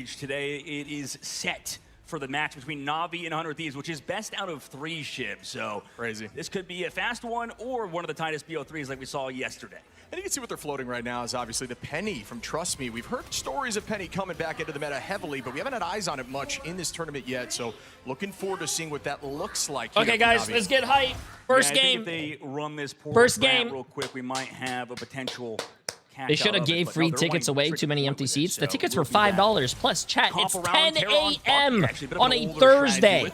Today it is set for the match between Na'Vi and 100 Thieves, which is best out of 3 ships. So crazy. This could be a fast one or one of the tightest BO3s like we saw yesterday. And you can see what they're floating right now is obviously the Penny from Trust Me. We've heard stories of Penny coming back into the meta heavily, but we haven't had eyes on it much in this tournament yet. So looking forward to seeing what that looks like. Okay, guys, let's get hype. First game. If they run this First game real quick, we might have a potential. They should have gave free tickets away, too many empty seats. The tickets were $5 plus chat. It's 10 a.m. on a Thursday.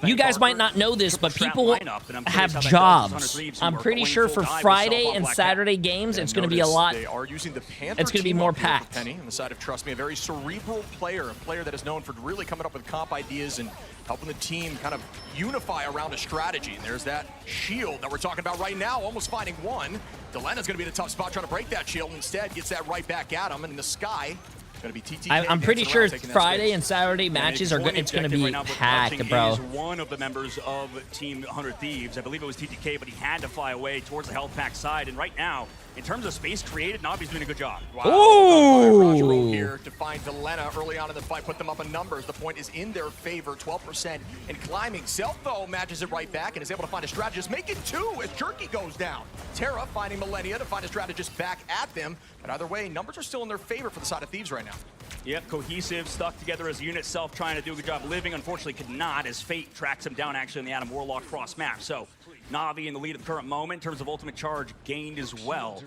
You guys might not know this, but people have jobs. I'm pretty sure for Friday and Saturday games, it's going to be a lot. They are using the Panther. It's going to be more packed. Penny on the side of Trust Me, a very cerebral player, a player that is known for really coming up with comp ideas and helping the team kind of unify around a strategy. And there's that shield that we're talking about right now, almost finding one. Delena's going to be in a tough spot trying to break that shield. Instead, gets that right back at him. And in the sky, it's going to be TTK. I'm pretty sure Friday and Saturday matches are good. It's going to be packed, bro. Is one of the members of Team 100 Thieves. I believe it was TTK, but he had to fly away towards the health pack side. And right now, in terms of space created, Na'Vi's doing a good job. Wow. Ooh! Here to find Delena early on in the fight, put them up in numbers. The point is in their favor, 12% and climbing. Self, though, matches it right back and is able to find a strategist. Make it 2 as Jerky goes down. Terra finding Millennia to find a strategist back at them. But either way, numbers are still in their favor for the side of Thieves right now. Yep, cohesive, stuck together as a unit. Self trying to do a good job living. Unfortunately, could not as Fate tracks him down actually in the Adam Warlock cross map. So Na'Vi in the lead at the current moment in terms of ultimate charge gained as well.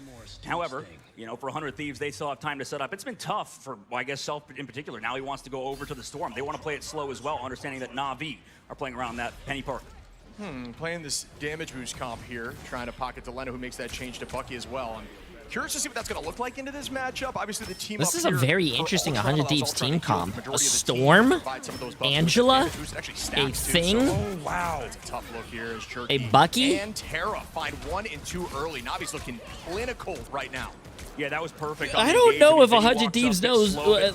However, you know, for 100 Thieves, they still have time to set up. It's been tough for, well, I guess, Self in particular. Now he wants to go over to the Storm. They want to play it slow as well, understanding that Na'Vi are playing around that Penny Park. Playing this damage boost comp here, trying to pocket Delena, who makes that change to Bucky as well. And curious to see what that's going to look like into this matchup. Obviously, the team. This is a very interesting 100 Thieves team comp. A Storm, Angela, a Thing. Oh wow, it's a tough look here as Jerky a Bucky, and Terra find 1 and 2 early. Navi's looking clinical right now. Yeah, that was perfect. I don't know if 100 Thieves knows. The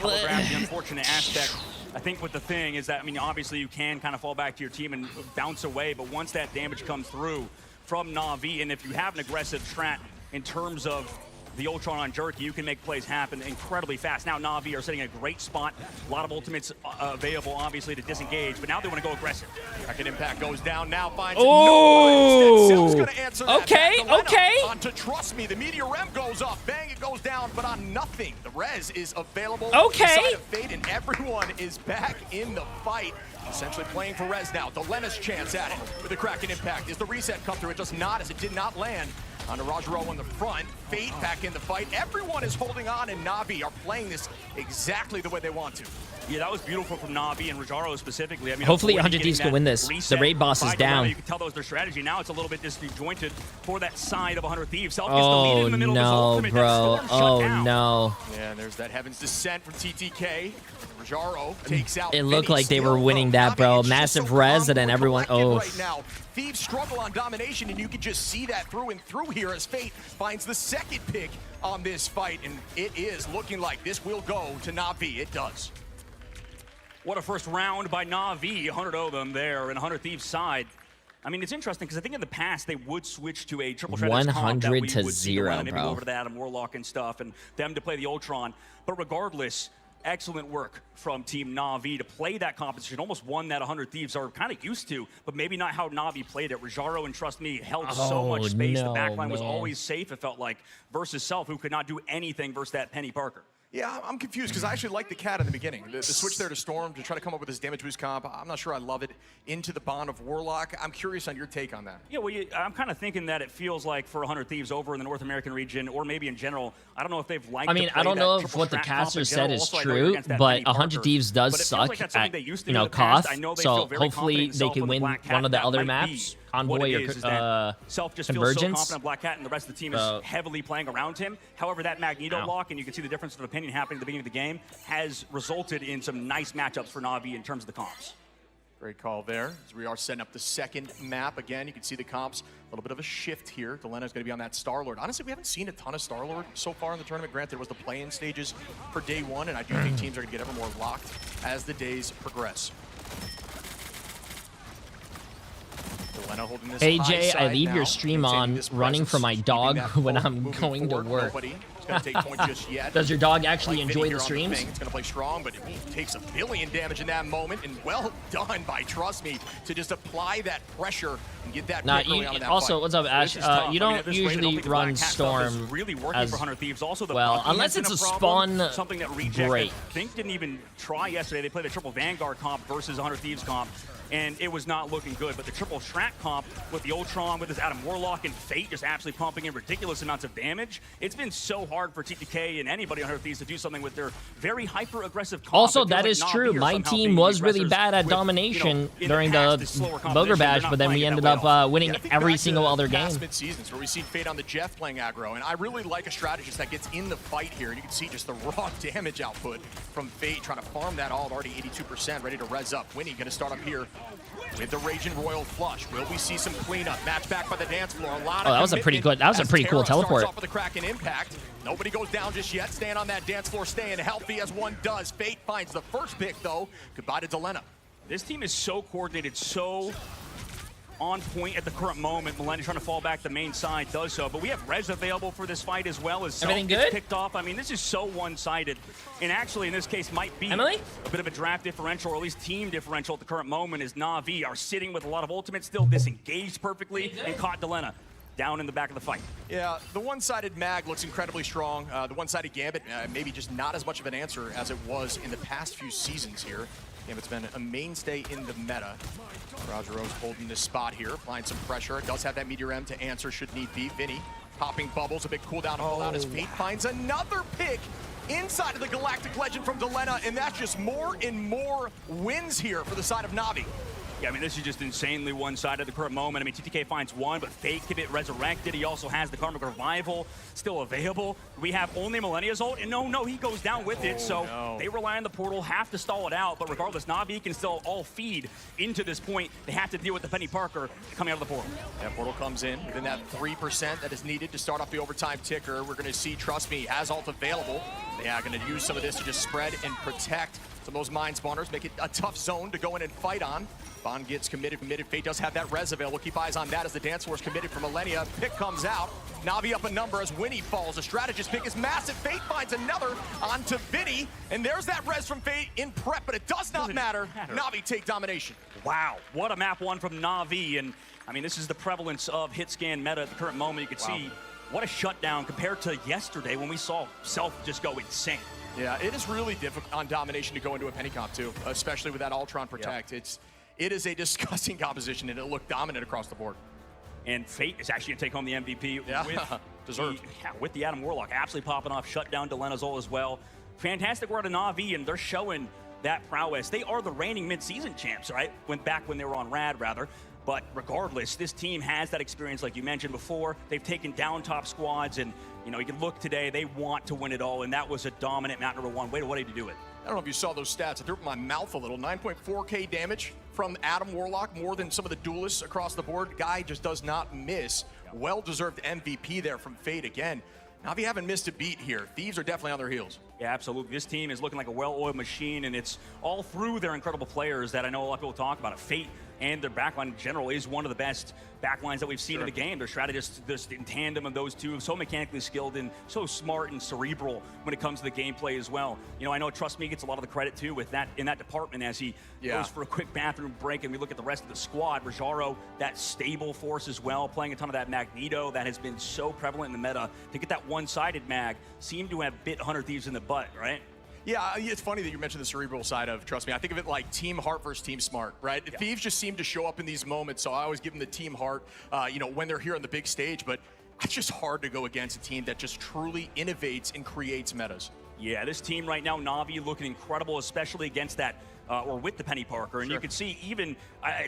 unfortunate aspect, I think, with the Thing is that, I mean, obviously you can kind of fall back to your team and bounce away, but once that damage comes through from Na'Vi, and if you have an aggressive strat in terms of the Ultron on Jerky, you can make plays happen incredibly fast. Now Na'Vi are sitting in a great spot. A lot of ultimates available, obviously, to disengage, but now they want to go aggressive. Second impact goes down now, finds oh, no one. Gonna answer that okay. On to Trust Me, the Meteor Rem goes up, bang, it goes down, but on nothing. The res is available. Okay. Side of Fate, and everyone is back in the fight. Essentially playing for res now. Delena's chance at it with the Kraken impact. Is the reset come through? It does not, as it did not land. On to Rajaro in the front. Fate back in the fight. Everyone is holding on, and Na'Vi are playing this exactly the way they want to. Yeah, that was beautiful from Na'Vi and Rajaro specifically. I mean, hopefully 100 Thieves can win this. The raid boss is down. You can tell that was their strategy. Now it's a little bit disjointed for that side of 100 Thieves. Self gets the lead in the middle of his ultimate. Bro. Oh, no. Yeah, and there's that Heaven's Descent from TTK. Rajaro takes out. It looked like they were winning that, bro. Massive res, and then everyone. Oh. Right now, Thieves struggle on domination, and you can just see that through and through here as Fate finds the second pick on this fight, and it is looking like this will go to Na'Vi. It does. What a first round by Na'Vi. 100 of them there, and 100 Thieves side. I mean, it's interesting because I think in the past they would switch to a triple threat 100 to 0, maybe go over to the Adam Warlock and stuff, and them to play the Ultron. But regardless, excellent work from Team Na'Vi to play that competition. Almost one that 100 Thieves are kind of used to, but maybe not how Na'Vi played it. Rajaro and Trust Me held so much space. The backline was always safe, it felt like, versus Self, who could not do anything versus that Penny Parker. Yeah, I'm confused because I actually liked the cat in the beginning. The switch there to Storm to try to come up with this damage boost comp, I'm not sure I love it. Into the Bond of Warlock, I'm curious on your take on that. Yeah, well, I'm kind of thinking that it feels like for 100 Thieves over in the North American region, or maybe in general, I don't know if they've liked. I mean, I don't know if what the caster said is true, but 100 Thieves does suck at, you know, cost. So hopefully they can win one of the other maps. Convoy or Self just Convergence. feels so confident on Black Cat, and the rest of the team is heavily playing around him. However, that Magneto lock, and you can see the difference of opinion happening at the beginning of the game, has resulted in some nice matchups for Na'Vi in terms of the comps. Great call there. As we are setting up the second map again, you can see the comps. A little bit of a shift here. Delena's going to be on that Star-Lord. Honestly, we haven't seen a ton of Star-Lord so far in the tournament. Granted, it was the play-in stages for day 1, and I do think teams are going to get ever more locked as the days progress. Hey Jay, I leave your stream on running for my dog when I'm going to work. It's going to take point just yet. Does your dog actually Like enjoy Vinny the here streams? It's going to play strong, but it takes 1 billion damage in that moment, and well done by Trust Me to just apply that pressure and get that pick early on in that also, fight. what's up, Ash? You don't usually run Storm really working as for 100 Thieves. Also, the well, bucket unless has it's been a problem, spawn something that Reject break. I think didn't even try yesterday. They played a triple Vanguard comp versus 100 Thieves comp, and it was not looking good. But the triple Strat comp with the Ultron, with his Adam Warlock and Fate just absolutely pumping in ridiculous amounts of damage. It's been so hard for TTK and anybody on 100 Thieves to do something with their very hyper-aggressive comp. Also, It feels that like is Na'Vi true. are My somehow team being was the really aggressors bad at with, domination in during past, the this slower Bogre competition, Bash, they're but then not we playing ended that up well. winning Yeah, I think every back single to other game. past mid-seasons where we've seen Fate on the Jeff playing aggro, and I really like a strategist that gets in the fight here, and you can see just the raw damage output from Fate trying to farm that all, already 82%, ready to res up. Winnie going to start up here with the Raging Royal Flush. Will we see some cleanup? Match back by the dance floor. A lot of that was a pretty commitment good. That was a as pretty cool Terra starts teleport. off with a Kraken impact. Nobody goes down just yet. Staying on that dance floor, staying healthy as one does. Fate finds the first pick though. Goodbye to Delena. This team is so coordinated, so on point at the current moment. Millennium trying to fall back the main side, does so. But we have Rez available for this fight as well as Everything gets good? picked off. I mean, this is so one-sided. And actually, in this case, might be Emily? a bit of a draft differential, or at least team differential at the current moment, as Na'Vi are sitting with a lot of ultimates, still disengaged perfectly, and caught Delena down in the back of the fight. Yeah, the one-sided mag looks incredibly strong. The one-sided Gambit, maybe just not as much of an answer as it was in the past few seasons here. Gambit's been a mainstay in the meta. Roger Rose holding this spot here, applying some pressure. Does have that Meteor M to answer should need be. Vinny popping bubbles, a big cooldown to pull out as Fate finds another pick inside of the Galactic Legend from Delena, and that's just more and more wins here for the side of Na'Vi. Yeah, I mean, this is just insanely one-sided at the current moment. I mean, TTK finds one, but Fate can get resurrected. He also has the Karmic Revival still available. We have only Millennia's ult, and no, he goes down with it. So they rely on the portal, have to stall it out. But regardless, Na'Vi can still all feed into this point. They have to deal with the Penny Parker coming out of the portal. That portal comes in within that 3% that is needed to start off the overtime ticker. We're going to see, Trust Me, has ult available. They are going to use some of this to just spread and protect some of those mine spawners, make it a tough zone to go in and fight on. Bond gets committed. Fate does have that res available. Keep eyes on that as the dance floor is committed for Millennia. Pick comes out. Na'Vi up a number as Winnie falls. The strategist pick is massive. Fate finds another onto Vinny. And there's that res from Fate in prep, but it does not matter. Na'Vi take domination. Wow, what a map one from Na'Vi. And I mean, this is the prevalence of hit scan meta at the current moment. You can see what a shutdown compared to yesterday when we saw Self just go insane. Yeah, it is really difficult on domination to go into a penny comp too, especially with that Ultron Protect. It is a disgusting composition, and it looked dominant across the board. And Fate is actually going to take home the MVP with the Adam Warlock absolutely popping off, shut down Delena's ult as well. Fantastic work to Na'Vi, and they're showing that prowess. They are the reigning mid-season champs, right? Back when they were on Rad, rather. But regardless, this team has that experience, like you mentioned before. They've taken down top squads, and you know, you can look today, they want to win it all, and that was a dominant map number one. What did he do it? I don't know if you saw those stats. I threw up in my mouth a little. 9.4K damage from Adam Warlock, more than some of the duelists across the board. Guy just does not miss. Well-deserved MVP there from Fate again. Na'Vi haven't missed a beat here. Thieves are definitely on their heels. Yeah, absolutely. This team is looking like a well-oiled machine, and it's all through their incredible players that I know a lot of people talk about. Fate and their backline in general is one of the best backlines that we've seen in the game. Their strategists, just in tandem of those two, so mechanically skilled and so smart and cerebral when it comes to the gameplay as well. You know, I know Trust Me gets a lot of the credit too with that in that department as he goes for a quick bathroom break, and we look at the rest of the squad. Rajaro, that stable force as well, playing a ton of that Magneto that has been so prevalent in the meta. To get that one-sided mag seemed to have bit 100 Thieves in the butt, right? Yeah, it's funny that you mentioned the cerebral side of Trust Me. I think of it like team heart versus team smart, right? Yeah. Thieves just seem to show up in these moments, so I always give them the team heart, you know, when they're here on the big stage, but it's just hard to go against a team that just truly innovates and creates metas. Yeah, this team right now, Na'Vi, looking incredible, especially against that, or with the Penny Parker. And you can see even,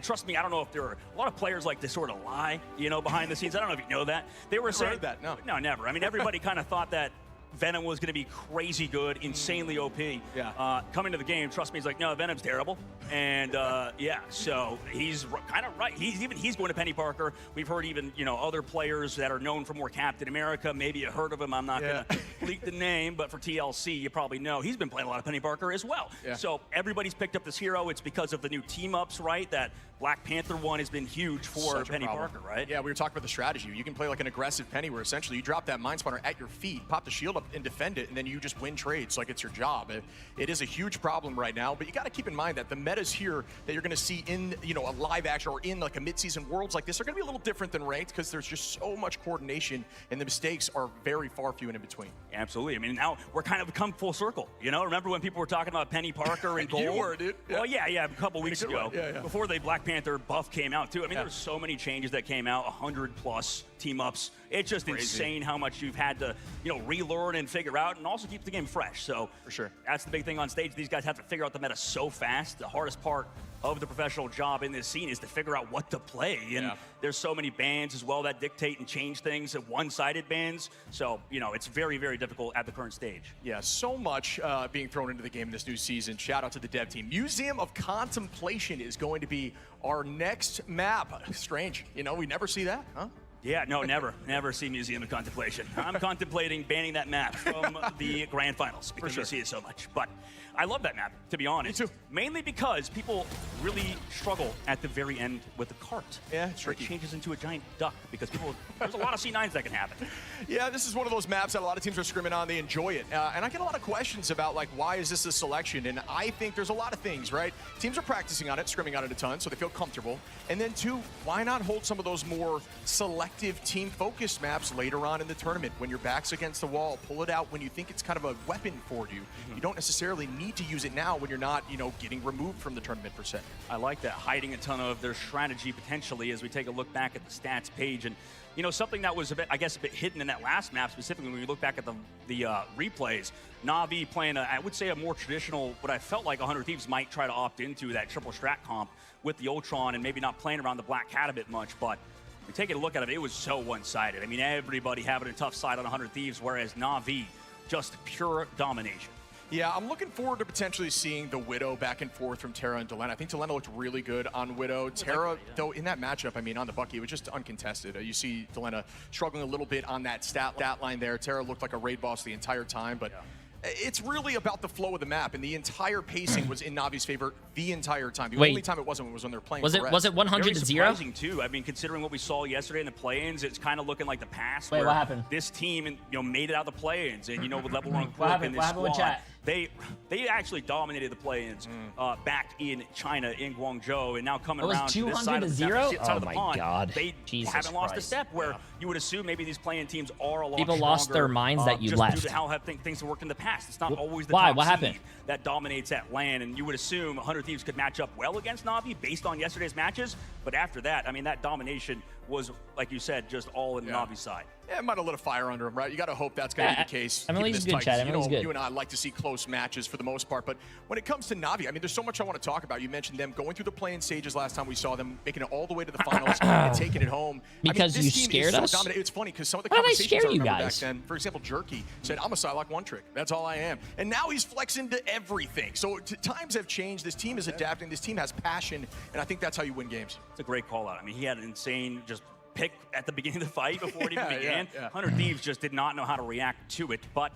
trust me, I don't know if there are a lot of players like to sort of lie, you know, behind the scenes. I don't know if you know that. They were saying, heard that, no. No, never. I mean, everybody kind of thought that Venom was going to be crazy good, insanely OP. Yeah. Coming to the game, Trust Me, he's like, no, Venom's terrible. And yeah, so he's kind of right. He's going to Penny Parker. We've heard even, you know, other players that are known for more Captain America. Maybe you heard of him. I'm not going to leak the name, but for TLC, you probably know. He's been playing a lot of Penny Parker as well. Yeah. So everybody's picked up this hero. It's because of the new team-ups, right? That Black Panther one has been huge for Penny Parker, right? Yeah, we were talking about the strategy. You can play like an aggressive Penny where essentially you drop that Mind Spawner at your feet, pop the shield up and defend it, and then you just win trades like it's your job. It is a huge problem right now, but you got to keep in mind that the metas here that you're going to see in, you know, a live action or in like a mid-season Worlds like this are going to be a little different than ranked because there's just so much coordination, and the mistakes are very far few and in between. Absolutely. I mean, now we're kind of come full circle. You know, remember when people were talking about Penny Parker and gold? You were, dude. Yeah. Well, yeah, a couple weeks ago. Yeah. Before the Black Panther buff came out, too. I mean, there were so many changes that came out, 100+ team-ups. It's just insane how much you've had to, you know, relearn and figure out, and also keep the game fresh. So for sure, that's the big thing on stage. These guys have to figure out the meta so fast. The hardest part of the professional job in this scene is to figure out what to play. And there's so many bans as well that dictate and change things, one-sided bans. So, you know, it's very, very difficult at the current stage. Yeah, so much being thrown into the game this new season. Shout out to the dev team. Museum of Contemplation is going to be our next map. Strange. You know, we never see that, huh? Yeah, no, never see Museum of Contemplation. I'm contemplating banning that map from the grand finals because we see it so much. But I love that map, to be honest. Me too. Mainly because people really struggle at the very end with the cart. Yeah, it's tricky. It changes into a giant duck because there's a lot of C9s that can happen. Yeah, this is one of those maps that a lot of teams are scrimming on. They enjoy it. And I get a lot of questions about, like, why is this a selection? And I think there's a lot of things, right? Teams are practicing on it, scrimming on it a ton, so they feel comfortable. And then, two, why not hold some of those more selective team-focused maps later on in the tournament when your back's against the wall? Pull it out when you think it's kind of a weapon for you. You don't necessarily need to use it now when you're not, you know, getting removed from the tournament per se. I like that, hiding a ton of their strategy potentially as we take a look back at the stats page. And, you know, something that was a bit, I guess, a bit hidden in that last map, specifically when we look back at the replays, Na'Vi playing, I would say, a more traditional, what I felt like 100 Thieves might try to opt into, that triple strat comp with the Ultron and maybe not playing around the Black Cat a bit much, but we take a look at it, it was so one-sided. I mean, everybody having a tough side on 100 Thieves, whereas Na'Vi, just pure domination. Yeah, I'm looking forward to potentially seeing the Widow back and forth from Terra and Delena. I think Delena looked really good on Widow. Terra, though, in that matchup, I mean, on the Bucky, it was just uncontested. You see Delena struggling a little bit on that stat line there. Terra looked like a raid boss the entire time, but it's really about the flow of the map, and the entire pacing was in Navi's favor the entire time. The only time it wasn't was when they were playing. Was it 100-0? Surprising too. I mean, considering what we saw yesterday in the play-ins, it's kind of looking like the past. Wait, where what happened? This team, you know, made it out the play-ins, and you know, with level 1 what happened? in this What happened with squad, chat? they actually dominated the play-ins back in China, in Guangzhou, and now coming It was around to this side of the, 200-0? side of the Oh my pond, God. they Jesus haven't lost a Christ. step. Where you would assume maybe these playing teams are a lot People stronger, lost their minds that you just left. due to how things have worked in the past. It's not always the Why? top What seed happened? that dominates that LAN, and you would assume 100 Thieves could match up well against Na'Vi based on yesterday's matches, but after that, I mean, that domination was, like you said, just all in Na'Vi's side. Yeah, it might have lit a fire under him, right? You got to hope that's going to be the case. Emily's good, Chad. Emily's good. You and I like to see close matches for the most part, but when it comes to Na'Vi, I mean, there's so much I want to talk about. You mentioned them going through the play-in stages last time we saw them, making it all the way to the finals and taking it home. Because I mean, you this team scared is so us? dominant. It's funny because some of the Why did I conversations scare I you remember guys? back then, for example, Jerky said, I'm a Psylocke one trick. That's all I am. And now he's flexing to everything. So times have changed. This team is adapting. This team has passion, and I think that's how you win games. It's a great call out. I mean, he had an insane just pick at the beginning of the fight before it even began. 100 Thieves just did not know how to react to it, but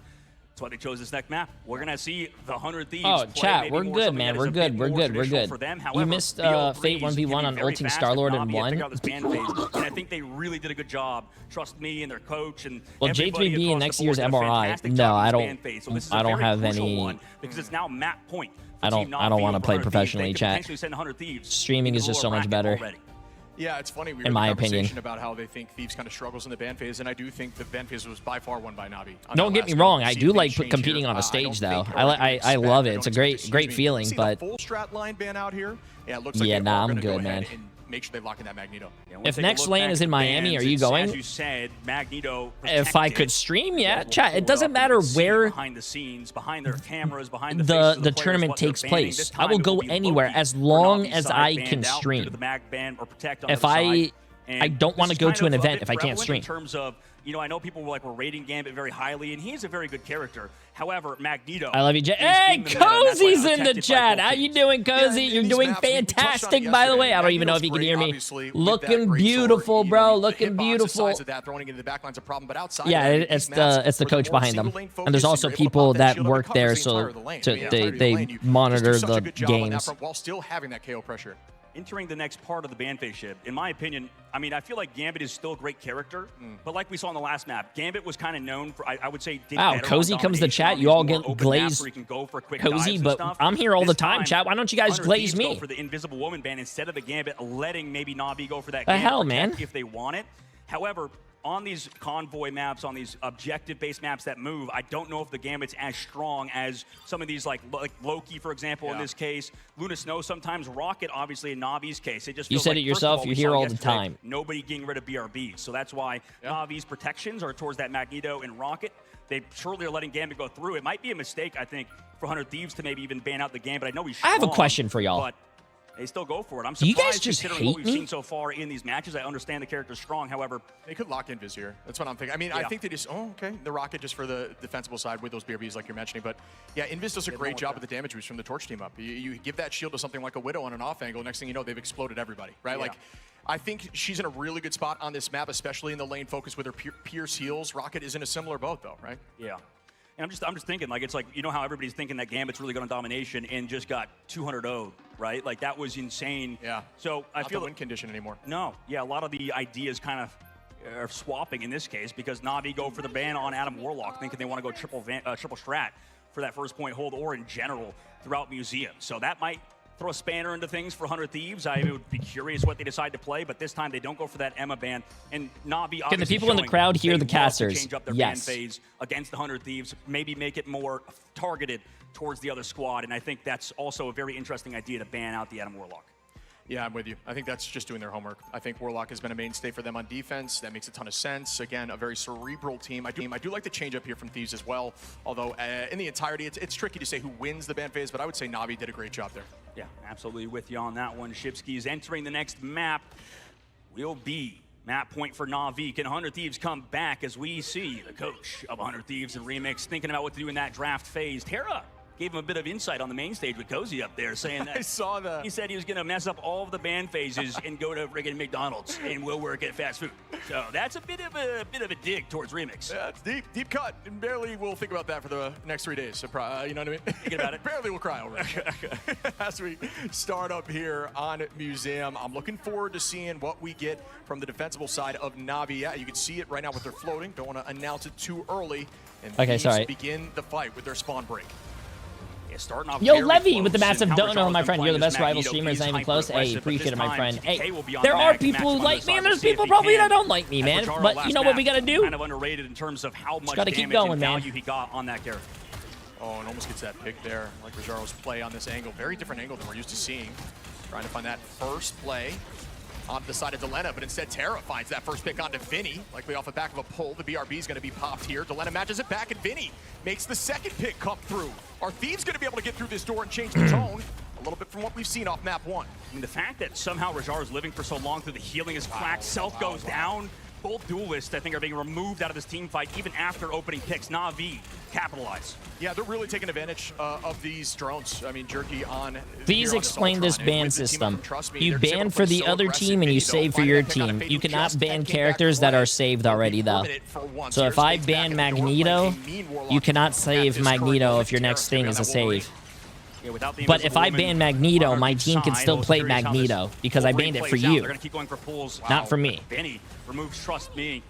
that's why they chose this next map. We're gonna see the 100 Thieves. Oh, play chat, maybe we're more good, something man. that is We're a good. bit We're more good. We're traditional good. for them. You However, missed BO3s Fate can 1v1 be on very ulting fast, Star-Lord and and Na'Vi had to won. figure out this ban phase, and I think they really did a good job. Trust me and their coach and well, everybody J3 being across next the year's board did a MRI. fantastic No, job I with this don't. ban phase. So this is I a don't very have crucial any. one because it's now map point. I don't want to play professionally, chat. Potentially send 100 Thieves. Streaming is just so much better. Yeah, it's funny. We in my opinion, about how they think Thieves kind of struggles in the ban phase, and I do think the ban phase was by far won by Na'Vi. Don't get me wrong, I do like competing on a stage, though. I love it. It's a great feeling. But full strat line ban out here. Yeah, it looks like nah, I'm good, man. Make sure they lock in that Magneto. Yeah, if next LAN is in Miami, are you going? As you said, Magneto if I could stream, yeah. Chat, it doesn't matter where behind the scenes, behind their cameras, behind the tournament takes place. I will go anywhere as long as I can stream. If I don't want to go to an event if I can't stream. In terms of, you know, I know people were rating Gambit very highly, and he's a very good character. However, Magneto. I love you, Jay. Hey, Cozy's in the chat. How you doing, Cozy? You're doing fantastic, by the way. I don't even know if you can hear me. Looking beautiful, bro. Looking beautiful. Yeah, it's the coach behind them, and there's also people that work there, so they monitor the games. While still having that KO pressure. entering the next part of the ban phase ship, in my opinion, I mean, I feel like Gambit is still a great character, but like we saw in the last map, Gambit was kind of known for, I would say, did Wow, better Cozy on comes to domination chat. on You these all more get open maps glazed where you can go for quick Cozy, dives and but stuff. I'm here all the This time, chat. Why don't you guys 100 glaze Thieves me? go for the Invisible Woman ban instead of the Gambit, letting maybe Na'Vi go for that The Gambit hell, protect man? if they want it. However, on these convoy maps, on these objective-based maps that move, I don't know if the Gambit's as strong as some of these, like Loki, for example, in this case. Luna Snow, sometimes Rocket, obviously, in Na'Vi's case. It just You feels said like, it yourself, you're here all the time. Nobody getting rid of BRB. So that's why Na'Vi's protections are towards that Magneto and Rocket. They surely are letting Gambit go through. It might be a mistake, I think, for 100 Thieves to maybe even ban out the Gambit. I know he's strong, I have a question for y'all. But they still go for it. I'm Do you surprised guys just considering what hate we've me? seen so far in these matches. I understand the character's strong. However, They could lock in Vizier. That's what I'm thinking. I mean, I think they just, okay, the Rocket just for the defensible side with those BRBs like you're mentioning. But yeah, Invis does a great job with the damage boost from the Torch team up. You give that shield to something like a Widow on an off angle, next thing you know, they've exploded everybody, right? Like, I think she's in a really good spot on this map, especially in the lane focus with her Pierce heals. Rocket is in a similar boat though, right? Yeah. And I'm just thinking, like, it's like, you know how everybody's thinking that Gambit's really good on domination and just got 200-0'd, right? Like, that was insane. Yeah. So I Not feel the win condition anymore. No. Yeah, a lot of the ideas kind of are swapping in this case because Na'Vi go for the ban on Adam Warlock, thinking they want to go triple strat for that first point hold or in general throughout Museum. So that might throw a spanner into things for 100 Thieves. I would be curious what they decide to play, but this time they don't go for that Emma ban. And Na'Vi Can the people in the crowd hear the casters? Change up their Yes. ban phase against the 100 Thieves, maybe make it more targeted towards the other squad. And I think that's also a very interesting idea to ban out the Adam Warlock. Yeah, I'm with you. I think that's just doing their homework. I think Warlock has been a mainstay for them on defense. That makes a ton of sense. Again, a very cerebral team. I do like the change up here from Thieves as well. Although in the entirety, it's tricky to say who wins the ban phase, but I would say Na'Vi did a great job there. Yeah, absolutely with you on that one. Shipski's entering the next map will be map point for Na'Vi. Can 100 Thieves come back as we see the coach of 100 Thieves and Remix thinking about what to do in that draft phase? Terra gave him a bit of insight on the main stage with Cozy up there, saying that I saw that. He said he was going to mess up all of the ban phases and go to friggin' McDonald's and we'll work at fast food. So that's a bit of a dig towards Remix. Yeah, it's deep cut. And barely we'll think about that for the next 3 days. So, you know what I mean? Thinking about it. Barely we'll cry over it. As we start up here on Museum, I'm looking forward to seeing what we get from the defensible side of Na'Vi. Yeah, you can see it right now with their floating. Don't want to announce it too early. And Thieves begin the fight with their spawn break. Starting off Yo, very Levy close, with the massive and how donor, my Rajara's friend. been You're the playing best this rival Magneto streamer. It's not even is close. Hey, hyper-aggressive, but appreciate it, this my time, friend. TTK Hey, will be on there the are back, people who Max like me, and Wonder's there's see if people he probably can. that don't like me, man. Rajaro But last you know what we map, gotta do? Kind of underrated in terms of how much gotta keep damage going, and man. value he got on that character. Oh, and almost gets that pick there. Like Rajaro's play on this angle. Very different angle than we're used to seeing. Trying to find that first play on the side of Delena, but instead Terra finds that first pick onto Vinny. Likely off the back of a pull. The BRB is going to be popped here. Delena matches it back, and Vinny makes the second pick come through. Are Thieves going to be able to get through this door and change the tone? A little bit from what we've seen off map 1. I mean, the fact that somehow Rajar is living for so long through the healing is cracked, Self goes down. Both duelists, I think, are being removed out of this team fight even after opening picks. Na'Vi capitalize. Yeah, they're really taking advantage of these drones. I mean, Jerky on. Please explain this ban system. You ban for the other team and you save for your team. You cannot ban characters that are saved already, though. So if I ban Magneto, you cannot save Magneto if your next thing is a save. But if I ban Magneto, my team can still play Magneto because I banned it for you, They're going to keep going for pulls. not for me. Benny removes Trust Me.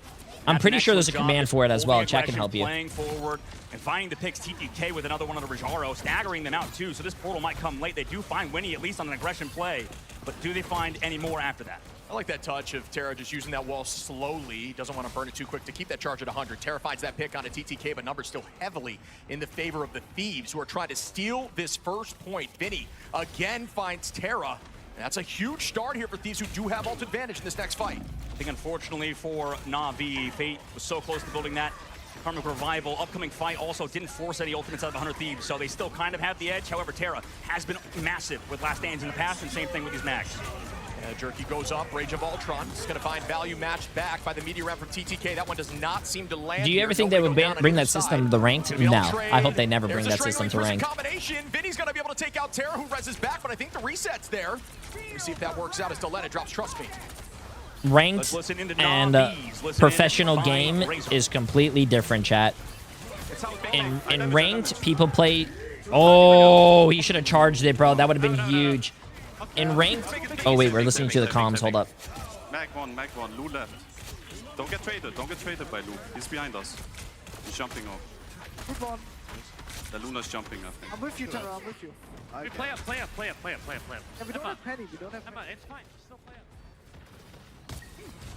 I'm pretty sure there's a command for it as well. Chat can help you. Playing forward and finding the picks. TTK with another one on the Rajaro, staggering them out too. So this portal might come late. They do find Winnie at least on an aggression play, but do they find any more after that? I like that touch of Terra just using that wall slowly. Doesn't want to burn it too quick to keep that charge at 100. Terra finds that pick onto TTK, but numbers still heavily in the favor of the Thieves, who are trying to steal this first point. Vinny again finds Terra. That's a huge start here for Thieves, who do have ult advantage in this next fight. I think unfortunately for Na'Vi, Fate was so close to building that Karmic Revival. Upcoming fight also didn't force any ultimates out of 100 Thieves, so they still kind of have the edge. However, Terra has been massive with last stands in the past, and same thing with these mags. Jerky goes up, Rage of Ultron. He's going to find value matched back by the meteor round from TTK. That one does not seem to land. Do you ever think they would bring that system to the ranked? No. I hope they never bring that system to ranked. Combination. Vinny's going to be able to take out Terra, who reses back, but I think the reset's there. Let's see if that works out as Delena drops Trust Me. Ranked and professional game is completely different, chat. In ranked, people play... Oh, he should have charged it, bro. That would have been huge. in ranked. Oh wait, we're listening to the comms. Hold up. Mag one, Lou left. Don't get traded by Lou. He's behind us. He's jumping off. Good one. The Luna's jumping, I think. I'm with you, Tara. I'm with you. We play up. Yeah, we don't have Penny. We don't have Penny. It's fine. Still play up.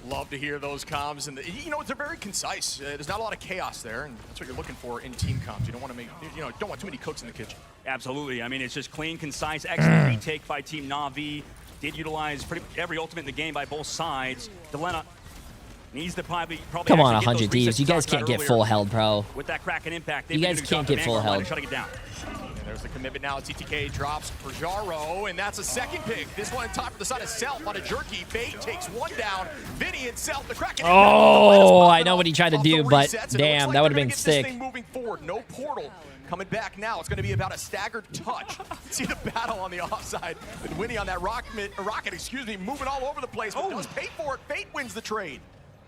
Love to hear those comms, and you know, they're very concise. There's not a lot of chaos there, and that's what you're looking for in team comms. You don't want to make, you know, don't want too many cooks in the kitchen. Absolutely. I mean, it's just clean, concise, excellent retake by Team Na'Vi. Did utilize pretty every ultimate in the game by both sides. Delena needs to probably Come on, actually 100 Thieves. You guys can't get full held, bro. with that Kraken impact. You guys can't get full held. Shutting it down. And there's the commitment now. TTK drops for Jaro, and that's a second pick. This one in time for the side of Self on a jerky. Fate takes one down. Vinny and Self, the Kraken. Oh, I know what he tried to do, but damn, that would have been sick. Moving forward, no portal. Coming back now, it's going to be about a staggered touch. See the battle on the offside. And Winnie on that rocket, moving all over the place. But does pay for it. Fate wins the trade.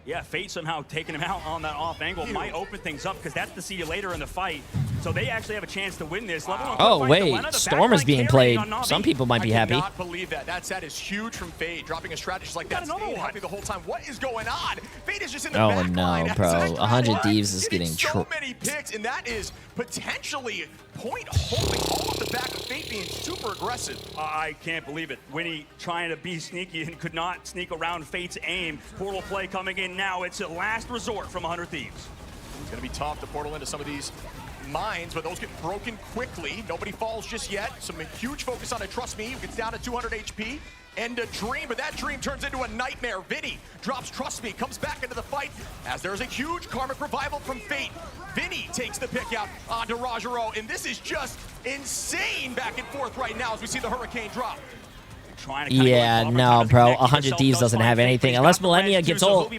Yeah, Fate somehow taking him out on that off angle might open things up because that's the see you later in the fight. So they actually have a chance to win this. Wow. Oh, wait. Storm is being played. Some people might be happy. I cannot believe that. That set is huge from Fate. Dropping a strategist like that. Staying happy the whole time. What is going on? Fate is just in the back line. No, bro. 100 Thieves is getting so many picks, and that is potentially point holding all of the back of Fate being super aggressive. I can't believe it. Winnie trying to be sneaky and could not sneak around Fate's aim. Portal play coming in now. It's a last resort from 100 Thieves. It's going to be tough to portal into some of these mines, but those get broken quickly. Nobody falls just yet. Some huge focus on it. Trust me, gets down to 200 HP. And a dream, but that dream turns into a nightmare. Vinny drops Trust Me, comes back into the fight as there's a huge karmic revival from Fate. Vinny takes the pick out onto Rajaro, and this is just insane back and forth right now as we see the Hurricane drop. Yeah, no, bro. 100 Thieves doesn't have anything unless Millennia gets ult.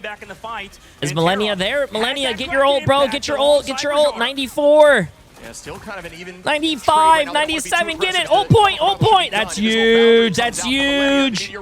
Is Millennia there? Millennia, get your ult, bro. Get your ult. Get your ult. 94. Yeah, still kind of an even 95, 97. Get it. Ult point. Ult point. That's huge. That's huge.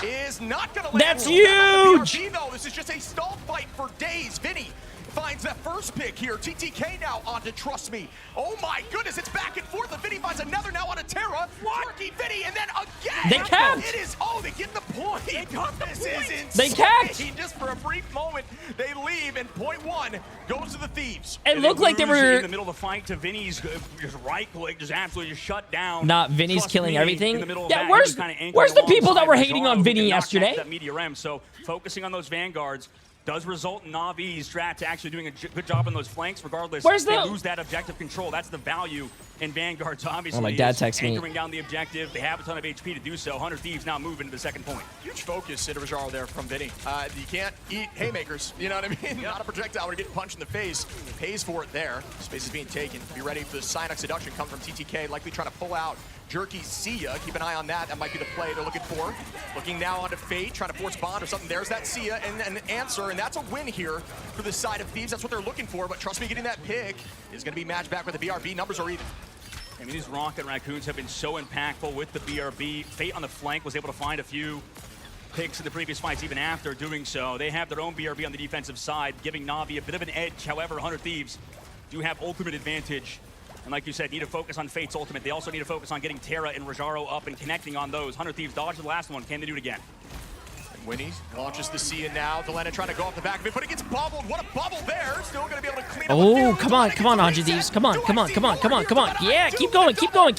That's huge. This is just a stall fight for days. Vinny finds that first pick here. TTK now onto Trust Me. Oh my goodness, it's back and forth. And Vinny finds another now onto Terra. Quirky Vinny, and then again. They capped. It is, they get the point. This is insane. They capped. Just for a brief moment, they leave, and point one goes to the Thieves. It looked like they were in the middle of the fight to Vinny's just right leg, just absolutely just shut down. Not Vinny's killing everything. Yeah, where's the people that were hating on Vinny yesterday? That media rem, so focusing on those vanguards does result in Na'Vi's strats actually doing a good job on those flanks. Regardless, they lose that objective control. That's the value in vanguards. Obviously, my dad texts me. Anchoring down the objective. They have a ton of HP to do so. 100 Thieves now move into the second point. Huge focus, Rajaro there from Vinny. You can't eat haymakers. You know what I mean? Not a projectile when you're getting punched in the face. Pays for it there. Space is being taken. Be ready for the Psynox seduction. Come from TTK, likely trying to pull out Jerky Sia. Keep an eye on that. That might be the play they're looking for. Looking now onto Fate, trying to force bond or something. There's that Sia and an answer, and that's a win here for the side of Thieves. That's what they're looking for, but Trust Me, getting that pick is going to be matched back with the BRB. Numbers are even. I mean, these Rocket Raccoons have been so impactful with the BRB. Fate on the flank was able to find a few picks in the previous fights even after doing so. They have their own BRB on the defensive side, giving Na'Vi a bit of an edge. However, 100 Thieves do have ultimate advantage. And like you said, need to focus on Fate's ultimate. They also need to focus on getting Terra and Rajaro up and connecting on those. 100 Thieves dodged the last one. Can they do it again? Winnie launches the Sia now. Delena trying to go off the back of it, but it gets bubbled. What a bubble there. Still going to be able to clean up. Oh, come on, 100 Thieves. Come on. Yeah, keep going. Yeah, keep going.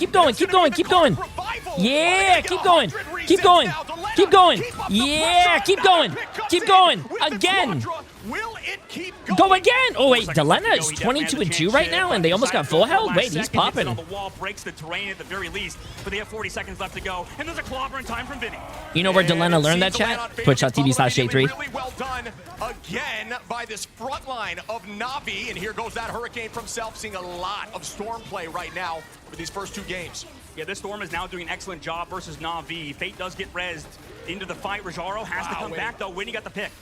Yeah, keep going. Again. Will it keep going? Go again. Oh, wait, Delena is 22-2 right now, and they almost got full held. Wait, he's popping. On the wall, breaks the terrain at the very least, but they have 40 seconds left to go, and there's a clobber in time from Vinny. You know where Delena learned that, chat? Twitch.tv/Jay3. Really well done again by this front line of Na'Vi, and here goes that Hurricane from Self, seeing a lot of Storm play right now for these first two games. Yeah, this Storm is now doing an excellent job versus Na'Vi. Fate does get rezzed into the fight. Rajaro has to come back, though. Winnie got the pick.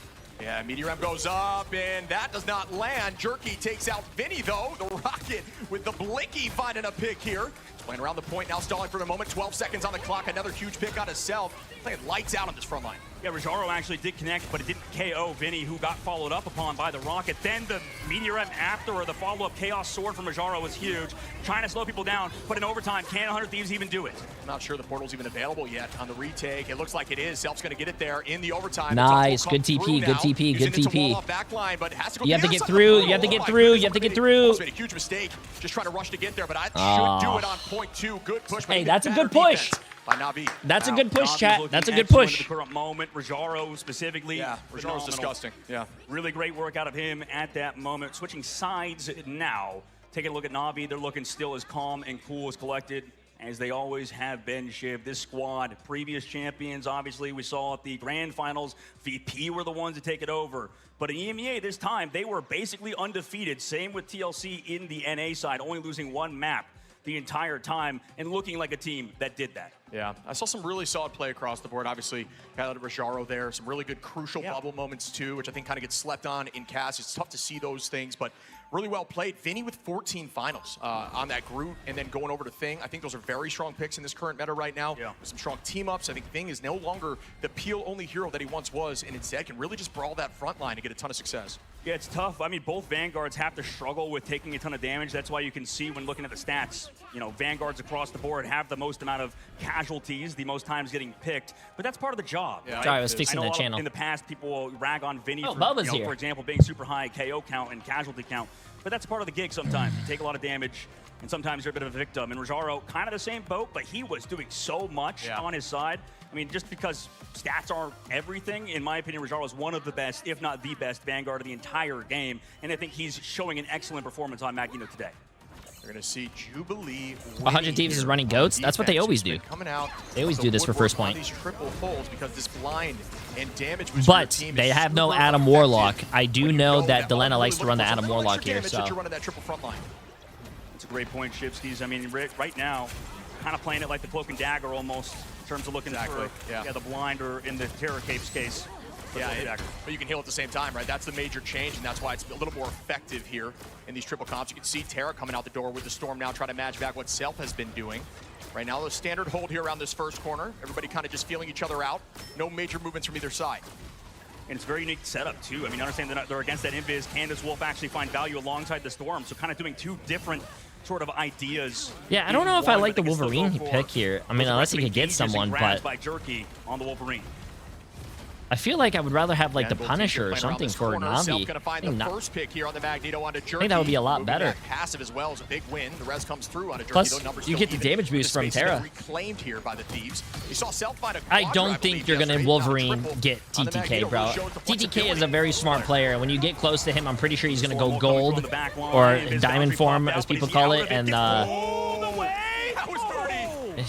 Yeah, Meteorem goes up, and that does not land. Jerky takes out Vinny, though. The Rocket with the Blinky finding a pick here. Playing around the point now, stalling for the moment. 12 seconds on the clock. Another huge pick on himself. Playing lights out on this front line. Yeah, Rajaro actually did connect, but it didn't KO Vinny, who got followed up upon by the Rocket. Then the Meteorem after, or the follow-up Chaos Sword from Rajaro was huge. Trying to slow people down, but in overtime, can 100 Thieves even do it? I'm not sure the portal's even available yet on the retake. It looks like it is. Self's going to get it there in the overtime. Nice. Good TP, good TP, good TP. Backline, but has to go You have to get through. You have to get through. You have to get through. Made a huge mistake just trying to rush to get there, but I should do it on point 2. Good push. Hey, that's a good push. By Navi. That's a good push, Navi's chat. looking That's a good excellent push. in the current moment. Rajaro specifically. Yeah, Rajaro's disgusting. Yeah. Really great work out of him at that moment. Switching sides now. Taking a look at Navi, they're looking still as calm and cool as collected as they always have been, Shiv. This squad, previous champions, obviously, we saw at the grand finals, VP were the ones to take it over. But in EMEA this time, they were basically undefeated. Same with TLC in the NA side, only losing one map the entire time and looking like a team that did that. Yeah, I saw some really solid play across the board. Obviously, got Rajaro there. Some really good crucial bubble moments too, which I think kind of gets slept on in CAS. It's tough to see those things, but really well played. Vinny with 14 finals on that group, and then going over to Thing. I think those are very strong picks in this current meta right now. Yeah. With some strong team-ups. I think Thing is no longer the peel-only hero that he once was, and instead can really just brawl that front line and get a ton of success. Yeah, it's tough. I mean, both Vanguards have to struggle with taking a ton of damage. That's why you can see when looking at the stats, you know, Vanguards across the board have the most amount of casualties, the most times getting picked. But that's part of the job. Yeah. Right? Sorry, I was fixing the channel. In the past, people will rag on Vinny for, Bubba's here. for example, being super high KO count and casualty count. But that's part of the gig sometimes. You take a lot of damage, and sometimes you're a bit of a victim. And Rajaro, kind of the same boat, but he was doing so much on his side. I mean, just because stats aren't everything, in my opinion, Rajaro is one of the best, if not the best, Vanguard of the entire game. And I think he's showing an excellent performance on Magneto today. You're going to see Jubilee 100 Thieves is running goats. That's what they always do. Coming out. They always do this for first point. These triple holds because this blind and damage But they have no Adam Warlock. I do know that Delena likes to run the Adam Warlock here, so. You're running that triple front line. That's a great point, Shipskis. I mean, right now, kind of playing it like the Cloak and Dagger almost, in terms of looking for the blind, or in the Terror Cape's case. Yeah, but you can heal at the same time, right? That's the major change, and that's why it's a little more effective here in these triple comps. You can see Terra coming out the door with the Storm now, trying to match back what Self has been doing. Right now, the standard hold here around this first corner. Everybody kind of just feeling each other out. No major movements from either side. And it's a very unique setup, too. I mean, understand they're against that Invis. Can this Wolf actually find value alongside the Storm? So kind of doing two different sort of ideas. Yeah, I don't know if I like the Wolverine pick here. I mean, unless he could get someone, but by Jerky on the Wolverine. I feel like I would rather have like the Punisher or something for Navi. Gonna find the first pick here on the Magneto onto Jerky. I think that would be a lot better. Passive as well is a big win. The res comes through on a Jerky. Plus, you get the damage boost from Terra. Reclaimed here by the Thieves. You saw Self find a I don't think you're gonna Wolverine get TTK, bro. TTK is a very smart player. When you get close to him, I'm pretty sure he's gonna go gold or diamond form, as people call it, and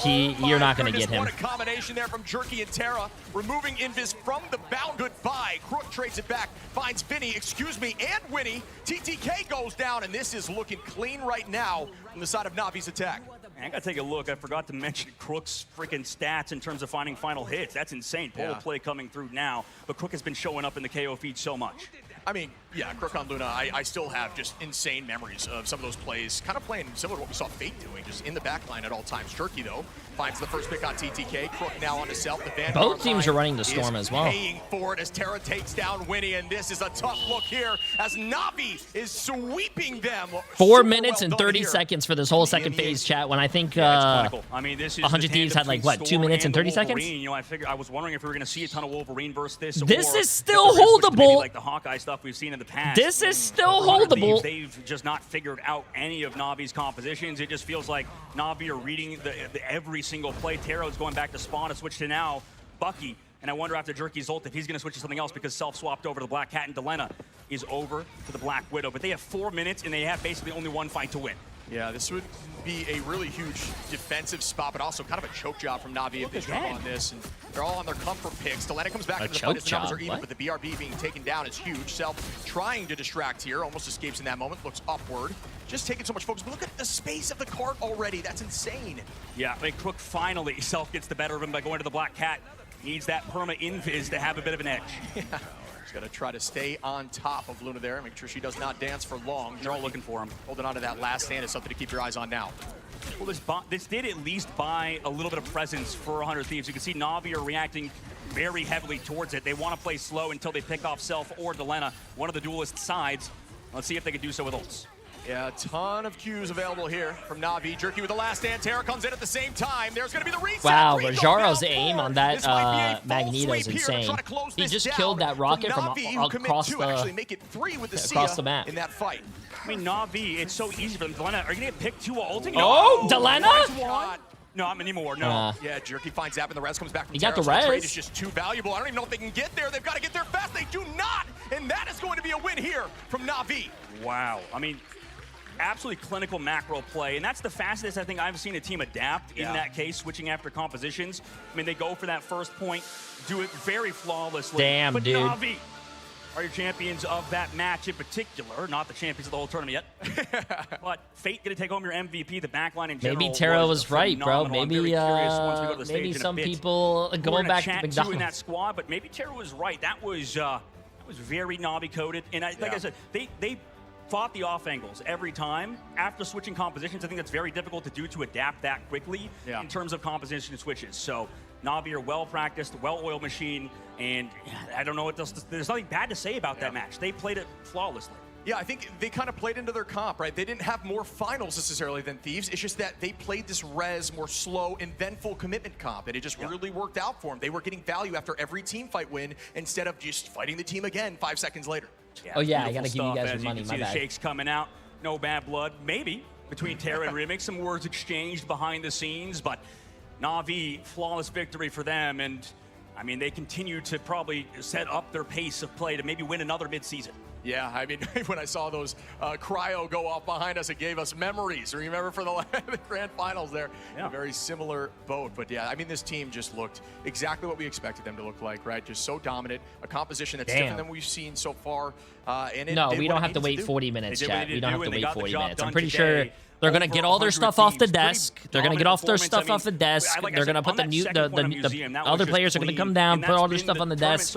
you're not going to get him. What a combination there from Jerky and Terra, removing Invis from the bound. Goodbye. Crook trades it back, finds Vinny, and Winnie. TTK goes down, and this is looking clean right now from the side of Navi's attack. I gotta take a look. I forgot to mention Crook's freaking stats in terms of finding final hits. That's insane. Pole play coming through now, but Crook has been showing up in the KO feed so much. I mean, yeah, Crook on Luna, I still have just insane memories of some of those plays, kind of playing similar to what we saw Fate doing, just in the back line at all times. Jerky, though, finds the first pick on TTK. Crook now onto Self. The Vanguard both teams are running the Storm as well. Paying for it as Terra takes down Winnie, and this is a tough look here as Navi is sweeping them. 4 minutes and 30 seconds for this whole second phase, chat, when I think I mean, this is 100 Thieves had like, what, 2 minutes and 30 seconds? You know, I was wondering if we were going to see a ton of Wolverine versus this. This or is still maybe holdable. like the Hawkeye stuff we've seen in the past. This is still holdable. They've just not figured out any of Navi's compositions. It just feels like Navi are reading every single play. Terra's going back to spawn to switch to now Bucky. And I wonder after Jerky's ult if he's going to switch to something else, because Self swapped over to the Black Cat and Delena is over to the Black Widow. But they have 4 minutes and they have basically only one fight to win. Yeah, this would be a really huge defensive spot, but also kind of a choke job from Navi if they struggle on this. And they're all on their comfort picks. Delena comes back into the fight. His numbers are even, but the BRB being taken down is huge. Self trying to distract here, almost escapes in that moment, looks upward. Just taking so much focus, but look at the space of the cart already. That's insane. Yeah, I mean, Crook finally, Self gets the better of him by going to the Black Cat. Needs that perma invis to have a bit of an edge. Yeah. He's got to try to stay on top of Luna there, make sure she does not dance for long. They're all looking for him. Holding on to that last stand is something to keep your eyes on now. Well, this did at least buy a little bit of presence for 100 Thieves. You can see Na'Vi are reacting very heavily towards it. They want to play slow until they pick off Self or Delena, one of the duelist sides. Let's see if they can do so with ults. Yeah, a ton of Qs available here from Na'Vi. Jerky with the last stand. Terra comes in at the same time. There's going to be the reset. Wow, Rico Rajaro's down aim four. on that This might be a full Magneto is sweep here to insane. try to close He this just down killed that rocket from Na'Vi, who commit across to the actually make it 3 with the across the map. in that fight. I mean, Na'Vi, it's so easy for them. Delena, are you going to get picked 2 while ulting? Oh, No. Delena? God. No, not anymore. No. Yeah, Jerky finds Zap and the res comes back from He got Terra, the so trade res. is just too valuable. I don't even know if they can get there. They've got to get there fast. They do not, and that is going to be a win here from Na'Vi. Wow. I mean, absolutely clinical macro play, and that's the fastest I think I've seen a team adapt in that case, switching after compositions. I mean, they go for that first point, do it very flawlessly. Damn, but dude. Na'Vi are your champions of that match in particular, not the champions of the whole tournament yet. But Fate going to take home your MVP, the backline in general. Maybe Terra was right, bro. phenomenal. I'm Maybe very curious once we go to the maybe stage in a some bit. people We're going gonna back to chat too McDonald's. in that squad, but maybe Terra was right. That was very Na'Vi coded, and like I said, they fought the off angles every time. After switching compositions, I think that's very difficult to do, to adapt that quickly in terms of composition switches. So Na'Vi are well-practiced, well-oiled machine, and I don't know what else. There's nothing bad to say about that match. They played it flawlessly. Yeah, I think they kind of played into their comp, right? They didn't have more finals necessarily than Thieves. It's just that they played this res more slow and then full commitment comp, and it just really worked out for them. They were getting value after every team fight win instead of just fighting the team again 5 seconds later. Oh yeah, I beautiful gotta give you stuff. guys As your money. You My can see bad. the shakes coming out. No bad blood, maybe, between Terra and Remix. Some words exchanged behind the scenes, but Na'Vi, flawless victory for them. And, I mean, they continue to probably set up their pace of play to maybe win another midseason. Yeah, I mean, when I saw those cryo go off behind us, it gave us memories. Remember for the grand finals there, a very similar boat. But yeah, I mean, this team just looked exactly what we expected them to look like, right? Just so dominant, a composition that's different than we've seen so far. And No, we don't have to wait 40 minutes, chat. We don't have to wait 40 minutes. I'm pretty sure they're going to get all their stuff off the desk. They're going to get off their stuff off the desk. They're going to put the other players are going to come down, put all their stuff on the desk,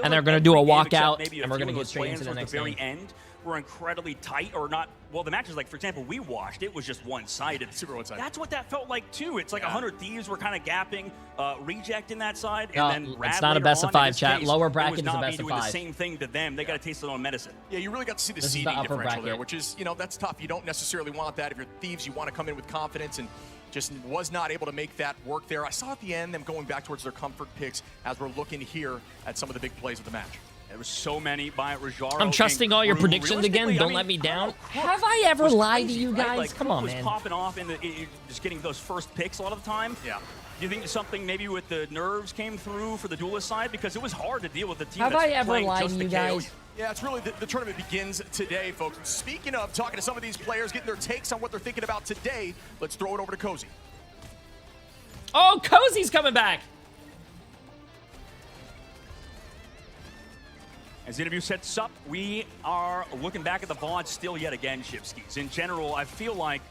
and they're going to do a walkout, and we're going to get straight into the next game. Were incredibly tight, or not. Well, the matches, like, for example, we watched, it was just one-sided. Super one-sided. That's what that felt like, too. It's like 100 Thieves were kind of gapping, rejecting that side, No, and then it's not a best of 5, chat. Lower bracket is a Na'Vi best of doing 5. the same thing to them. They got to taste their own medicine. Yeah, you really got to see the This is the seeding upper differential there, bracket. which is, you know, that's tough. You don't necessarily want that. If you're Thieves, you want to come in with confidence, and just was not able to make that work there. I saw at the end them going back towards their comfort picks as we're looking here at some of the big plays of the match. There was so many by Rajaro. I'm trusting all your predictions again. Don't let me down. Have I ever lied to you guys? Like, Come on, was man. popping off in just getting those first picks a lot of the time. Yeah. Do you think something maybe with the nerves came through for the duelist side? Because it was hard to deal with the team Have that's I ever playing lied just to you the KO. guys? Yeah, it's really the tournament begins today, folks. And speaking of talking to some of these players, getting their takes on what they're thinking about today, let's throw it over to Cozy. Oh, Cozy's coming back. As the interview sets up, we are looking back at the VODs still yet again, Shipskis. In general, I feel like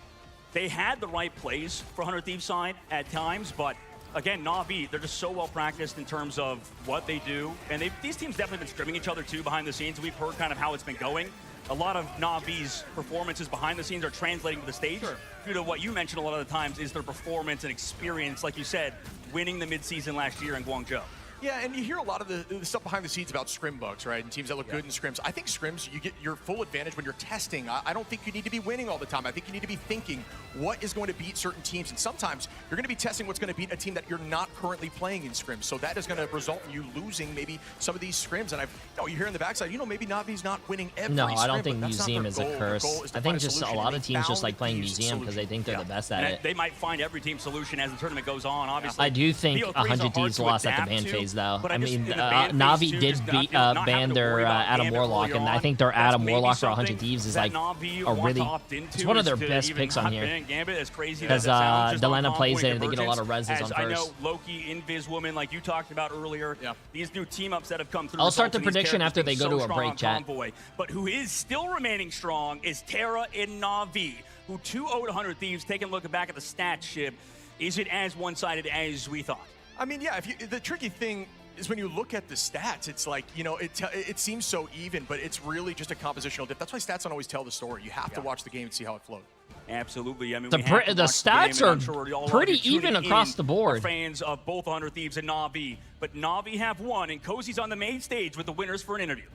they had the right plays for 100 Thieves side at times, but again, Na'Vi, they're just so well practiced in terms of what they do. And these teams definitely been scrimming each other too behind the scenes. We've heard kind of how it's been going. A lot of Na'Vi's performances behind the scenes are translating to the stage due to what you mentioned a lot of the times is their performance and experience, like you said, winning the midseason last year in Guangzhou. Yeah, and you hear a lot of the stuff behind the scenes about scrim bugs, right? And teams that look good in scrims. I think scrims, you get your full advantage when you're testing. I don't think you need to be winning all the time. I think you need to be thinking what is going to beat certain teams. And sometimes you're going to be testing what's going to beat a team that you're not currently playing in scrims. So that is going to result in you losing maybe some of these scrims. And you hear in the backside, you know, maybe Navi's not winning every No, scrim, I don't think but that's not Museum their is a goal. Their curse. goal is to I find think just a solution, lot and of they teams just found like playing Thieves' Museum because they think they're the best at it. They might find every team solution as the tournament goes on, obviously. I do think BO3s 100 are hard Thieves to lost at the adapt ban to, phase, though. but I just mean, in the ban phase Na'Vi too, did just beat not having ban to their worry about Adam Gambit Warlock, early and I on. think their That's Adam maybe Warlock for something 100 Thieves is that like Na'Vi a want really, to opt into, it's one of their is to best even picks on hop here. in Gambit, as crazy Because as it sounds, just on Delena combo plays and it and they get a lot of convergence. reses on I know first. Loki, Invis Woman, like you talked about earlier, these new team-ups that have come through. I'll start the results in these prediction after characters they go being to a so break, strong on chat. Convoy. But who is still remaining strong is Terra and Na'Vi, who 2-0'd 100 Thieves. Taking a look back at the stat ship, is it as one-sided as we thought? I mean, yeah, the tricky thing is when you look at the stats, it's like, you know, it seems so even, but it's really just a compositional dip. That's why stats don't always tell the story. You have to watch the game and see how it flows. Absolutely. I mean, The stats are pretty even across the board. Fans of both 100 Thieves and Na'Vi, but Na'Vi have won, and Cozy's on the main stage with the winners for an interview.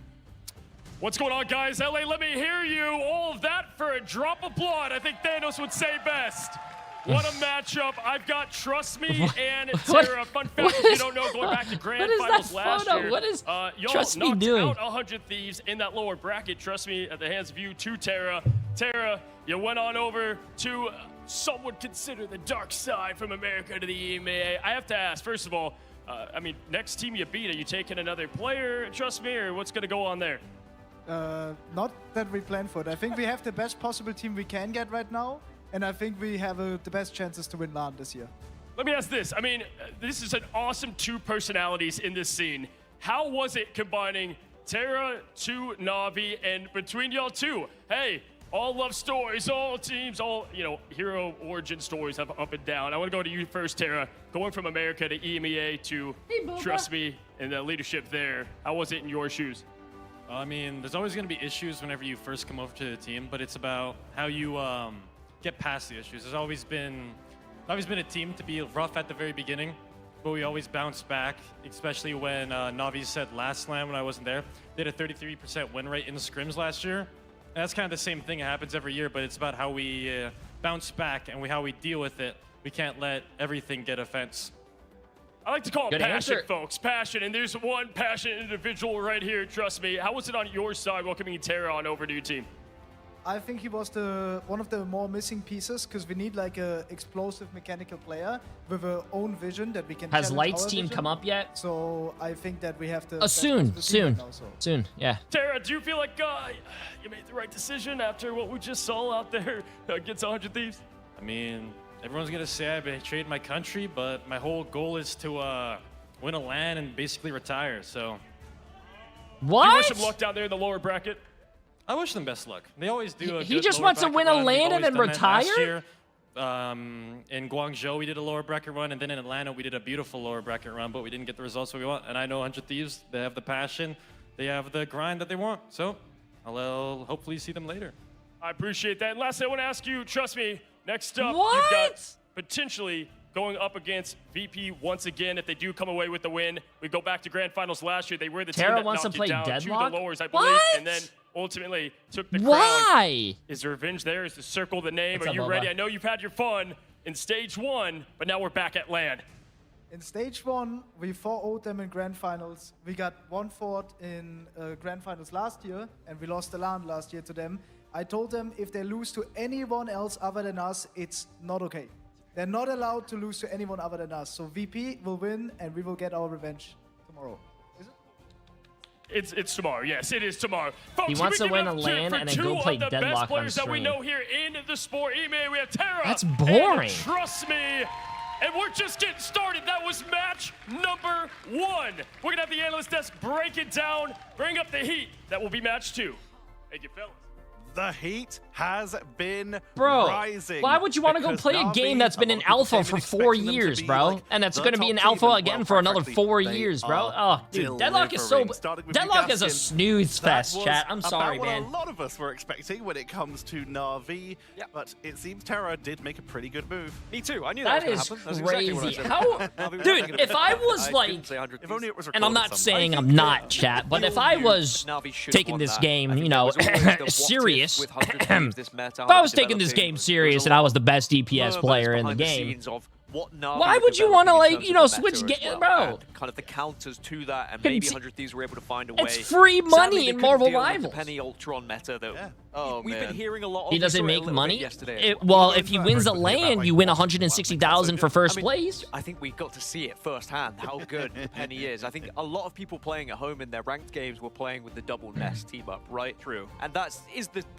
What's going on, guys? LA, let me hear you. All of that for a drop of blood. I think Thanos would say best. What a matchup. I've got Trust Me and Tara. Fun fact, if you don't know, going back to Grand Finals last year. What is Trust Me knocked doing? out 100 Thieves in that lower bracket. Trust Me, at the hands of you to Tara. Tara, you went on over to some would consider the dark side from America to the EMEA. I have to ask, first of all, I mean, next team you beat, are you taking another player, Trust Me, or what's going to go on there? Not that we plan for it. I think we have the best possible team we can get right now, and I think we have the best chances to win LAN this year. Let me ask this. I mean, this is an awesome two personalities in this scene. How was it combining Tara to Na'Vi, and between y'all two, hey, all love stories, all teams, all, you know, hero origin stories have up and down. I want to go to you first, Tara. Going from America to EMEA to Trust Me and the leadership there. How was it in your shoes? I mean, there's always going to be issues whenever you first come over to the team, but it's about how you get past the issues. There's always been a team to be rough at the very beginning, but we always bounce back, especially when Na'Vi said last slam when I wasn't there. They had a 33% win rate in the scrims last year. And that's kind of the same thing. It happens every year, but it's about how we bounce back and how we deal with it. We can't let everything get offense. I like to call it Good passion, answer. folks. Passion. And there's one passionate individual right here, trust me. How was it on your side welcoming Tara on over to your team? I think he was one of the more missing pieces, because we need like a explosive mechanical player with our own vision that we can Has challenge Light's our team vision. come up yet? So I think that we have to Soon, yeah. Tara, do you feel like you made the right decision after what we just saw out there against 100 Thieves? I mean, everyone's going to say I betrayed my country, but my whole goal is to win a LAN and basically retire, so. What? You wish him luck down there in the lower bracket? I wish them best luck. They always do a He good just lower wants to bracket win a run. We've LAN and always then done that last retire? year. In Guangzhou, we did a lower bracket run, and then in Atlanta, we did a beautiful lower bracket run, but we didn't get the results we want. And I know 100 Thieves, they have the passion, they have the grind that they want. So I'll hopefully see them later. I appreciate that. And lastly, I want to ask you, trust me, next up, What? you've got potentially going up against VP once again if they do come away with the win. We go back to Grand Finals last year. They were the Tara team that wants to knocked play you down Deadlock? to the lowers, I believe, What? and then ultimately took the crown. Why? Is the revenge there? Is the circle the name? What's Are up, you Boba? ready? I know you've had your fun in stage one, but now we're back at LAN. In stage 1, we 4-0'd them in Grand Finals. We got 1-4 in Grand Finals last year, and we lost the LAN last year to them. I told them if they lose to anyone else other than us, it's not okay. They're not allowed to lose to anyone other than us. So VP will win, and we will get our revenge tomorrow. Is it? It's tomorrow. Yes, it is tomorrow. Folks, He wants can to we win give a it up LAN for and then two go play of the Deadlock best on players that we stream. know here in the sport. We have Tara. That's and boring. Trust Me. And we're just getting started. That was match number 1. We're going to have the analyst desk break it down, bring up the heat. That will be match 2. Thank you, fellas. The heat has been Bro, rising. why would you want to go because play a Na'Vi, game that's been a in lot of alpha people for came 4 expecting them to years, be bro? like And that's the going to be top in team, alpha and, again well, for another frankly, 4 they years, bro. are Oh, dude, Deadlock is so... delivering. Started with Deadlock is a Gaskin. snooze That fest, was chat. I'm sorry, about man. what a lot of us were expecting when it comes to Na'Vi, but it seems Terra did make a pretty good move. Me too. I knew that That was is going to happen. That's exactly what I crazy. said. How... Na'Vi was Dude, gonna if be I better. was I like... didn't say 100 If only it was And I'm recorded not somewhere. saying I'm not, chat, but if I was Na'Vi should have taking won this that. game, I you think know, that was always the what if serious... with 100 Thieves, this meta, If how I they're was taking this developing, game there serious was a and I lot was the best DPS of player in the behind game, scenes of what Na'Vi why were would you developing want to, in like, terms you of know, the switch meta as game, well, bro? and kind of the counters to that, and Couldn't maybe see- 100 Thieves were able to find a way. It's free Sadly, money they in couldn't Marvel deal with Rivals. the Penny Ultron meta that Oh, we've been hearing a lot of. He We doesn't saw it a make little bit money? yesterday. Well, if he wins a LAN, you win 160,000 for first I mean, place. I think we got to see it firsthand how good Penny is. I think a lot of people playing at home in their ranked games were playing with the double nest team up, right? True. And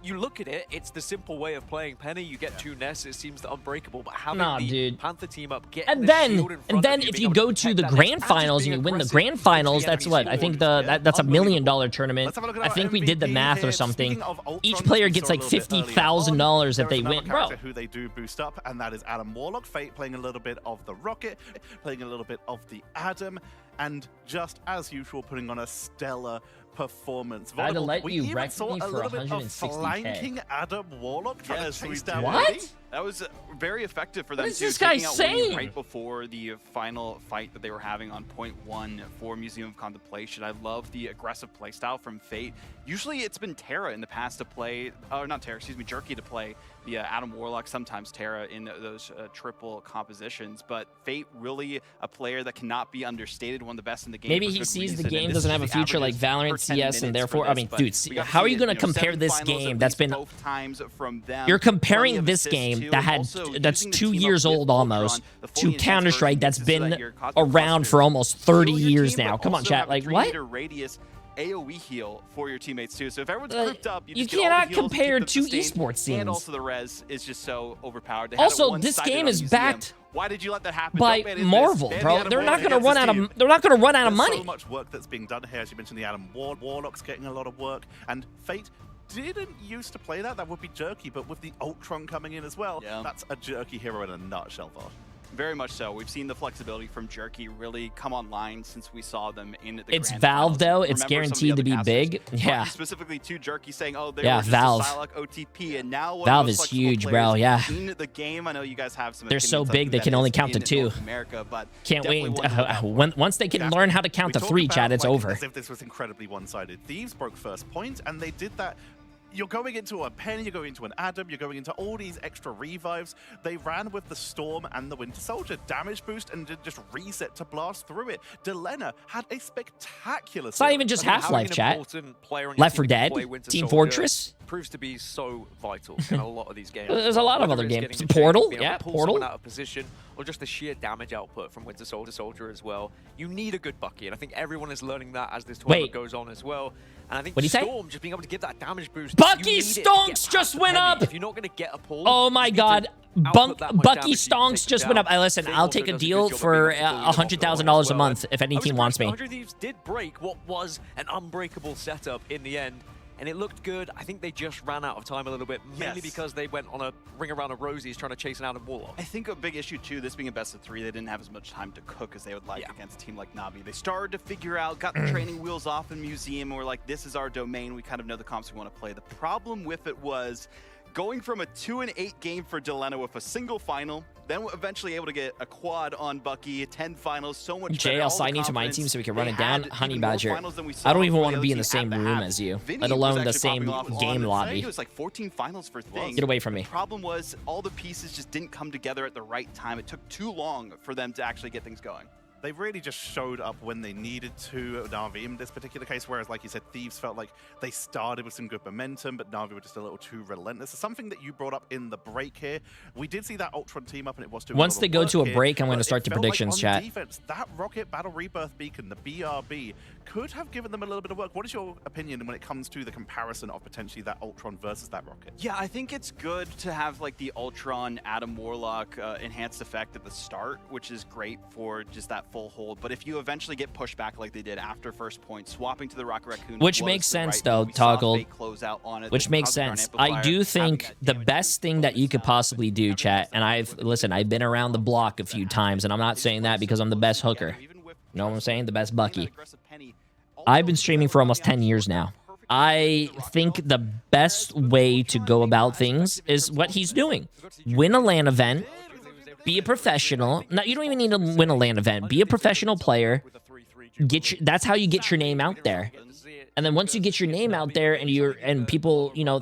you look at it, it's the simple way of playing Penny. You get 2 nests, it seems unbreakable, but having Nah, the dude. Panther team up, getting And the then, shield in front of if being you able go to protect the that grand nest, finals and you win the grand finals, that's what? I think that's $1 million tournament. Let's have a look at I our think we did the MVP math or here. something. Speaking of Each Ultron player gets like $50,000 if they win, bro. Who they do boost up, and that is Adam Warlock. Fate playing a little bit of the Rocket, playing a little bit of the Adam, and just as usual, putting on a stellar performance. I had to let we you even wreck saw me a for little bit of 160K. flanking Adam Warlock trying to chase down What? Woody. That was very effective for them What is too. this guy taking out Woody saying? right before the final fight that they were having on point 1 for Museum of Contemplation. I love the aggressive playstyle from Fate. Usually it's been Terra in the past to play, or not Terra, excuse me, Jerky to play the Adam Warlock, sometimes Terra in those triple compositions. But Fate really a player that cannot be understated, one of the best in the game. Maybe for he good sees the reason. game And doesn't this have a is the future like averages per Valorant, 10 CS, and minutes therefore, for I this, mean, but dude, we got how are see you it, going to compare 7 this finals game at that's least been... both times from them. You're Plenty comparing of this assists game too, that had also that's using the 2 team up years with old Ultron, almost the to fully enhanced Counter-Strike that's version, so been that your cosmic around clusters for almost 30 heal your years team, now. but Come on, also chat. have a Like, 3 what? meter radius AoE heal for your teammates too. So if everyone's grouped up, you You just get all the cannot heals, keep compare them two sustained, esports and scenes. also the res is just so overpowered. They had it Also, this one-sided game on is Museum. backed Why did you let that happen? by Don't ban in this. Marvel, Ban the bro. Adam They're not Warlock going to against run this out of. team. They're not going to run out of There's money. so much work that's being done here. As you mentioned, the Adam Warlock's getting a lot of work, and Fate didn't used to play that. That would be Jerky, but with the Ultron coming in as well, that's a Jerky hero in a nutshell, Vosh. Very much so. We've seen the flexibility from Jerky really come online since we saw them in the It's Grand Valve, Finals. though. It's Remember some of the guaranteed to other be casters big. talking Yeah. Specifically to Jerky saying, oh, they Yeah, were just Valve. a Psylocke OTP, and now one Valve of the is most flexible huge, bro. players Yeah. in the game. I know you guys have some They're so opinions on big who they that can only is count to in 2. North America, but Can't wait. definitely one to look out for. Once they can learn how to count to 3, chat, it's over. As if this was incredibly one-sided. Thieves broke first point, and they did that. You're going into a Penny, you're going into an Adam, you're going into all these extra revives. They ran with the Storm and the Winter Soldier. Damage boost and just reset to blast through it. Delena had a spectacular... It's not even just Half-Life, chat. Left 4 Dead, Team Fortress. Proves to be so vital in a lot of these games. There's a lot of Whether other it's games. getting a Portal, chain, being able yeah, to pull Portal. someone out of position, or just the sheer damage output from Winter Soldier as well. You need a good Bucky, and I think everyone is learning that as this tournament goes on as well. And I think What'd he say? Storm just being able to give that damage boost. Bucky Stonks just went up. If you're not going to get a pull, Oh my God. Bucky Stonks just went up. Listen, Fate I'll also take a does deal good job for being able to pull you off the line as $100,000 a well. month if any I was team wants me. 100 Thieves did break what was an unbreakable setup in the end, and it looked good. I think they just ran out of time a little bit, mainly because they went on a ring around of rosies trying to chase an Adam Warlock. I think a big issue too, this being a best of 3, they didn't have as much time to cook as they would like against a team like Na'Vi. They started to figure out, got the training wheels off in Museum, and we're like, this is our domain. We kind of know the comps we want to play. The problem with it was going from a 2-8 game for Delena with a single final, then eventually able to get a quad on Bucky, 10 finals, so much Jay, better. I'll All the sign you to my confidence team so we can they run it down. had, Honey even more Badger. finals than we saw I don't even from want to the be other in the team same at the room half. as you, Vinny let was alone the actually same popping off game on lobby. It was like 14 finals for Thing. Get away from me. The problem was all the pieces just didn't come together at the right time. It took too long for them to actually get things going. They really just showed up when they needed to at Na'Vi in this particular case, whereas, like you said, Thieves felt like they started with some good momentum, but Na'Vi were just a little too relentless. It's something that you brought up in the break here. We did see that Ultron team up, and it was doing Once they go to a break, I'm going to start the the predictions, chat. Defense, that Rocket Battle Rebirth Beacon, the BRB, could have given them a little bit of work. What is your opinion when it comes to the comparison of potentially that Ultron versus that Rocket? Yeah, I think it's good to have like the Ultron Adam Warlock enhanced effect at the start, which is great for just that full hold. But if you eventually get pushed back like they did after first point, swapping to the Rocket Raccoon, Which makes sense, though, Toggle. Which makes sense. I do think the best thing that you could possibly do, chat, and I've been around the block a few times, and I'm not saying that because I'm the best hooker. You know what I'm saying? The best Bucky. I've been streaming for almost 10 years now. I think the best way to go about things is what he's doing. Win a LAN event, be a professional. No, you don't even need to win a LAN event. Be a professional player. That's how you get your name out there. And then once you get your name out there and people, you know,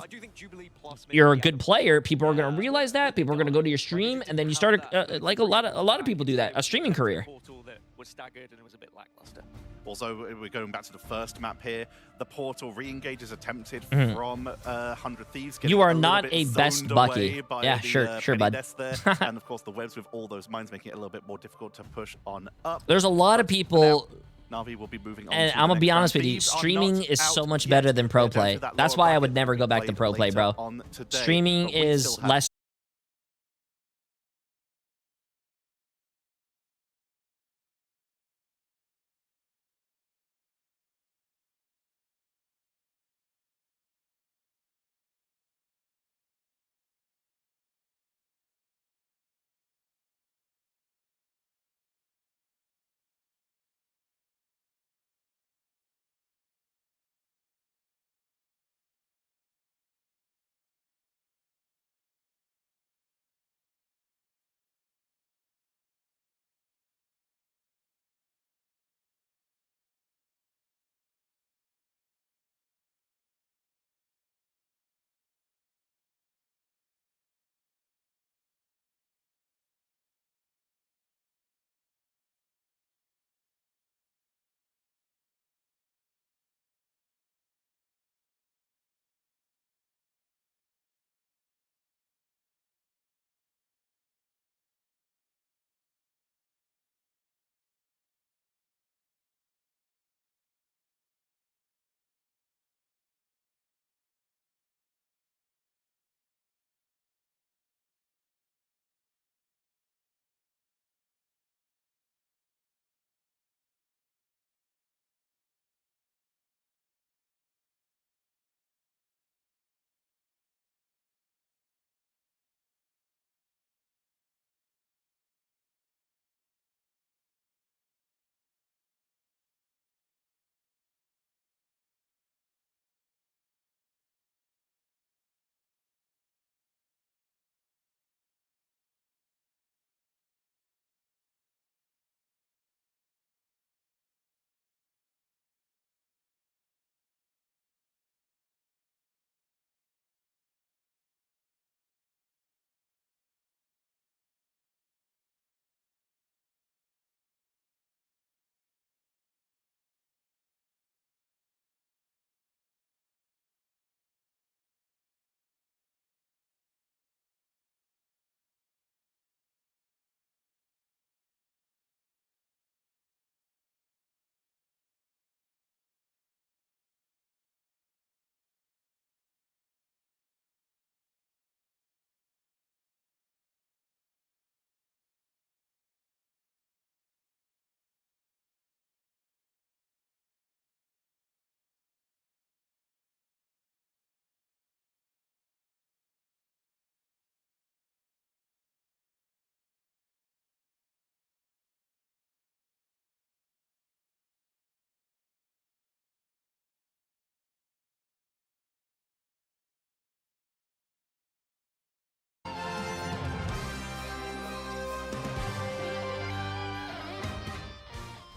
you're a good player, people are going to realize that. People are going to go to your stream, and then you start like a lot of people do that, a streaming career. Also, we're going back to the first map here. The portal re-engage is attempted from 100 Thieves. You are not a best Bucky. Yeah, sure, bud. And of course, the webs with all those mines making it a little bit more difficult to push on up. There's a lot of people. Na'Vi will be moving on. And to I'm the gonna be next honest round. with you, Thieves are streaming not is so out much yet. better than pro They're down play. to that That's lower why I would bracket never that go we back to pro played play, later bro. on today. Streaming But we is still have less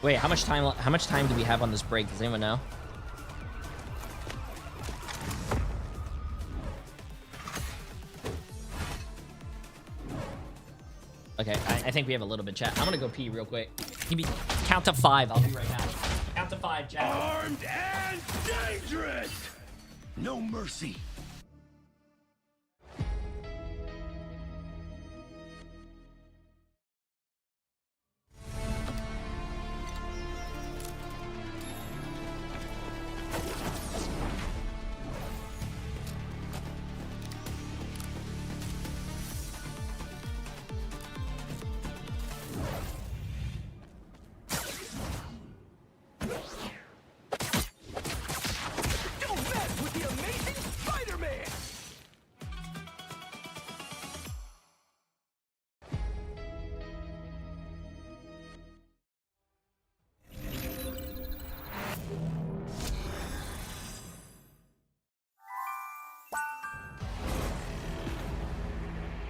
Wait, how much time do we have on this break? Does anyone know? Okay, I think we have a little bit, chat. I'm gonna go pee real quick. Give me count to 5. I'll be right back. Count to 5, chat. Armed and dangerous. No mercy.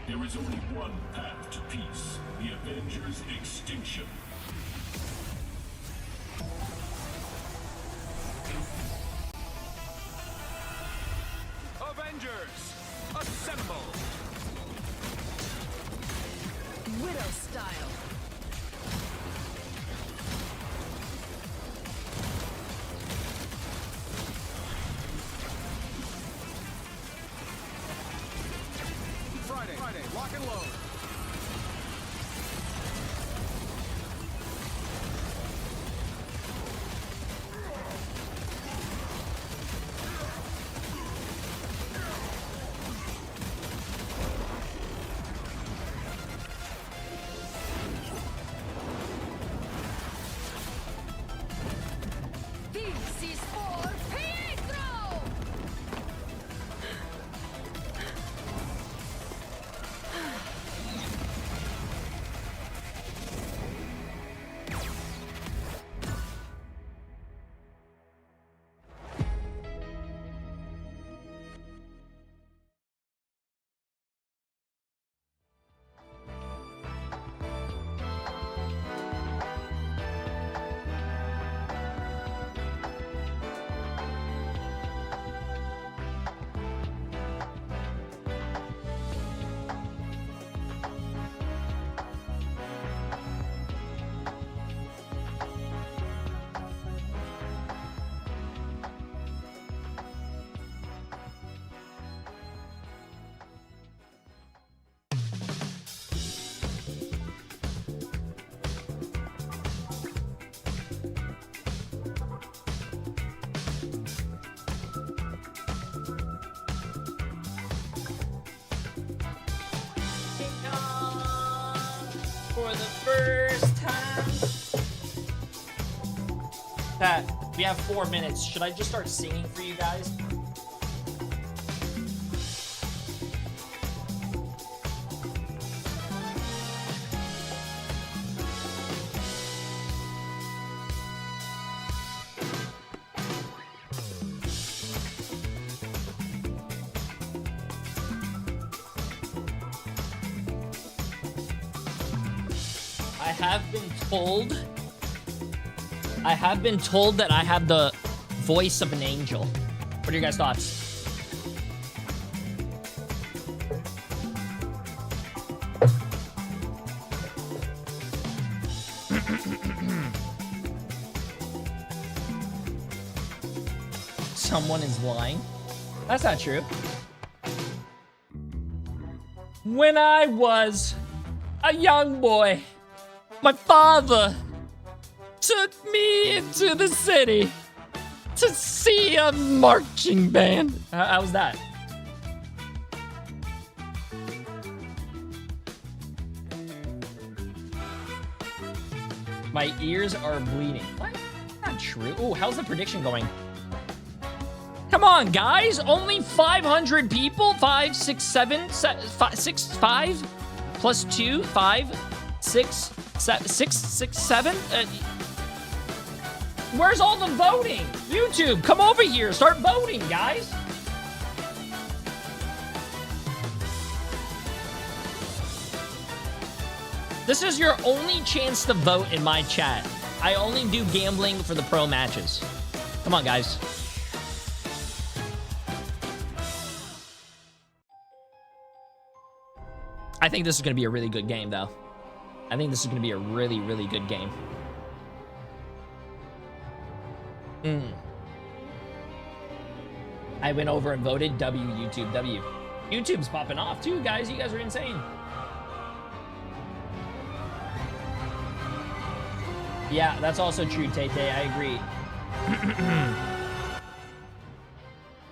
There is only one path to peace, the Avengers' extinction. Avengers, assemble! Widow style. Friday, lock and load. This is for Pedro! For the first time. Pat, we have 4 minutes. Should I just start singing for you guys? I have been told that I have the voice of an angel. What are your guys' thoughts? Someone is lying. That's not true. When I was a young boy, my father took me into the city to see a marching band. How was that? My ears are bleeding. What? Not true. Ooh, how's the prediction going? Come on, guys. Only 500 people. 5, 6, 7, 6, 5 plus 2, 5, 6, 7. Where's all the voting? YouTube, come over here. Start voting, guys. This is your only chance to vote in my chat. I only do gambling for the pro matches. Come on, guys. I think this is going to be a really good game, though. I think this is going to be a really, really good game. I went over and voted W, YouTube, W. YouTube's popping off, too, guys. You guys are insane. Yeah, that's also true, Tay-Tay. I agree.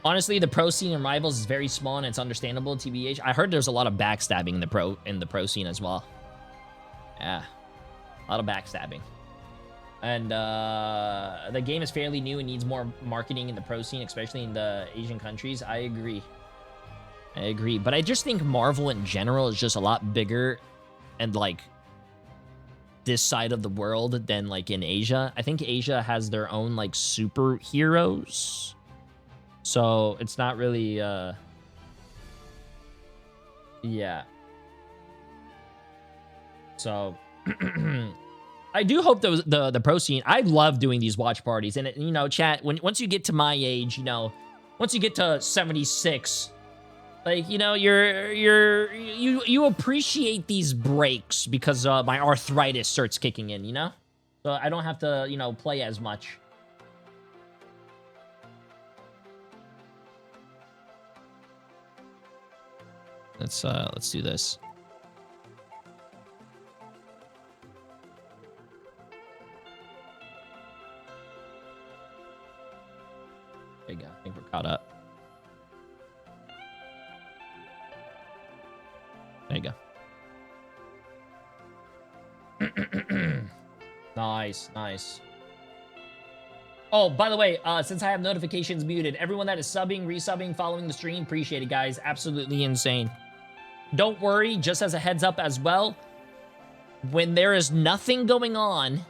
Honestly, the pro scene in Rivals is very small and it's understandable, TBH. I heard there's a lot of backstabbing in the pro scene as well. Yeah, a lot of backstabbing. And the game is fairly new and needs more marketing in the pro scene, especially in the Asian countries. I agree. I agree. But I just think Marvel in general is just a lot bigger and like this side of the world than like in Asia. I think Asia has their own like superheroes. So it's not really, yeah. So I do hope the pro scene. I love doing these watch parties, and you know, chat. Once you get to my age, you know, once you get to 76, like you know, you appreciate these breaks because my arthritis starts kicking in. You know, so I don't have to play as much. Let's do this. There you go. I think we're caught up. There you go. Nice, nice. Oh, by the way, since I have notifications muted, everyone that is subbing, resubbing, following the stream, appreciate it, guys. Absolutely insane. Don't worry, just as a heads up as well, when there is nothing going on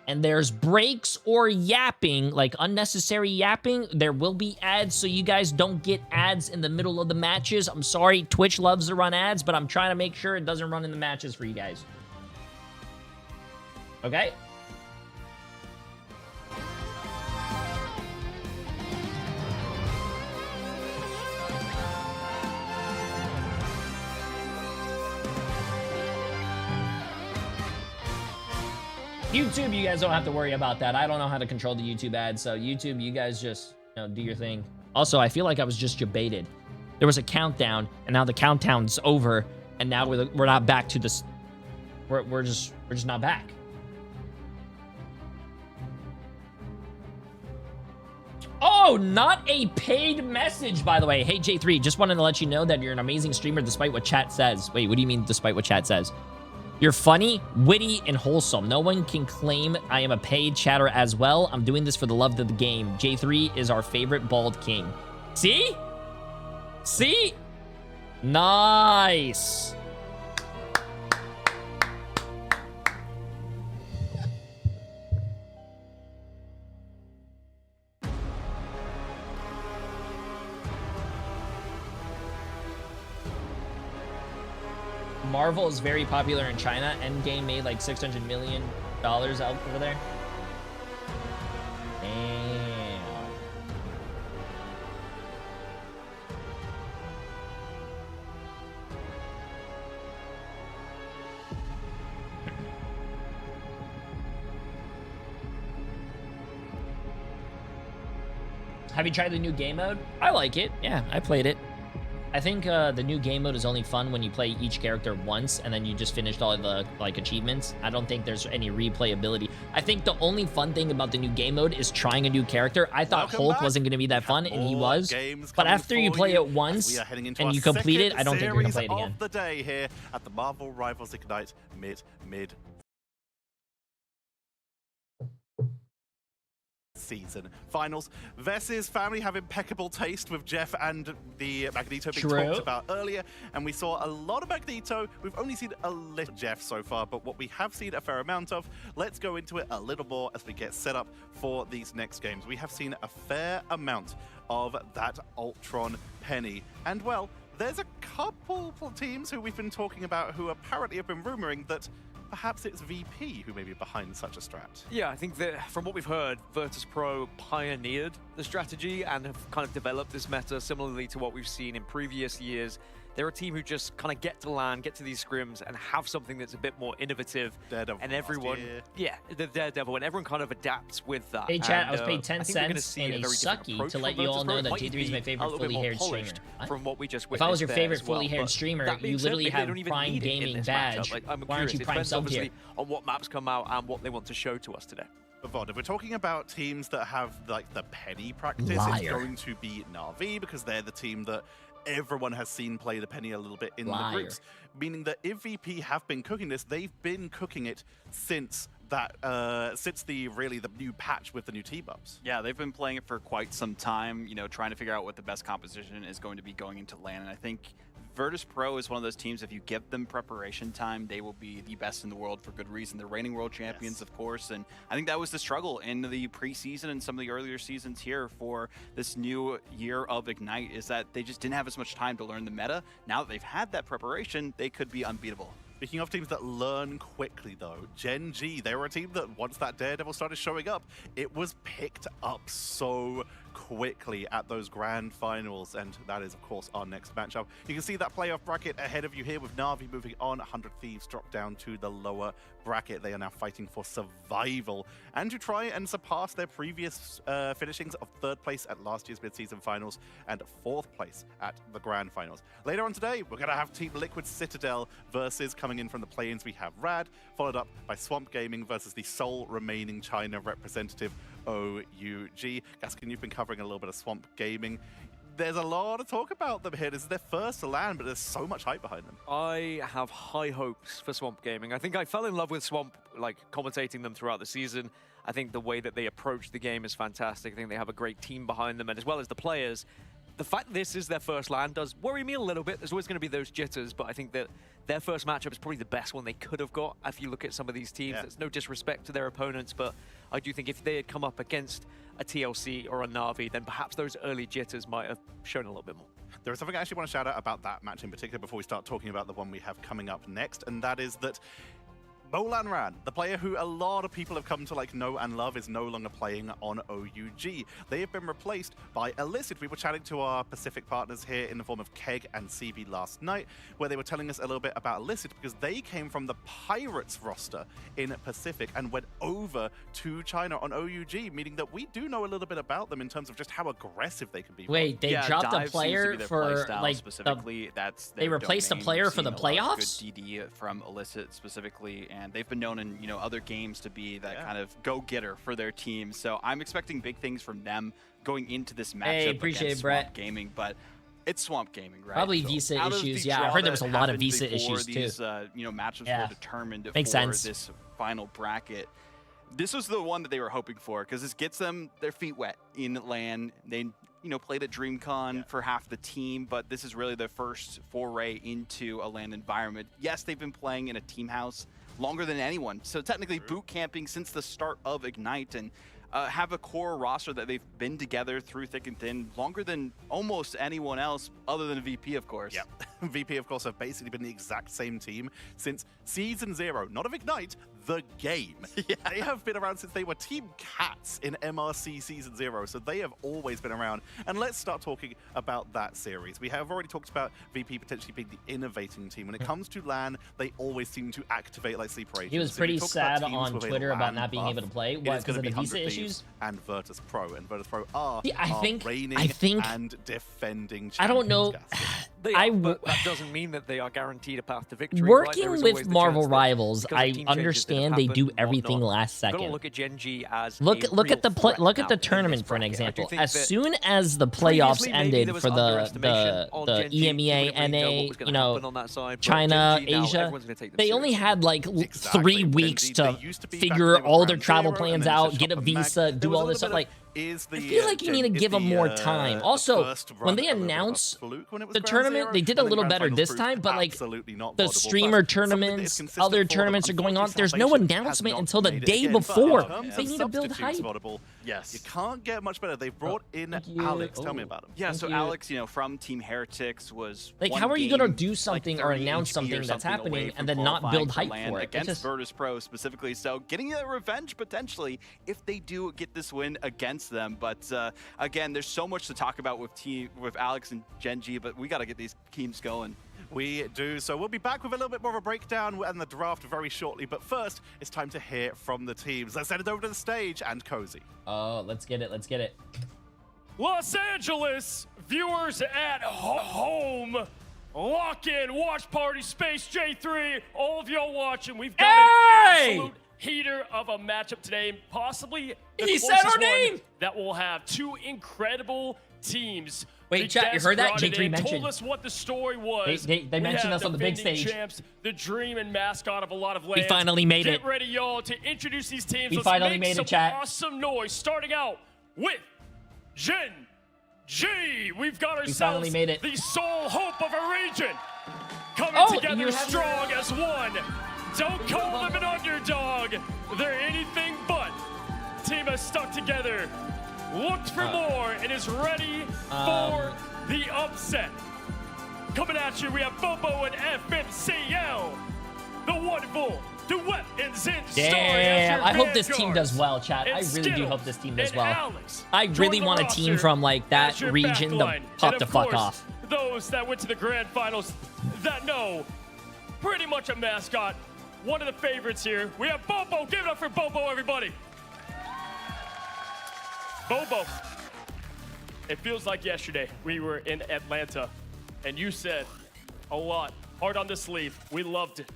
and there's breaks or yapping, like unnecessary yapping, there will be ads, so you guys don't get ads in the middle of the matches. I'm sorry, Twitch loves to run ads, but I'm trying to make sure it doesn't run in the matches for you guys. Okay? YouTube, you guys don't have to worry about that. I don't know how to control the YouTube ads, so YouTube, you guys just do your thing. Also, I feel like I was just debated. There was a countdown, and now the countdown's over, and now we're not back to this. We're just not back. Oh, not a paid message, by the way. Hey, Jay3, just wanted to let you know that you're an amazing streamer despite what chat says. Wait, what do you mean despite what chat says? You're funny, witty, and wholesome. No one can claim I am a paid chatter as well. I'm doing this for the love of the game. Jay3 is our favorite bald king. See? See? Nice. Marvel is very popular in China. Endgame made like $600 million out over there. Damn. Have you tried the new game mode? I like it. Yeah, I played it. I think the new game mode is only fun when you play each character once and then you just finished all the achievements. I don't think there's any replayability. I think the only fun thing about the new game mode is trying a new character. I thought Hulk wasn't going to be that fun, and he was. But after you play it once and you complete it, I don't think you're going to play it again. The day here at the Marvel Rivals Ignite mid season finals. Vess's family have impeccable taste with Jeff and the Magneto being talked about earlier, and we saw a lot of Magneto. We've only seen a little Jeff so far, but what we have seen a fair amount of. Let's go into it a little more as we get set up for these next games. We have seen a fair amount of that Ultron Penny, and well, there's a couple teams who we've been talking about who apparently have been rumoring that perhaps it's VP who may be behind such a strat? Yeah, I think that from what we've heard, Virtus.pro pioneered the strategy and have kind of developed this meta similarly to what we've seen in previous years. They're a team who just kind of get to land, get to these scrims, and have something that's a bit more innovative. Daredevil and everyone, the Daredevil, and everyone kind of adapts with that. Hey chat, and, I was paid 10 cents and a sucky to let you all know that Jay3 is my favorite fully haired streamer. From what we just if I was your favorite well, fully haired streamer, you literally have Prime Gaming badge. Like, Why aren't you Prime sub tier? On what maps come out and what they want to show to us today. Vod, if we're talking about teams that have like the penny practice, it's going to be Na'Vi because they're the team that everyone has seen play the penny a little bit in the groups. Meaning that if VP have been cooking this, they've been cooking it since that since the new patch with the new T-buffs. Yeah, they've been playing it for quite some time, you know, trying to figure out what the best composition is going to be going into LAN. And I think Virtus.pro is one of those teams, if you give them preparation time, they will be the best in the world for good reason. They're reigning world champions, of course, and I think that was the struggle in the preseason and some of the earlier seasons here for this new year of Ignite, is that they just didn't have as much time to learn the meta. Now that they've had that preparation, they could be unbeatable. Speaking of teams that learn quickly, though, Gen G, they were a team that once that Daredevil started showing up, it was picked up so quickly at those grand finals, and that is, of course, our next matchup. You can see that playoff bracket ahead of you here with Na'Vi moving on. 100 Thieves dropped down to the lower bracket. They are now fighting for survival and to try and surpass their previous finishings of 3rd place at last year's mid-season finals and 4th place at the grand finals. Later on today, we're going to have Team Liquid Citadel versus, coming in from the play-ins, we have Rad, followed up by Swamp Gaming versus the sole remaining China representative, OUG. Gaskin, you've been covering a little bit of Swamp Gaming. There's a lot of talk about them here. This is their first to land, but there's so much hype behind them. I have high hopes for Swamp Gaming. I think I fell in love with Swamp, like commentating them throughout the season. I think the way that they approach the game is fantastic. I think they have a great team behind them, and as well as the players. The fact that this is their first LAN does worry me a little bit. There's always going to be those jitters, but I think that their first matchup is probably the best one they could have got. If you look at some of these teams, there's no disrespect to their opponents, but I do think if they had come up against a TLC or a Na'Vi, then perhaps those early jitters might have shown a little bit more. There is something I actually want to shout out about that match in particular before we start talking about the one we have coming up next, and that is that Molan Ran, the player who a lot of people have come to like know and love, is no longer playing on OUG. They have been replaced by Illicit. We were chatting to our Pacific partners here in the form of Keg and CB last night, where they were telling us a little bit about Illicit because they came from the Pirates roster in Pacific and went over to China on OUG, meaning that we do know a little bit about them in terms of just how aggressive they can be. Wait, they dropped a player for like specifically. They replaced a player for the playoffs? Good DD from Illicit specifically. And they've been known in other games to be that kind of go-getter for their team. So I'm expecting big things from them going into this matchup against Swamp Gaming. But it's Swamp Gaming, right? Probably visa issues. Yeah, I heard there was a lot of visa issues these, too. Matchups were determined Makes for sense. this final bracket. This was the one that they were hoping for because this gets them their feet wet in LAN. They played at DreamCon for half the team, but this is really their first foray into a LAN environment. Yes, they've been playing in a team house longer than anyone. So technically boot camping since the start of Ignite and have a core roster that they've been together through thick and thin longer than almost anyone else other than VP, of course. Yeah, VP, of course, have basically been the exact same team since Season 0, not of Ignite, the game. They have been around since they were Team Cats in MRC Season 0, so they have always been around. And let's start talking about that series. We have already talked about VP potentially being the innovating team. When it comes to LAN, they always seem to activate like Sleeper Agents. He was pretty sad on Twitter about not being able to play. What, because of the visa issues? And Virtus.pro, and Virtus.pro are reigning and defending champions. I don't know. But that doesn't mean that they are guaranteed a path to victory. Working with Marvel Rivals, I understand they do everything last second. Look at Gen G as look at the tournament for an example. As soon as the playoffs ended for the EMEA, NA, China, Asia, they only had like 3 weeks to figure all their travel plans out, get a visa, do all this stuff. Like is the. I feel like you need to give them more time. Also, when they announce the tournament, they did a little better this time, but like the streamer tournaments, other tournaments are going on. There's no announcement until the day before. They need to build hype. Yes. You can't get much better. They've brought in Alex. Tell me about him. Yeah, so Alex, you know, from Team Heretics was like, how are you going to do something or announce something that's happening and then not build hype for it? Against Virtus Pro specifically, so getting that revenge potentially if they do get this win against them. But again, there's so much to talk about with Alex and Gen.G, but we got to get these teams going. We do. So we'll be back with a little bit more of a breakdown and the draft very shortly. But first, it's time to hear from the teams. Let's send it over to the stage and Cozy. Oh, let's get it. Let's get it. Los Angeles viewers at home, lock in, watch party, space J3, all of y'all watching. We've got an absolute heater of a matchup today, possibly the closest one that will have two incredible teams. Wait, chat, you heard that? Jay3 mentioned. Told us what the story was. They mentioned us on the big stage. Champs, the dream and mascot of a lot of lands. We finally made it. Get ready, y'all, to introduce these teams. We Let's finally make made some it, chat. Awesome noise. Starting out with Gen.G. We've got ourselves the sole hope of a region. Coming together strong as one. Don't call them an underdog. They're anything but. Team has stuck together, looked for more, and is ready for the upset. Coming at you, we have Bobo and FMCL. The wonderful Duet and Zen Story. Damn, I hope this team does well, chat. I really do hope this team does well. I really want a team from like that region to pop the fuck off. Those that went to the grand finals that know pretty much a mascot. One of the favorites here. We have Bobo. Give it up for Bobo, everybody. Bobo. It feels like yesterday we were in Atlanta and you said a lot. Hard on the sleeve. We loved it.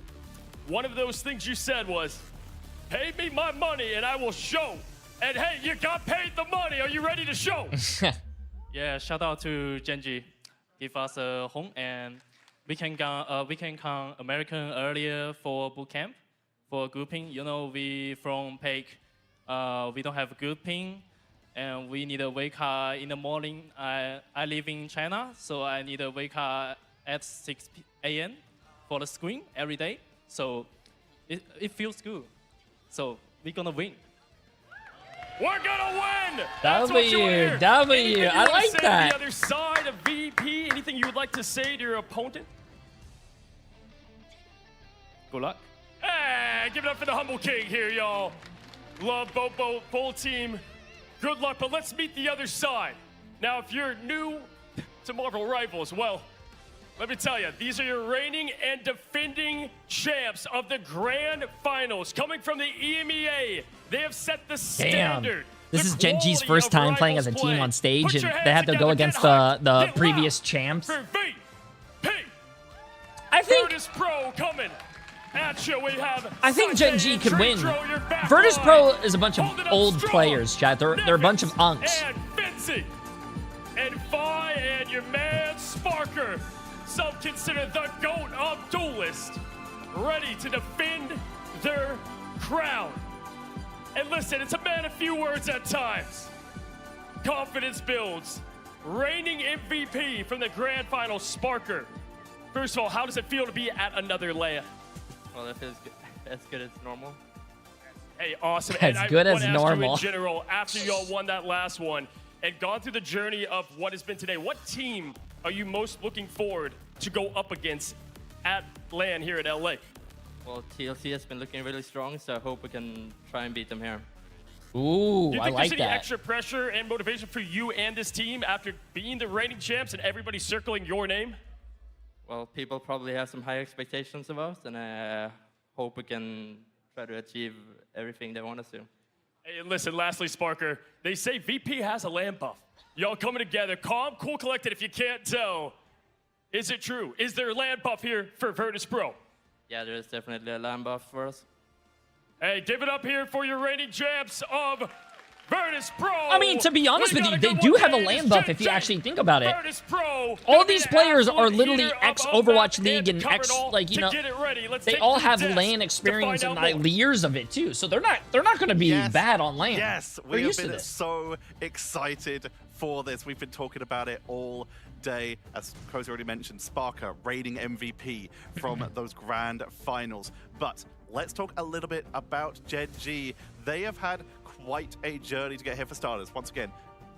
One of those things you said was, pay me my money and I will show. And hey, you got paid the money. Are you ready to show? Yeah, shout out to Gen.G. Give us a home and we can come American earlier for boot camp, for grouping. You know, we from PEC, we don't have grouping and we need a wake up in the morning. I live in China, so I need a wake up at 6 a.m. for the screen every day. So it feels good. So we're gonna win. We're gonna win! W. I like that. The other side of VP, anything you would like to say to your opponent? Good luck. Hey, give it up for the humble king here, y'all. Love Bobo, full team. Good luck, but let's meet the other side. Now, if you're new to Marvel Rivals, well, let me tell you, these are your reigning and defending champs of the grand finals. Coming from the EMEA, they have set the standard. This is Gen.G's first time playing as a team on stage, and they have to go against the previous champs. I think Virtus Pro coming at you. We have I think Gen.G could win. Virtus Pro is a bunch of old players, chat. They're a bunch of unks. And Vinci and Vi and your man Sparker. Some consider the GOAT of duelists, ready to defend their crown. And listen, it's a man of few words at times. Confidence builds. Reigning MVP from the grand final, Sparker. First of all, how does it feel to be at another layer? Well, that feels good. As good as normal. Hey, awesome. As good as normal. In general, after y'all won that last one and gone through the journey of what has been today, what team are you most looking forward to go up against at LAN here in LA? Well, TLC has been looking really strong, so I hope we can try and beat them here. Ooh, Do you I think like there's any that. extra pressure and motivation for you and this team after being the reigning champs and everybody circling your name? Well, people probably have some high expectations of us, and I hope we can try to achieve everything they want us to. Hey, and listen, lastly, Sparker, they say VP has a land buff. Y'all coming together, calm, cool, collected if you can't tell. Is it true? Is there a land buff here for Virtus Pro? Yeah, there is definitely a land buff for us. Hey, give it up here for your reigning champs of Virtus Pro. I mean, to be honest with you, they do have a land buff if you actually think about it. Virtus Pro. All these players are Absolute literally heater ex of Overwatch that League and covered ex, all like, you to know, get it ready. Let's they take all the have test LAN to experience find and out more. years of it too. So they're not going to be bad on LAN. Yes, We're we have used to been this. so excited for this. We've been talking about it all day. As Cozy already mentioned, Sparker reigning MVP from those grand finals. But let's talk a little bit about Gen.G. They have had quite a journey to get here for starters. Once again,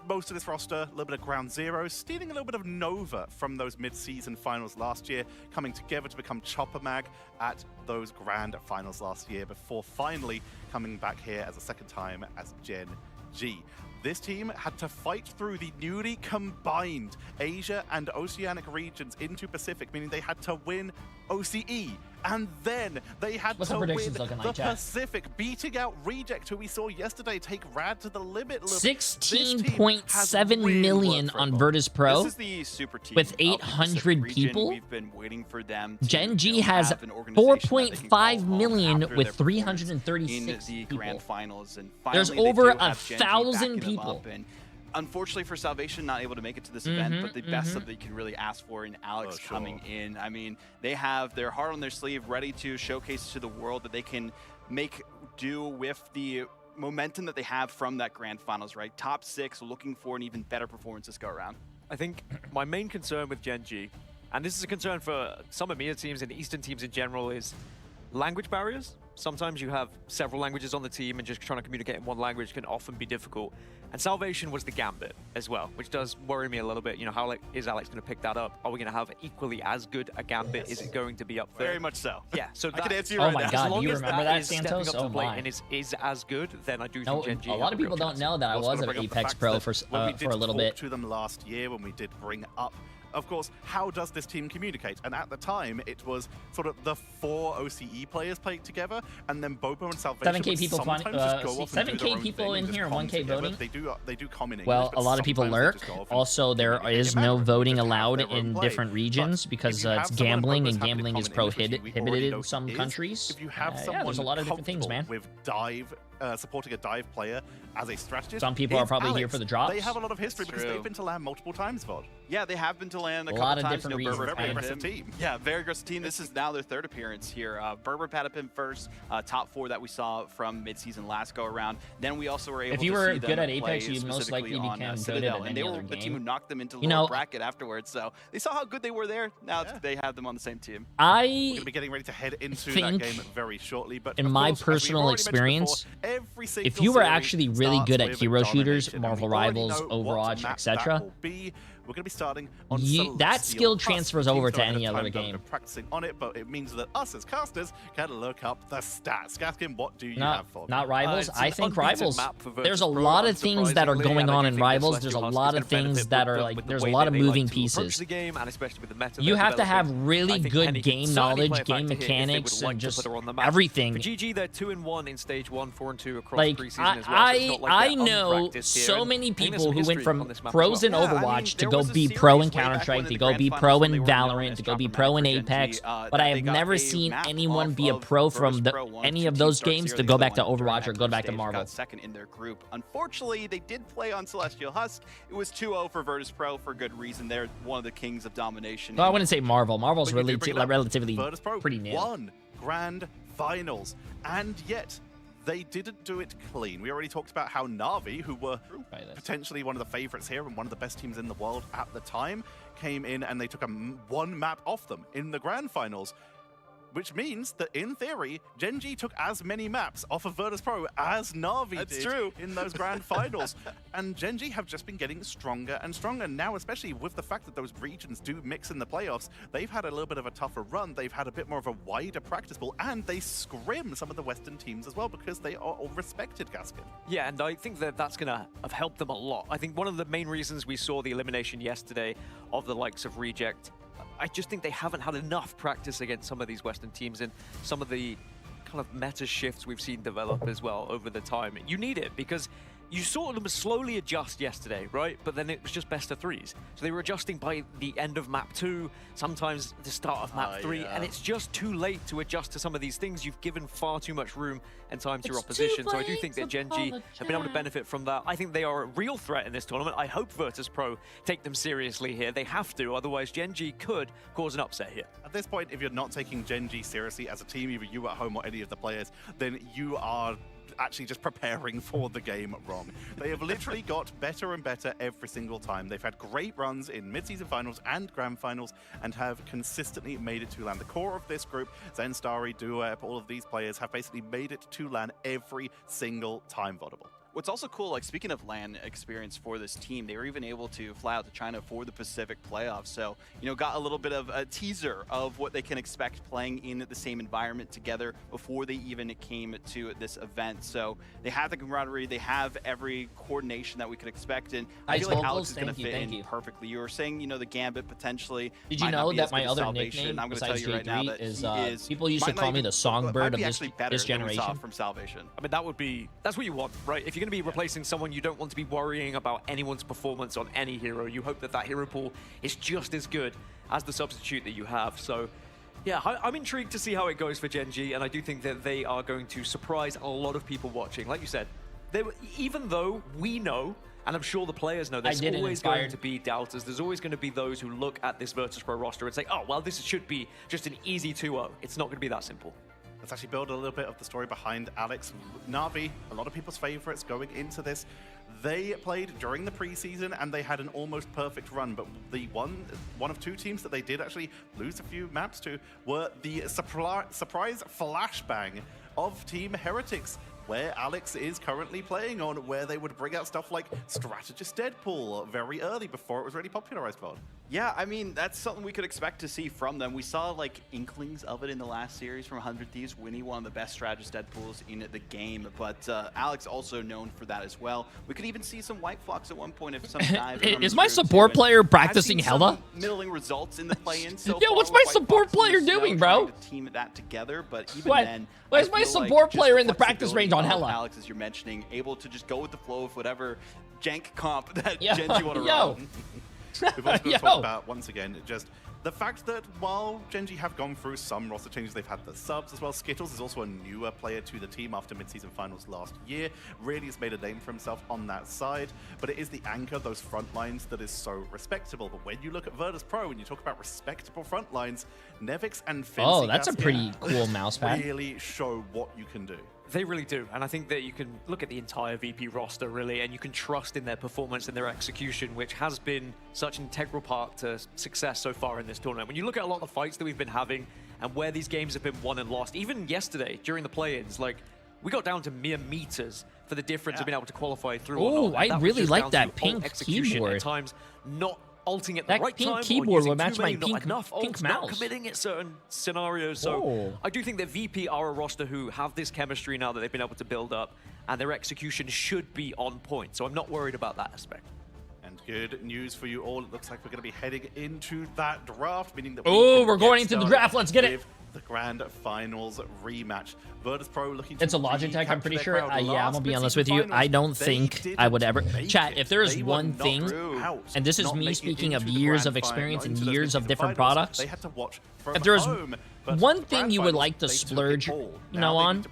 most of this roster, a little bit of ground zero, stealing a little bit of Nova from those mid-season finals last year, coming together to become Chopper Mag at those grand finals last year before finally coming back here as a second time as Gen.G. This team had to fight through the newly combined Asia and Oceanic regions into Pacific, meaning they had to win OCE, and then they had What's to the win predictions looking the like, chat? Pacific, beating out Reject, who we saw yesterday take Rad to the limit. 16.7 million on Virtus Pro This is the super team with of the 800 Pacific region. people. We've been waiting for them to, Gen.G has have an organization that they can call 4.5 home million after with their performance 336 in the people. grand finals. And There's finally, over they do have Gen.G 1,000 backing them people. up. And unfortunately for Salvation, not able to make it to this event, but the best that they can really ask for in Alex coming in. I mean, they have their heart on their sleeve, ready to showcase to the world that they can make do with the momentum that they have from that grand finals, right? Top 6, looking for an even better performance this go around. I think my main concern with Gen.G, and this is a concern for some EMEA teams and Eastern teams in general, is language barriers. Sometimes you have several languages on the team and just trying to communicate in one language can often be difficult. And Salvation was the gambit as well, which does worry me a little bit. You know, how is Alex going to pick that up? Are we going to have equally as good a gambit? Is it going to be up there? Very much so. Yeah, so I can answer you Oh right my now. as God, long do you as remember that, is stepping Santos? up to the Oh plate my. and is as good, then I do No, think Gen.G a lot of people don't know that I was Also at bring up the Apex fact Pro that for when we did a little talk bit. to them last year, when we did bring up, of course, how does this team communicate? And at the time, it was sort of the 4 OCE players playing together, and then Bobo and Salvation 7K would people sometimes finding- just go off and do 7K their own people thing in and just here, come 1K together. voting. They do come in English, Well, but a lot of people sometimes they lurk. just go off and Also, there communicate is in no Mandarin. voting They just have allowed their own in play. different regions But because if you have it's someone gambling, Bobo's and happy to gambling come is in English, which we already prohibited know in some is, countries. If you have Yeah, someone there's a lot of different things, comfortable man. with dive, supporting a dive player as a strategist, Some people are it's probably here Alex. for the drops. They have a lot of history because True. they've been to LAN multiple times, VOD. Yeah, they have been to land a A couple lot of times. different You know, reasons, Berber Very man. aggressive Patapim. team. Yeah, very aggressive team. This is now their 3rd appearance here. Berber Patapim first, top 4 that we saw from midseason last go around. Then we also were able If you to were see them good at play Apex, you most specifically likely on, became good at Citadel, any and they other were the team game. who knocked them into the You lower know- bracket afterwards. So they saw how good they were there. Now they have them on the same team. We're I going to be getting ready to head into that think, game very shortly. But in of my course, as we've personal already mentioned experience, before, every single if you were series actually really starts good at with hero shooters, domination, and Marvel we already Rivals, know what Overwatch, map etc., that will be. We're going to be starting on that Celestial skill Husk. transfers Teams over don't to have any time other to game. practicing on it, but it means that us as casters can look up the stats. Gaskin, what do you have for me? Not Rivals. It's I an think unbeaten Rivals. map for There's a Virtus Pro, lot of things that are unsurprisingly, going and I on do in think Rivals. the There's a Celestial lot Husk of is gonna things benefit that with are the- like. with the There's a way lot that of they like moving to approach pieces. the game, and especially with the meta You they're have to have developing. really I think good Penny game could certainly knowledge, play a game factor here if they would mechanics, like and to just put her on the map. everything. For GG, they're 2-1 in stage 1, 4-2 across Like preseason as well. So it's not like I they're know unpracticed here, so and many I think there's people some who went history from on this map as pros well. in Overwatch to there go was a be series pro in way back Counter Strike, when to in go the be grand pro finals in when they were known Valorant, as to go be Chopper pro in Mag for Gen.G, Apex. that But I they have got never a seen map anyone off be a of pro Virtus from Pro, one any two of team those starts games here. to They go were the back to one during Overwatch or that go group back to stage, Marvel. got second in their group. Unfortunately, they did play on Celestial Husk. It was 2-0 for Virtus Pro for good reason. They're one of the kings of domination. No, I wouldn't say Marvel. Marvel's But you really do bring it up. relatively Virtus Pro pretty new. won grand finals, and yet they didn't do it clean. We already talked about how Na'Vi, who were potentially one of the favorites here and one of the best teams in the world at the time, came in and they took one map off them in the grand finals. Which means that, in theory, Gen.G took as many maps off of Virtus Pro as Na'Vi did in those grand finals. And Gen.G have just been getting stronger and stronger. Now, especially with the fact that those regions do mix in the playoffs, they've had a little bit of a tougher run. They've had a bit more of a wider practice pool, and they scrim some of the Western teams as well because they are all respected, Gaskin. Yeah, and I think that that's going to have helped them a lot. I think one of the main reasons we saw the elimination yesterday of the likes of Reject, I just think they haven't had enough practice against some of these Western teams and some of the kind of meta shifts we've seen develop as well over the time. You need it because you saw them slowly adjust yesterday, right? But then it was just best of threes. So they were adjusting by the end of map 2, sometimes the start of map 3, and it's just too late to adjust to some of these things. You've given far too much room and time to your opposition. So I do think that Gen.G have been able to benefit from that. I think they are a real threat in this tournament. I hope Virtus.pro take them seriously here. They have to, otherwise Gen.G could cause an upset here. At this point, if you're not taking Gen.G seriously as a team, either you at home or any of the players, then you are actually just preparing for the game wrong. They have literally got better and better every single time. They've had great runs in mid-season finals and grand finals and have consistently made it to LAN. The core of this group, Zenstari, Duep, all of these players have basically made it to LAN every single time Vodable. What's also cool, like speaking of LAN experience for this team, they were even able to fly out to China for the Pacific playoffs. So, you know, got a little bit of a teaser of what they can expect playing in the same environment together before they even came to this event. So they have the camaraderie, they have every coordination that we could expect, and I feel like Alex is going to fit in perfectly. You were saying, you know, the Gambit potentially. Did you know that my other nickname I'm going to tell you right now that is people used to call me the songbird of this generation? From Salvation. I mean, that's what you want, right? If you're going to be replacing someone, you don't want to be worrying about anyone's performance on any hero. You hope that hero pool is just as good as the substitute that you have. So yeah, I'm intrigued to see how it goes for Gen.G, and I do think that they are going to surprise a lot of people watching. Like you said, even though we know, and I'm sure the players know, there's always going to be doubters. There's always going to be those who look at this Virtus.pro roster and say, oh, well, this should be just an easy 2-0. It's not going to be that simple. Let's actually build a little bit of the story behind Alex. Na'Vi, a lot of people's favorites going into this. They played during the preseason and they had an almost perfect run, but the one of two teams that they did actually lose a few maps to were the surprise flashbang of Team Heretics, where Alex is currently playing on, where they would bring out stuff like Strategist Deadpool very early before it was really popularized. VOD. Yeah, I mean, that's something we could expect to see from them. We saw like inklings of it in the last series from 100 Thieves, winning one of the best Strategist Deadpools in the game, but Alex also known for that as well. We could even see some White Fox at one point if some dive. Is my support player practicing Hella? Middling results in the play-in so Yo, what's my support player doing, bro? To team that together, but even then, why is my support player in the practice range on Hella? Alex, as you're mentioning, able to just go with the flow of whatever jank comp that Gen.G want to run. We've also got to talk about, once again, just the fact that while Gen.G have gone through some roster changes, they've had the subs as well. Skittles is also a newer player to the team after mid-season finals last year. Really has made a name for himself on that side, but it is the anchor, those front lines, that is so respectable. But when you look at Virtus.pro and you talk about respectable front lines, Nevix and Finzi, oh, that's a pretty cool mouse pad. Really show what you can do. They really do, and I think that you can look at the entire VP roster, really, and you can trust in their performance and their execution, which has been such an integral part to success so far in this tournament. When you look at a lot of the fights that we've been having and where these games have been won and lost, even yesterday during the play-ins, like, we got down to mere meters for the difference of being able to qualify through or not. I really like that pink keyboard. At times, not ulting at the that right pink time, keyboard will match my pink mouse. Not committing at certain scenarios. So I do think that VP are a roster who have this chemistry now that they've been able to build up, and their execution should be on point. So I'm not worried about that aspect. And good news for you all. It looks like we're going to be heading into that draft, meaning that we're going into the draft. Let's get it. The grand finals rematch. Virtus.pro looking to it's a Logitech, I'm pretty sure. Yeah, I'm gonna be honest with you. I don't think I would ever. Chat, if there is one thing, and this is me speaking of years of experience and years of different products, if there's one thing you would like to splurge, on,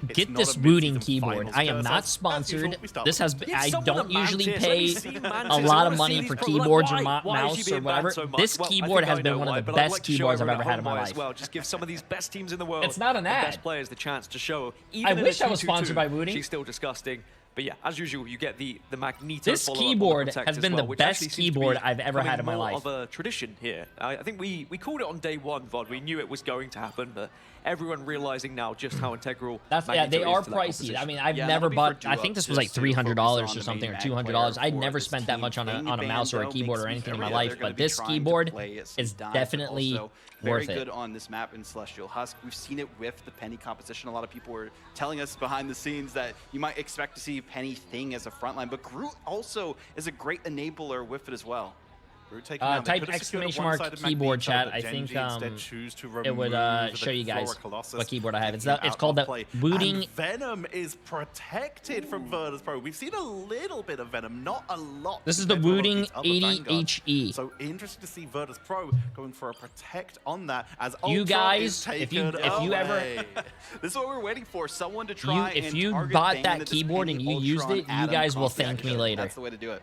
get this booting keyboard. I am not sponsored. This has been, I don't usually pay a lot of money for keyboards or mouse or whatever. This keyboard has been one of the best keyboards I've ever had in my life. Just give some of these best teams in the world, it's not an ad, the best players, the chance to show. I wish I was sponsored by Woody. She's still disgusting. But yeah, as usual, you get the Magneto. This keyboard has been the best keyboard I've ever had in my life. Of a tradition here. I think we called it on day one, VOD. We knew it was going to happen, but everyone realizing now just how integral. They are pricey. I mean, I've never bought. I think this was like $300 or something, or $200. I'd never spent that much on a mouse or a keyboard or anything in my life. But this keyboard is definitely worth it. Very good on this map in Celestial Husk. We've seen it with the Penny composition. A lot of people were telling us behind the scenes that you might expect to see Penny Thing as a frontline, but Groot also is a great enabler with it as well. Type exclamation mark keyboard chat. I think it would show you guys what keyboard I have. It's called the Booting. Venom is protected from Virtus Pro. We've seen a little bit of Venom, not a lot. This is the Booting 80HE. So interesting to see Virtus Pro going for a protect on that. As you guys, if you ever, this is what we're waiting for. Someone to try. If you bought that keyboard and you used it, you guys will thank me later. That's the way to do it.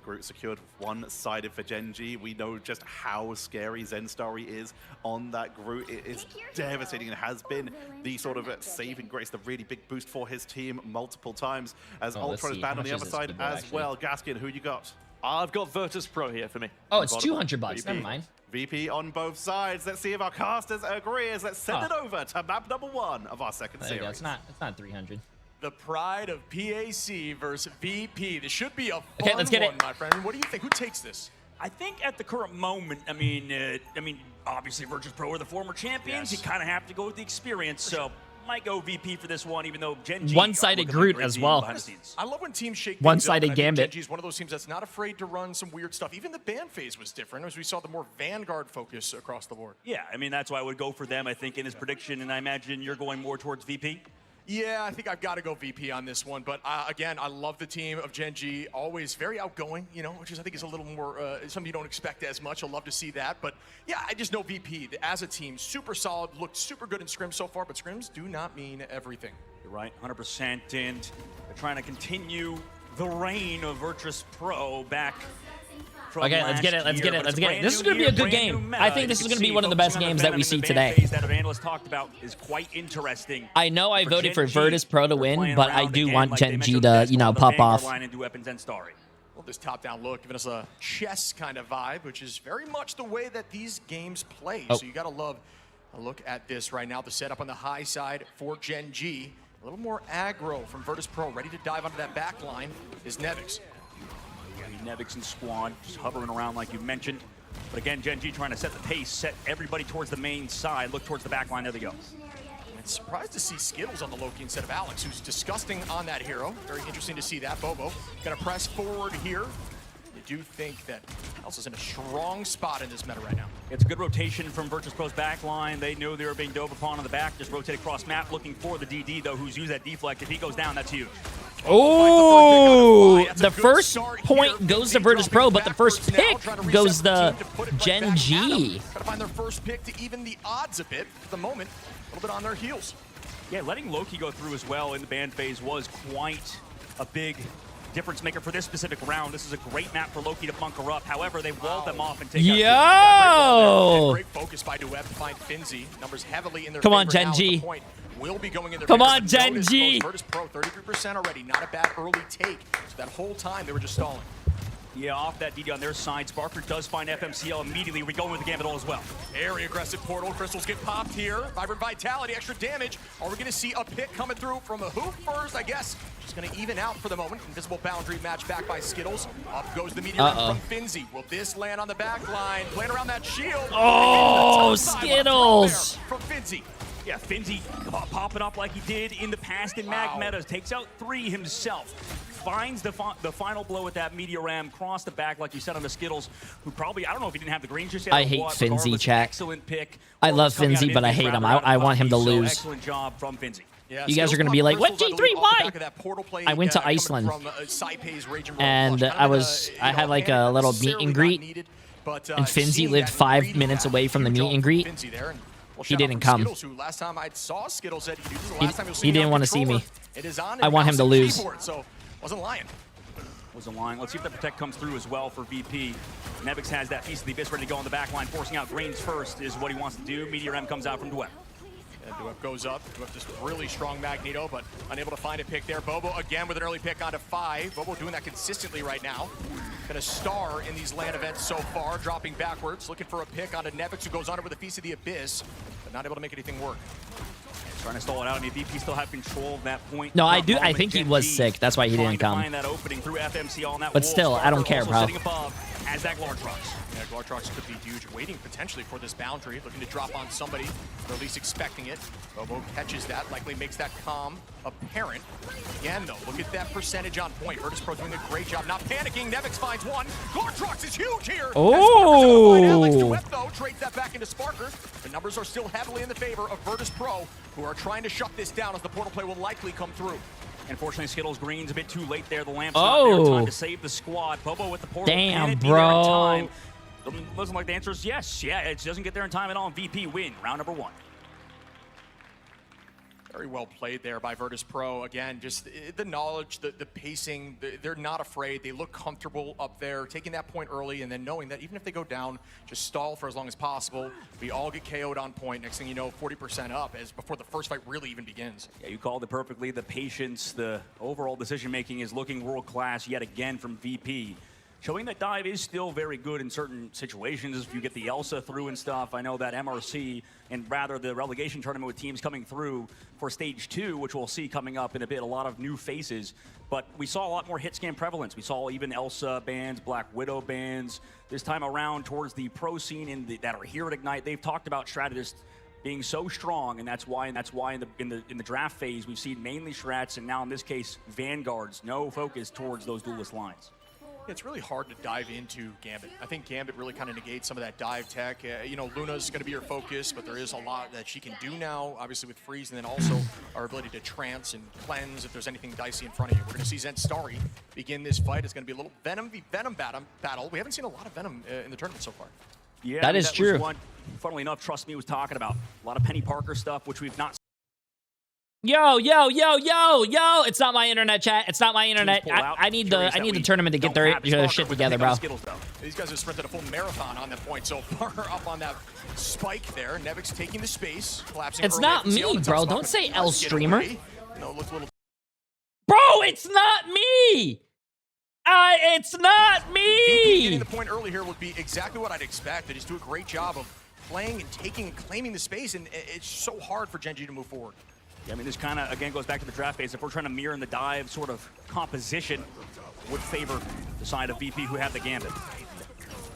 Groot secured one-sided for Genji. We know just how scary Zenstari is on that Groot. It is devastating and has been the sort of saving grace, the really big boost for his team multiple times. As Ultron is banned on the other side as well. Gaskin, who you got? I've got Virtus Pro here for me. Oh, it's 200 bucks. Never mind. VP on both sides. Let's see if our casters agree. Let's send it over to map number 1 of our second series. It's not 300. The pride of PAC versus VP. This should be a fun let's get one, it. my friend. What do you think? Who takes this? I think at the current moment, I mean, obviously Virtus Pro are the former champions. You kind of have to go with the experience. So might go VP for this one, even though Genji one-sided Groot as well. I love when teams shake one-sided Gambit. Genji's one of those teams that's not afraid to run some weird stuff. Even the ban phase was different as we saw the more Vanguard focus across the board. Yeah, I mean, that's why I would go for them, I think, in his prediction. And I imagine you're going more towards VP. Yeah, I think I've got to go VP on this one. But again, I love the team of Genji. Always very outgoing, you know, which is I think is a little more something you don't expect as much. I'll love to see that. But yeah, I just know VP as a team, super solid, looked super good in scrims so far. But scrims do not mean everything. You're right, 100%. And they're trying to continue the reign of Virtus Pro back. Okay, let's get it. This is going to be a good game. I think this is going to be one of the best games that we see today. That Evangelist talked about is quite interesting. I know I voted for Virtus Pro to win, but I do want Genji to, you know, pop off. Well, this top-down look giving us a chess kind of vibe, which is very much the way that these games play. So you got to love a look at this right now. The setup on the high side for Genji. A little more aggro from Virtus Pro. Ready to dive onto that back line is Nevix. Nevix and Squad just hovering around like you mentioned. But again, Genji trying to set the pace, set everybody towards the main side, look towards the back line. There they go. I'm surprised to see Skittles on the Loki instead of Alex, who's disgusting on that hero. Very interesting to see that. Bobo gonna press forward here. You do think that Alex is in a strong spot in this meta right now. It's a good rotation from Virtus Pro's back line. They knew they were being dove upon on the back. Just rotate across map, looking for the DD, though, who's used that deflect. If he goes down, that's huge. Oh, the first point goes to Virtus Pro, but the first pick goes to Genji. Got to find their first pick to even the odds a bit at the moment. A little bit on their heels. Yeah, letting Loki go through as well in the ban phase was quite a big difference maker for this specific round. This is a great map for Loki to bunker up. However, they walled them off and take out. Great focus by Duet to find Finzi. Numbers heavily in their Come on, favor now. Genji. Will be going in their Come favor. on, Genji. Virtus Pro 33% already. Not a bad early take. So that whole time they were just stalling. Yeah, off that DD on their side. Sparker does find FMCL immediately. We go with the Gambit ult as well. Very aggressive portal. Crystals get popped here. Vibrant Vitality, extra damage. Are we going to see a pick coming through from the hoop first? I guess just going to even out for the moment. Invisible boundary match back by Skittles. Up goes the meteor from Finzi. Will this land on the back line? Playing around that shield. Oh, Skittles. From Finzi. Yeah, Finzi popping up like he did in the past in Mag Metas. Takes out 3 himself. Finds the final blow with that Meteor Ram, cross the back, like you said, on the Skittles, who probably, I don't know if he didn't have the greens just yet. I hate Finzi, chat. Excellent pick. I love Finzi, but I hate him. I want him to lose. Excellent job from Finzi. Yeah, you guys are going to be like, what, Jay3, why? I went to Iceland, and I had like a little meet and greet, and Finzi lived 5 minutes away from the meet and greet. He didn't come. He didn't want to see me. I want him to lose. Wasn't lying. Let's see if the protect comes through as well for VP. Nevix has that Feast of the Abyss ready to go on the back line. Forcing out Grains first is what he wants to do. Meteor M comes out from Dwep. Dwep goes up. Dwep just really strong Magneto, but unable to find a pick there. Bobo again with an early pick onto 5. Bobo doing that consistently right now. Been a star in these LAN events so far, dropping backwards, looking for a pick onto Nevix, who goes on it with a Feast of the Abyss, but not able to make anything work. Trying to stall it out. I mean, VP still have control of that point. No, I do. I think he was sick. That's why he didn't come. That opening through FMC on that but still, I don't care, bro. has that Glortrox. Yeah, Glortrox could be huge, waiting potentially for this boundary, looking to drop on somebody, or at least expecting it. Bobo catches that, likely makes that calm apparent. Again, though, look at that percentage on point. Virtus.pro doing a great job, not panicking. Nevix finds one. Glortrox is huge here. Oh! Alex Duet, though, trades that back into Sparker. The numbers are still heavily in the favor of Virtus.pro, who are trying to shut this down as the portal play will likely come through. Unfortunately, Skittles Green's a bit too late there. The lamp's not there. Time to save the squad. Bobo with the portal. Damn, Can it be there in bro. time? Doesn't like the answer is yes. Yeah, it doesn't get there in time at all. VP win round number 1. Very well played there by Virtus.pro. Again, just the knowledge, the pacing, they're not afraid. They look comfortable up there, taking that point early and then knowing that even if they go down, just stall for as long as possible. We all get KO'd on point. Next thing you know, 40% up as before the first fight really even begins. Yeah, you called it perfectly. The patience, the overall decision-making is looking world-class yet again from VP. Showing that dive is still very good in certain situations. If you get the Elsa through and stuff, I know that MRC and rather the relegation tournament with teams coming through for stage 2, which we'll see coming up in a bit, a lot of new faces. But we saw a lot more hit scan prevalence. We saw even Elsa bans, Black Widow bans. This time around towards the pro scene that are here at Ignite, they've talked about strategists being so strong, and that's why in the draft phase we've seen mainly strats, and now in this case Vanguards. No focus towards those duelist lines. It's really hard to dive into Gambit. I think Gambit really kind of negates some of that dive tech. You know, Luna's going to be your focus, but there is a lot that she can do now, obviously with Freeze, and then also our ability to trance and cleanse if there's anything dicey in front of you. We're going to see Zen Starry begin this fight. It's going to be a little Venom v Venom battle. We haven't seen a lot of Venom in the tournament so far. Yeah, that is true. Was one, funnily enough, Trust Me was talking about a lot of Penny Parker stuff, which we've not. Yo, it's not my internet, chat. It's not my internet. I need the tournament to get their shit together, bro. These guys have sprinted a full marathon on that point so far. Up on that spike there. Nevix taking the space, collapsing. It's not me, bro. Don't say L streamer. No, looks a little. Bro, it's not me. It's not me. Getting the point early here would be exactly what I'd expect. They just do a great job of playing and taking and claiming the space, and it's so hard for Gen.G to move forward. Yeah, I mean, this kind of, again, goes back to the draft phase. If we're trying to mirror in the dive sort of composition, would favor the side of VP who have the Gambit.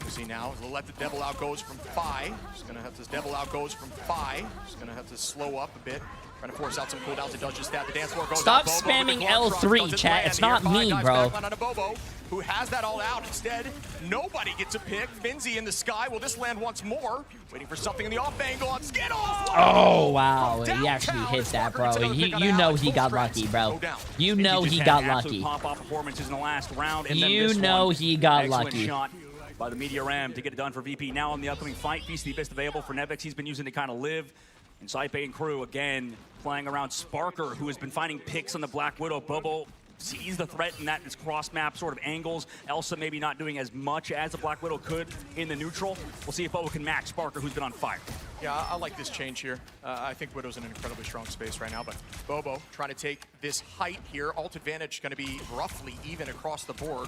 You see now, he'll let the Devil Out goes from Phi. He's going to have this Devil Out goes from Phi. He's going to have to slow up a bit. Trying to force out some cooldowns. It does just that. The dance floor goes Stop spamming L3, chat. It's not me, bro. On a Bobo, who has that all out. Instead, nobody gets a pick. Finzi in the sky. Will this land once more? Waiting for something in the off angle on Skittles. Oh, wow. He actually hit that, bro. You know he got lucky, bro. You know he got lucky. Pop-off performances in the last round. And you know he got lucky. Shot by the Media Ram to get it done for VP. Now in the upcoming fight, Feast the best available for Nevix. He's been using to kind of live. And Saipe and crew, again, playing around Sparker, who has been finding picks on the Black Widow. Bobo sees the threat in that this cross-map sort of angles. Elsa maybe not doing as much as the Black Widow could in the neutral. We'll see if Bobo can match Sparker, who's been on fire. Yeah, I like this change here. I think Widow's in an incredibly strong space right now, but Bobo trying to take this height here. Ult advantage going to be roughly even across the board.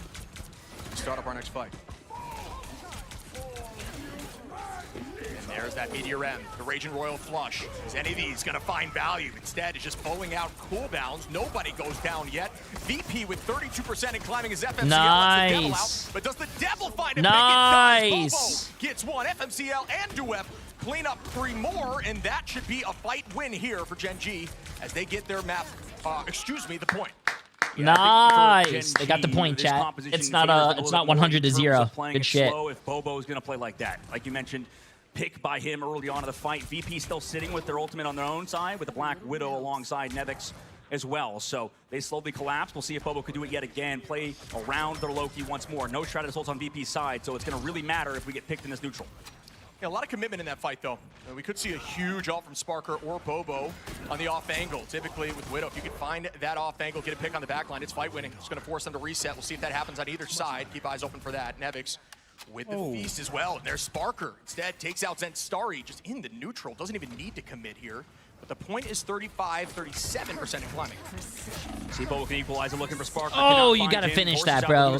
Start up our next fight. There's that Meteor M, the Raging Royal Flush. Is any of these gonna find value? Instead, it's just bowling out cooldowns. Nobody goes down yet. VP with 32% and climbing his FMCL. Nice. But does the Devil find a nice. Bobo gets one. FMCL and Duep clean up 3 more, and that should be a fight win here for Gen.G as they get their map, the point. Yeah, nice. They got the point, chat. It's not 100-0. Good shit. If Bobo is gonna play like that, like you mentioned, pick by him early on in the fight. VP still sitting with their ultimate on their own side with the Black Widow alongside Nevix as well. So they slowly collapse. We'll see if Bobo could do it yet again. Play around their Loki once more. No stratus ults on VP's side, so it's going to really matter if we get picked in this neutral. Yeah, a lot of commitment in that fight, though. We could see a huge ult from Sparker or Bobo on the off angle. Typically with Widow, if you could find that off angle, get a pick on the back line, it's fight winning. It's going to force them to reset. We'll see if that happens on either side. Keep eyes open for that. Nevix with the feast as well. And there's Sparker. Instead, takes out Zen Starry just in the neutral. Doesn't even need to commit here. But the point is 37% in climbing. See Bobo can equalize and looking for Sparker. Oh, you got to finish that, bro.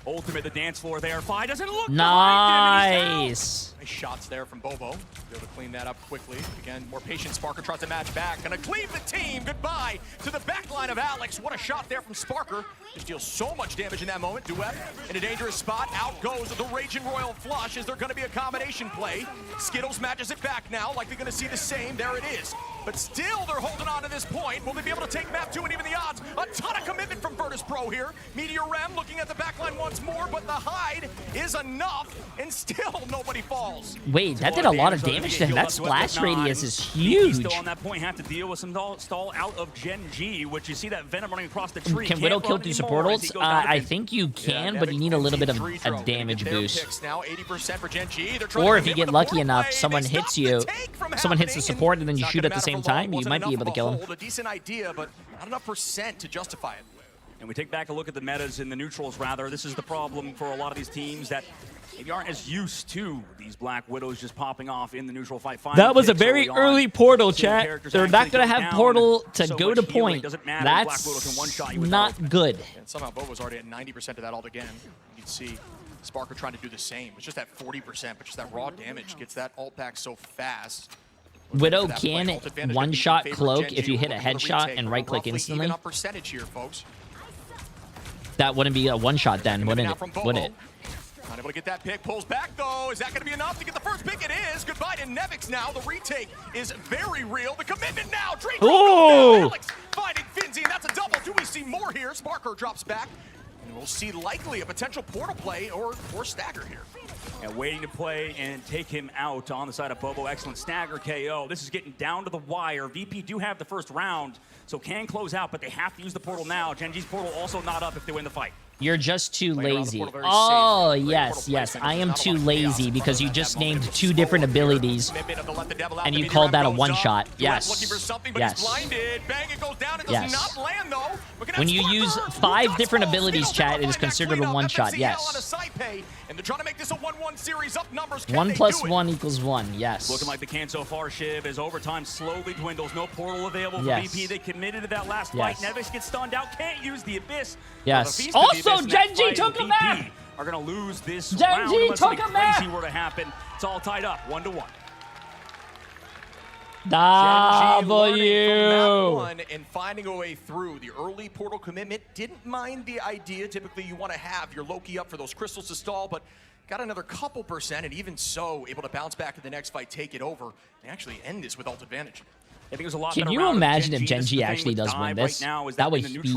Ultimate the dance floor there. Fi doesn't look behind him, and he's Nice. Nice shots there from Bobo. Be able to clean that up quickly. Again, more patient. Sparker tries to match back. Gonna cleave the team. Goodbye to the back line of Alex. What a shot there from Sparker. Just deals so much damage in that moment. Duet in a dangerous spot. Out goes the Raging Royal Flush. Is there gonna be a combination play? Skittles matches it back now. Like they're gonna see the same. There it is. But still, they're holding on to this point. Will they be able to take map 2 and even the odds? A ton of commitment from Virtus Pro here. Meteor Rem looking at the backline once more, but the hide is enough, and still nobody falls. Wait, that did a lot of damage to him. That splash radius is huge. Still on that point, have to deal with some stall out of Gen G, which you see that Venom running across the tree. Can Widow kill through supportals? I think you can, but you need a little bit of a damage boost. Now 80% for Gen G. Or if you get lucky enough, someone hits you, someone hits the support, and then you shoot at the same time, you might be able to kill him. A decent idea, but not enough percent to justify it. And we take back a look at the metas in the neutrals, rather. This is the problem for a lot of these teams that maybe aren't as used to these Black Widows just popping off in the neutral fight. That was a very early portal, chat. They're not going to have portal to go to point. That's not good. And somehow Bobo's already at 90% of that all again. You can see Sparker trying to do the same. It's just that 40%, but just that raw damage gets that ult back so fast. Widow can one-shot cloak if you hit a headshot and right-click instantly. Even up percentage here, folks. That wouldn't be a one-shot then, wouldn't it? Would it? Not able to get that pick. Pulls back, though. Is that going to be enough to get the first pick? It is. Goodbye to Nevix now. The retake is very real. The commitment now. Dream goes down. Alex finding Finzi, and that's a double. Do we see more here? Sparker drops back. And we'll see likely a potential portal play or stagger here. And waiting to play and take him out on the side of Bobo. Excellent stagger KO. This is getting down to the wire. VP do have the first round, so can close out, but they have to use the portal now. Gen G's portal also not up if they win the fight. You're just too lazy. Oh, yes, yes. I am too lazy because you just named 2 different abilities and you called that a one-shot. Yes. Yes. Yes. When you use 5 different abilities, chat, it is considered a one-shot. Yes. 1 + 1 = 1. Yes. Looking like the can so far, Shiv, as overtime slowly dwindles. No portal available for VP. They committed to that last fight. Nevix gets stunned out. Can't use the Abyss. Yes. Also, Gen G took him back. Are going to lose this Gen round G unless took something him back. crazy were to happen. It's all tied up, 1-1. One and finding a way through. The early portal commitment didn't mind the idea. Typically, you want to have your Loki up for those crystals to stall, but got another couple percent, and even so, able to bounce back to the next fight, take it over, and actually end this with ult advantage. I think it was a lot Can you imagine if Gen G actually does win this? That would be huge,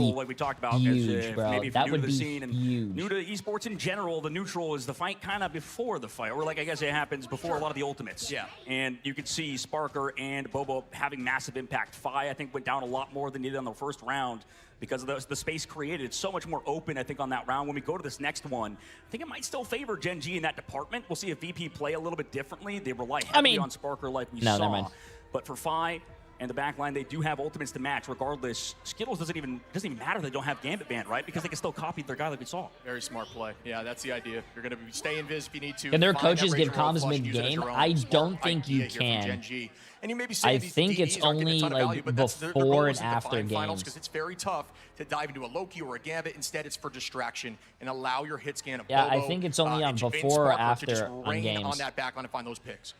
bro. That would be huge. New to esports in general, the neutral is the fight kind of before the fight, or like I guess it happens before a lot of the ultimates. Yeah. And you could see Sparker and Bobo having massive impact. Fi, I think, went down a lot more than he did on the first round because of the space created. It's so much more open, I think, on that round. When we go to this next one, I think it might still favor Gen G in that department. We'll see if VP play a little bit differently. They rely heavily on Sparker like we saw. But for Fi and the backline, they do have ultimates to match regardless. Skittles doesn't even matter they don't have Gambit Band, right? Because they can still copy their guy like we saw. Very smart play. Yeah, that's the idea. You're going to stay invis if you need to. Can their coaches give comms mid-game? I don't think you can. And you may be I think it's only like before and after games. Because it's very tough to dive into a Loki or a Gambit. Instead, it's for distraction and allow your hit scan of Yeah, Bobo, I think it's only on before or after on games. On that backline and find those picks.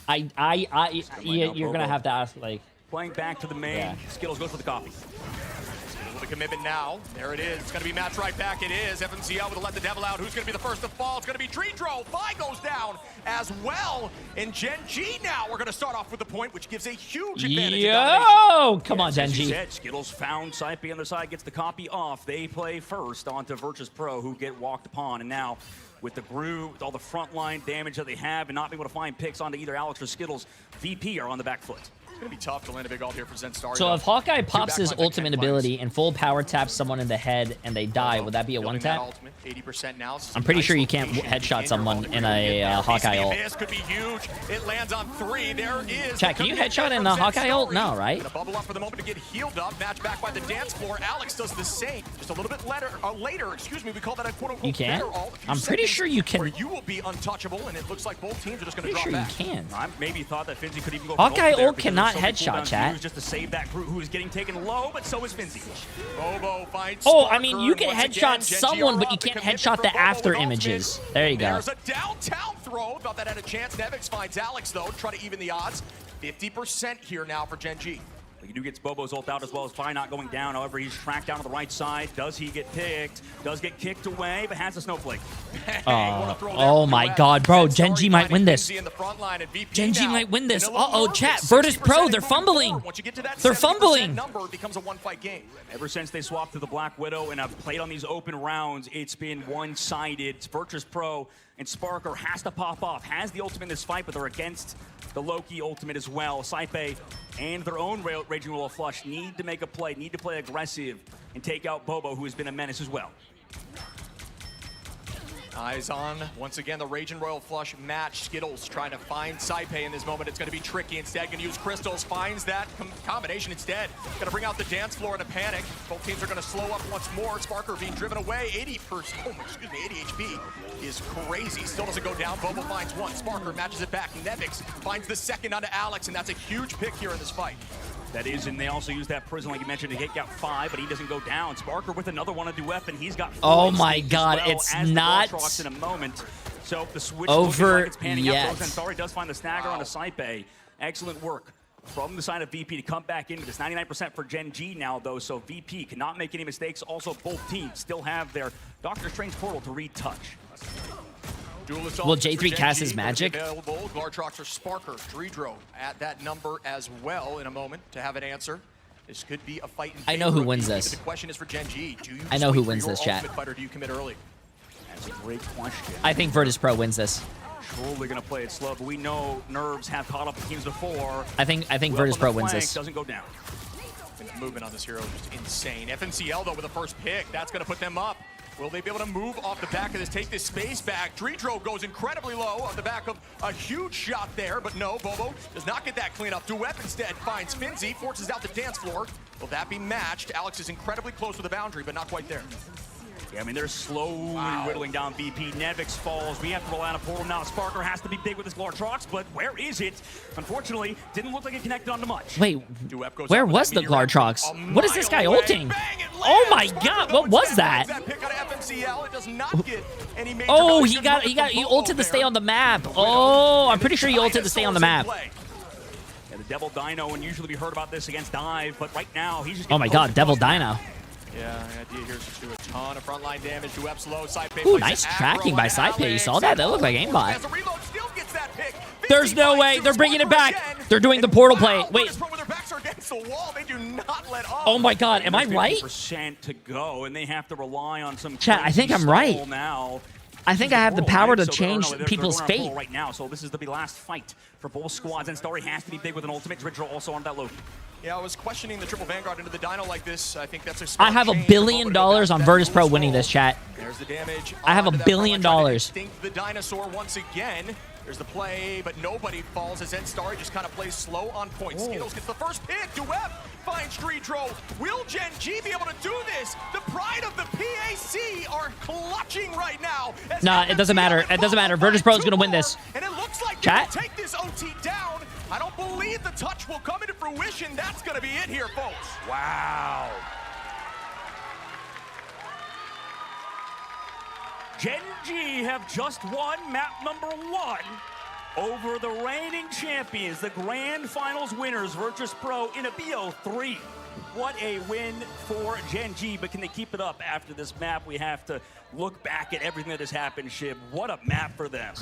You're gonna have to ask like. Playing back to the main, Skittles goes for the copy. The commitment now. There it is. It's going to be matched right back. It is. FMCL would let the devil out. Who's going to be the first to fall? It's going to be Treedro. Fi goes down as well. And Gen G now we're going to start off with the point, which gives a huge advantage. Yo! Come on, Gen G. Skittles found Saipe on the side, gets the copy off. They play first onto Virtus Pro, who get walked upon. And now with the groove, with all the frontline damage that they have, and not being able to find picks onto either Alex or Skittles, VP are on the back foot. It's going to be tough to land a big ult here for Zenstar. So if Hawkeye pops his ultimate ability and full power taps someone in the head and they die, would that be a one-tap? 80% now. I'm pretty sure you can't headshot someone in a Hawkeye ult. This could be huge. It lands on 3. There is. Chat, can you headshot in a Hawkeye ult? No, right? Gonna bubble up for the moment to get healed up. Match back by the dance floor. Alex does the same. Just a little bit later. Excuse me. We call that a quote-unquote You can? ult. I'm pretty sure you can. Where you will be untouchable, and it looks like both teams are just going to drop pretty sure back. you can. I maybe thought that Finzi could even go. Hawkeye ult cannot not So many headshot, cooldowns chat. used just to save that Groot who is getting taken low, but so is Finzi. Bobo finds Oh, I mean, Sparker, you can and once headshot again, Genji someone, are but up. you The can't commitment headshot from the Bobo after with images. ultimate. There you go. There's a downtown throw. Thought that had a chance. Nevix finds Alex, though. Try to even the odds. 50% here now for Genji. He do gets Bobo's ult out as well as Fine not going down. However, he's tracked down to the right side. Does he get picked? Does get kicked away, but has a snowflake. Oh my god, bro. Genji might win this. Genji might win this. Uh-oh, chat. Virtus Pro, they're fumbling. They're fumbling. Number becomes a one-fight game. Ever since they swapped to the Black Widow and have played on these open rounds, it's been one-sided. Virtus Pro and Sparker has to pop off. Has the ultimate in this fight, but they're against the Loki ultimate as well. Saipe and their own Raging Roll of Flush need to make a play, need to play aggressive and take out Bobo, who has been a menace as well. Eyes on, once again, the Raging Royal Flush match. Skittles trying to find Saipe in this moment. It's going to be tricky. Instead, going to use Crystals. Finds that combination instead. Going to bring out the dance floor in a panic. Both teams are going to slow up once more. Sparker being driven away. 80 HP is crazy. Still doesn't go down. Bobo finds one. Sparker matches it back. Nevix finds the second onto Alex, and that's a huge pick here in this fight. That is, and they also use that prison, like you mentioned, to take out 5, but he doesn't go down. Sparker with another one to do F, and he's got 4. Oh my god, it's not in a moment. So the switch over like it's panning yet. out. Zentari does find the snagger on the Saipe. Excellent work from the side of VP to come back into this. 99% for Gen G now, though, so VP cannot make any mistakes. Also, both teams still have their Doctor Strange portal to retouch. Will J3 cast his magic? Available. Glartrox or Sparker. Dredro at that number as well in a moment to have an answer. This could be a fight. I know who wins this. The question is for Gen G. Do you I know who wins this, chat. Fight, or do you commit early? That's a great question. I think Virtus Pro wins this. Surely going to play it slow, but we know nerves have caught up to teams before. I think Virtus Pro wins this. Doesn't go down. Movement on this hero is just insane. FNCL, though, with the first pick. That's going to put them up. Will they be able to move off the back of this, take this space back? Dredro goes incredibly low on the back of a huge shot there, but no, Bobo does not get that clean up. Duep instead finds Finzi, forces out the dance floor. Will that be matched? Alex is incredibly close to the boundary, but not quite there. Yeah, I mean, they're slowly whittling down VP. Nevix falls. We have to rely on a portal now. Sparker has to be big with his Glartrox, but where is it? Unfortunately, didn't look like it connected onto much. Wait, where was the Glartrox? What is this guy ulting? Oh my god, what was that? Oh, he ulted to stay on the map. Oh, I'm pretty sure he ulted to stay on the map. Yeah, the Devil Dino, and usually we heard about this against Dive, but right now he's just. Oh my god, Devil Dino. Yeah, the idea here is to do a ton of frontline damage. Duep's low, Saipe. Ooh, nice tracking by Saipe. You saw that? That looked like aimbot. There's no way. They're bringing it back. They're doing the portal play. Wait. Oh my god, am I right? % to go, and they have to rely on some. Chat, I think I'm right. Now. I think I have the power to change people's fate. Right now, so this is the last fight for both squads, and Starry has to be big with an ultimate. Dredro also on that low. Yeah, I was questioning the triple Vanguard into the Dino like this. I think that's a I have $1 billion on Virtus Pro winning this, chat. There's the damage. I have $1 billion. Think the dinosaur once again. There's the play, but nobody falls as Starry just kind of plays slow on point. Skittles gets the first pick. Duep finds Dredro. Will Gen G be able to do this? The pride of the PAC are clutching right now. Nah, it doesn't matter. It doesn't matter. Virtus Pro is going to win this. And it looks like chat. Take this OT down. I don't believe the touch will come into fruition. That's going to be it here, folks. Wow. Gen G have just won map number 1 over the reigning champions, the Grand Finals winners, Virtus Pro in a BO3. What a win for Gen G, but can they keep it up after this map? We have to look back at everything that has happened, Shib. What a map for them.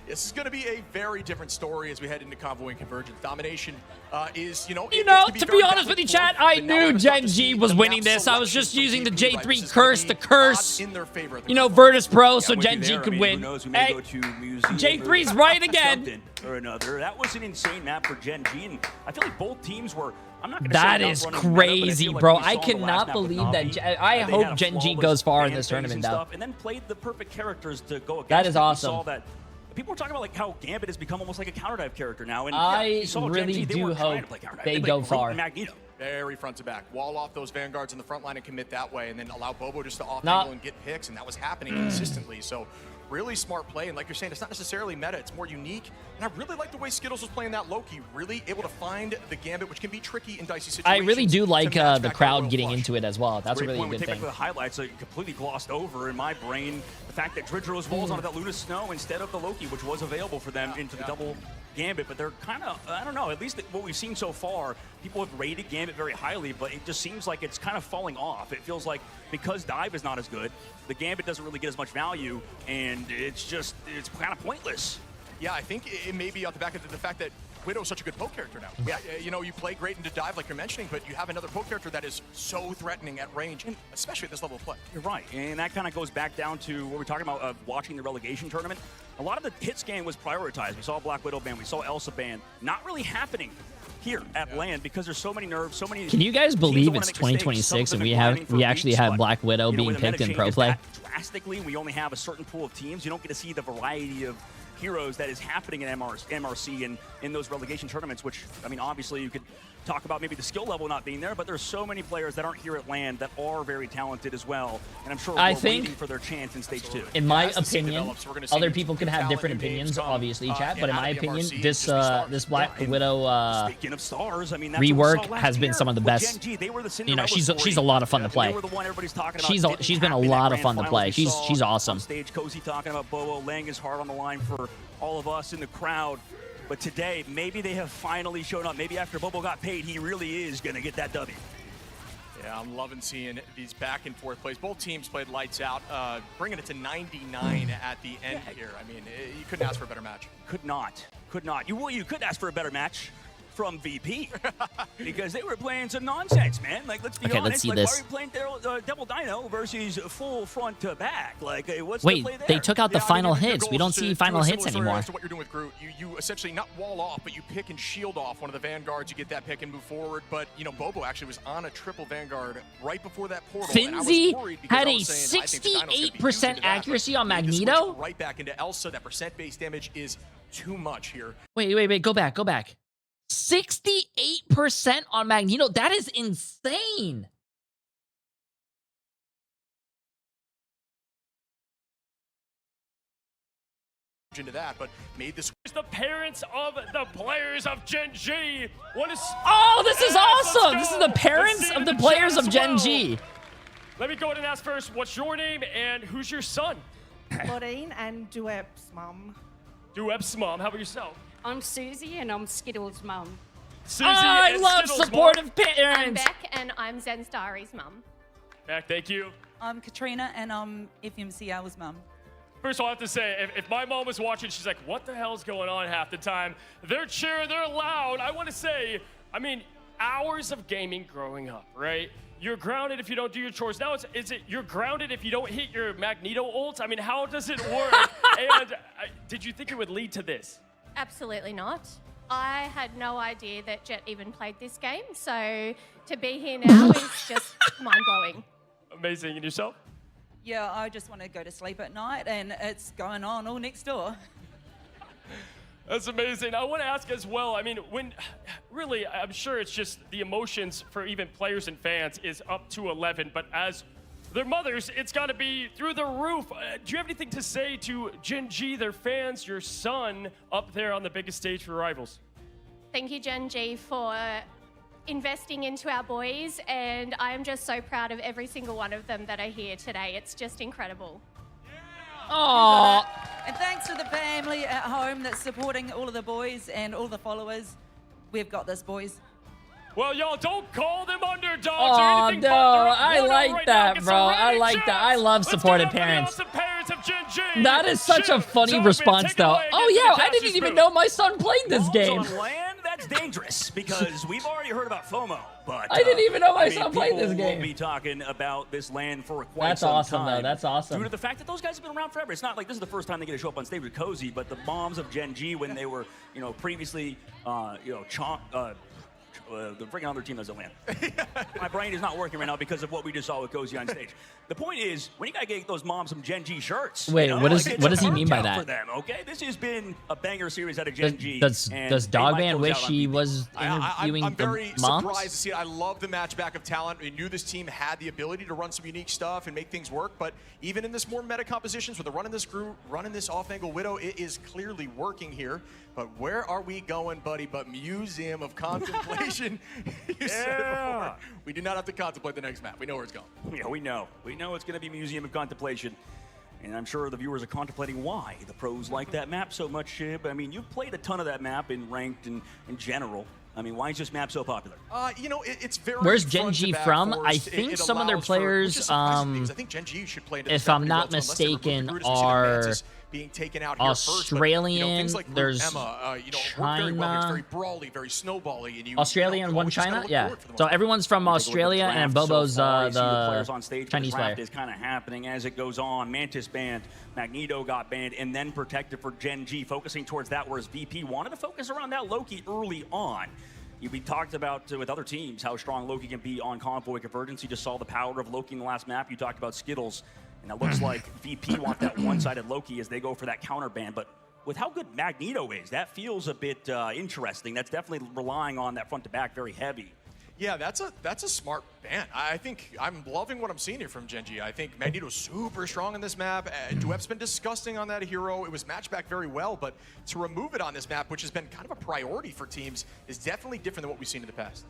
This is going to be a very different story as we head into Convoy and Convergence. Domination is, to be honest with you, chat, I knew Gen G was winning this. I was just using the J3 curse to curse, Virtus Pro so Gen G could win. Hey, J3's right again. Or another. That was an insane map for Gen G, and I feel like both teams were. I'm not that is crazy, bro. I cannot believe that. I hope Gen G goes far in this tournament, though. And then played the perfect characters to go against. That is awesome. Saw that. People were talking about like how Gambit has become almost like a counter dive character now, and I really do hope they go far. Magneto. Very front to back. Wall off those Vanguards in the front line and commit that way, and then allow Bobo just to off angle and get picks, and that was happening consistently. So really smart play, and like you're saying, it's not necessarily meta, it's more unique. And I really like the way Skittles was playing that Loki, really able to find the gambit, which can be tricky in dicey situations. I really do like the crowd getting into it as well. That's a really good thing. Back to the highlights, so completely glossed over in my brain the fact that Dridgeros rolls onto that Luna Snow instead of the Loki, which was available for them into the double Gambit, but they're kind of, I don't know, at least what we've seen so far, people have rated Gambit very highly, but it just seems like it's kind of falling off. It feels like because Dive is not as good, the Gambit doesn't really get as much value, and it's kind of pointless. Yeah, I think it may be off the back of the fact that Widow's such a good poke character now. Yeah, you know, you play great into Dive like you're mentioning, but you have another poke character that is so threatening at range, and especially at this level of play. You're right, and that kind of goes back down to what we're talking about of watching the relegation tournament. A lot of the hit scan was prioritized. We saw Black Widow ban, we saw Elsa ban. Not really happening here at LAN because there's so many nerfs, so many. Can you guys believe it's 2026 and we actually have Black Widow being picked in pro play? Drastically, we only have a certain pool of teams. You don't get to see the variety of heroes that is happening in MRC and in those relegation tournaments, which, I mean, obviously you could talk about maybe the skill level not being there, but there's so many players that aren't here at LAN that are very talented as well, and I'm sure we're waiting for their chance in Stage 2. In my opinion, other people can have different opinions, obviously, chat, but in my opinion, this Black Widow speaking of stars, I mean, rework has been some of the best. You know, she's a lot of fun to play. She's been a lot of fun to play. She's awesome. Stage Cozy talking about Bobo laying his heart on the line for all of us in the crowd. But today, maybe they have finally shown up. Maybe after Bobo got paid, he really is going to get that W. Yeah, I'm loving seeing these back and forth plays. Both teams played lights out, bringing it to 99 at the end here. I mean, you couldn't ask for a better match. Could not. You could ask for a better match from VP because they were playing some nonsense, man. Like, let's be honest. Let's see like, this. why are we playing Double Dino versus full front to back? Like, what's Wait, the play there? they took out the final hits. We don't see final hits anymore. To what you're doing with Groot, you essentially not wall off, but you pick and shield off one of the Vanguards. You get that pick and move forward. But you know, Bobo actually was on a triple Vanguard right before that portal. Finzi had a 68% accuracy on Magneto. Right back into Elsa. That percent-based damage is too much here. Wait, go back. 68% on Magneto. That is insane. Into that, but made this. The parents of the players of Gen G. Oh, this is awesome. This is the parents of the players of Gen G. Let me go ahead and ask first, what's your name and who's your son? Lorraine and Duep's mum. Duep's mom. How about yourself? I'm Susie and I'm Skittles' mum. Susie I love Skittles' supportive mom. parents. I'm Beck and I'm Zenstari's mum. Beck, thank you. I'm Katrina and I'm FMCL's mum. First of all, I have to say, if my mom was watching, she's like, what the hell's going on half the time? They're cheering, they're loud. I want to say, I mean, hours of gaming growing up, right? You're grounded if you don't do your chores. Now, you're grounded if you don't hit your Magneto ult? I mean, how does it work? And did you think it would lead to this? Absolutely not. I had no idea that Jet even played this game, so to be here now is just mind-blowing. Amazing. And yourself? Yeah, I just want to go to sleep at night and it's going on all next door. That's amazing. I want to ask as well, I mean, really, I'm sure it's just the emotions for even players and fans is up to 11, but as their mothers, it's got to be through the roof. Do you have anything to say to Gen G, their fans, your son, up there on the biggest stage for Rivals? Thank you, Gen G, for investing into our boys, and I'm just so proud of every single one of them that are here today. It's just incredible. Aww. And thanks to the family at home that's supporting all of the boys and all the followers. We've got this, boys. Well, y'all don't call them underdogs Oh, or anything. no, I like that, bro. I like that. I love supportive parents. That is such a funny response, though. Oh, yeah, I didn't even know my son played this game. On LAN, that's dangerous because we've already heard about FOMO, but I didn't even know my son played this game. We'll be talking about this LAN for quite That's some awesome, time. though. That's awesome. Due to the fact that those guys have been around forever. It's not like this is the first time they get to show up on stage with Cozy, but the moms of Gen G when they were, previously, the freaking other team doesn't win. My brain is not working right now because of what we just saw with Cozy on stage. The point is, when you gotta get those moms some Gen G shirts. Wait, what does he mean by For that? them, okay, this has been a banger series out of Gen G. Does Dogman wish he was I'm interviewing very the moms? surprised to see it. I love the match back of talent. We knew this team had the ability to run some unique stuff and make things work, but even in this more meta compositions with the running this Groot, running this off-angle Widow, it is clearly working here. But where are we going, buddy? But Museum of Contemplation. You said it before. We do not have to contemplate the next map. We know where it's going. Yeah, we know. We know it's going to be Museum of Contemplation. And I'm sure the viewers are contemplating why the pros like that map so much. I mean, you've played a ton of that map in ranked and in general. I mean, why is this map so popular? You know, it's very. Where's Gen G from? I think some of their players, I think Gen G should play if I'm not mistaken, are being taken out Australian. First, like there's China. China. Very well. It's very brawly, very snowbally, and Australia and one China. Yeah. So everyone's from Australia, and Bobo's the the players on stage. Chinese player. Is kind of happening as it goes on. Mantis banned, Magneto got banned, and then protected for Gen G, focusing towards that, whereas VP wanted to focus around that Loki early on. We talked about with other teams how strong Loki can be on Convoy Convergence. You just saw the power of Loki in the last map. You talked about Skittles, and it looks like VP want that one-sided Loki as they go for that counter ban. But with how good Magneto is, that feels a bit interesting. That's definitely relying on that front to back very heavy. Yeah, that's a smart ban. I think I'm loving what I'm seeing here from Gen G. I think Magneto's super strong in this map. Duep's been disgusting on that hero. It was matched back very well, but to remove it on this map, which has been kind of a priority for teams, is definitely different than what we've seen in the past.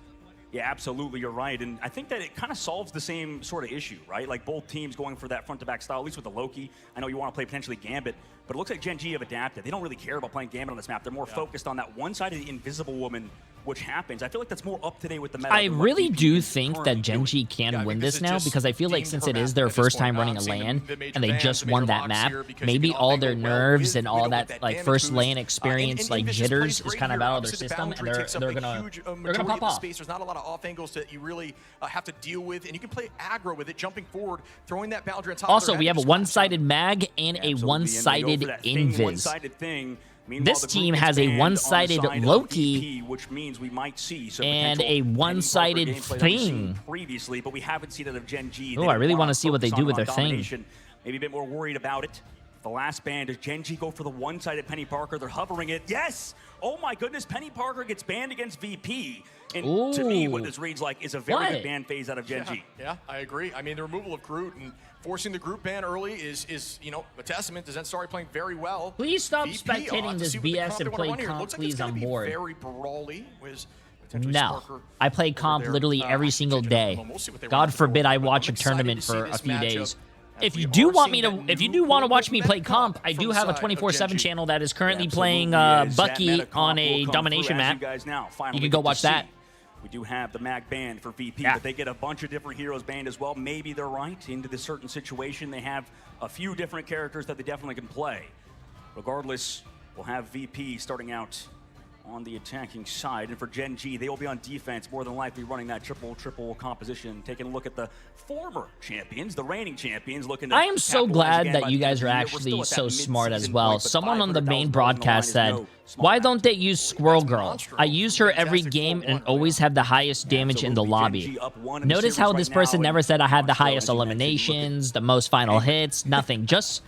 Yeah, absolutely, you're right. And I think that it kind of solves the same sort of issue, right? Like both teams going for that front-to-back style, at least with the Loki. I know you want to play potentially Gambit, but it looks like Gen G have adapted. They don't really care about playing Gambit on this map. They're more focused on that one-sided Invisible Woman, which happens. I feel like that's more up to date with the meta. I really do think that Gen G can win this now, because I feel like since it is their first time running a LAN and they just won that map, maybe all their nerves and all that like first LAN experience, like jitters, is kind of out of their system, and they're gonna pop off. There's not a lot of off angles that you really have to deal with, and you can play aggro with it, jumping forward, throwing that boundary on top. Also, we have a one-sided mag and a one-sided invis. This team has a one-sided Loki, which means we might see and a one-sided thing. Previously, but we haven't seen it of Gen G. Oh, I really want to see what they do with their thing. Maybe a bit more worried about it. The last ban, does Gen G go for the one-sided Penny Parker? They're hovering it. Yes! Oh my goodness, Penny Parker gets banned against VP. And to me, what this reads like is a very good ban phase out of Gen G. Yeah, I agree. I mean, the removal of Groot and forcing the group ban early is you know, a testament to Zensari playing very well. Please stop spectating this BS and play comp, please. I'm bored. Very brawly. No, I play comp literally every single day. God forbid I watch a tournament for a few days. If you do want to watch me play comp, I do have a 24/7 channel that is currently playing Bucky on a domination map. You can go watch that. We do have the mag banned for VP, but they get a bunch of different heroes banned as well. Maybe they're right. Into this certain situation, they have a few different characters that they definitely can play. Regardless, we'll have VP starting out on the attacking side, and for Gen G, they will be on defense, more than likely running that triple composition. Taking a look at the former champions, the reigning champions, looking to I am so glad that you guys are actually so smart as well. Someone on the main broadcast said, why don't they use Squirrel Girl? I use her every game and always have the highest damage in the lobby. Notice how this person never said I had the highest eliminations, the most final hits, nothing. Just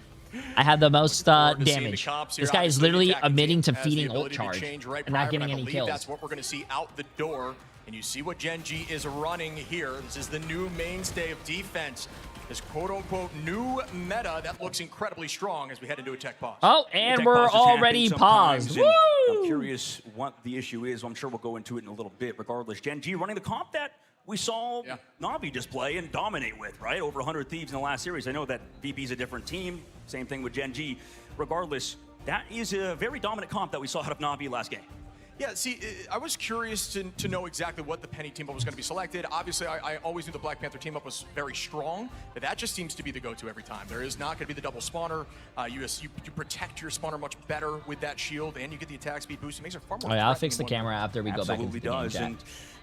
I had the most damage. This guy is literally admitting to feeding ult charge and not getting any kills. That's what we're going to see out the door. And you see what Gen G is running here. This is the new mainstay of defense. This quote-unquote new meta that looks incredibly strong as we head into a tech pause. Oh, and we're already paused. Woo! I'm curious what the issue is. I'm sure we'll go into it in a little bit. Regardless, Gen G running the comp that we saw Na'Vi just play and dominate with, right? Over 100 Thieves in the last series. I know that VP's a different team. Same thing with Gen G. Regardless, that is a very dominant comp that we saw out of Na'Vi last game. Yeah, see, I was curious to know exactly what the Penny team-up was going to be selected. Obviously, I always knew the Black Panther team-up was very strong, but that just seems to be the go-to every time. There is not going to be the double spawner. You protect your spawner much better with that shield, and you get the attack speed boost. It makes it far more. Oh yeah, I'll fix the camera after we go back into the game does. chat. And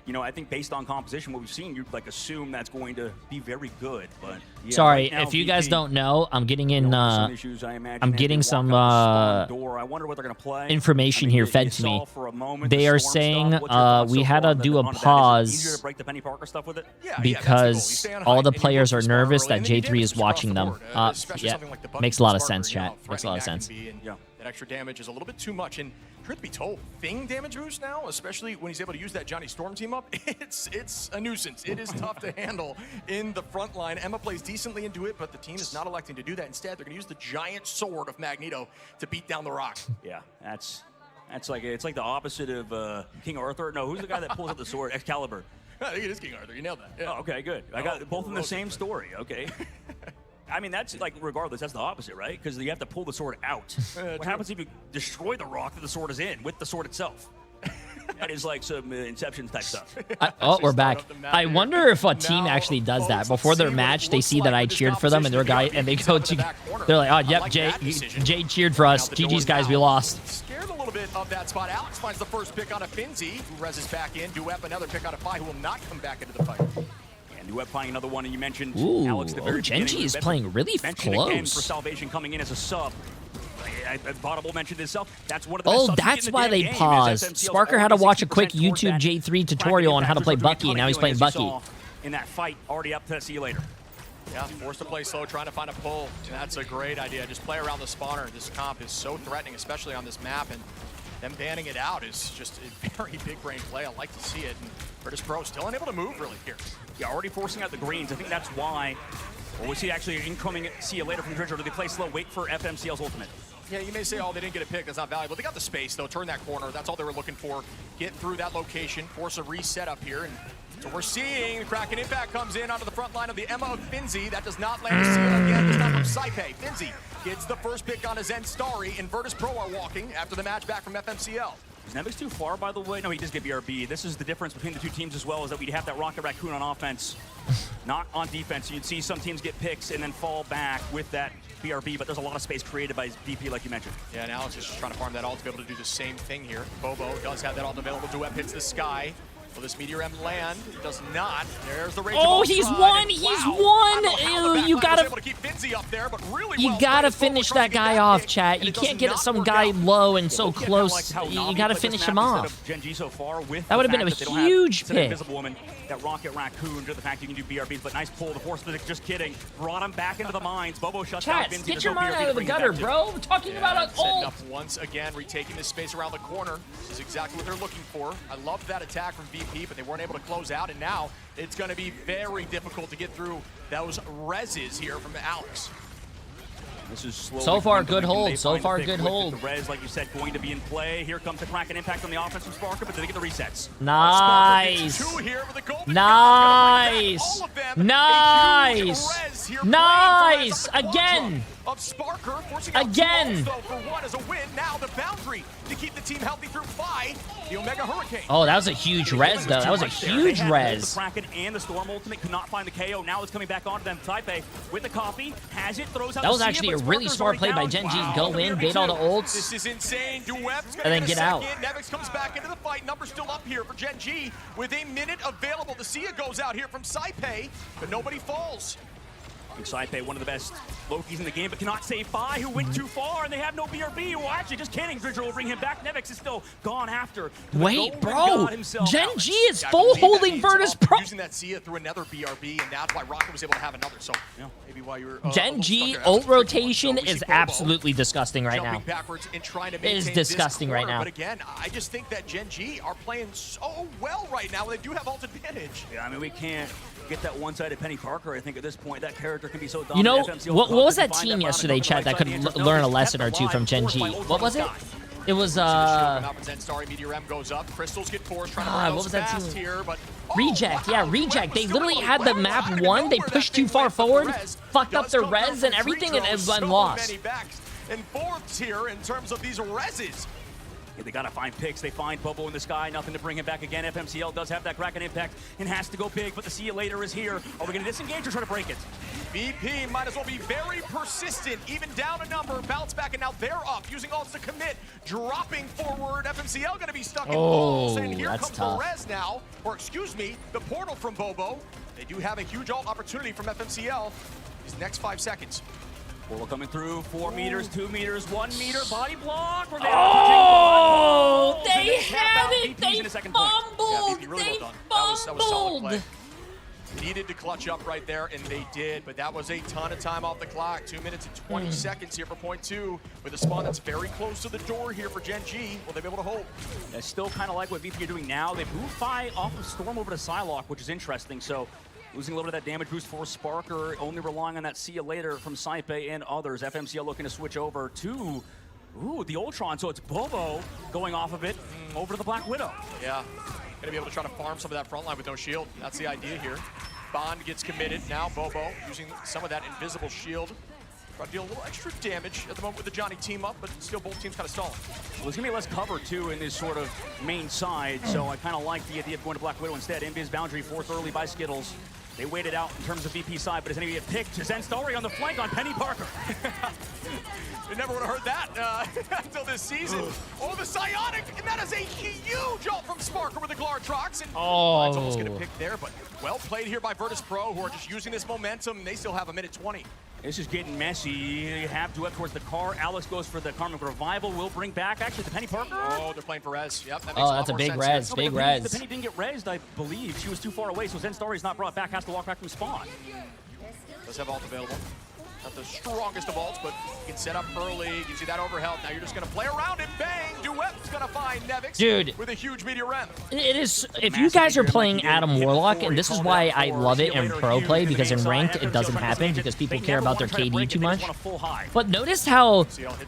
you know, I think based on composition, what we've seen, you'd like assume that's going to be very good. But yeah, sorry, right now, if you guys don't know, I'm getting in. Some issues, I imagine, I'm getting some I wonder what they're going to play. information here fed to me. moment. They the are Storm saying stuff, what's your thoughts we so had far to on do a on that? Is it pause easier to break the Penny Parker stuff with it? because all the players are nervous that Jay3 is watching them. Yeah, makes a lot of sense, chat. Makes a lot of sense. That extra damage is a little bit too much. And truth be told, Thing damage boost now, especially when he's able to use that Johnny Storm team up, it's a nuisance. It is tough to handle in the front line. Emma plays decently into it, but the team is not electing to do that. Instead, they're going to use the giant sword of Magneto to beat down the rock. Yeah, it's like the opposite of King Arthur. No, who's the guy that pulls up the sword? Excalibur. I think it is King Arthur. You nailed that. Yeah. Oh, okay, good. I got both in the same story. Okay. I mean, that's like, regardless, that's the opposite, right? Because you have to pull the sword out. What happens if you destroy the rock that the sword is in with the sword itself? That is like some Inception type stuff. Oh, we're back. I wonder if a team actually does that before their match. They see that I cheered for them, and their guy, and they go to. They're like, "Oh, yep, Jay cheered for us. GG's, guys, we lost." Scared a little bit of that spot. Alex finds the first pick on a Finzi, who reses back in. Duep another pick on a Fi, who will not come back into the fight. Duep finding another one, and you mentioned Ooh, Alex at the very beginning. Genji is playing really close. Again for Salvation coming in as a sub. Audible mentioned himself. That's one of the best Oh, subs that's in the why damn they game, paused. is SMCL's Sparker had to watch a quick 60% towards YouTube that Jay3 tutorial on how to play Bucky, and now he's playing Bucky. In that fight, already up to see you later. Yeah, forced to play slow, trying to find a pull. And that's a great idea. Just play around the spawner. This comp is so threatening, especially on this map, and them banning it out is just a very big brain play. I like to see it. And British Pro still unable to move really here. Yeah, already forcing out the greens. I think that's why. Well, we see actually incoming see you later from Dridger. Do they play slow, wait for FMCL's ultimate? Yeah, you may say, oh, they didn't get a pick. That's not valuable. They got the space, though. Turn that corner. That's all they were looking for. Get through that location. Force a reset up here. And so we're seeing the Kraken Impact comes in onto the front line of the Emma of Finzi. That does not land a seal again. This time from Saipe. Finzi gets the first pick on his Zen Starry, and Virtus Pro are walking after the match back from FMCL. Is Nemix too far, by the way? No, he does get BRB. This is the difference between the two teams as well, is that we'd have that Rocket Raccoon on offense, not on defense. You'd see some teams get picks and then fall back with that BRB, but there's a lot of space created by his VP, like you mentioned. Yeah, and Alex is just trying to farm that ult to be able to do the same thing here. Bobo does have that ult available. Duep hits the sky. Will this Meteor M land? It does not. There's the Rage. Oh, he's won! He's won! Ew, you gotta. You gotta finish that guy off, chat. You can't get some guy low and so close. You gotta finish him off. That would have been a huge pick. That Rocket Raccoon, to the fact you can do BRBs, but nice pull. The Force Physics, just kidding. Brought him back into the mines. Bobo shuts down Finzi. Get your mind out of the gutter, bro. We're talking about an ult. Up once again, retaking this space around the corner. This is exactly what they're looking for. I love that attack from VP, but they weren't able to close out, and now it's going to be very difficult to get through those reses here from Alex. This is slowly so far, good hold. So far, good hold. The res, like you said, going to be in play. Here comes the Kraken Impact on the offense from Sparker, but they get the resets. Nice. Nice. Nice. Nice. Again. Of Sparker, forcing out again. For one as a win. Now the boundary to keep the team healthy through 5. The Omega Hurricane. Oh, that was a huge res, though. That was a huge res. The Kraken and the Storm ultimate could not find the KO. Now it's coming back onto them. Taipei with the copy, has it, throws out. That was actually a really smart play by Genji. Go in, bait all the ults. This is insane. Duep's and then get out. Nevix comes back into the fight. Number still up here for Genji with a minute available. The Sia goes out here from Saipe, but nobody falls. Saipe, one of the best Lokis in the game, but cannot save Fi, who went too far, and they have no BRB. Well, actually, just kidding. Dridger will bring him back. Nevix is still gone after. Wait, bro. Genji is full holding Virtus Pro. Using that Sia through another BRB, and that's why Rocket was able to have another. So maybe why you were. Genji ult rotation is absolutely disgusting right now. Backwards and trying to it is disgusting right now. But again, I just think that Genji are playing so well right now. They do have ult advantage. Yeah, I mean, we can't get that one-sided Penny Parker. I think at this point, that character can be so dominant. You know, what was that team yesterday, Chad, that could learn a lesson or two from Genji? What was it? It was, what was that team? Reject, yeah, Reject. They literally had the map won. They pushed too far forward, fucked up their res and everything, and lost. And fourths here in terms of these reses. Yeah, they gotta find picks. They find Bobo in the sky. Nothing to bring him back again. FMCL does have that Kraken Impact and has to go big, but the See You Later is here. Are we gonna disengage or try to break it? VP might as well be very persistent, even down a number, bounce back, and now they're up, using ults to commit, dropping forward. FMCL gonna be stuck in walls, and here comes the res now, or excuse me, the portal from Bobo. They do have a huge ult opportunity from FMCL these next 5 seconds. Portal coming through, 4 meters, 2 meters, 1 meter, body block. Oh, they had it. VP's They in the second point. fumbled. Yeah, VP really They well done. That was solid play. fumbled. Needed to clutch up right there, and they did, but that was a ton of time off the clock. 2 minutes and 20 seconds here for point 2, with a spawn that's very close to the door here for Gen G. Will they be able to hold? I still kind of like what VP are doing now. They moved Fi off of Storm over to Psylocke, which is interesting. So losing a little bit of that damage boost for Sparker, only relying on that see you later from Saipe and others. FMCL looking to switch over to the Ultron, so it's Bobo going off of it over to the Black Widow. Yeah, gonna be able to try to farm some of that front line with no shield. That's the idea here. Bond gets committed. Now Bobo using some of that invisible shield. Try to deal a little extra damage at the moment with the Johnny team up, but still both teams kind of stalling. Well, there's gonna be less cover too in this sort of main side, so I kind of like the idea of going to Black Widow instead. Invis boundary forced early by Skittles. They waited out in terms of VP side, but is anybody get picked? Zen Story on the flank on Penny Parker. You never would have heard that until this season. Oh, the Psionic, and that is a huge ult from Sparker with the Glartrox. And it's almost gonna pick there, but well played here by Virtus Pro, who are just using this momentum. They still have a minute 20. This is getting messy. You have Duet towards the car. Alex goes for the Karmic Revival. Will bring back actually the Penny Parker. Oh, they're playing for res. Yep, that makes Oh, that's a big res. Big res. The Penny didn't get rezzed, I believe. She was too far away, so Zen Story's not brought back. Has to walk back from spawn. Does have ult available. Not the strongest of ults, but you can set up early. Gives you that overhealth. Now you're just going to play around it. Bang! Duet's going to find Nevix. Dude. With a huge meteor rem. It is, if you guys are playing Adam Warlock, and this is why I love it in pro play, because in ranked it doesn't happen, because people care about their KD too much. But notice how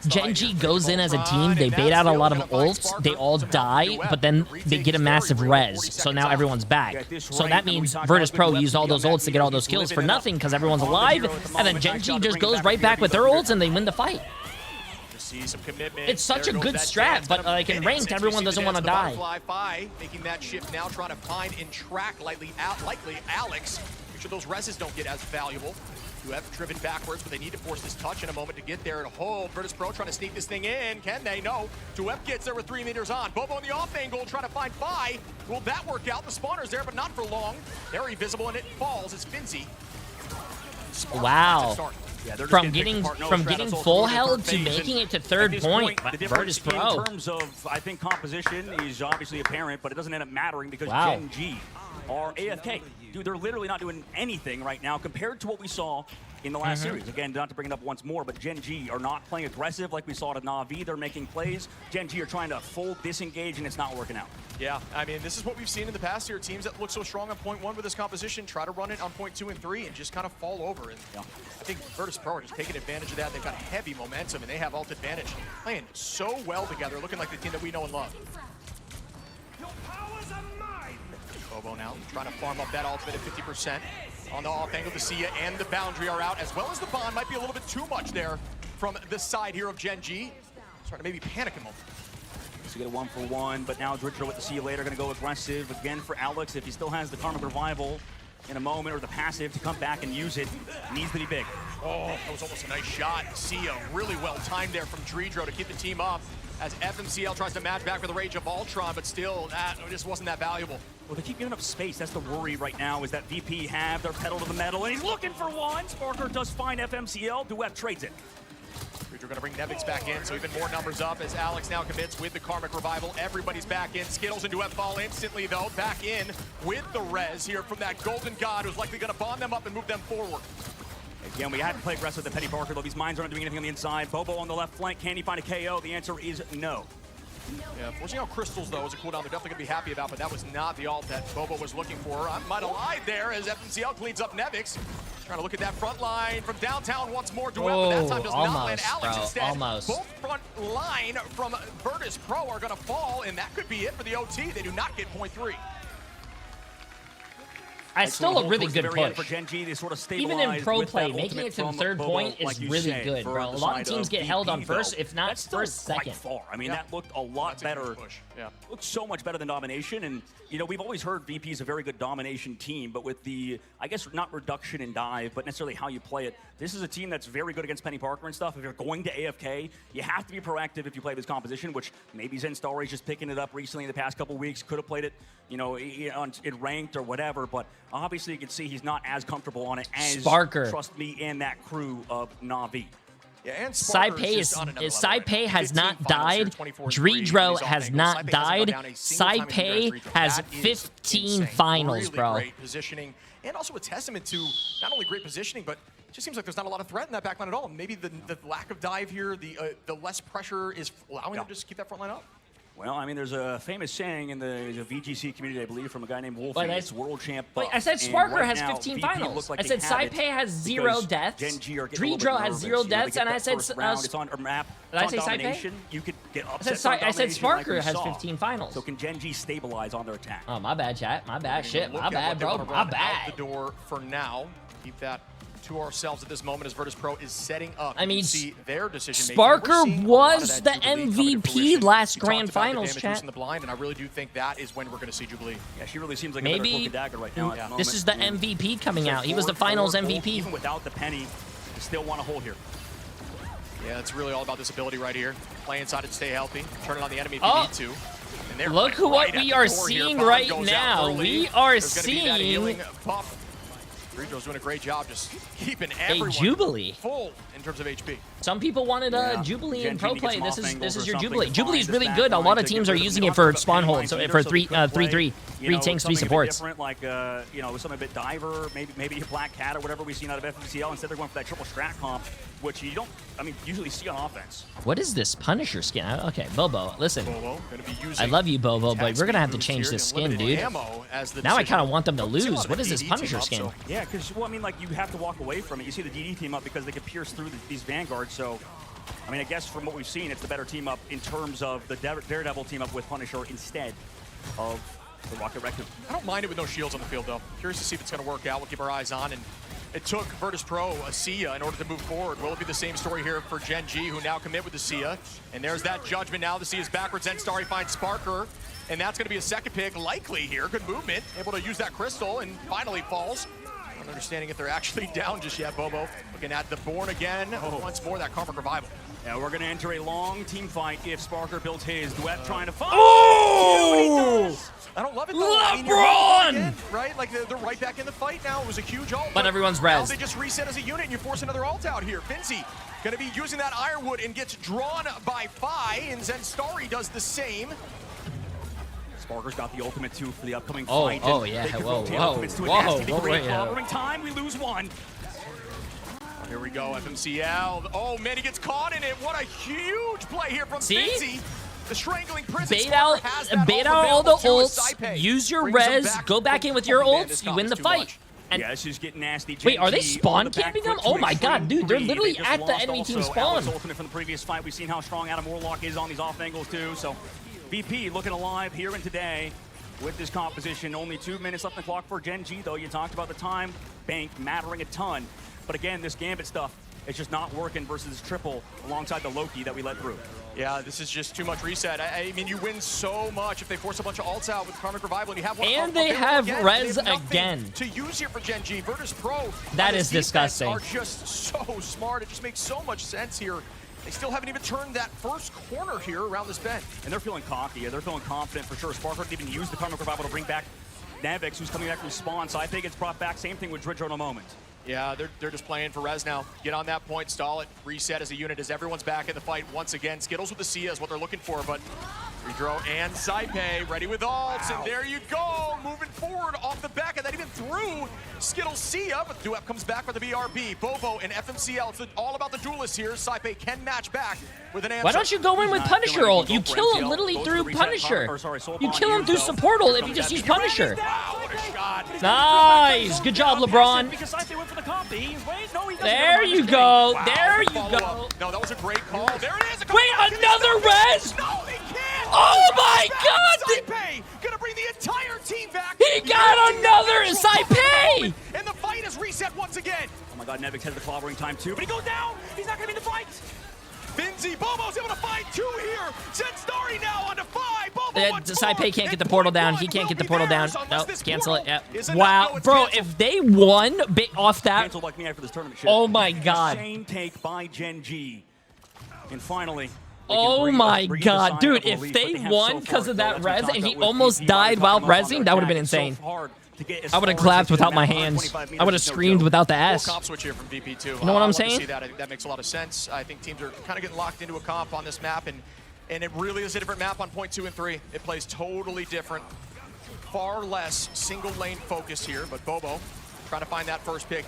Gen G goes in as a team, they bait out a lot of ults, they all die, but then they get a massive res, so now everyone's back. So that means Virtus Pro used all those ults to get all those kills for nothing, because everyone's alive, and then Gen G just goes right back with their ults and they win the fight. See some commitment. It's such a good strat, but like in ranked, everyone doesn't want to die. Making that shift now, trying to find and track likely Alex. Make sure those reses don't get as valuable. You have driven backwards, but they need to force this touch in a moment to get there and hold. Virtus Pro trying to sneak this thing in. Can they? No. Duep gets there with 3 meters on. Bobo in the off angle trying to find Fi. Will that work out? The spawner's there, but not for long. They're invisible and it falls. It's Finzi. Wow. Yeah, from getting full held to making it to third point, Virtus Pro. In terms of, I think, composition is obviously apparent, but it doesn't end up mattering because Gen G are AFK. Dude, they're literally not doing anything right now compared to what we saw in the last series. Again, not to bring it up once more, but Gen G are not playing aggressive like we saw at Na'Vi. They're making plays. Gen G are trying to full disengage, and it's not working out. Yeah, I mean, this is what we've seen in the past here. Teams that look so strong on point 1 with this composition try to run it on point 2 and 3 and just kind of fall over. And I think Virtus Pro are just taking advantage of that. They've got heavy momentum, and they have ult advantage. Playing so well together, looking like the team that we know and love. Bobo now trying to farm up that ultimate at 50%. On the off angle, the Sia and the Boundary are out, as well as the Bond. Might be a little bit too much there from the side here of Gen G. Starting to maybe panic a moment. So get a 1-for-1, but now Dritcher with the See You Later going to go aggressive again for Alex. If he still has the Karmic Revival in a moment, or the passive to come back and use it, needs to be big. Oh, that was almost a nice shot. Sia really well timed there from Dridro to keep the team up, as FMCL tries to match back with the Rage of Ultron, but still, that just wasn't that valuable. Well, they keep giving up space. That's the worry right now, is that VP have their pedal to the metal, and he's looking for one. Sparker does find FMCL. Duet trades it. We're going to bring Nevix back in, so even more numbers up as Alex now commits with the Karmic Revival. Everybody's back in. Skittles and Duet fall instantly, though. Back in with the res here from that Golden God, who's likely going to bond them up and move them forward. Again, we haven't played aggressive with the Penny Parker, though. These mines aren't doing anything on the inside. Bobo on the left flank. Can he find a KO? The answer is no. Yeah, forcing out Crystals, though, is a cooldown they're definitely going to be happy about, but that was not the ult that Bobo was looking for. I might have lied there as FMCL cleans up Nevix. Trying to look at that front line from downtown once more. Duet, but that time does not land Alex instead. Both front line from Virtus Pro are going to fall, and that could be it for the OT. They do not get point 3. It's still a really good push. For Gen G, they sort of even in pro play, making it to the third point is really good, bro. A lot of teams get held on first, if not first, second. Far. I mean, that looked a lot better. Yeah. Looked so much better than domination. And, you know, we've always heard VP is a very good domination team, but with the, I guess, not reduction in dive, but necessarily how you play it, this is a team that's very good against Penny Parker and stuff. If you're going to AFK, you have to be proactive if you play this composition, which maybe Zen Story's just picking it up recently in the past couple weeks. Could have played it, you know, in ranked or whatever, but obviously you can see he's not as comfortable on it as Sparker. Trust me, in that crew of Na'Vi. Yeah, and Saipei has not died. Dredro has not died. Saipei has 15 finals, bro. Great positioning, and also a testament to not only great positioning, but it just seems like there's not a lot of threat in that backline at all. Maybe the lack of dive here, the less pressure is allowing them to just keep that front line up. Well, I mean, there's a famous saying in the VGC community, I believe, from a guy named Wolf. It's world champ. Wait, I said Sparker has 15 finals. I said Saipei has 0 deaths. Dredro has 0 deaths, and I said it's on map. Did I say Saipei? You could get upset. I said Sparker has 15 finals. So can Gen G stabilize on their attack? Oh, my bad, chat. My bad. Shit. My bad, bro. My bad. The door for now. Keep that to ourselves at this moment as Virtus Pro is setting up. I mean, see their decision Sparker was the MVP last grand finals, chat. In the blind, and I really do think that is when we're going to see Jubilee. Yeah, she really seems like a better cloak dagger right now. At the this is the MVP coming out. He was the finals MVP. Even without the penny, you still want to hold here. Yeah, it's really all about this ability right here. Play inside and stay healthy. Turn it on the enemy if you need to. And look who what we are seeing right now. We are seeing Dredro's doing a great job just keeping everyone Jubilee full in terms of HP. Some people wanted a Jubilee in pro play. This is your Jubilee. Jubilee is really good. A lot of teams are using it for spawn hold, so for 3-3 tanks, 3 supports. Different, like something a bit diver, maybe a Black Cat or whatever we've seen out of FMCL. Instead, they're going for that triple strat comp, which you don't, usually see on offense. What is this Punisher skin? Okay, Bobo, listen. Bobo, I love you, Bobo, but we're gonna have to change this skin, dude. Now I kind of want them to lose. What is this Punisher skin? Yeah, because you have to walk away from it. You see the DD team up because they can pierce through these Vanguards. So, I guess from what we've seen, it's the better team up in terms of the Daredevil team up with Punisher instead of the Rocket Rectum. I don't mind it with no shields on the field, though. Curious to see if it's going to work out. We'll keep our eyes on. And it took Virtus Pro a Sia in order to move forward. Will it be the same story here for Gen G, who now commit with the Sia? And there's that judgment now. The Sia's backwards. Zenstari finds Sparker. And that's going to be a second pick, likely here. Good movement. Able to use that crystal and finally falls. Not understanding if they're actually down just yet, Bobo. Looking at the Born again. Once more, that Karmic Revival. Yeah, we're going to enter a long team fight if Sparker builds his. Duet trying to fight. Oh! I don't love it, though. LeBron! Right? Like, they're right back in the fight now. It was a huge ult. But everyone's res. Now they just reset as a unit, and you force another ult out here. Finzi going to be using that Ironwood and gets drawn by Fi, and Zenstari does the same. Sparker's got the ultimate too for the upcoming fight. Oh, yeah. Whoa. Time, we lose one. Here we go, FMCL. Oh, man, he gets caught in it. What a huge play here from Finzi. The strangling prison. Bait out all the ults, use your res, go back in with your ults, you win the fight. And yeah, this is getting nasty. Wait, are they spawn camping them? Oh my god, dude, they're literally at the enemy team spawn. Ultimate from the previous fight. We've seen how strong Adam Warlock is on these off angles too. So VP looking alive here and today with this composition. Only 2 minutes left on the clock for Gen G, though. You talked about the time bank mattering a ton. But again, this Gambit stuff, it's just not working versus this triple alongside the Loki that we let through. Yeah, this is just too much reset. I mean, you win so much if they force a bunch of ults out with Karmic Revival, and you have one. And they have res again. To use here for Gen G, Virtus Pro. That is disgusting. Are just so smart. It just makes so much sense here. They still haven't even turned that first corner here around this bend. And they're feeling cocky. They're feeling confident for sure. Sparker didn't even use the Karmic Revival to bring back Navix, who's coming back from spawn. So I think it's brought back. Same thing with Dredro in a moment. Yeah, they're just playing for res now. Get on that point, stall it, reset as a unit as everyone's back in the fight once again. Skittles with the Sia is what they're looking for, but Dredro and Saipei ready with ults, and there you go, moving forward off the back of that, even through Skittles Sia, but Duep comes back for the BRB. Bobo and FMCL, it's all about the duelists here. Saipei can match back with an answer. Why don't you go in with Punisher ult? You kill him literally through Punisher. You kill him through support ult if you just use Punisher. Wow, what a shot. Nice, good job, LeBron. Because Saipei went for the comp. There you go. Wow, there you go. No, that was a great call. There it is. Wait, another res? No, they can't. Oh my god. Saipei gonna bring the entire team back. He got another Saipei. And the fight is reset once again. Oh my god, Nevix has the clobbering time too, but he goes down. He's not gonna be in the fight. Finzi, Bobo's able to find 2 here. Zenstari now on to 5. Bobo Saipei can't get the portal down. He can't get the portal down. Nope, cancel it. Yep. Wow, bro, if they won off that, oh my god. Insane take by Gen G. And finally, oh my god, dude, if they won because of that res and he almost died while resing, that would have been insane. to get as I would have far as clapped they could without in my that hands. 125 meters I would have is no screamed joke. without the Full S. comp switch here from VP too. You know what I'm I love to saying? see that. I think that makes a lot of sense. I think teams are kind of getting locked into a comp on this map, and it really is a different map on point 2 and 3. It plays totally different. Far less single lane focus here, but Bobo trying to find that first pick.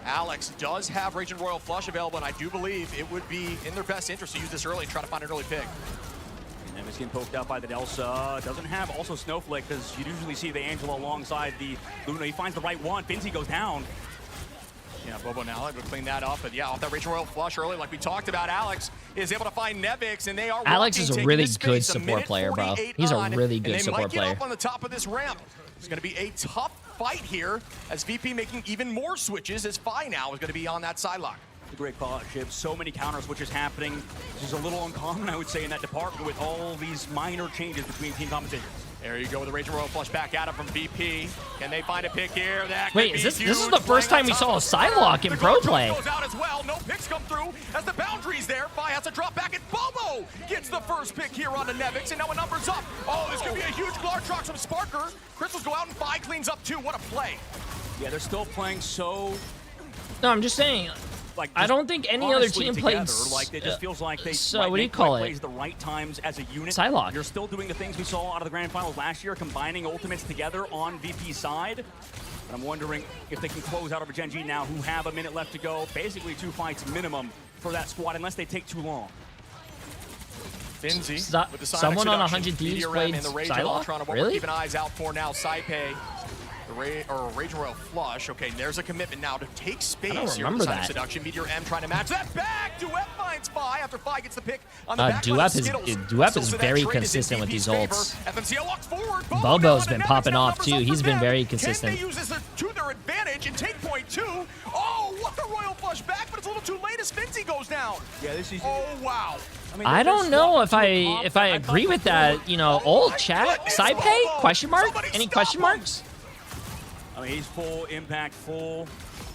Alex does have Raging Royal Flush available, and I do believe it would be in their best interest to use this early and try to find an early pick. And he's getting poked out by the Delsa. Doesn't have also Snowflake, because you usually see the Angela alongside the Luna. He finds the right one. Finzi goes down. Yeah, Bobo now able to clean that up. But yeah, off that Raging Royal Flush early, like we talked about, Alex is able to find Nevix, and they are Alex is a taking really this good space, support player, bro. He's a really good support player. They might get up on the top of this ramp. It's going to be a tough fight here as VP making even more switches, as Fi now is going to be on that side lock. A great call out, Chip. So many counter switches happening. This is a little uncommon, I would say, in that department with all these minor changes between team competitions. There you go with the Raging Royal Flush back at him from VP. Can they find a pick here? That Wait, is this is the first time we saw a Psylocke in pro play? Goes out as well. No picks come through as the boundary's there. Fi has to drop back, and Bobo gets the first pick here on the Nevix, and now a number's up. Oh, this could be a huge Glartrox from Sparker. Crystals go out, and Fi cleans up too. What a play. Yeah, they're still playing so... No, I'm just saying. Like, I don't think any other team played. Like, it just feels like they so what do you call it? plays the right times as a unit. Psylocke. You're still doing the things we saw out of the grand finals last year, combining ultimates together on VP's side. And I'm wondering if they can close out over Gen G now, who have a minute left to go. Basically 2 fights minimum for that squad, unless they take too long. Finzi with the someone on 100 Thieves played Psylocke? Really? Keeping eyes out for now. Saipei. Raging Royal Flush. Okay, there's a commitment now to take space. I don't here remember with that. Seduction. Meteor M trying to match that back. Duet finds Fi after Fi gets the pick on the back. Duep is very consistent with these ults. FMCL walks forward. Bobo's been popping off too. He's been very consistent. Can they use this to their advantage and take point 2? Oh, what the Royal Flush back, but it's a little too late as Finzi goes down. Yeah, this is. Oh wow. I don't know if I agree with that. You know, old chat. Saipei? Question mark? Any question marks? I mean, he's full impact, full.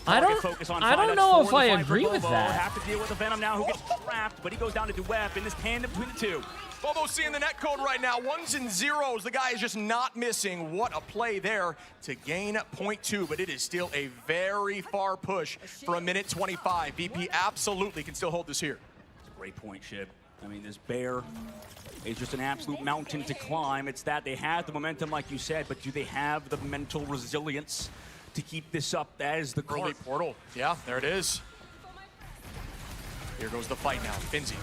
I don't know if I agree with that. Have to deal with the Venom now, who gets trapped, but he goes down to Duep in this tandem between the two. Bobo seeing the net code right now, 1s and 0s. The guy is just not missing. What a play there to gain point 2, but it is still a very far push for a minute 25. VP absolutely can still hold this here. It's a great point, Shib. I mean, this bear is just an absolute mountain to climb. It's that they have the momentum, like you said, but do they have the mental resilience to keep this up as the early portal? Yeah, there it is. Here goes the fight now. Finzi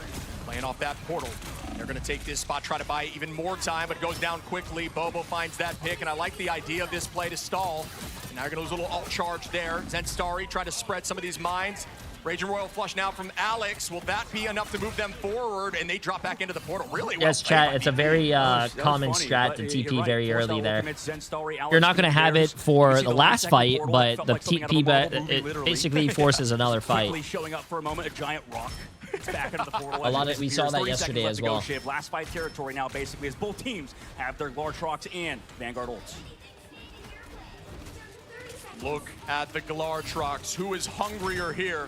playing off that portal. They're going to take this spot, try to buy even more time, but it goes down quickly. Bobo finds that pick, and I like the idea of this play to stall. And now you're going to lose a little alt charge there. Zenstari trying to spread some of these mines. Raging Royal Flush now from Alex. Will that be enough to move them forward? And they drop back into the portal. Really well. Yes, chat. It's a very common strat to TP very early there. You're not going to have it for the last fight, but the TP basically forces another fight. Showing up for a moment, a giant rock. Back into the portal. A lot of we saw that yesterday as well. Last fight territory now, basically, as both teams have their Glartrox and Vanguard ults. Look at the Glartrox. Who is hungrier here?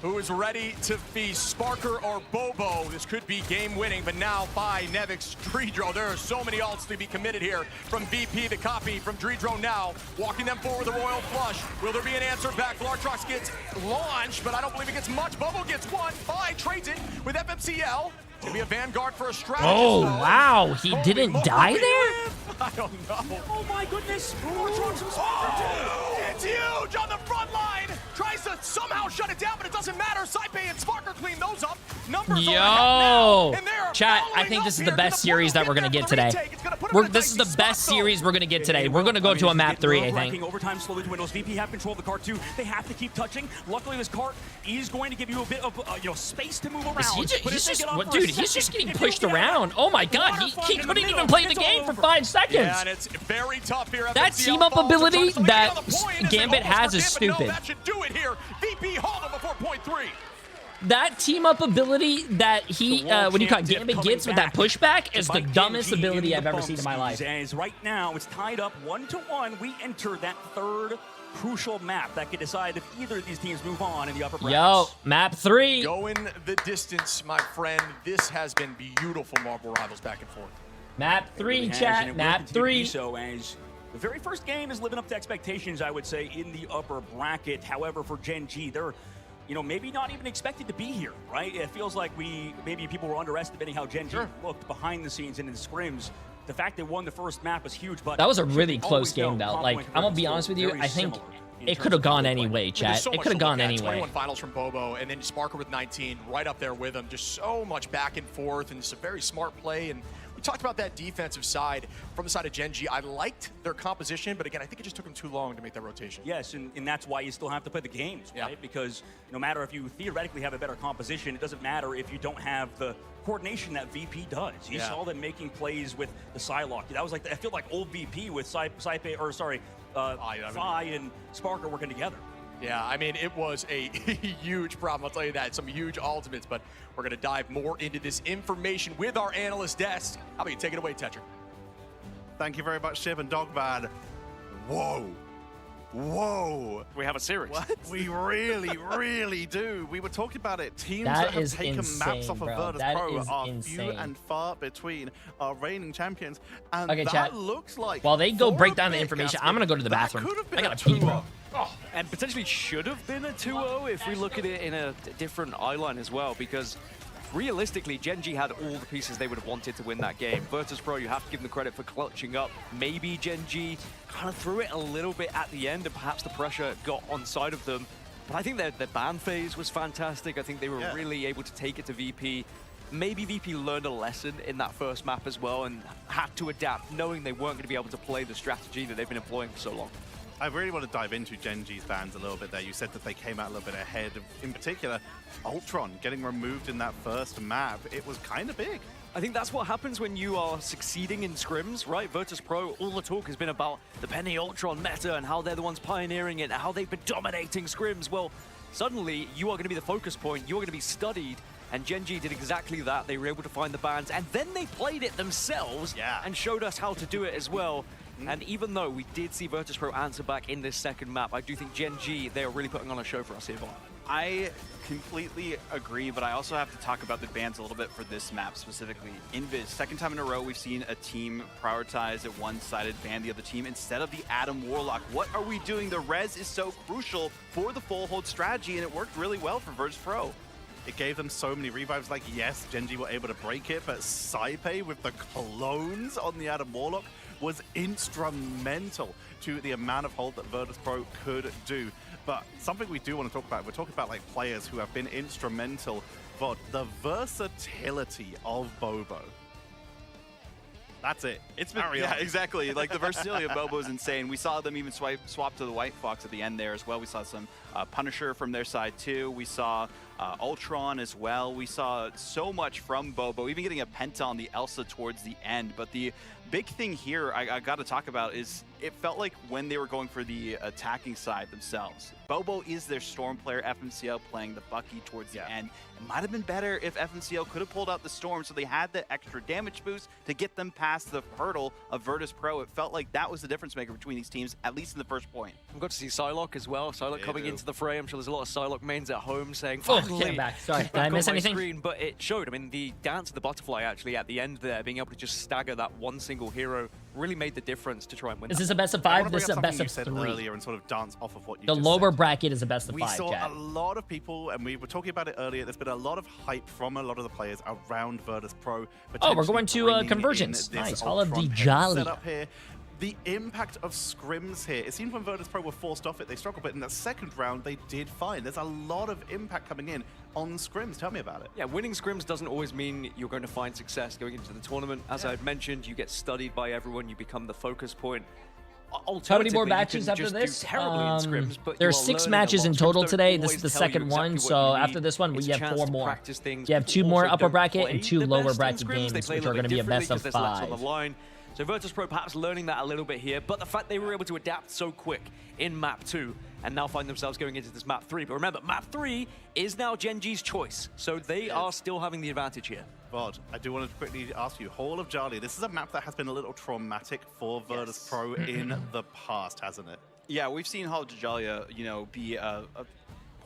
Who is ready to feast? Sparker or Bobo? This could be game-winning, but now by Nevix, Dreedro. There are so many ults to be committed here from VP, the copy from Dreedro now, walking them forward with a Royal Flush. Will there be an answer back? Glartrox gets launched, but I don't believe it gets much. Bobo gets one. Fi trades it with FMCL. It's gonna be a Vanguard for a strategist. Oh, wow. He didn't die there? I don't know. Oh, my goodness. It's huge on the front line. Tries to somehow shut it down, but it doesn't matter. Saipei and Sparker clean those up. Numbers Yo, chat, I think this is the best series that we're going to get today. This is the best series we're going to get today. We're going to go to a map 3, I think. Overtime slowly to Windows. VP have control of the cart, too. They have to keep touching. Luckily, this cart is going to give you a bit of space to move around. He's just getting pushed around. Oh, my God. He couldn't even play the game for 5 seconds. Yeah, and it's very tough here. That team-up ability that Gambit has is stupid. That should do it here. VP hold him before point 3. That team-up ability that Gambit gets with that pushback is the dumbest ability I've ever seen in my life. As right now, it's tied up 1-1. We enter that third crucial map that could decide if either of these teams move on in the upper brackets. Yo, map 3. Going the distance, my friend. This has been beautiful Marble Rivals back and forth. Map 3, chat. Map 3. So as The very first game is living up to expectations, I would say, in the upper bracket. However, for Gen G, they're, you know, maybe not even expected to be here, right? It feels like maybe people were underestimating how Gen G looked behind the scenes and in the scrims. The fact they won the first map was huge, but that was a really close game, though. Like, I'm gonna be honest with you, I think it could have gone any way, chat. It could have gone any way. 21 finals from Bobo, and then Sparker with 19, right up there with him. Just so much back and forth, and some very smart play. And we talked about that defensive side from the side of Gen G. I liked their composition, but again, I think it just took them too long to make that rotation. Yes, and that's why you still have to play the games, right? Because no matter if you theoretically have a better composition, it doesn't matter if you don't have the coordination that VP does. You saw them making plays with the Psylocke. That was like, I feel like old VP with Fi and Sparker working together. Yeah, I mean, it was a huge problem, I'll tell you that. Some huge ultimates, but we're going to dive more into this information with our analyst desk. How about you take it away, Tetra? Thank you very much, Shib and Dogman. Whoa. Whoa. We have a series. What? We really, really do. We were talking about it. Teams that that have is taken insane, maps off of bro. Virtus That Pro is are insane. few and far between our reigning champions. And Okay, that chat. looks like... While they go for break a down the bit, information, Casper, I'm gonna go to the that bathroom. could have been I a gotta pee, 2-0. bro. And potentially should have been a 2-0 if we look at it in a different eye line as well, because realistically, Gen G had all the pieces they would have wanted to win that game. Virtus Pro, you have to give them the credit for clutching up. Maybe Gen G kind of threw it a little bit at the end, and perhaps the pressure got on side of them. But I think their ban phase was fantastic. I think they were really able to take it to VP. Maybe VP learned a lesson in that first map as well and had to adapt, knowing they weren't going to be able to play the strategy that they've been employing for so long. I really want to dive into Gen G's bans a little bit there. You said that they came out a little bit ahead. In particular, Ultron getting removed in that first map. It was kind of big. I think that's what happens when you are succeeding in scrims, right? Virtus Pro, all the talk has been about the Penny Ultron meta and how they're the ones pioneering it and how they've been dominating scrims. Well, suddenly you are going to be the focus point. You're going to be studied. And Gen G did exactly that. They were able to find the bans, and then they played it themselves and showed us how to do it as well. And even though we did see Virtus Pro answer back in this second map, I do think Gen G, they are really putting on a show for us here, Vaughn. I completely agree, but I also have to talk about the bans a little bit for this map specifically. Invis, second time in a row we've seen a team prioritize a one-sided ban the other team instead of the Adam Warlock. What are we doing? The res is so crucial for the full hold strategy, and it worked really well for Virtus Pro. It gave them so many revives. Like, yes, Gen G were able to break it, but Saipe with the clones on the Adam Warlock was instrumental to the amount of hold that Virtus Pro could do. But something we do want to talk about, we're talking about like players who have been instrumental, but the versatility of Bobo. That's it. It's been, yeah, exactly. Like the versatility of Bobo is insane. We saw them even swap to the White Fox at the end there as well. We saw some Punisher from their side too. We saw Ultron as well. We saw so much from Bobo, even getting a Penta on the Elsa towards the end. But the big thing here I got to talk about is it felt like when they were going for the attacking side themselves, Bobo is their Storm player, FMCL playing the Bucky towards the end. It might have been better if FMCL could have pulled out the Storm so they had the extra damage boost to get them past the hurdle of Virtus Pro. It felt like that was the difference maker between these teams, at least in the first point. We've got to see Psylocke as well. Psylocke coming into the fray. I'm sure there's a lot of Psylocke mains at home saying, came back. Sorry, did I miss anything? Screen, but it showed. I mean, the dance of the butterfly actually at the end there, being able to just stagger that one single hero really made the difference to try and win. Is this a best of 5? This is a best of said 3. earlier and sort of dance off of what you The just lower said. bracket is a best of 5, We saw chat. a lot of people, and we were talking about it earlier, there's been a lot of hype from a lot of the players around Virtus Pro. Oh, we're going to potentially convergence. bringing in Nice. this All of the Ultron jolly. setup here. The impact of scrims here, it seems when Virtus Pro were forced off it, they struggled, but in the second round, they did fine. There's a lot of impact coming in on scrims. Tell me about it. Yeah, winning scrims doesn't always mean you're going to find success going into the tournament. As I've mentioned, you get studied by everyone, you become the focus point. How many more matches after this? There's 6 matches in total today. This is the second one, so after this one, we have 4 more. You have 2 more upper bracket and 2 lower bracket games, which are going to be a best of 5. So Virtus Pro perhaps learning that a little bit here, but the fact they were able to adapt so quick in map 2 and now find themselves going into this map 3. But remember, map 3 is now Gen G's choice, so they are still having the advantage here. Vod, I do want to quickly ask you, Hall of Jali, this is a map that has been a little traumatic for Virtus Pro in the past, hasn't it? Yeah, we've seen Hall of Jalia, you know, be a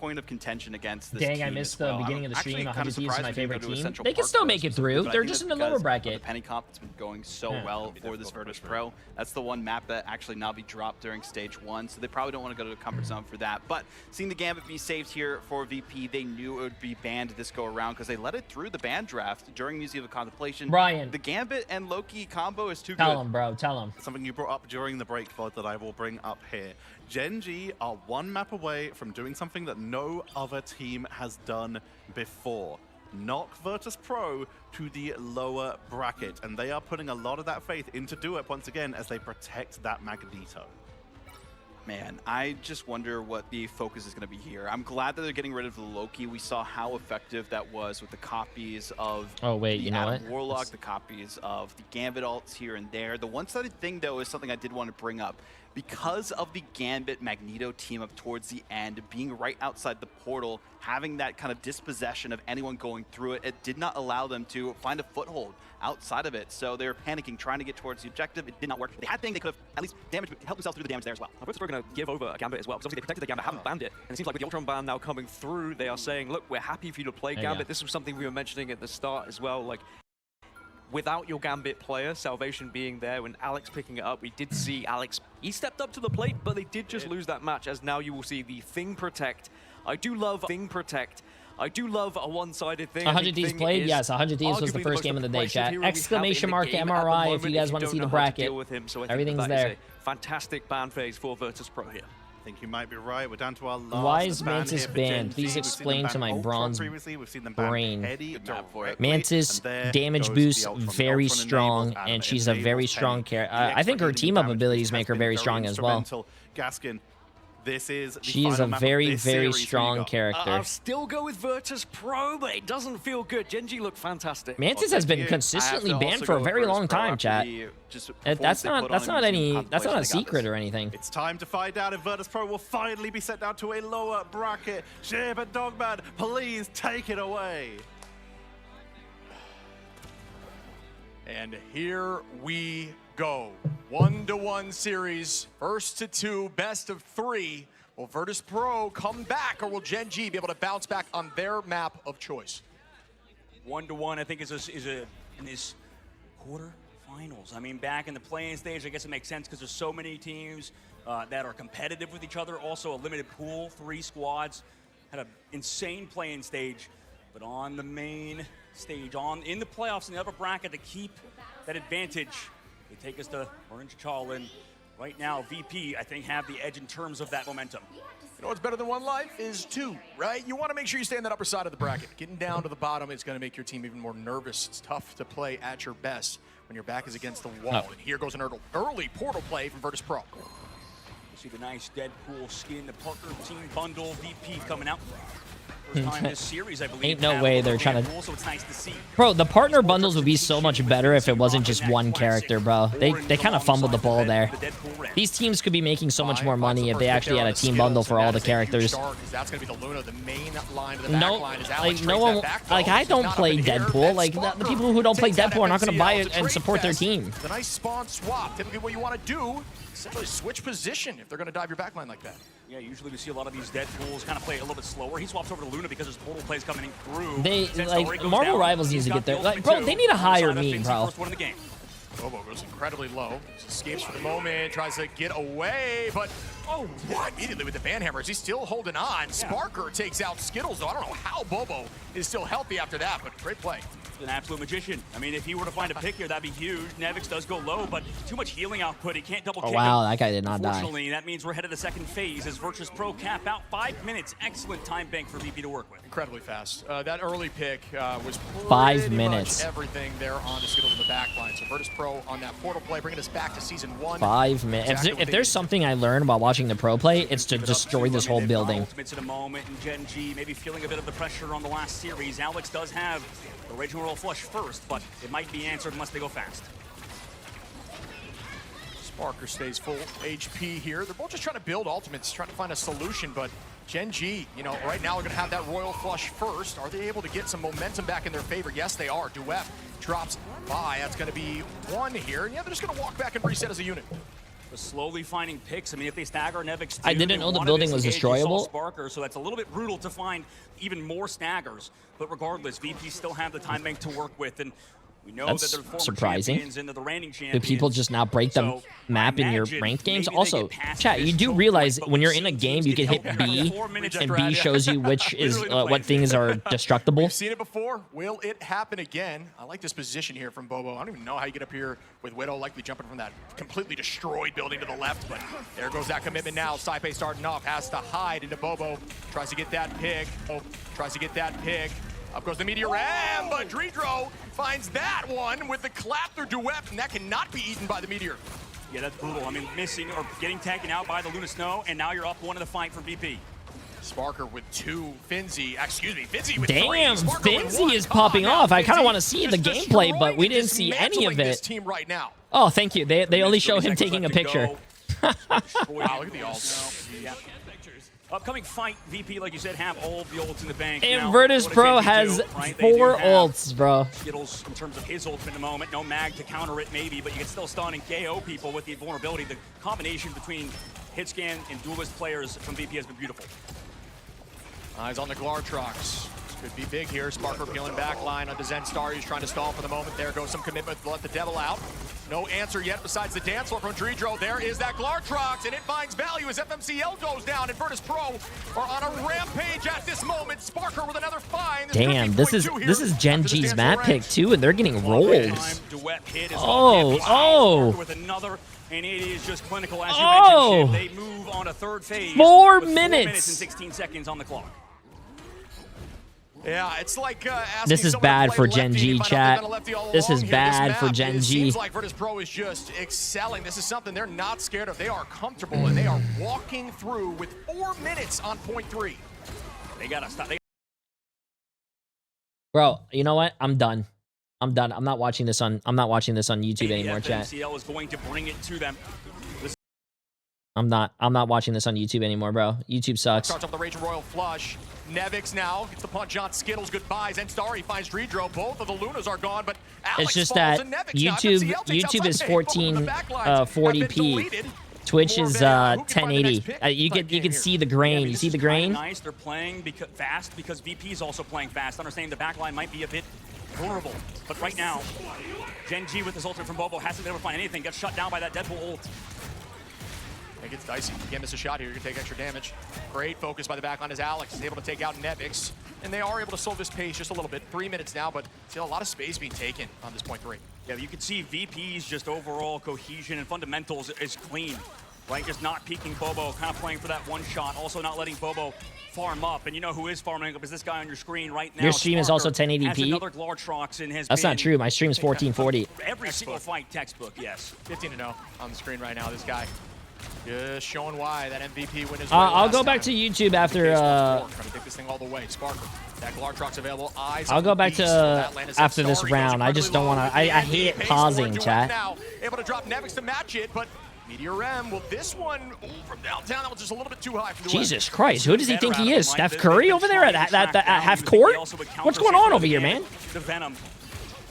point of contention against this Dang, team I missed as well. the beginning of the I'm stream. actually 100 kinda Thieves is my surprised we didn't favorite go to team. Essential They can Park still for make this it through. but I They're think just in that's the lower because of bracket. The Penny Comp that's been going so Yeah. well for this Virtus Pro. That's the one map that actually Navi dropped during stage 1, so they probably don't want to go to the comfort zone for that. But seeing the Gambit be saved here for VP, they knew it would be banned this go around because they let it through the ban draft during Museum of Contemplation. Brian. The Gambit and Loki combo is too Tell good. him, bro. Tell him. Something you brought up during the break, VOD, that I will bring up here. Gen.G are one map away from doing something that no other team has done before. Knock Virtus Pro to the lower bracket, and they are putting a lot of that faith into Do It once again as they protect that Magneto. Man, I just wonder what the focus is going to be here. I'm glad that they're getting rid of the Loki. We saw how effective that was with the copies of wait, the you know Adam what? Warlock, the copies of the Gambit ults here and there. The one-sided thing, though, is something I did want to bring up. Because of the Gambit Magneto team up towards the end, being right outside the portal, having that kind of dispossession of anyone going through it, it did not allow them to find a foothold outside of it. So they were panicking, trying to get towards the objective. It did not work. They had things they could have at least helped themselves through the damage there as well. Virtus Pro are going to give over a Gambit as well, because obviously they protected the Gambit, haven't banned it, and it seems like with the Ultron ban now coming through, they are saying, look, we're happy for you to play Gambit. This was something we were mentioning at the start as well, like, without your Gambit player, Salvation being there, when Alex picking it up, we did see Alex, he stepped up to the plate, but they did just lose that match, as now you will see the Thing Protect. I do love Thing Protect. I do love a one-sided thing. 100 Thieves played? Yes, 100 Thieves was the first game of the day, chat. Exclamation mark MRI if you guys want to see the bracket. Everything's there. Fantastic ban phase for Virtus Pro here. I think you might be right. We're down to our last. Why is ban Mantis here for banned? Gen.G. Please We've seen explain them to ban my Ultron bronze previously. We've seen them ban brain. Petty directly, Mantis, and there damage goes boost, the Ultron. The very Ultron strong, enables and she's a very strong character. I think her team-up abilities make her very strong as well. Gaskin, this is She is a very, very strong character. I'll still go with Virtus Pro, but it doesn't feel good. Gen.G looked fantastic. Mantis has been consistently banned for a very long time, chat. That's not a secret or anything. It's time to find out if Virtus Pro will finally be sent down to a lower bracket. Shib and Dogman, please take it away. And here we go. 1-1 series, first to 2, best of 3. Will Virtus Pro come back, or will Gen.G be able to bounce back on their map of choice? 1-1, I think, is in this quarterfinals. I mean, back in the playing stage, I guess it makes sense because there's so many teams that are competitive with each other. Also, a limited pool, 3 squads, had an insane playing stage. But on the main stage, in the playoffs in the upper bracket, to keep that advantage, they take us to Orange Challen. Right now, VP, I think, have the edge in terms of that momentum. You know what's better than 1 life is 2, right? You want to make sure you stay on that upper side of the bracket. Getting down to the bottom is going to make your team even more nervous. It's tough to play at your best when your back is against the wall. And here goes an early portal play from Virtus Pro. You see the nice Deadpool skin, the Parker team bundle, VP coming out. First time this series, I believe. Ain't no way they're trying to... So it's nice to see. Bro, the partner bundles would be so much better if it wasn't just one character, bro. They kind of fumbled the ball there. These teams could be making so much more money if they actually had a team bundle for all the characters. That's going to be the Luna, the main line of the No, like no one, like I don't play Deadpool. Like the people who don't play Deadpool are not going to buy it and support their team. The nice spawn swap. Typically, what you want to do is essentially switch position if they're going to dive your backline like that. Yeah, usually we see a lot of these Deadpools kind of play a little bit slower. He swaps over to Luna because his portal plays coming through. They like Marvel Rivals needs to get there. Like, bro, they need to hire me, bro. First one in the game. Bobo goes incredibly low. Escapes for the moment, tries to get away, but oh, immediately with the banhammer. Is he still holding on? Sparker takes out Skittles, though. I don't know how Bobo is still healthy after that, but great play. An absolute magician. I mean, if he were to find a pick here, that'd be huge. Nevix does go low, but too much healing output. He can't double kick him. Wow, that guy did not die. Unfortunately, that means we're headed to second phase as Virtus Pro cap out 5 minutes. Excellent time bank for VP to work with. Incredibly fast. That early pick was 5 minutes. Much everything there on the Skittles in the back line. So Virtus Pro on that portal play, bringing us back to season 1. 5 minutes. Exactly if there's something I learned about watching the pro play, it's to destroy this whole building. Ultimates in a moment, and Gen.G maybe feeling a bit of the pressure on the last series. Alex does have the original roll flush first, but it might be answered unless they go fast. Sparker stays full HP here. They're both just trying to build ultimates, trying to find a solution, but Gen.G, you know, right now they're going to have that royal flush first. Are they able to get some momentum back in their favor? Yes, they are. Duet drops by. That's going to be 1 here. And yeah, they're just going to walk back and reset as a unit. Slowly finding picks. I mean, if they stagger Nevix, I didn't know the building was destroyable. Sparker, so that's a little bit brutal to find even more staggers. But regardless, VP still have the time bank to work with, and we know That's that they're former surprising. champions and they're the reigning Do champions. people just now break the So, map in your imagine ranked games? maybe they Also, get past chat, this you do choke realize point, but when you're we've in a seen game, teams you can get hit over B, 4 minutes and after B that. shows you which is Literally the what things are destructible. We've seen it before. Will it happen again? I like this position here from Bobo. I don't even know how you get up here with Widow, likely jumping from that completely destroyed building to the left, but there goes that commitment now. Saipe starting off, has to hide into Bobo. Tries to get that pick. Oh, tries to get that pick. Up goes the Meteor Ram, but Dredro finds that one with the clap through Duet, and that cannot be eaten by the Meteor. Yeah, that's brutal. I mean, missing or getting taken out by the Luna Snow, and now you're up one in the fight for VP. Sparker with 2, Finzi with Damn, 3. Sparker with 1. Finzi is popping off. I kind of want to see the Just gameplay, but we destroying didn't see any of this it. team right now. Oh, thank you. They only show him taking a picture. Wow, look at the ults. Yeah. Upcoming fight, VP, like you said, have all of the ults in the bank. And now, Virtus what does Pro Genji has do, right? They do 4 have ults, bro. Skittles in terms of his ult in the moment. No mag to counter it, maybe, but you can still stun and KO people with the vulnerability. The combination between hitscan and duelist players from VP has been beautiful. Eyes on the Glartrox. Could be big here. Sparker peeling back line on the Zen Star. He's trying to stall for the moment. There goes some commitment to let the devil out. No answer yet besides the dance floor from Dredro. There is that Glartrox, and it finds value as FMCL goes down, and Virtus Pro are on a rampage at this moment. Sparker with another find. Damn, this is Gen G's map pick too, and they're getting rolled. Oh, with another, and it is just clinical as you oh. mentioned. They move on a third phase. 4 with minutes. 4 minutes and 16 seconds on the clock. Yeah, it's like asking This is someone to bad play for lefty Gen and G, find out chat. they've been a lefty all This along is here. bad for map, Gen it G. seems like Virtus Pro is just excelling. This is something they're not scared of. They are comfortable, and they are walking through with 4 minutes on point 3. They gotta stop. Bro, you know what? I'm done. I'm done. I'm not watching this on YouTube anymore, chat. FMCL is going to bring it to them. I'm not watching this on YouTube anymore, bro. YouTube sucks. Starts off the Rage Royal Flush. Nevix now gets the punch on Skittles. Goodbyes. And Starry finds Dredro. Both of the Lunas are gone, but Alex It's just falls that and Nevix YouTube is 1440p. Twitch is 1080. You can see the grain. You see the grain? Nice. They're playing fast because VP is also playing fast. Understanding the backline might be a bit vulnerable, but right now, Gen G with his ultimate from Bobo hasn't been able to find anything. Gets shut down by that Deadpool ult. It gets dicey. You can't miss a shot here. You're going to take extra damage. Great focus by the backline as Alex is able to take out Nevix. And they are able to slow this pace just a little bit. 3 minutes now, but still a lot of space being taken on this point 3. Yeah, you can see VP's just overall cohesion and fundamentals is clean, right? Just not peeking Bobo, kind of playing for that one shot. Also not letting Bobo farm up. And you know who is farming up is this guy on your screen right now. Your stream is also 1080p? That's not true. My stream is 1440. Every single fight textbook, yes. 15-0 on the screen right now. This guy just showing why that MVP win is. I'll go back to YouTube after. Trying to take this thing all the way. Sparker. That Glartrox available. Eyes. I'll go back to after this round. I just don't want to. I hate pausing, chat. Now able to drop Nevix to match it, but Meteor M. Will this one from downtown? That was just a little bit too high for the Jesus Christ! Who does he think he is? Steph Curry over there at half court? What's going on over here, man? The Venom.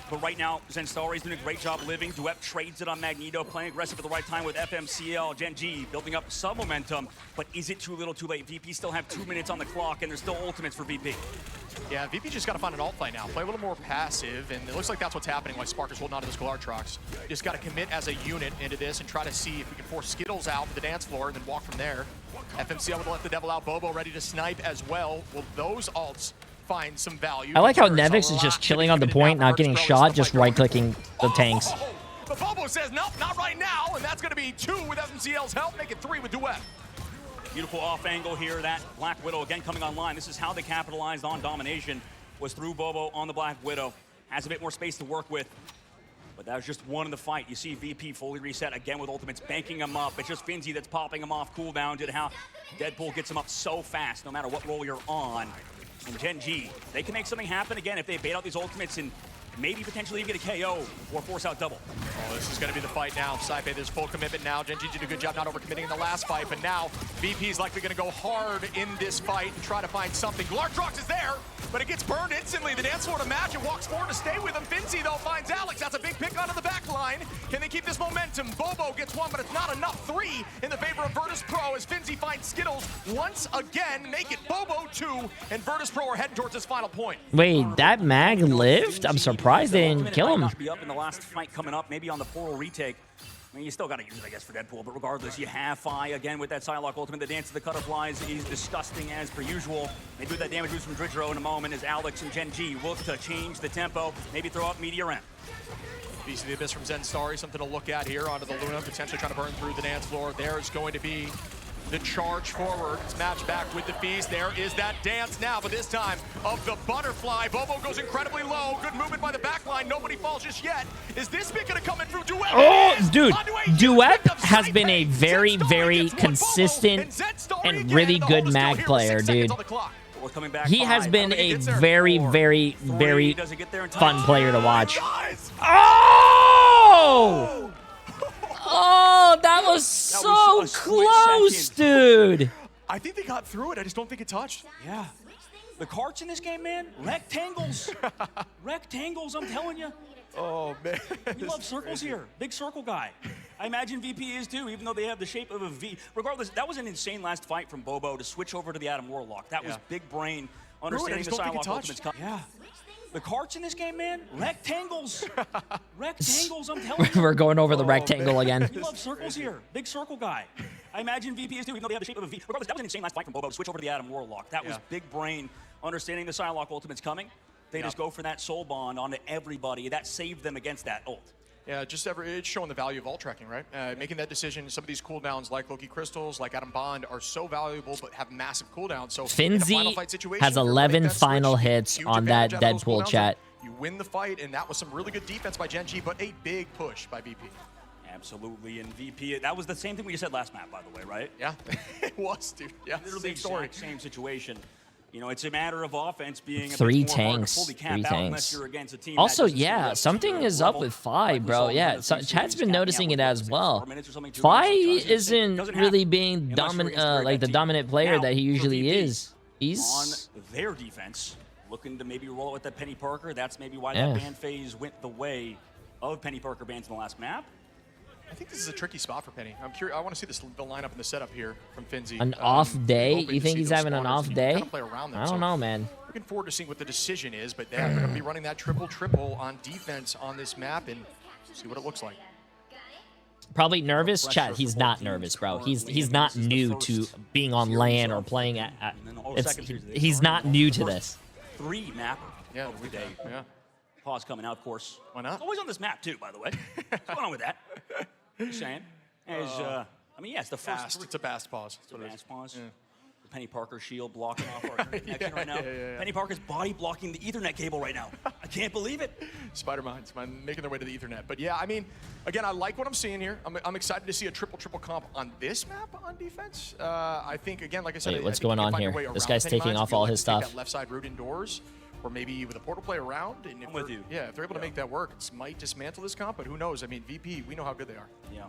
But right now, Zenstari's doing a great job living. Duet trades it on Magneto, playing aggressive at the right time with FMCL. Gen G building up some momentum, but is it too little too late? VP still have 2 minutes on the clock, and there's still ultimates for VP. Yeah, VP just got to find an alt play now. Play a little more passive, and it looks like that's what's happening while Sparker's holding on to this Glartrox. Just got to commit as a unit into this and try to see if we can force Skittles out for the dance floor and then walk from there. FMCL will let the devil out. Bobo ready to snipe as well. Will those alts find some value? I like how Nevix is just chilling on the point, not getting shot, just right-clicking the tanks. But Bobo says, nope, not right now, and that's going to be 2 with FMCL's help, make it 3 with Duet. Beautiful off angle here. That Black Widow again coming online. This is how they capitalized on domination, was through Bobo on the Black Widow. Has a bit more space to work with, but that was just one in the fight. You see VP fully reset again with ultimates, banking him up. It's just Finzi that's popping him off cooldown to how Deadpool gets him up so fast no matter what role you're on. And Gen G, they can make something happen again if they bait out these ultimates and maybe potentially even get a KO or force out double. Oh, this is going to be the fight now. Saipe, there's full commitment now. Gen.G did a good job not overcommitting in the last fight, but now VP is likely going to go hard in this fight and try to find something. Glartrox is there, but it gets burned instantly. The dance floor to match and walks forward to stay with him. Finzi, though, finds Alex. That's a big pick onto the back line. Can they keep this momentum? Bobo gets one, but it's not enough. 3 in the favor of Virtus Pro as Finzi finds Skittles once again. Make it Bobo 2, and Virtus Pro are heading towards his final point. Wait, that mag lived? I'm surprised they didn't kill him. Be up in the last fight coming up, maybe on the portal retake. I mean, you still got to use it, I guess, for Deadpool, but regardless, you have Fi again with that Psylocke ultimate. The dance of the Cutterflies is disgusting as per usual. Maybe with that damage boost from Dridro in a moment as Alex and Gen.G look to change the tempo, maybe throw out Meteor Ramp. Beast of the Abyss from Zen Starry, something to look at here onto the Luna, potentially trying to burn through the dance floor. There's going to be the charge forward. It's matched back with the Feast. There is that dance now, but this time of the butterfly. Bobo goes incredibly low. Good movement by the back line. Nobody falls just yet. Is this pick going to come in through Duet? Oh, dude, Duet has been a very, very consistent and really good mag player, dude. He has been a very, very, very fun player to watch. Oh! Oh, that was so close, dude. I think they got through it. I just don't think it touched. Yeah. The carts in this game, man, rectangles. Rectangles, I'm telling you. Oh, man. We love circles here. Big circle guy. I imagine VP is too, even though they have the shape of a V. Regardless, that was an insane last fight from Bobo to switch over to the Adam Warlock. That was big brain, understanding the Psylocke ultimate's coming. Yeah. The carts in this game, man, rectangles. Rectangles, I'm telling you. We're going over the rectangle again. We love circles here. Big circle guy. I imagine VP is too, even though they have the shape of a V. Regardless, that was an insane last fight from Bobo to switch over to the Adam Warlock. That was big brain, understanding the Psylocke ultimate's coming. They just go for that soul bond onto everybody. That saved them against that ult. Yeah, it's showing the value of ult tracking, right? Making that decision, some of these cooldowns like Loki Crystals, like Adam Bond, are so valuable but have massive cooldowns. So Finzi has 11 final hits on that Deadpool chat. You win the fight, and that was some really good defense by Gen.G, but a big push by VP. Absolutely, and VP, that was the same thing we said last map, by the way, right? Yeah, it was, dude. Yeah, literally same situation. You know, it's a matter of offense being a 3 bit more hard to tanks. fully cap 3 out tanks. unless you're against a team Also, that doesn't yeah, see something your is up level. with Fi, bro. Yeah, so, chat's been noticing it as well. 4 minutes or something, 2 Fi minutes sometimes. isn't Doesn't really happen being unless you're dominant, against a very like the bad team. dominant player Now, that he for usually VP, is. He's on their defense, looking to maybe roll it with that Penny Parker. That's maybe why Yeah. that ban phase went the way of Penny Parker bans in the last map. I think this is a tricky spot for Penny. I'm curious. I want to see the lineup and the setup here from Finzi. an off day. hoping You to think see he's those having an spawners off and day? kinda play around them. I So don't know, man. looking forward to seeing what the decision is, but they're going to be running that triple on defense on this map and see what it looks like. Probably nervous, chat. He's not nervous, bro. He's not new to being on LAN or playing at he's not new to this. 3 map Yeah, of the day. Yeah. Pause coming out, of course. Why not? Always on this map too, by the way. What's going on with that? Just saying. As, I mean, yeah, it's the first. Fast. It's a fast pause. It's a fast pause. Yeah. The Penny Parker shield blocking off our connection right now. Penny Parker's body blocking the Ethernet cable right now. I can't believe it. Spider-Mines making their way to the Ethernet. But yeah, I mean, again, I like what I'm seeing here. I'm excited to see a triple comp on this map on defense. I think, again, like I said, Wait, what's I think going you on can find here? a way This around guy's Penny taking Mines. off I feel all like his we take stuff. that left side route indoors, or maybe with a portal play around. And I'm with you. Yeah, if they're able to make that work, it might dismantle this comp, but who knows? I mean, VP, we know how good they are. Yeah.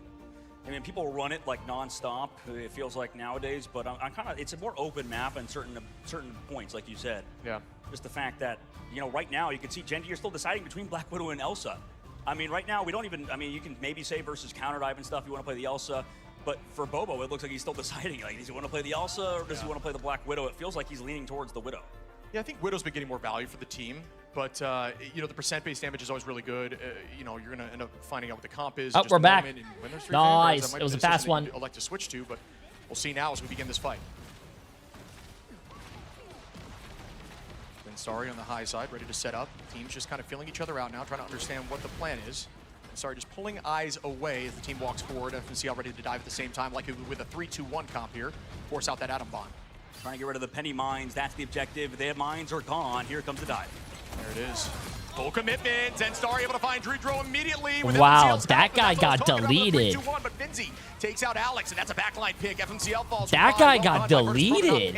I mean, people run it like nonstop. It feels like nowadays, but I'm kind of. It's a more open map in certain points, like you said. Yeah. Just the fact that right now you can see Gen.G are still deciding between Black Widow and Elsa. I mean, right now we don't even. I mean, you can maybe say versus counter dive and stuff. You want to play the Elsa, but for Bobo, it looks like he's still deciding. Like, does he want to play the Elsa or does he want to play the Black Widow? It feels like he's leaning towards the Widow. Yeah, I think Widow's been getting more value for the team, but the percent-based damage is always really good. You're going to end up finding out what the comp is. Oh, just we're a back. moment, and when there's 3 Nice. that might It was be a decision fast that one. you elect to switch to, but we'll see now as we begin this fight. Then Starry on the high side, ready to set up. Teams just kind of feeling each other out now, trying to understand what the plan is. And Starry just pulling eyes away as the team walks forward. FNC all ready to dive at the same time, like with a 3-2-1 comp here. Force out that Adam Bond. Trying to get rid of the Penny mines. That's the objective. Their mines are gone. Here comes the dive. There it is. Full commitment. Zen Star able to find Dridro immediately. With Wow, FMCL that guy got deleted. 3-2-1, but Finzi takes out Alex, and that's a backline pick. FMCL falls. That guy got deleted.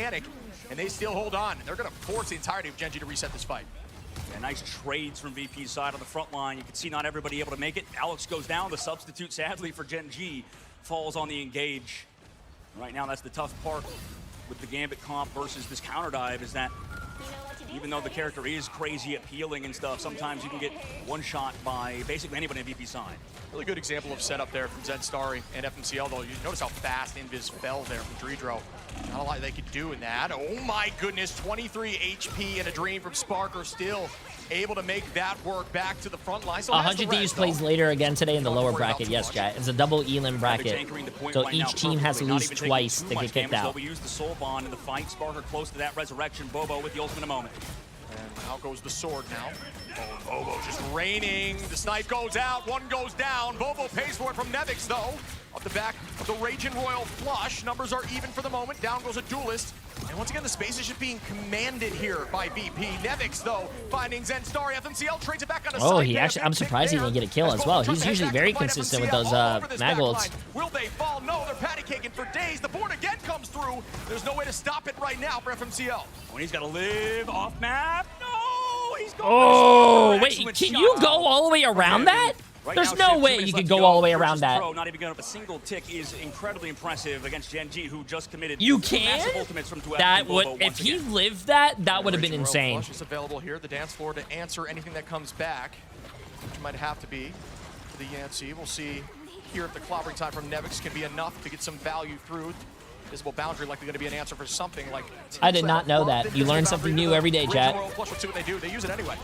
And they still hold on. They're going to force the entirety of Gen.G to reset this fight. Yeah, nice trades from VP's side on the front line. You can see not everybody able to make it. Alex goes down. The substitute, sadly, for Gen G falls on the engage. Right now, that's the tough part with the Gambit comp versus this counter dive, is that even though the character is crazy appealing and stuff, sometimes you can get one-shot by basically anybody on VP side. Really good example of setup there from Zenstari and FMCL, though. You notice how fast Invis fell there from Dreedro. Not a lot they could do in that. Oh my goodness, 23 HP and a dream from Sparker, still able to make that work back to the front line. So 100 Thieves plays later again today in the lower bracket. Yes, chat. It's a double Elim bracket. So each team has to lose twice to get kicked out. We use the soul bond in the fight. Sparker close to that resurrection. Bobo with the ultimate in a moment. And out goes the sword now. Oh, Bobo just raining. The snipe goes out. One goes down. Bobo pays for it from Nevix, though. Off the back of the Raging Royal flush. Numbers are even for the moment. Down goes a duelist. And once again, the space is just being commanded here by VP. Nevix, though, finding Zenstari. FMCL trades it back on a Oh, he actually, I'm surprised he didn't get a kill as well. He's usually very consistent with those mag ults. Will they fall? No, they're patty caking for days. The board again comes through. There's no way to stop it right now for FMCL. When he's got to live off map. No, he's going. Oh, wait, can you go all the way around that? Right There's now, no way you could go all the way around that. Pro, not even going up a single tick is incredibly impressive against Gen G, who just committed you can? massive ultimates from 2F. That would, if he lived that, that would have been insane. Flush is available here, the dance floor, to answer anything that comes back, which might have to be the Yancy. We'll see here if the clobbering time from Nevix can be enough to get some value through. Visible boundary likely going to be an answer for something like. I did not know that. You learn something new every day, chat. Flush, let's see what they do. They use it anyway.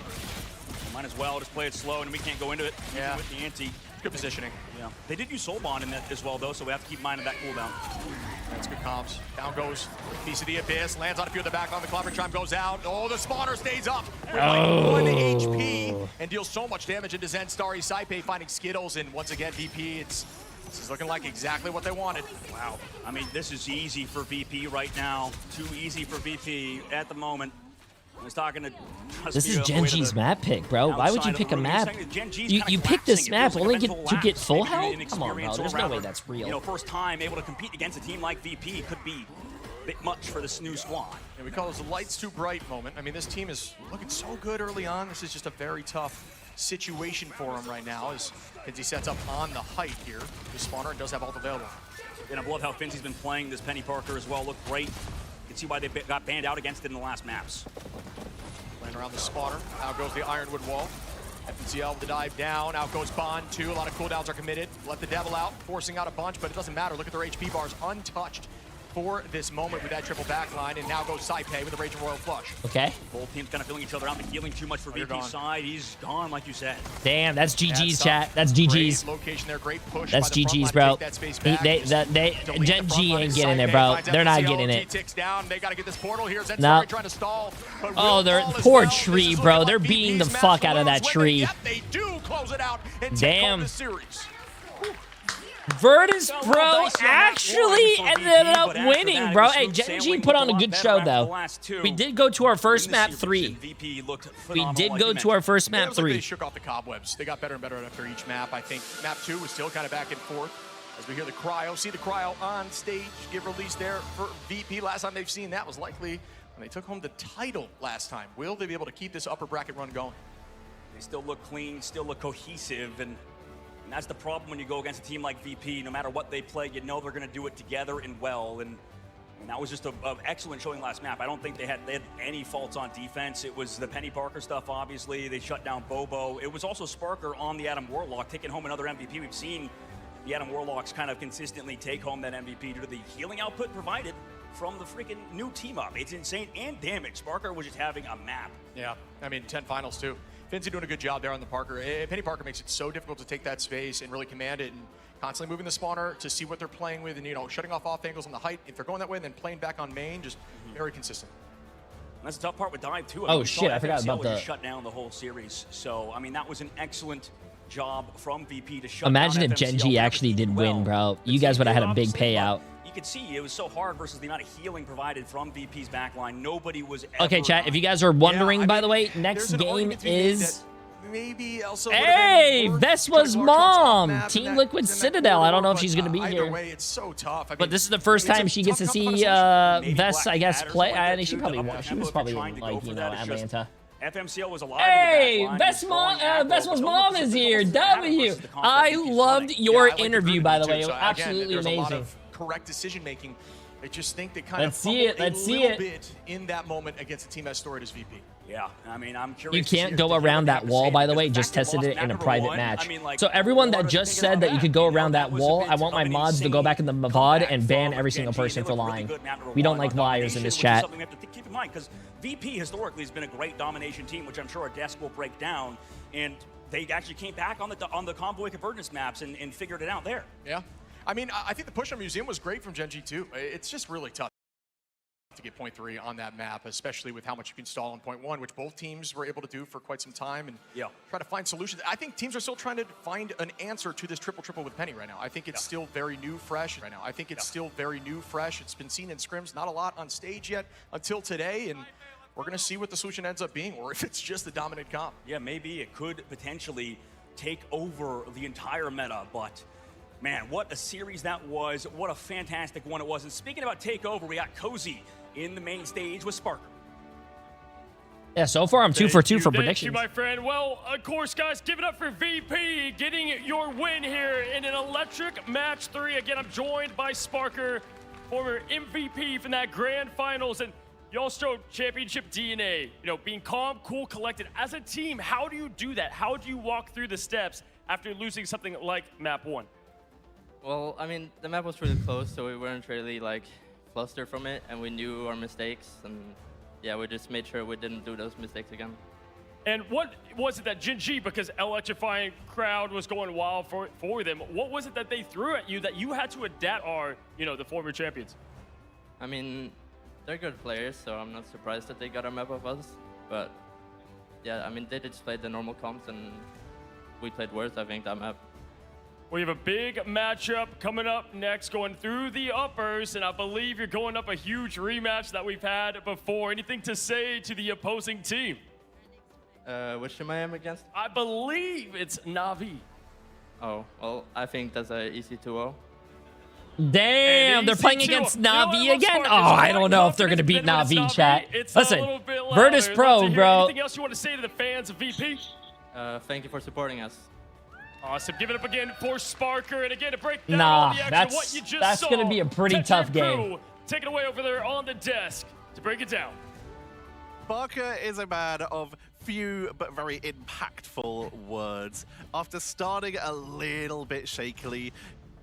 Might as well just play it slow, and we can't go into it. Yeah. With the ante. Good positioning. Yeah. They did use Soul Bond in that as well, though, so we have to keep in mind of that cooldown. That's good comps. Down goes Piece of the Abyss. Lands on a few of the back on. The clobbering chime goes out. Oh, the spawner stays up with like 1 HP and deals so much damage into Zenstari. Saipe finding Skittles, and once again, VP, this is looking like exactly what they wanted. Wow. I mean, this is easy for VP right now. Too easy for VP at the moment. I was talking to this is Gen G's map pick, bro. Why would you pick a map? You pick this map only to get full health? Come on, bro. There's no way that's real. You know, first time able to compete against a team like VP could be a bit much for this new squad. And we call this the lights too bright moment. I mean, this team is looking so good early on. This is just a very tough situation for him right now as he sets up on the height here. The spawner does have ult available. And I love how Finzy's been playing this Penny Parker as well. Looked great. You can see why they got banned out against it in the last maps. Playing around the spawner. Out goes the Ironwood wall. FMCL with the dive down. Out goes Bond, too. A lot of cooldowns are committed. Let the Devil out, forcing out a bunch, but it doesn't matter. Look at their HP bars untouched for this moment with that triple backline. And now goes Saipe with the Raging Royal flush. Okay. Both teams kind of filling each other out, but healing too much for VP's side. He's gone, like you said. Damn, that's GG's, chat. That's GG's. Location there, great push. That's GG's, bro. Gen G ain't getting there, bro. They're not getting it. They got to get this portal here. No. Trying to stall. Oh, they're poor tree, bro. They're beating the fuck out of that tree. They do close it out and damn. Take the series. Virtus Pro actually ended up winning, bro. Hey, Gen G put on a good show, though. We did go to our first map 3. We did go to our first map 3. They shook off the cobwebs. They got better and better after each map. I think map 2 was still kind of back and forth. As we hear the cryo, see the cryo on stage, get released there for VP. Last time they've seen that was likely when they took home the title last time. Will they be able to keep this upper bracket run going? They still look clean, still look cohesive, and that's the problem when you go against a team like VP. No matter what they play, you know they're going to do it together and well. And that was just an excellent showing last map. I don't think they had any faults on defense. It was the Penny Parker stuff, obviously. They shut down Bobo. It was also Sparker on the Adam Warlock, taking home another MVP. We've seen the Adam Warlocks kind of consistently take home that MVP due to the healing output provided from the freaking new team up. It's insane, and damage. Sparker was just having a map. Yeah, I mean, 10 finals too. Finzy doing a good job there on the Parker. Penny Parker makes it so difficult to take that space and really command it, and constantly moving the spawner to see what they're playing with, and, you know, shutting off angles on the height. If they're going that way, then playing back on main, just very consistent. And that's the tough part with dive too. Oh shit, I forgot about that. Shut down the whole series. So I mean, that was an excellent job from VP to shut Imagine down if Gen G actually did win, bro. You guys would have had a big payout. You could see it was so hard versus the amount of healing provided from VP's backline. Nobody was ever okay, chat. If you guys are wondering, by the way, next game is. Maybe also hey, Vespa's mom, Team Liquid Citadel. I don't know if she's going to be here. Way, it's so tough. I mean, but this is the first time she gets to see Ves, I guess, play. I think she was probably like, you know, Atlanta. FMCL was alive. Hey, in the back line. Bestmal's mom is here. W. I loved your interview, by the way. It was absolutely amazing. amazing. A lot of correct decision making. I just think they kind Let's of see it. Let's see it. bit in that moment against a team as storied as VP. Yeah, I mean, I'm curious. You can't go around that wall, by the way. Just tested it in a private match. So everyone that just said that you could go around that wall, I want my mods to go back in the VOD and ban every single person for lying. We don't like liars in this chat. Something we have to keep in mind because VP historically has been a great domination team, which I'm sure our desk will break down. And they actually came back on the convoy convergence maps and figured it out there. Yeah, I mean, I think the push on Museum was great from Gen.G too. It's just really tough to get point 3 on that map, especially with how much you can stall on point 1, which both teams were able to do for quite some time and try to find solutions. I think teams are still trying to find an answer to this triple with Penny right now. I think it's still very new, fresh right now. I think it's still very new, fresh. It's been seen in scrims, not a lot on stage yet until today, and we're going to see what the solution ends up being, or if it's just the dominant comp. Yeah, maybe it could potentially take over the entire meta, but man, what a series that was. What a fantastic one it was. And speaking about takeover, we got Cozy in the main stage with Sparker. Yeah, so far I'm 2 for 2 for predictions. Thank you, my friend. Well, of course, guys, give it up for VP getting your win here in an electric match 3. Again, I'm joined by Sparker, former MVP from that grand finals, and y'all showed championship DNA. You know, being calm, cool, collected. As a team, how do you do that? How do you walk through the steps after losing something like map 1? Well, I mean, the map was really close, so we weren't really like flustered from it, and we knew our mistakes, and yeah, we just made sure we didn't do those mistakes again. And what was it that Gen.G, because electrifying crowd was going wild for them, what was it that they threw at you that you had to adapt, the former champions? I mean, they're good players, so I'm not surprised that they got a map of us, but yeah, I mean, they just played the normal comps, and we played worse, I think, that map. We have a big matchup coming up next, going through the uppers, and I believe you're going up a huge rematch that we've had before. Anything to say to the opposing team? Which team I am against? I believe it's Na'Vi. Oh, well, I think that's an easy 2-0. Damn, they're playing against Na'Vi again? Oh, I don't know if they're going to beat Na'Vi, chat. Listen, Virtus Pro, bro. Anything else you want to say to the fans of VP? Thank you for supporting us. Awesome. Give it up again for Sparker. And again, to break down all the action, what you just that's saw. going to be a pretty tough game. Take it away over there on the desk to break it down. Sparker is a man of few but very impactful words. After starting a little bit shakily,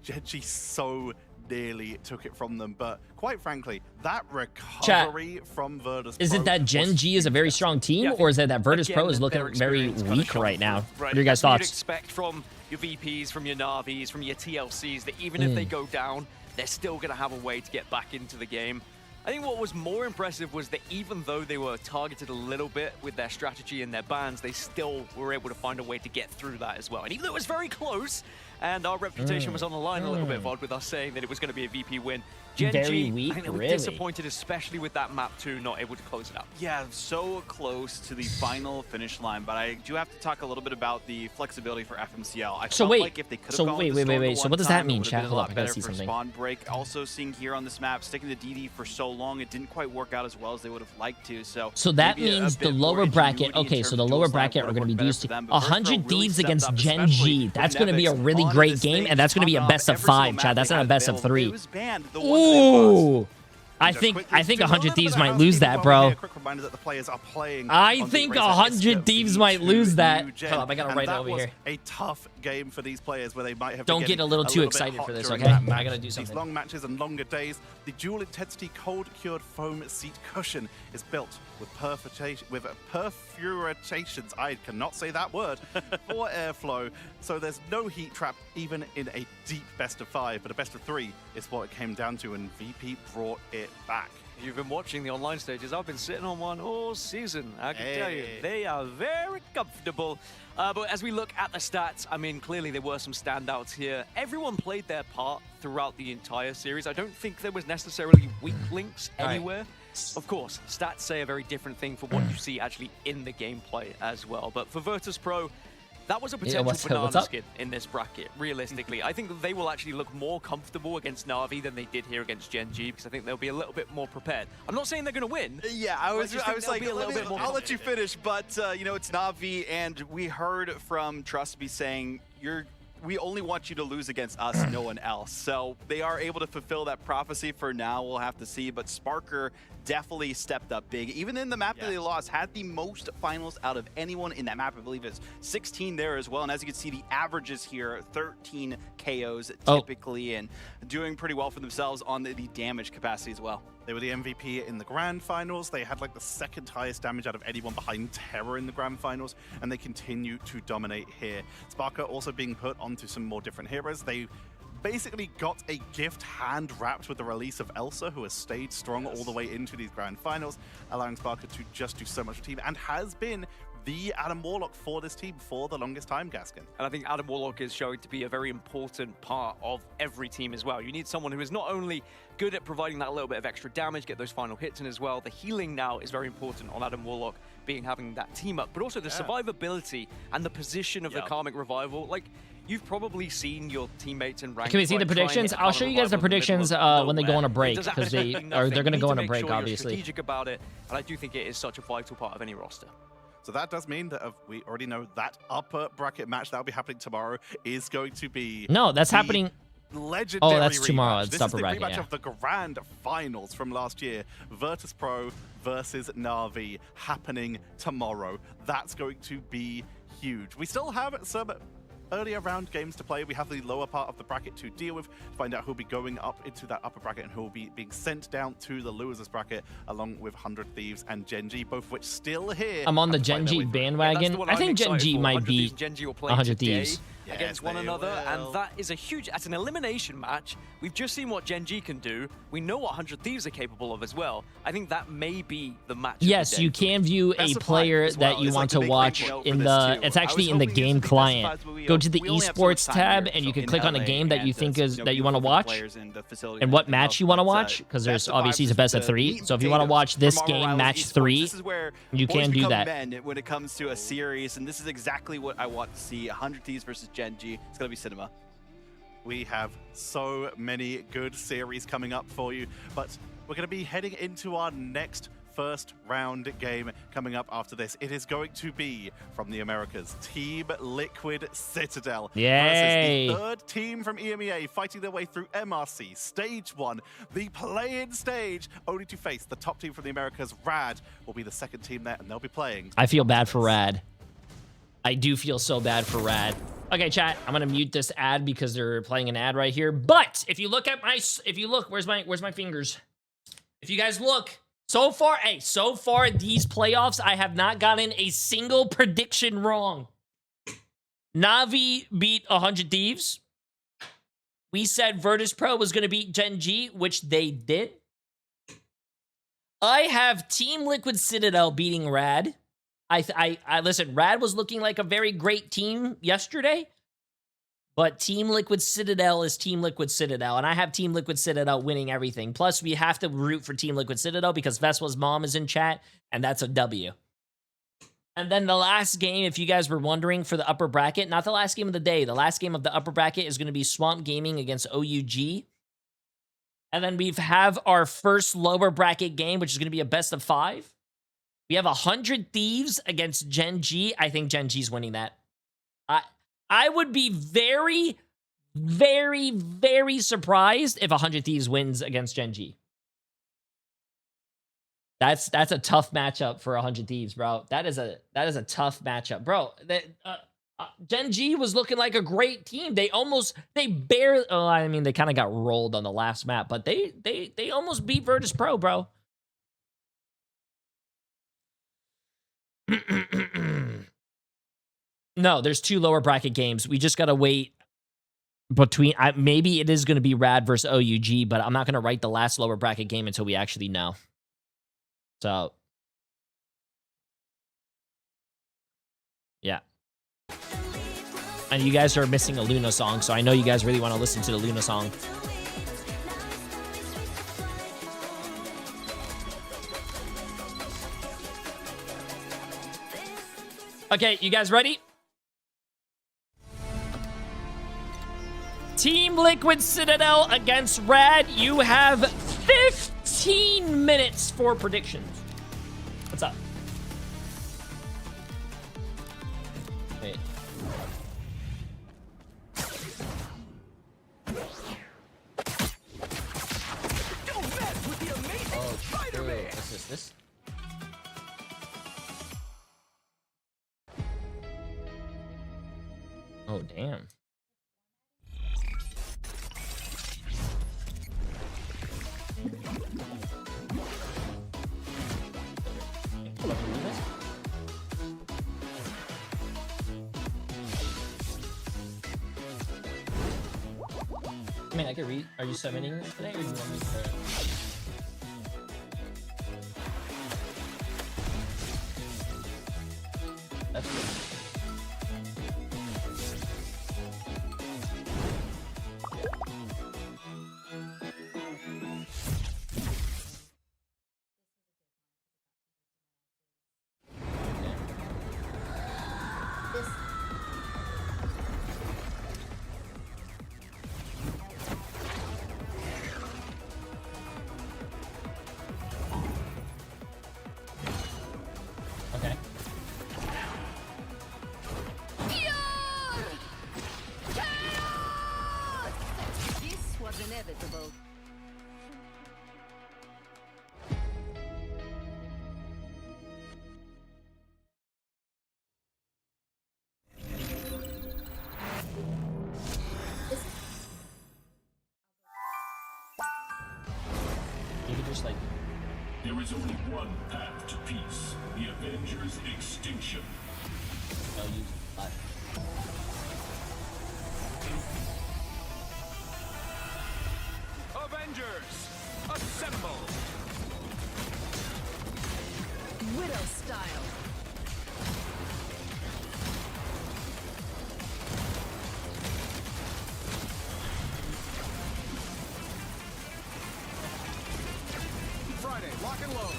Gen.G so nearly took it from them, but quite frankly, that recovery from Virtus Pro... Is it that Gen.G is a very strong team, or is it that Virtus Pro is looking very weak right now? What are your guys' thoughts? You'd expect from your VPs, from your Na'Vis, from your TLCs, that even if they go down, they're still going to have a way to get back into the game. I think what was more impressive was that even though they were targeted a little bit with their strategy and their bans, they still were able to find a way to get through that as well. And even though it was very close, and our reputation was on the line a little bit, VOD, with us saying that it was going to be a VP win, Gen.G, weak, I think they were disappointed, especially with that map 2, not able to close it out. Yeah, so close to the final finish line, but I do have to talk a little bit about the flexibility for FMCL. I felt like if they could have gone with the Storm so what does that mean, chat? Hold up, I gotta see something. Spawn break. Also seeing here on this map, sticking to DD for so long, it didn't quite work out as well as they would have liked to. So that means the lower bracket, okay, so the lower bracket are going to be used to 100 Thieves against Gen.G. That's going to be a really great game, and that's going to be a best of 5, chat. That's not a best of 3. Ooh. I think 100 Thieves might lose that, bro. I think 100 Thieves might lose that. Hold up, I gotta write it over here. A tough game for these players where they might have. Don't get a little too excited for this, okay? I gotta do something. These long matches and longer days. The dual intensity cold cured foam seat cushion is built with perforations. I cannot say that word for airflow. So there's no heat trap even in a deep best of 5, but a best of 3 is what it came down to, and VP brought it back. You've been watching the online stages. I've been sitting on one all season. I can tell you, they are very comfortable. But as we look at the stats, I mean, clearly there were some standouts here. Everyone played their part throughout the entire series. I don't think there was necessarily weak links anywhere. Of course, stats say a very different thing from what you see actually in the gameplay as well. But for Virtus Pro, That was a potential what's banana up? skin in this bracket, realistically. I think that they will actually look more comfortable against Na'Vi than they did here against Gen G, because I think they'll be a little bit more prepared. I'm not saying they're going to win. Yeah, I was like, more I'll let you finish, but you know, it's Na'Vi, and we heard from Trustby saying, we only want you to lose against us, no one else. So they are able to fulfill that prophecy for now. We'll have to see, but Sparker definitely stepped up big. Even in the map that they lost, had the most finals out of anyone in that map. I believe it's 16 there as well. And as you can see, the averages here, 13 KOs typically, and doing pretty well for themselves on the damage capacity as well. They were the MVP in the Grand Finals. They had like the second highest damage out of anyone behind Terror in the Grand Finals, and they continue to dominate here. Sparker also being put onto some more different heroes. They basically got a gift hand-wrapped with the release of Elsa, who has stayed strong all the way into these Grand Finals, allowing Sparker to just do so much for the team, and has been the Adam Warlock for this team for the longest time, Gaskin. And I think Adam Warlock is showing to be a very important part of every team as well. You need someone who is not only good at providing that little bit of extra damage, get those final hits in as well. The healing now is very important on Adam Warlock, having that team up, but also the survivability and the position of the Karmic Revival. Like, you've probably seen your teammates in rank. Can we see the predictions? I'll show you guys the predictions when they go on a break, because they're going to go on a break, obviously. Strategic about it, and I do think it is such a vital part of any roster. So that does mean that we already know that upper bracket match that will be happening tomorrow is going to be... No, that's happening... Legendary that's rematch. tomorrow. It's this upper is the bracket, rematch of the Grand Finals from last year. Virtus.pro versus Na'Vi happening tomorrow. That's going to be huge. We still have some earlier round games to play. We have the lower part of the bracket to deal with, to find out who'll be going up into that upper bracket and who will be being sent down to the losers bracket, along with 100 Thieves and Gen G, both of which still here. I'm on the Gen G bandwagon. I think Gen G might beat 100 Thieves. Against one another, and that is a huge, that's an elimination match. We've just seen what Gen G can do. We know what 100 Thieves are capable of as well. I think that may be the match. Yes, you can view a player that you want to watch in the, it's actually in the game client. Go to the esports tab and you can click on a game that you think is, that you want to watch and what match you want to watch, because there's obviously a best of 3. So if you want to watch this game, match 3, you can do that. When it comes to a series, and this is exactly what I want to see, 100 Thieves versus Gen G. It's going to be cinema. We have so many good series coming up for you, but we're going to be heading into our next first round game coming up after this. It is going to be from the Americas, Team Liquid Citadel Yay. versus the third team from EMEA, fighting their way through MRC Stage 1, the play-in stage, only to face the top team from the Americas. Rad will be the second team there, and they'll be playing. I feel bad for Rad. I do feel so bad for Rad. Okay, chat, I'm gonna mute this ad because they're playing an ad right here. But if you look at my, where's my fingers? If you guys look, so far these playoffs, I have not gotten a single prediction wrong. Na'Vi beat 100 Thieves. We said Virtus.pro was gonna beat Gen G, which they did. I have Team Liquid Citadel beating Rad. I listen, Rad was looking like a very great team yesterday, but Team Liquid Citadel is Team Liquid Citadel, and I have Team Liquid Citadel winning everything. Plus, we have to root for Team Liquid Citadel because Vespa's mom is in chat, and that's a W. And then the last game, if you guys were wondering, for the upper bracket, not the last game of the day, the last game of the upper bracket is going to be Swamp Gaming against OUG. And then we have our first lower bracket game, which is going to be a best of 5. We have 100 Thieves against Gen G. I think Gen G's winning that. I would be very, very, very surprised if 100 Thieves wins against Gen G. That's a tough matchup for 100 Thieves, bro. That is a tough matchup, bro. Gen G was looking like a great team. They barely. Oh, I mean, they kind of got rolled on the last map, but they almost beat Virtus.pro, bro. No, there's 2 lower bracket games. We just gotta wait between. Maybe it is gonna be Rad versus OUG, but I'm not gonna write the last lower bracket game until we actually know. So, yeah. And you guys are missing a Luna song, so I know you guys really want to listen to the Luna song. Okay, you guys ready? Team Liquid Citadel against Rad. You have 15 minutes for predictions. What's up? Wait. What's this? Oh, damn. I mean, I could read. Are you summoning today, or do you want me to? That's good. Okay. This was inevitable. You could just like. There is only one path to peace: the Avengers' extinction. I'll use Avengers, assemble! Widow style. Friday, lock and load.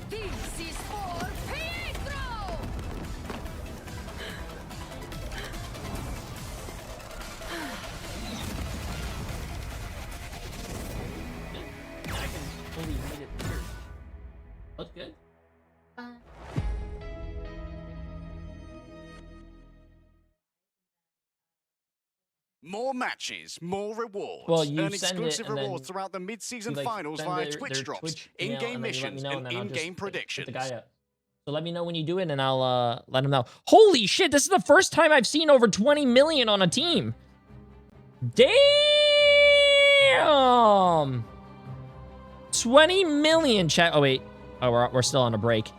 This is for Pietro! I can fully read it here. Looks good. More matches, more rewards. Well, you Earn send exclusive it and rewards then throughout the mid-season you, like, finals send via their Twitch drops, Twitch email, in-game and then you let me missions, know, and then I'll just in-game predictions. Put the guy up. So let me know when you do it, and I'll let him know. Holy shit! This is the first time I've seen over 20 million on a team. Damn! 20 million, chat. Oh wait, oh we're still on a break.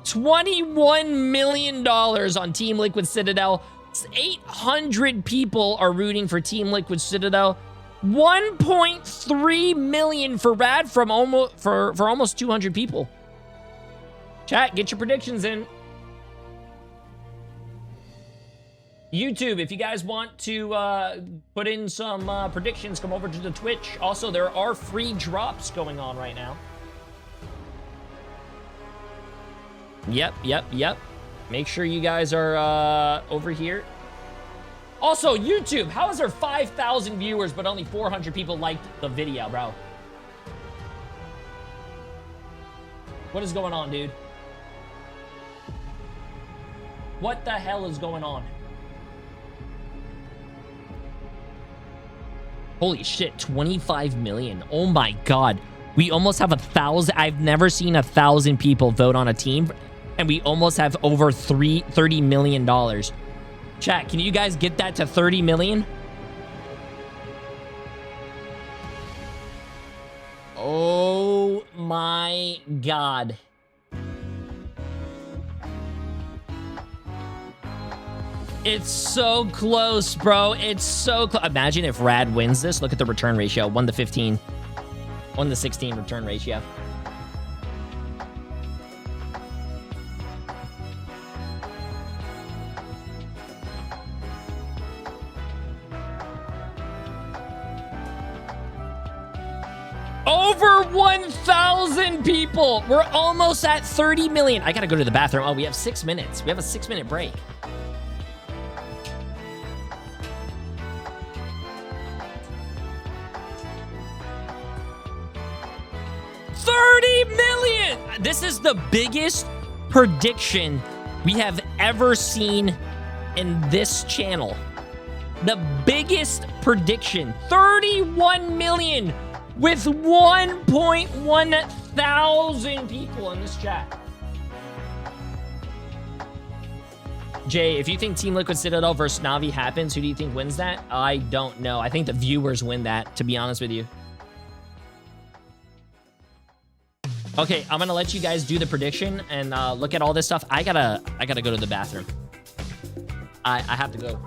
$21 million on Team Liquid Citadel. 800 people are rooting for Team Liquid Citadel. 1.3 million for Rad from almost for almost 200 people. Chat, get your predictions in. YouTube, if you guys want to put in some predictions, come over to the Twitch. Also, there are free drops going on right now. Yep. Make sure you guys are over here. Also, YouTube, how is there 5,000 viewers but only 400 people liked the video, bro? What is going on, dude? What the hell is going on? Holy shit, 25 million. Oh my god. We almost have 1,000. I've never seen 1,000 people vote on a team, and we almost have over $30 million. Chat, can you guys get that to 30 million? Oh my god. It's so close, bro. It's so close. Imagine if Rad wins this. Look at the return ratio. 1 to 15. 1 to 16 return ratio. Over 1,000 people. We're almost at 30 million. I gotta go to the bathroom. Oh, we have 6 minutes. We have a 6-minute break. $30 million. This is the biggest prediction we have ever seen in this channel. The biggest prediction. 31 million with 1.1 thousand people in this chat. Jay, if you think Team Liquid Citadel versus Na'Vi happens, who do you think wins that? I don't know. I think the viewers win that, to be honest with you. Okay, I'm gonna let you guys do the prediction and look at all this stuff. I gotta go to the bathroom. I have to go.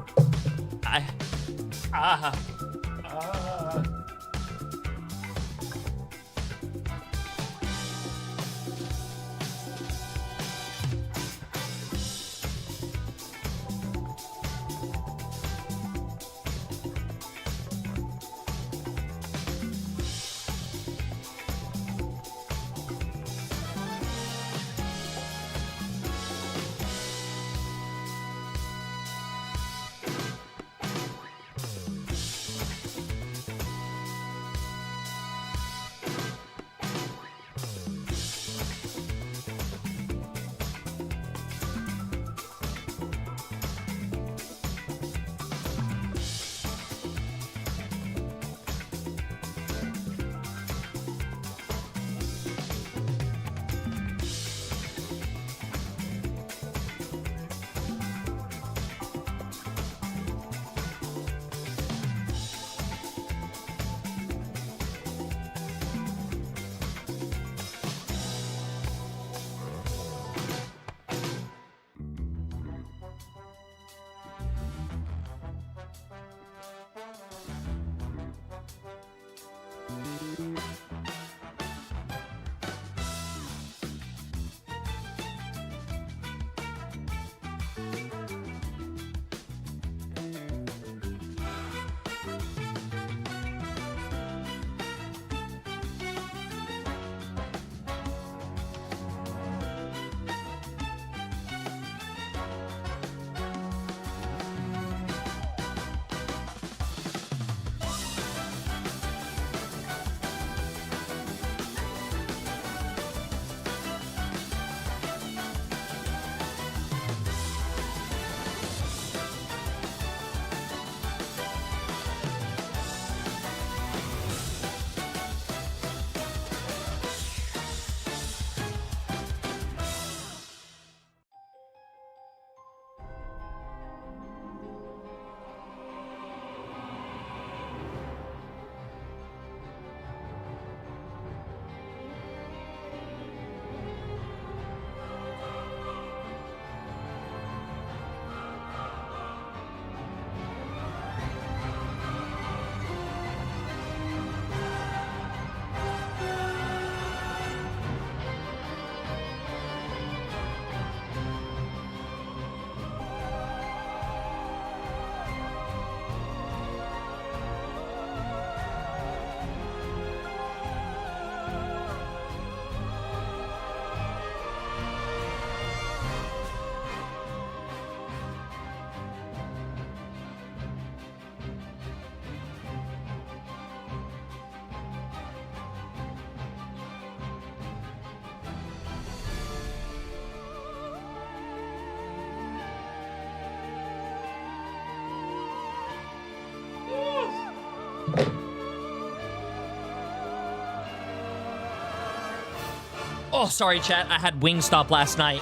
Oh, sorry, chat. I had Wingstop last night.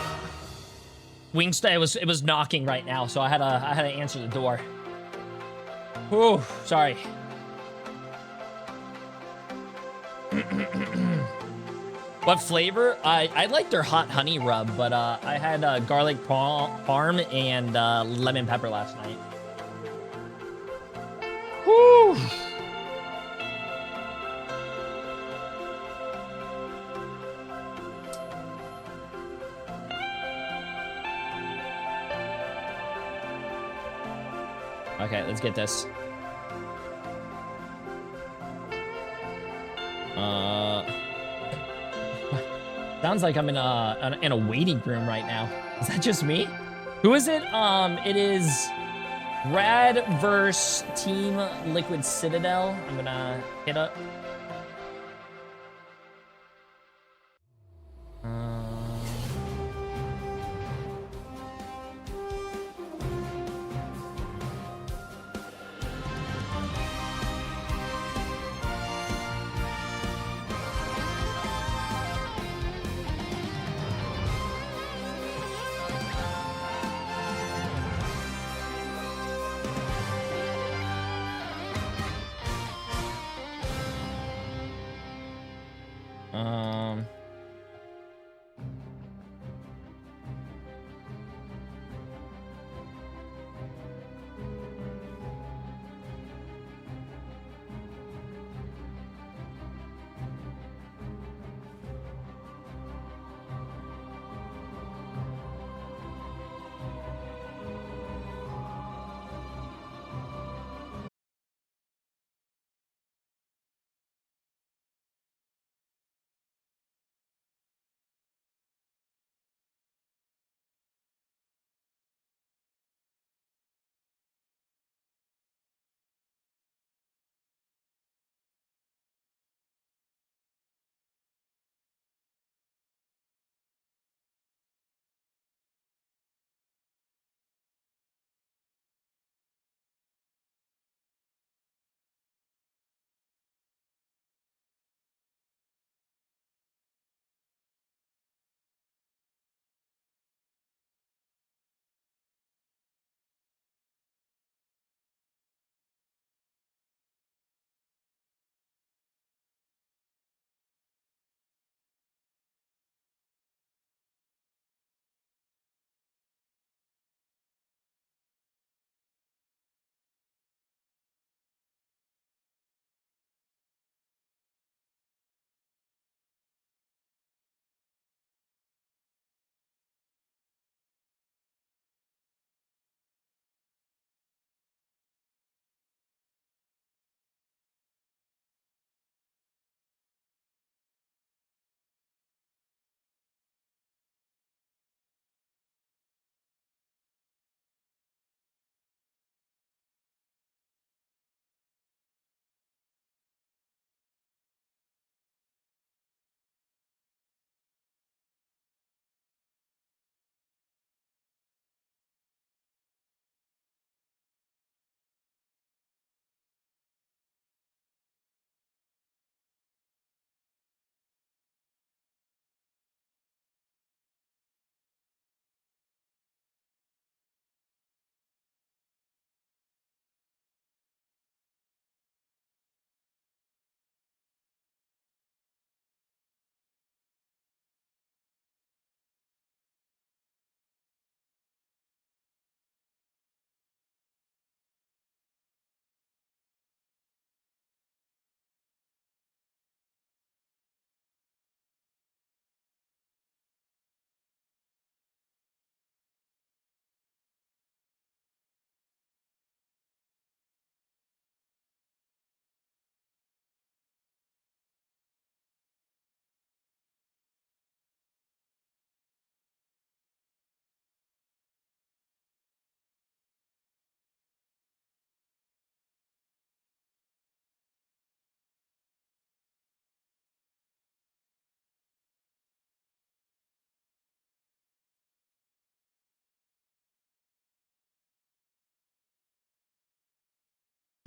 Wingstop, it was knocking right now, so I had to answer the door. Whew, sorry. What flavor? I like their hot honey rub, but I had garlic parm and lemon pepper last night. Whew. Okay, let's get this. Sounds like I'm in a waiting room right now. Is that just me? Who is it? It is Rad versus Team Liquid Citadel. I'm gonna hit up.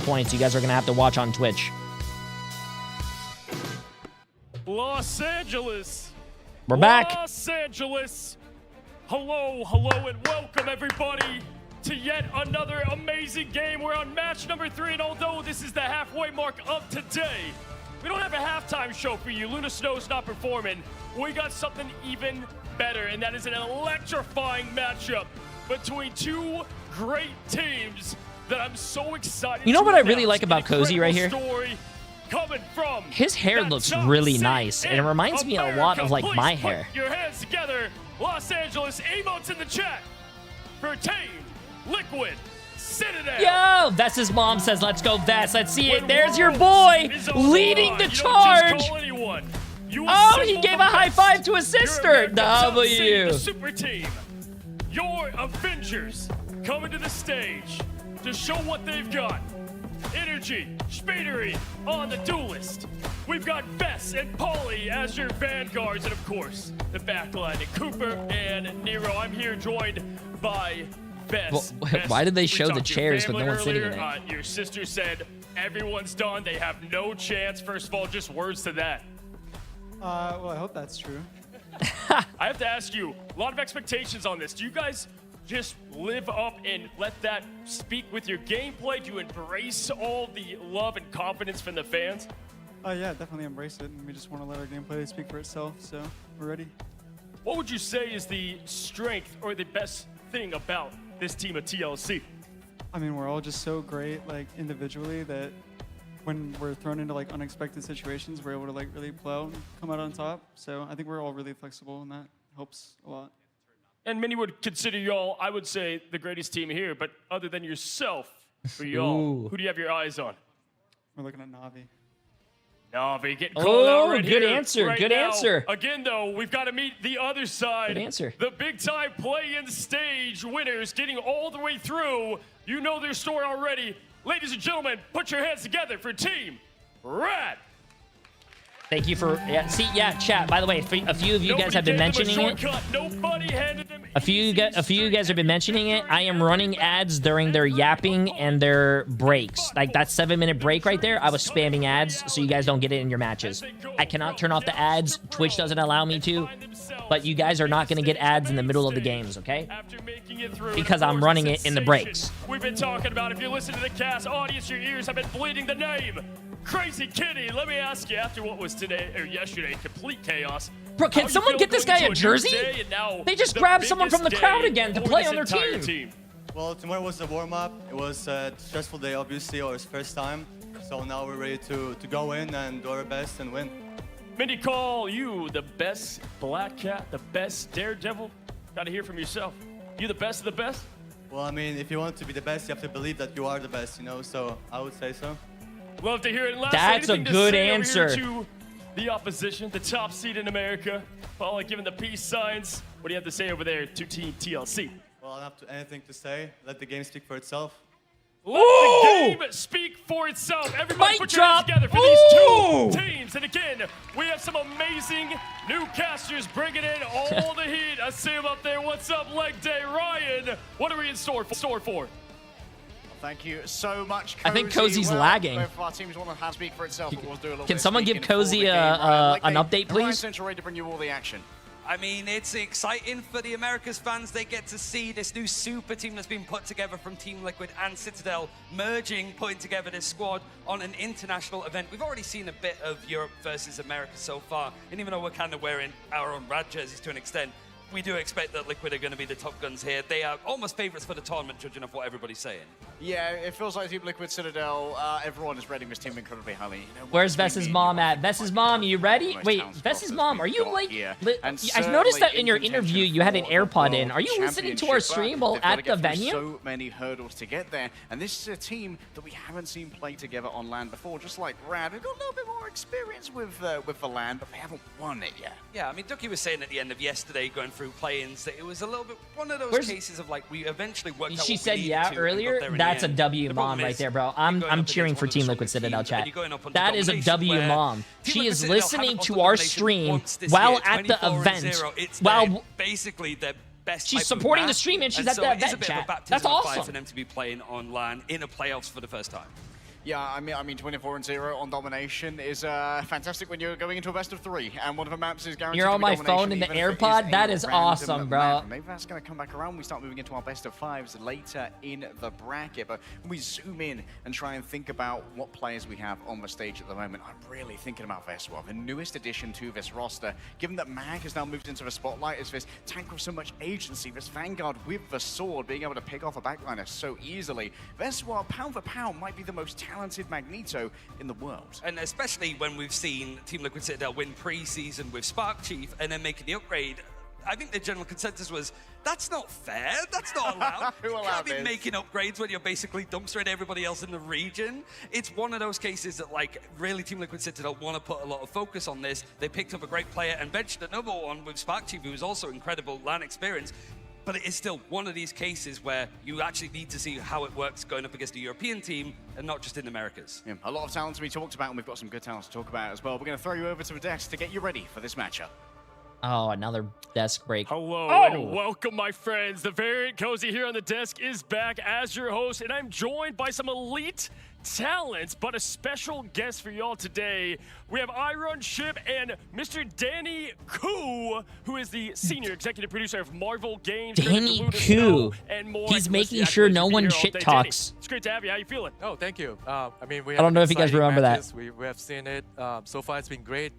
Points you guys are gonna have to watch on Twitch. Los Angeles. We're back. Los Angeles. Hello, hello, and welcome everybody to yet another amazing game. We're on match number 3, and although this is the halfway mark of today, we don't have a halftime show for you. Luna Snow's not performing. We got something even better, and that is an electrifying matchup between two great teams that I'm so excited. You know what I really announce. like about Cozy right here? Story coming from his hair looks really nice, and it reminds me a lot of like my hair. Put your hands together, Los Angeles. Emotes in the chat for Team Liquid Citadel. Yo, that's his mom says, let's go Vest. Let's see it. There's your boy leading the charge. Oh, he gave a high five to a sister. The super team. Your Avengers coming to the stage to show what they've got. Energy, speedery on the duelist. We've got Bess and Paulie as your vanguards, and of course, the backline, Cooper and Nero. I'm here joined by Bess. Well, Bess, why did they show we the talked to chairs your with no one family sitting in earlier. it? Your sister said everyone's done. They have no chance. First of all, just words to that. Well, I hope that's true. I have to ask you, a lot of expectations on this. Do you guys just live up and let that speak with your gameplay? Do you embrace all the love and confidence from the fans? Yeah, definitely embrace it, and we just want to let our gameplay speak for itself, so we're ready. What would you say is the strength or the best thing about this team of TLC? I mean, we're all just so great, like, individually that when we're thrown into, like, unexpected situations, we're able to, like, really blow and come out on top. So I think we're all really flexible, and that helps a lot. And many would consider y'all, I would say, the greatest team here, but other than yourself, for y'all, who do you have your eyes on? We're looking at Navi. Navi getting called out right good here, answer, right good now. answer. Again, though, we've got to meet the other side. Good answer. The big-time play-in stage winners getting all the way through. You know their story already. Ladies and gentlemen, put your hands together for Team Rad. Thank you for chat. By the way, a few of you guys have been mentioning it. A few of you guys have been mentioning it. I am running ads during their yapping and their breaks. Like that 7-minute break right there, I was spamming ads so you guys don't get it in your matches. I cannot turn off the ads. Twitch doesn't allow me to. But you guys are not going to get ads in the middle of the games, okay? Because I'm running it in the breaks. We've been talking about, if you listen to the cast, audience, your ears have been bleeding the name. Crazy Kitty, let me ask you, after what was today or yesterday, complete chaos. Bro, can someone get this guy a jersey? They just grabbed someone from the crowd again to play on their team. Well, tomorrow was the warm-up. It was a stressful day, obviously, or it's first time. So now we're ready to go in and do our best and win. Mindy, call you the best Black Cat, the best Daredevil? Gotta hear from yourself. You the best of the best? Well, I mean, if you want to be the best, you have to believe that you are the best, you know? So I would say so. Love to hear it. Last, that's a good answer. To the opposition, the top seed in America, Paula giving the peace signs. What do you have to say over there to Team TLC? Well, I don't have anything to say. Let the game speak for itself. Let the game speak for itself. Everybody put your hands together for these two teams. And again, we have some amazing new casters bringing in all the heat. I see them up there. What's up, Leg Day? Ryan, what are we in store for? Thank you so much, Cozy. I think Cozy's lagging. Both of our teams want to speak for itself, but we'll do a little Can bit someone of give speaking Cozy for the game. an update, please? Central ready to bring you all the action. I mean, it's exciting for the Americas fans. They get to see this new super team that's been put together from Team Liquid and Citadel merging, putting together this squad on an international event. We've already seen a bit of Europe versus America so far, and even though we're kind of wearing our own Rad jerseys to an extent, we do expect that Liquid are going to be the top guns here. They are almost favorites for the tournament, judging off what everybody's saying. Yeah, it feels like Team Liquid Citadel, everyone is rating this team incredibly highly. You know, where's Vess's mom at? Vess's mom, you ready? Wait, Vess's mom, are you like... I noticed that in your interview, you had an AirPod in. Are you listening to our stream while at the venue? So many hurdles to get there, and this is a team that we haven't seen play together on LAN before, just like Rad. We've got a little bit more experience with the LAN, but they haven't won it yet. Yeah, I mean, Ducky was saying at the end of yesterday, going through play-ins, that it was a little bit one of those cases of like we eventually worked out. She said yeah earlier. That's a W mom right there, bro. I'm cheering for Team Liquid Citadel chat. That is a W mom. She is listening to our stream while at the event. While basically the best. She's supporting the stream and she's at the event chat. That's awesome for them to be playing online in the playoffs for the first time. Yeah, I mean, 24-0 on domination is fantastic when you're going into a best of 3, and one of the maps is guaranteed. You're on my phone in the AirPod. That is awesome, bro. Maybe that's going to come back around. We start moving into our best of 5s later in the bracket, but when we zoom in and try and think about what players we have on the stage at the moment, I'm really thinking about Veswell, the newest addition to this roster. Given that Mag has now moved into the spotlight as this tank with so much agency, this Vanguard with the sword, being able to pick off a backliner so easily. Veswell, pound for pound, might be the most talented Magneto in the world. And especially when we've seen Team Liquid Citadel win pre-season with Spark Chief and then making the upgrade I think the general consensus was, that's not fair. That's not allowed. Who You allowed can't be this? making upgrades when you're basically dumpstering everybody else in the region. It's one of those cases that, like, really Team Liquid Citadel want to put a lot of focus on this. They picked up a great player and benched another one with SparkTube, who was also incredible LAN experience. But it is still one of these cases where you actually need to see how it works going up against a European team and not just in the Americas. Yeah, a lot of talent to be talked about, and we've got some good talent to talk about as well. We're going to throw you over to the desk to get you ready for this matchup. Oh, another desk break. Hello and welcome, my friends. The Variant Cozy here on the desk is back as your host, and I'm joined by some elite talents, but a special guest for y'all today. We have Iron Ship and Mr. Danny Koo, who is the senior executive producer of Marvel Games. Danny Koo. And more. He's making sure no one shit talks. It's great to have you. How you feeling? Oh, thank you. I mean, we I don't know if you guys exciting remember matches. that. We have seen it. So far, it's been great.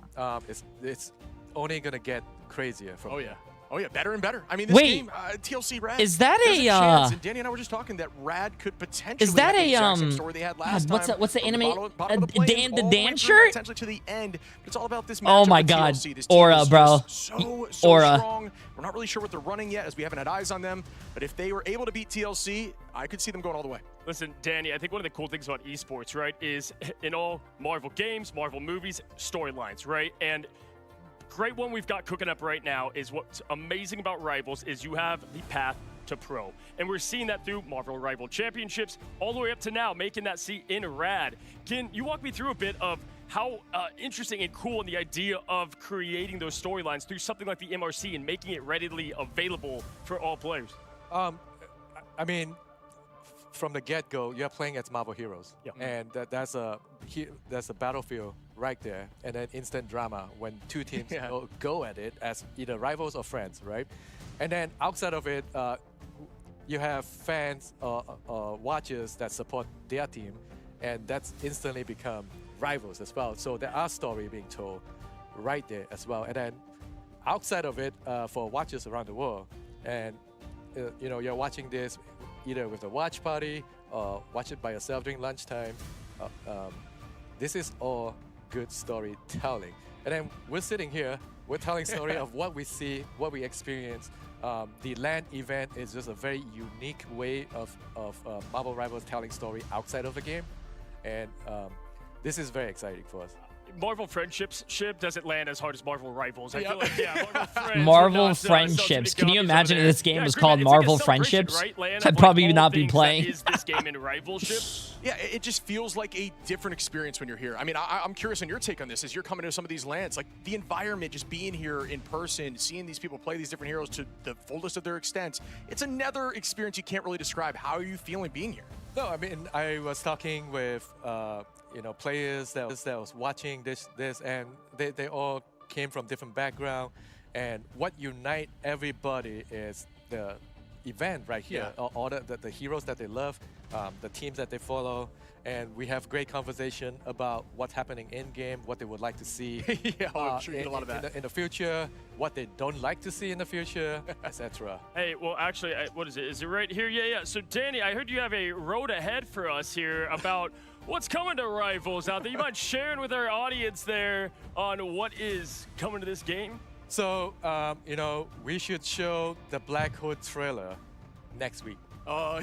It's only gonna get crazier from here. Oh yeah, better and better. I mean, this Wait, game, TLC Rad. is that there's a, chance, and Danny and I were just talking that Rad could potentially is that have the a exact same story they had last God, time. what's the from anime? bottom of the plains Dan the all the way Dan through shirt? Potentially to the end, but it's all about this. Oh matchup my with God, TLC. This team Aura, is bro. So Aura. strong. We're not really sure what they're running yet, as we haven't had eyes on them. But if they were able to beat TLC, I could see them going all the way. Listen, Danny, I think one of the cool things about esports, right, is in all Marvel games, Marvel movies, storylines, right? And great one we've got cooking up right now is what's amazing about Rivals is you have the path to pro. And we're seeing that through Marvel Rival Championships all the way up to now, making that seat in Rad. Can you walk me through a bit of how interesting and cool and the idea of creating those storylines through something like the MRC and making it readily available for all players? I mean, from the get-go, you're playing as Marvel heroes, and that's a battlefield right there, and then instant drama when two teams go at it as either rivals or friends, right? And then outside of it, you have fans or watchers that support their team, and that's instantly become rivals as well. So there are stories being told right there as well. And then outside of it, for watchers around the world, and you know, you're watching this either with a watch party or watch it by yourself during lunchtime. This is all good storytelling. And then we're sitting here, we're telling story of what we see, what we experience. The LAN event is just a very unique way of Marvel Rivals telling story outside of the game. And this is very exciting for us. Marvel Friendships doesn't land as hard as Marvel Rivals. I feel like, Marvel Friends. Marvel Friendships. Can you imagine if this game was called Marvel Friendships? I'd probably not be playing. Is this game in rivalship? Yeah, it just feels like a different experience when you're here. I mean, I'm curious on your take on this. As you're coming to some of these lands, like the environment, just being here in person, seeing these people play these different heroes to the fullest of their extent, it's another experience you can't really describe. How are you feeling being here? No, I mean, I was talking with you know, players that was watching this, and they all came from different background, and what unite everybody is the event right here. All the heroes that they love, the teams that they follow, and we have great conversation about what's happening in game, what they would like to see. I'm sure you get a lot of that in the future, what they don't like to see in the future, etc. Hey, well, actually, what is it? Is it right here? Yeah. So, Danny, I heard you have a road ahead for us here about what's coming to Rivals out there. You mind sharing with our audience there on what is coming to this game? So, you know, we should show the Black Hood trailer next week. Oh!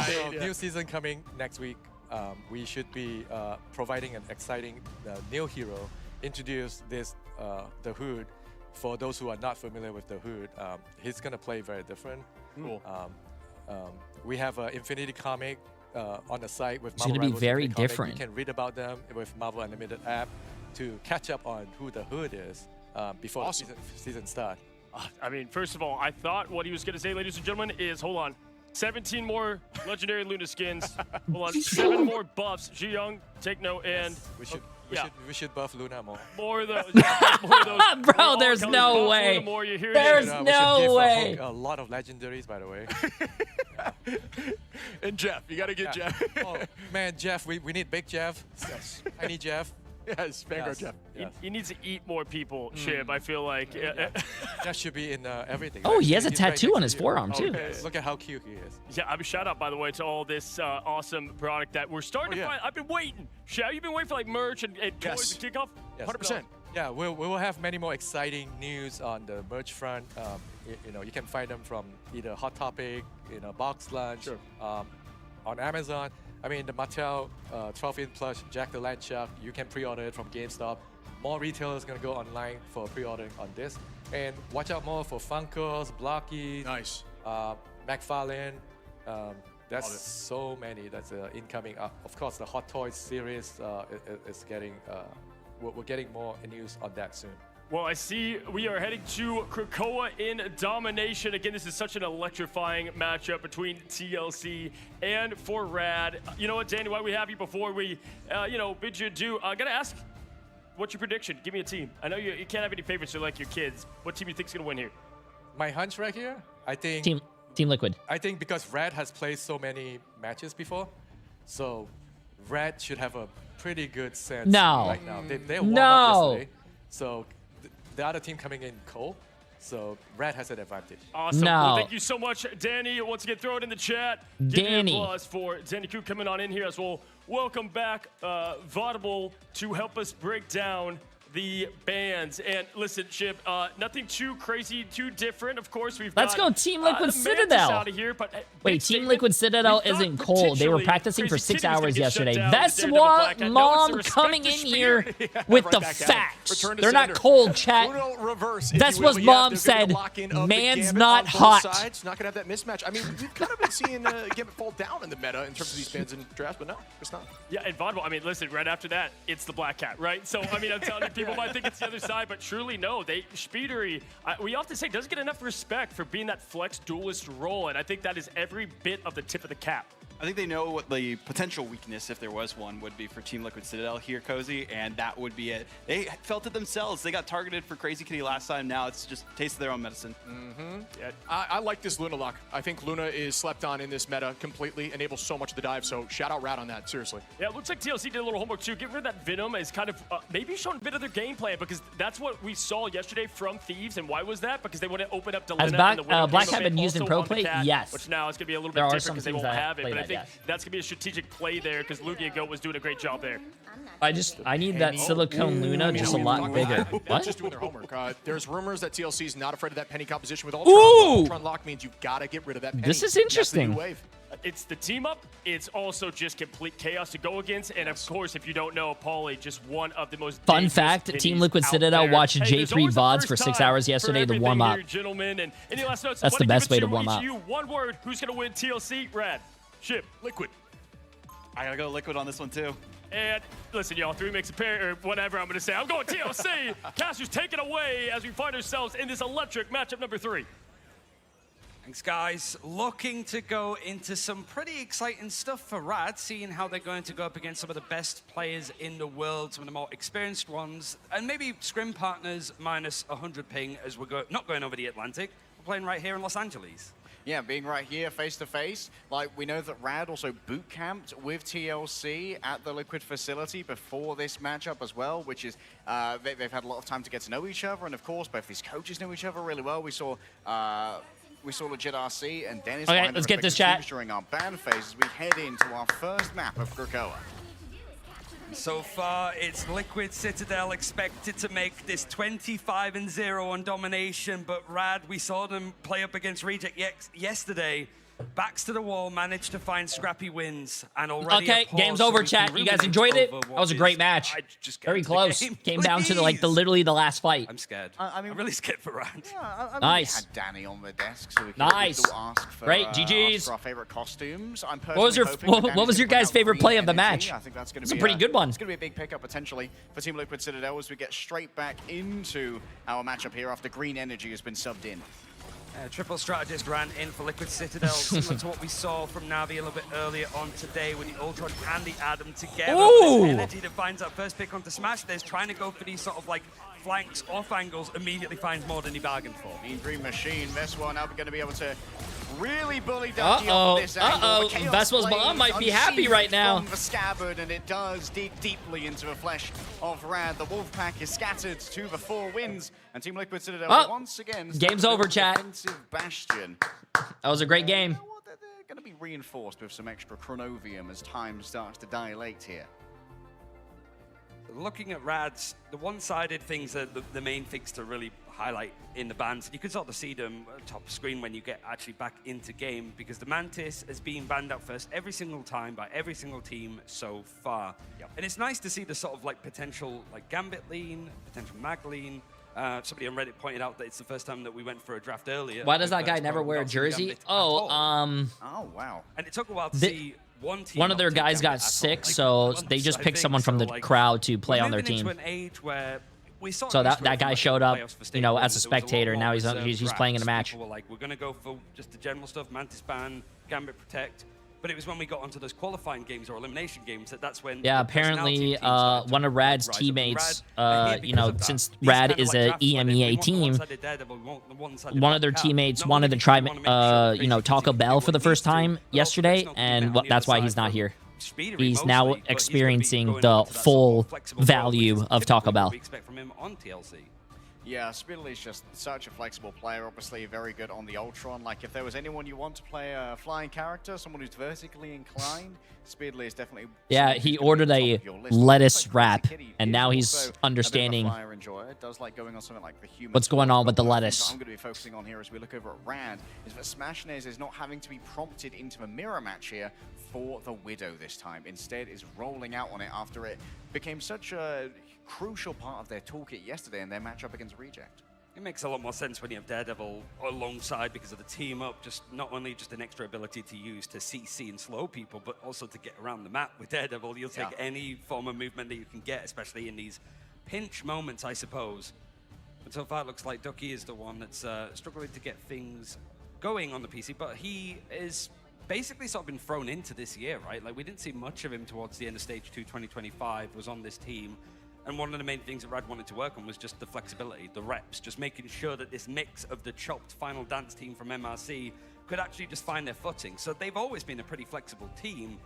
So, new season coming next week. We should be providing an exciting new hero. Introduce this, the Hood. For those who are not familiar with the Hood, he's gonna play very different. Cool. We have an Infinity comic on the site with It's Marvel gonna be Rivals very Infinity comic. different. You can read about them with Marvel Unlimited app to catch up on who the Hood is before Awesome. the season starts. I mean, first of all, I thought what he was going to say, ladies and gentlemen, is, hold on, 17 more legendary Luna skins. Hold on, 7 more buffs. Ji Young, take note, and We should buff Luna more. More of those. More of those. Bro, there's no way. There's no way. A lot of legendaries, by the way. And Jeff, you got to get Jeff. Oh, man, Jeff, we need big Jeff. Yes. Tiny Jeff. Yes, Vanguard Jeff. He needs to eat more people, Shib, I feel like. That should be in everything. Oh, right? he has a He's right tattoo next on to his you. forearm, too. Look at how cute he is. Yeah, I mean, shout out, by the way, to all this awesome product that we're starting to find. I've been waiting. Shab, you've been waiting for like merch and toys to kick off? Yes. 100%. Yeah, we will have many more exciting news on the merch front. You know, you can find them from either Hot Topic, Box Lunch, on Amazon. I mean, the Mattel 12-inch plush Jack the Landshark, you can pre-order it from GameStop. More retailers going to go online for pre-ordering on this. And watch out more for Funkos, Blocky, McFarlane. That's so many that's incoming. Of course, the Hot Toys series is getting, we're getting more news on that soon. Well, I see we are heading to Krakoa in domination. Again, this is such an electrifying matchup between TLC and for Rad. You know what, Danny, why we have you before we, bid you adieu. I got to ask, what's your prediction? Give me a team. I know you can't have any favorites, you're like your kids. What team do you think is going to win here? My hunch right here, I think... Team Liquid. I think because Rad has played so many matches before, so Rad should have a pretty good sense right now. They warmed up yesterday, so the other team coming in cold, so Rad has an advantage. Awesome. Well, thank you so much, Danny. Once again, throw it in the chat. Give me an applause for Danny Koo coming on in here as well. Welcome back, Vaudable, to help us break down the bands. And listen, Chip, nothing too crazy, too different. Of course, Let's go Team Liquid Citadel. Out of here, but, wait, Team Liquid Citadel isn't cold. They were practicing for 6 hours yesterday. Veswa Mom coming in here with the facts. They're not cold, chat. Veswa's mom said, man's not hot. Not gonna have that mismatch. I mean, we've kind of been seeing Gambit fall down in the meta in terms of these bands and drafts, but no, it's not. Yeah, and Vaudable, I mean, listen, right after that, it's the Black Cat, right? So, I mean, I'm telling you, people might think it's the other side, but truly, no. Speedery, we often say, doesn't get enough respect for being that flex duelist role, and I think that is every bit of the tip of the cap. I think they know what the potential weakness, if there was one, would be for Team Liquid Citadel here, Cozy, and that would be it. They felt it themselves. They got targeted for Crazy Kitty last time. Now it's just taste of their own medicine. Yeah, I like this Luna lock. I think Luna is slept on in this meta completely, enables so much of the dive, so shout out Rad on that, seriously. Yeah, it looks like TLC did a little homework too. Getting rid of that Venom is kind of maybe showing a bit of their game plan, because that's what we saw yesterday from Thieves. And why was that? Because they want to open up to Has Black Cat been used in pro play? Yes. Which now is going to be a little bit different because they won't have it. But I think that's going to be a strategic play there, because Lugia Goat was doing a great job there. I need that silicone Luna just a lot bigger. What? Just doing their homework. There's rumors that TLC is not afraid of that penny composition with Ooh! Ultron. Ultron means you've got to get rid of that penny. This is interesting. That's the new wave. It's the team up. It's also just complete chaos to go against. And of course, if you don't know, Paulie, just one of the most fun fact, Team Liquid Citadel watched Jay3 VODs for 6 hours yesterday to warm up. Gentlemen, and any last notes? That's the best way to warm up. One word, who's going to win TLC? Rad, Chip, Liquid. I got to go Liquid on this one too. And listen, y'all, three makes a pair, or whatever I'm going to say. I'm going TLC. Caster's taken away as we find ourselves in this electric matchup number 3. Thanks, guys. Looking to go into some pretty exciting stuff for Rad, seeing how they're going to go up against some of the best players in the world, some of the more experienced ones, and maybe scrim partners minus 100 ping as we're not going over the Atlantic. We're playing right here in Los Angeles. Yeah, being right here face to face. Like, we know that Rad also boot camped with TLC at the Liquid facility before this matchup as well, which is they've had a lot of time to get to know each other, and of course both these coaches know each other really well. We saw Legit RC and Dennis. Okay, let's get this chat during our ban phase as we head into our first map of Krakoa. So far, it's Liquid Citadel expected to make this 25-0 on domination, but Rad, we saw them play up against Reject yesterday. Backs to the wall, managed to find scrappy wins, and already okay, game's over, chat. You guys enjoyed it? That was a great match. Very close. Came down to literally the last fight. I'm scared. I'm really scared for Rad. Yeah, nice. We had Danny on the desk, so we could ask for, great, GG's. For our favorite costumes. I'm what was your guys' favorite play of the match? I think that's going to be a pretty good one. It's going to be a big pickup potentially for Team Liquid Citadel as we get straight back into our matchup here after Green Energy has been subbed in. Triple strategist ran in for Liquid Citadel, similar to what we saw from Navi a little bit earlier on today with the Ultron and the Adam together. Energy that finds that first pick onto Smash. There's trying to go for these sort of like flanks, off angles, immediately finds more than he bargained for. Mean Green Machine, Veswa now going to be able to really bully Ducky on this angle. Veswa's mom might be happy right now. From the scabbard, and it does dig deeply into the flesh of Rad. The Wolfpack is scattered to the 4 wins, and Team Liquid Citadel once again. Game's over, chat. Bastion. That was a great game. They're going to be reinforced with some extra chronovium as time starts to dilate here. looking at Rad's, the one-sided things are the main things to really highlight in the bans. You can sort of see them top screen when you get actually back into game, because the Mantis has been banned out first every single time by every single team so far. And it's nice to see the sort of like potential like Gambit lean, potential Mag lean. Somebody on Reddit pointed out that it's the first time that we went for a draft earlier. Why does that guy never wear a jersey? Oh, Oh, wow. And it took a while to see one of their guys got sick, so they just picked someone from the crowd to play on their team. So that guy showed up, you know, as a spectator. Now he's playing in a match. People were like, we're going to go for just the general stuff, Mantis ban, Gambit protect. But it was when we got onto those qualifying games or elimination games that's when... Yeah, apparently one of Rad's teammates, you know, since Rad is a EMEA team, one of their teammates wanted to try, you know, Taco Bell for the first time yesterday, and that's why he's not here. He's now experiencing the full value of Taco Bell. Yeah, Speedley's just such a flexible player, obviously very good on the Ultron. Like, if there was anyone you want to play a flying character, someone who's vertically inclined, Speedley is definitely... Yeah, he ordered a lettuce wrap, and now he's understanding what's going on with the lettuce. I'm going to be focusing on here as we look over at Rad, is that Smashnays is not having to be prompted into a mirror match here for the Widow this time. Instead, is rolling out on it after it became such a crucial part of their toolkit yesterday in their matchup against Reject. It makes a lot more sense when you have Daredevil alongside because of the team up, just not only just an extra ability to use to CC and slow people, but also to get around the map with Daredevil. You'll take any form of movement that you can get, especially in these pinch moments, I suppose. But so far it looks like Ducky is the one that's struggling to get things going on the PC, but he is basically sort of been thrown into this year, right? Like, we didn't see much of him towards the end of Stage 2 2025, was on this team. And one of the main things that Rad wanted to work on was just the flexibility, the reps, just making sure that this mix of the chopped Final Dance team from MRC could actually just find their footing. So they've always been a pretty flexible team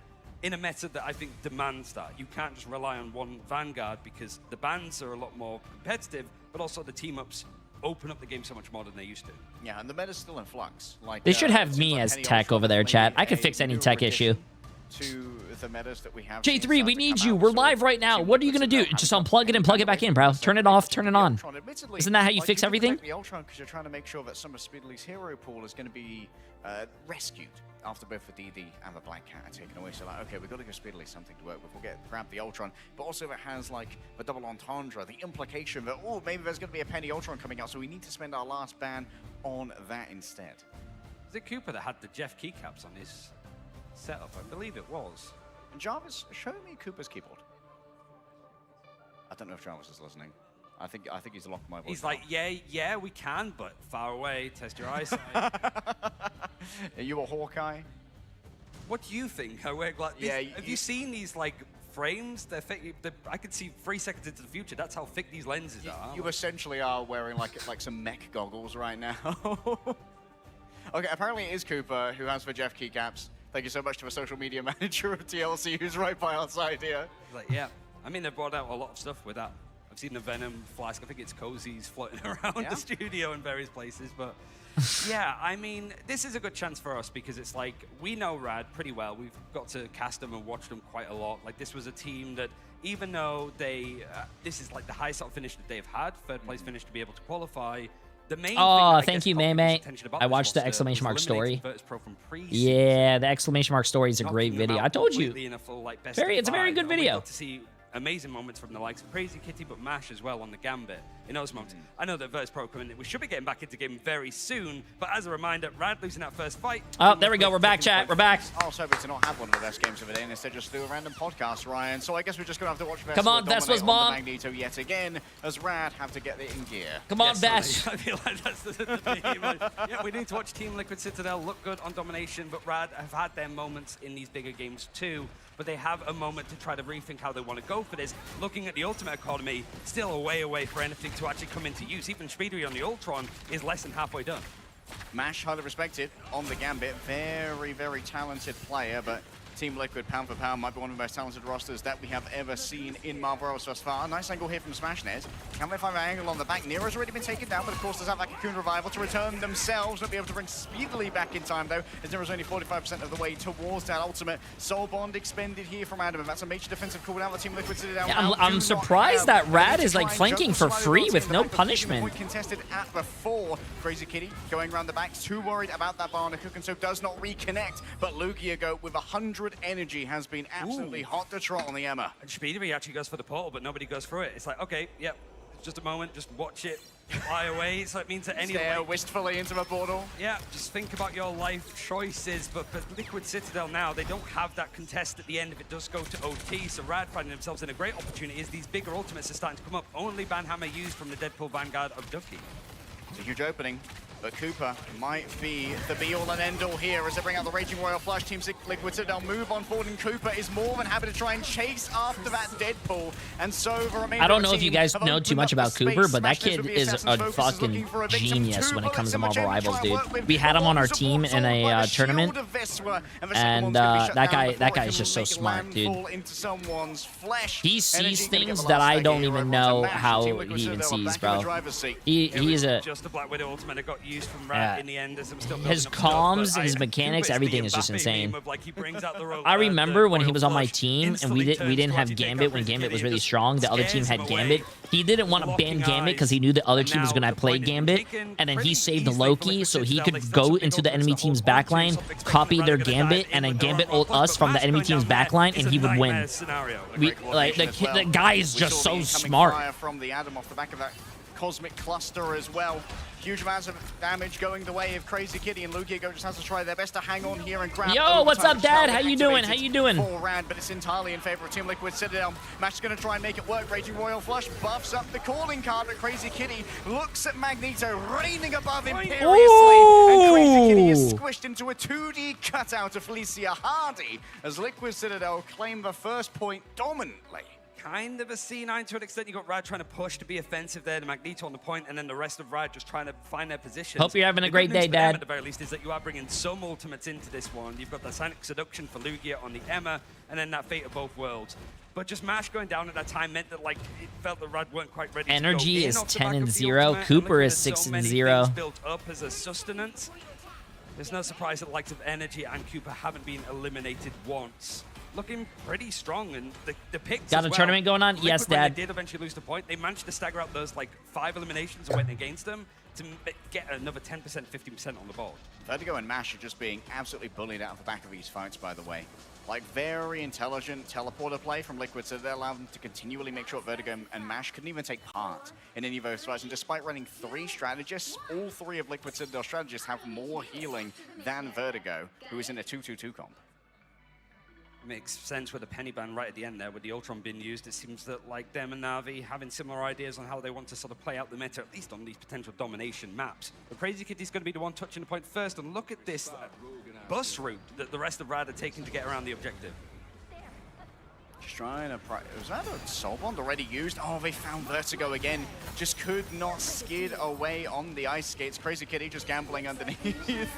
in a meta that I think demands that. You can't just rely on one Vanguard because the bans are a lot more competitive, but also the team-ups open up the game so much more than they used to. Yeah, and the meta's still in flux. Like, they should have me as tech over there, chat. I could fix any tech issue. To the metas that we have. J3, we need you. We're live right now. What are you going to do? Just unplug it and plug it back in, bro. Turn it off, turn it on. Isn't that how you fix everything? The Ultron, because you're trying to make sure that some of Speedley's hero pool is going to be rescued after both the DD and the Black Cat are taken away. So, like, okay, we've got to give Speedley something to work with. We'll grab the Ultron, but also it has, like, the double entendre, the implication that, oh, maybe there's going to be a Penny Ultron coming out, so we need to spend our last ban on that instead. Is it Cooper that had the Jeff keycaps on his setup? I believe it was. And Jarvis, show me Cooper's keyboard. I don't know if Jarvis is listening. I think he's locked my voice. He's like, yeah, we can, but far away. Test your eyesight. Are you a Hawkeye? What do you think? I wear glasses. Yeah, have you seen these like frames? They're thick. I could see 3 seconds into the future. That's how thick these lenses are. You essentially are wearing like some mech goggles right now. Okay, apparently it is Cooper who has the Jeff keycaps. Thank you so much to the social media manager of TLC who's right by our side here. Like, yeah. I mean, they've brought out a lot of stuff with that. I've seen the Venom flask. I think it's Cozy's floating around the studio in various places. But yeah, I mean, this is a good chance for us because it's like, we know Rad pretty well. We've got to cast them and watch them quite a lot. Like, this was a team that, even though they, this is like the highest sort of finish that they've had, third place finish to be able to qualify. The main thank you, Maymay. I watched the exclamation mark story. Yeah, the exclamation mark story is a great video. I told you. It's a very good video. To see amazing moments from the likes of Crazy Kitty, but Mash as well on the Gambit in those moments. I know that Virtus Pro coming in. We should be getting back into game very soon, but as a reminder, Rad losing that first fight. Oh, there we go. We're back, chat. We're back. I was hoping to not have one of the best games of the day and instead just do a random podcast, Ryan. So I guess we're just going to have to watch Vest. Come on, Vespa's mom. Magneto yet again, as Rad have to get it in gear. Come on, Vest. I feel like that's the theme. Yeah, we need to watch Team Liquid Citadel look good on domination, but Rad have had their moments in these bigger games too. But they have a moment to try to rethink how they want to go for this. Looking at the Ultimate Economy, still a way away for anything to actually come into use. Even Speedery on the Ultron is less than halfway done. Mash, highly respected on the Gambit. Very, very talented player, but Team Liquid, pound for pound, might be one of the most talented rosters that we have ever seen in Marvel Rivals thus far. Nice angle here from Smashnez. Can they find an angle on the back? Nero's already been taken down, but of course does have that Cocoon Revival to return themselves. Won't be able to bring speedily back in time, though, as Nero's only 45% of the way towards that ultimate. Soul Bond expended here from Adam, and that's a major defensive cooldown. The Team Liquid sit down. Yeah, I'm surprised that Rad is like flanking for free with no punishment. Point contested at the 4. Crazy Kitty going around the back, too worried about that Barna Cook, and so does not reconnect. But Lugia go with 100 energy has been absolutely hot to trot on the Emma. And Speedy actually goes for the portal, but nobody goes through it. It's like, okay, yep, just a moment, just watch it fly away. So it means that any Stare wistfully into the portal. Yeah, just think about your life choices. But for Liquid Citadel now, they don't have that contest at the end if it does go to OT. So Rad finding themselves in a great opportunity as these bigger ultimates are starting to come up. Only Banhammer used from the Deadpool Vanguard of Ducky. It's a huge opening, but Cooper might be the be-all and end-all here as they bring out the Raging Royal Flush. Team Liquid Citadel move on forward, and Cooper is more than happy to try and chase after that Deadpool. And so the remainder I don't know if you guys know too much about Cooper, but that kid is a fucking genius when it comes to Marvel Rivals, dude. We had him on our team in a tournament, and that guy is just so smart, dude. He sees things that I don't even know how he even sees, bro. He is a... Just the Black Widow ultimate that got used from Rad in the end as I'm still his comms, his mechanics, everything is just insane. Like he brings out the I remember when he was on my team and we didn't have Gambit when Gambit was really strong. The other team had Gambit. He didn't want to ban Gambit because he knew the other team was going to play Gambit, and then he saved Loki so he could go into the enemy team's backline, copy their Gambit, and then Gambit ult us from the enemy team's backline, and he would win. The guy is just so smart. From the Adam off the back of that Cosmic Cluster as well. Huge amounts of damage going the way of Crazy Kitty, and Lugia just has to try their best to hang on here and grab. Yo, what's up, Dad? How you doing? How you doing? For Rad, but it's entirely in favor of Team Liquid Citadel. Mash is going to try and make it work. Raging Royal Flush buffs up the calling card, but Crazy Kitty looks at Magneto, raining above imperiously, and Crazy Kitty is squished into a 2D cutout of Felicia Hardy as Liquid Citadel claim the first point dominantly. Kind of a C9 to an extent. You got Rad trying to push to be offensive there, the Magneto on the point, and then the rest of Rad just trying to find their position. Hope you're having a great day, Dad. At the very least is that you are bringing some ultimates into this one. You've got the Sonic Seduction for Lugia on the Emma, and then that Fate of Both Worlds. But just Mash going down at that time meant that, like, it felt that Rad weren't quite ready Energy to go is in off the 10 back and of the 0. ultimate, Cooper and is 6 so and many 0. things built up as a sustenance. There's no surprise that the likes of Energy and Cooper haven't been eliminated once. Looking pretty strong, and the picks Got a tournament going on? Yes, Liquid, when Dad. they did eventually lose the point, they managed to stagger out those like 5 eliminations that went against them to get another 10%, 50% on the board. Vertigo and Mash are just being absolutely bullied out of the back of these fights, by the way. Like, very intelligent teleporter play from Liquid, so they allow them to continually make sure Vertigo and Mash couldn't even take part in any of those fights. And despite running 3 strategists, all 3 of Liquid Citadel strategists have more healing than Vertigo, who is in a 2-2-2 comp. Makes sense with the penny ban right at the end there with the Ultron being used. It seems that like them and Na'Vi having similar ideas on how they want to sort of play out the meta, at least on these potential domination maps. But Crazy Kitty's going to be the one touching the point first, and look at this bus route that the rest of Rad are taking to get around the objective. Just trying to... Was that a Soul Bond already used? Oh, they found Vertigo again. Just could not skid away on the ice skates. Crazy Kitty just gambling underneath.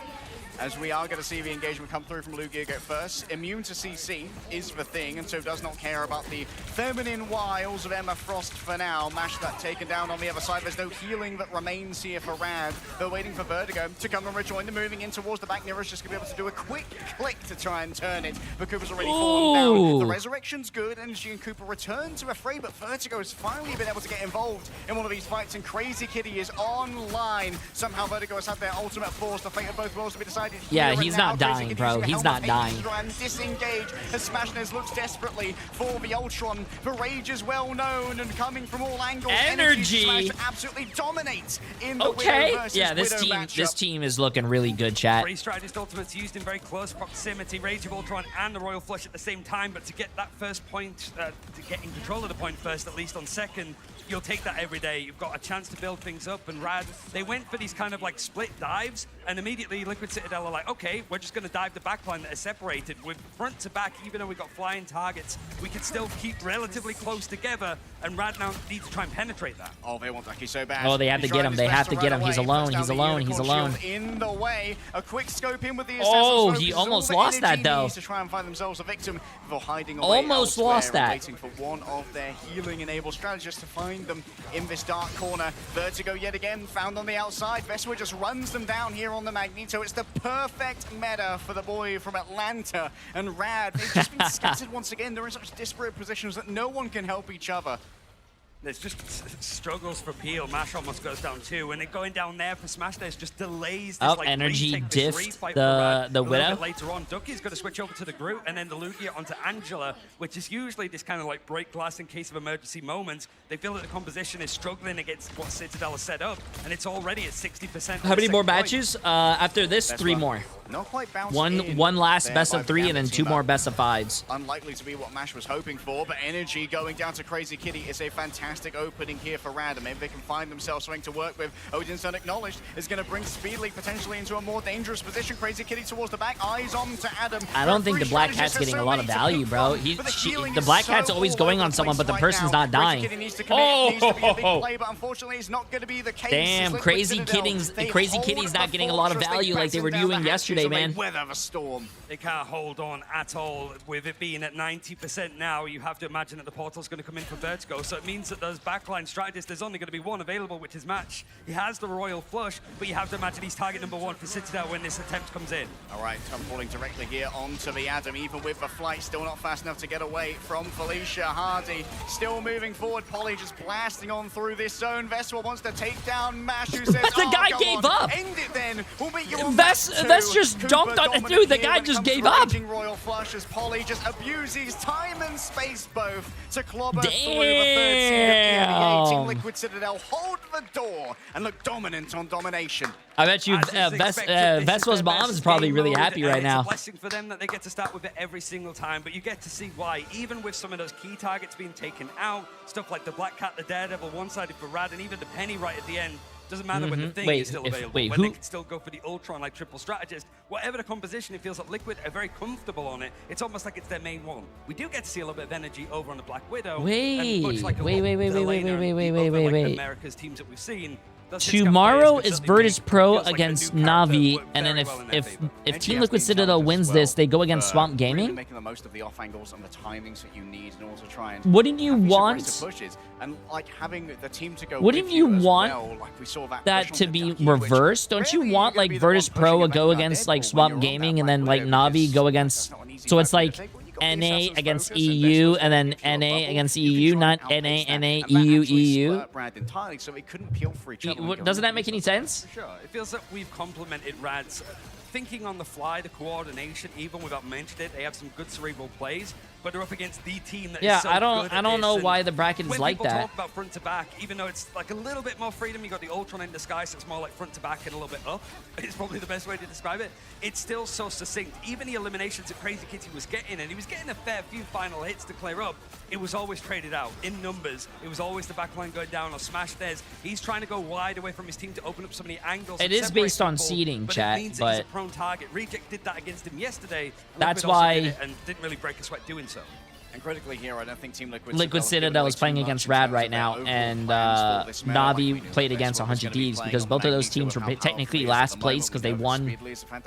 As we are going to see the engagement come through from Lugia go first. Immune to CC is the thing, and so does not care about the feminine wiles of Emma Frost for now. Mash that taken down on the other side. There's no healing that remains here for Rad. They're waiting for Vertigo to come and rejoin. They're moving in towards the back. Nero's just going to be able to do a quick click to try and turn it. But Cooper's already fallen down. The resurrection's good, and she and Cooper return to a fray, but Vertigo has finally been able to get involved in one of these fights, and Crazy Kitty is online. Somehow Vertigo has had their ultimate force. The fate of both worlds to be decided. Yeah, he's not dying, bro. He's not dying. And disengage as Smashnez looks desperately for the Ultron. The rage is well known and coming from all angles. Energy absolutely dominates in the okay. Widow versus Yeah, this team is looking really good, chat. 3 strategist ultimates used in very close proximity. Rage of Ultron and the Royal Flush at the same time, but to get that first point, to get in control of the point first, at least on second, you'll take that every day. You've got a chance to build things up, and Rad, they went for these kind of like split dives, And immediately Liquid Citadel are like, okay, we're just going to dive the backline that is separated. With front to back, even though we've got flying targets, we can still keep relatively close together. And Rad now needs to try and penetrate that. Oh, they want Ducky so bad. Oh, they have to get him. They have to get him. He's alone. He's alone. He's alone. In the way, a quick scope in with the oh, he almost lost that though. To try and find themselves a victim before hiding away almost lost that. Waiting for one of their healing-enabled strategists to find them in this dark corner. Vertigo yet again found on the outside. Veswa just runs them down here on the Magneto. It's the perfect meta for the boy from Atlanta and Rad. They've just been scattered once again. They're in such disparate positions that no one can help each other. There's just struggles for Peel. Mash almost goes down too, and it going down there for Smash. There's just delays. This, like, energy retake, this diffed refight the Widow. Bit later on, Ducky's going to switch over to the Groot, and then the Lugia onto Angela, which is usually this kind of like break glass in case of emergency moments. They feel that the composition is struggling against what Citadel has set up, and it's already at 60%. How many more matches? After this, 3 more. Not quite bounced one last best of 3 and then 2 more best of 5s. Unlikely to be what Mash was hoping for, but energy going down to Crazy Kitty is a fantastic opening here for Rad, and maybe they can find themselves something to work with. Odin's unacknowledged is going to bring Speedly potentially into a more dangerous position. Crazy Kitty towards the back, eyes on to Adam. I don't think the Black Cat's getting a lot of value, bro. The Black Cat's always going on someone, but the person's not dying. But unfortunately, it's not going to be the case. Damn, Crazy Kitty's not getting a lot of value like they were doing yesterday, man. Weather the storm. They can't hold on at all. With it being at 90% now, you have to imagine that the portal's going to come in for Vertigo. So it means that those backline strategists, there's only going to be one available, which is Match. He has the Royal Flush, but you have to imagine he's target number 1 for Citadel when this attempt comes in. All right, Tom falling directly here onto the Adam, even with the flight, still not fast enough to get away from Felicia. Hardy still moving forward. Polly just blasting on through this zone. Veswa wants to take down Mash, who says, the guy gave up. End it then. We'll meet you on Vest just dunked on it, dude. The guy just gave up. Royal Flush as Polly just abuses time and space both to clobber Damn. through the third seed of the Team Liquid Citadel hold the door and look dominant on domination. I bet you Veswa's mom is probably really happy right now. It's a blessing for them that they get to start with it every single time, but you get to see why. Even with some of those key targets being taken out, stuff like the Black Cat, the Daredevil, one-sided for Rad, and even the Penny right at the end, doesn't matter when the thing is still available. When they can still go for the Ultron like triple strategist, whatever the composition, it feels like Liquid are very comfortable on it. It's almost like it's their main one. We do get to see a little bit of energy over on the Black Widow. Wait. America's teams that we've seen. Tomorrow is Virtus Pro against Na'Vi, and then if Team Liquid Citadel wins this, they go against Swamp Gaming. Making the most of the off angles and the timings that you need in order to try and wouldn't you want and like having the team to go wouldn't you want well, like we saw that to be reversed? Don't you want like Virtus Pro go against like Swamp Gaming and then like Na'Vi go against, so it's like NA against EU and then NA against EU, not NA, EU, EU. So it couldn't peel for each other. Doesn't that make any sense? For sure. It feels like we've complemented Rad's thinking on the fly, the coordination, even without mentioning it. They have some good cerebral plays, but they're up against the team that is so I good don't know why the bracket is like that. When people talk about front to back, even though it's like a little bit more freedom, you got the Ultron in disguise, so it's more like front to back and a little bit up. It's probably the best way to describe it. It's still so succinct. Even the eliminations that Crazy Kitty was getting, and he was getting a fair few final hits to clear up, it was always traded out in numbers. It was always the backline going down or smash theirs. He's trying to go wide away from his team to open up so many angles. It is based on seeding, chat, it means but he's a prone target. Reject did that against him yesterday. That's why, and didn't really break a sweat doing so. And critically here, I don't think Team Liquid Citadel is playing against Rad right now, and Na'Vi played against 100 Thieves because both of those teams were technically last place because they won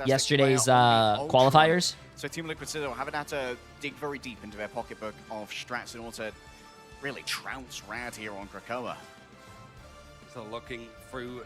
yesterday's qualifiers. So Team Liquid Citadel haven't had to dig very deep into their pocketbook of strats in order to really trounce Rad here on Krakoa. So looking through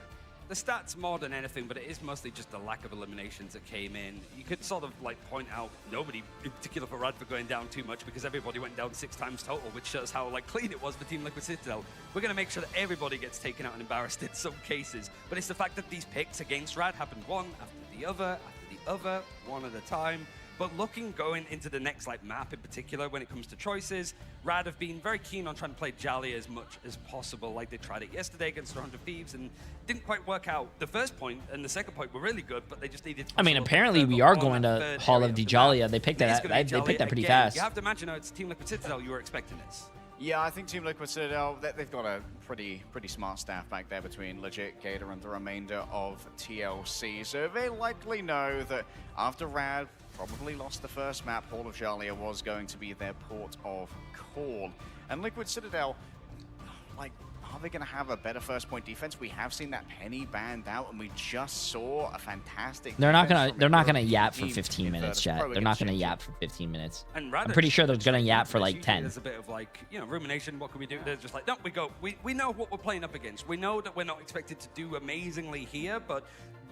the stats more than anything, but it is mostly just the lack of eliminations that came in. You could sort of like point out nobody in particular for Rad for going down too much because everybody went down 6 times total, which shows how like clean it was for Team Liquid Citadel. We're going to make sure that everybody gets taken out and embarrassed in some cases, but it's the fact that these picks against Rad happened one after the other, one at a time. But looking going into the next like map in particular, when it comes to choices, Rad have been very keen on trying to play Jolly as much as possible. Like they tried it yesterday against 100 Thieves and didn't quite work out. The first point and the second point were really good, but they just needed to. I mean, apparently we are going to Hall of Dijalia. They picked that. They picked that pretty fast. You have to imagine, it's Team Liquid Citadel. You were expecting this. Yeah, I think Team Liquid Citadel, they've got a pretty smart staff back there between Legit, Gator, and the remainder of TLC. So they likely know that after Rad probably lost the first map, Hall of Jalia was going to be their port of call. And Liquid Citadel, like, are they going to have a better first point defense? We have seen that Penny banned out, and we just saw a fantastic. They're not gonna yap for 15 minutes, chat. They're not gonna yap for 15 minutes. And I'm pretty sure they're gonna yap for like 10. There's a bit of like, you know, rumination. What can we do? They're just like, no, we know what we're playing up against. We know that we're not expected to do amazingly here, but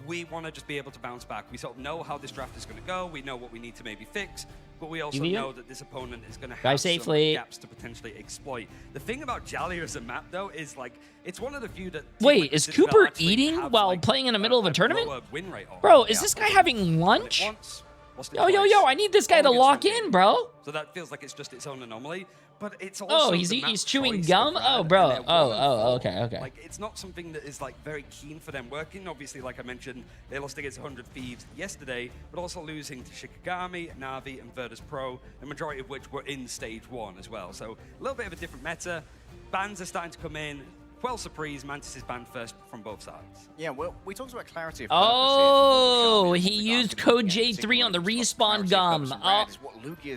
we want to just be able to bounce back. We sort of know how this draft is going to go. We know what we need to maybe fix, but we also know that this opponent is going to have some gaps to potentially exploit. The thing about Jalia as a map, though, is like it's one of the few that. Wait, is Cooper eating while playing in the middle of a tournament? Bro, is this guy having lunch? Yo, I need this guy to lock in, bro. So that feels like it's just its own anomaly. But it's also he's chewing gum? Oh, bro. Okay. Like, it's not something that is, like, very keen for them working. Obviously, like I mentioned, they lost against 100 Thieves yesterday, but also losing to Shikigami, Na'Vi, and Virtus Pro, the majority of which were in Stage 1 as well. So a little bit of a different meta. Bans are starting to come in. Quell Surprise, Mantis is banned first from both sides. Yeah, well, we talked about clarity of purpose he used code J3 on the respawn gum. Oh,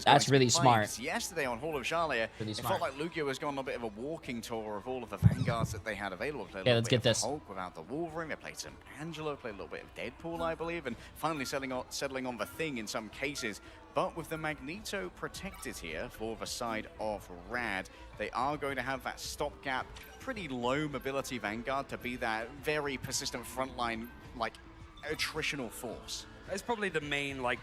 that's really smart. Yesterday on Hall of Jalia, it felt like Lugia was going on a bit of a walking tour of all of the vanguards that they had available. Yeah, let's get this. Hulk without the Wolverine, they played some Angelo, played a little bit of Deadpool, I believe, and finally settling on the Thing in some cases. But with the Magneto protected here for the side of Rad, they are going to have that stopgap, pretty low mobility Vanguard to be that very persistent frontline, like, attritional force. It's probably the main, like,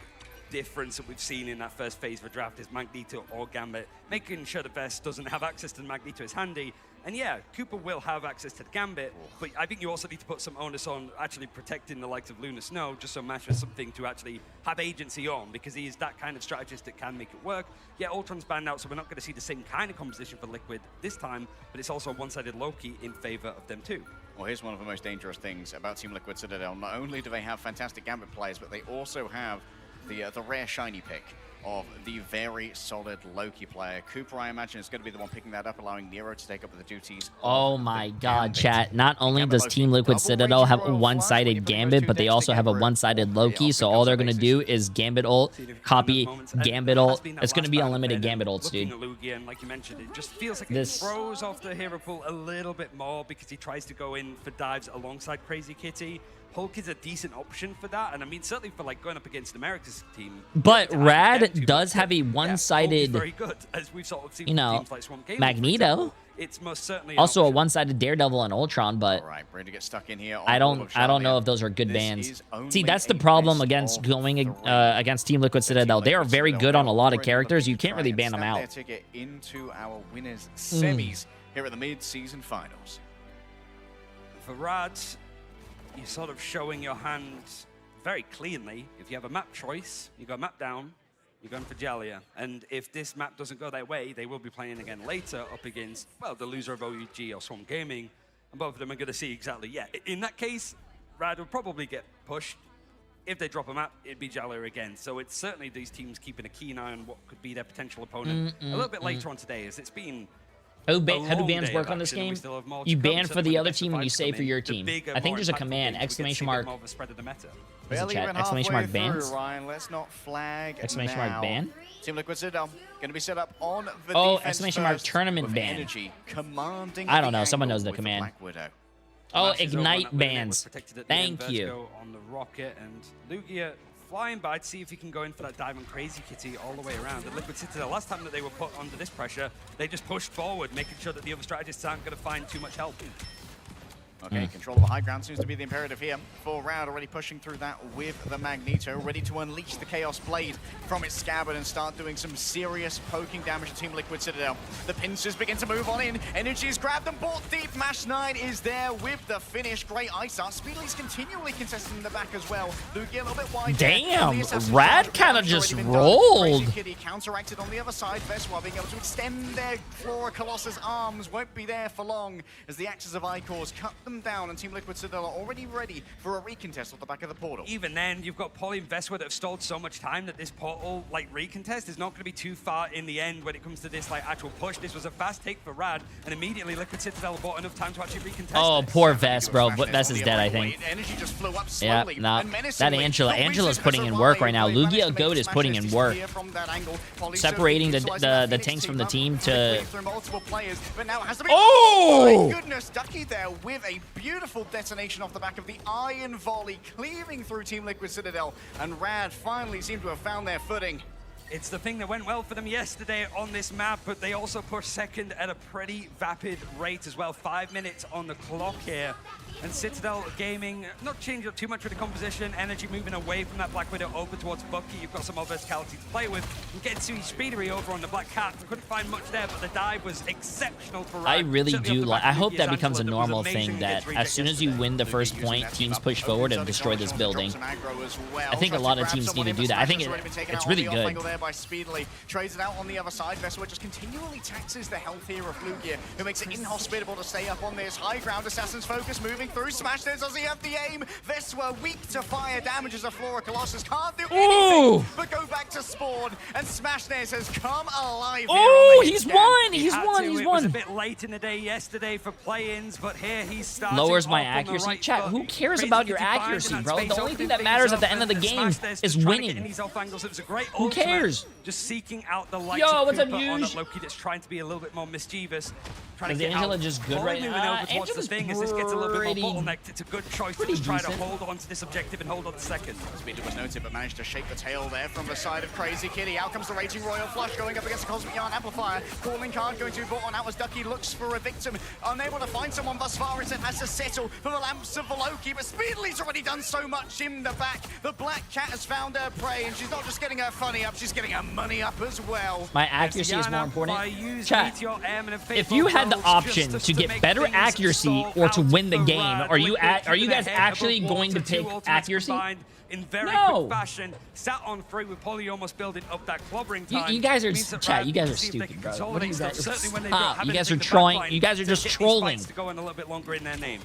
difference that we've seen in that first phase of the draft is Magneto or Gambit. Making sure the Vest doesn't have access to the Magneto is handy. And yeah, Cooper will have access to the Gambit, but I think you also need to put some onus on actually protecting the likes of Luna Snow, just so Mash has something to actually have agency on, because he is that kind of strategist that can make it work. Yeah, Ultron's banned out, so we're not going to see the same kind of composition for Liquid this time, but it's also a one-sided Loki in favor of them too. Well, here's one of the most dangerous things about Team Liquid Citadel. Not only do they have fantastic Gambit players, but they also have the rare shiny pick of the very solid Loki player. Cooper, I imagine, is going to be the one picking that up, allowing Nero to take up the duties. Oh my god, chat. Not only does Team Liquid Citadel have a one-sided Gambit, but they also have a one-sided Loki, so all they're going to do is Gambit ult, copy Gambit ult. It's going to be unlimited Gambit ults, dude. And like you mentioned, it just feels like it throws off the hero pool a little bit more because he tries to go in for dives alongside Crazy Kitty. Hulk is a decent option for that, and I mean, certainly for like going up against America's team. But Rad does have a one-sided, very good, as we've sort of seen you know, teams like Swamp Gaming, Magneto. It's most certainly also a one-sided Daredevil and Ultron, but we're gonna get stuck in here. I don't know if those are good bans. See, that's the problem against going against Team Liquid Citadel. They are very good on a lot of characters. You can't really ban them out. To get into our winners semis here at the mid-season finals. For Rad, you're sort of showing your hand very cleanly. If you have a map choice, you go map down, you're going for Jalia. And if this map doesn't go their way, they will be playing again later up against, well, the loser of OUG or Swamp Gaming. And both of them are going to see exactly, in that case, Rad will probably get pushed. If they drop a map, it'd be Jalia again. So it's certainly these teams keeping a keen eye on what could be their potential opponent. A little bit later on today, as it's been how do bans work on this game? You ban for the other team and you save for your team. I think there's a command, exclamation mark. Barely even exclamation mark bans? Ryan, let's not flag exclamation mark ban? Team Liquid Citadel going to be set up on the defense exclamation mark tournament ban. Energy commanding I don't know, someone knows the command. Oh, ignite bans. Thank you. On the rocket, and Lugia flying by to see if he can go in for that dive on Crazy Kitty all the way around. And Liquid Citadel, last time that they were put under this pressure, they just pushed forward, making sure that the other strategists aren't going to find too much help. Okay, control of the high ground seems to be the imperative here. For Rad, already pushing through that with the Magneto, ready to unleash the Chaos Blade from its scabbard and start doing some serious poking damage to Team Liquid Citadel. The pincers begin to move on in. Energy is grabbed and bought deep. Mash 9 is there with the finish. Great Ice Art. Speedly's continually contested in the back as well. Lugia a little bit wide. Damn, Rad kind of just rolled. Crazy Kitty counteracted on the other side. Veswa being able to extend their Flora Colossus arms won't be there for long as the Axes of Icors cut them down, and Team Liquid Citadel are already ready for a recontest off the back of the portal. Even then, you've got Poly and Veswa that have stalled so much time that this portal, like, recontest is not going to be too far in the end when it comes to this, like, actual push. This was a fast take for Rad, and immediately Liquid Citadel bought enough time to actually recontest Oh, this. poor Vest, bro. Vest is dead, I think. Energy just flew up Yeah, slowly nah. and That menacingly. Angela's putting in work right now. Lugia Goat is putting in work. Separating the tanks from the team to... Oh! My goodness, Ducky there with a beautiful detonation off the back of the Iron Volley, cleaving through Team Liquid Citadel, and Rad finally seem to have found their footing. It's the thing that went well for them yesterday on this map, but they also pushed second at a pretty vapid rate as well. 5 minutes on the clock here. And Citadel Gaming not changing up too much with the composition. Energy moving away from that Black Widow over towards Bucky. You've got some more verticality to play with. And getting to Speedery over on the Black Cat. Couldn't find much there, but the dive was exceptional for Rad. I really do like... I hope that becomes a normal thing, that as soon as you win the first point, teams push forward and destroy this building. I think a lot of teams need to do that. I think it's really good. By Speedily, trades it out on the other side. Veswa just continually taxes the health here of Lugia, who makes it inhospitable to stay up on this high ground. Assassin's Focus moving through. Smash this. Does he have the aim? Veswa weak to fire. Damages a Flora Colossus. Can't do anything but go back to spawn. And Smashness has come alive. Oh, he's won. He's won. It was a bit late in the day yesterday for play-ins, but here he's starting. Lowers my off on the accuracy. right Chat, foot. who cares Crazy about your Kitty finds accuracy, in that bro? space, The only opening thing that things matters up, at the end of the and game Smashness is trying to get winning. in these off angles. It was a great Who ultimate. cares? Just seeking out the likes Yo, of what's up, Cooper on Yuge? that Loki that's trying to be a little bit more mischievous. Trying Is to get Angela out. just good Poly right moving now? over towards the Angela's thing as this gets a little bit pretty- more bottlenecked. It's a good choice to pretty just try to decent. hold on to this objective and hold on to second. Speeder was noted, but managed to shake the tail there from the side of Crazy Kitty. Out comes the Raging Royal Flush going up against the Cosmic Yarn Amplifier. Calling card going to be brought on out as Ducky looks for a victim. Unable to find someone thus far, as it has to settle for the lamps of the Loki, but Speedly's already done so much in the back. The Black Cat has found her prey, and she's not just getting her funny up, she's getting her money up as well. My accuracy is more important. Chat, if you had the option to get better accuracy or to win the game, are you guys actually going to pick accuracy? In very No. quick fashion, sat on free with Poly almost building up that clobbering You, time. you guys are Means that chat. Rad You guys can are see if they stupid, can bro. What are consolidate you stuff. guys? Certainly when they don't Stop. have You guys are anything in the trolling. pipeline You guys are to just get these trolling. fights to go in a little bit longer in their name.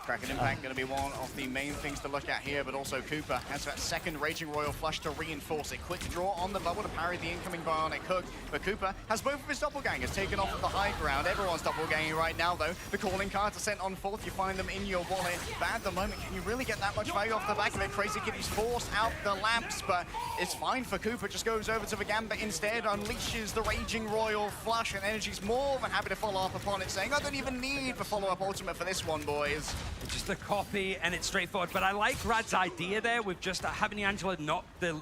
Kraken Impact going to be one of the main things to look at here, but also Cooper has that second Raging Royal Flush to reinforce it. Quick draw on the bubble to parry the incoming Bionic Hook, but Cooper has both of his doppelgangers taken off at the high ground. Everyone's doppelganging right now, though. The calling cards are sent on forth. You find them in your wallet. But at the moment, can you really get that much value off the back of it? Crazy Kitty's forced out the lamps, but it's fine for Cooper. Just goes over to the Gambit instead, unleashes the Raging Royal Flush, and Energy's more than happy to follow up upon it, saying, I don't even need the follow-up ultimate for this one, boys. It's just a copy, and it's straightforward. But I like Rad's idea there with just having the Angela knock the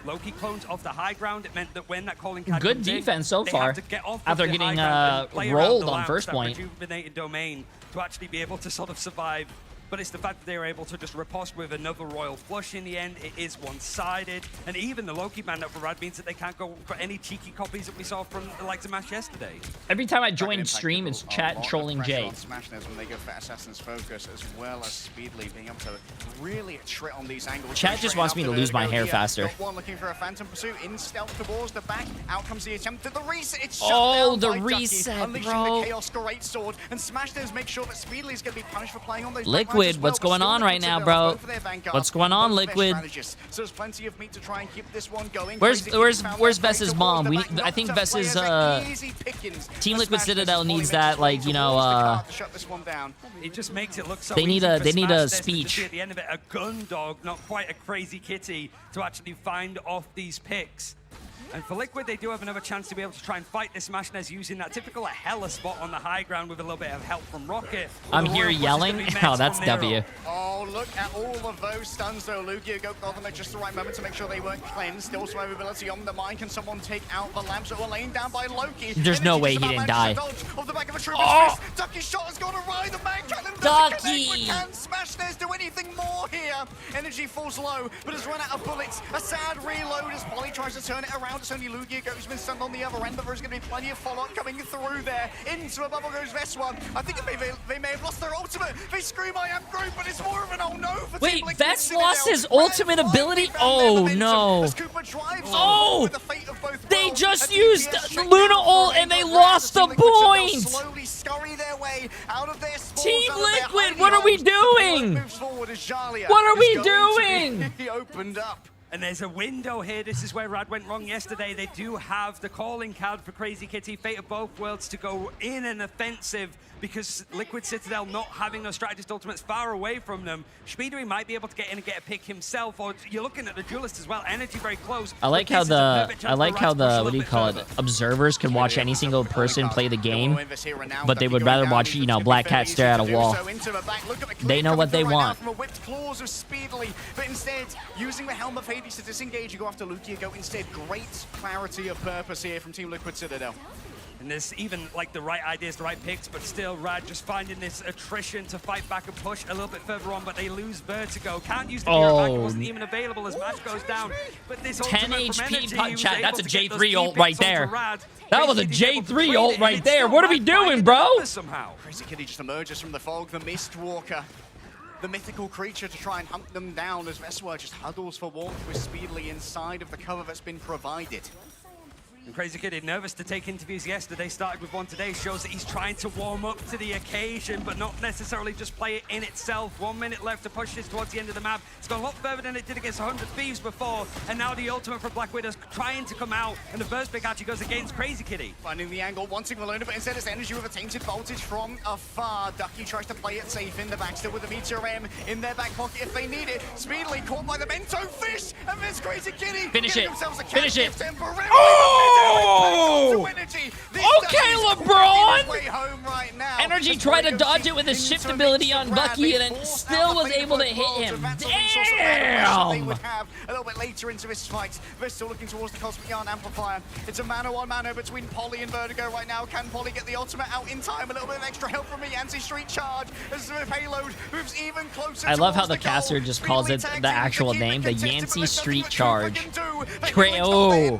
Loki clones off the high ground. It meant that when that calling card Good comes in, defense so they far. have to get off After of the getting high ground and play around rolled the on lamps, first that point. rejuvenated domain to actually be able to sort of survive. But it's the fact that they were able to just riposte with another Royal Flush in the end. It is one-sided. And even the Loki banned up for Rad means that they can't go for any cheeky copies that we saw from the likes of Mash yesterday. Every time I join stream, it's chat trolling Jay. Smashness when they go for Assassin's Focus, as well as Speedly being able to really trit on these angles. Chat just wants me to lose my hair faster. Got one looking for a Phantom Pursuit in stealth towards the back. Out comes the attempt at the reset. It's shut down the by Ducky, reset, unleashing bro. the Chaos Great Sword, and Smashness make sure that Speedly's going to be punished for playing on those Liquid, what's going on right now, bro? What's going on, Liquid? So there's plenty of meat to try and keep this one going. Where's Vess's mom? I think Vess's Team Liquid Citadel needs that, like, you know, It just makes it look so they need easy a for they need a Smashness to just speech. be at the end of it, a gun dog, not quite a Crazy Kitty, to actually find off these picks. And for Liquid, they do have another chance to be able to try and fight this Smashness using that typical Hella spot on the high ground with a little bit of help from Rocket. I'm here yelling. Oh, that's W. Oh, look at all of those stuns, though. Lugia got them at just the right moment to make sure they weren't cleansed. Still survivability on the mind. Can someone take out the lamps that were laying down by Loki? There's no way he didn't die. Off the back of a Oh! Ducky's shot has gone awry. The man cannon Ducky! Can Smashness do anything more here? Energy falls low, but has run out of bullets. A sad reload as Poly tries to turn it around. It's only Lugia who's been stunned on the other end, but there's going to be plenty of follow-up coming through there. Into a bubble goes Veswa. I think they may have lost their ultimate. They scream, I am Groot, but it's more of an oh no for Wait, Team Liquid Vess Citadel. lost his ultimate ability? Oh, no. As Cooper drives Oh! with the fate of both They worlds. just And used DPS check Luna down ult for and they Rad. lost the Team Liquid Citadel point! slowly scurry their way away out of their spawns, Team out of their Liquid, hiding what are we holes. The pillar doing? moves forward as Jalia What are we is going doing? to be opened up. And there's a window here. This is where Rad went wrong yesterday. They do have the calling card for Crazy Kitty, Fate of Both Worlds, to go in an offensive because Liquid Citadel not having those strategist ultimates far away from them. Speedery might be able to get in and get a pick himself, or you're looking at the duelist as well. Energy very close. I like how the what do you call it? Observers can watch any single person play the game, but they would rather watch, you know, Black Cat stare at a wall. They know what they want. From a whipped claws of Speedily, but instead using the Helm of Hades to disengage, you go after Lukia. Go instead. Great clarity of purpose here from Team Liquid Citadel. And there's even like the right ideas, the right picks, but still Rad just finding this attrition to fight back and push a little bit further on, but they lose Vertigo. Can't use the back, it wasn't even available as match goes down. But this 10 ultimate from HP Energy, punch chat. That's a J3 J3 ult right there. Rad. That was a J3 ult right there. What are we doing, bro? Somehow. Crazy Kitty just emerges from the fog, the Mistwalker. The mythical creature to try and hunt them down as Veswa just huddles for warmth with Speedily inside of the cover that's been provided. And Crazy Kitty, nervous to take interviews yesterday, started with one today, shows that he's trying to warm up to the occasion, but not necessarily just play it in itself. 1 minute left to push this towards the end of the map. It's gone a lot further than it did against 100 Thieves before, and now the ultimate for Black Widow's trying to come out, and the first pick actually goes against Crazy Kitty. Finding the angle, wanting Malona, but instead it's Energy with a tainted voltage from afar. Ducky tries to play it safe in the back, still with the Meteor M in their back pocket if they need it. Speedily caught by the Mento Fish, and there's Crazy Kitty. Finish it. Finish it. Oh! Okay, LeBron! Right now. Energy tried to dodge it with his shift ability on Bucky and then still was able to hit him. Damn! They would have a little bit later into this fight. They're still looking towards the Cosmic Yarn Amplifier. It's a mano-on-mano between Polly and Vertigo right now. Can Polly get the ultimate out in time? A little bit of extra help from the anti-street charge as the payload moves even closer. I love how the caster just calls it the actual name, the Yancey Street Charge. Oh,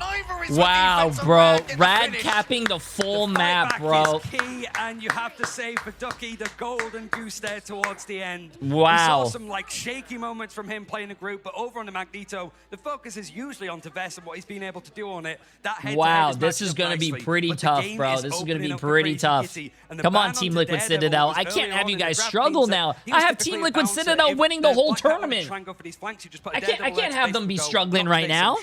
wow, bro. Rad capping the full map, bro. Key, and you have to save for Ducky the golden goose there towards the end. Wow. We saw some like shaky moments from him playing a group, but over on the Magneto, the focus is usually on Tevez and what he's been able to do on it. That wow, this is going to be pretty tough, bro. This is going to be pretty tough. Come on, Team Liquid Citadel. I can't have you guys struggle now. I have Team Liquid Citadel winning the whole tournament. I can't have them be struggling right now.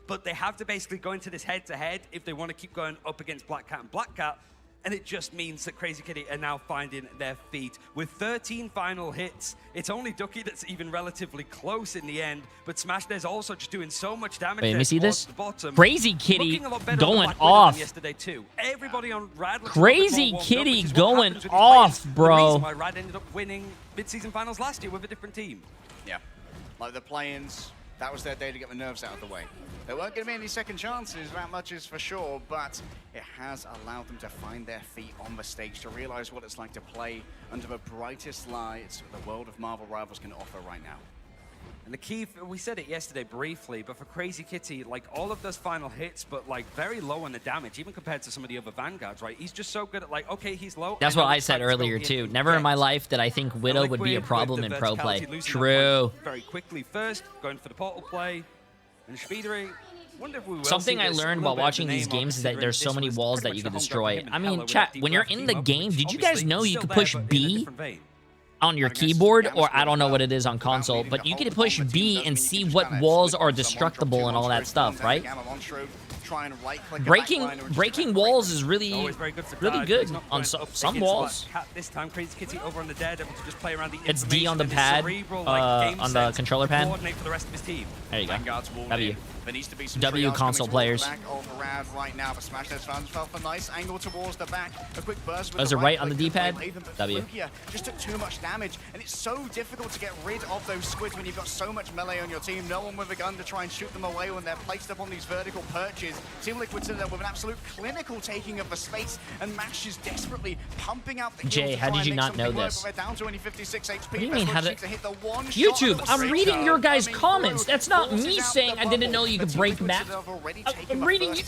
But they have to basically go into this head-to-head if they want to keep going up against Black Cat and Black Cat. And it just means that Crazy Kitty are now finding their feet. With 13 final hits, it's only Ducky that's even relatively close in the end. But Smash There's also just doing so much damage. Wait, let me see this. The bottom. Crazy Kitty going Black off. Yesterday too. Everybody on Rad Crazy Kitty going off, bro. The reason why Rad ended up winning mid-season finals last year with a different team. Yeah, like the play-ins, that was their day to get the nerves out of the way. There weren't going to be any second chances, that much is for sure, but it has allowed them to find their feet on the stage, to realize what it's like to play under the brightest lights the world of Marvel Rivals can offer right now. And the key, we said it yesterday briefly, but for Crazy Kitty, like all of those final hits, but like very low on the damage, even compared to some of the other Vanguards, right? He's just so good at like, okay, he's low. That's what I said earlier too. Never in my life did I think Widow would be a problem in pro play. True. Very quickly first, going for the portal play, and Speedery. Something I learned while watching these games is that there's so many walls that you can destroy. I mean, chat, when you're in the game, did you guys know you could push B on your keyboard, or I don't know what it is on console, but you can push B and see what walls are destructible and all that stuff, right? Breaking walls is really good on some walls. This time, Crazy Kitty over on the dead, able to just play around the it's D on the pad, on the controller pad. For the rest of his team. There you go. W. There needs to be some W console players. Back of Rad right now, but Smash Those fans felt a nice angle towards the back. A quick burst with Is it right on the D-pad? W. Just took too much damage, and it's so difficult to get rid of those squids when you've got so much melee on your team. No one with a gun to try and shoot them away when they're placed up on these vertical perches. Team Liquid Citadel with an absolute clinical taking of the space, and Mash is desperately pumping out the Jay, how did you not know this? Down to only 56 HP. What do you mean, how did... YouTube, I'm reading your guys' comments. That's not me saying I didn't know you could break map. I'm reading you.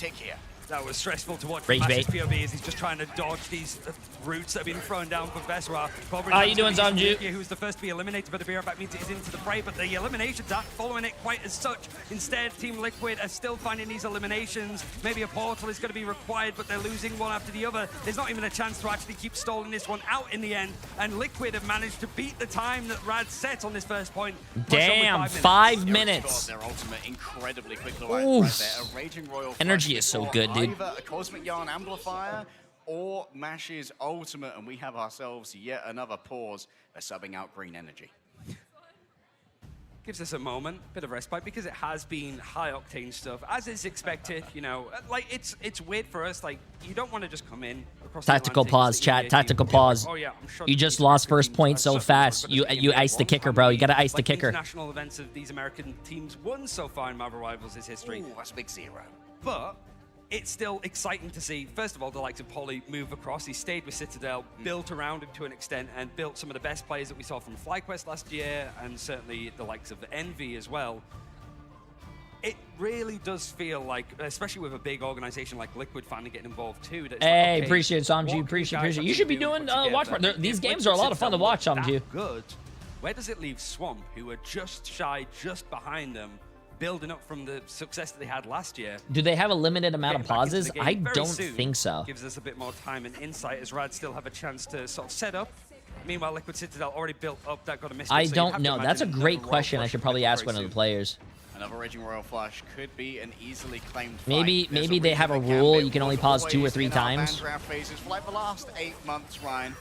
That was stressful to watch. Rage Mash's bait. POV as he's just trying to dodge these roots that have been thrown down for Vesra. How you doing, Zamju? Who's the first to be eliminated, but the beer back means he's into the fray, but the eliminations aren't following it quite as such. Instead, Team Liquid are still finding these eliminations. Maybe a portal is going to be required, but they're losing one after the other. There's not even a chance to actually keep stalling this one out in the end, and Liquid have managed to beat the time that Rad set on this first point. Damn, 5 minutes. Their ultimate incredibly quick. Oof. Right there. A Raging Royal Energy is so good, dude. Either a Cosmic Yarn Amplifier or Mash's ultimate, and we have ourselves yet another pause for subbing out green energy. Gives us a moment, bit of respite, because it has been high octane stuff, as is expected. You know, like it's weird for us. Like, you don't want to just come in across the Tactical Atlantic, pause, so chat. you Tactical feel pause. like, oh, yeah, I'm sure You that just these lost American first point so teams fast. You iced the kicker, bro. You gotta ice the like kicker. International events of these American teams won so far in Marvel Rivals is history. Ooh, that's a big 0. But it's still exciting to see, first of all, the likes of Poly move across. He stayed with Citadel, built around him to an extent, and built some of the best players that we saw from FlyQuest last year, and certainly the likes of Envy as well. It really does feel like, especially with a big organization like Liquid finally getting involved too. That it's Hey, like, okay, appreciate it, Samju. what Appreciate guys it. You actually should be do and doing put Watchparty. together? These If games Liquid are a lot of fun to Citadel watch, look Samju. that good, where does it leave Swamp, who are just shy, just behind them, building up from the success that they had last year? Do they have a limited amount of Getting back into pauses? the game I very don't soon think so. Gives us a bit more time and insight as Rad still have a chance to sort of set up. Meanwhile, Liquid Citadel already built up. That got a miss. I so you don't have to know. That's a imagine great another Royal question. I Flush should probably ask very one of the soon. players. Another Raging Royal Flush could be an easily claimed fight. Maybe There's they have a reason rule Gambit you can only was pause 2 or always 3 in our times. ban draft phases for like the last 8 months, Ryan.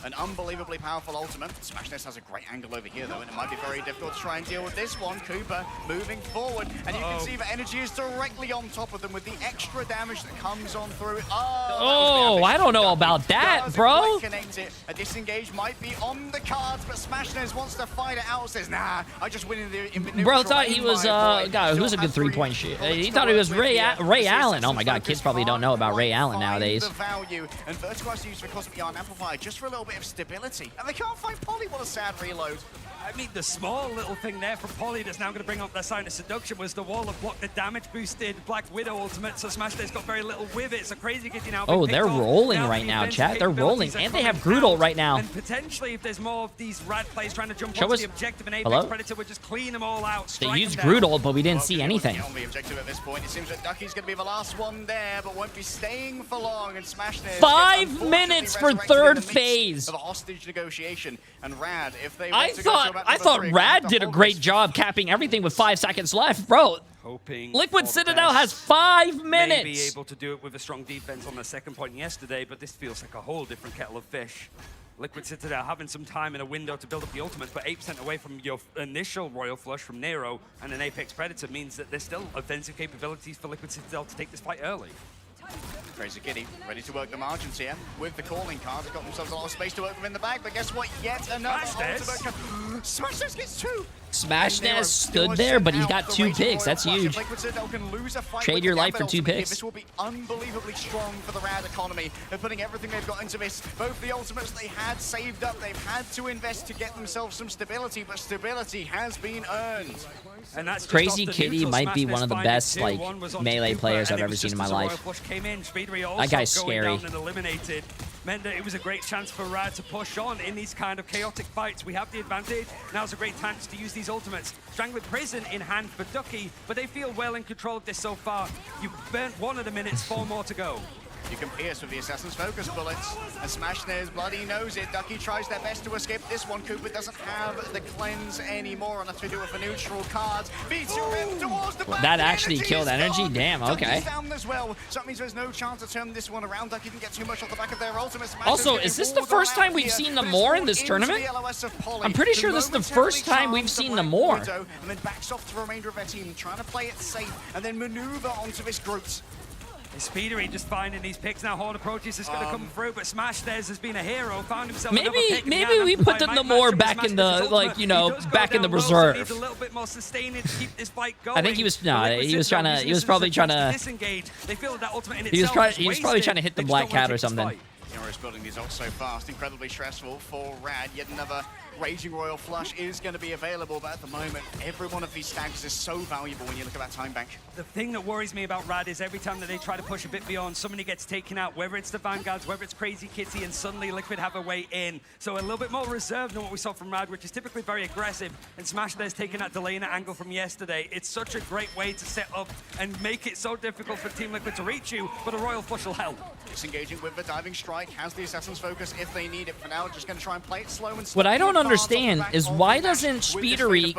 An unbelievably powerful ultimate. Smashness has a great angle over here, though, and it might be very difficult to try and deal with this one. Cooper moving forward, and you can see the energy is directly on top of them with the extra damage that comes on through. Oh, I don't know about that, bro. Connect it. A disengage might be on the cards, but Smashness wants to fight it out. Says, nah, I just win in the Bro thought he was, God, who's a good 3-point shooter? He thought he was Ray Allen. Oh my God, kids probably don't know about Ray Allen nowadays. The value, and Vertigo has to use the Cosmic Yarn Amplifier just for a little bit of stability. And they can't find Poly. What a sad reload. I mean, the small little thing there from Poly that's now going to bring up their sign of seduction was the wall of block, the damage boosted Black Widow ultimate, so Smashness got very little with it. So Crazy Kitty now. Oh, they're rolling right now, chat. They're rolling, and they have Grudel right now. And potentially, if there's more of these Rad players trying to jump Show onto us. the objective, and Hello? Apex Predator would just clean them all out. They used Grudel, but we didn't see anything. On the objective at this point, it seems that Ducky's going to be the last one there, but won't be staying for long. And Smashness 5 minutes for third phase. Of a hostage negotiation, and Rad, if they I thought Rad did a great job capping everything with 5 seconds left, bro. Hoping Liquid Citadel has 5 minutes. Maybe able to do it with a strong defense on the second point yesterday, but this feels like a whole different kettle of fish. Liquid Citadel having some time in a window to build up the ultimates, but 8% away from your initial Royal Flush from Nero and an Apex Predator means that there's still offensive capabilities for Liquid Citadel to take this fight early. Crazy Kitty ready to work the margins here with the calling card. They've got themselves a lot of space to work within the bag, but guess what? Yet another ultimate. Smashness gets 2. Smashness stood there, but he's got 2 picks. That's huge. Trade your life for 2 picks. This will be unbelievably strong for the Rad economy. They're putting everything they've got into this. Both the ultimates they had saved up, they've had to invest to get themselves some stability, but stability has been earned. And that's Crazy Kitty might be one of the best like melee players I've ever seen in my life. That guy's scary. Meant that it was a great chance for Rad to push on in these kind of chaotic fights. We have the advantage. Now's a great chance to use these ultimates. Strangler Prison in hand for Ducky, but they feel well in control of this so far. You've burnt 1 of the minutes, 4 more to go. You can pierce with the Assassin's Focus bullets. And Smashness bloody knows it. Ducky tries their best to escape this one. Cooper doesn't have the cleanse anymore, enough to do it for neutral cards. B2 towards the back. That actually killed energy? Damn, okay. Ducky's down as well, so that means there's no chance to turn this one around. Ducky didn't get too much off the back of their ultimate. Also, is this the first time we've seen them more in this tournament? I'm pretty sure this is the first time we've seen them more. And then backs off to the remainder of their team, trying to play it safe, and then maneuver onto this Groot. Speedery just finding these picks now. Horde approaches is going to come through, but Smashness has been a hero. Found himself. Maybe we put them more back in the back in the reserve. Needs a little bit more sustaining to keep this fight going. I think he was he was probably trying to disengage. They feel that ultimate in he was probably trying to hit the Black Cat or something. Heroes building these ults so fast, incredibly stressful for Rad. Yet another Raging Royal Flush is going to be available, but at the moment, every one of these stacks is so valuable when you look at that time bank. The thing that worries me about Rad is every time that they try to push a bit beyond, somebody gets taken out, whether it's the Vanguards, whether it's Crazy Kitty, and suddenly Liquid have a way in. So a little bit more reserved than what we saw from Rad, which is typically very aggressive, and Smash there's taking that delay in that angle from yesterday. It's such a great way to set up and make it so difficult for Team Liquid to reach you, but a Royal Flush will help. Disengaging with the diving strike, has the Assassin's Focus if they need it. For now, just going to try and play it slow and What I don't understand is why doesn't Speedery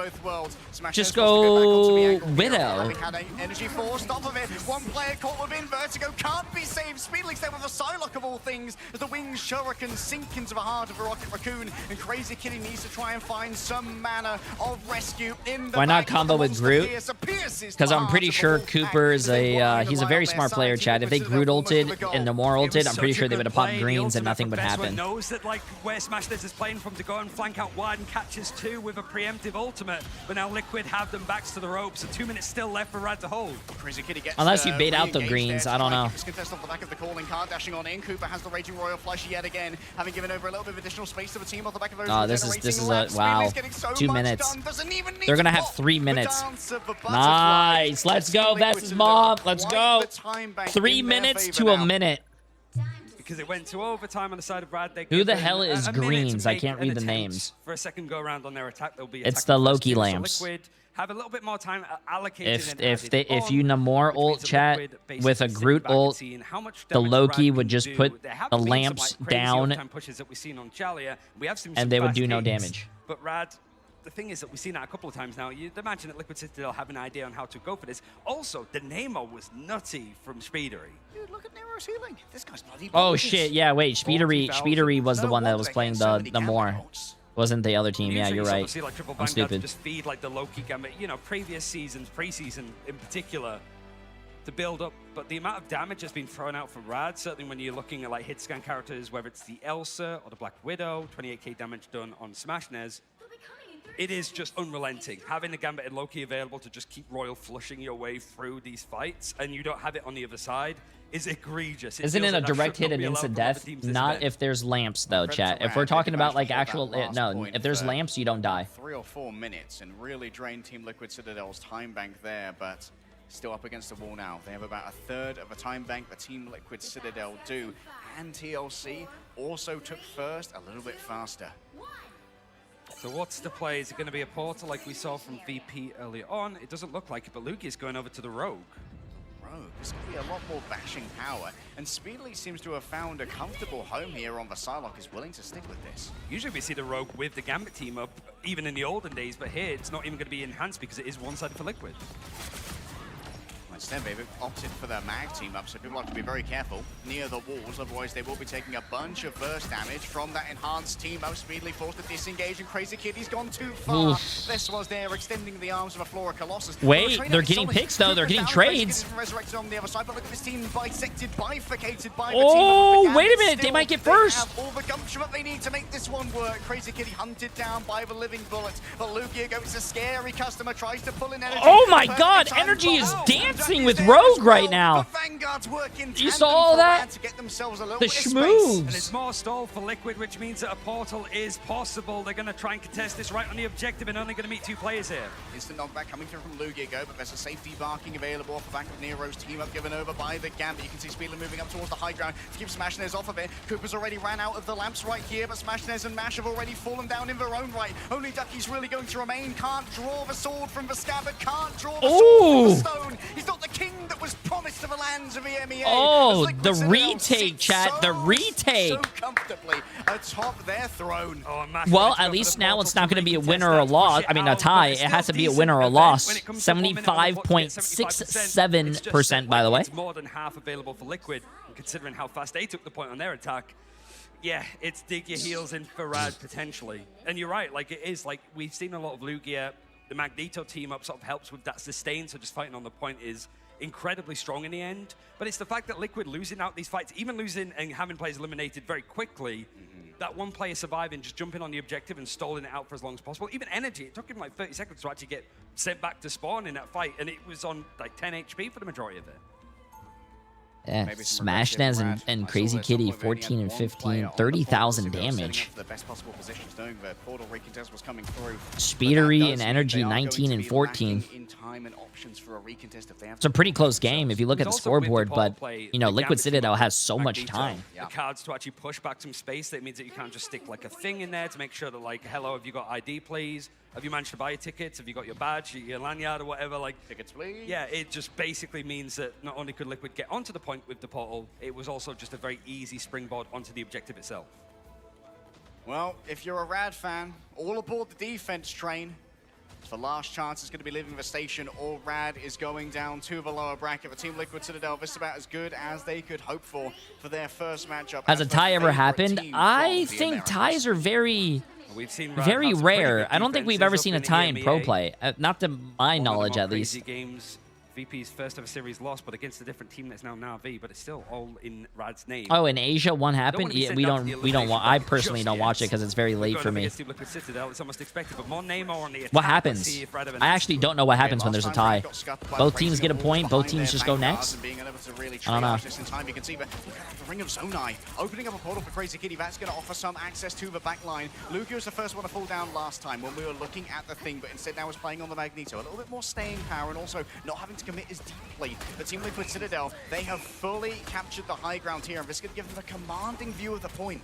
just go Widow? Had an energy force, top of it. One player caught within Vertigo, can't be saved. Speedley's there with a Psylocke of all things, as the winged Shuriken sink into the heart of a Rocket Raccoon, and Crazy Kitty needs to try and find some manner of rescue in the Why not combo with Groot? Because I'm pretty sure Cooper is he's a very smart player, Chad. If they Groot ulted and Namor ulted, I'm pretty sure they would have popped greens and nothing would happen. Knows that like where Smashless is playing from to go and flank out wide and catches two with a preemptive ultimate, but now Liquid have them backs to the ropes. So 2 minutes still left for Rad to hold. Crazy Kitty gets, unless you bait out the greens, I don't know. Contest off the back of the calling card, dashing on in. Cooper has the Raging Royal Flush yet again, having given over a little bit of additional space to the team off the back of those. Oh, this is a wow. 2 minutes. They're gonna have 3 minutes. Nice. Let's go, Vess's mom. Let's go. 3 minutes to a minute. Because it went to overtime on the side of Rad. Who the hell is Greens? I can't read the names. For a second go around on their attack, they'll be. It's the Loki lamps. So Liquid have a little bit more time allocated. If you Namor ult chat with a Groot ult, the Loki would just put the lamps down, and they would do no damage. But Rad, the thing is that we've seen that a couple of times now. You'd imagine that Liquid Citadel have an idea on how to go for this. Also, the Nemo was nutty from Speedery. Dude, look at Nero's healing. This guy's bloody oh shit, yeah, wait, Speedery was the one that was playing the Namor. Wasn't the other team? Yeah, you're right. See, like, Triple I'm Vanguard stupid. Just feed like the Loki Gambit, you know, previous seasons, preseason in particular, to build up. But the amount of damage that's been thrown out for Rad, certainly when you're looking at like hit scan characters, whether it's the Elsa or the Black Widow, 28k damage done on Smashnez, it is just unrelenting. Having the Gambit and Loki available to just keep Royal flushing your way through these fights, and you don't have it on the other side, is egregious. Isn't it a direct hit and instant death? Not if there's lamps, though, chat. If we're talking about like actual, no, if there's lamps, you don't die. 3 or 4 minutes and really drain Team Liquid Citadel's time bank there, but still up against the wall now. They have about a third of a time bank the Team Liquid Citadel do, and TLC also took first a little bit faster. So what's the play? Is it going to be a portal like we saw from VP earlier on? It doesn't look like it, but Luki is going over to the Rogue. There's going to be a lot more bashing power, and Speedley seems to have found a comfortable home here on the Psylocke, is willing to stick with this. Usually we see the Rogue with the Gambit team up, even in the olden days, but here it's not even going to be enhanced because it is one-sided for Liquid. Instead, they've opted for their mag team up, so people have to be very careful near the walls, otherwise they will be taking a bunch of burst damage from that enhanced team up. Speedily forced to disengage, and Crazy Kitty's gone too far. This was there, extending the arms of a Flora Colossus. Wait, they're getting picks though, they're getting trades. Resurrected on the other side, but look at this team bisected, bifurcated by oh, the team. wait a minute, they might get first. They have all the gumption that they need to make this one work. Crazy Kitty hunted down by the living bullets, but Lugia goes a scary customer, tries to pull in energy. Oh my god, energy is dancing with Rogue right now. You saw all that? The schmooves. And it's more stall for Liquid, which means that a portal is possible. They're going to try and contest this right on the objective and only going to meet 2 players here. Instant knockback coming through from Lugia, but there's a safety barking available off the back of Nero's team up, given over by the Gambit. You can see Speedler moving up towards the high ground to keep Smashnez off of it. Cooper's already ran out of the lamps right here, but Smashnez and Mash have already fallen down in their own right. Only Ducky's really going to remain. Can't draw the sword from the scabbard, can't draw the sword from the stone. He's not the king that was promised to the lands of EMEA. Oh, the retake, chat. The retake. So comfortably atop their throne. Well, at least now it's not going to be a win or a loss. I mean, a tie. It has to be a win or a loss. 75.67%, by the way. It's more than half available for Liquid, considering how fast they took the point on their attack. Yeah, it's dig your heels in for Rad, potentially. And you're right, like, it is, like, we've seen a lot of Lugia. The Magneto team up sort of helps with that sustain, so just fighting on the point is incredibly strong in the end. But it's the fact that Liquid losing out these fights, even losing and having players eliminated very quickly, that one player surviving, just jumping on the objective and stalling it out for as long as possible. Even Energy, it took him like 30 seconds to actually get sent back to spawn in that fight, and it was on like 10 HP for the majority of it. Yeah, Smash Dance and Crazy Kitty, 14 and 15, 30,000 damage. The best possible positions, knowing that portal recontest was coming through. Speedery and Energy, 19 and 14. In time and options for a recontest if they have It's a pretty close game if you look at the scoreboard, but, you know, Liquid Citadel has so much time. The cards to actually push back some space. That means that you can't just stick like a thing in there to make sure that, like, hello, have you got ID, please? Have you managed to buy your tickets? Have you got your badge, your lanyard, or whatever? Like, tickets, please. Yeah, it just basically means that not only could Liquid get onto the point with the portal, it was also just a very easy springboard onto the objective itself. Well, if you're a Rad fan, all aboard the defense train. The last chance is going to be leaving the station, or Rad is going down to the lower bracket. The Team Liquid Citadel, this is about as good as they could hope for their first matchup. Has a tie ever happened? I think ties are very rare. I don't think we've ever seen a tie in pro play. Not to my knowledge, at least. Games, VP's first ever series loss, but against a different team that's now Na'Vi, but it's still all in Rad's name. Oh, in Asia, one happened. Yeah, we don't. I personally don't watch it because it's very late for me. It's almost expected, but more Namor on the attack. What happens? I actually don't know what happens when there's a tie. Both teams get a point. Both teams just go next. I don't know. You can see the Ring of Zonai opening up a portal for Crazy Kitty. That's going to offer some access to the back line. Lugia was the first one to fall down last time when we were looking at the thing, but instead now is playing on the Magneto. A little bit more staying power and also not having to commit as deeply. The Team Liquid Citadel, they have fully captured the high ground here, and this is going to give them a commanding view of the point.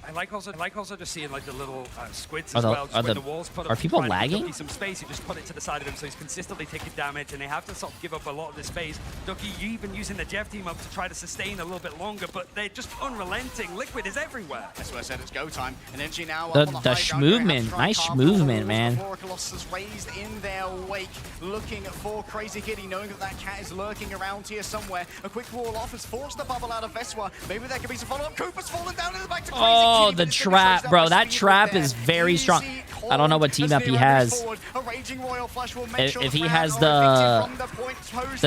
I like also just seeing like the little squids as well. Just when the walls put up, are people trying to give lagging? Ducky some space, you just put it to the side of him, so he's consistently taking damage, and they have to sort of give up a lot of the space. Ducky even using the Jeff team up to try to sustain a little bit longer, but they're just unrelenting. Liquid is everywhere. That's why I said it's go time. And Energy now The movement, nice movement, man. Colossus raised in their wake, looking for Crazy Kitty, knowing that that cat is lurking around here somewhere. A quick wall off has forced the bubble out of Veswa. Maybe there could be some follow-up. Cooper's fallen down in the back to Crazy Oh, Kitty. the trap, bro. That trap is very strong. I don't know what team up he has. If he has the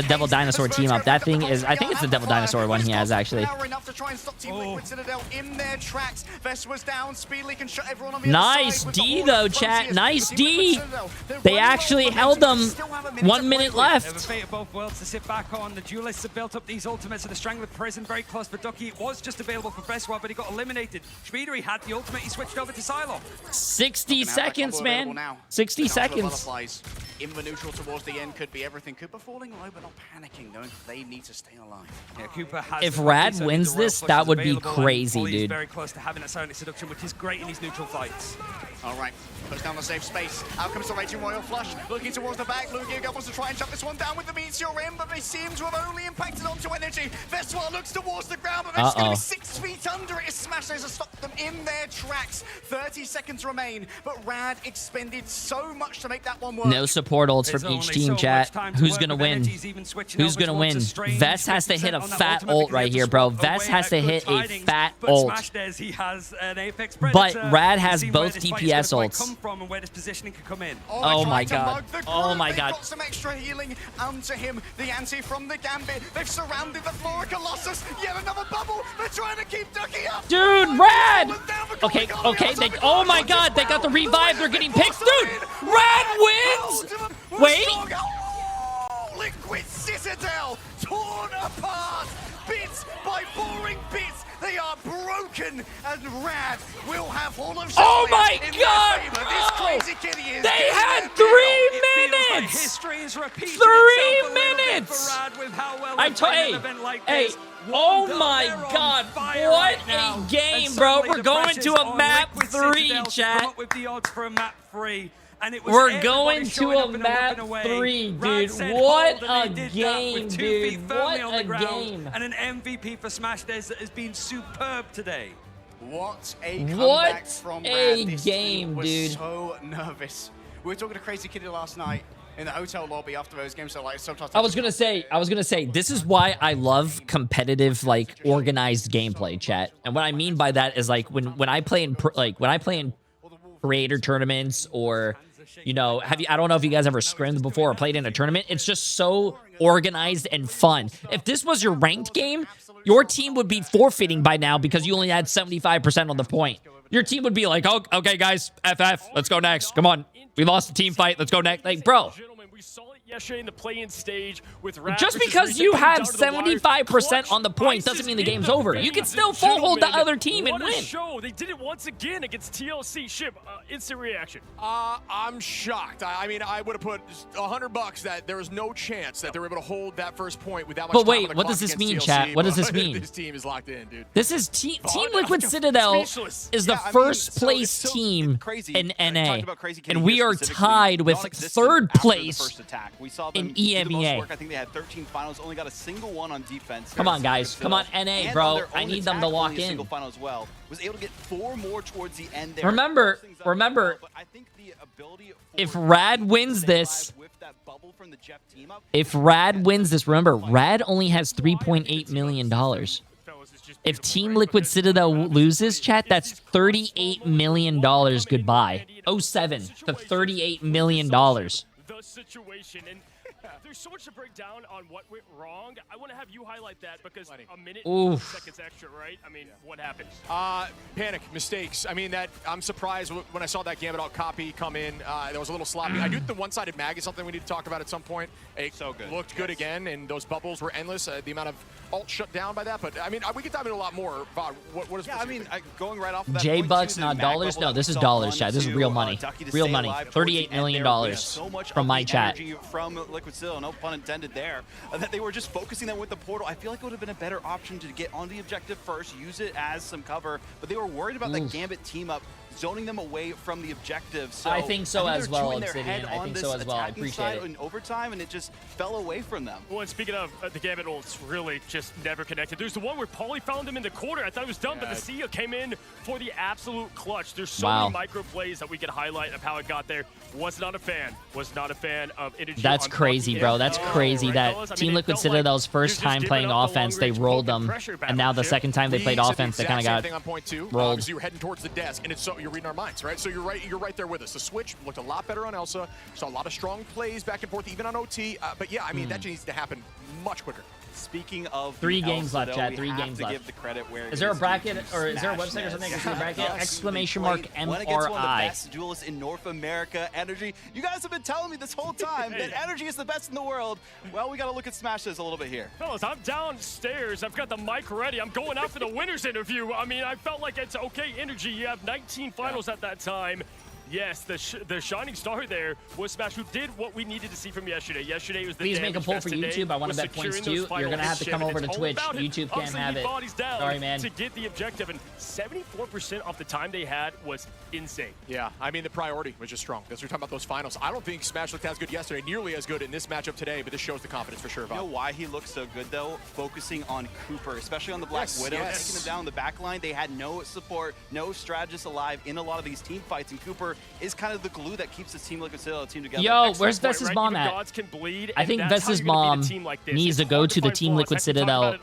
Devil Dinosaur team up, that thing is, I think it's the Devil Dinosaur one he has, actually. Nice D, though, chat. Nice D. They actually held them. 1 minute left. They have a fate of both worlds to sit back on. The duelists have built up these ultimates, and the Strangler Prison very close for Ducky. It was just available for Veswa, but he got eliminated. Speedery had the ultimate. He switched over to Silo. 60 seconds, man. 60 seconds. In the neutral towards the end could be everything. Cooper falling low, but not panicking, knowing they need to stay alive. Yeah, Cooper has. If Rad wins this, that would be crazy, dude. He's very close to having that silent seduction, which is great in these neutral fights. All right, puts down the safe space. Out comes the Raging Royal Flush, looking towards the back. Lugia wants to try and jump this one down with the Meteor in, but they seem to have only impacted onto Energy. Veswa looks towards the ground, but they're just going to be 6 feet under it. Smash has stopped them in their tracks. 30 seconds remain, but Rad expended so much to make that one work. No support ults from each team, chat. Who's gonna win? Who's gonna win? Vess has to hit a fat ult right here, bro. Vess has to hit a fat ult. But Rad has both DPS ults. Oh my god. Oh my god. Got some extra healing onto him. The anti from the Gambit. They've surrounded the floor of Colossus. Yet another bubble. They're trying to keep Ducky up. Dude, Rad! Okay. Oh my god, they got the revive. They're getting picked. Dude, Rad wins! Wait. Liquid Citadel torn apart. Bits by boring bits. They are broken, and Rad will have all of. Oh my god! They had 3 minutes. History is repeating 3 minutes. Hey, oh my god! What a game, bro! We're going to a map 3, chat. With the odds for a map 3. And it was We're going to a map 3, dude. What a game, dude. What a game. And an MVP for Smash Days that has been superb today. What a comeback from Rad. This team was dude. So nervous. We were talking to Crazy Kitty last night in the hotel lobby after those games. So like, sometimes I was gonna say, this is why I love competitive, like organized gameplay, chat. And what I mean by that is like when I play in creator tournaments, or you know, I don't know if you guys ever scrimmed before or played in a tournament. It's just so organized and fun. If this was your ranked game, your team would be forfeiting by now because you only had 75% on the point. Your team would be like, oh, okay, guys, FF, let's go next. Come on, we lost the team fight. Let's go next. Like, bro, Yesterday in the play-in stage with Rad Just versus because Reese, you they came have down to the wire. 75% on the point doesn't mean the game's over. You can still full hold the other team and What a win. show. They did it once again against TLC. Ship, instant reaction. I'm shocked. I mean, I would have put $100 that there was no chance that they were able to hold that first point with that much But time wait, on the what clock does this against mean, TLC, chat? What does but this mean? This team is locked in, dude. This is Team Liquid Citadel is the first place team in NA, and we are tied with third place in EMEA. I think they had 13 finals, only got a single one on defense. Come on, guys. Come on, NA, bro. I need them to lock in. Single final as well. Was able to get 4 more towards the end there. Remember, if Rad wins this, remember, Rad only has $3.8 million. If Team Liquid Citadel loses, chat, that's $38 million goodbye. 07 to $38 million. The situation, and there's so much to break down on what went wrong. I want to have you highlight that because a minute and Oof. seconds extra, right? I mean, what happened? Panic, mistakes. I mean, I'm surprised when I saw that Gambit alt copy come in. That was a little sloppy. I do think the one-sided mag is something we need to talk about at some point. It looked good again, and those bubbles were endless. The amount of ult shut down by that, but I mean, we could dive into a lot more. Vod, what is? Yeah, I mean, going right off of that. J-Bucks, not dollars? No, this is dollars, chat. This is real money. Real money. $38 million from my chat. From Liquid Citadel, no pun intended there. That they were just focusing them with the portal. I feel like it would have been a better option to get on the objective first, use it as some cover, but they were worried about that Gambit team up, zoning them away from the objective. So I think so as well, Obsidian. I think so as well. I appreciate it. In overtime, and it just fell away from them. Well, and speaking of the Gambit ults, really just never connected. There's the one where Paulie found him in the corner. I thought it was done, but the Sia came in for the absolute clutch. There's so many micro plays that we could highlight of how it got there. Was not a fan of Energy. That's crazy, bro. That's crazy that Team Liquid Citadel's first time playing offense, they rolled them, and now the second time they played offense, they kind of got on point two. rolled. So you're heading towards the desk, and you're reading our minds, right? So you're right there with us. The switch looked a lot better on Elsa. Saw a lot of strong plays back and forth, even on OT. But yeah, I mean, that needs to happen much quicker. Speaking of 3 games left, chat. 3 games left. Give the credit where is there a bracket or is there a website or something? Is there a bracket? Exclamation mark MRI. One against one of the best duelists in North America, Energy. You guys have been telling me this whole time that Energy is the best in the world. Well, we got to look at Smashes a little bit here. Fellas, I'm downstairs. I've got the mic ready. I'm going out for the winner's interview. I mean, I felt like it's okay, Energy. You have 19 finals at that time. Yes, the shining star there was Smash, who did what we needed to see from yesterday. Yesterday was the Please make a poll for YouTube. I want to bet points too. You're going to have to come over to Twitch. YouTube can't have it. Sorry, man. To get the objective, and 74% of the time they had was insane. Yeah, I mean, the priority was just strong. As we're talking about those finals, I don't think Smash looked as good yesterday, nearly as good in this matchup today, but this shows the confidence for sure. You know why he looks so good, though? Focusing on Cooper, especially on the Black Widow, taking him down the back line. They had no support, no strategists alive in a lot of these team fights, and Cooper is kind of the glue that keeps this Team Liquid Citadel team together. Yo, where's Vess's mom at? I think Vess's mom needs to go to the Team Liquid Citadel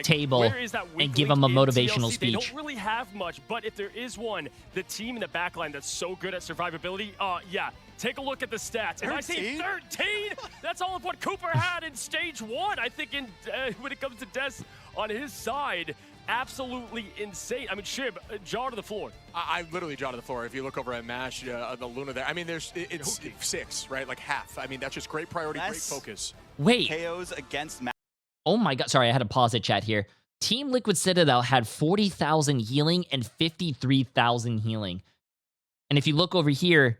table and give him a motivational speech. They don't really have much, but if there is one, the team in the backline that's so good at survivability, yeah. Take a look at the stats. If I say 13, that's all of what Cooper had in stage 1. I think when it comes to deaths on his side, absolutely insane. I mean, Shib, jaw to the floor. I literally jaw to the floor. If you look over at MASH, the Luna there, I mean, it's 6, right? Like half. I mean, that's just great priority, great focus. Wait. KOs against MASH. Oh my God. Sorry, I had to pause it, chat here. Team Liquid Citadel had 40,000 healing and 53,000 healing. And if you look over here,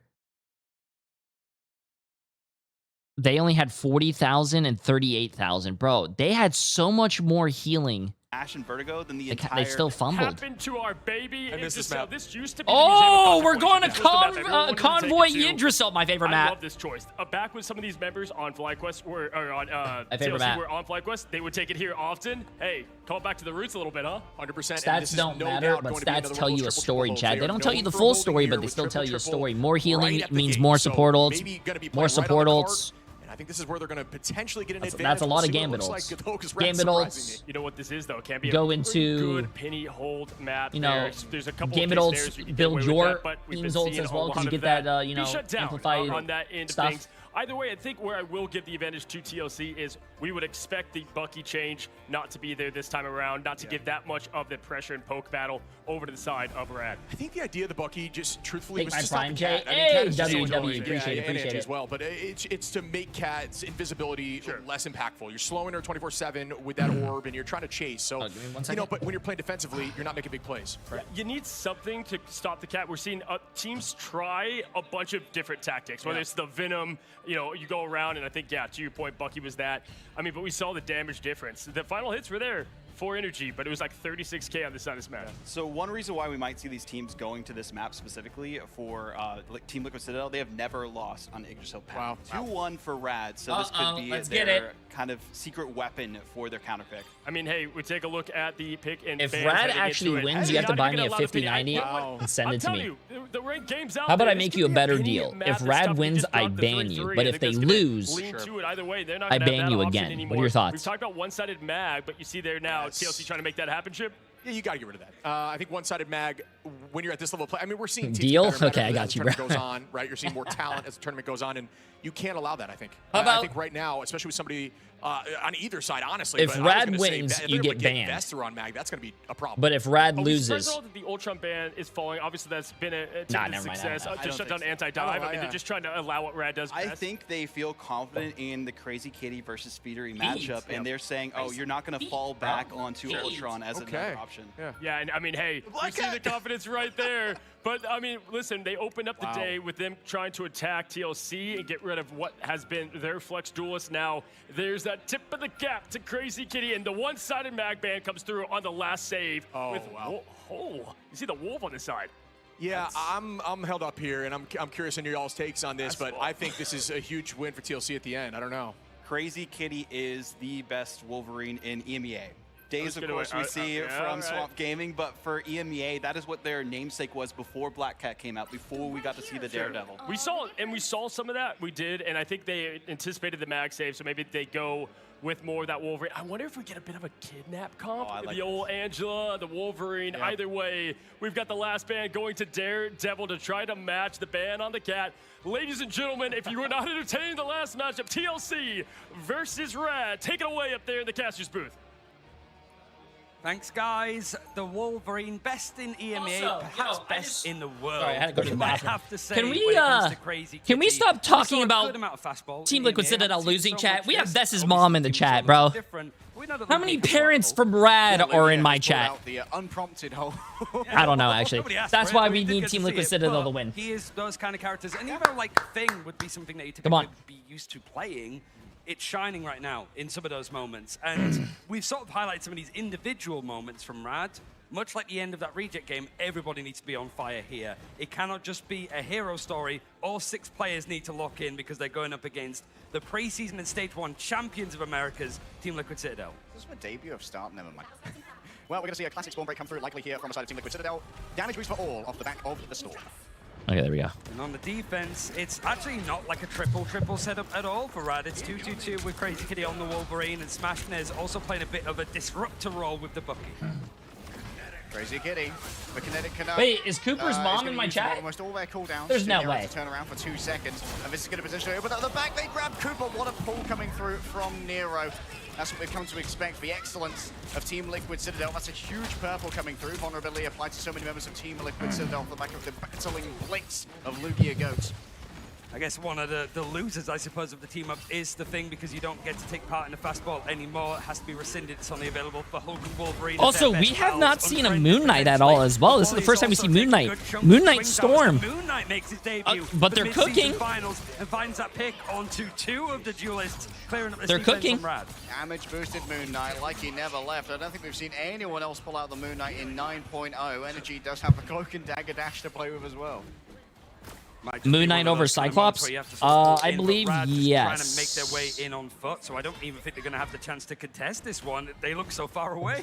they only had 40,000 and 38,000. Bro, they had so much more healing. Ash and Vertigo than the entire... They still fumbled. Happened to our baby. I missed this map. This used to be we're going to Convoy Yggdrasil, my favorite map. I love this choice. Back when some of these members on FlyQuest or on TLC were on FlyQuest, they would take it here often. Hey, call back to the roots a little bit, huh? 100%. Stats don't matter, but stats tell you a story, Chad. They don't tell you the full story, but they still tell you a story. More healing means more support ults. More support ults. I think this is where they're going to potentially get an advantage. That's a lot of Gambit ults. Gambit ults. You know what this is, though? It can be go a into good penny hold map. You know, there's a couple Gambit of ults build your team's ults as well because you get that, you know, shut down amplified on that end stuff. of things. either way, I think where I will give the advantage to TLC is we would expect the Bucky change not to be there this time around, not to give that much of the pressure and poke battle over to the side of Rad. I think the idea of the Bucky, just truthfully, was Take just my stop prime, the Jay. cat. I mean, Hey, Cat is just WW, so appreciate it, and appreciate Angie it. as well, but it's to make Cat's invisibility less impactful. You're slowing her 24/7 with that orb, and you're trying to chase. So, you know, but when you're playing defensively, you're not making big plays. Right? You need something to stop the cat. We're seeing teams try a bunch of different tactics, whether it's the Venom, you know, you go around, and I think, yeah, to your point, Bucky was that. I mean, but we saw the damage difference. The final hits were there for energy, but it was like 36K on this side of this map. So one reason why we might see these teams going to this map specifically for Team Liquid Citadel, they have never lost on Yggdrasil Path. 2-1 for Rad, so this could be their kind of secret weapon for their counter pick. I mean, hey, we take a look at the pick and If Rad actually wins, you have to buy me a 50/90 and send it to me. The ranked game's out How about there. I make you a better deal? If Rad wins, I ban you. But if they lose, I ban you again. What are your We've thoughts? talked about one-sided mag, but you see there now TLC trying to make that happen, Chip. Yeah, you got to get rid of that. I think one-sided mag, when you're at this level of play, I mean, we're seeing teams Deal? get better and Okay, better I got as you, the tournament bro. goes on, right? You're seeing more talent as the tournament goes on, and you can't allow that, I think. How I about- think right now, especially with somebody on either side, honestly. If but I was Rad gonna say, wins, if you they're get able to banned. Vester on mag, that's going to be a problem. But if Rad We loses, spread that the Ultron ban is falling. Obviously, that's been a Nah, typical never mind, success. I don't Just shut think down so. anti-dive. Oh, I mean, yeah. they're just trying to allow what Rad does best. I think they feel confident in the Crazy Kitty versus Speedery matchup, and they're saying, oh, you're not going to fall back onto Ultron as another option. Yeah, and I mean, hey, you see the confidence right there. But, I mean, listen, they opened up the day with them trying to attack TLC and get rid of what has been their flex duelist. Now, there's that tip of the cap to Crazy Kitty, and the one-sided mag ban comes through on the last save. Oh, with wow. you see the wolf on the side. Yeah, I'm held up here, and I'm curious on your y'all's takes on this, but I think this is a huge win for TLC at the end. I don't know. Crazy Kitty is the best Wolverine in EMEA. Days, of course, we see from Swamp Gaming, but for EMEA, that is what their namesake was before Black Cat came out, before we got to see the Daredevil. We saw some of that. We did, and I think they anticipated the mag save, so maybe they go with more of that Wolverine. I wonder if we get a bit of a kidnap comp. Like the old Angela, the Wolverine. Yeah. Either way, we've got the last ban going to Daredevil to try to match the ban on the cat. Ladies and gentlemen, if you were not entertaining the last matchup, TLC versus Rad. Take it away up there in the caster's booth. Thanks, guys. The Wolverine, best in EMEA, Also, perhaps best in the world. Sorry, I had to go to the You might bathroom. have to say Can we when it comes to Crazy can we Kitty, stop we talking saw a about good amount of fastball Team in Liquid EMEA. Citadel Haven't seen losing so chat? much We have this. Best's Obviously, mom in the teams chat, are bro. different. We know that How the many league is parents local. from Rad Yeah, are in yeah, my just pulled chat? out the unprompted hole. I don't know, actually. Nobody asked That's for it, why but we we did need get Team to Liquid see it, Citadel but to win. He is those kind of characters, and even like Thing would be something that you Come on. typically would be used to playing. It's shining right now in some of those moments, and we've sort of highlighted some of these individual moments from Rad. Much like the end of that reject game, everybody needs to be on fire here. It cannot just be a hero story. All 6 players need to lock in because they're going up against the preseason and stage 1 champions of America's Team Liquid Citadel. This is my debut of start, never mind. Well, we're going to see a classic spawn break come through, likely here from the side of Team Liquid Citadel. Damage boost for all off the back of the storm. Okay, there we go. And on the defense, it's actually not like a triple setup at all for Rad. It's 2-2-2 with Crazy Kitty on the Wolverine, and Smashnez also playing a bit of a disruptor role with the Bucky. Crazy Kitty, the kinetic canal. Wait, is Cooper's mom in my chat? Almost all their cooldowns. There's no Nero way. to turn around for 2 seconds, and this is going to position it. But at the back, they grab Cooper. What a pull coming through from Nero. That's what we've come to expect. The excellence of Team Liquid Citadel. That's a huge purple coming through. Vulnerability applied to so many members of Team Liquid Citadel off the back of the battling blitz of Lugia Goats. I guess one of the losers, I suppose, of the team up is the Thing, because you don't get to take part in the fastball anymore. It has to be rescinded. It's only available for Hulk and Wolverine. Also, we have not seen a Moon Knight at all as well. This is the first time we see Moon Knight. Moon Knight Storm. Moon Knight makes his debut. But they're mid-season cooking. Finals and finds that pick onto 2 of the duelists, clearing up this They're defense cooking. from Rad. Damage boosted Moon Knight like he never left. I don't think we've seen anyone else pull out the Moon Knight in 9.0. Energy does have the Cloak and Dagger dash to play with as well. Moon Knight over Cyclops? I believe yes. Trying to make their way in on foot, so I don't even think they're going to have the chance to contest this one. They look so far away.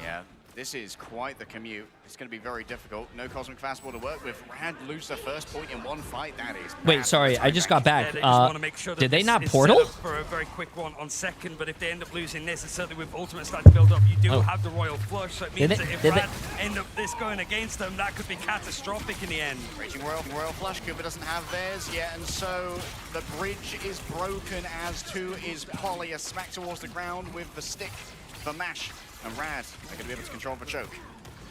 Yeah, This is quite the commute. It's going to be very difficult. No Cosmic Fastball to work with. Rad lose the first point in one fight. That is Wait, sorry, I just got back. They just want to make sure that Did they this not is portal? set up for a very quick one on second, but if they end up losing this, and certainly with ultimate starting to build up, you do have the Royal Flush, so it means that if Rad end up this going against them, that could be catastrophic in the end. Raging Royal Flush, Cooper doesn't have theirs yet, and so the bridge is broken, as too is Polly. A smack towards the ground with the stick for Mash, and Rad are going to be able to control the choke.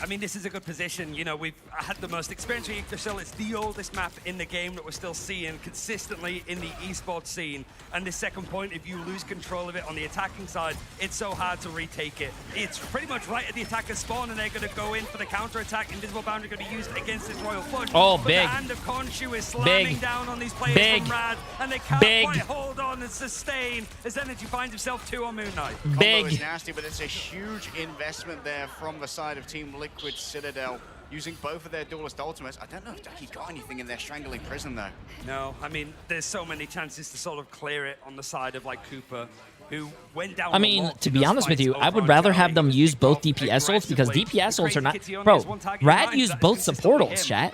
I mean, this is a good position. You know, we've had the most experience with Yggdrasil. It's the oldest map in the game that we're still seeing consistently in the esports scene. And this second point, if you lose control of it on the attacking side, it's so hard to retake it. It's pretty much right at the attacker's spawn, and they're going to go in for the counter-attack. Invisible Boundary going to be used against this Royal Flush. Oh, but big. The hand of Khonshu is slamming down on these players from Rad, and they can't quite hold on and sustain as Energy finds himself 2 on Moon Knight. Combo is nasty, but it's a huge investment there from the side of Team Liquid Citadel, using both of their duelist ultimates. I don't know if Ducky got anything in their Strangling Prison, though. No, I mean, there's so many chances to sort of clear it on the side of, like, Cooper, who went down. I mean, to be honest with you, I would rather have them use both DPS ults, because DPS ults are not... Bro, Rad used both support ults, chat.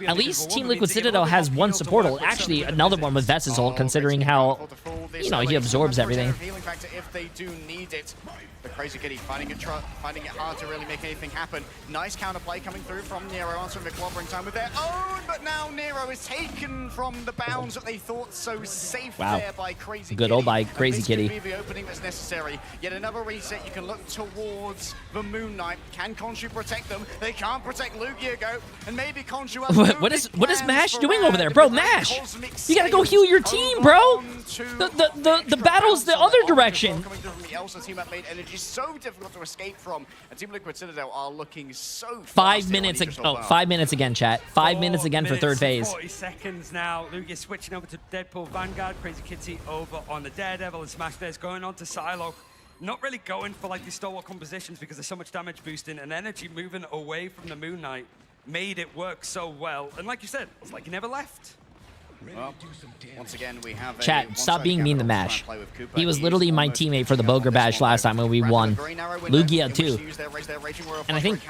At least Team Liquid Citadel has one support ult. Actually, another one with Vess's ult, considering how, you know, he absorbs everything. Healing factor if they do need it. The Crazy Kitty finding it hard to really make anything happen. Nice counterplay coming through from Nero, answering the clobbering time with their own, but now Nero is taken from the bounds that they thought so safe there by Crazy Kitty. Good old by Crazy Kitty. This could be the opening that's necessary. Yet another reset. You can look towards the Moon Knight. Can Khonshu protect them? They can't protect Lugia, go, and maybe Khonshu has what is Mash doing over there? Bro, Mash! You gotta go heal your team, bro! The battle's the other direction. Coming through from the Elsa team that made Energy so difficult to escape from, and Team Liquid Citadel are looking so 5 minutes. 5 minutes again, chat. 5 minutes again for third phase. 40 seconds now. Lugia switching over to Deadpool Vanguard. Crazy Kitty over on the Daredevil, and Smash Bears going on to Psylocke. Not really going for like these stalwart compositions because there's so much damage boosting, and Energy moving away from the Moon Knight made it work so well. And like you said, it's like he never left. Well, once again, we have Chat, stop being mean to Mash. He was literally my teammate for the Boger Bash last time when we won. Lugia too. And I think,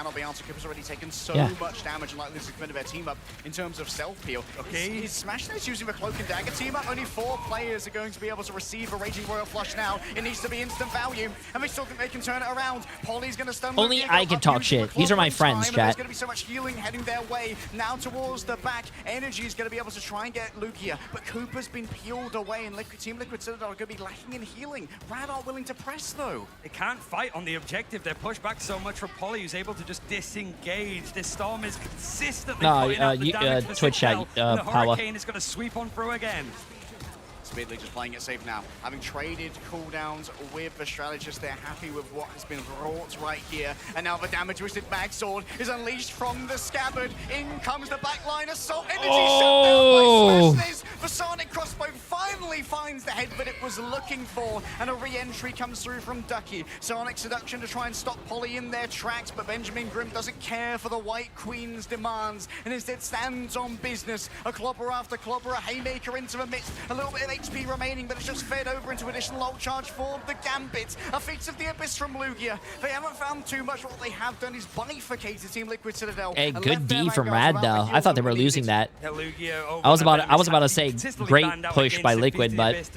already taken so much damage, and like this has been their team up in terms of self peel. Okay, he's smashing this using the Cloak and Dagger team up. Only 4 players are going to be able to receive a Raging Royal Flush now. It needs to be instant value, and they still think they can turn it around. Polly's going to stun. Only I can talk shit. These are my friends, chat. There's going to be so much healing heading their way now towards the back. Energy is going to be able to try and get Lugia, but Cooper's been peeled away, and Team Liquid Citadel are going to be lacking in healing. Rad aren't willing to press, though. They can't fight on the objective. They're pushed back so much for Polly, who's able to just disengage. This Storm is consistently putting out the damage for Twitch chat, the Power. Hurricane is going to sweep on through again. Speedly just playing it safe now. Having traded cooldowns with the strategist, they're happy with what has been wrought right here. And now the damage-twisted Mag Sword is unleashed from the scabbard. In comes the backline assault. Energy shut down by Smashness. The Sonic Crossbow finally finds the head that it was looking for. And a re-entry comes through from Ducky. Sonic Seduction to try and stop Polly in their tracks, but Benjamin Grimm doesn't care for the White Queen's demands and instead stands on business. A clobber after clobber, a haymaker into the midst. A little bit of HP remaining, but it's just fed over into additional ult charge for the Gambit. A Feats of the Abyss from Lugia. They haven't found too much. What they have done is bifurcated Team Liquid Citadel. Hey, good D from Rad though. I thought they were losing that. I was about to say great push by Liquid, but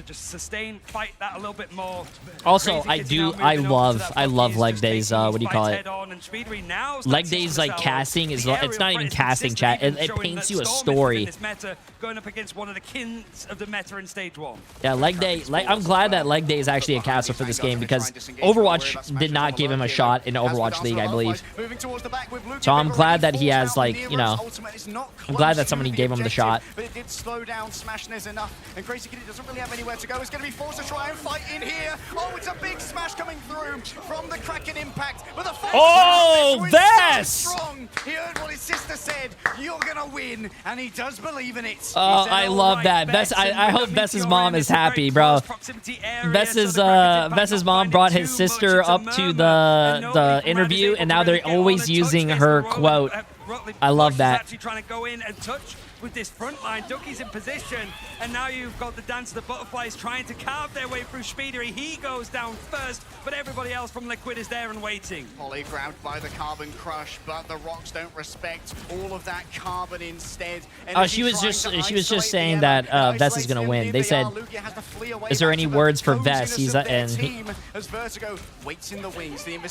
also I love leg days. What do you call it? Leg days like casting is it's not even casting, chat. It paints you a story. Going up against one of the kings of the meta in stage 1. Yeah, leg day. I'm glad that leg day is actually a caster for this game because Overwatch did not give him a shot in Overwatch League, I believe. So I'm glad that he has, like, you know, I'm glad that somebody gave him the shot. But it did slow down Smashness enough, and Crazy Kitty doesn't really have anywhere to go. It's going to be forced to try and fight in here. Oh, it's a big smash coming through from the Kraken impact. But the Vess! So strong. He heard what his sister said. You're going to win, and he does believe in it. Oh, I love that. Vess, I hope Vess's mom is happy, bro. Vess's mom brought his sister up to the interview, and now they're always using her quote. I love that. Actually trying to go in and touch with this front line. Ducky's in position, and now you've got the Dance of the Butterflies trying to carve their way through Speedery. He goes down first, but everybody else from Liquid is there and waiting. Polly grabbed by the Carbon Crush, but the rocks don't respect all of that carbon instead. Oh, she was just saying that Vess is gonna win. They said, "Is there any words for Vess?" He's and he, you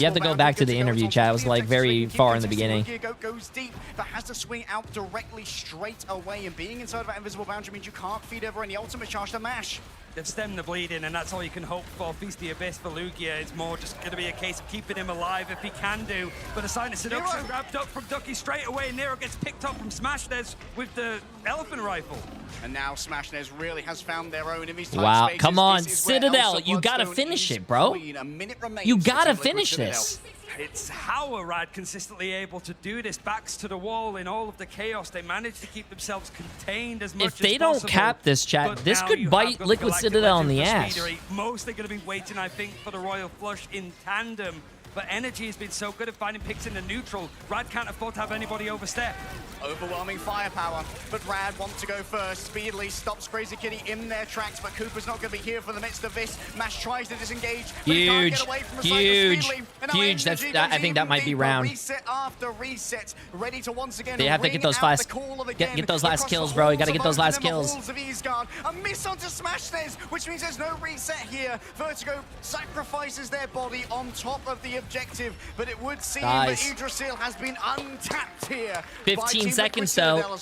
have to go back to the interview, chat. It was like very far in the beginning. Goes deep, but has to swing out directly straight away. And being inside of that invisible boundary means you can't feed over any ultimate charge to Mash. They've stemmed the bleeding, and that's all you can hope for. Feast the Abyss for Lugia. It's more just going to be a case of keeping him alive if he can do. But a sign of seduction wrapped up from Ducky straight away. Nero gets picked up from Smashnez with the elephant rifle. And now Smashnez really has found their own in these tight Wow, spaces. come on, Citadel, you gotta finish it, bro. You gotta finish this. It's how are Rad consistently able to do this. Backs to the wall in all of the chaos. They manage to keep themselves contained as much as If they don't cap this, chat, this could bite Liquid Citadel in the ass. Mostly going to be waiting, I think, for the Royal Flush in tandem. But Energy has been so good at finding picks in the neutral. Rad can't afford to have anybody overstep. Overwhelming firepower, but Rad wants to go first. Speedily stops Crazy Kitty in their tracks, but Cooper's not going to be here for the midst of this. Mash tries to disengage, but he can't get away from the Huge. I think that might be round. Reset after reset, ready to once again they have to get those last, get those last kills, bro. You got to get those last kills. A miss onto Smashnez, which means there's no reset here. Vertigo sacrifices their body on top of the objective, but it would seem that Yggdrasil has been untapped here. 15 seconds, though.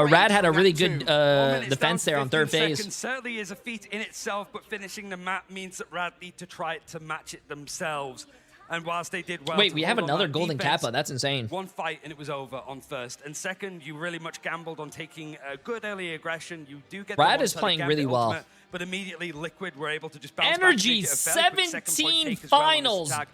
Rad had a really good defense there on third phase. Certainly is a feat in itself, but finishing the map means that Rad need to try to match it themselves. And whilst they did well, wait, we have another golden Kappa. That's insane. One fight and it was over on first. And second, you really much gambled on taking a good early aggression. You do get Rad is playing really well. But immediately Liquid were able to just bounce Energy back 17 finals. God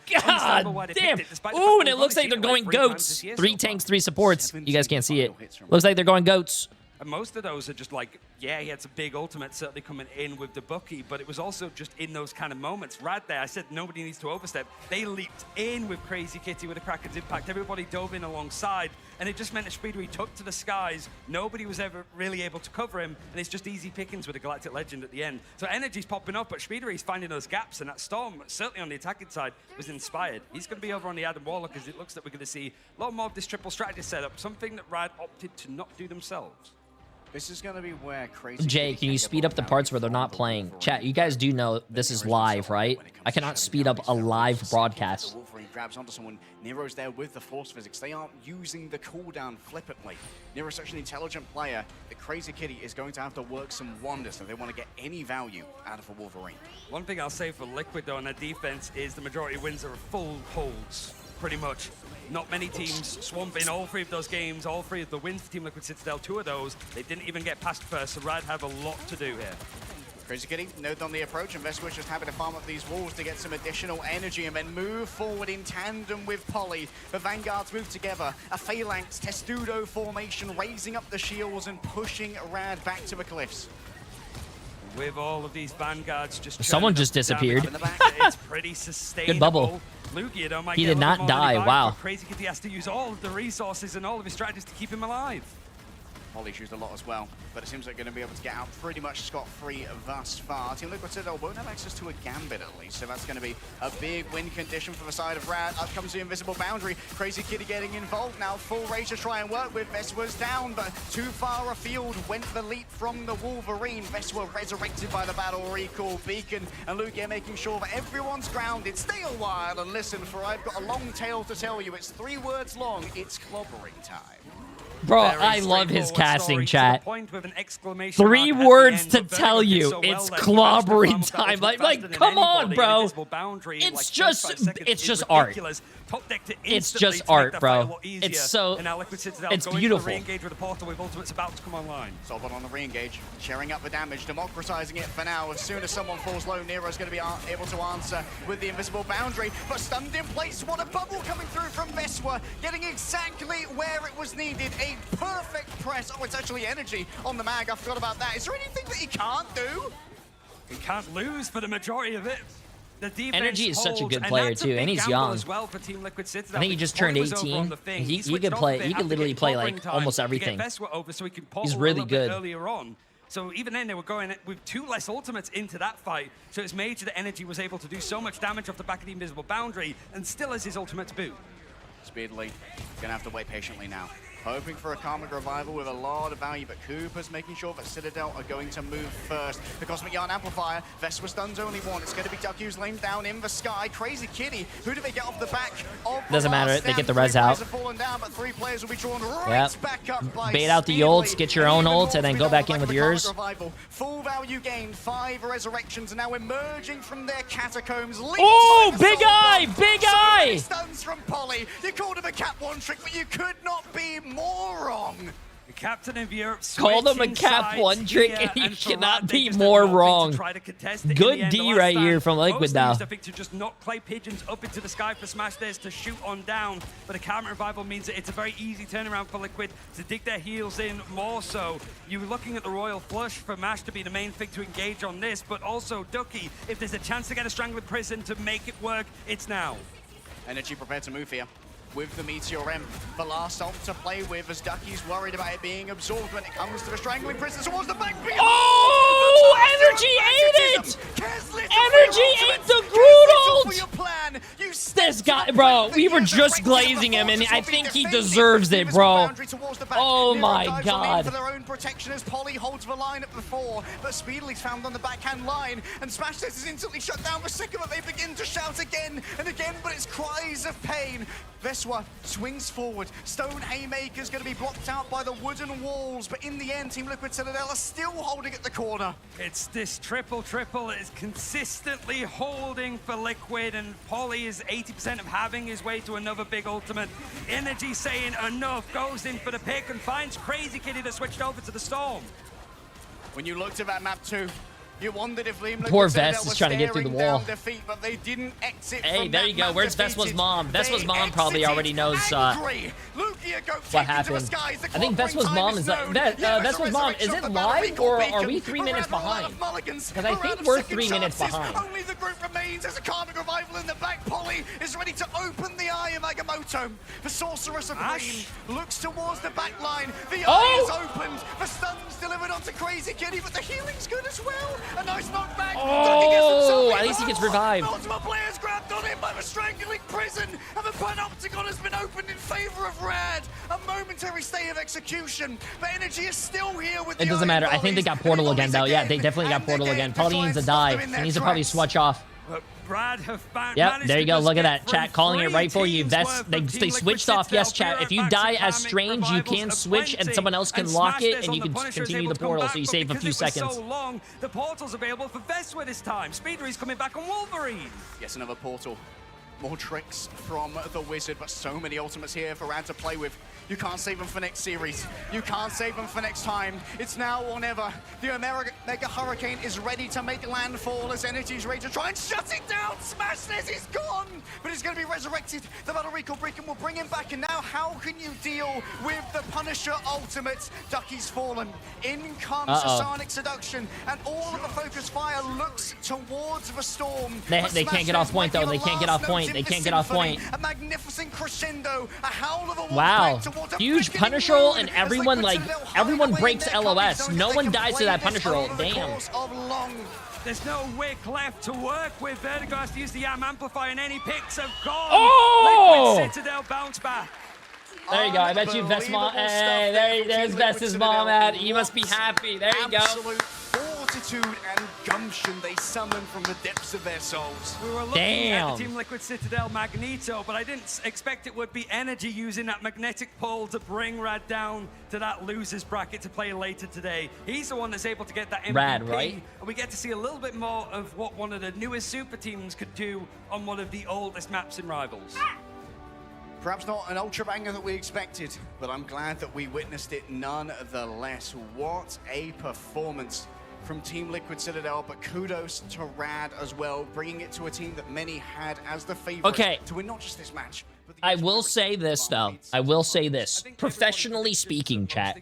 damn. Ooh, and it looks like they're going goats. 3 tanks, 3 supports. You guys can't see it. Looks like they're going goats. And most of those are just like, yeah, he had some big ultimates certainly coming in with the Bucky, but it was also just in those kind of moments. Right there, I said nobody needs to overstep. They leaped in with Crazy Kitty with a Kraken's impact. Everybody dove in alongside, and it just meant that Speedway took to the skies. Nobody was ever really able to cover him, and it's just easy pickings with a Galactic Legend at the end. So Energy's popping up, but Speedway's finding those gaps, and that Storm, certainly on the attacking side, was inspired. He's going to be over on the Adam Warlock, because it looks like we're going to see a lot more of this triple strategy setup, something that Rad opted to not do themselves. This is going to be where Crazy Jay, can you speed up the parts where they're not playing? Chat, you guys do know this is live, right? I cannot speed up a live broadcast. Wolverine grabs onto someone. Nero's there with the force physics. They aren't using the cooldown flippantly. Nero's such an intelligent player that Crazy Kitty is going to have to work some wonders if they want to get any value out of a Wolverine. One thing I'll say for Liquid, though, on their defense is the majority of wins are full holds, pretty much. Not many teams swamp in all 3 of those games, all 3 of the wins for Team Liquid Citadel, 2 of those, they didn't even get past first, so Rad have a lot to do here. Crazy Kitty, node on the approach, and Vespu's just happy to farm up these walls to get some additional energy and then move forward in tandem with Polly. The Vanguards move together, a Phalanx Testudo formation, raising up the shields and pushing Rad back to the cliffs. With all of these Vanguards just someone just disappeared. It's pretty sustainable. Good bubble. Lugia, though, might he get did not die. Wow. Crazy Kitty has to use all of the resources and all of his strategies to keep him alive. Polly's used a lot as well, but it seems like they're going to be able to get out pretty much scot-free thus far. Team Liquid Citadel won't have access to a Gambit at least, so that's going to be a big win condition for the side of Rad. Up comes the invisible boundary. Crazy Kitty getting involved now. Full rage to try and work with. Veswa's down, but too far afield. Went the leap from the Wolverine. Veswa resurrected by the battle recall beacon, and Lugia making sure that everyone's grounded. Stay a while and listen, for I've got a long tale to tell you. It's 3 words long. It's clobbering time. Bro, I love his casting, chat. 3 words to tell you. It's clobbering time. Like, come on, bro. It's just art. It's just art, bro. It's so, it's beautiful. Re-engage with the portal with ultimates about to come online. Solbot on the re-engage, sharing up the damage, democratizing it for now. As soon as someone falls low, Nero's going to be able to answer with the invisible boundary, but stunned in place. What a bubble coming through from Veswa, getting exactly where it was needed. A perfect press. Oh, it's actually energy on the mag. I forgot about that. Is there anything that he can't do? He can't lose for the majority of it. Energy is such a good player too, and he's young. Well for Team Liquid Citadel. I think he just turned 18. He could play. He could literally play like almost everything. He's really good. Earlier on, So even then, they were going with 2 less ultimates into that fight. So it's major that Energy was able to do so much damage off the back of the invisible boundary and still has his ultimate to boot. Speedily, gonna have to wait patiently now. Hoping for a Karmic Revival with a lot of value, but Cooper's making sure that Citadel are going to move first. The Cosmic Yarn Amplifier, Vespa stuns only one. It's going to be Ducky's laid down in the sky. Crazy Kitty, who do they get off the back of the Doesn't matter, they get the res out. Down, but 3 players will be drawn right back up by bait out the ults, get your own ult, and then go back in with yours. Revival. Full value gain, 5 resurrections are now emerging from their catacombs. Oh, big eye, big eye! Stuns from Polly. You called him a Cap 1 trick, but you could not be more wrong. The captain of Europe called him a Cap 1 trick, and he cannot be more wrong. Good D right here from Liquid now. I think to just knock clay pigeons up into the sky for Smash Dares to shoot on down, but the Karmic Revival means that it's a very easy turnaround for Liquid to dig their heels in more so. You were looking at the Royal Flush for Mash to be the main thing to engage on this, but also Ducky, if there's a chance to get a Strangling Prison to make it work, it's now. Energy prepared to move here with the Meteor M. The last ult to play with as Ducky's worried about it being absorbed when it comes to the Strangling Prison towards the back. Oh, Energy ate it! Energy ate the Groot ult! This guy, bro, we were just glazing him, and I think he deserves it, bro. Oh my god. For their own protection as Polly holds the line at the 4, but Speedily found on the backhand line, and Smash Dares is instantly shut down. The sick of it, they begin to shout again and again, but it's cries of pain. Veswa swings forward. Stone Haymaker's going to be blocked out by the wooden walls, but in the end, Team Liquid Citadel are still holding at the corner. It's this triple that is consistently holding for Liquid, and Polly is 80% of having his way to another big ultimate. Energy saying enough, goes in for the pick and finds Crazy Kitty that switched over to the Storm. When you looked at that map too, you wondered if Liam Poor Vest is trying to get through the wall. Defeat, but they didn't exit hey, there you go. Where's Vespa's mom? Vespa's mom probably already knows what happened. I think Vespa's mom is Vespa's mom. Is it live or are we 3 minutes behind? Because I think we're 3 minutes behind. Only the group remains as a Karmic Revival in the back. Polly is ready to open the eye of Agamotto. The Sorceress of Green looks towards the back line. The eye is opened. The stun's delivered onto Crazy Kitty, but the healing's good as well. A nice knockback. Oh, at least he gets revived. Multiple players grabbed on him by the Strangling Prison, and the Panopticon has been opened in favor of Rad. A momentary stay of execution, but Energy is still here with it doesn't matter. I think they got Portal again, though. Yeah, they definitely got Portal again. Probably needs to die. He needs to probably switch off. Yep, there you go. Look at that. Chat calling it right for you. They switched off. Yes, chat. If you die as Strange, you can switch and someone else can lock it and you can continue the portal so you save a few seconds. So long, the portal's available for Vespa this time. Speedery's coming back on Wolverine. Yes, another portal. More tricks from the Wizard, but so many ultimates here for Rad to play with. You can't save them for next series. You can't save them for next time. It's now or never. The Mega Hurricane is ready to make landfall as Energy's ready to try and shut it down. Smash this, he's gone, but he's going to be resurrected. The Battle Recall Beacon will bring him back, and now how can you deal with the Punisher ultimate? Ducky's fallen. In comes the Sonic Seduction, and all of the focus fire looks towards the Storm. They can't get off point, though. They can't get off point. They can't get off point. A magnificent crescendo, a howl of a wow. Huge Punisher ult, and everyone breaks LOS. No one dies to that Punisher ult. Damn. There's no wick left to work with. Vertigo has to use the Am Amplifier, and any picks have gone. Oh! Liquid Citadel bounce back. There you go. I bet you Vest mom. Hey, there's Vest's mom at. You must be happy. There you go. Absolute fortitude and gumption they summon from the depths of their souls. We were looking at the Team Liquid Citadel Magneto, but I didn't expect it would be Energy using that magnetic pole to bring Rad down to that losers bracket to play later today. He's the one that's able to get that MVP. Rad, right? And we get to see a little bit more of what one of the newest super teams could do on one of the oldest maps in Rivals. Perhaps not an ultra banger that we expected, but I'm glad that we witnessed it nonetheless. What a performance from Team Liquid Citadel, but kudos to Rad as well, bringing it to a team that many had as the favorite to win not just this match. I will say this, though. I will say this. Professionally speaking, chat,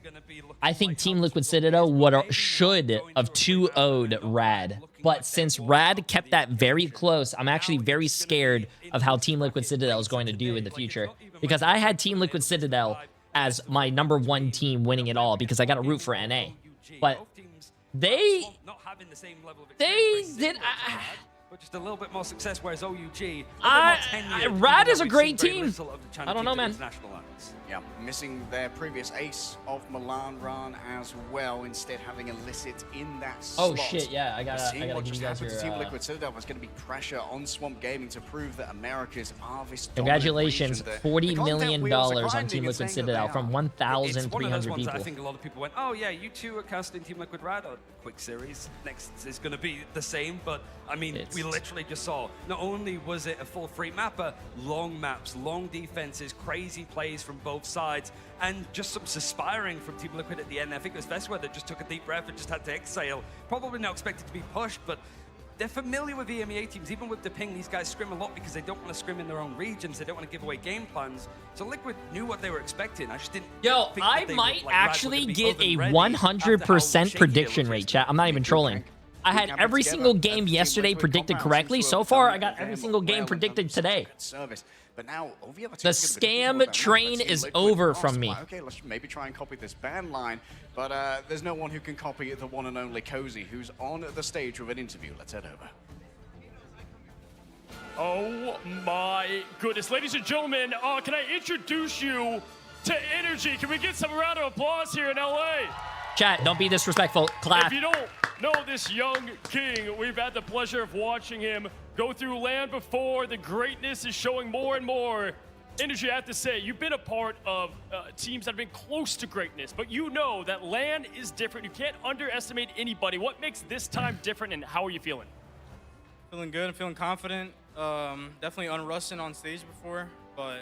I think Team Liquid Citadel should have 2-0'd Rad. But since Rad kept that very close, I'm actually very scared of how Team Liquid Citadel is going to do in the future. Because I had Team Liquid Citadel as my #1 team winning it all because I got to root for NA. but Both teams they not having the same level of they experience, did. but just a little bit more success, whereas OUG, Rad is a great team. I don't know, man. Yeah, missing their previous ace of Milan run as well, instead having Illicit in that slot. Oh shit, yeah, I gotta give you guys your, Team Liquid Citadel. There's going to be pressure on Swamp Gaming to prove that Americas are this Congratulations, $40 million on Team Liquid saying Citadel from It's one of 1,300 those ones that I people. think a lot of people went, oh yeah, you two are casting Team Liquid Rad. Quick series. Next is going to be the same, but I mean, we literally just saw, not only was it a full free map, but long maps, long defenses, crazy plays from both sides, and just some suspiring from Team Liquid at the end. I think it was Veswa that just took a deep breath and just had to exhale. Probably not expected to be pushed, but they're familiar with EMEA teams. Even with the ping, these guys scrim a lot because they don't want to scrim in their own regions. They don't want to give away game plans. So Liquid knew what they were expecting. I just didn't think that I they might would, like, actually be get a oven ready after how 100% shaky prediction it rate, chat. I'm not even trolling. I had every single game yesterday predicted correctly. So far, I got every single game predicted today. But now, The scam train is over from me. Okay, let's maybe try and copy this ban line, but there's no one who can copy the one and only Cozy, who's on the stage with an interview. Let's head over. Oh my goodness. Ladies and gentlemen, can I introduce you to Energy? Can we get some round of applause here in LA? Chat, don't be disrespectful. Clap. If you don't know this young king, we've had the pleasure of watching him go through land before. The greatness is showing more and more. Energy, I have to say, you've been a part of teams that have been close to greatness, but you know that land is different. You can't underestimate anybody. What makes this time different, and how are you feeling? Feeling good. I'm feeling confident. Definitely unrusting on stage before, but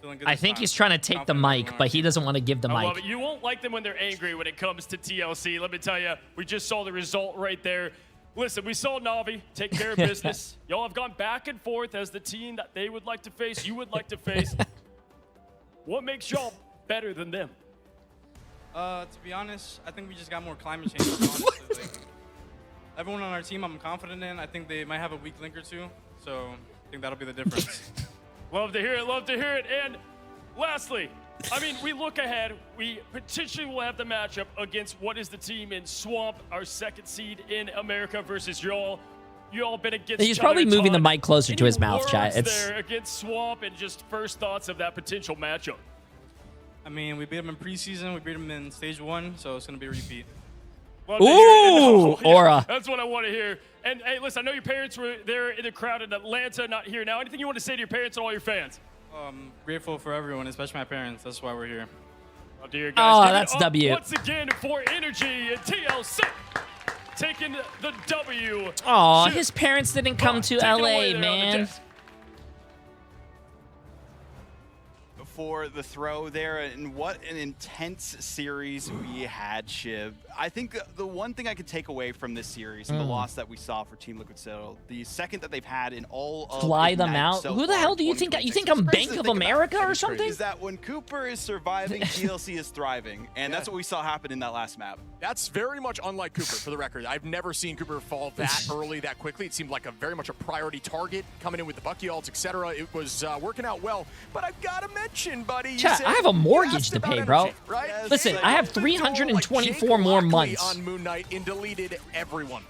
feeling good. I think he's trying to take the mic, but he doesn't want to give the I love mic. it. You won't like them when they're angry when it comes to TLC. Let me tell you, we just saw the result right there. Listen, we saw Na'Vi take care of business. Y'all have gone back and forth as the team that they would like to face, you would like to face. What makes y'all better than them? To be honest, I think we just got more climate change. Honestly. Like, everyone on our team, I'm confident in. I think they might have a weak link or two, so I think that'll be the difference. Love to hear it, love to hear it. And lastly, I mean, we look ahead, we potentially will have the matchup against what is the team in Swamp, our second seed in America versus y'all. You all been against He's probably moving the mic closer to his mouth, chat. It's there against Swamp, and just first thoughts of that potential matchup. I mean, we beat them in preseason, we beat them in stage 1, so it's going to be a repeat. Ooh, aura. That's what I want to hear. And hey, listen, I know your parents were there in the crowd in Atlanta, not here now. Anything you want to say to your parents and all your fans? Grateful for everyone, especially my parents. That's why we're here. Oh, dear guys. Oh, that's W. Once again for Energy and TLC taking the W. Oh, his parents didn't come to LA, man. For the throw there, and what an intense series we had, Shiv. I think the one thing I could take away from this series and the loss that we saw for Team Liquid Citadel, the second that they've had in all of Fly them Ignite out. so Who the far, hell do you think? You think I'm Bank of America or something? Is that when Cooper is surviving, TLC is thriving, and that's what we saw happen in that last map. That's very much unlike Cooper, for the record. I've never seen Cooper fall that early, that quickly. It seemed like very much a priority target, coming in with the Bucky ults, etc. It was working out well, but I've got to mention, buddy. Chat, I have a mortgage to pay, bro. Right? Listen, I have 324 more months. On Moon Knight and deleted everyone.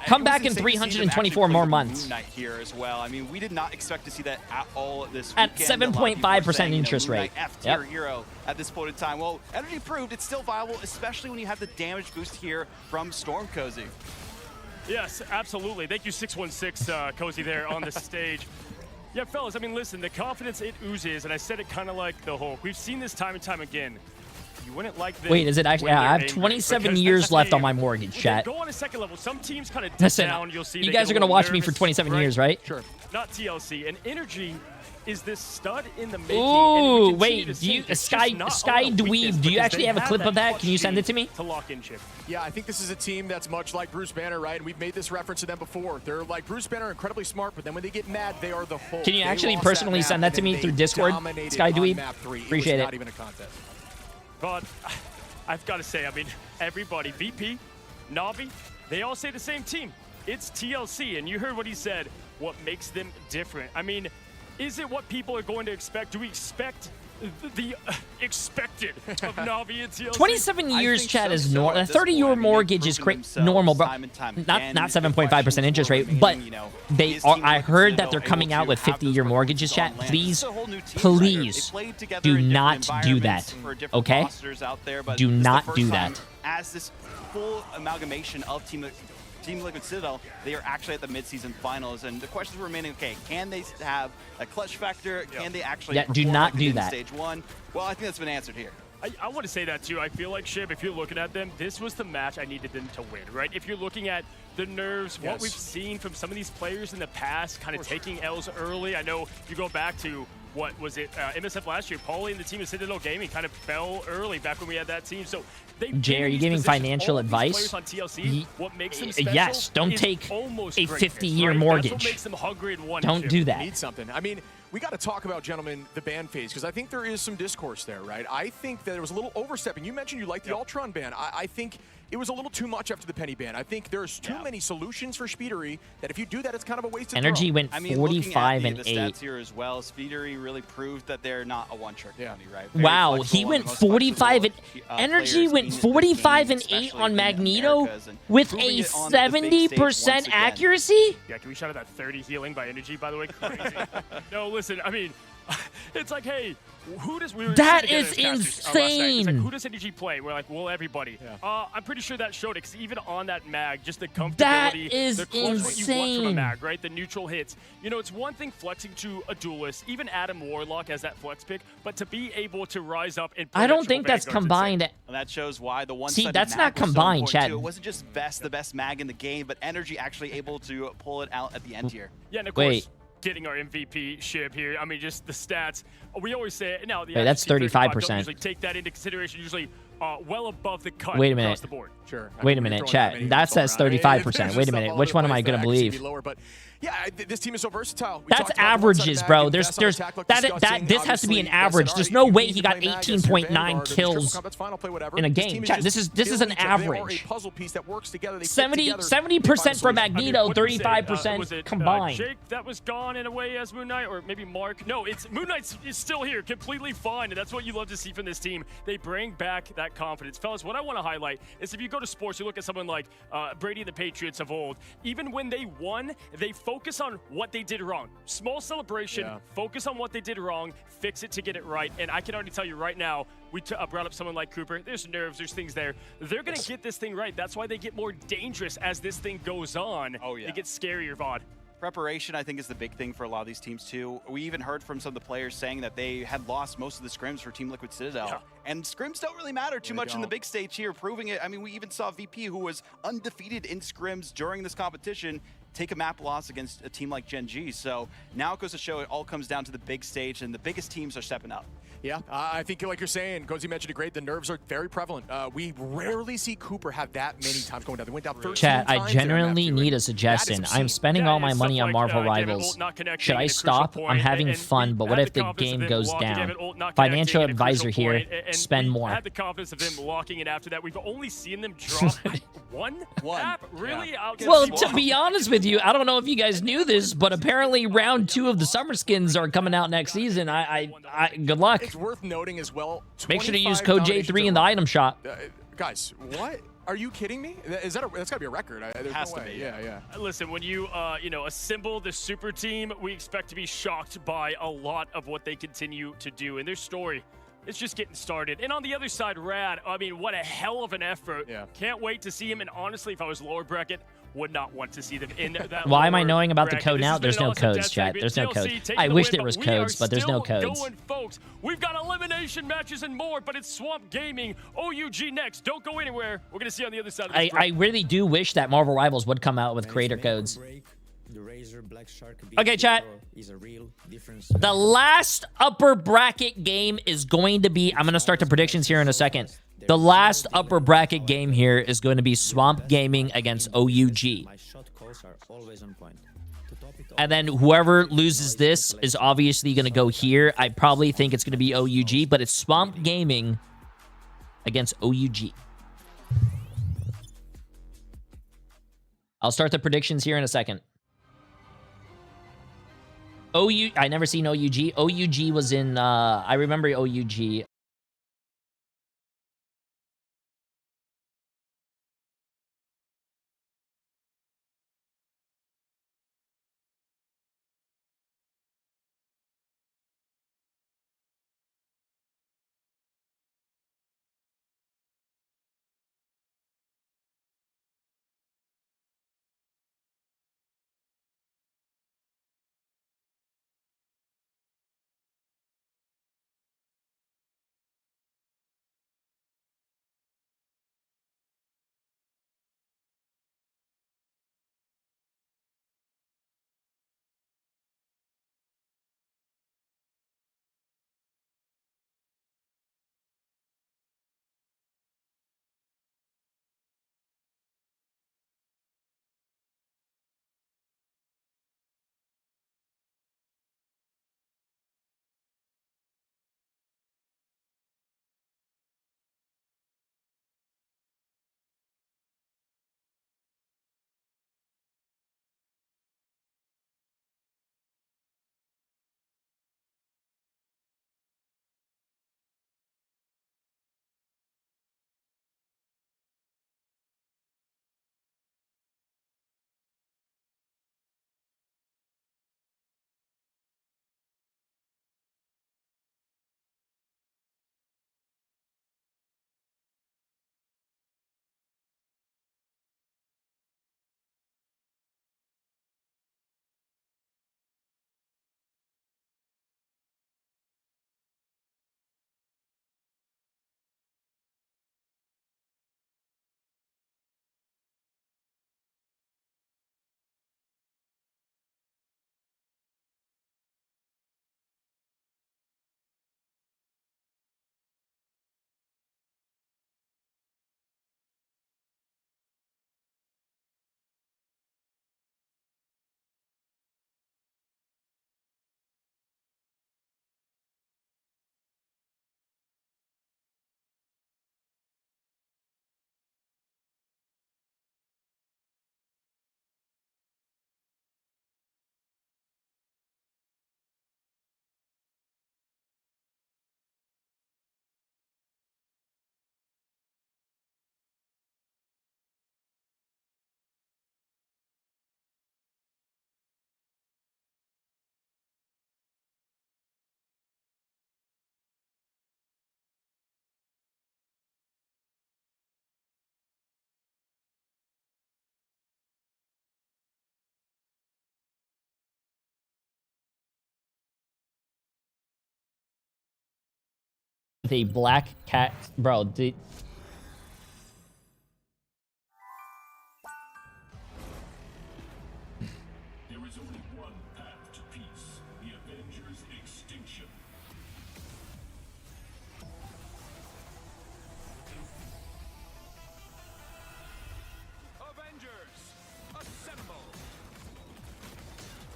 Come back in 324 more months. Moon Knight here as well. I mean, we did not expect to see that at all this At weekend. 7.5% interest Moon rate. Knight F-tier hero at this point in time. Well, Energy proved it's still viable, especially when you have the damage boost here from Storm Cozy. Yes, absolutely. Thank you, 616 Cozy there on the stage. Yeah, fellas, I mean, listen, the confidence it oozes, and I said it kind of like the Hulk. We've seen this time and time again. You wouldn't like this. Wait, is it actually? when Yeah, I they're have angry, 27 because years this left on team, my mortgage, when they chat. go on a second level. Some teams kind of dip Listen, down. You'll see you they guys get are a going to little watch me for nervous, 27 years, right? Sure. Not TLC. And Energy is this stud in the making. Ooh, and we continue wait, to do you, see it's Sky just not Sky a weakness Dweeb, do you because actually they have a clip of that? Can you send it to me? To lock in chip. Yeah, I think this is a team that's much like Bruce Banner, right? And we've made this reference to them before. They're like Bruce Banner, incredibly smart, but then when they get mad, they are the Hulk. Can you They actually lost personally that send map, that to and me then through they Discord, dominated Sky on Dweeb? map 3. Appreciate it. Was it. not even a contest. But I've got to say, I mean, everybody, VP, Na'Vi, they all say the same team. It's TLC, and you heard what he said. What makes them different? I mean, is it what people are going to expect? Do we expect the expected of Na'Vi and TLC. 27 years, Chad, is normal. A 30-year mortgage is normal, bro. Not 7.5% interest rate, but they are. I heard that they're coming out with 50-year mortgages, Chad. Please, please, do not do that. Okay? Do not do that. As this full amalgamation of Team Liquid Citadel, they are actually at the mid-season finals, and the questions remaining, okay, can they have a clutch factor? Can they actually do not do that. Stage 1? Well, I think that's been answered here. I want to say that too. I feel like, Shib, if you're looking at them, this was the match I needed them to win, right? If you're looking at the nerves, what we've seen from some of these players in the past, kind of taking L's early. I know you go back to, what was it, MSF last year, Paulie and the team of Citadel Gaming kind of fell early back when we had that team. So Jay, are you giving financial advice? On TLC, what makes them special yes, don't take a 50-year mortgage. That's what makes them hungry and wanting Don't do that. Need something. I mean, we got to talk about, gentlemen, the ban phase, because I think there is some discourse there, right? I think that there was a little overstepping. You mentioned you liked the Ultron ban. I think it was a little too much after the Penny ban. I think there's too many solutions for Speedery that if you do that, it's kind of a wasted Energy throw. went 45 and 8. The stats here as well, Speedery really proved that they're not a one-trick pony, right? Wow, he went 45 and Energy went 45 and 8 on Magneto with a 70% accuracy. Yeah, can we shout out that 30 healing by Energy, by the way? Crazy. No, listen, I mean, it's like, hey, who does that is insane. It's like, who does Energy play? We're like, well, everybody. I'm pretty sure that showed it, because even on that mag, just the comfortability, that is the close what you want from a insane. mag, right? The neutral hits. You know, it's one thing flexing to a duelist, even Adam Warlock as that flex pick, but to be able to rise up and I don't think that's combined. And that shows why the one. See, that's not combined, Chad. It wasn't just the best mag in the game, but Energy actually able to pull it out at the end here. Yeah, and of course, getting our MVP Shib here. I mean, just the stats. We always say it. Now, the Wait, that's 35%. Usually take that into consideration. Usually well above the cut Wait a minute. across the board. Sure. Wait a minute, chat. That says 35%. Wait a minute. Which one am I going to believe? Yeah, this team is so versatile. That's averages, bro. This has to be an average. There's no way he got 18.9 kills in a game. Chat, this is an average. 70% for Magneto, 35% combined. Jake, that was gone in a way as Moon Knight, or maybe Mark. No, it's Moon Knight is still here, completely fine, and that's what you love to see from this team. They bring back that confidence. Fellas, what I want to highlight is if you go to sports, you look at someone like Brady and the Patriots of old, even when they won, they focus on what they did wrong. Small celebration, focus on what they did wrong, fix it to get it right. And I can already tell you right now, we brought up someone like Cooper. There's nerves, there's things there. They're going to get this thing right. That's why they get more dangerous as this thing goes on. Oh, yeah. They get scarier, VOD. Preparation, I think, is the big thing for a lot of these teams, too. We even heard from some of the players saying that they had lost most of the scrims for Team Liquid Citadel. Yeah. And scrims don't really matter too much in the big stage here, proving it. I mean, we even saw VP, who was undefeated in scrims during this competition, take a map loss against a team like Gen G. So now it goes to show it all comes down to the big stage, and the biggest teams are stepping up. Yeah, I think like you're saying, Cozy mentioned it great, the nerves are very prevalent. We rarely see Cooper have that many times going down. They went down 13 Chat, times. I genuinely need a suggestion. I'm spending all my money on Marvel Rivals. Should I stop? I'm having fun, but what if the game goes down? Financial advisor here, spend more. I had the confidence of them locking it after that. We've only seen them drop one app? Really? Yeah. Well, to be honest with you, I don't know if you guys knew this, but apparently round 2 of the summer skins are coming out next season. Good luck. It's worth noting as well. Make sure to use code Jay3 in the item shop. Guys, what? Are you kidding me? That's got to be a record. It has to be. Yeah. Listen, when you assemble the super team, we expect to be shocked by a lot of what they continue to do. And their story, it's just getting started. And on the other side, Rad, I mean, what a hell of an effort. Yeah. Can't wait to see him. And honestly, if I was lower bracket, would not want to see them in that. Why am I knowing about the code now? There's no codes, chat. There's no codes. I wish there was codes, but there's no codes. Going, folks. We've got elimination matches and more, but it's Swamp Gaming. OUG next. Don't go anywhere. We're going to see you on the other side of this I really do wish that Marvel Rivals would come out with creator codes. Okay, chat. The last upper bracket game is going to be... I'm going to start the predictions here in a second. The last upper bracket game here is going to be Swamp Gaming against OUG. And then whoever loses this is obviously going to go here. I probably think it's going to be OUG, but it's Swamp Gaming against OUG. I'll start the predictions here in a second. I never seen OUG. OUG was in, I remember OUG. The black cat, bro. There is only one path to peace, the Avengers' extinction.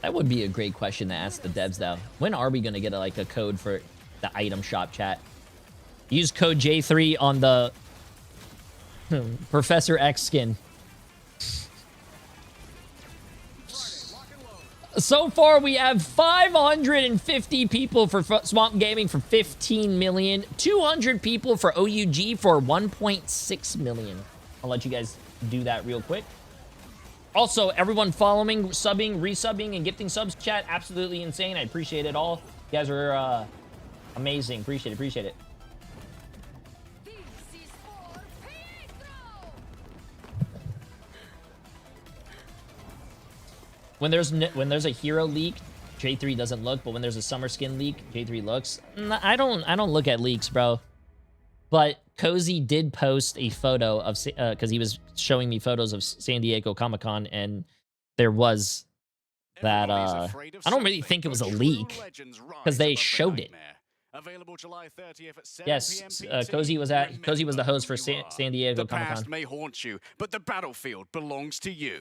That would be a great question to ask the devs, though. When are we gonna get a code for the item shop, chat? Use code J3 on the Professor X skin. So far, we have 550 people for Swamp Gaming for 15 million, 200 people for OUG for 1.6 million. I'll let you guys do that real quick. Also, everyone following, subbing, resubbing, and gifting subs, chat, absolutely insane. I appreciate it all. You guys are amazing. Appreciate it. When there's a hero leak, J3 doesn't look, but when there's a summer skin leak, J3 looks. I don't look at leaks, bro. But Cozy did post a photo of, because he was showing me photos of San Diego Comic-Con, and there was that, I don't really think it was a leak, because they showed it. Yes, Cozy was the host for San Diego Comic-Con. The past may haunt you, but the battlefield belongs to you.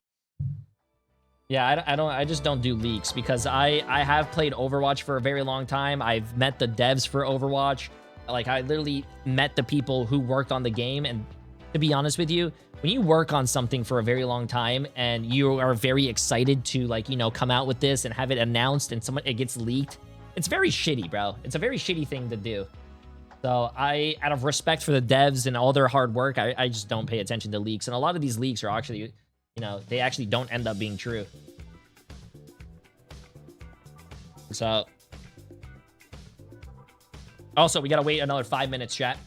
Yeah, I just don't do leaks, because I have played Overwatch for a very long time. I've met the devs for Overwatch. Like, I literally met the people who worked on the game, and to be honest with you, when you work on something for a very long time and you are very excited to, like, you know, come out with this and have it announced and it gets leaked, it's very shitty, bro. It's a very shitty thing to do. So out of respect for the devs and all their hard work, I just don't pay attention to leaks. And a lot of these leaks are actually, you know, they actually don't end up being true. So also, we gotta wait another 5 minutes, chat.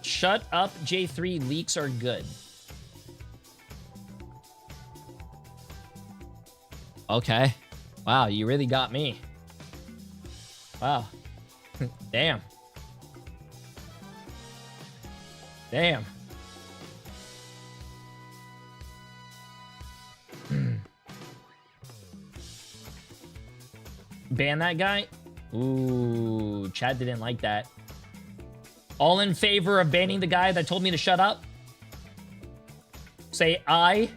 Shut up, J3. Leaks are good. Okay. Wow, you really got me. Wow. Damn. Damn. Ban that guy? Ooh, Chad didn't like that. All in favor of banning the guy that told me to shut up? Say aye.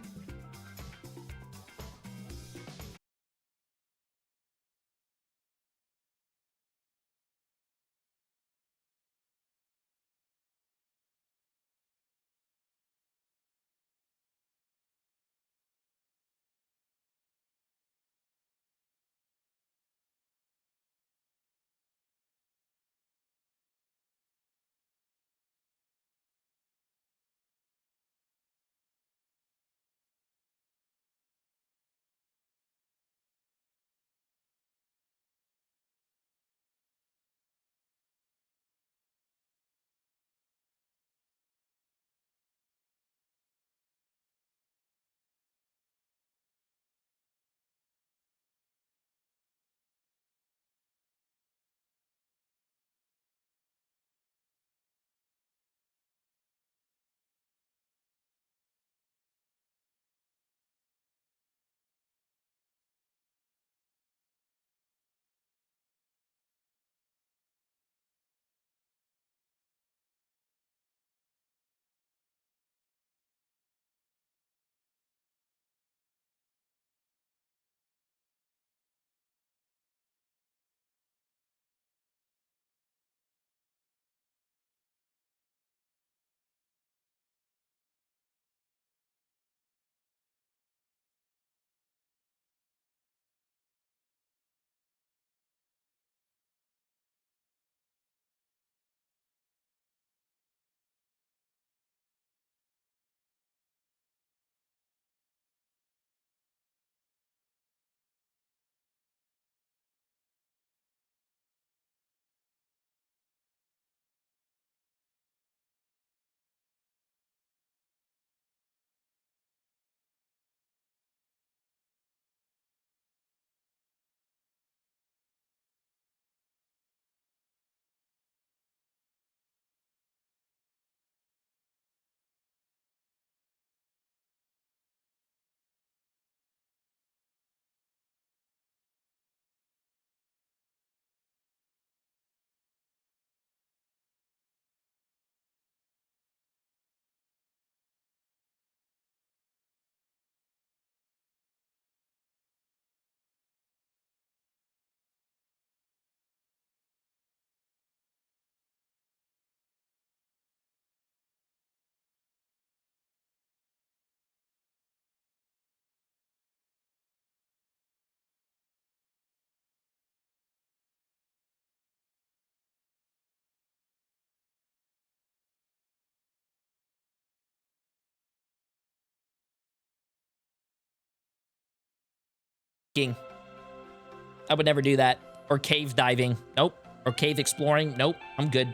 I would never do that. Or cave diving. Nope. Or cave exploring. Nope. I'm good.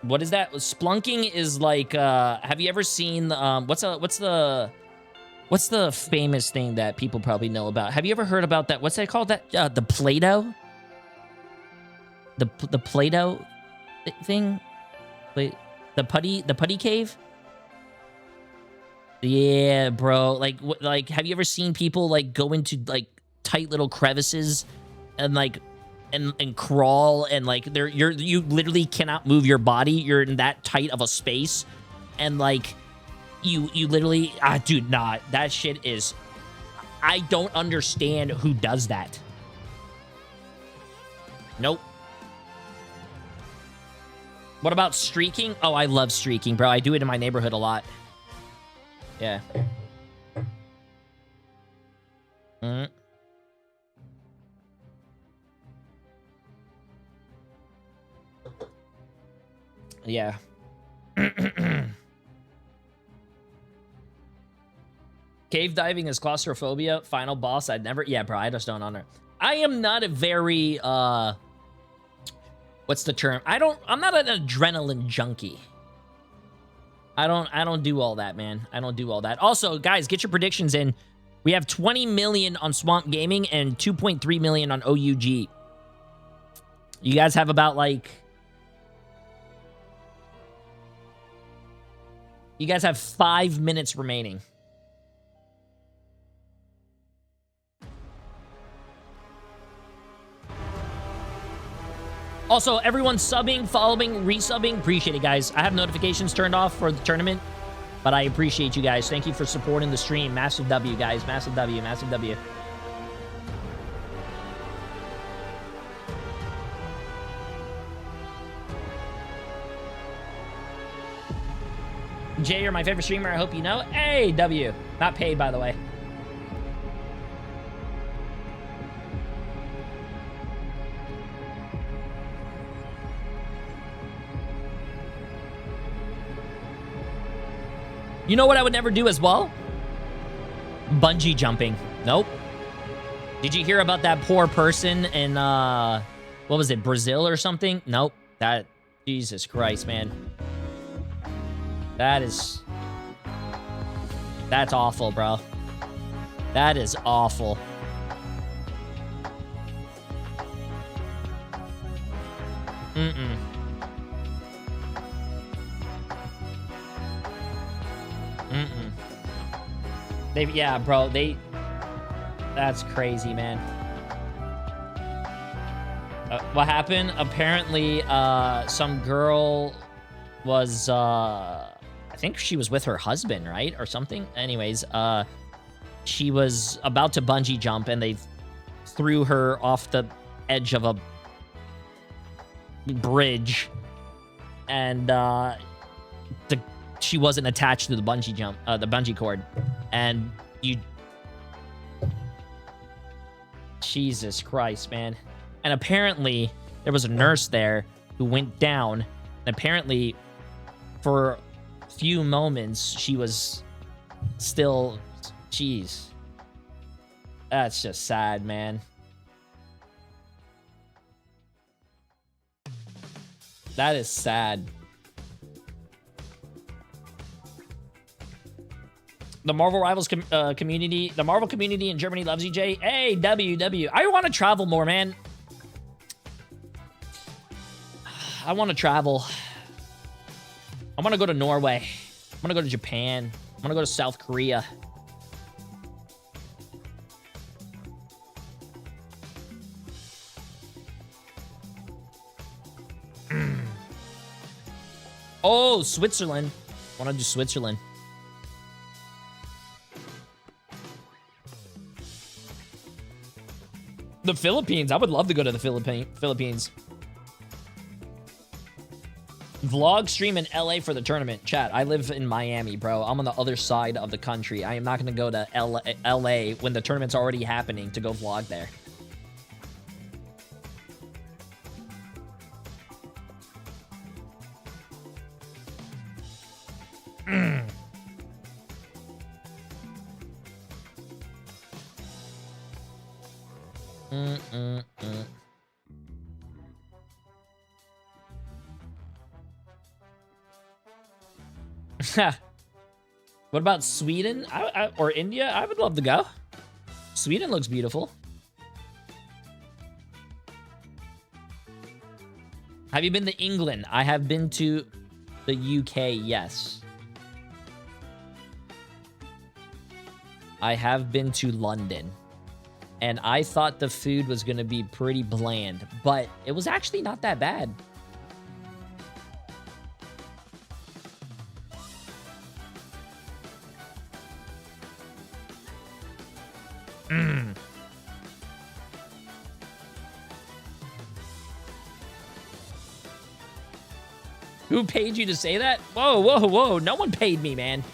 What is that? Splunking is like, have you ever seen, what's the famous thing that people probably know about? Have you ever heard about that? What's that called? That, the Play-Doh? The Play-Doh thing? The putty cave? Yeah, bro. Like, have you ever seen people like go into like tight little crevices and like and crawl and like you literally cannot move your body. You're in that tight of a space, and like you literally dude, nah, that shit is. I don't understand who does that. Nope. What about streaking? Oh, I love streaking, bro. I do it in my neighborhood a lot. Yeah. Yeah. Cave diving is claustrophobia. Final boss, I'd never... Yeah, bro, I just don't honor. I am not a very, what's the term? I'm not an adrenaline junkie. I don't do all that, man. I don't do all that. Also, guys, get your predictions in. We have 20 million on Swamp Gaming and 2.3 million on OUG. You guys have about, like... You guys have 5 minutes remaining. Also, everyone subbing, following, resubbing, appreciate it, guys. I have notifications turned off for the tournament, but I appreciate you guys. Thank you for supporting the stream. Massive W, guys. Massive W, massive W. Jay, you're my favorite streamer. I hope you know. Hey, W. Not paid, by the way. You know what I would never do as well? Bungee jumping. Nope. Did you hear about that poor person in, what was it, Brazil or something? Nope. That, Jesus Christ, man. That's awful, bro. That is awful. Mm-mm. Mm-mm. Yeah, bro, that's crazy, man. What happened? Apparently, some girl was, I think she was with her husband, right? Or something. Anyways, she was about to bungee jump and they threw her off the edge of a bridge. And, she wasn't attached to the bungee jump, the bungee cord, and Jesus Christ, man. And apparently there was a nurse there who went down, and apparently for a few moments she was still, jeez. That's just sad, man. That is sad. The Marvel Rivals community, the Marvel community in Germany loves you, Jay. Hey, W. I want to travel more, man. I want to travel. I want to go to Norway. I want to go to Japan. I want to go to South Korea. Oh, Switzerland. I want to do Switzerland. The Philippines. I would love to go to the Philippines. Vlog stream in LA for the tournament. Chat, I live in Miami, bro. I'm on the other side of the country. I am not going to go to LA when the tournament's already happening to go vlog there. What about Sweden or India? I would love to go. Sweden looks beautiful. Have you been to England? I have been to the UK, yes. I have been to London. And I thought the food was going to be pretty bland, but it was actually not that bad. Who paid you to say that? Whoa, whoa, whoa. No one paid me, man.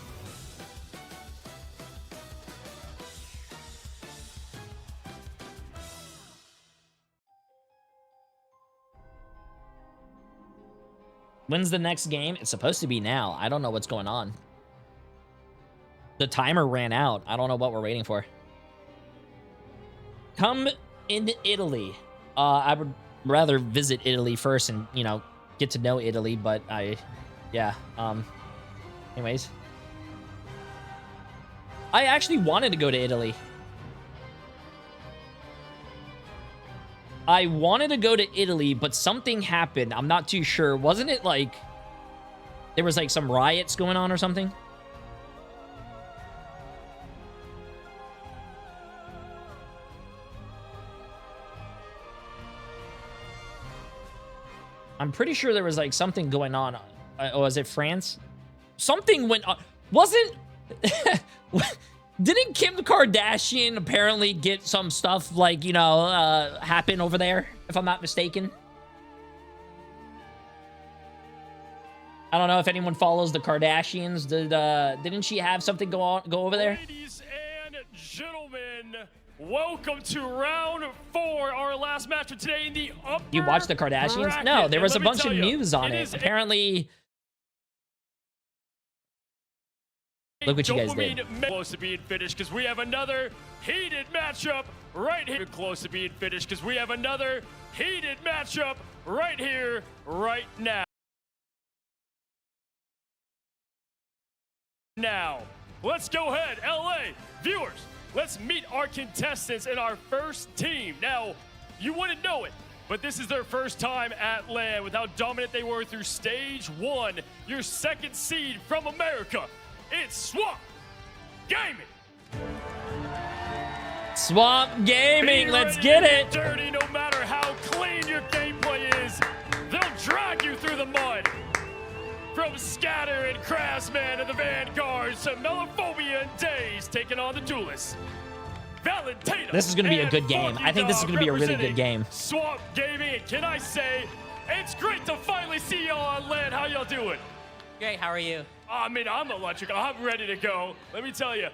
When's the next game? It's supposed to be now. I don't know what's going on. The timer ran out. I don't know what we're waiting for. Come into Italy. I would rather visit Italy first and, you know, get to know Italy, but yeah. Anyways. I actually wanted to go to Italy. I wanted to go to Italy, but something happened. I'm not too sure. Wasn't it like there was like some riots going on or something? I'm pretty sure there was like something going on. Was it France? Something went on. Wasn't... Didn't Kim Kardashian apparently get some stuff like, you know, happen over there, if I'm not mistaken? I don't know if anyone follows the Kardashians. Didn't she have something go over there? Ladies and gentlemen, welcome to round 4, our last match of today in the upper You watched the Kardashians? bracket. No, there was a And let me bunch of tell you, news on it it. is Apparently... Look what you guys did. Close to being finished because we have another heated matchup right here. Close to being finished because we have another heated matchup right here, right now. Now, let's go ahead, LA viewers. Let's meet our contestants in our first team. Now, you wouldn't know it, but this is their first time at LAN with how dominant they were through stage 1. Your second seed from America. It's Swamp Gaming. Swamp Gaming, let's get it. Dirty, no matter how clean your gameplay is, they'll drag you through the mud. From Scatter and Craftsman and the Vanguards to Melophobia and Days taking on the Duelists. Valentina. This is going to be a good game. I think this is going to be a really good game. Swamp Gaming, and can I say, it's great to finally see y'all on LAN. How y'all doing? Great, how are you? I mean, I'm electric. I'm ready to go. Let me tell you,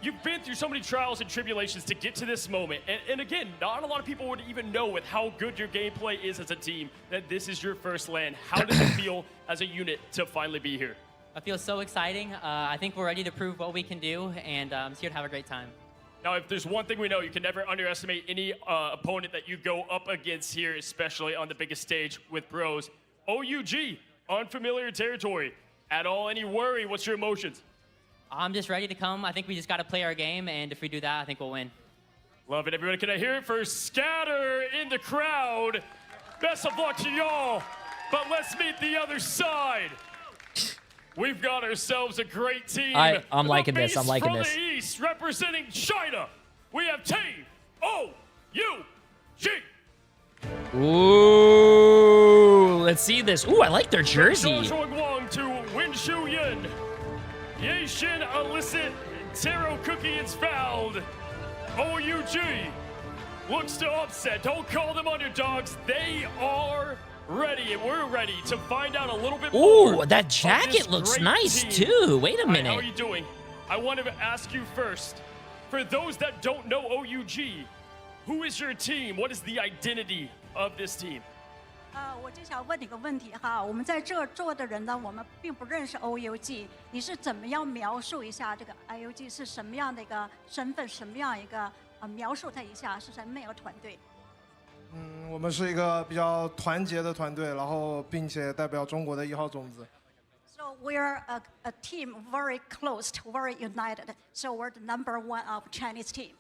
you've been through so many trials and tribulations to get to this moment. And again, not a lot of people would even know with how good your gameplay is as a team that this is your first LAN. How does it feel as a unit to finally be here? It feels so exciting. I think we're ready to prove what we can do, and I'm just here to have a great time. Now, if there's one thing we know, you can never underestimate any opponent that you go up against here, especially on the biggest stage with pros. OUG, unfamiliar territory. At all any worry? What's your emotions? I'm just ready to come. I think we just got to play our game, and if we do that, I think we'll win. Love it, everyone. Can I hear it for Scatter in the crowd? Best of luck to y'all. But let's meet the other side. We've got ourselves a great team. I'm liking this. I'm liking this. From the East, representing China, we have Team OUG. Ooh, let's see this. Ooh, I like their jersey. Wang to Winshu Yin. Yashin Alicit Taro Cookie is fouled. OUG looks to upset. Don't call them underdogs. They are ready, and we're ready to find out a little bit more. Ooh, that jacket looks nice too. Wait a minute. How are you doing? I wanted to ask you first, for those that don't know OUG, who is your team? What is the identity of this team? 我就想问你个问题哈，我们在这坐的人呢，我们并不认识 OUG， 你是怎么样描述一下这个 OUG 是什么样的一个身份，什么样一个描述它一下是什么样一个团队？我们是一个比较团结的团队，然后并且代表中国的1号种子。So we're a team very close, very united. So we're the #1 of Chinese team.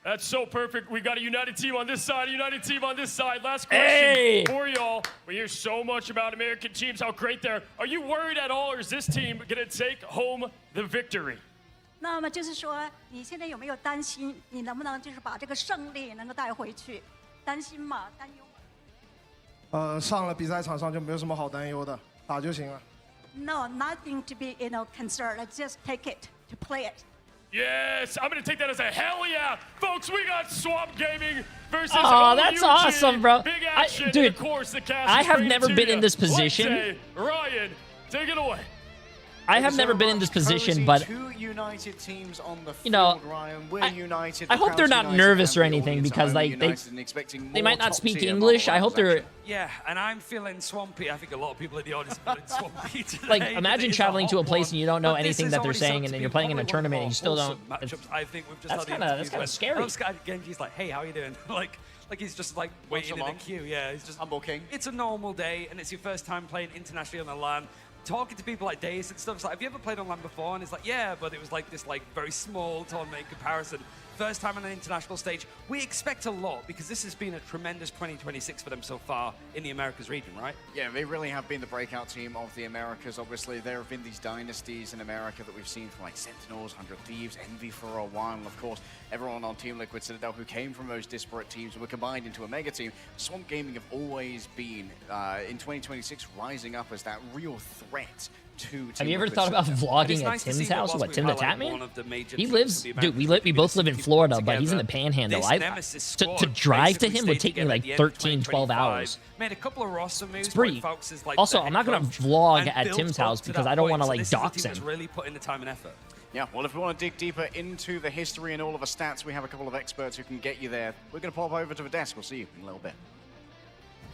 That's so perfect. We got a united team on this side, a united team on this side. Last question for y'all. We hear so much about American teams, how great they are. Are you worried at all, or is this team going to take home the victory? 那么就是说，你现在有没有担心，你能不能就是把这个胜利能够带回去？担心吗？担忧吗？上了比赛场上就没有什么好担忧的，打就行了。No, nothing to be concerned. Let's just take it to play it. Yes, I'm going to take that as a hell yeah. Folks, we got Swamp Gaming versus Oh, that's awesome, bro. action. Dude, of course, the cast I is have bringing it never to been you. in this position. Let's say, Ryan, take it away. I have never been in this position, but two united teams on the you know, field, Ryan. We're united. I the hope they're crowd's not united, nervous and or the anything audience because are like united and expecting they more might not speak top-tier English. I Marvel hope they're action. Yeah, and I'm feeling swampy. I think a lot of people in the audience are feeling swampy today. like imagine traveling to a place and you don't know But this anything is that they're already saying, set and to then be you're playing in a probably one of tournament our and you still wholesome don't. matchups. I think we've just That's had the kind of interviews scary. where Oscar Genji's like, "Hey, how are you doing?" like he's just like waiting in the queue. Yeah, he's just humble king. It's a normal day, and it's your first time playing internationally on the LAN. Talking to people like Days and stuff, it's like, have you ever played on LAN before? And it's like, yeah, but it was like this like very small tournament in comparison. First time on an international stage. We expect a lot because this has been a tremendous 2026 for them so far in the Americas region, right? Yeah, they really have been the breakout team of the Americas. Obviously, there have been these dynasties in America that we've seen from like Sentinels, 100 Thieves, Envy for a while, and of course, everyone on Team Liquid Citadel who came from those disparate teams and were combined into a mega team. Swamp Gaming have always been, in 2026, rising up as that real threat to Have you ever thought about vlogging at Tim's house? What, Tim the Tatman? He lives, dude, we both live in Florida, but he's in the Panhandle. To drive to him would take me like 13, 12 hours. Made a couple of roster moves. It's pretty. Also, I'm not going to vlog at Tim's house because I don't want to like dox him. Really put in the time and effort. Yeah, well, if we want to dig deeper into the history and all of the stats, we have a couple of experts who can get you there. We're going to pop over to the desk. We'll see you in a little bit.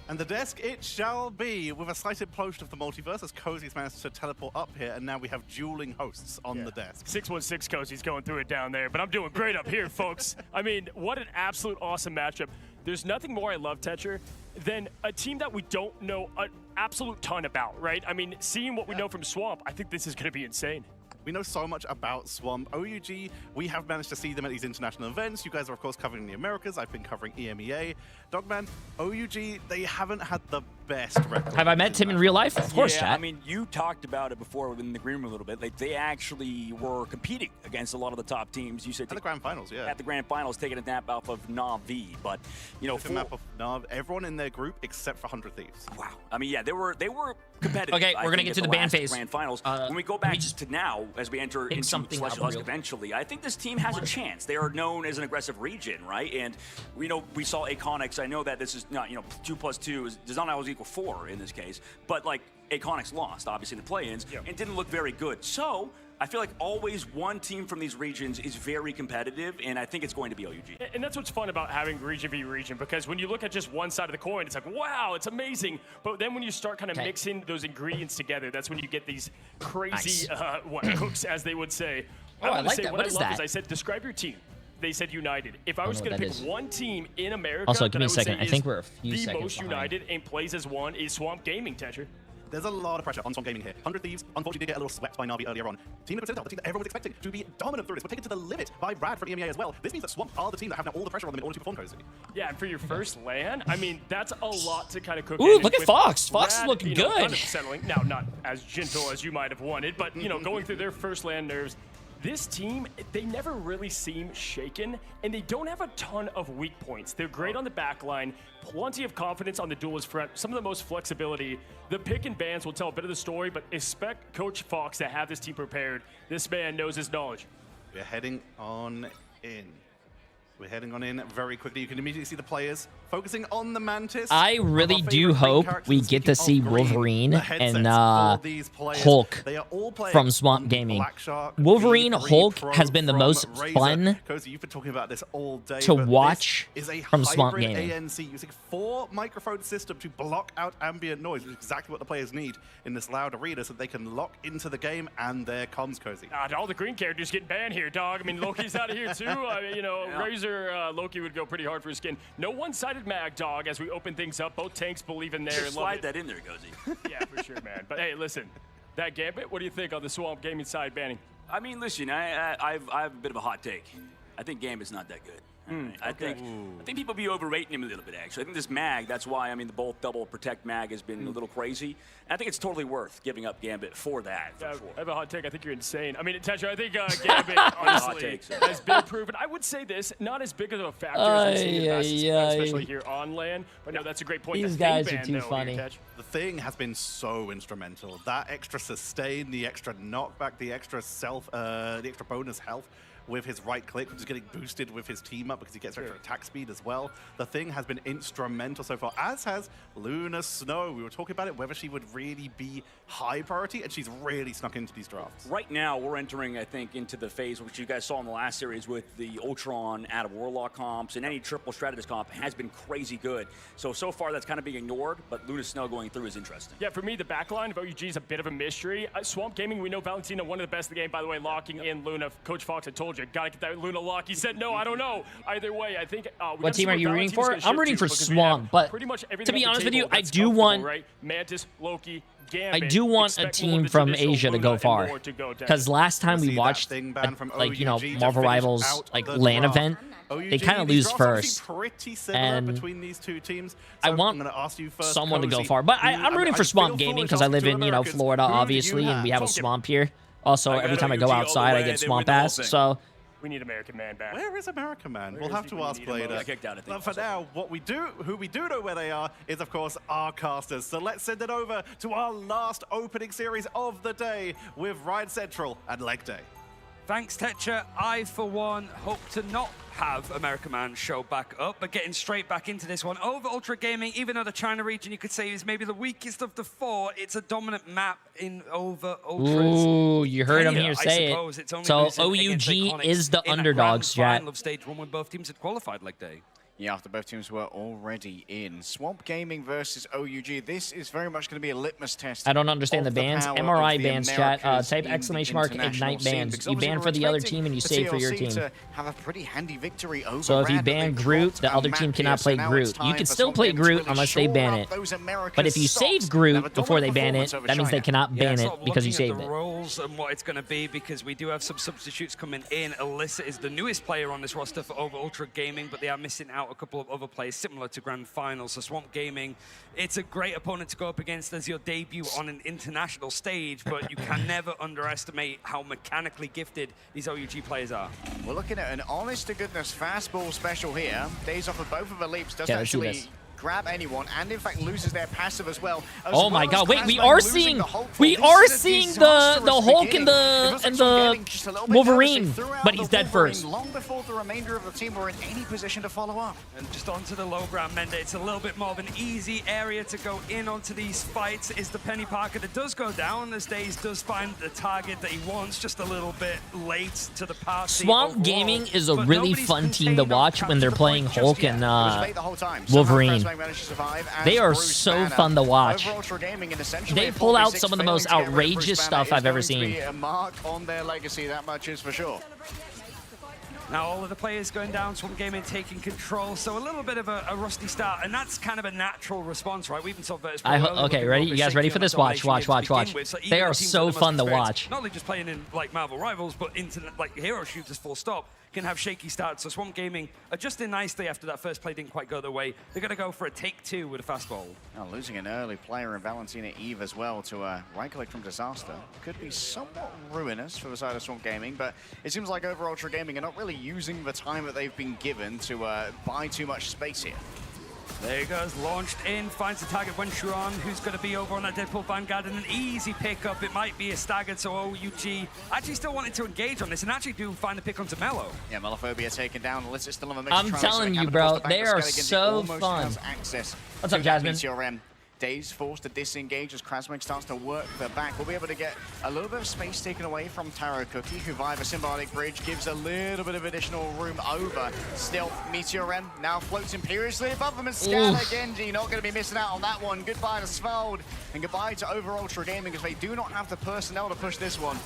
And the desk it shall be, with a slight implosion of the multiverse as Cozy's managed to teleport up here, and now we have dueling hosts on the desk. 616 Cozy's going through it down there, but I'm doing great up here, folks. I mean, what an absolute awesome matchup. There's nothing more I love, Tetra, than a team that we don't know an absolute ton about, right? I mean, seeing what we know from Swamp, I think this is going to be insane. We know so much about Swamp. OUG, we have managed to see them at these international events. You guys are, of course, covering the Americas. I've been covering EMEA. Dogman, OUG, they haven't had the best record. Have I met Tim in real life? Of course, yeah, chat. I mean, you talked about it before in the green room a little bit. Like, they actually were competing against a lot of the top teams. You said at the grand finals, yeah. At the grand finals, taking a nap off of Na'Vi, but you know, map of Nav, everyone in their group except for 100 Thieves. Wow. I mean, yeah, they were competitive. Okay, we're gonna get to the ban phase. Grand finals. When we go back to now, as we enter into something Celestial Husk eventually, I think this team has a chance. They are known as an aggressive region, right? And we saw Aconics. I know that this is not, 2 + 2 does not always equal 4 in this case, but like Aconics lost obviously in the play-ins and didn't look very good. So I feel like always one team from these regions is very competitive, and I think it's going to be OUG. And that's what's fun about having region v region, because when you look at just one side of the coin, it's like, wow, it's amazing. But then when you start kind of mixing those ingredients together, that's when you get these crazy hooks, as they would say. Oh, I like say, that. What What I is love that? is I said, describe your team. They said united. If I was going to pick one team in America, Also, give me a that I would second. say I think is we're a few the seconds most behind. united and plays as one is Swamp Gaming, Tetra. There's a lot of pressure on Swamp Gaming here. 100 Thieves, unfortunately, did get a little swept by Na'Vi earlier on. Team Liquid Citadel, the team that everyone was expecting to be dominant through this, were taken to the limit by Brad from EMEA as well. This means that Swamp are the team that have now all the pressure on them in order to perform cozy. Yeah, and for your first LAN, I mean, that's a lot to kind of cook. Ooh, in look at with Fox. Fox is Brad, looking kind good. of settling. Now, not as gentle as you might have wanted, but, going through their first LAN nerves. This team, they never really seem shaken, and they don't have a ton of weak points. They're great on the back line, plenty of confidence on the duelist front, some of the most flexibility. The pick and bans will tell a bit of the story, but expect Coach Fox to have this team prepared. This man knows his knowledge. We're heading on in. We're heading on in very quickly. You can immediately see the players focusing on the Mantis. I really do hope we get to see Wolverine and Hulk from Swamp Gaming. Wolverine Hulk has been the most fun Cozy, you've been talking about this all day, to but watch this is a from Swamp hybrid Gaming. ANC using 4 microphone system to block out ambient noise, which is exactly what the players need in this loud arena so they can lock into the game and their comms, Cozy. All the green characters getting banned here, dog. I mean, Loki's out of here too. I mean, Razor Loki would go pretty hard for his skin. No one-sided mag, dog, as we open things up. Both tanks believe in there. Slide that in there, Cozy. Yeah, for sure, man. But hey, listen, that Gambit, what do you think on the Swamp Gaming side banning? I mean, listen, I have a bit of a hot take. I think Gambit's not that good. I think people be overrating him a little bit, actually. I think this mag, that's why, I mean, the both double protect mag has been a little crazy. And I think it's totally worth giving up Gambit for that, for sure. I have a hot take. I think you're insane. I mean, Tetra, I think Gambit, honestly, has been proven. I would say this, not as big of a factor as we've seen in the past, especially here on LAN. But no, that's a great point. These The thing guys are ban, too though, funny. here, Tetch. The thing has been so instrumental. That extra sustain, the extra knockback, the extra the extra bonus health with his right click, which is getting boosted with his team up because he gets extra attack speed as well. The Thing has been instrumental so far, as has Luna Snow. We were talking about it, whether she would really be high priority, and she's really snuck into these drafts. Right now, we're entering, I think, into the phase which you guys saw in the last series with the Ultron out of Warlock comps, and any triple strategist comp has been crazy good. So far, that's kind of being ignored, but Luna Snow going through is interesting. Yeah, for me, the backline of OUG is a bit of a mystery. Swamp Gaming, we know Valentina, one of the best in the game, by the way, locking in Luna. Coach Fox had told you, gotta get that Luna lock. He said, no, I don't know. Either way, I think... what team are you rooting for? I'm rooting for Swamp, but to be honest with you, I do want... Right? Mantis, Loki, Gambit, I do want a team from Asia to go far, because last time we watched, like, you know, Marvel Rivals, like, LAN event, they kind of lose first, and between these two teams. I want someone to go far. But I'm rooting for Swamp Gaming because I live in, you know, Florida, obviously, and we have a swamp here. Also, every time I go outside, I get swamp ass, so... We need American Man back. Where is American Man? We'll have to ask later. But for now, who we do know where they are is, of course, our casters. So let's send it over to our last opening series of the day with Ride Central and Leg Day. Thanks, Tetcher. I, for one, hope to not have American Man show back up, but getting straight back into this one. Over Ultra Gaming, even though the China region, you could say, is maybe the weakest of the four, it's a dominant map in Over Ultras. Ooh, you heard him here say it. So OUG is the underdogs, chat. Final of stage 1 when both teams had qualified like day. Yeah, after both teams were already in. Swamp Gaming versus OUG. This is very much going to be a litmus test. I don't understand the bans. MRI bans, chat. Type exclamation mark ignite bans. You ban for the other team and you save for your team. To have a pretty handy victory over so if you ban Groot, the other team cannot play Groot. You can still play Groot unless they ban it. But if you save Groot before they ban it, that means they cannot ban it because you saved it. The roles and what it's going to be, because we do have some substitutes coming in. Alyssa is the newest player on this roster for Over Ultra Gaming, but they are missing out a couple of other players similar to Grand Finals. So Swamp Gaming, it's a great opponent to go up against as your debut on an international stage, but you can never underestimate how mechanically gifted these OUG players are. We're looking at an honest-to-goodness fastball special here. Days off of both of the leaps. Doesn't yeah, actually grab anyone, and in fact loses their passive as well. Oh my god, wait, we are seeing the Hulk and the Wolverine, but he's dead first. Long before the remainder of the team were in any position to follow up. And just onto the low ground, Mende, it's a little bit more of an easy area to go in onto these fights. Is the Penny Parker that does go down as Days does find the target that he wants, just a little bit late to the party. Swamp overall. Gaming is a really fun team to watch when they're playing Hulk and Wolverine. They are so fun to watch. They pull out some of the most outrageous stuff I've ever seen. A mark on their legacy, that much is for sure. Now all of the players going down, Swamp Gaming taking control, so a little bit of a rusty start, and that's kind of a natural response, right? We even saw Virtus. Okay, ready? You guys ready for this? Watch. So they are so fun to watch. Not only just playing in like Marvel Rivals, but into like hero shooters full stop, can have shaky starts. So Swamp Gaming adjusting nicely after that first play didn't quite go their way. They're going to go for a take two with a fastball. Now losing an early player in Valentina Eve as well to right click from Disaster could be somewhat ruinous for the side of Swamp Gaming, but it seems like Over Ultra Gaming are not really using the time that they've been given to buy too much space here. There he goes, launched in, finds the target Wenshuan, who's going to be over on that Deadpool Vanguard, and an easy pickup. It might be a staggered, so OUG actually still wanted to engage on this, and actually do find the pick onto Mello. Yeah, Melophobia taken down. Alyssa still on the mix. I'm telling you, bro, they are so fun. What's up, Jasmine? Days forced to disengage as Krasmik starts to work the back. We'll be able to get a little bit of space taken away from Taro Cookie, who via the Symbiotic Bridge gives a little bit of additional room over. Still, Meteor M now floats imperiously above them, and Scanner Genji not going to be missing out on that one. Goodbye to Svald, and goodbye to Over Ultra Gaming, because they do not have the personnel to push this one.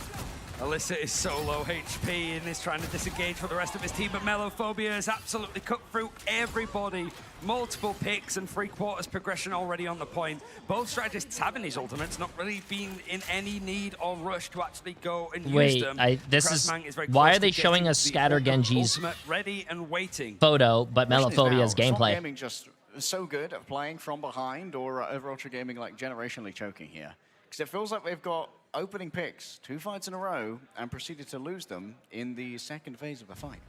Alyssa is so low HP and is trying to disengage for the rest of his team, but Melophobia has absolutely cut through everybody. Multiple picks and 3/4 progression already on the point. Both strategists having these ultimates, not really being in any need or rush to actually go and use them. Why are they showing us Scatter Genji's ready and waiting photo, but Melophobia's gameplay? Gaming just so good at playing from behind, or Over Ultra Gaming like generationally choking here? Because it feels like they've got opening picks, 2 fights in a row, and proceeded to lose them in the second phase of the fight.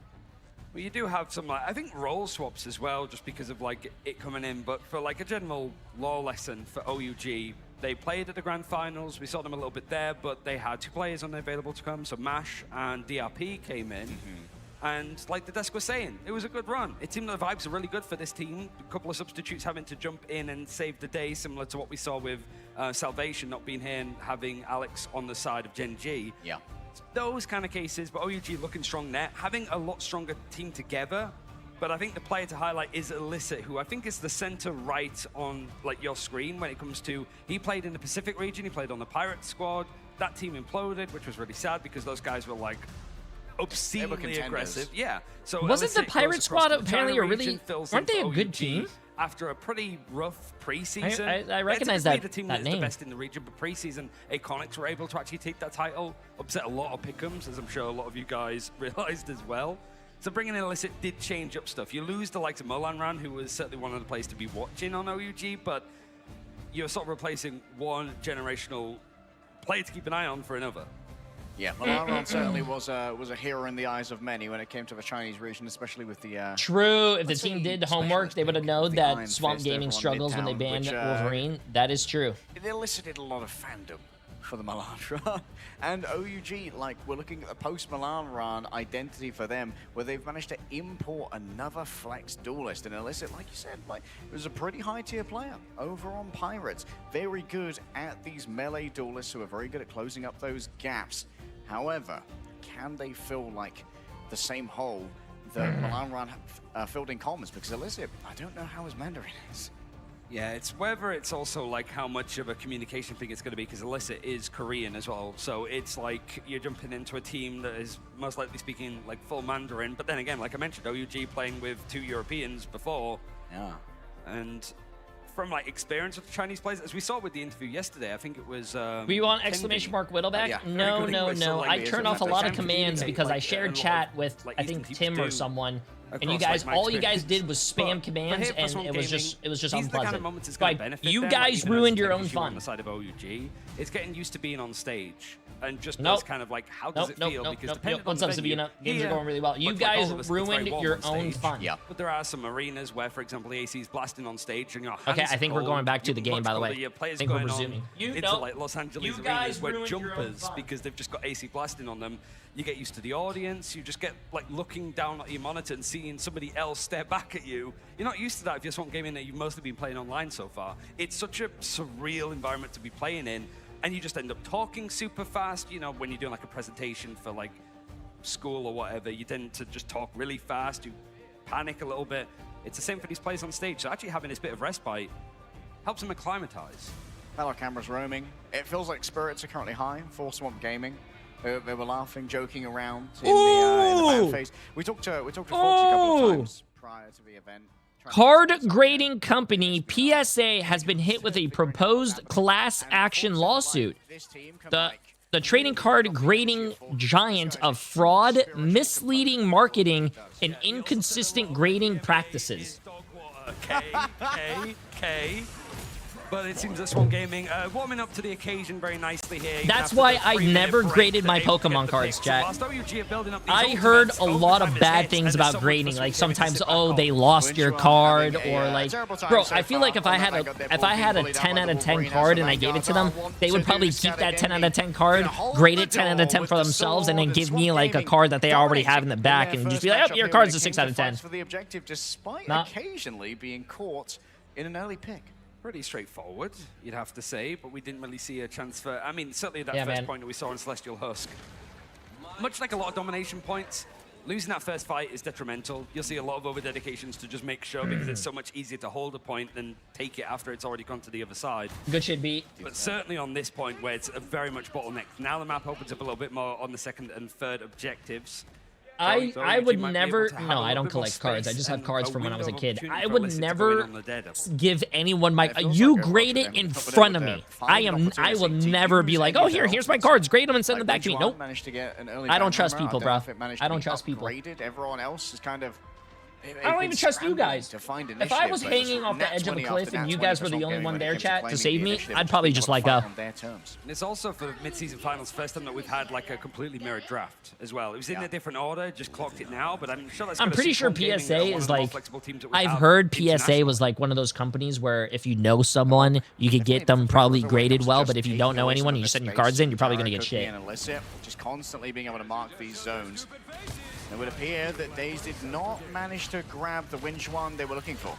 Well, you do have some, I think, role swaps as well, just because of like it coming in. But for like a general lore lesson for OUG, They played at the Grand Finals. We saw them a little bit there, but they had 2 players unavailable to come. So MASH and DRP came in. And like the desk was saying, it was a good run. It seemed the vibes are really good for this team. A couple of substitutes having to jump in and save the day, similar to what we saw with Salvation not being here and having Alex on the side of Gen G. Yeah. Those kind of cases, but OUG looking strong there. Having a lot stronger team together. But I think the player to highlight is Illicit, who I think is the center right on like your screen when it comes to, he played in the Pacific region, he played on the Pirate squad. That team imploded, which was really sad because those guys were like obscenely aggressive. Yeah. So wasn't the Pirate squad apparently a really, weren't they a good team? After a pretty rough preseason. I recognize that, the team that is name. the best in the region, but preseason, Iconics were able to actually take that title, upset a lot of pick'ems, as I'm sure a lot of you guys realized as well. So bringing in Illicit did change up stuff. You lose the likes of Molanran, who was certainly one of the players to be watching on OUG, but you're sort of replacing one generational player to keep an eye on for another. Yeah, Molanran certainly was a hero in the eyes of many when it came to the Chinese region, especially with the... True, if the team did homework, they would have known that Swamp Gaming struggles when they banned Wolverine. That is true. It elicited a lot of fandom for the Molanran. And OUG, like, we're looking at the post-Molanran identity for them, where they've managed to import another flex duelist. And Illicit, like you said, like, it was a pretty high-tier player over on Pirates. Very good at these melee duelists who are very good at closing up those gaps. However, can they fill, like, the same hole that Molanran filled in comms? Because Illicit, I don't know how his Mandarin is. Yeah, it's whether it's also like how much of a communication thing it's going to be, because Illicit is Korean as well. So it's like you're jumping into a team that is most likely speaking like full Mandarin. But then again, like I mentioned, OUG playing with 2 Europeans before. Yeah. And from like experience with the Chinese players, as we saw with the interview yesterday, I think it was... we want exclamation mark Whittleback? Yeah, no, no, no. I turned off a lot of commands because I shared chat with, I think, Tim or someone. And you guys, all you guys did was spam commands, and it was just unpleasant. Like, you guys ruined your own fun. On the side of OUG, it's getting used to being on stage, and just those kind of like, how does it feel? Because what's up, Sabina? Games are going really well. You guys ruined your own fun. Yeah. But there are some arenas where, for example, the AC is blasting on stage, and your hands okay, I think we're going back to the game, by the way. I think we're resuming. Into like Los Angeles arenas where jumpers, because they've just got AC blasting on them. You get used to the audience, you just get like looking down at your monitor and seeing somebody else stare back at you. You're not used to that if you're Swamp Gaming that you've mostly been playing online so far. It's such a surreal environment to be playing in, and you just end up talking super fast. You know, when you're doing like a presentation for like school or whatever, you tend to just talk really fast, you panic a little bit. It's the same for these players on stage, so actually having this bit of respite helps them acclimatize. Fellow cameras roaming. It feels like spirits are currently high for Swamp Gaming. They were laughing, joking around in the fan phase. We talked to Fox a couple of times prior to the event. Card grading company PSA has been hit with a proposed class action lawsuit. The trading card grading giant of fraud, misleading marketing, and inconsistent grading practices. But it seems that Swamp Gaming warming up to the occasion very nicely here. That's why I never graded my Pokemon cards, chat. I heard a lot of bad things about grading, like sometimes, oh, they lost your card, or like, bro, I feel like if I had a 10 out of 10 card and I gave it to them, they would probably keep that 10 out of 10 card, grade it 10 out of 10 for themselves, and then give me like a card that they already have in the back, and just be like, oh, your card's a 6 out of 10. For the objective, despite occasionally being caught in an early pick. Pretty straightforward, you'd have to say, but we didn't really see a chance for... I mean, certainly that first point that we saw in Celestial Husk. Much like a lot of domination points, losing that first fight is detrimental. You'll see a lot of over-dedications to just make sure, because it's so much easier to hold a point than take it after it's already gone to the other side. Good shit, beat. But certainly on this point, where it's a very much bottleneck. Now the map opens up a little bit more on the second and third objectives. I would never, no, I don't collect cards. I just have cards from when I was a kid. I would never give anyone my, you grade it in front of me. I will never be like, oh, here's my cards, grade them and send them back to me. Nope. I don't trust people, bro. I don't trust people. Everyone else is kind of I don't even trust you guys. To find If I was hanging off the edge of a cliff and you guys were the only one there, chat, to save me, I'd probably just let go. And it's also for the mid-season finals, first time that we've had like a completely mirrored draft as well. It was in a different order, just clocked it now, but I'm sure that's. I'm pretty sure PSA is like. I've heard PSA was like one of those companies where if you know someone, you could get them probably graded well, but if you don't know anyone, you send your cards in, you're probably gonna get shit. Just constantly being able to mark these zones. It would appear that Days did not manage to grab the Winch one they were looking for.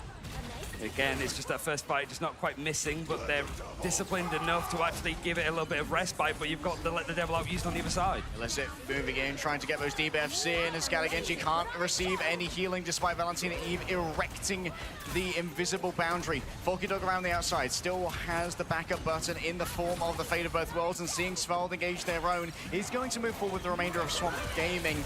Again, it's just that first fight, just not quite missing, but they're disciplined enough to actually give it a little bit of respite, but you've got to let the devil out used on the other side. Illicit moving in, trying to get those debuffs in, and Scalagenji can't receive any healing despite Valentina Eve erecting the invisible boundary. Forky Dog around the outside still has the backup button in the form of the Fate of Both Worlds, and seeing Svald engage their own, is going to move forward with the remainder of Swamp Gaming.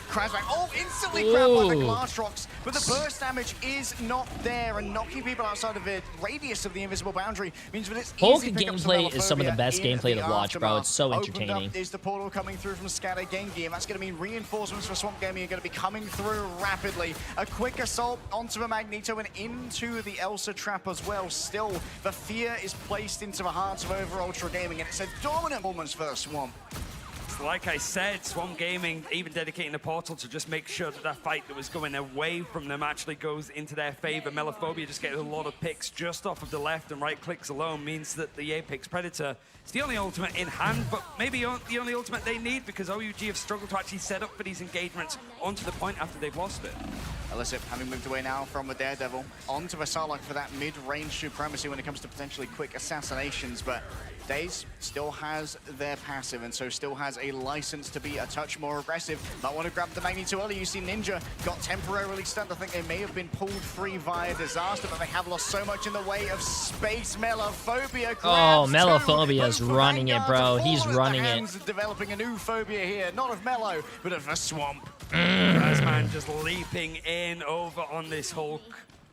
Crashback, instantly grabbed by the glass rocks, but the burst damage is not there, and knocking people outside of the radius of the invisible boundary means that it's Hulk easy to pick up gameplay is some of the best gameplay to watch, bro. It's so entertaining. Opened up is the portal coming through from Scalagenji, and that's going to mean reinforcements for Swamp Gaming are going to be coming through rapidly. A quick assault onto the Magneto and into the Elsa trap as well. Still, the fear is placed into the hearts of Over Ultra Gaming, and it's a dominant performance for the Swamp. Like I said, Swamp Gaming even dedicating the portal to just make sure that that fight that was going away from them actually goes into their favor. Melophobia just getting a lot of picks just off of the left and right clicks alone means that the Apex Predator is the only ultimate in hand, but maybe the only ultimate they need because OUG have struggled to actually set up for these engagements onto the point after they've lost it. Illicit having moved away now from the Daredevil onto the Sarlacc for that mid-range supremacy when it comes to potentially quick assassinations, but Days still has their passive and so still has a license to be a touch more aggressive. Might want to grab the Magni too early. You see Ninja got temporarily stunned. I think they may have been pulled free via disaster, but they have lost so much in the way of space. Melophobia. Oh, Melophobia's running it, bro. He's running it. Developing a new phobia here, not of Melo, but of a Swamp. Man just leaping in over on this Hulk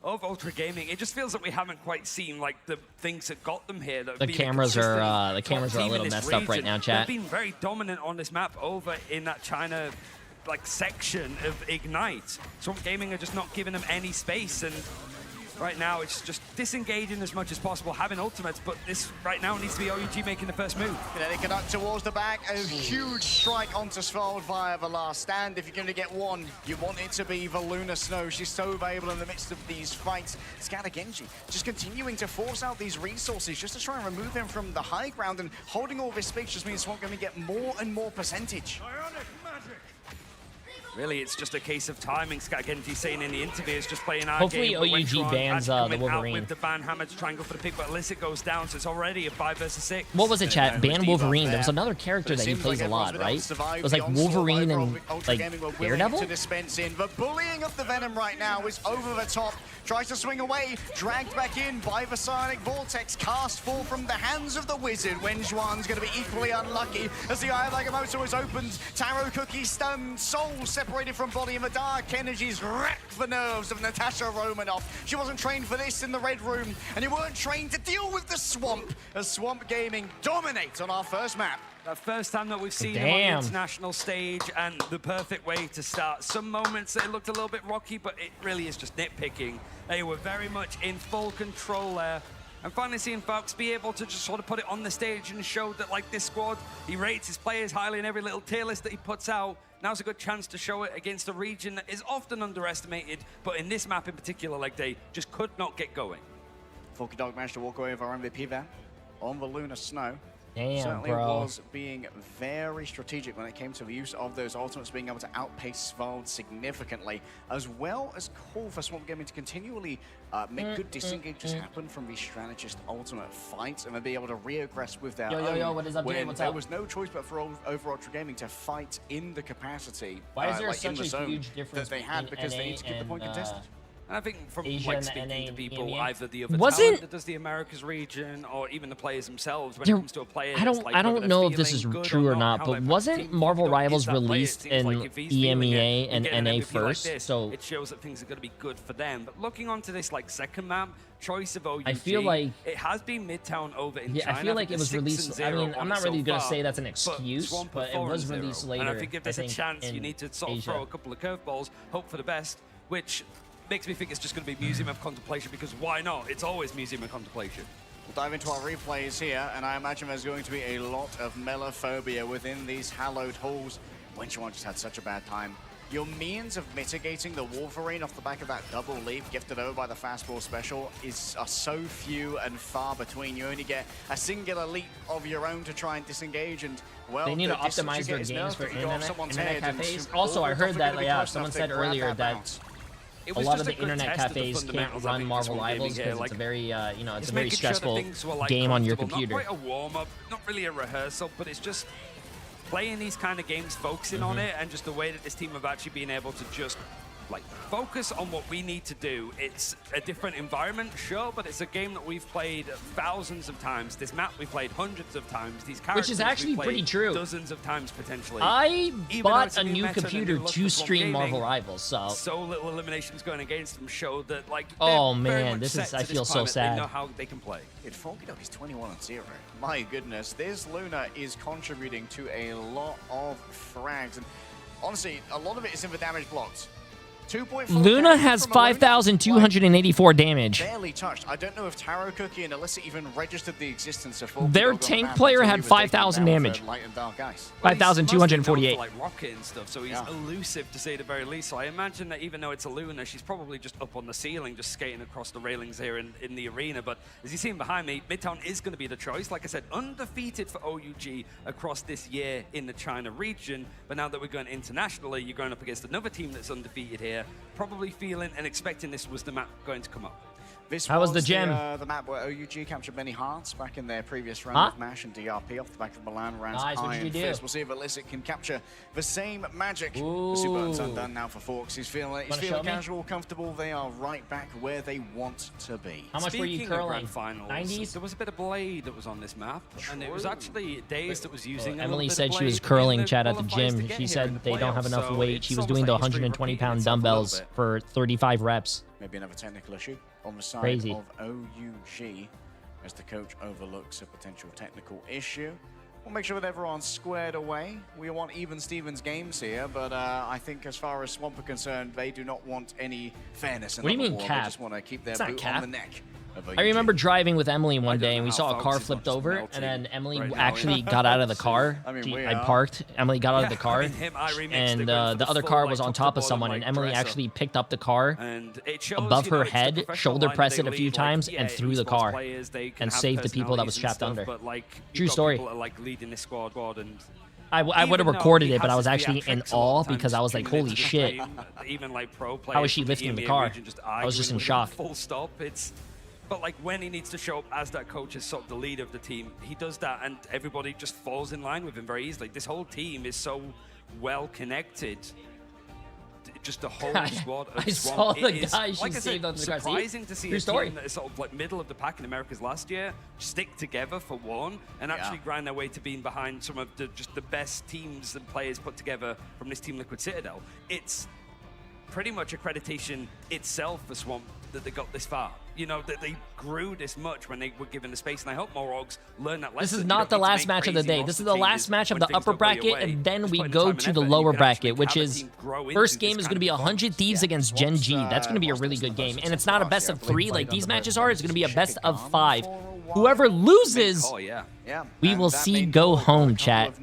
of Ultra Gaming. It just feels like we haven't quite seen like the things that got them here. That the cameras are a little messed up right now, chat. They've been very dominant on this map over in that China like section of Ignite. Swamp Gaming are just not giving them any space, and right now it's just disengaging as much as possible, having ultimates, but this right now needs to be OUG making the first move. They conduct towards the back, a huge strike onto Svald via the last stand. If you're going to get one, you want it to be the Lunar Snow. She's so valuable in the midst of these fights. Scalagenji just continuing to force out these resources just to try and remove him from the high ground, and holding all this space just means Swamp going to get more and more percentage. Really, it's just a case of timing. Scalagenji saying in the interview is just playing our Hopefully game. OUG bans the Wolverine. With the ban hammer to triangle for the pick, but Illicit goes down, so it's already a 5 versus 6. What was it, chat? Ban Wolverine. There was another character that he plays a lot, right? It was like Wolverine and like Daredevil? To dispense in. The bullying of the Venom right now is over the top. Tries to swing away, dragged back in by the Sonic Vortex. Cast fall from the hands of the Wizard. Wen Zhuan's going to be equally unlucky as the Eye of Agamotto is opened. Taro Cookie stunned, soul separated from body, and the dark energies wreck the nerves of Natasha Romanoff. She wasn't trained for this in the Red Room, and you weren't trained to deal with the Swamp, as Swamp Gaming dominates on our first map. The first time that we've seen him on the international stage, and the perfect way to start. Some moments it looked a little bit rocky, but it really is just nitpicking. They were very much in full control there. And finally seeing Fox be able to just sort of put it on the stage and show that, like, this squad, he rates his players highly in every little tier list that he puts out. Now's a good chance to show it against a region that is often underestimated, but in this map in particular, like, they just could not get going. Forky Dog managed to walk away with our MVP there on the Lunar Snow. Damn, certainly bro. Was being very strategic when it came to the use of those ultimates, being able to outpace Svald significantly, as well as call for Swamp Gaming to continually make good disengages happen from these strategist ultimate fights, and then be able to re-aggress with their own. What is up, Jay? What's there up? was no choice but for Over Ultra Gaming to fight in the capacity. Why is there like such in the a huge zone difference that they had, between because they NA need to keep the point contested? And I think from Asia like and speaking NA to people, EMEA? either the other Wasn't- talent that does the Americas region, or even the players themselves, when it comes to a player, I don't know if this is true or not, but wasn't Marvel Rivals released in EMEA and NA first? So it shows that things are going to be good for them. But looking onto this like second map, choice of OUG, I feel like it has been Midtown over in yeah, China. I feel like think it was they're released. 6-0 I mean, I'm on not it really so gonna far, say that's an excuse, Swamp but it 4-0. was released later. And I think if there's a chance, in you need to sort of Asia. throw a couple of curveballs, hope for the best, which makes me think it's just going to be Museum of Contemplation, because why not? It's always Museum of Contemplation. We'll dive into our replays here, and I imagine there's going to be a lot of melophobia within these hallowed halls. Wenchuan just had such a bad time. Your means of mitigating the Wolverine off the back of that double leap gifted over by the fastball special are so few and far between. You only get a singular leap of your own to try and disengage, and well, they need to optimize their games for internet cafes. Also, I heard that, yeah, someone said earlier that a lot of the internet cafes can't run Marvel Rivals because it's a very, you know, it's a very stressful game on your computer. Not quite a warm-up, not really a rehearsal, but it's just playing these kind of games, focusing on it, and just the way that this team have actually been able to just like focus on what we need to do. It's a different environment, sure, but it's a game that we've played thousands of times. This map we played hundreds of times. These characters, which is actually pretty true. Dozens of times potentially. I bought a new computer to stream Marvel Rivals, so little eliminations going against them showed that, like, oh man, this is, I feel so sad. They know how they can play. It fogged up. He's 21-0. My goodness, this Luna is contributing to a lot of frags, and honestly, a lot of it is in the damage blocks. Luna has 5,284 damage. Barely touched. I don't know if Taro Cookie and Alyssa even registered the existence of their tank player had 5,000 damage. 5,248. Like rocket and stuff, so he's elusive to say the very least. So I imagine that even though it's a Luna, she's probably just up on the ceiling, just skating across the railings here in the arena. But as you see behind me, Midtown is going to be the choice. Like I said, undefeated for OUG across this year in the China region. But now that we're going internationally, you're going up against another team that's undefeated here. Probably feeling and expecting this was the map going to come up. This How was the gem? The map where OUG captured many hearts back in their previous round of MASH and DRP off the back of Milan rounds. Nice, what did you do? We'll see if Illicit can capture the same magic. Ooh. The super button's undone now for Forks. He's feeling casual, comfortable. They are right back where they want to be. How much were you curling? Finals, 90s? There was a bit of Blade that was on this map, and it was actually Days that was using Emily said she was curling chat at the gym. She said they don't have enough weight. She was doing the 120-pound dumbbells for 35 reps. Maybe another technical issue on the side of OUG as the coach overlooks a potential technical issue. We'll make sure that everyone's squared away. We want even Stevens games here, but I think as far as Swamp are concerned, they do not want any fairness in the war. What do you mean cap? They just want to keep their boot on the neck. I remember driving with Emily one day, and we saw a car flipped over, and then Emily actually got out of the car. I parked. Emily got out of the car, and the other car was on top of someone, and Emily actually picked up the car above her head, shoulder pressed it a few times, and threw the car, and saved the people that was trapped under. True story. I would have recorded it, but I was actually in awe because I was like, holy shit. How is she lifting the car? I was just in shock. Full stop. But like when he needs to show up as that coach, as sort of the leader of the team, he does that, and everybody just falls in line with him very easily. This whole team is so well connected. Just the whole squad. I saw the guy she saved on the car. Surprising to see a team that is sort of like middle of the pack in Americas last year stick together for one and actually grind their way to being behind some of just the best teams and players put together from this Team Liquid Citadel. It's pretty much accreditation itself for Swamp that they got this far. You know, that they grew this much when they were given the space, and I hope more Orgs learn that lesson. This is not the last match of the day. This is the last match of the upper bracket, and then we go to the lower bracket, which is first game is going to be 100 Thieves against Gen G. That's going to be a really good game, and it's not a best of 3 like these matches are. It's going to be a best of 5. Whoever loses, we will see go home, chat.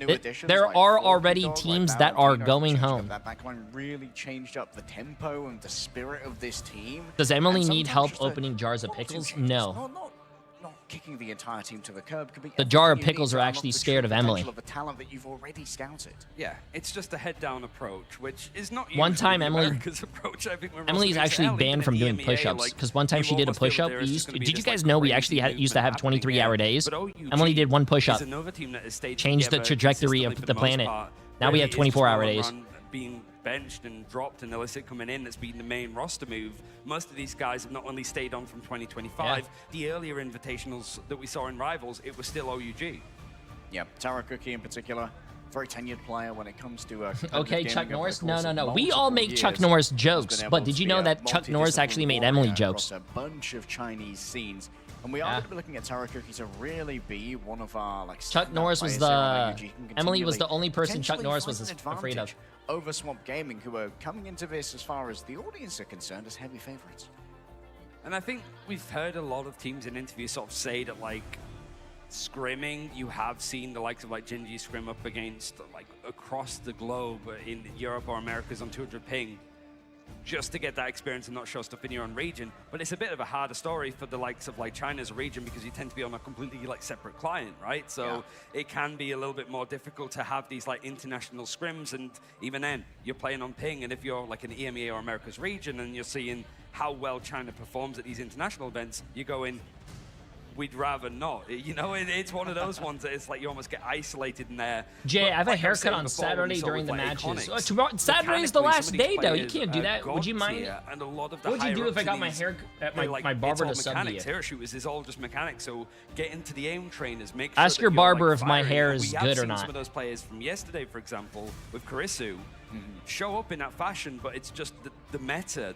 There are already teams that are going home. That backline really changed up the tempo and the spirit of this team. Does Emily need help opening jars of pickles? No. Not kicking the entire team to the curb. The jar of pickles are actually scared of Emily. Of the talent that you've already scouted. Yeah, it's just a head-down approach, which is not one time America's approach. I think Emily's actually banned from doing push-ups because one time she did a push-up. Did you guys know we actually used to have 23-hour days? Emily did one push-up, changed the trajectory of the planet. Now we have 24-hour days. Being benched and dropped, and Illicit coming in, that's been the main roster move. Most of these guys have not only stayed on from 2025, the earlier invitationals that we saw in Rivals, it was still OUG. Yeah, Taro Cookie in particular, very tenured player when it comes to okay, Chuck Norris? No. We all make Chuck Norris jokes, but did you know that Chuck Norris actually made Emily jokes? A bunch of Chinese scenes. And we are going to be looking at Tarakuki to really be one of our like. Chuck Norris was Emily was the only person Chuck Norris was afraid of. Over Swamp Gaming, who are coming into this as far as the audience are concerned as heavy favorites. And I think we've heard a lot of teams in interviews sort of say that like scrimming, you have seen the likes of like Gingy scrim up against like across the globe in Europe or Americas on 200 ping, just to get that experience and not show stuff in your own region. But it's a bit of a harder story for the likes of like China's region because you tend to be on a completely like separate client, right? So it can be a little bit more difficult to have these like international scrims, and even then you're playing on ping, and if you're like an EMEA or Americas region and you're seeing how well China performs at these international events, you go in, we'd rather not. You know, it's one of those ones that it's like you almost get isolated in there. Jay, but I have a like haircut on Saturday during the matches. Saturday is the last day, though. You can't do that. Would you mind? And a lot of the what would you do if I got my these, hair at my like, barber to it's all sub mechanics. you? Hair shooters is all just mechanics. So get into the aim trainers. Make sure Ask that your you're, barber like, if my firing. hair And is we have good or seen not. Some of those players from yesterday, for example, with Karisu, show up in that fashion, but it's just the meta,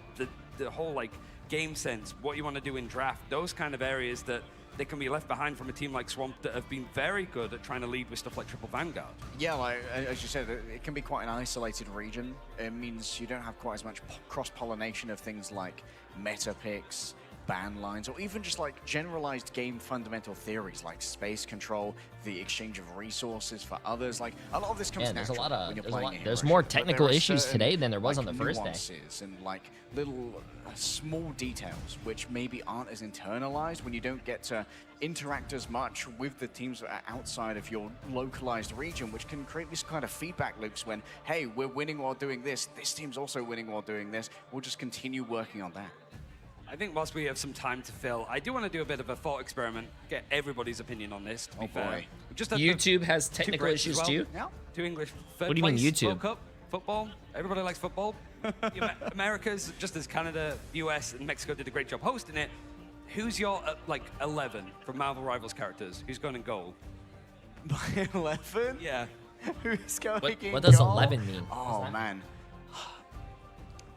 the whole like game sense, what you want to do in draft, those kind of areas that they can be left behind from a team like Swamp that have been very good at trying to lead with stuff like Triple Vanguard. Yeah, like as you said, it can be quite an isolated region. It means you don't have quite as much cross-pollination of things like meta picks, ban lines, or even just like generalized game fundamental theories like space control, the exchange of resources for others. Like a lot of this comes there's a natural lot of when you're playing a hero there's more shooter, but technical there are issues certain, today than there was like, on the first day. nuances and like little small details which maybe aren't as internalized when you don't get to interact as much with the teams that are outside of your localized region, which can create these kind of feedback loops when, hey, we're winning while doing this team's also winning while doing this. We'll just continue working on that. I think whilst we have some time to fill, I do want to do a bit of a thought experiment, get everybody's opinion on this, to be fair. Just YouTube has technical issues too? Yeah. Two English. What do you mean YouTube? World Cup, football. Everybody likes football. America's, just as Canada, US, and Mexico did a great job hosting it. Who's your, like, 11 from Marvel Rivals characters? Who's going in goal? 11? Yeah. Who's going in What does goal? 11 mean? Oh, man.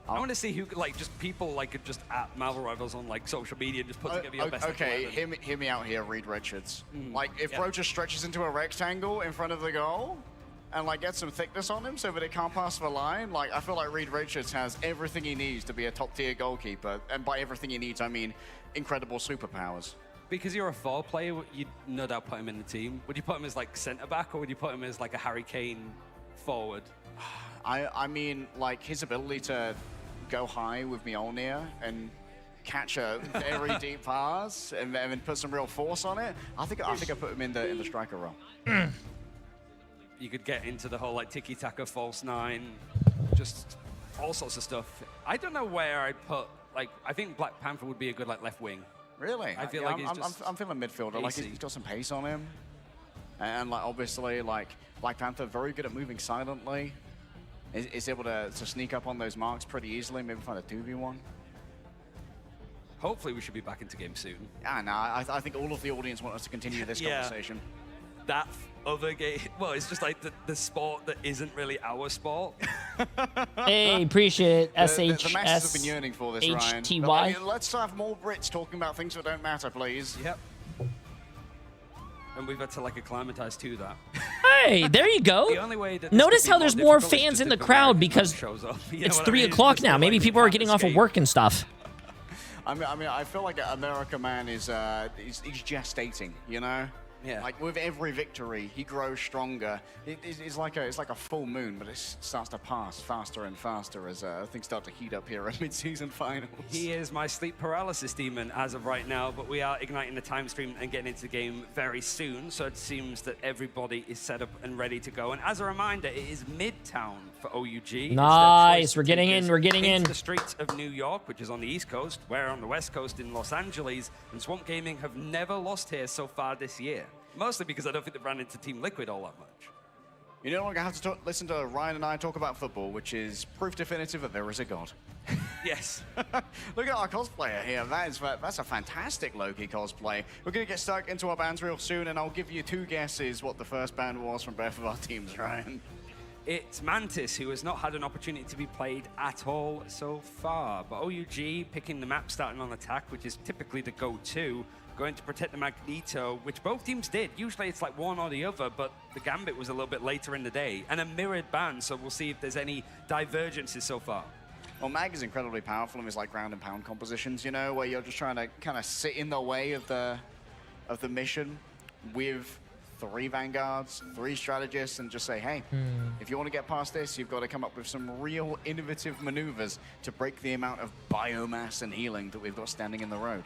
I want to see who, like, just people, like, just at Marvel Rivals on, like, social media and just put together your best Okay, 11. hear me out here, Reed Richards. Like, if Bro just stretches into a rectangle in front of the goal and, like, gets some thickness on him so that it can't pass the line, like, I feel like Reed Richards has everything he needs to be a top-tier goalkeeper. And by everything he needs, I mean incredible superpowers. Because you're a 4 player, you'd no doubt put him in the team. Would you put him as, like, centre-back, or would you put him as, like, a Harry Kane forward? I mean, like, his ability to go high with Mjolnir and catch a very deep pass and then put some real force on it. I think I put him in the striker role. You could get into the whole like tiki-taka false 9, just all sorts of stuff. I don't know where I'd put, like, I think Black Panther would be a good like left wing. Really? I feel yeah, like I'm feeling midfielder. Like he's got some pace on him, and like obviously like Black Panther very good at moving silently. Is able to sneak up on those marks pretty easily. Maybe find a 2v1. Hopefully we should be back into game soon. Yeah, no, I think all of the audience want us to continue this conversation. That other game, well, it's just like the sport that isn't really our sport. Hey, appreciate SHS. The masses have been yearning for this, Ryan. HTY. But, I mean, let's have more Brits talking about things that don't matter, please. Yep. And we've had to like acclimatize to that. Hey, there you go. The only way that this Notice could be how there's more difficult is fans just in the if crowd because shows up. You know it's what I 3 mean? o'clock Just now. feel Maybe like people you are can't getting off of escape. work and stuff. I mean, I feel like America Man is he's gestating, you know. Yeah. Like with every victory, he grows stronger. It's like a full moon, but it starts to pass faster and faster as things start to heat up here at mid-season finals. He is my sleep paralysis demon as of right now, but we are igniting the time stream and getting into the game very soon, so it seems that everybody is set up and ready to go. And as a reminder, it is Midtown for OUG. Nice, we're getting in, we're getting in. Into the streets of New York, which is on the East Coast. We're on the West Coast in Los Angeles, and Swamp Gaming have never lost here so far this year. Mostly because I don't think they've ran into Team Liquid all that much. You no longer have to listen to Ryan and I talk about football, which is proof definitive that there is a god. Yes. Look at our cosplayer here. That's a fantastic Loki cosplay. We're going to get stuck into our bands real soon, and I'll give you 2 guesses what the first band was from both of our teams, Ryan. It's Mantis, who has not had an opportunity to be played at all so far. But OUG picking the map starting on attack, which is typically the go-to, going to protect the Magneto, which both teams did. Usually it's like one or the other, but the Gambit was a little bit later in the day. And a mirrored ban, so we'll see if there's any divergences so far. Well, Mag is incredibly powerful in his like ground and pound compositions, you know, where you're just trying to kind of sit in the way of the mission with 3 Vanguards, 3 strategists, and just say, hey, if you want to get past this, you've got to come up with some real innovative maneuvers to break the amount of biomass and healing that we've got standing in the road.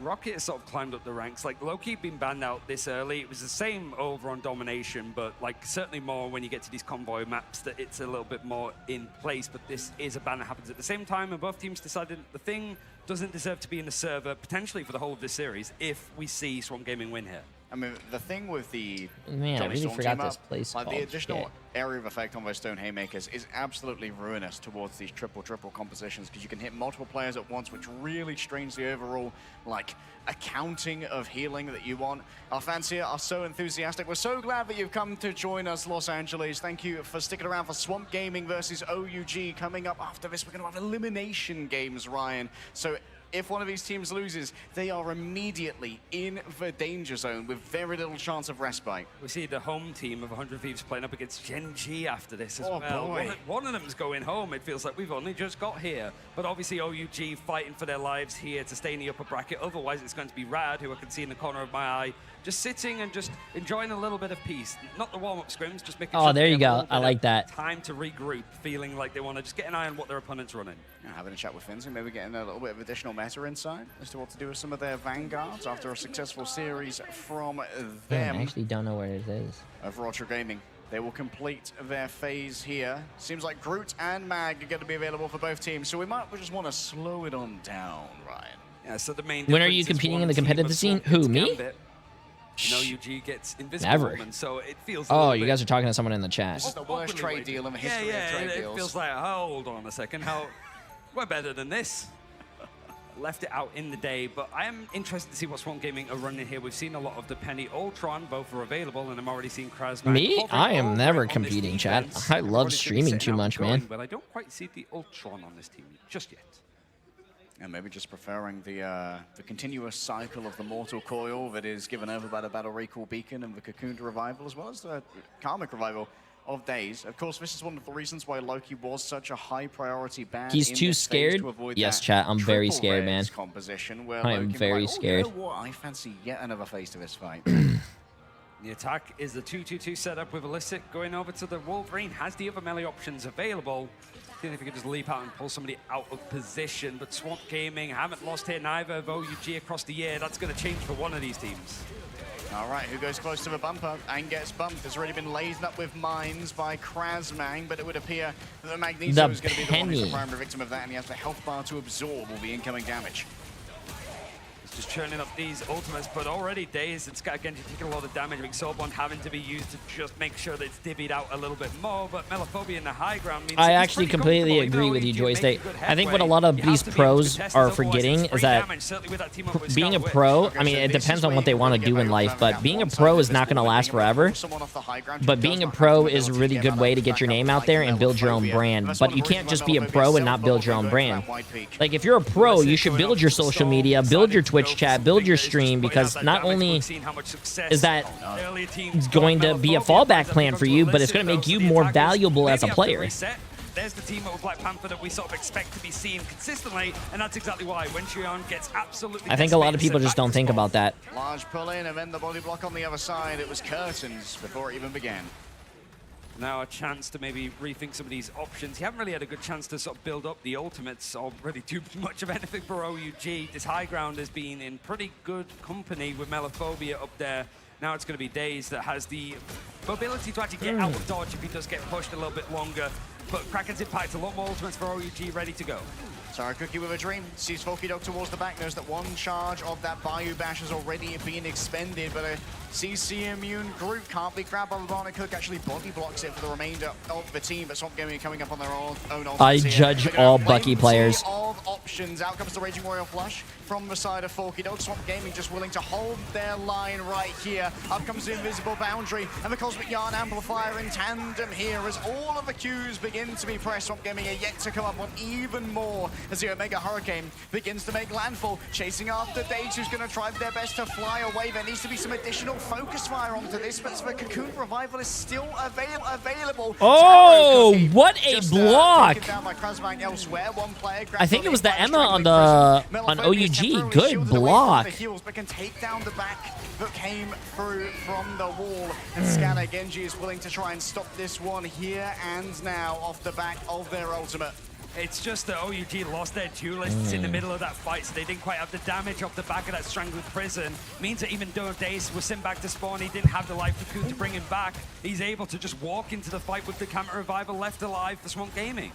Rocket has sort of climbed up the ranks. Like, Loki being banned out this early, it was the same over on Domination, but like certainly more when you get to these convoy maps that it's a little bit more in place, but this is a ban that happens at the same time, and both teams decided the thing doesn't deserve to be in the server, potentially for the whole of this series, if we see Swamp Gaming win here. I mean, the thing with the Man, I really forgot this place like called. the additional Shit. area of effect on those Stone Haymakers is absolutely ruinous towards these triple compositions, because you can hit multiple players at once, which really strains the overall like accounting of healing that you want. Our fans here are so enthusiastic. We're so glad that you've come to join us, Los Angeles. Thank you for sticking around for Swamp Gaming versus OUG. Coming up after this, we're going to have elimination games, Ryan. So if one of these teams loses, they are immediately in the danger zone with very little chance of respite. We see the home team of 100 Thieves playing up against Gen G after this as Oh, well. boy. One of them's going home. It feels like we've only just got here. But obviously OUG fighting for their lives here to stay in the upper bracket. Otherwise, it's going to be Rad, who I can see in the corner of my eye, just sitting and just enjoying a little bit of peace. Not the warm-up scrims, just making sure there they you have a go. little I bit like of that. time to regroup, feeling like they want to just get an eye on what their opponent's running. Yeah, having a chat with Finzi, maybe getting a little bit of additional meta insight as to what to do with some of their Vanguards after a successful series from them. I actually don't know where it is. Over Ultra Gaming. They will complete their phase here. Seems like Groot and Mag are going to be available for both teams, so we might just want to slow it on down, Ryan. Yeah, so the main When are you difference is competing one in the team competitive of scene? Swamp Who, gets me? Gambit, and OUG gets Invisible Never. Woman, so it feels a Oh, little you bit guys are talking to someone in the chat. This is the worst trade deal in the history of trade it deals. feels like, hold on a second, we're better than this. Left it out in the day, but I am interested to see what Swamp Gaming are running here. We've seen a lot of the Penny Ultron, both are available, and I'm already seeing Krasman. Me? I am never competing, chat. I love streaming too much, man. But I don't quite see the Ultron on this team just yet. And maybe just preferring the continuous cycle of the Mortal Coil that is given over by the Battle Recall Beacon and the Cocoon Revival, as well as the Karmic Revival of Days. Of course, this is one of the reasons why Loki was such a high priority ban. He's in too this phase scared? to avoid Yes, that chat, I'm very triple scared, man. rares composition where I am Loki very like, scared. Oh, you know what? I fancy yet another phase to this fight. The attack is the 2-2-2 setup with Illicit going over to the Wolverine. Has the other melee options available. Seeing if he could just leap out and pull somebody out of position. But Swamp Gaming haven't lost here neither of OUG across the year. That's going to change for one of these teams. All right, who goes close to the bumper and gets bumped? Has already been laden up with mines by Krasmang, but it would appear that the Magneto is going to be the one who's the primary victim of that, and he has the health bar to absorb all the incoming damage. It's just churning up these ultimates, but already Dazed and Scat Genji taking a lot of damage. Soulbond having to be used to just make sure that it's divvied out a little bit more, but Melophobia in the high ground means I actually completely agree with you, Joystick. I think what a lot of these pros are forgetting is that being a pro, I mean, it depends on what they want to do in life, but being a pro is not going to last forever. But being a pro is a really good way to get your name out there and build your own brand. But you can't just be a pro and not build your own brand. Like, if you're a pro, you should build your social media, build your Twitch chat, build your stream, because not only is that going to be a fallback plan for you, but it's going to make you more valuable as a player. There's the team of Black Panther that we sort of expect to be seen consistently, and that's exactly why when Shion gets absolutely... I think a lot of people just don't think about that. Large pull in and then the body block on the other side. It was curtains before it even began. Now a chance to maybe rethink some of these options. You haven't really had a good chance to sort of build up the ultimates or really do much of anything for OUG. This high ground has been in pretty good company with Melophobia up there. Now it's going to be Daze that has the mobility to actually get out of dodge if he does get pushed a little bit longer. But Kraken's Impact, a lot more ultimates for OUG ready to go. Sorry, Cookie with a dream. Sees Volky Dog towards the back. Knows that one charge of that Bayou Bash has already been expended, but a CC immune group can't be grabbed by Lavana. Cook actually body blocks it for the remainder of the team, but Swamp Gaming coming up on their own I judge all Bucky players. Of options. Out comes the Raging Warrior Flush from the side of Volky Dog. Swamp Gaming just willing to hold their line right here. Up comes the Invisible Boundary and the Cosmic Yarn Amplifier in tandem here as all of the Qs begin begin to be pressed. Swamp Gaming are yet to come up on even more as the Omega Hurricane begins to make landfall, chasing after Days, who's going to try their best to fly away. There needs to be some additional focus fire onto this, but the Cocoon Revival is still available. Oh, what a block! Down by Krasbang elsewhere. One player I think it was the Emma on OUG. Good block. But can take down the back that came through from the wall. And Scanner Genji is willing to try and stop this one here and now off the back of their ultimate. It's just that OUG lost their duelists in the middle of that fight, so they didn't quite have the damage off the back of that Strangled Prison. Means that even though Dace was sent back to spawn, he didn't have the life cocoon to bring him back. He's able to just walk into the fight with the Counter Revival left alive for Swamp Gaming.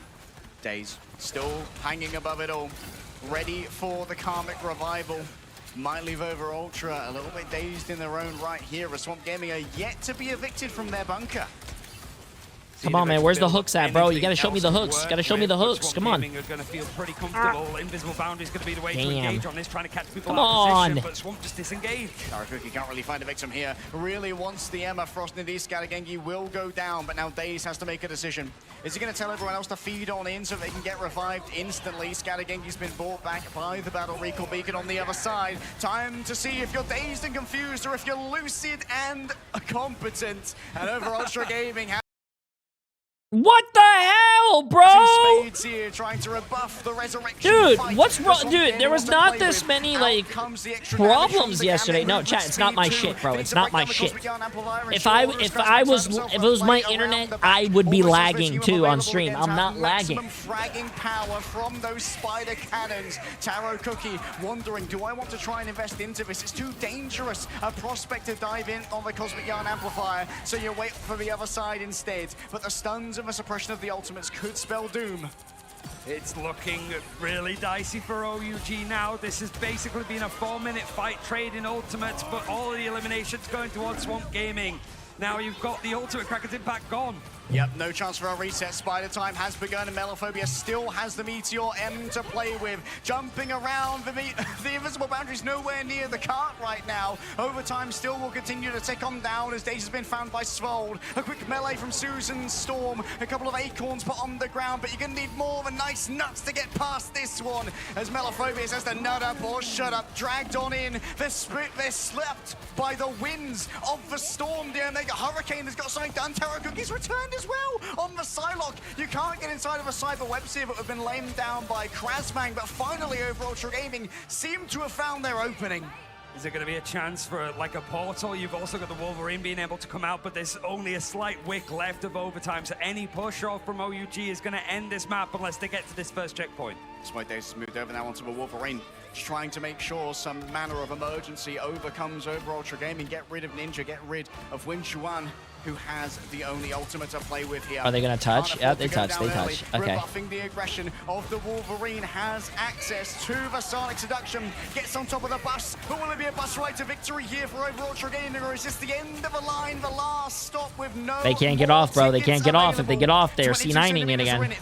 Daze still hanging above it all, ready for the Karmic Revival. Might leave over Ultra a little bit dazed in their own right here, as Swamp Gaming are yet to be evicted from their bunker. Come on, man. Where's the hooks at, bro? You gotta show me the hooks. Gotta show me the hooks. Come on. Are going to feel pretty comfortable. Invisible Boundary is going to be the way to engage on this, trying to catch people Come out of on. position, but Swamp just disengaged. Tarakuki can't really find a victim here. Really wants the Emma. Frost and these Scalagengi will go down, but now Daze has to make a decision. Is he going to tell everyone else to feed on in so they can get revived instantly? Scalagengi's been brought back by the Battle Recall Beacon on the other side. Time to see if you're dazed and confused or if you're lucid and competent. And over Ultra Gaming has What the hell, bro? Spades here trying to rebuff the resurrection Dude, fight. what's wrong? Dude, there was not this many, like, problems yesterday. No, chat, it's not my shit, bro. It's not my shit. If it was my internet, I would be lagging too on stream. I'm not lagging. Fragging power from those spider cannons. Taro Cookie wondering, do I want to try and invest into this? It's too dangerous a prospect to dive in on the Cosmic Yarn Amplifier, so you wait for the other side instead. But the stuns and the suppression of the ultimates could spell doom. It's looking really dicey for OUG now. This has basically been a 4-minute fight, trading ultimates, but all of the eliminations going towards Swamp Gaming. Now you've got the ultimate Kraken's Impact gone. Yep, no chance for a reset. Spider time has begun, and Melophobia still has the Meteor M to play with. Jumping around, the Invisible Boundary's nowhere near the cart right now. Overtime still will continue to tick on down as Daze has been found by Svold. A quick melee from Susan Storm. A couple of acorns put on the ground, but you're going to need more than nice nuts to get past this one. As Melophobia says to nut up or shut up, dragged on in. They're slapped by the winds of the storm. The Omega Hurricane has got something done. Taro Cookie's returned as well on the Psylocke. You can't get inside of a cyber web sphere that have been lamed down by Krasbang, but finally over Ultra Gaming seem to have found their opening. Is there going to be a chance for like a portal? You've also got the Wolverine being able to come out, but there's only a slight wick left of overtime, so any push off from OUG is going to end this map unless they get to this first checkpoint. That's why Daze has moved over now onto the Wolverine, just trying to make sure some manner of emergency overcomes over Ultra Gaming. Get rid of Ninja, get rid of Win Chuan, who has the only ultimate to play with here. Are they gonna touch? Yeah, they touch. They touch. Okay. Rebuffing the aggression of the Wolverine, has access to the Sonic Seduction, gets on top of the bus, but will it be a bus ride to victory here for over Ultra Gaming, or is this the end of a line, the last stop with no They can't get off, bro. They can't get off. If they get off, they're C9ing it again.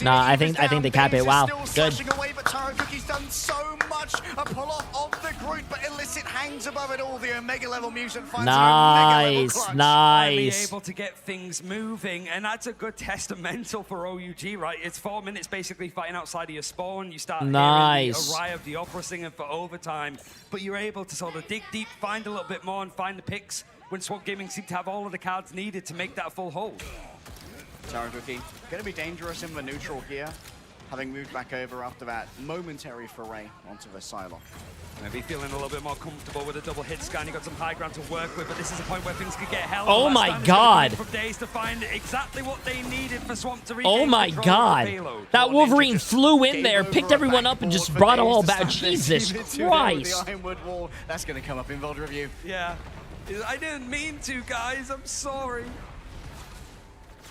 Nah, I think they cap it. Wow, good. Away, but Taro Cookie's done so much. A pull off of the Groot, but Illicit hangs above it all. The Omega level mutant finds nice, nice. Able to get things moving, and that's a good testamental for OUG, right? It's 4 minutes basically fighting outside of your spawn. You start hearing the Araya of the Opera singing for overtime, but you're able to sort of dig deep, find a little bit more, and find the picks when Swamp Gaming seem to have all of the cards needed to make that full hold. Taro Cookie going to be dangerous in the neutral here, having moved back over after that momentary foray onto the Psylocke. Maybe feeling a little bit more comfortable with a double hit scan. You got some high ground to work with, but this is a point where things could get held. Oh my God! From Daze to find exactly what they needed for Swamp to regain oh my God! That Wolverine flew in there, picked everyone up, and just brought them all back. Jesus Christ! The Ironwood Wall. That's going to come up in VOD review. Yeah, I didn't mean to, guys. I'm sorry.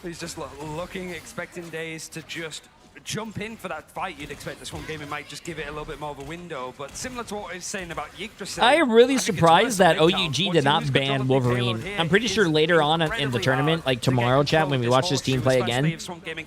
He's just looking, expecting Daze to just jump in for that fight, you'd expect this one game it might just give it a little bit more of a window. But similar to what I was saying about Yggdrasil, I am really surprised that OUG did not ban Wolverine. I'm pretty sure later on in the tournament, like tomorrow, chat, when we watch this team play again,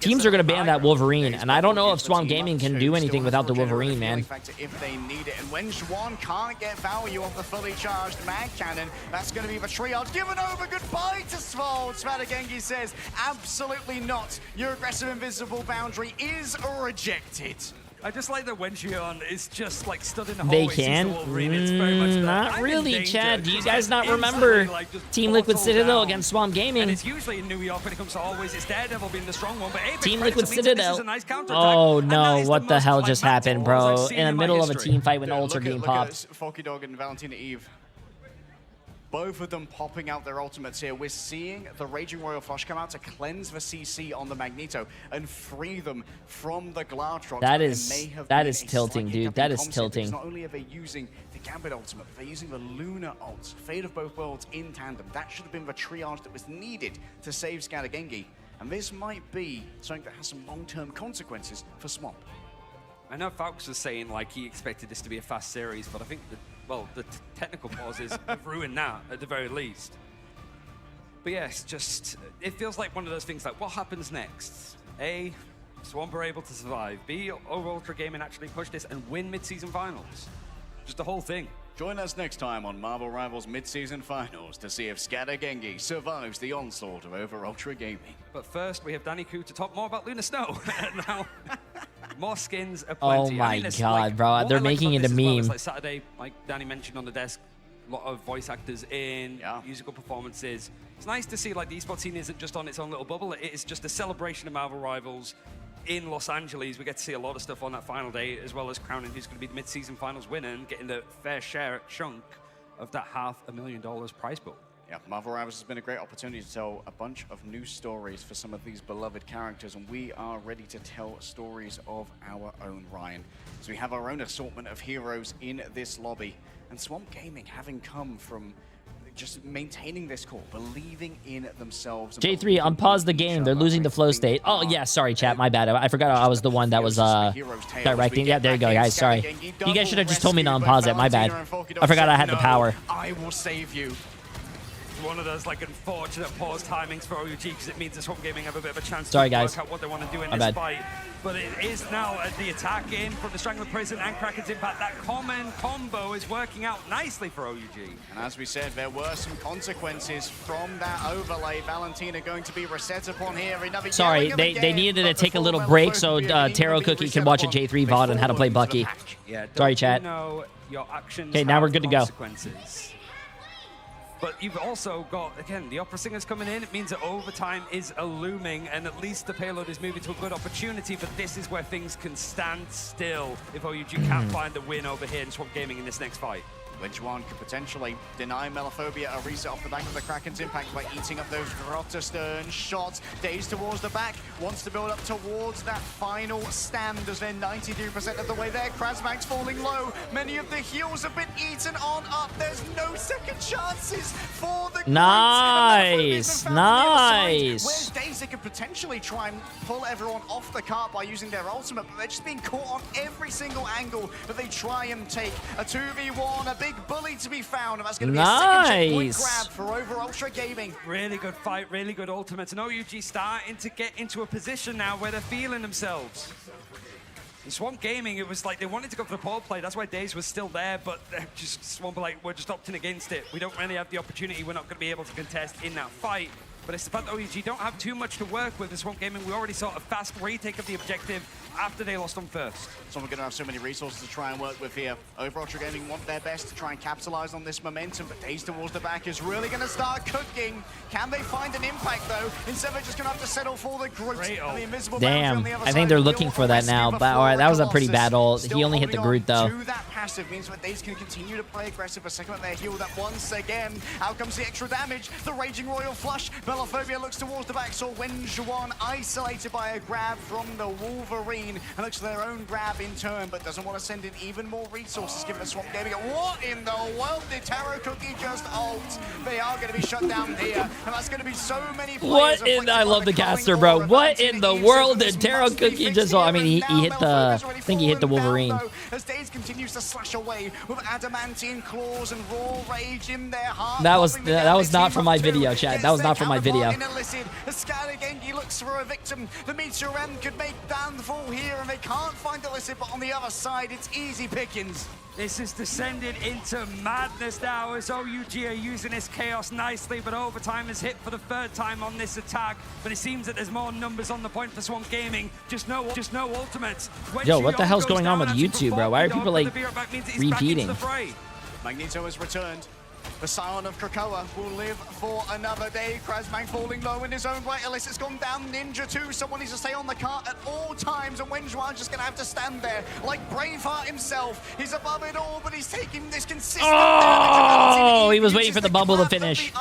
teams are going to ban that Wolverine. And I don't know if Swamp Gaming can do anything without the Wolverine, man. If they need it. And when Juan can't get value off the fully charged mag cannon, that's going to be the triage given over. Goodbye to Svald. Svadagengi says, absolutely not. Your aggressive invisible boundary is rejected. I just like that when Xion is just like stood in the They hallway, sees can? the Wolverine, it's very much Not really, Chad. Do you guys not remember Team Liquid Citadel against Swamp Gaming? And it's usually in New York when it comes to always, it's Daredevil being the strong one, but Apex Team Predator Liquid means that this Citadel. is a nice counterattack. Oh And that no, is the what the most hell just happened, bro? I've seen In the in my middle of a history. team fight when Ultra getting popped. Foky Dog and Valentina Eve. Both of them popping out their ultimates here. We're seeing the Raging Royal Flush come out to cleanse the CC on the Magneto and free them from the Glartrox. That is tilting, dude. That is tilting. Not only are they using the Gambit ultimate, but they're using the Luna ult. Fate of both worlds in tandem. That should have been the triage that was needed to save Skadagengi. And this might be something that has some long-term consequences for Swamp. I know Falks was saying like he expected this to be a fast series, but I think the technical pauses have ruined that at the very least. But yes, just it feels like one of those things like what happens next? A, Swamp are able to survive. B, Ultra Gaming actually push this and win mid-season finals. Just the whole thing. Join us next time on Marvel Rivals mid-season finals to see if Skadagengi survives the onslaught of over Ultra Gaming. But first, we have Danny Koo to talk more about Luna Snow. Now, more skins are Oh plenty. my god, bro. They're making it a meme. Like Saturday, like Danny mentioned on the desk, a lot of voice actors in, musical performances. It's nice to see like the esports scene isn't just on its own little bubble. It is just a celebration of Marvel Rivals in Los Angeles. We get to see a lot of stuff on that final day, as well as crowning who's going to be the mid-season finals winner and getting the fair share chunk of that $500,000 prize pool. Yeah, Marvel Rivals has been a great opportunity to tell a bunch of new stories for some of these beloved characters, and we are ready to tell stories of our own, Ryan. So we have our own assortment of heroes in this lobby, and Swamp Gaming having come from just maintaining this core, believing in themselves. J3, unpause the game. They're losing the flow state. Oh, yeah, sorry, chat. My bad. I forgot I was the one that was directing. Yeah, there you go, guys. Sorry. You guys should have just told me to unpause it. My bad. I forgot I had the power. I will save you. One of those like unfortunate pause timings for OUG because it means the Swamp Gaming have a bit of a chance Sorry, to guys. work out what they want to do in My this bad. fight. But it is now the attack in from the Strangler Prison and Kraken's Impact. That common combo is working out nicely for OUG. And as we said, there were some consequences from that overlay. Valentina going to be reset upon here. Another Sorry, they needed to take a little break so Taro Cookie could watch a J3 VOD on how to play Bucky. Yeah, Sorry, chat. Your actions Okay, now we're have good to go. consequences. But you've also got, again, the Opera Singers coming in. It means that overtime is looming, and at least the payload is moving to a good opportunity, but this is where things can stand still if OUG can't find the win over here in Swamp Gaming in this next fight. Which one could potentially deny Melophobia a reset off the back of the Kraken's Impact by eating up those Rotterstern shots. Days towards the back, wants to build up towards that final stand as they're 93% of the way there. Krasmag's falling low. Many of the heals have been eaten on up. There's no second chances for the Nice, nice. Whereas Daisy could potentially try and pull everyone off the cart by using their ultimate, but they're just being caught on every single angle that they try and take. A 2v1, a big bully to be found, and that's going to be a second checkpoint grab for over Ultra Gaming. Really good fight, really good ultimates, and OUG starting to get into a position now where they're feeling themselves. In Swamp Gaming, it was like they wanted to go for the pole play. That's why Daze was still there, but just Swamp like, we're just opting against it. We don't really have the opportunity. We're not going to be able to contest in that fight. But it's the fact that OUG don't have too much to work with in Swamp Gaming. We already saw a fast retake of the objective after they lost on first. So we're going to have so many resources to try and work with here. Over Ultra Gaming want their best to try and capitalize on this momentum, but Daze towards the back is really going to start cooking. Can they find an impact, though? Instead, they're just going to have to settle for the Groot and the invisible Damn, on the other I think side. they're looking for that now. But all right, that was a pretty bad ult. He only hit the Groot, though. That passive means that Daze can continue to play aggressive. A second, they're healed up once again. Out comes the extra damage. The Raging Royal Flush. Melophobia looks towards the back. So Wenjuan isolated by a grab from the Wolverine and looks for their own grab in turn, but doesn't want to send in even more resources given the Swamp Gaming. What in the world did Taro Cookie just ult? They are going to be shut down here, and that's going to be so many players. What in? I love the caster, bro. What in the world did Taro Cookie just? I mean, he hit the. I think he hit the Wolverine. As Daze continues to slash away with adamantine claws and raw rage in their heart. That was not from my video, Chad. That was not from my video. Gengi looks for a victim. The Meteor M could make downfall here, and they can't find Illicit, but on the other side, it's easy pickings. This is descended into madness now as OUG are using this chaos nicely, but Overtime has hit for the third time on this attack. But it seems that there's more numbers on the point for Swamp Gaming. Just no ultimates. Yo, what the hell's going on with YouTube, bro? Why are people like repeating? Magneto has returned. The Scion of Krakoa will live for another day. Krasmang falling low in his own right. Illicit's gone down. Ninja too. Someone needs to stay on the cart at all times. And Wenjuan's just going to have to stand there like Braveheart himself. He's above it all, but he's taking this consistent Oh, he was waiting for the bubble to finish.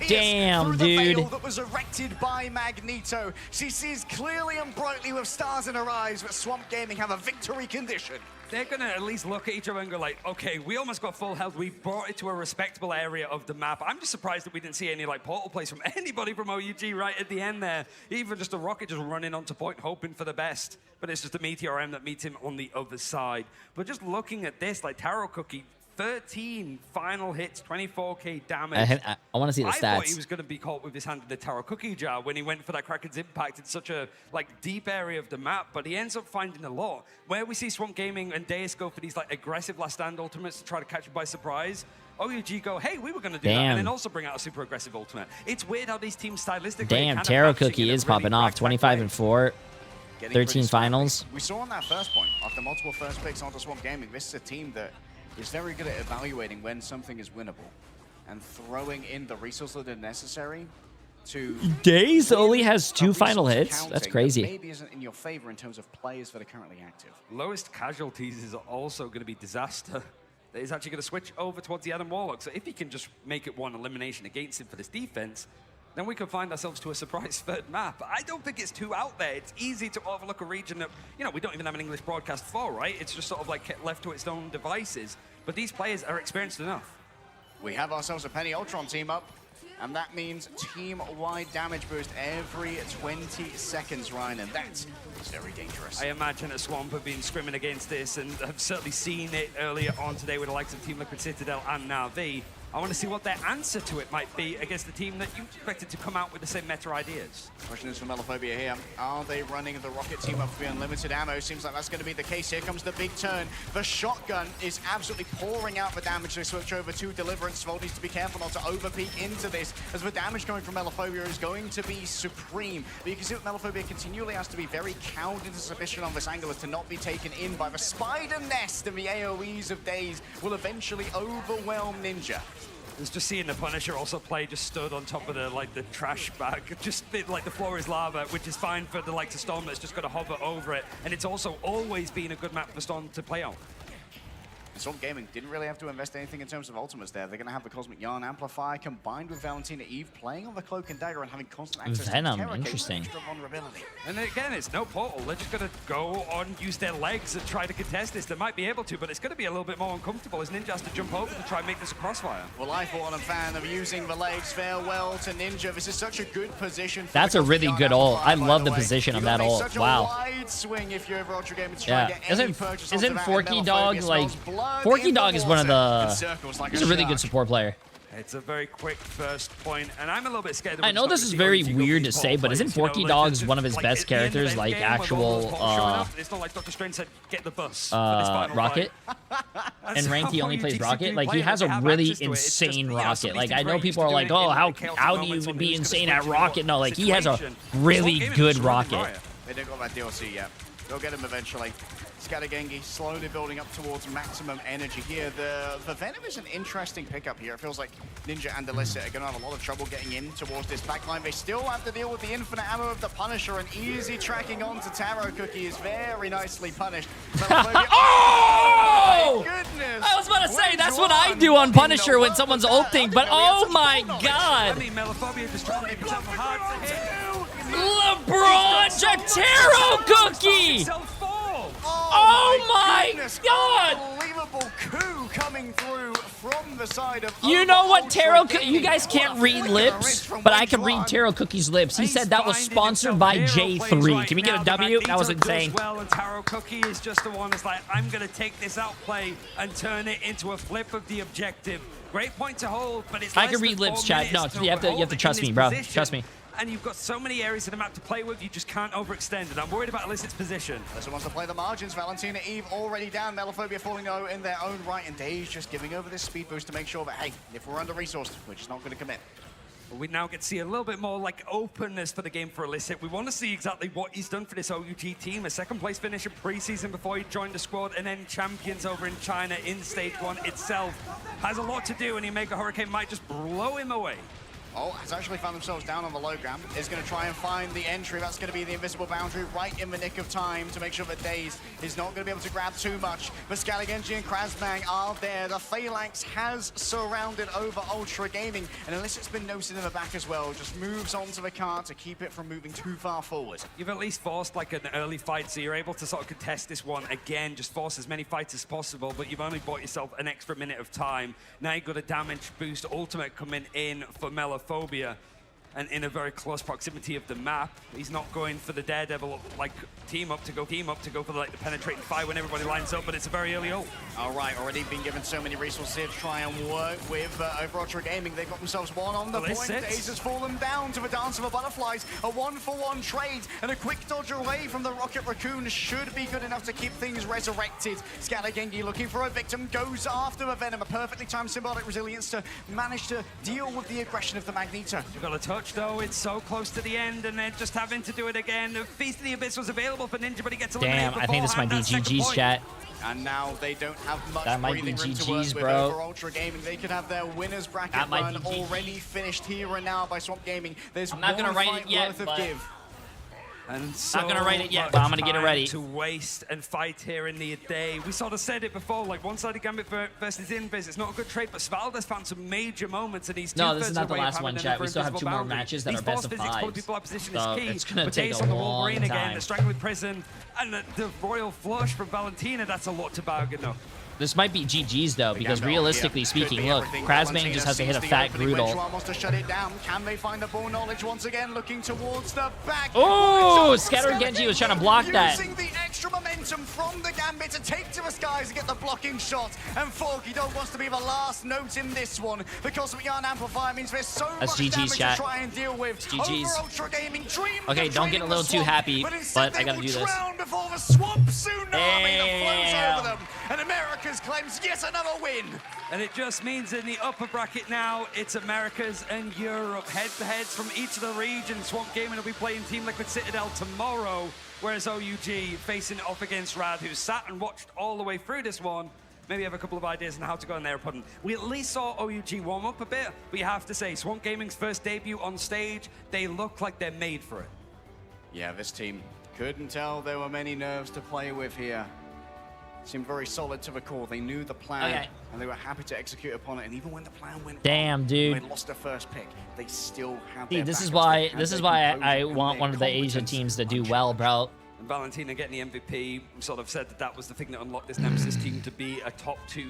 Damn, dude. That was erected by Magneto. She sees clearly and brightly with stars in her eyes, but Swamp Gaming have a victory condition. They're going to at least look at each other and go like, okay, we almost got full health. We brought it to a respectable area of the map. I'm just surprised that we didn't see any like portal plays from anybody from OUG right at the end there. Even just a rocket just running onto point, hoping for the best. But it's just a Meteor M that meets him on the other side. But just looking at this, like Taro Cookie, 13 final hits, 24k damage. I want to see the stats. I thought he was going to be caught with his hand in the Taro Cookie jar when he went for that Kraken's Impact in such a like deep area of the map, but he ends up finding a lot. Where we see Swamp Gaming and Deus go for these like aggressive last stand ultimates to try to catch him by surprise, OUG go, hey, we were going to do that, and then also bring out a super aggressive ultimate. It's weird how these teams stylistically Damn, Taro Cookie is popping off. 25-4. 13 finals. We saw on that first point, after multiple first picks onto Swamp Gaming, this is a team that is very good at evaluating when something is winnable and throwing in the resources that are necessary to... Daze only has 2 final hits? That's crazy. That maybe isn't in your favor in terms of players that are currently active. Lowest casualties is also going to be Disaster. He's actually going to switch over towards the Adam Warlock. So if he can just make it one elimination against him for this defense, then we could find ourselves to a surprise third map. I don't think it's too out there. It's easy to overlook a region that, you know, we don't even have an English broadcast for, right? It's just sort of like left to its own devices. But these players are experienced enough. We have ourselves a Penny Ultron team up, and that means team-wide damage boost every 20 seconds, Ryan, and that is very dangerous. I imagine that Swamp have been scrimming against this and have certainly seen it earlier on today with the likes of Team Liquid Citadel and Na'Vi. I want to see what their answer to it might be against the team that you expected to come out with the same meta ideas. Question is from Melophobia here. Are they running the rocket team up for the unlimited ammo? Seems like that's going to be the case. Here comes the big turn. The shotgun is absolutely pouring out the damage. They switch over to Deliverance. Svold needs to be careful not to overpeak into this, as the damage coming from Melophobia is going to be supreme. But you can see that Melophobia continually has to be very cowed into submission on this angle as to not be taken in by the spider nest, and the AoEs of Daze will eventually overwhelm Ninja. It's just seeing the Punisher also play, just stood on top of the trash bag. Just like the floor is lava, which is fine for the likes of Storm that's just got to hover over it. And it's also always been a good map for Storm to play on. Swamp Gaming didn't really have to invest anything in terms of ultimates there. They're going to have the Cosmic Yarn Amplifier combined with Valentina Eve playing on the Cloak and Dagger and having constant access Venom, to Terror interesting. extra vulnerability. And again, it's no portal. They're just going to go on, use their legs and try to contest this. They might be able to, but it's going to be a little bit more uncomfortable as Ninja has to jump over to try and make this a crossfire. Well, I, for one, am a fan of using the legs. Farewell to Ninja. This is such a good position. That's a really good ult. I love the position of that ult. Wow. Wide swing if you're ever Ultra Gamer to try and get any purchase isn't onto that, Forky and Dog Melophobia like smells Forky Dog is one of the like he's a really good support player. It's a very quick first point, and I'm a little bit scared. I know this is very weird to say, but isn't Forky Dogs one of his best characters, like actual it's not like Dr. Strange said, get the bus Rocket? And ranked he only plays Rocket? Like he has a really insane Rocket. Like I know people are like, oh, how do you be insane at Rocket? No, like he has a really good Rocket. They don't got that DLC yet. They'll get him eventually. Scattergengi slowly building up towards maximum energy here. The Venom is an interesting pickup here. It feels like Ninja and Illicit are going to have a lot of trouble getting in towards this backline. They still have to deal with the infinite ammo of the Punisher, and easy tracking onto Taro Cookie is very nicely punished. Oh! Goodness! I was about to say, that's what I do on Punisher when someone's ulting, but oh my god! I mean, Melophobia just trying to make himself hard to hit. LeBron to Taro Cookie! Oh Oh my God! Unbelievable coup coming through from the side of. You know what, Taro? You guys can't read lips, but I can read Taro Cookie's lips. He said that was sponsored by Jay3. Can we get a W? That was insane. Well, and Taro Cookie is just the one that's like, I'm going to take this outplay and turn it into a flip of the objective. Great point to hold, but it's I can read lips, chat. No, you have to trust me, bro. Trust me. And you've got so many areas of the map to play with, you just can't overextend. And I'm worried about Illicit's position. Alyssa wants to play the margins. Valentina Eve already down. Melophobia falling low in their own right. And Dave's just giving over this speed boost to make sure that, hey, if we're under-resourced, we're just not going to commit. We now get to see a little bit more like openness for the game for Illicit. We want to see exactly what he's done for this OUG team. A second place finish in preseason before he joined the squad, and then champions over in China in stage 1 itself. Has a lot to do, and Omega Hurricane might just blow him away. Oh, has actually found themselves down on the low ground. Is going to try and find the entry. That's going to be the invisible boundary right in the nick of time to make sure that Daze is not going to be able to grab too much. But Scalagenji and Krasbang are there. The Phalanx has surrounded over Ultra Gaming. And Illicit's been noted in the back as well. Just moves onto the car to keep it from moving too far forward. You've at least forced like an early fight, so you're able to sort of contest this one again. Just force as many fights as possible, but you've only bought yourself an extra minute of time. Now you've got a damage boost ultimate coming in for Melophobia. And in a very close proximity of the map, he's not going for the Daredevil like team up to go for the, like the penetrating fire when everybody lines up, but it's a very early ult. All right, already been given so many resources here to try and work with over Ultra Gaming. They've got themselves one on the point. Daze has fallen down to the Dance of the Butterflies. A 1-for-1 trade and a quick dodge away from the Rocket Raccoon should be good enough to keep things resurrected. Scalagengi looking for a victim, goes after the Venom. A perfectly timed symbolic resilience to manage to deal with the aggression of the Magneto. You've got a touch though, it's so close to the end, and then just having to do it again. Feast of the Abyss was available for Ninja, but he gets eliminated. Damn, I think this might be GG's, chat. And now they don't have much that might be breathing room to work GG's, with bro. over Ultra Gaming. They could have their winners bracket run already finished here and now by Swamp Gaming. There's I'm not gonna write it yet, worth of but give. And so not gonna write it yet, but I'm gonna get it ready. To waste and fight here in the day. We sort of said it before, like one-sided Gambit versus Invis. It's not a good trade, but Svalda's found some major moments, and he's no, this is not the last one, chat. We still have 2 more matches that are best of 5. So it's gonna take a long time. Again, the Strangling Prison, and the Royal Flush from Valentina. That's a lot to bargain though. This might be GG's though, because realistically speaking, look, Krasbang just has to hit a fat Groodle. Wants to shut it down. Can they find the ball knowledge once again? Looking towards the back. Oh, Scatter Genji was trying to block that. Using the extra momentum from the Gambit to take to the skies and get the blocking shot. And Forky Dog wants to be the last note in this one because we aren't amplifier means there's so much damage to try and deal with. GG's. Over Ultra Gaming, okay, don't get a little too happy, but I gotta do this. Before the swamp tsunami that flows over them. And America's claims yet another win. And it just means in the upper bracket now, it's Americas and Europe. Head-to-heads from each of the regions. Swamp Gaming will be playing Team Liquid Citadel tomorrow, whereas OUG facing off against Rad, who sat and watched all the way through this one. Maybe have a couple of ideas on how to go in their opponent. We at least saw OUG warm up a bit, but you have to say, Swamp Gaming's first debut on stage, they look like they're made for it. Yeah, this team couldn't tell there were many nerves to play with here. Seemed very solid to the core. They knew the plan, and they were happy to execute upon it. And even when the plan went damn, dude, they lost their first pick, they still had. See, this is why I want one of the Asia teams to do well, bro. And Valentina getting the MVP sort of said that was the thing that unlocked this Nemesis team to be a top 2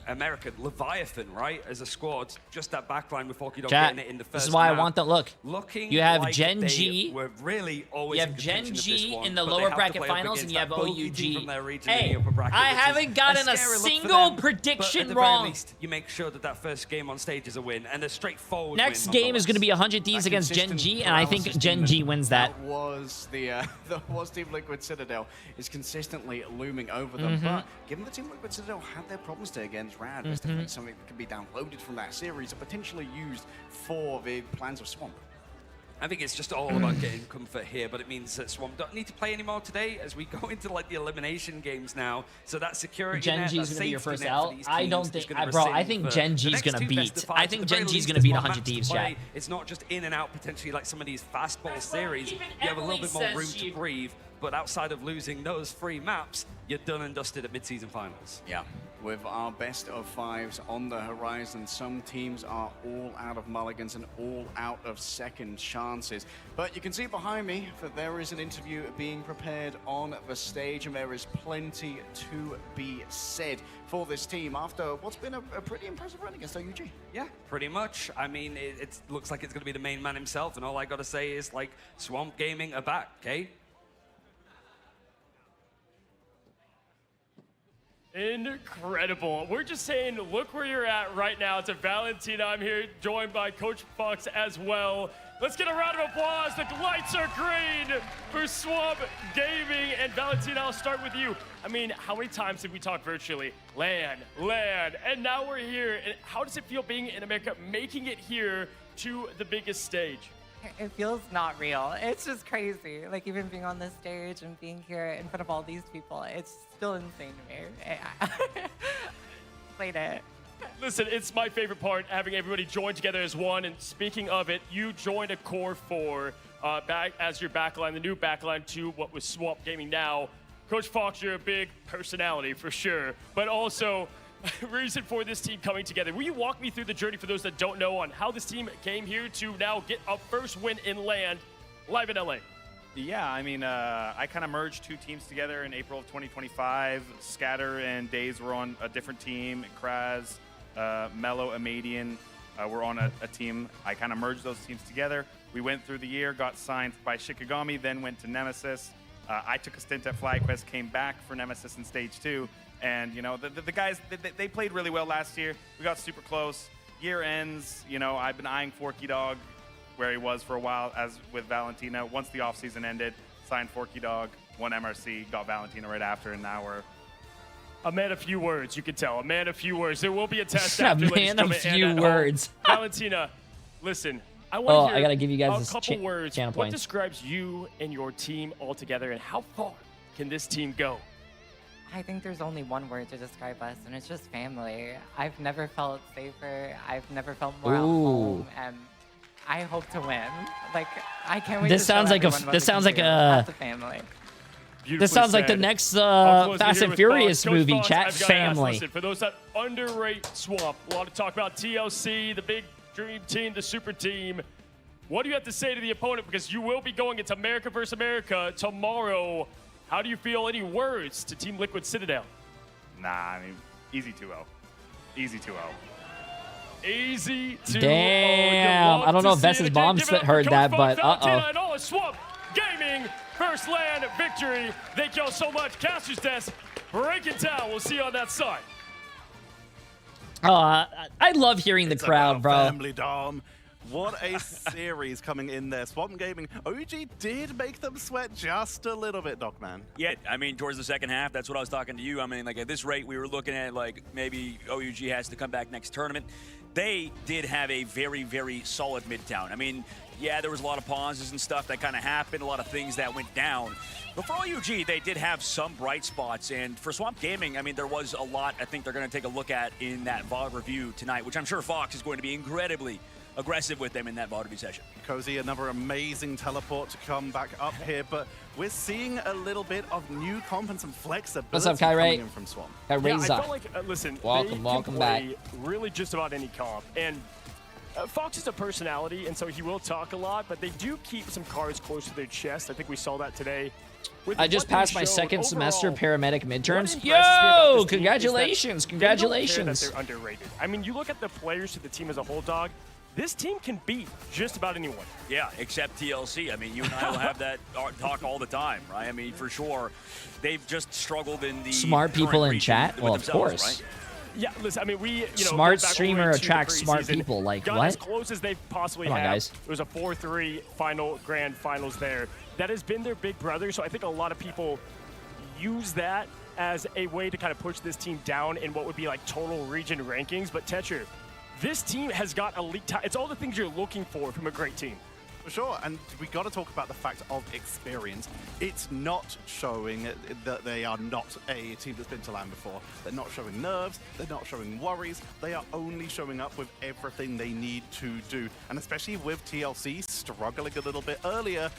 American Leviathan, right? As a squad, just that backline with Forky Dog getting it in the first. This is why I want the look. Looking you have like Gen G. Were really always you have Gen G in the lower bracket finals, and you have OUG. Hey, I haven't gotten a single prediction wrong. At least, you make sure that that first game on stage is a win, and a straightforward. Next game is going to be 100 Thieves against Gen G, and I think Gen G wins that. That was Team Liquid Citadel is consistently looming over them, but given the Team Liquid Citadel had their problems today against Rad, there's definitely something that can be downloaded from that series and potentially used for the plans of Swamp. I think it's just all about getting comfort here, but it means that Swamp don't need to play anymore today as we go into like the elimination games now. So that security Gen G's gonna be your first L. I don't think, bro. I think Gen G's gonna beat. I think Gen G's gonna beat 100 Thieves, chat. It's not just in and out potentially like some of these fastball series. You have a little bit more room to breathe, but outside of losing those 3 maps, you're done and dusted at mid-season finals. Yeah. with our best of fives on the horizon. Some teams are all out of mulligans and all out of second chances. But you can see behind me that there is an interview being prepared on the stage, and there is plenty to be said for this team after what's been a pretty impressive run against OUG. Yeah, pretty much. I mean, it looks like it's going to be the main man himself, and all I got to say is, like, Swamp Gaming are back, okay? Incredible. We're just saying, look where you're at right now. To Valentina, I'm here joined by Coach Fox as well. Let's get a round of applause. The lights are green for Swamp Gaming. And Valentina, I'll start with you. I mean, how many times did we talk virtually? LAN, and now we're here. And how does it feel being in America, making it here to the biggest stage? It feels not real. It's just crazy. Like, even being on this stage and being here in front of all these people, it's still insane to me. Played it. Listen, it's my favorite part, having everybody join together as one. And speaking of it, you joined a core 4 back as your backline, the new backline to what was Swamp Gaming now. Coach Fox, you're a big personality for sure, but also reason for this team coming together. Will you walk me through the journey for those that don't know on how this team came here to now get a first win in LAN live in LA? Yeah, I mean, I kind of merged 2 teams together in April of 2025. Scatter and Days were on a different team. Kraz, Mello, Amadian were on a team. I kind of merged those teams together. We went through the year, got signed by Shikigami, then went to Nemesis. I took a stint at FlyQuest, came back for Nemesis in Stage 2. And, you know, the guys, they played really well last year. We got super close. Year ends, you know, I've been eyeing Forky Dog where he was for a while, as with Valentina. Once the offseason ended, signed Forky Dog, won MRC, got Valentina right after, and now we're... A man of few words, you can tell. A man of few words. There will be a test A after. man of few words. Valentina, listen, I want to hear I gotta give you guys a couple words. channel What points. describes you and your team all together, and how far can this team go? I think there's only one word to describe us, and it's just family. I've never felt safer. I've never felt more at home, and I hope to win. Like, I can't wait. This to show sounds like a. everyone what This we sounds can like do a. as family. This sounds like the next Fast and Furious movie. Chat family. Listen, for those that underrate Swamp, a lot of talk about TLC, the big dream team, the super team. What do you have to say to the opponent? Because you will be going into America versus America tomorrow. How do you feel? Any words to Team Liquid Citadel? Nah, I mean, easy 2-0. Easy 2-0. Easy 2-0. Damn. I don't know if Vess's mom heard that, but And all is Swamp Gaming first LAN victory. Thank y'all so much. Caster's Desk, breaking down. We'll see you on that side. I love hearing the crowd, bro. Family, Dom. What a series coming in there. Swamp Gaming, OG did make them sweat just a little bit, Dogman. Yeah, I mean, towards the second half, that's what I was talking to you. I mean, like, at this rate, we were looking at, like, maybe OUG has to come back next tournament. They did have a very, very solid Midtown. I mean, yeah, there was a lot of pauses and stuff that kind of happened, a lot of things that went down. But for OUG, they did have some bright spots. And for Swamp Gaming, I mean, there was a lot I think they're going to take a look at in that VOD review tonight, which I'm sure Fox is going to be incredibly aggressive with them in that VOD review session. Cozy, another amazing teleport to come back up here, but we're seeing a little bit of new comp and some flexibility What's up, Kyrie? coming in from Swamp. Yeah, I felt like, listen, welcome they can back. play really just about any comp. And Fox is a personality, and so he will talk a lot, but they do keep some cards close to their chest. I think we saw that today. I just passed my second semester paramedic midterms. Yo, congratulations, congratulations. They're underrated. I mean, you look at the players to the team as a whole, dog. This team can beat just about anyone. Yeah, except TLC. I mean, you and I will have that talk all the time, right? I mean, for sure, they've just struggled in the smart people in chat. Well, of course. Right? Yeah, listen. I mean, we smart streamer attracts smart people. Like got what? As close as they possibly have. Guys. It was a 4-3 final grand finals there. That has been their big brother. So I think a lot of people use that as a way to kind of push this team down in what would be like total region rankings. But Tetcher, this team has got elite talent. It's all the things you're looking for from a great team. For sure, and we got to talk about the fact of experience. It's not showing that they are not a team that's been to LAN before. They're not showing nerves, they're not showing worries. They are only showing up with everything they need to do. And especially with TLC struggling a little bit earlier,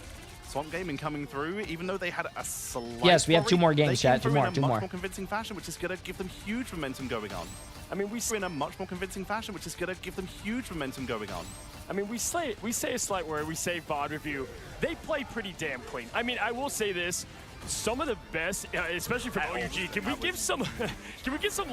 Swamp Gaming coming through, even though they had a slight Yes, we have 2 more games, they came chat. 2 through more, in a 2 much more. more convincing fashion, which is going to give them huge momentum going on. I mean, we in a much more convincing fashion, which is going to give them huge momentum going on. I mean, we say a slight word, we say VOD review. They play pretty damn clean. I mean, I will say this. Some of the best, especially from OUG, can we give some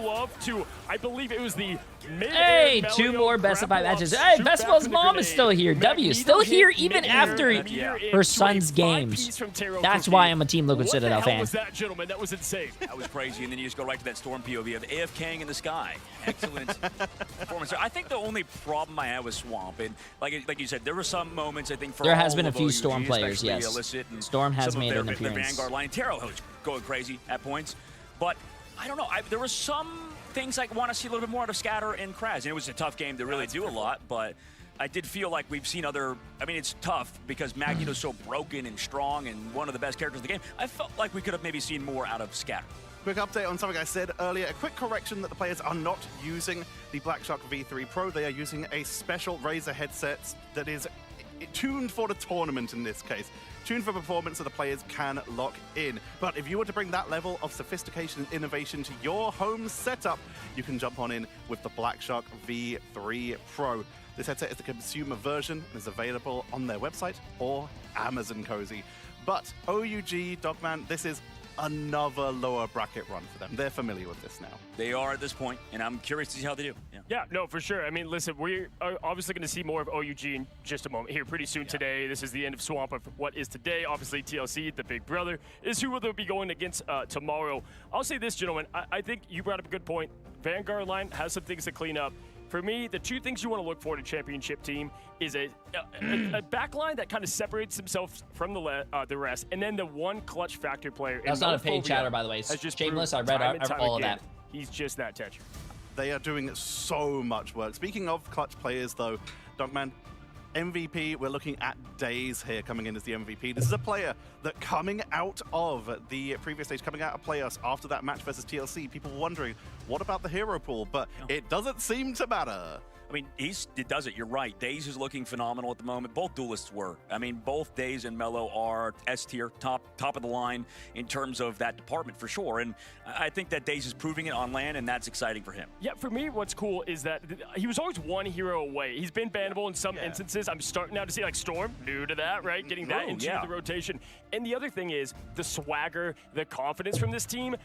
love to, I believe it was the Hey, 2 more best of 5 matches. Hey, Vespa's mom is still here. W still here even after her son's games. That's why I'm a Team Liquid Citadel fan. What was that, gentlemen? That was insane. That was crazy, and then you just go right to that Storm POV of AFKing in the sky. Excellent performance. I think the only problem I had with Swamp, and like you said, there were some moments, I think, for There has all been a of few OUG, Storm players, especially yes. Illicit and Storm has some of made an their appearance. Vanguard line. Terrell was going crazy at points, but I don't know. There were some things I want to see a little bit more out of Scatter and Kraz. And it was a tough game to really do a lot, but I did feel like we've seen other. I mean, it's tough because Magneto's so broken and strong and one of the best characters in the game. I felt like we could have maybe seen more out of Scatter. Quick update on something I said earlier. A quick correction that the players are not using the Blackshark V3 Pro. They are using a special Razer headset that is tuned for the tournament in this case. Tuned for performance so the players can lock in. But if you were to bring that level of sophistication and innovation to your home setup, you can jump on in with the Blackshark V3 Pro. This headset is the consumer version and is available on their website or Amazon Cozy. But OUG, Dogman, this is another lower bracket run for them. They're familiar with this now. They are at this point, and I'm curious to see how they do. Yeah, no, for sure. I mean, listen, we are obviously going to see more of OUG in just a moment here pretty soon today. This is the end of Swamp of what is today. Obviously, TLC, the big brother, is who they'll be going against tomorrow. I'll say this, gentlemen. I think you brought up a good point. Vanguard line has some things to clean up. For me, the 2 things you want to look for in a championship team is a backline that kind of separates themselves from the rest, and then the one clutch factor player. That's not a paid chatter, by the way. It's just shameless. I read all of that. He's just that Tetra. They are doing so much work. Speaking of clutch players, though, Dogman, MVP, we're looking at Days here coming in as the MVP. This is a player that coming out of the previous stage, coming out of playoffs after that match versus TLC, people were wondering, what about the hero pool? But it doesn't seem to matter. I mean, it does it. You're right. Daze is looking phenomenal at the moment. Both duelists were. I mean, both Daze and Mello are S tier, top of the line in terms of that department for sure. And I think that Daze is proving it on LAN, and that's exciting for him. Yeah, for me, what's cool is that he was always one hero away. He's been bannable in some instances. I'm starting now to see like Storm, new to that, right? Getting that into the rotation. And the other thing is the swagger, the confidence from this team.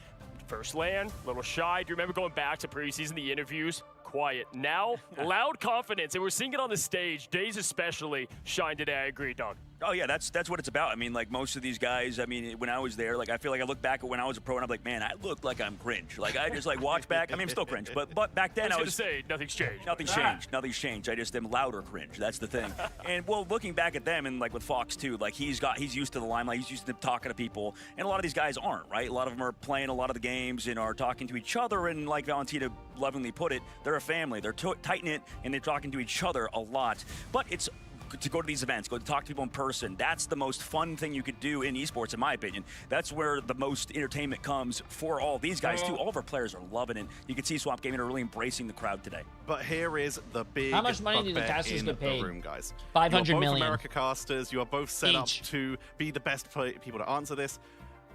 First LAN, a little shy. Do you remember going back to preseason, the interviews? Quiet. Now, loud confidence, and we're seeing it on the stage. Daze especially shine today. I agree, dog. Oh yeah, that's what it's about. I mean, like most of these guys, I mean, when I was there, like I feel like I look back at when I was a pro and I'm like, man, I look like I'm cringe. Like I just like watch back. I mean, I'm still cringe, but back then I was say nothing's changed. Nothing's changed. Nothing's changed. I just am louder cringe. That's the thing. And well, looking back at them and like with Fox too, like he's used to the limelight. He's used to talking to people, and a lot of these guys aren't, right? A lot of them are playing a lot of the games and are talking to each other. And like Valentina lovingly put it, they're a family. They're tight-knit and they're talking to each other a lot. But it's to go to these events, go to talk to people in person. That's the most fun thing you could do in esports, in my opinion. That's where the most entertainment comes for all these guys too. All of our players are loving it. You can see Swamp Gaming are really embracing the crowd today. But here is the big How much money do the bugbear casters in get paid? the room, guys. 500 You're both million. America casters. You are both set up to be the best people to answer this.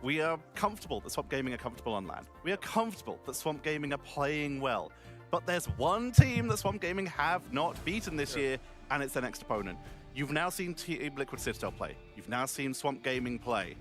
We are comfortable that Swamp Gaming are comfortable on LAN. We are comfortable that Swamp Gaming are playing well. But there's one team that Swamp Gaming have not beaten this year, and it's their next opponent. You've now seen Team Liquid Citadel play. You've now seen Swamp Gaming play.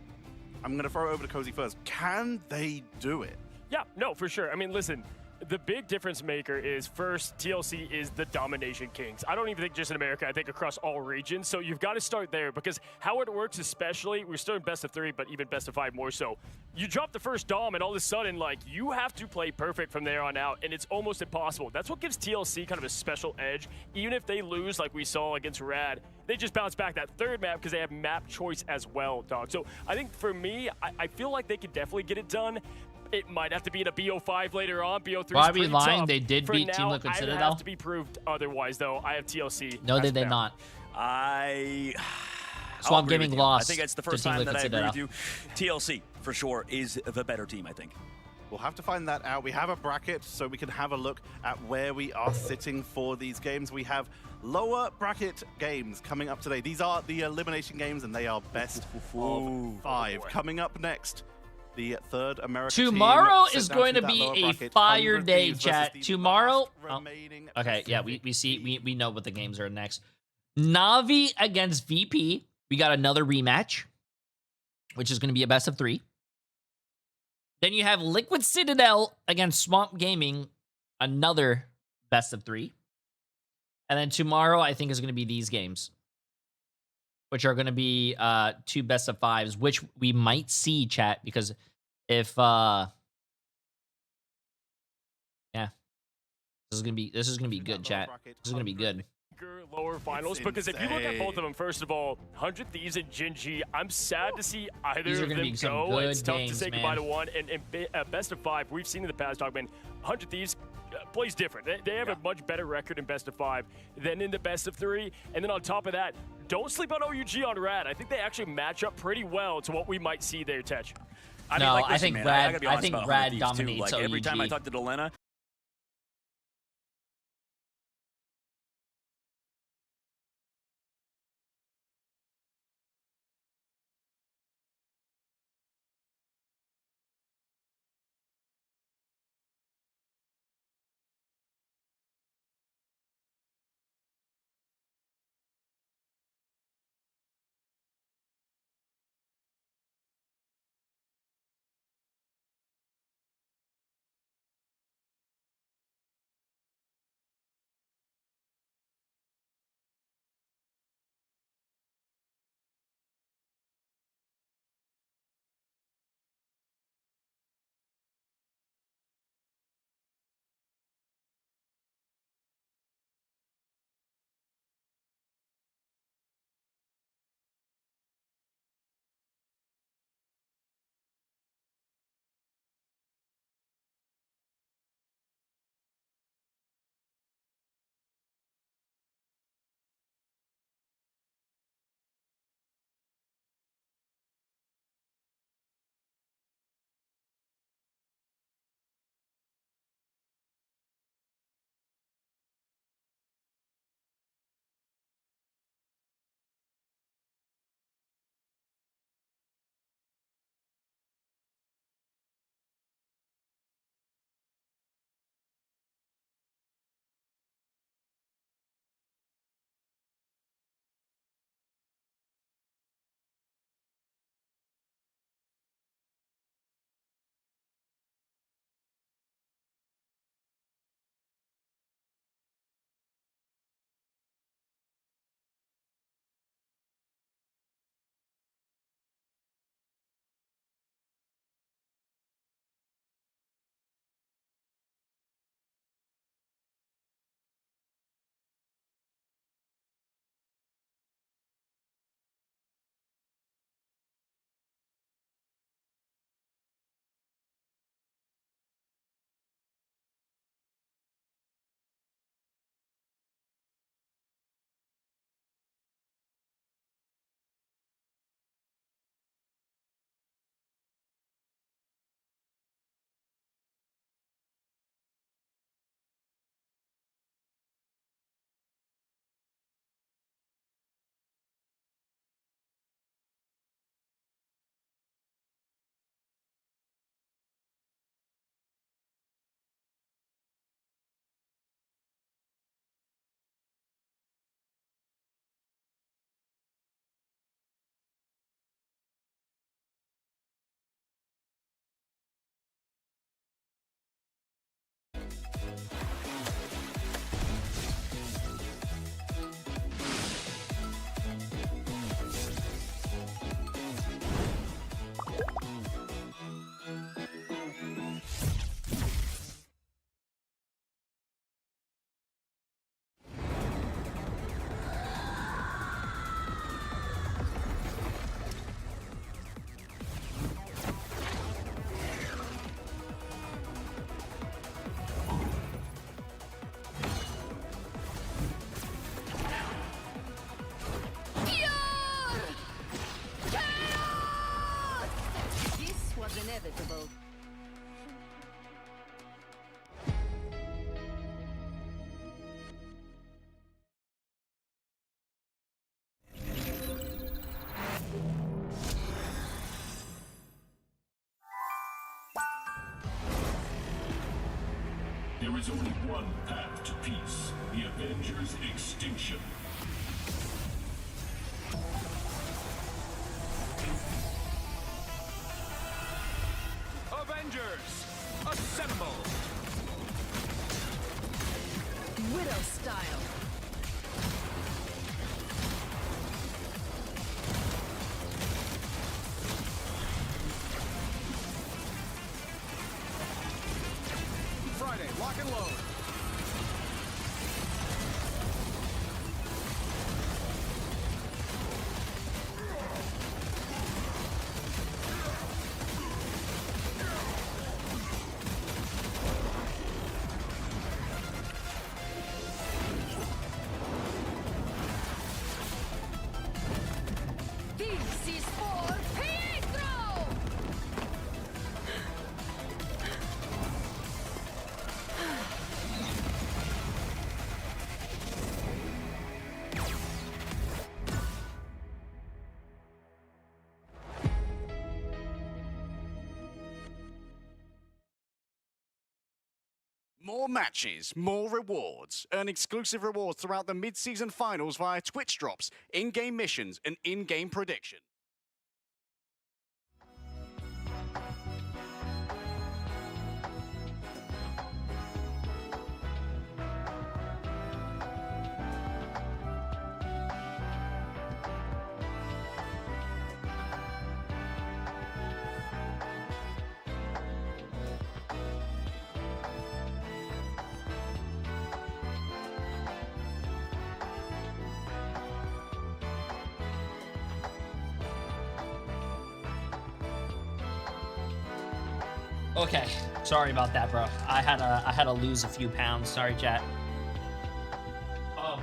I'm going to throw it over to Cozy first. Can they do it? Yeah, no, for sure. I mean, listen, the big difference maker is first, TLC is the domination kings. I don't even think just in America, I think across all regions. So you've got to start there because how it works especially, we're still in best of 3, but even best of 5 more so. You drop the first dom and all of a sudden, like, you have to play perfect from there on out, and it's almost impossible. That's what gives TLC kind of a special edge. Even if they lose like we saw against Rad, they just bounce back that third map because they have map choice as well, dog. So I think for me, I feel like they could definitely get it done. It might have to be in a BO5 later on. BO3 Why are we pretty lying? tough. They did beat Team Liquid I Citadel. have to be proved otherwise, though. I have TLC. No, they as did bound. not. Swamp Gaming lost. I think it's the first to Team time that Liquid I agree Citadel. with you. TLC, for sure, is the better team, I think. We'll have to find that out. We have a bracket, so we can have a look at where we are sitting for these games. We have lower bracket games coming up today. These are the elimination games, and they are best of 5. Coming up next, the third American Tomorrow team is going to be a fire day, chat. Tomorrow. Okay, yeah, we know what the games are next. Na'Vi against VP. We got another rematch, which is going to be a best of 3. Then you have Liquid Citadel against Swamp Gaming, another best of 3. And then tomorrow, I think, is going to be these games, which are going to be 2 best of 5s, which we might see, chat, because if yeah, this is gonna be good, chat. This is gonna be good. Lower finals, because if you look at both of them, first of all, 100 Thieves and Jinji, I'm sad to see either These are of gonna them be some go. good It's tough games, to say man. goodbye to one. And best of 5, we've seen in the past, Dogman, 100 Thieves plays different. They have a much better record in best of 5 than in the best of 3. And then on top of that, don't sleep on OUG on Rad. I think they actually match up pretty well to what we might see there, Tetch. I mean, No, like, I listen, think man, Rad- I gotta be I honest think about Rad 100 Thieves, too. dominates Like, every time I OUG. talk to Delena, is only one path to peace, the Avengers' extinction. Avengers, assemble! Widow style. Friday, lock and load. This is for Pietro! More matches, more rewards. Earn exclusive rewards throughout the mid-season finals via Twitch drops, in-game missions, and in-game prediction. Okay, sorry about that, bro. I had to lose a few pounds. Sorry, chat. Oh.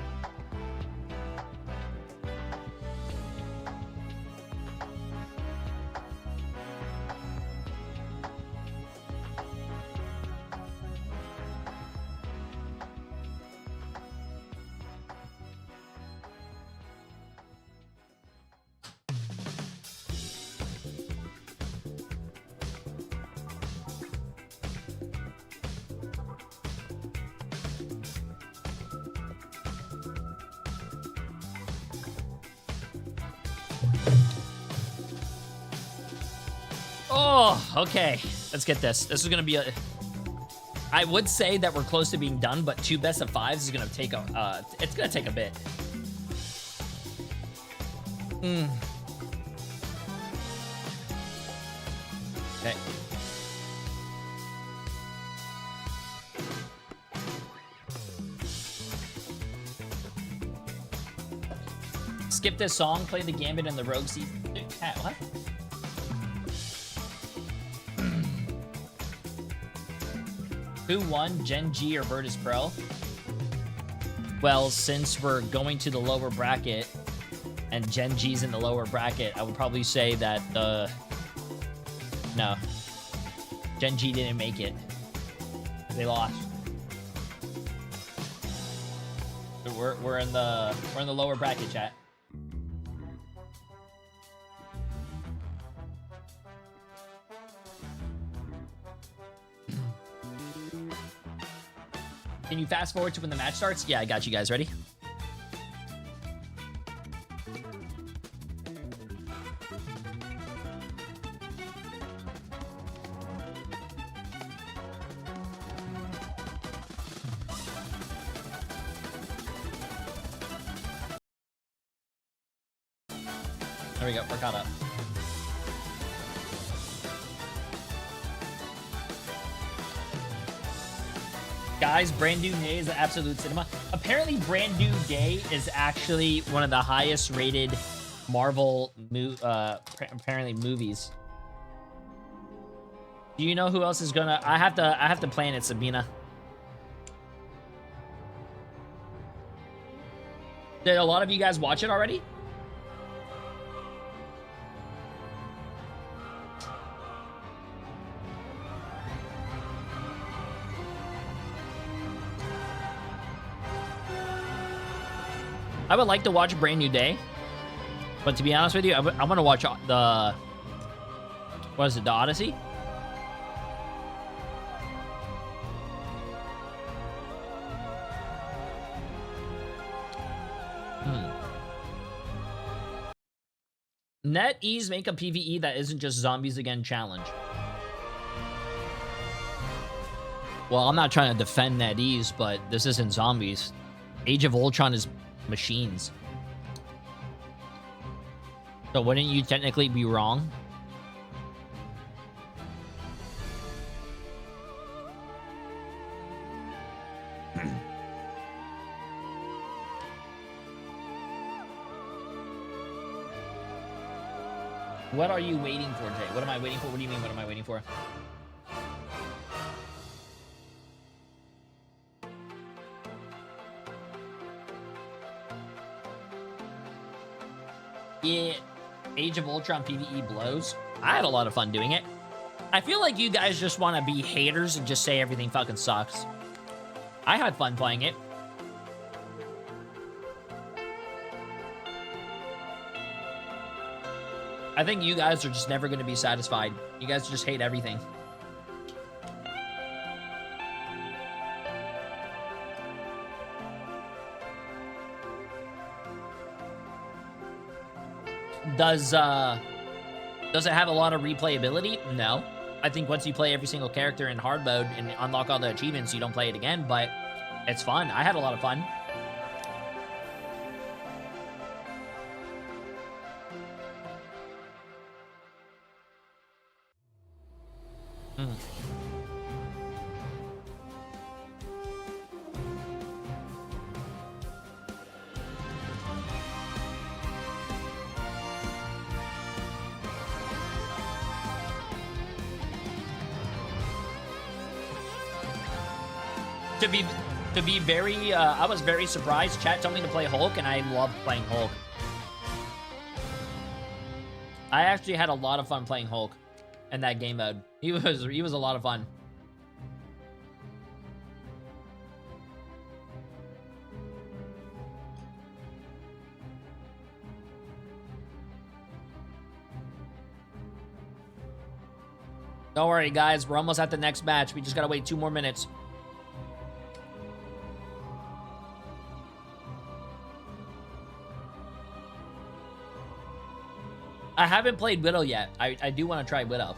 Oh, okay. Let's get this. This is gonna be a. I would say that we're close to being done, but 2 best of 5s is gonna take a. It's gonna take a bit. Okay. Skip this song. Play the Gambit and the Rogue season. Dude, Cat, what? Who won, Gen G or Virtus Pro? Well, since we're going to the lower bracket and Gen G's in the lower bracket, I would probably say that no, Gen G didn't make it. They lost. So we're in the lower bracket, chat. Can you fast forward to when the match starts? Yeah, I got you guys. Ready? There we go. We're caught up. Guys, Brand New Day is an absolute cinema. Apparently, Brand New Day is actually one of the highest rated Marvel apparently movies. Do you know who else is gonna? I have to plan it, Sabina. Did a lot of you guys watch it already? I would like to watch Brand New Day, but to be honest with you, I'm gonna watch the, what is it, the Odyssey? NetEase make a PvE that isn't just Zombies Again challenge. Well, I'm not trying to defend NetEase, but this isn't zombies. Age of Ultron is machines. So wouldn't you technically be wrong? What are you waiting for, Jay? What am I waiting for? What do you mean, what am I waiting for? Yeah, Age of Ultron PvE blows. I had a lot of fun doing it. I feel like you guys just want to be haters and just say everything fucking sucks. I had fun playing it. I think you guys are just never going to be satisfied. You guys just hate everything. Does it have a lot of replayability? No. I think once you play every single character in hard mode and unlock all the achievements, you don't play it again, but it's fun. I had a lot of fun. To be very, I was very surprised. Chat told me to play Hulk, and I loved playing Hulk. I actually had a lot of fun playing Hulk in that game mode. He was a lot of fun. Don't worry, guys. We're almost at the next match. We just gotta wait 2 more minutes. I haven't played Widow yet. I do want to try Widow.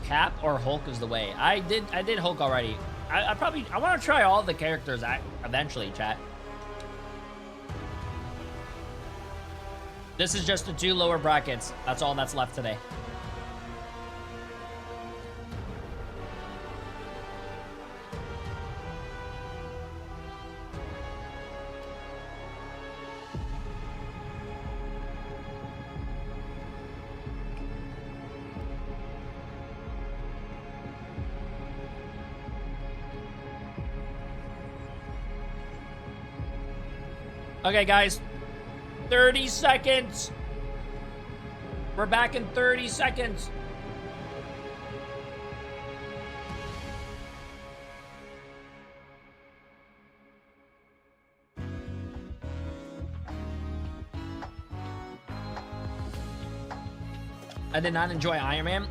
Cap or Hulk is the way. I did Hulk already. I want to try all the characters eventually, chat. This is just the 2 lower brackets. That's all that's left today. Okay, guys. 30 seconds. We're back in 30 seconds. I did not enjoy Iron Man.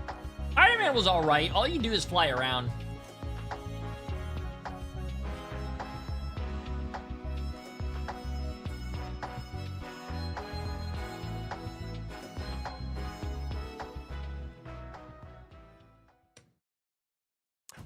Iron Man was all right. All you do is fly around.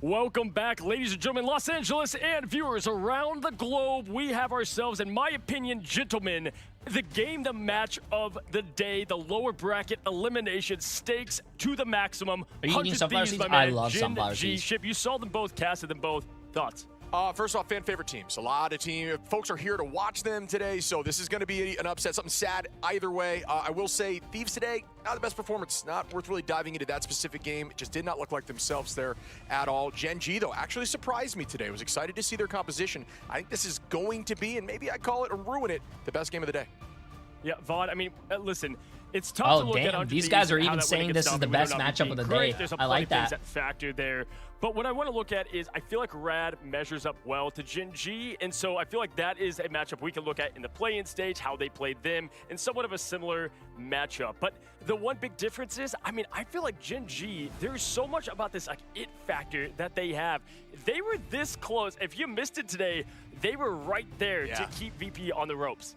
Welcome back, ladies and gentlemen, Los Angeles and viewers around the globe. We have ourselves, in my opinion, gentlemen, the match of the day, the lower bracket elimination stakes to the maximum. Are you eating sunflower seeds? I love sunflower seeds. Ship, you saw them both, casted them both. Thoughts? First off, fan favorite teams. A lot of folks are here to watch them today, so this is going to be an upset, something sad either way. I will say Thieves today, not the best performance. Not worth really diving into that specific game. It just did not look like themselves there at all. Gen G, though, actually surprised me today. I was excited to see their composition. I think this is going to be, and maybe I call it or ruin it, the best game of the day. Yeah, Vod, I mean, listen, It's tough to Oh, look at damn. 100 Thieves Thieves guys are and how even that win saying against this is the Navi may best not be matchup of the great. day. There's a I like plenty of things that. factor there. But what I want to look at is I feel like Rad measures up well to Gen.G, and so I feel like that is a matchup we can look at in the play-in stage, how they played them, and somewhat of a similar matchup. But the one big difference is, I mean, I feel like Gen.G, there's so much about this like it factor that they have. They were this close. If you missed it today, they were right there to keep VP on the ropes.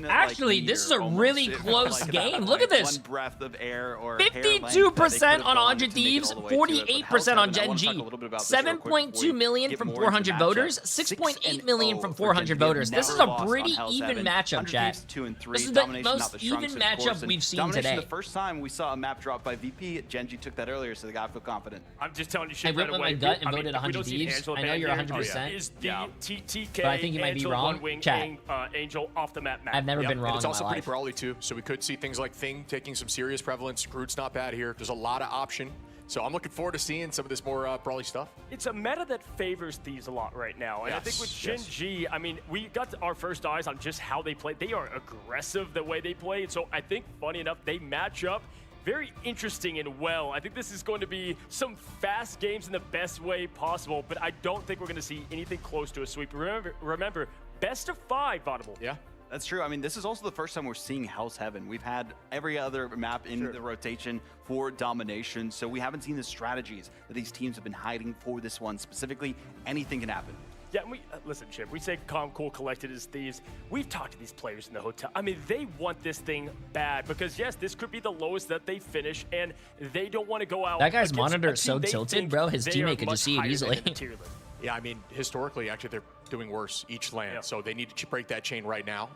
Actually, this is a really close game. Look at this. One breath of air or 52% on 100 Thieves, 48% on Gen.G. 7.2 million from 400 voters, 6.8 million from 400 voters. This is a pretty even matchup, chat. This is the most even matchup we've seen today. The first time we saw a map drop by VP, Gen.G took that earlier, so they gotta feel confident. I'm just telling you I shit ripped right my away. gut and voted 100 Thieves. I know you're 100%. Is the TTK But I think you might be Angel wrong. One Wing Chat. Angel off the map. I've never been wrong And it's in also my pretty life. brawly too, so we could see things like Thing taking some serious prevalence. Groot's not bad here. There's a lot of option. So I'm looking forward to seeing some of this more brawly stuff. It's a meta that favors Thieves a lot right now. And I think with Gen.G, I mean, we got our first eyes on just how they play. They are aggressive the way they play. And so I think, funny enough, they match up very interesting and well. I think this is going to be some fast games in the best way possible, but I don't think we're going to see anything close to a sweep. Remember, best of 5, Vaudable. Yeah. That's true. I mean, this is also the first time we're seeing Hell's Heaven. We've had every other map in the rotation for domination, so we haven't seen the strategies that these teams have been hiding for this one specifically. Anything can happen. Yeah, and we listen, Chip. We say calm, cool, collected as Thieves. We've talked to these players in the hotel. I mean, they want this thing bad because yes, this could be the lowest that they finish, and they don't want to go out. That guy's against monitor a is so team they tilted, think bro. His they teammate are could much just see it higher than easily. in the tier list. Yeah, I mean, historically, actually, they're doing worse each land, so they need to break that chain right now.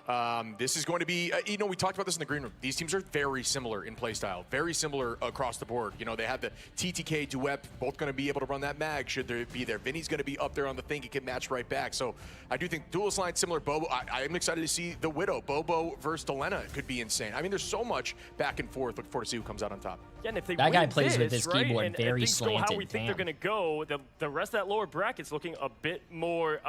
This is going to be, you know, we talked about this in the green room. These teams are very similar in playstyle, very similar across the board. You know, they have the TTK, Duep, both going to be able to run that mag should there be there. Vinny's going to be up there on the thing. He can match right back. So I do think duelist line similar. Bobo, I am excited to see the Widow. Bobo versus Delena could be insane. I mean, there's so much back and forth. Look forward to see who comes out on top. Yeah, and if they That guy win plays with this, his keyboard and very things go how slanted, we think damn. they're going to go, the rest of that lower bracket's looking a bit more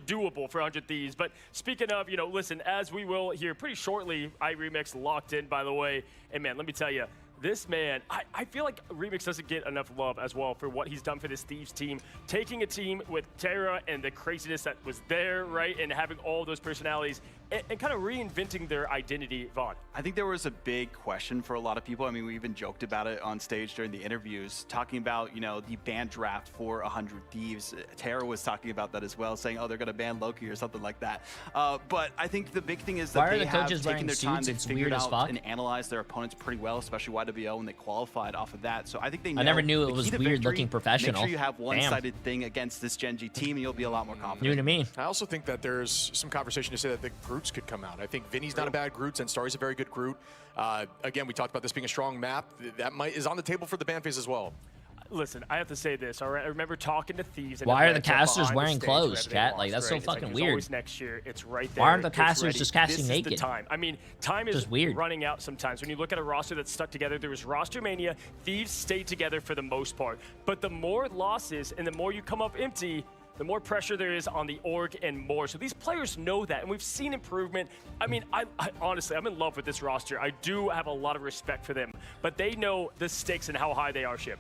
doable for 100 Thieves. But speaking of, you know, listen, as we will hear pretty shortly, Remix locked in, by the way. And man, let me tell you, this man, I feel like Remix doesn't get enough love as well for what he's done for this Thieves team. Taking a team with Terra and the craziness that was there, right, and having all those personalities and kind of reinventing their identity, Vaughn. I think there was a big question for a lot of people. I mean, we even joked about it on stage during the interviews, talking about, you know, the ban draft for 100 Thieves. Tara was talking about that as well, saying, oh, they're going to ban Loki or something like that. But I think the big thing is that they have taken their time, they've figured out and analyzed their opponents pretty well, especially YWL when they qualified off of that. So I think they know I never knew it the was key to weird victory. looking professional. Make sure you have Damn. one-sided thing against this Gen.G team, and you'll be a lot more confident. New to me. I also think that there's some conversation to say that the Groots could come out. I think Vinny's not a bad Groot, and Starry's a very good Groot. Again, we talked about this being a strong map. That is on the table for the ban phase as well. Listen, I have to say this, all right? I remember talking to Thieves. And Why are the Atlanta casters behind the wearing stage clothes, whenever they chat? Like, lost, that's so right? It's like, fucking there's weird. always next year. It's right there. Why aren't the It's casters ready. just casting This naked? Is the time. I mean, time is Just weird. running out sometimes. When you look at a roster that's stuck together, there was roster mania. Thieves stayed together for the most part. But the more losses and the more you come up empty, the more pressure there is on the org and more. So these players know that, and we've seen improvement. I mean, I honestly, I'm in love with this roster. I do have a lot of respect for them, but they know the stakes and how high they are, Ship.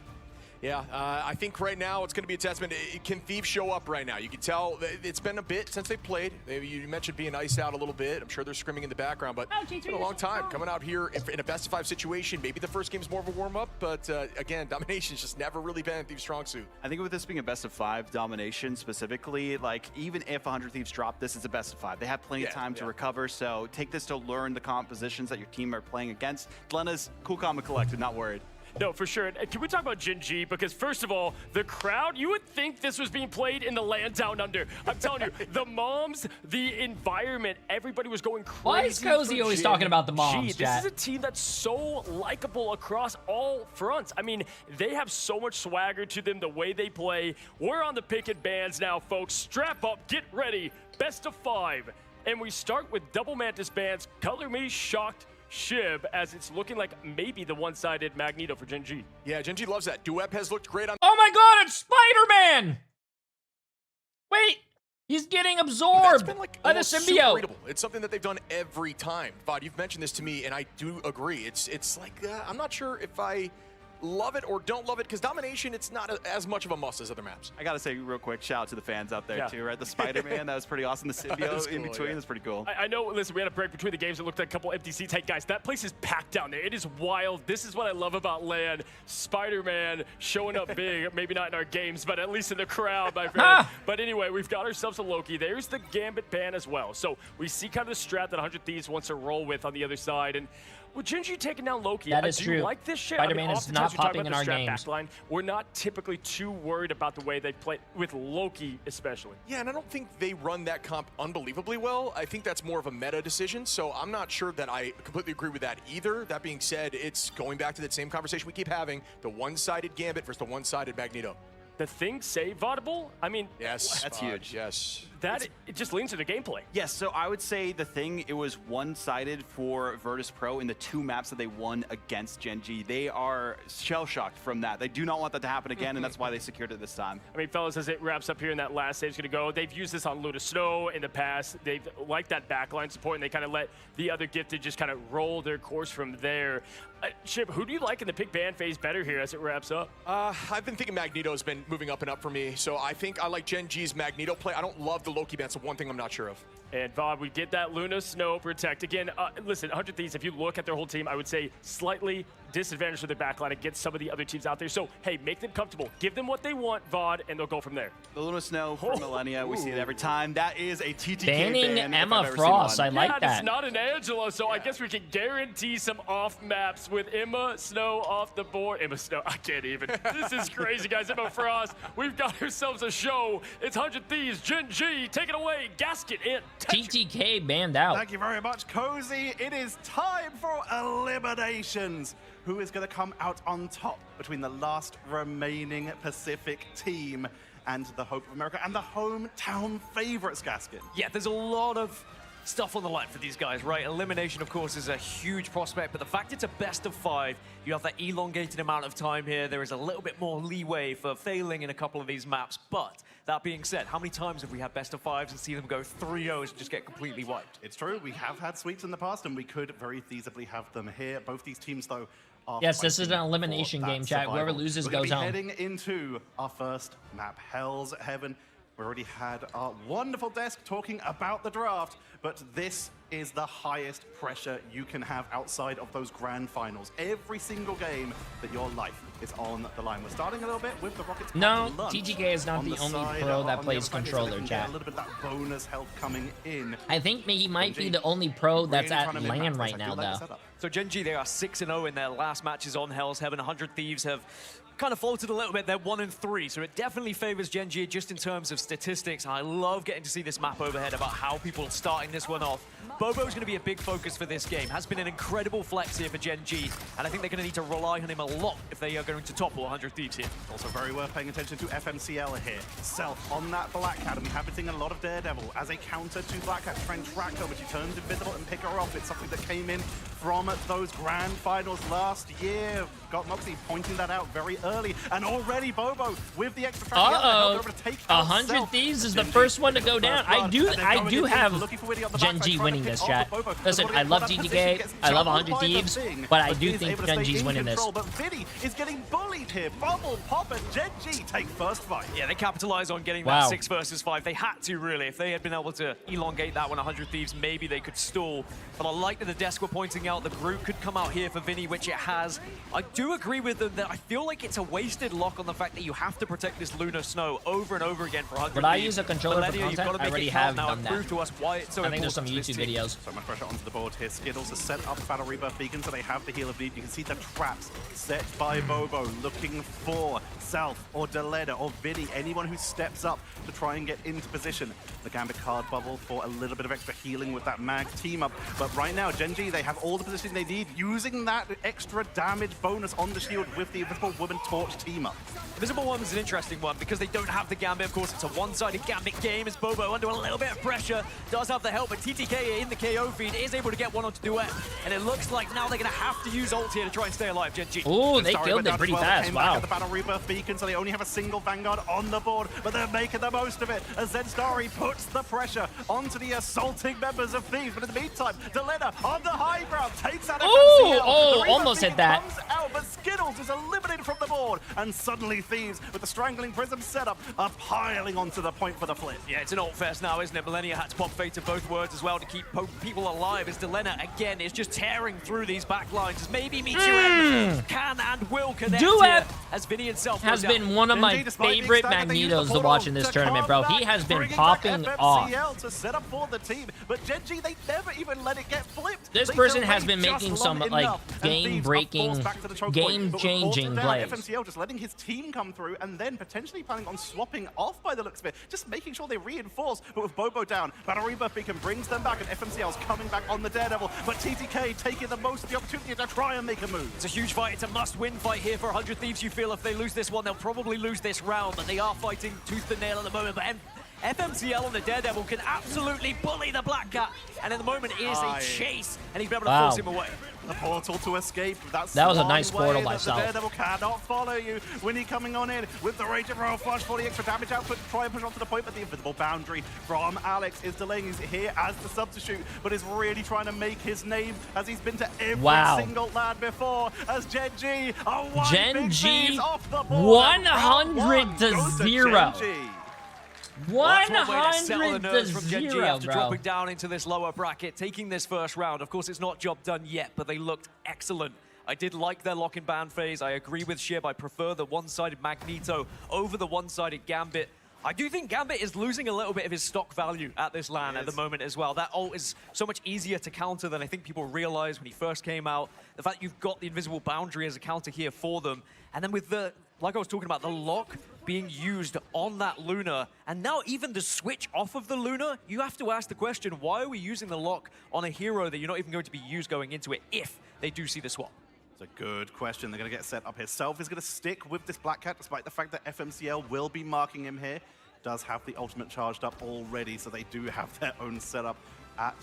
Yeah, I think right now it's going to be a testament. Can Thieves show up right now? You can tell it's been a bit since they played. You mentioned being iced out a little bit. I'm sure they're screaming in the background, but it's been a long time coming out here in a best-of-5 situation. Maybe the first game's more of a warm-up, but again, domination's just never really been Thieves' strong suit. I think with this being a best-of-5 domination specifically, like even if 100 Thieves drop this, it's a best-of-5. They have plenty of time to recover, so take this to learn the compositions that your team are playing against. Delena's cool, calm, and collected, not worried. No, for sure. And can we talk about Gen.G? Because first of all, the crowd, you would think this was being played in the land down under. I'm telling you, the moms, the environment, everybody was going crazy. Why is Cozy always talking about the moms, This chat? is a team that's so likable across all fronts. I mean, they have so much swagger to them, the way they play. We're on the picket bands now, folks. Strap up, get ready. Best of 5. And we start with double Mantis bands. Color me shocked. Shib, as it's looking like maybe the one-sided Magneto for Gen.G. Yeah, Gen.G loves that. Duep has looked great on... Oh my god, it's Spider-Man! Wait, He's getting absorbed by the symbiote. Readable. It's something that they've done every time. Vod, you've mentioned this to me, and I do agree. It's like, I'm not sure if I love it or don't love it, because domination, it's not as much of a must as other maps. I gotta say real quick, shout out to the fans out there too, right? The Spider-Man, that was pretty awesome. The symbiote in between, that's pretty cool. I know, listen, we had a break between the games. It looked like a couple empty seats. Hey, guys, that place is packed down there. It is wild. This is what I love about LAN. Spider-Man showing up big, maybe not in our games, but at least in the crowd, my friend. But anyway, we've got ourselves a Loki. There's the Gambit ban as well. So we see kind of the strat that 100 Thieves wants to roll with on the other side. And with Gen.G taking down Loki, that is do true. You like this shit? Spider-Man is not popping in our games. Backline, we're not typically too worried about the way they play with Loki, especially. Yeah, and I don't think they run that comp unbelievably well. I think that's more of a meta decision, so I'm not sure that I completely agree with that either. That being said, it's going back to that same conversation we keep having, the one-sided Gambit versus the one-sided Magneto. The thing save Vaudable? I mean, yes, that's huge. Yes. That it just leans to the gameplay. Yes, so I would say the thing, it was one-sided for Virtus Pro in the 2 maps that they won against Gen.G. They are shell-shocked from that. They do not want that to happen again, and that's why they secured it this time. I mean, fellas, as it wraps up here and that last save's gonna go, they've used this on Luna Snow in the past. They've liked that backline support, and they kind of let the other gifted just kind of roll their course from there. Chip, who do you like in the pick ban phase better here as it wraps up? I've been thinking Magneto's been moving up and up for me, so I think I like Gen.G's Magneto play. I don't love the Loki ban, so one thing I'm not sure of. And Vod, we get that Luna Snow protect. Again, listen, 100 Thieves, if you look at their whole team, I would say slightly disadvantaged to their backline against some of the other teams out there. So, hey, make them comfortable. Give them what they want, Vod, and they'll go from there. The Luna Snow for Millennia, we see it every time. That is a TTK banning ban Emma Frost. I like that. It's not an Angela, so I guess we can guarantee some off maps with Emma Snow off the board. Emma Snow, I can't even. This is crazy, guys. Emma Frost, we've got ourselves a show. It's 100 Thieves, Gen.G, take it away, Gasket in. TTK banned out. Thank you very much, Cozy. It is time for eliminations. Who is going to come out on top between the last remaining Pacific team and the Hope of America and the hometown favorites, Gaskin? Yeah, there's a lot of stuff on the line for these guys, right? Elimination, of course, is a huge prospect, but the fact it's a best of 5, you have that elongated amount of time here. There is a little bit more leeway for failing in a couple of these maps, but that being said, how many times have we had best of 5s and see them go 3-0s and just get completely wiped? It's true, we have had sweeps in the past, and we could very feasibly have them here. Both these teams, though, are yes, this is an elimination game, chat. Whoever loses goes home. We're heading into our first map, Hell's Heaven. We already had our wonderful desk talking about the draft, but this is the highest pressure you can have outside of those grand finals. Every single game that your life is on the line. We're starting a little bit with the Rockets. No, TGK is not the only pro that plays controller, chat. A little bit of that bonus health coming in. I think he might be the only pro that's at LAN right now, though. So Gen.G, they are 6-0 in their last matches on Hell's Heaven. 100 Thieves have kind of floated a little bit. They're 1-3, so it definitely favors Gen.G just in terms of statistics. I love getting to see this map overhead about how people are starting this one off. Bobo's going to be a big focus for this game. Has been an incredible flex here for Gen.G, and I think they're going to need to rely on him a lot if they are going to topple 100 Thieves here. Also very worth paying attention to FMCL here. Self on that Black Cat, and we have been seeing a lot of Daredevil as a counter to Black Cat. Try and track her, but she turns invisible and pick her off. It's something that came in from those grand finals last year. Got Moxie pointing that out very early, and already Bobo with the extra Uh-oh. 100 Thieves is the first one to go down. I do have Gen.G winning this, chat. Listen, I love TTK, I love 100 Thieves, but I do think Gen.G's winning this. But Vinny is getting bullied here. Bubble, Pop, and Gen.G take first fight. Yeah, they capitalize on getting that 6 versus 5. They had to, really. If they had been able to elongate that one, 100 Thieves, maybe they could stall. But I like that the desk were pointing out the group could come out here for Vinny, which it has. I do agree with them that I feel like it's a wasted lock on the fact that you have to protect this Luna Snow over and over again for 100 Would I use a controller for Millennia, content? I already have done that. Prove to us why it's so I think there's some YouTube videos. So much pressure onto the board here. Skittles has set up Battle Rebirth Beacon, so they have the Heal of Need. You can see the traps set by Bobo, looking for Self or Deleda or Vinny, anyone who steps up to try and get into position. The Gambit card bubble for a little bit of extra healing with that Mag team up. But right now, Gen.G, they have all the positioning they need, using that extra damage bonus on the shield with the Invisible Woman Torch team up. Invisible Woman's an interesting one because they don't have the Gambit Gambit, of course, it's a one-sided Gambit game as Bobo under a little bit of pressure. Does have the help, but TTK in the KO feed is able to get one onto Duet. And it looks like now they're going to have to use ult here to try and stay alive, Gen G. Oh, they killed it pretty fast. Wow. The Battle Rebirth Beacon, so they only have a single Vanguard on the board, but they're making the most of it as Zenstari puts the pressure onto the assaulting members of Thieves. But in the meantime, Delena on the high ground takes out FMCL. Oh, almost hit that. Comes out, but Skittles is eliminated from the board, and suddenly Thieves, with the Strangling Prism setup, are piling onto the point for the flip. Yeah, it's an ult fest now, isn't it? Millennia had to pop Fate of both words as well to keep people alive, as Delena, again, is just tearing through these back lines, as maybe Meteor can and will connect here, as Vinny himself has been one of my favorite Magnetos to watch in this tournament, bro. He has been popping off. To set up for the team, but Gen G, they never even let it get flipped. This person has been making some like game-breaking, game-changing plays. FMCL just letting his team come through and then potentially planning on swapping off by the looks of it, just making sure they reinforce. But with Bobo down, Battle Rebirth Beacon brings them back, and FMCL's coming back on the Daredevil. But TTK taking the most of the opportunity to try and make a move. It's a huge fight. It's a must-win fight here for 100 Thieves. You feel if they lose this one, they'll probably lose this round, but they are fighting tooth and nail at the moment. But FMCL on the Daredevil can absolutely bully the Black Cat, and in the moment it is a chase, and he's been able to force him away. The portal to escape. That was a nice portal by South. The Daredevil cannot follow you. Winnie coming on in with the Rage of Royal Flush for the extra damage output to try and push onto the point, but the invisible boundary from Alex is delaying. He's here as the substitute, but is really trying to make his name as he's been to every single land before. As Gen G are Gen G 100 to 0. 100 to 0, after bro. dropping down into this lower bracket, taking this first round. Of course, it's not job done yet, but they looked excellent. I did like their lock and ban phase. I agree with Shib. I prefer the one-sided Magneto over the one-sided Gambit. I do think Gambit is losing a little bit of his stock value at this LAN at the moment as well. That ult is so much easier to counter than I think people realized when he first came out. The fact you've got the invisible boundary as a counter here for them. And then with the, like I was talking about, the lock being used on that Luna, and now even the switch off of the Luna, you have to ask the question, why are we using the lock on a hero that you're not even going to be used going into it if they do see the swap? It's a good question. They're going to get set up here. Self is going to stick with this Black Cat, despite the fact that FMCL will be marking him here. Does have the ultimate charged up already, so they do have their own setup at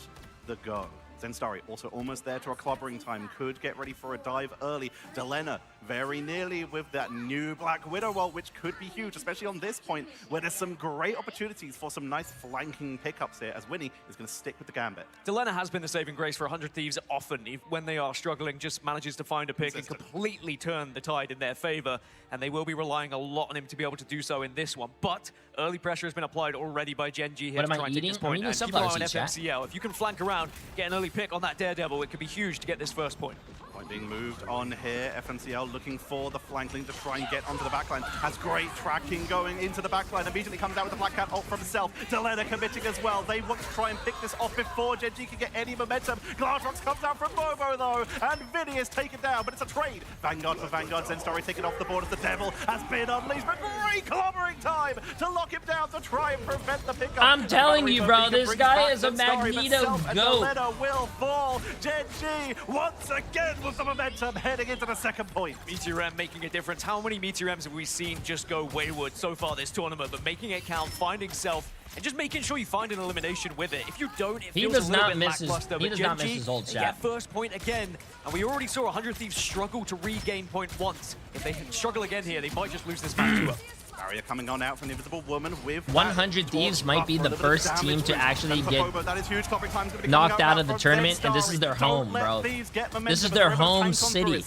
the go. Zenstari also almost there to a clobbering time. Could get ready for a dive early. Delena very nearly with that new Black Widow ult, which could be huge, especially on this point where there's some great opportunities for some nice flanking pickups here, as Winnie is going to stick with the Gambit. Delena has been the saving grace for 100 Thieves often. When they are struggling, just manages to find a pick and completely turn the tide in their favor, and they will be relying a lot on him to be able to do so in this one. But early pressure has been applied already by Gen G here to try and take this point. And keep an eye on FMCL. If you can flank around, get an early pick on that Daredevil, it could be huge to get this first point. Point being moved on here. FMCL looking for the flankling to try and get onto the backline. Has great tracking going into the backline. Immediately comes out with the Black Cat ult from himself. Delena committing as well. They want to try and pick this off before Gen G can get any momentum. Glassrocks comes out from Bobo though, and Vinny is taken down, but it's a trade. Vanguard for Vanguard. Zenstari taken off the board as the Devil has been unleashed, but great clobbering time to lock him down to try and prevent the pickup. I'm telling you, bro, this guy is a Magneto goat. Delena will fall. Gen G once again with the momentum heading into the second point. Meteor M making a difference. How many Meteor M's have we seen just go wayward so far this tournament? But making it count, finding Self, and just making sure you find an elimination with it. If you don't, it feels a little bit lackluster. He does not miss his ult shot. Get first point again, and we already saw 100 Thieves struggle to regain point once. If they struggle again here, they might just lose this match to us. Barrier coming on out from the Invisible Woman with 100 Thieves might be the first team to actually get knocked out of the tournament, and this is their home, bro. This is their home city.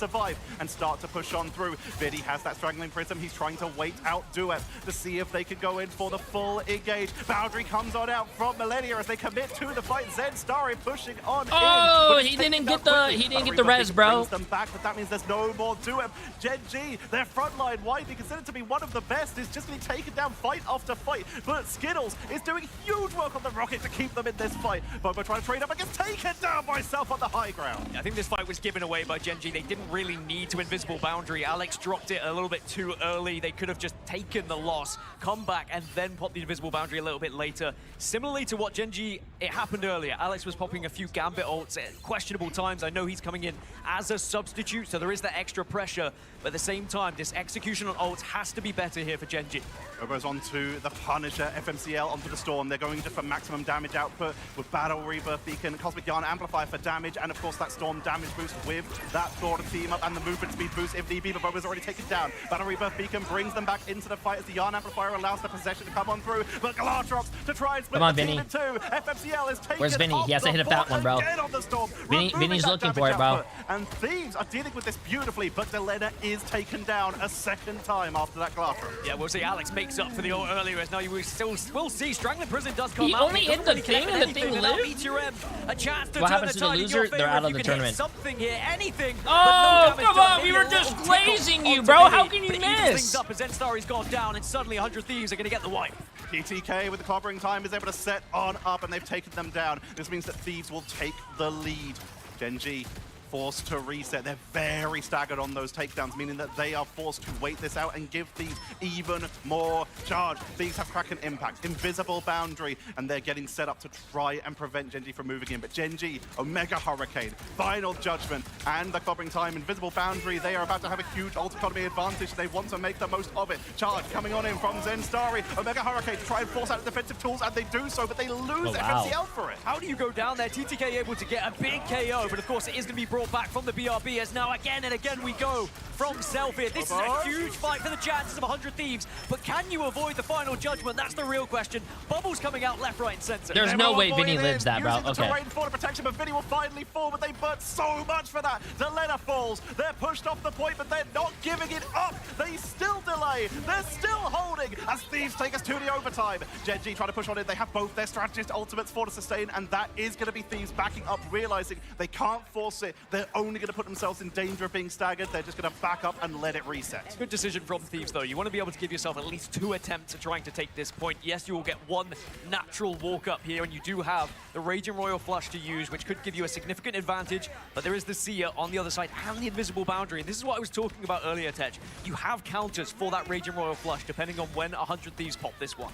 And start to push on through. Viddy has that Strangling Prism. He's trying to wait out Duet to see if they can go in for the full engage. Boundary comes on out from Millennia as they commit to the fight. Zenstari pushing on in. Oh, he didn't get the res, bro. Them back, but that means there's no more Duet. Gen G, their front line widely considered to be one of the best, is just being taken down fight after fight. But Skittles is doing huge work on the Rocket to keep them in this fight. Bobo trying to trade up and gets taken down by Self on the high ground. I think this fight was given away by Gen G. They didn't really need to invisible boundary. Alex dropped it a little bit too early. They could have just taken the loss, come back, and then pop the invisible boundary a little bit later. Similarly to what Gen G, it happened earlier. Alex was popping a few Gambit ults at questionable times. I know he's coming in as a substitute, so there is that extra pressure. But at the same time, this execution on ults has to be better here for for Gen.G. Bobo's onto the Punisher, FMCL onto the Storm. They're going just for maximum damage output with Battle Rebirth Beacon, Cosmic Yarn Amplifier for damage, and of course that Storm damage boost with that Thor to team up and the movement speed boost if need be, but Bobo's already taken down. Battle Rebirth Beacon brings them back into the fight as the Yarn Amplifier allows the possession to come on through, but Glatrox to try and split Come on, the team Vinny. in two. FMCL is taken Where's Vinny? off He has to the hit that board one, bro. again on the Storm, Vinny's looking for it, bro. And Thieves are dealing with this beautifully, but Delena is taken down a second time after that Glatrox. Yeah, we'll see. Alex makes up for the ult earlier, as now you will see Strangling Prison does come He out. only hit the thing and the thing lived? Meteor M, a chance to What turn happens the to the tide in loser? your favor They're out if of you the can hit tournament. something here, anything. Oh, but no come damage on, done. we Maybe were a just little tickle glazing you, onto bro. Vinny, How can you but it evens miss? things up as Zenstari's gone down, and suddenly 100 Thieves are going to get the wipe. TTK with the clobbering time is able to set on up, and they've taken them down. This means that Thieves will take the lead. Gen.G forced to reset. They're very staggered on those takedowns, meaning that they are forced to wait this out and give Thieves even more charge. Thieves have Kraken Impact, Invisible Boundary, and they're getting set up to try and prevent Gen.G from moving in. But Gen.G, Omega Hurricane, Final Judgment, and the clobbering time, Invisible Boundary, they are about to have a huge ult economy advantage. They want to make the most of it. Charge coming on in from Zenstari. Omega Hurricane to try and force out the defensive tools, and they do so, but they lose FMCL for it. How do you go down there? TTK able to get a big KO, but of course it is going to be brought back from the BRB, as now again and again we go from Self here. This is a huge fight for the chances of 100 Thieves, but can you avoid the Final Judgment? That's the real question. Bubbles coming out left, right, and center. There's no way Vinny lives that, bro. Using the Okay. terrain for the protection, but Vinny will finally fall, but they burnt so much for that. Delena falls. They're pushed off the point, but they're not giving it up. They still delay. They're still holding as Thieves take us to the overtime. Gen.G trying to push on it. They have both their strategist ultimates for the sustain, and that is going to be Thieves backing up, realizing they can't force it. They're only going to put themselves in danger of being staggered. They're just going to back up and let it reset. Good decision from Thieves, though. You want to be able to give yourself at least 2 attempts at trying to take this point. Yes, you will get 1 natural walk-up here, and you do have the Raging Royal Flush to use, which could give you a significant advantage, but there is the Seer on the other side and the Invisible Boundary. And this is what I was talking about earlier, Tej. You have counters for that Raging Royal Flush, depending on when 100 Thieves pop this one.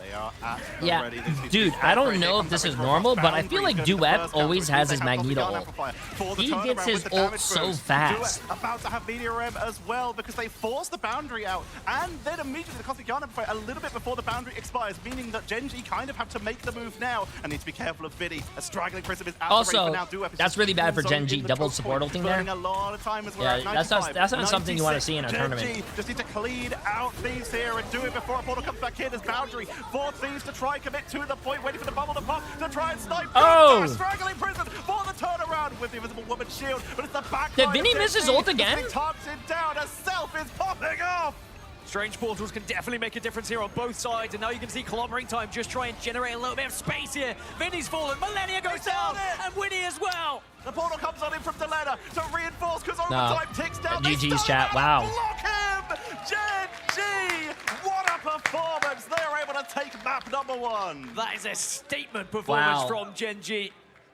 They are at the Yeah, ready. dude, I don't know if this is normal, but I feel like Duet always has his Magneto ult. He gets his ult so fast. Duet about to have Meteor M as well because they force the boundary out, and then immediately the Cosmic Yarn Amplifier a little bit before the boundary expires, meaning that Gen.G kind of have to make the move now and need to be careful of Vinny. A straggling Prism is out Also, the now. Duet is that's really bad for Gen.G. in the Double choke support point, ulting there. burning a lot of time as we're Yeah, at that's 95, not something you want to see in a 96. tournament. Gen.G just need to clean out Thieves here and do it before a portal comes back in as boundary for Thieves to try and commit to the point, waiting for the bubble to pop to try and snipe. Oh! Straggling Prison for the turnaround with the Invisible Woman shield, but it's the back. Did Vinny miss his ult again? Talks it down as Self is popping off. Strange portals can definitely make a difference here on both sides, and now you can see Clobbering Time just try and generate a little bit of space here. Vinny's fallen, Millennia goes down, and Winnie as well. The portal comes on in from Delena to reinforce because No. overtime ticks down. GG's chat, wow. Block him! Gen.G! What a performance! They are able to take map number 1. That is a statement performance Wow. from Gen.G.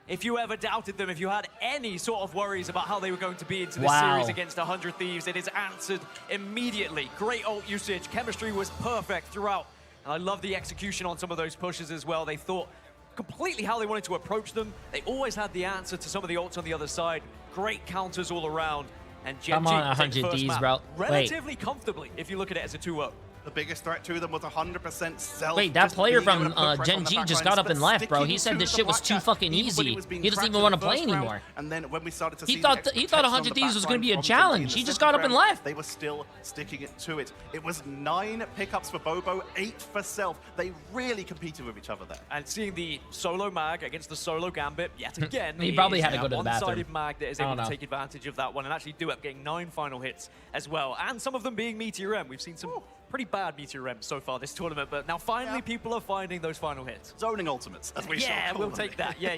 If you ever doubted them, if you had any sort of worries about how they were going to be into this Wow. series against 100 Thieves, it is answered immediately. Great ult usage. Chemistry was perfect throughout. And I love the execution on some of those pushes as well. They thought completely how they wanted to approach them. They always had the answer to some of the ults on the other side. Great counters all around. And Gen.G Come on, take 100 first Thieves, map bro. Wait. relatively comfortably if you look at it as a 2-0. The biggest threat to them was 100% Self. Wait, that just player being able from to put pressure on Gen the G back just line, got up but and left, bro. He sticking said to this the shit was Black too Cat, fucking even when easy. it was being He doesn't tracked even in want to the play first round, anymore. And then when we started to He see thought the he thought 100 protection on the Thieves was back gonna be a line from challenge. Gen.G in He the just second got up and round, left. They were still sticking it to it. It was 9 pickups for Bobo, 8 for Self. They really competed with each other there. And seeing the solo mag against the solo Gambit yet again. He probably is had to go to the one-sided bathroom. mag that is I able don't to know. take advantage of that one and actually do up getting 9 final hits as well. And some of them being Meteor M. We've seen some pretty bad Meteor M so far this tournament, but now finally people are finding those final hits. Zoning ultimates, as we shall Yeah, call we'll them. take that. Yeah.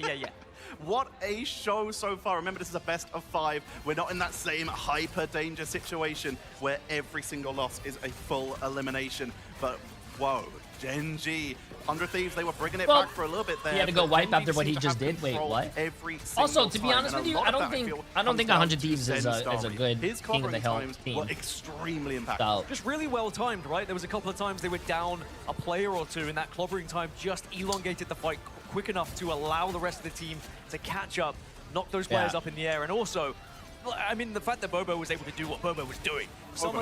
What a show so far. Remember, this is a best of 5. We're not in that same hyper danger situation where every single loss is a full elimination. But whoa, Gen.G, 100 Thieves, they were bringing it back for a little bit there. He had to go but wipe Gen.G after what he seemed to just have did. Wait, control what? every Also, single to be time, honest and with a you, lot I of don't that, think feel, I don't comes think down 100 to Thieves is a Zenstari. good His king of the clobbering hill times team. were extremely impactful. So Just really well timed, right? There was a couple of times they were down a player or two, and that clobbering time just elongated the fight quick enough to allow the rest of the team to catch up, knock those players up in the air, and also I mean, the fact that Bobo was able to do what Bobo was doing, some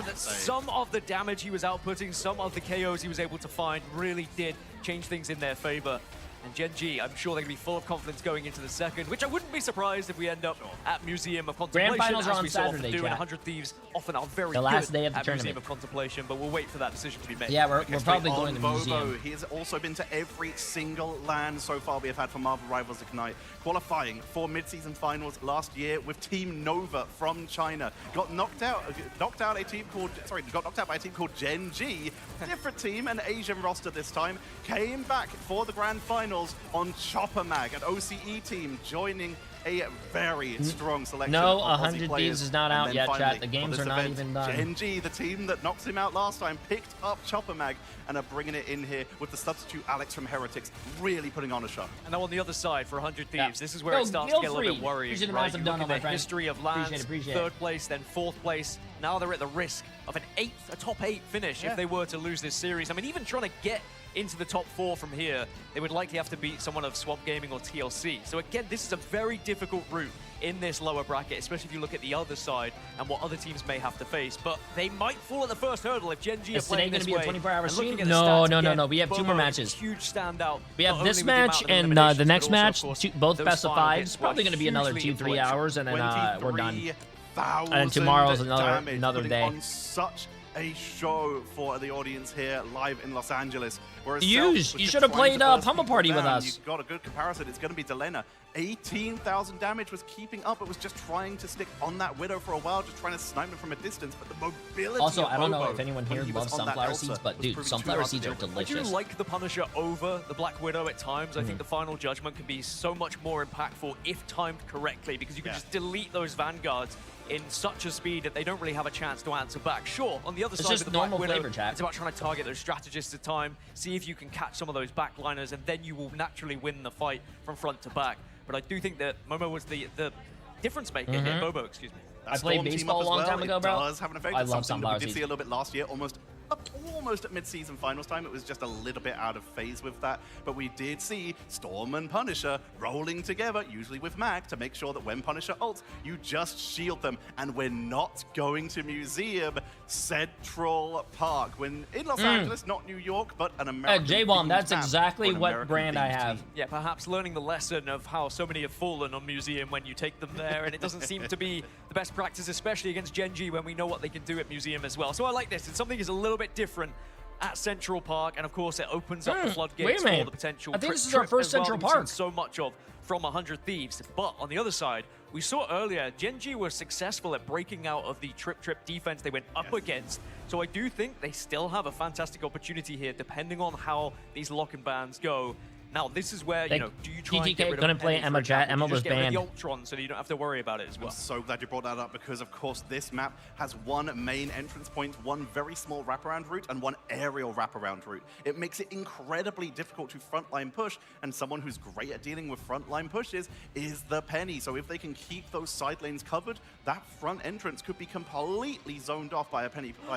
of the damage he was outputting, some of the KOs he was able to find really did change things in their favor. And Gen.G, I'm sure they're going to be full of confidence going into the second, which I wouldn't be surprised if we end up at Museum of Contemplation. Grand finals are as on we saw Saturday, doing chat. 100 Thieves often are very The last good day of the at tournament. Museum of Contemplation, but we'll wait for that decision to be made. Yeah, we're probably On going to Bobo, Museum. he has also been to every single LAN so far we have had for Marvel Rivals Ignite, qualifying for mid-season finals last year with Team Nova from China. Got knocked out by a team called Gen.G, different team, an Asian roster this time. Came back for the grand finals on Chopper Mag, an OCE team, joining a very strong selection No, of 100 Aussie players. Thieves is not And out then yet, finally, chat. The for games this are not event, even done. Gen.G, the team that knocked him out last time, picked up Chopper Mag and are bringing it in here with the substitute Alex from Heretics, really putting on a show. And now on the other side for 100 Thieves, Yeah. this is where Go, it starts to get a little Gilfrey. bit worrying. Appreciate the Right? massive You done look on at my the friend. history of lands, Appreciate it. third place, then fourth place. Now they're at the risk of a top 8 finish if they were to lose this series. I mean, even trying to get into the top 4 from here, they would likely have to beat someone of Swamp Gaming or TLC. So again, this is a very difficult route in this lower bracket, especially if you look at the other side and what other teams may have to face. But they might fall at the first hurdle if Gen.G 'Is are playing today this gonna be a way. 24-hour And looking stream? at the No, stats no, again, no. We have 2 more Bobo, matches. Huge standout. We have not this only with the amount match of and eliminations, the but next also, of match, course, both those best of final 5s. hits Probably were going to be another hugely 2-3 hours, and then we're done. 23,000 And tomorrow's another damage, day. On such a show for the audience here live in Los Angeles. Whereas You Self was should just have trying played to burst Pummel people Party with down. us. You got a good comparison. It's going to be Delena. 18,000 damage was keeping up. It was just trying to stick on that Widow for a while, just trying to snipe him from a distance. But the mobility Also, of I don't know Bobo if anyone when here he was loves on that sunflower Elsa seeds, but was dude, proving sunflower too hard to seeds are deal with. I do delicious. like the Punisher over the Black Widow at times. I think the final judgment can be so much more impactful if timed correctly, because you can just delete those Vanguards in such a speed that they don't really have a chance to answer back. Sure, on the other It's side just of the Black normal Widow, flavor, chat. it's about trying to target those strategists at time, see if you can catch some of those backliners, and then you will naturally win the fight from front to back. But I do think that Momo was the difference maker here. Bobo, excuse me. I played baseball a long time ago, bro. It does have an effect. I It's love something that sunflower we did seeds. see a little bit last year, almost at mid-season finals time. It was just a little bit out of phase with that. But we did see Storm and Punisher rolling together, usually with Mag, to make sure that when Punisher ults, you just shield them. And we're not going to Museum, Central Park. When in Los Angeles, not New York, but an American J-Bomb, that's map exactly for an what American brand I themed have. team. Yeah, perhaps learning the lesson of how so many have fallen on Museum when you take them there, and it doesn't seem to be the best practice, especially against Gen.G when we know what they can do at Museum as well. So I like this. It's something that's a little bit different at Central Park, and of course it opens up the floodgates for the potential. I think trip this is our first as well Central that we've seen Park. so much of from 100 Thieves. But on the other side, we saw earlier, Gen.G were successful at breaking out of the trip defense they went up against. So I do think they still have a fantastic opportunity here, depending on how these lock-in bans go. Now, this is where, you know, do you try and get rid of couldn't play Penny, for Emma chat. example? Emma Do you was just get rid of banned. the Ultron so that you don't have to worry about it as well? I'm so glad you brought that up because, of course, this map has one main entrance point, one very small wraparound route, and one aerial wraparound route. It makes it incredibly difficult to frontline push, and someone who's great at dealing with frontline pushes is the Penny. So if they can keep those side lanes covered, that front entrance could be completely zoned off by a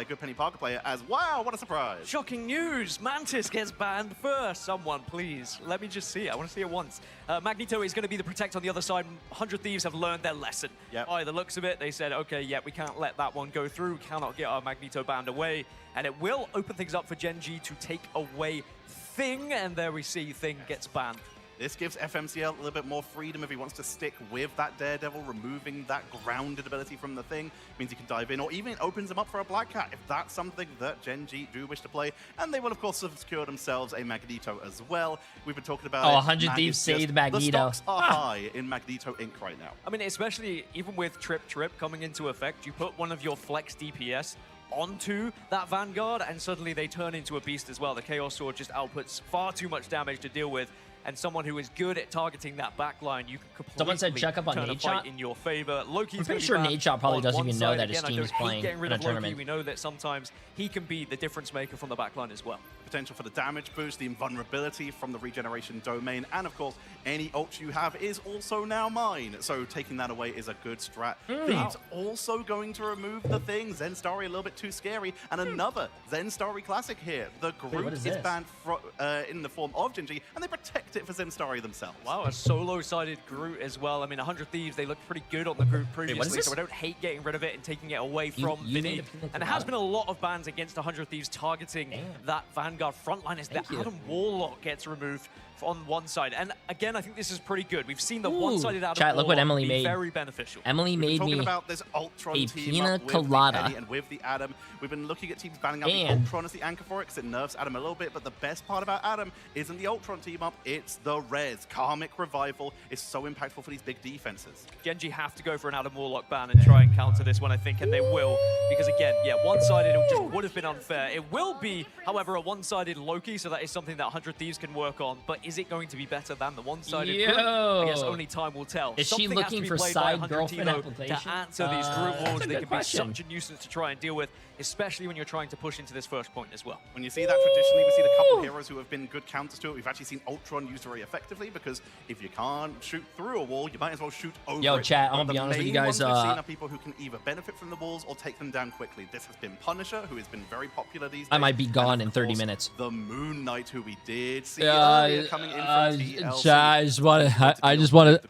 good Penny Parker player as, wow, what a surprise. Shocking news! Mantis gets banned first. Someone, please. Let me just see it. I want to see it once. Magneto is going to be the protect on the other side. 100 Thieves have learned their lesson. By the looks of it, they said, okay, yeah, we can't let that one go through. Cannot get our Magneto banned away. And it will open things up for Gen.G to take away Thing. And there we see Thing gets banned. This gives FMCL a little bit more freedom if he wants to stick with that Daredevil, removing that grounded ability from the Thing. Means he can dive in, or even opens him up for a Black Cat, if that's something that Gen.G do wish to play. And they will, of course, have secured themselves a Magneto as well. We've been talking about 100 Mag Thieves is just- saved Magneto. The stocks are high in Magneto Inc. right now. I mean, especially even with Trip coming into effect, you put one of your flex DPS onto that Vanguard, and suddenly they turn into a beast as well. The Chaos Sword just outputs far too much damage to deal with, and someone who is good at targeting that backline, you can completely Someone said check up on turn a Nate fight Shot. in your favor. Loki's I'm pretty gonna be sure banned Nate Shot probably on doesn't one even know side. that his Again, I team don't is hate playing getting rid in a of Loki. tournament. We know that sometimes he can be the difference maker from the backline as well. potential for the damage boost, the invulnerability from the regeneration domain, and of course, any ult you have is also now mine. So taking that away is a good strat. Thieves also going to remove the thing. Zen Starry a little bit too scary, and another Zen Starry classic here. The Groot is banned in the form of Gen G, and they protect it for Zen Starry themselves. Wow, a solo-sided Groot as well. I mean, 100 Thieves, they looked pretty good on the Groot previously, so I don't hate getting rid of it and taking it away from Vinny. And there has been a lot of bans against 100 Thieves targeting that Vanguard frontline as the Adam Warlock gets removed on one side. And again, I think this is pretty good. We've seen the one-sided Adam Chat, look what Warlock Emily be made. very beneficial. Emily made me about this Ultron a team pina up with colada. the Penny and with the Adam. We've been looking at teams banning out the And- Ultron as the anchor for it because it nerfs Adam a little bit, but the best part about Adam isn't the Ultron team up, it's the res. Karmic Revival is so impactful for these big defenses. Gen G have to go for an Adam Warlock ban and try and counter this one, I think, and they will. Because again, yeah, one-sided just would have been unfair. It will be, however, a one-sided Loki, so that is something that 100 Thieves can work on. But is it going to be better than the one-sided Groot? I guess only time will tell. Is she Something has to looking be for played by side 100 girlfriend Timo application? to answer these Groot walls. That's a They good can question. be such a nuisance to try and deal with, especially when you're trying to push into this first point as well. When you see that traditionally, we see a couple of heroes who have been good counters to it. We've actually seen Ultron used very effectively because if you can't shoot through a wall, you might as well shoot over Yo, it. chat, I'm But gonna be the honest with you main guys, ones we've seen are people who can either benefit from the walls or take them down quickly. This has been Punisher, who has been very popular these days. I might be gone and in of 30 course, minutes. The Moon Knight, who we did see earlier coming in from TLC. Chat, I just want to, I just want to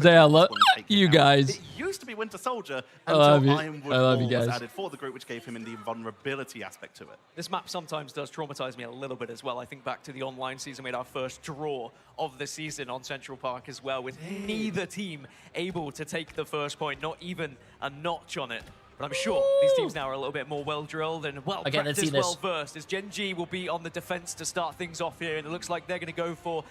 say I love you guys. It used to be Winter Soldier I love until you. Ironwood I love you Wall was guys. added for the Groot, which gave him the invulnerability aspect to it. This map sometimes does traumatize me a little bit as well. I think back to the online season, we had our first draw of the season on Central Park as well, with neither team able to take the first point, not even a notch on it. But I'm sure these teams now are a little bit more well-drilled and well-practiced, well-versed, as Gen G will be on the defense to start things off here, and it looks like they're going to go for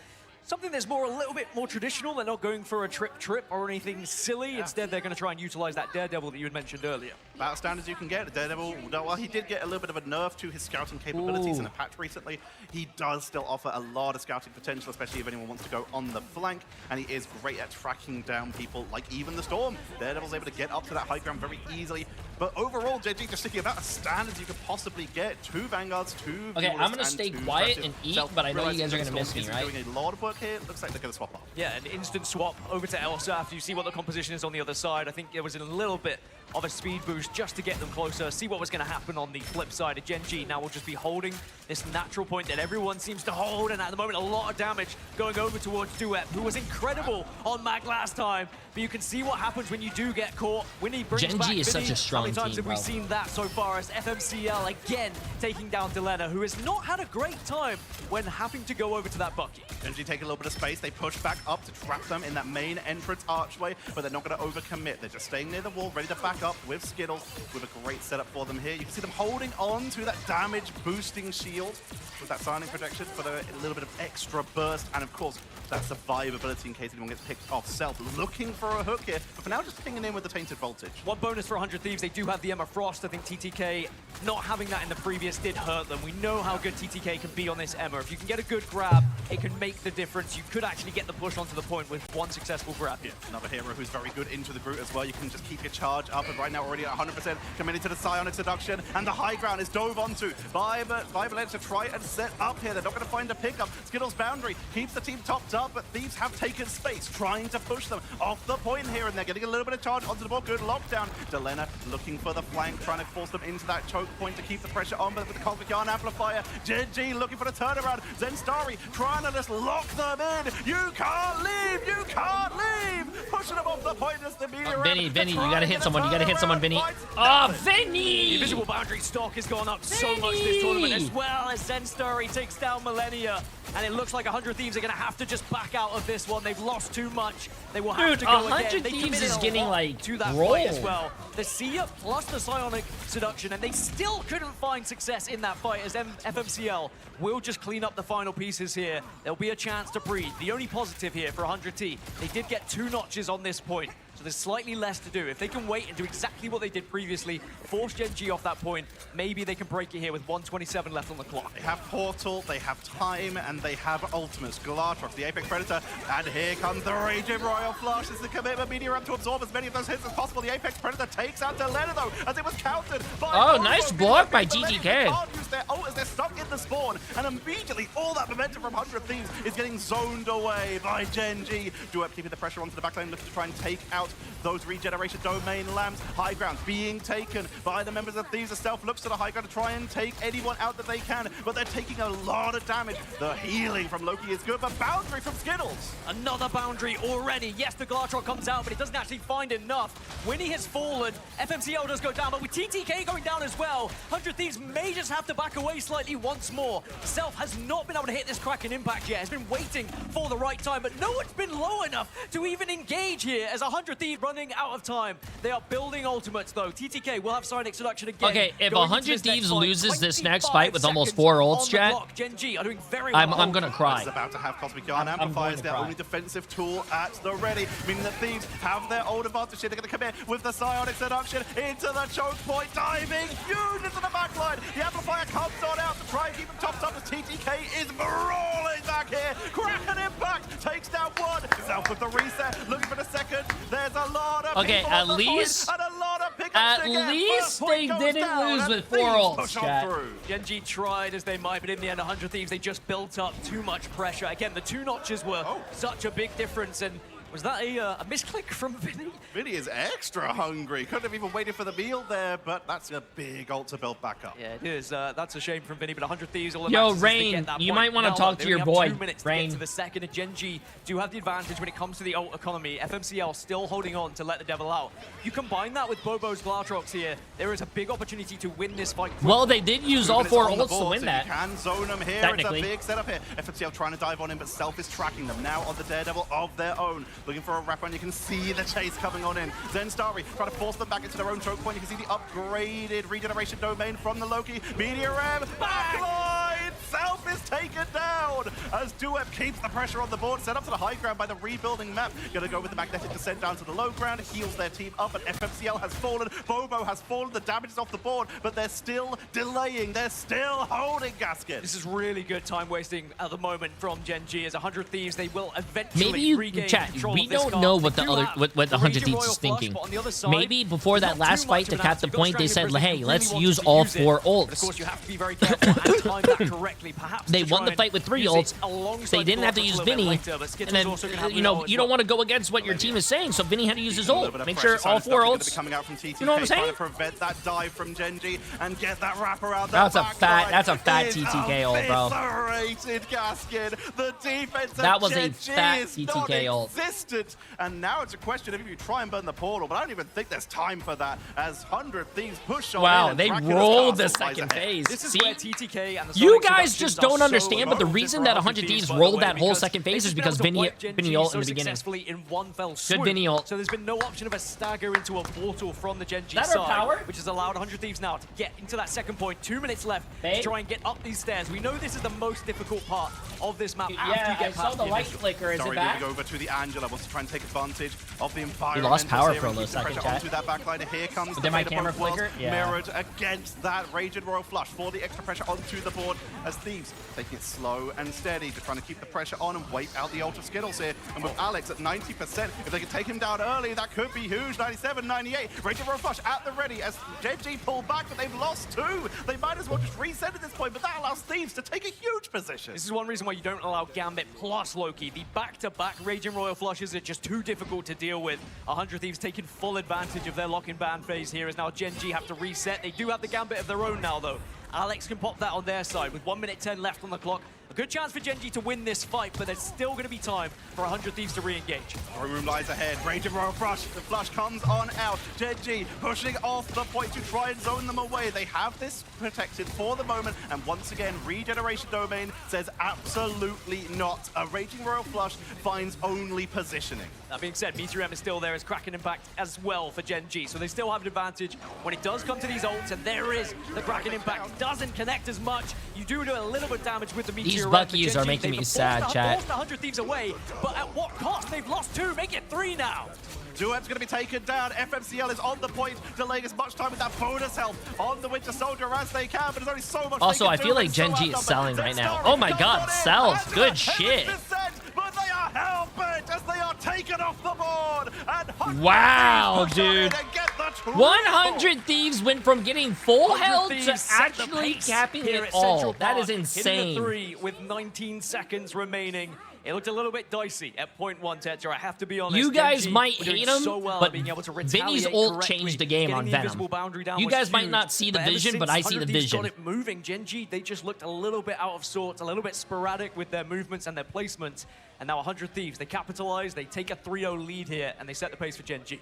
something that's a little bit more traditional. They're not going for a trip or anything silly. Instead, they're going to try and utilize that Daredevil that you had mentioned earlier. About as standard as you can get. Daredevil, well, he did get a little bit of a nerf to his scouting capabilities in a patch recently. He does still offer a lot of scouting potential, especially if anyone wants to go on the flank, and he is great at tracking down people like even the Storm. Daredevil's able to get up to that high ground very easily, but overall, JG just sticking about as standard as you could possibly get. 2 Vanguards, 2 Okay, I'm Duelists, gonna and stay 2 quiet Thrashers. and eat, Self but I know you realizing guys are that gonna miss Storm me, isn't right? doing a lot of work here. Looks like they're going to swap up. Yeah, an instant swap over to Elsaf. You see what the composition is on the other side. I think there was a little bit of a speed boost just to get them closer, see what was going to happen on the flip side of Gen G. Now we'll just be holding this natural point that everyone seems to hold, and at the moment a lot of damage going over towards Duet, who was incredible on Mag last time. But you can see what happens when you do get caught. When he brings Gen back G is Vinny, such a strong how many times team, have we bro. seen that so far, as FMCL again taking down Delena, who has not had a great time when having to go over to that Bucky. Gen G take a little bit of space. They push back up to trap them in that main entrance archway, but they're not going to overcommit. They're just staying near the wall, ready to back up with Skittles, with a great setup for them here. You can see them holding on to that damage boosting shield with that signing projection for a little bit of extra burst, and of course that survivability in case anyone gets picked off. Self looking for a hook here, but for now just pinging in with the Tainted Voltage. One bonus for 100 Thieves, they do have the Emma Frost. I think TTK not having that in the previous did hurt them. We know how good TTK can be on this Emma. If you can get a good grab, it can make the difference. You could actually get the push onto the point with one successful grab here. Another hero who's very good into the Groot as well. You can just keep your charge up, and right now already at 100%, committed to the Psionic Seduction, and the high ground is dove onto by Valence to try and set up here. They're not going to find a pickup. Skittles' boundary keeps the team topped up, but Thieves have taken space, trying to push them off the point here, and they're getting a little bit of charge onto the ball. Good lockdown. Delena looking for the flank, trying to force them into that choke point to keep the pressure on, but with the Cosmic Yarn Amplifier, Gen G looking for the turnaround. Zen Starry trying to just lock them in. You can't leave! You can't leave! Pushing them off the point as the meteor. Vinny, you gotta hit someone. You gotta hit someone, Vinny. Oh, Vinny! The invisible boundary stock has gone up so much this tournament, as well as Zen Starry takes down Millennia. And it looks like 100 Thieves are going to have to just back out of this one. They've lost too much. They will have to go again. 100 They Thieves committed is a getting, lot like, to that rolled. fight as well. The Seer plus the Psionic Seduction, and they still couldn't find success in that fight, as FMCL will just clean up the final pieces here. There'll be a chance to breathe. The only positive here for 100T, they did get 2 notches on this point. So there's slightly less to do. If they can wait and do exactly what they did previously, force Gen G off that point, maybe they can break it here with 1:27 left on the clock. They have Portal, they have Time, and they have Ultimates. Galatrox, the Apex Predator, and here comes the Raging Royal Flush. This is the commitment. Meteor to absorb as many of those hits as possible. The Apex Predator takes out Delena, though, as it was countered by... Oh, nice block by TTK. They can't use their ult as they're stuck in the spawn, and immediately all that momentum from 100 Thieves is getting zoned away by Gen G. Duep keeping the pressure onto the backline, looking to try and take out those regeneration domain lamps. High ground being taken by the members of Thieves. The Stealth looks to the high ground to try and take anyone out that they can, but they're taking a lot of damage. The healing from Loki is good, but boundary from Skittles. Another boundary already. Yes, the Galatrox comes out, but it doesn't actually find enough. Winnie has fallen. FMCL does go down, but with TTK going down as well, 100 Thieves may just have to back away slightly once more. Self has not been able to hit this Kraken impact yet. Has been waiting for the right time, but no one's been low enough to even engage here as 100 Thieves running out of time. They are building ultimates, though. TTK will have Psionic Seduction again. Okay, if Going 100 Thieves fight, loses this next fight with almost 4 ults, chat, Gen G are doing very well. I'm gonna cry. It's about to have Cosmic Yarn Amplifiers, their only defensive tool at the ready, meaning that Thieves have their old advantage here. They're going to come in with the Psionic Seduction into the choke point, diving huge into the backline. The Amplifier comes on out to try and keep them topped up as TTK is brawling back here. Kraken impact takes down one. Self with the reset, looking for the second. There's a lot of okay, people at on the least, point, and a lot of pickups at to get. least First they point goes didn't down, lose and with 4 Thieves ults, push on chat. through. Gen G tried as they might, but in the end, 100 Thieves, they just built up too much pressure. Again, the 2 notches were such a big difference, and was that a misclick from Vinny? Vinny is extra hungry. Couldn't have even waited for the meal there, but that's a big ult to build back up. Yeah, it is. That's a shame from Vinny, but 100 Thieves all that Yo, matters is they Rain, get that you point. might want to Now, talk they to your only have boy, 2 minutes Rain. to get to the second, and Gen G do have the advantage when it comes to the ult economy. FMCL still holding on to let the devil out. You combine that with Bobo's Galatrox here, there is a big opportunity to win this fight. Well, they did use all 4 ults to win that. You can zone them here. Technically. It's a big setup here. FMCL trying to dive on him, but Self is tracking them now on the Daredevil of their own. Looking for a wrap on. You can see the chase coming on in. Zen Starry trying to force them back into their own choke point. You can see the upgraded regeneration domain from the Loki. Meteor M, backline! Self is taken down as Duep keeps the pressure on the board. Set up to the high ground by the rebuilding map. Gonna go with the magnetic descent down to the low ground. Heals their team up, and FMCL has fallen. Bobo has fallen. The damage is off the board, but they're still delaying. They're still holding Gasket. This is really good time wasting at the moment from Gen G. As 100 Thieves, they will eventually Maybe you, regain chat, control we of this don't card. know They what the do other have what the 100 Raging Thieves Royal is Flush, thinking. but on the other side, Maybe before that not last too fight much to of an cap answer. the You've got point, they Stranded said, Prison, hey, you let's really use want to all use it. 4 But of ults. course, you have to be very careful and time that correctly. Perhaps They to won try the and fight with 3 use ults. it alongside They didn't have to Galatrox use a little bit Vinny. later, but And Skittles then, also gonna have you know, ult you as don't well. want to go against what your team is saying, so Vinny had to use his A little ult. bit of Make pressure sure all side 4 stuff gonna be ults. coming out from TTK, You know what I'm trying saying? to prevent that dive from Gen G and get that wrap around the That's a backline. fat TTK ult, bro. Eviscerated Gaskin. The defense That of was a Gen G fat is TTK ult. non-existent. And now it's a question of if you try and burn the portal, but I don't even think there's time for that as 100 Thieves push on Wow, in and they Dracula's rolled the castle lies second ahead. phase. This is See? where TTK and the You Sonic guys Seductions just are don't so understand, but the important reason for that 100 100 Thieves by the rolled way, that whole because second phase they've is been because able to wipe Vinny Gen ult G in the so beginning. successfully in one fell swoop. Vinny ult. So there's been no option of a stagger into a portal from the Gen G Is that our side, power? which has allowed 100 Thieves now to get into that second point. 2 minutes left Babe? to try and get up these stairs. We know this is the most difficult part of this map. Yeah, after you I get saw past the light initial. flicker. Is it Sorry, back? moving over to the Angela, wants to try and take advantage of the environment. lost power here for a and little keep the second, pressure chat. onto that backline. Here comes Did the my fate of camera both worlds flicker? Yeah. mirrored against that Raging Royal Flush for the extra pressure onto the board as Thieves taking it slow and steady, just trying to keep the pressure on and wipe out the ult of Skittles here. And with Alex at 90%, if they can take him down early, that could be huge. 97, 98. Raging Royal Flush at the ready as Gen G pull back, but they've lost 2. They might as well just reset at this point, but that allows Thieves to take a huge position. This is one reason why you don't allow Gambit plus Loki. The back-to-back Raging Royal Flushes are just too difficult to deal with. 100 Thieves taking full advantage of their lock-in ban phase here as now Gen G have to reset. They do have the Gambit of their own now, though. Alex can pop that on their side with 1 minute 10 left on the clock. A good chance for Gen G to win this fight, but there's still going to be time for 100 Thieves to re-engage. Room lies ahead. Raging Royal Flush. The flush comes on out. Gen G pushing off the point to try and zone them away. They have this protected for the moment, and once again, Regeneration Domain says absolutely not. A Raging Royal Flush finds only positioning. That being said, Meteor M is still there as Kraken Impact as well for Gen G, so they still have an advantage when it does come to these ults, and there is the Kraken Impact. Doesn't connect as much. You do a little bit of damage with the Meteor These M. Buckies are making me sad, chat. Forced 100 Thieves away, but at what cost? They've lost 2, make it 3 now. Duet's going to be taken down. FMCL is on the point, delaying as much time with that bonus health on the Winter Soldier as they can, but there's only so much Also, they I can feel do. like They're Gen so G is outnumbered. selling right now. Zenstar Oh my got god, on in, sells. and Good shit. 100%, but they are hell-bent as they are taken off the board. And Wow, push on in dude. and get the triple. 100 Thieves went from getting full 100 health to Thieves set the actually pace capping here it at all. Central That is Park, hitting insane. the 3 with 19 seconds remaining. It looked a little bit dicey at point 1, Tetra. I have to be honest. You guys Gen G might were doing hate him, so well but at being able to Vinny's retaliate ult correctly. changed the game Getting on the Venom. invisible boundary down You was guys might huge, not see the but ever vision, but since I see the 100 Thieves vision. got it moving. Gen G, they just looked a little bit out of sorts, a little bit sporadic with their movements and their placements. And now 100 Thieves, they capitalize, they take a 3-0 lead here, and they set the pace for Gen G.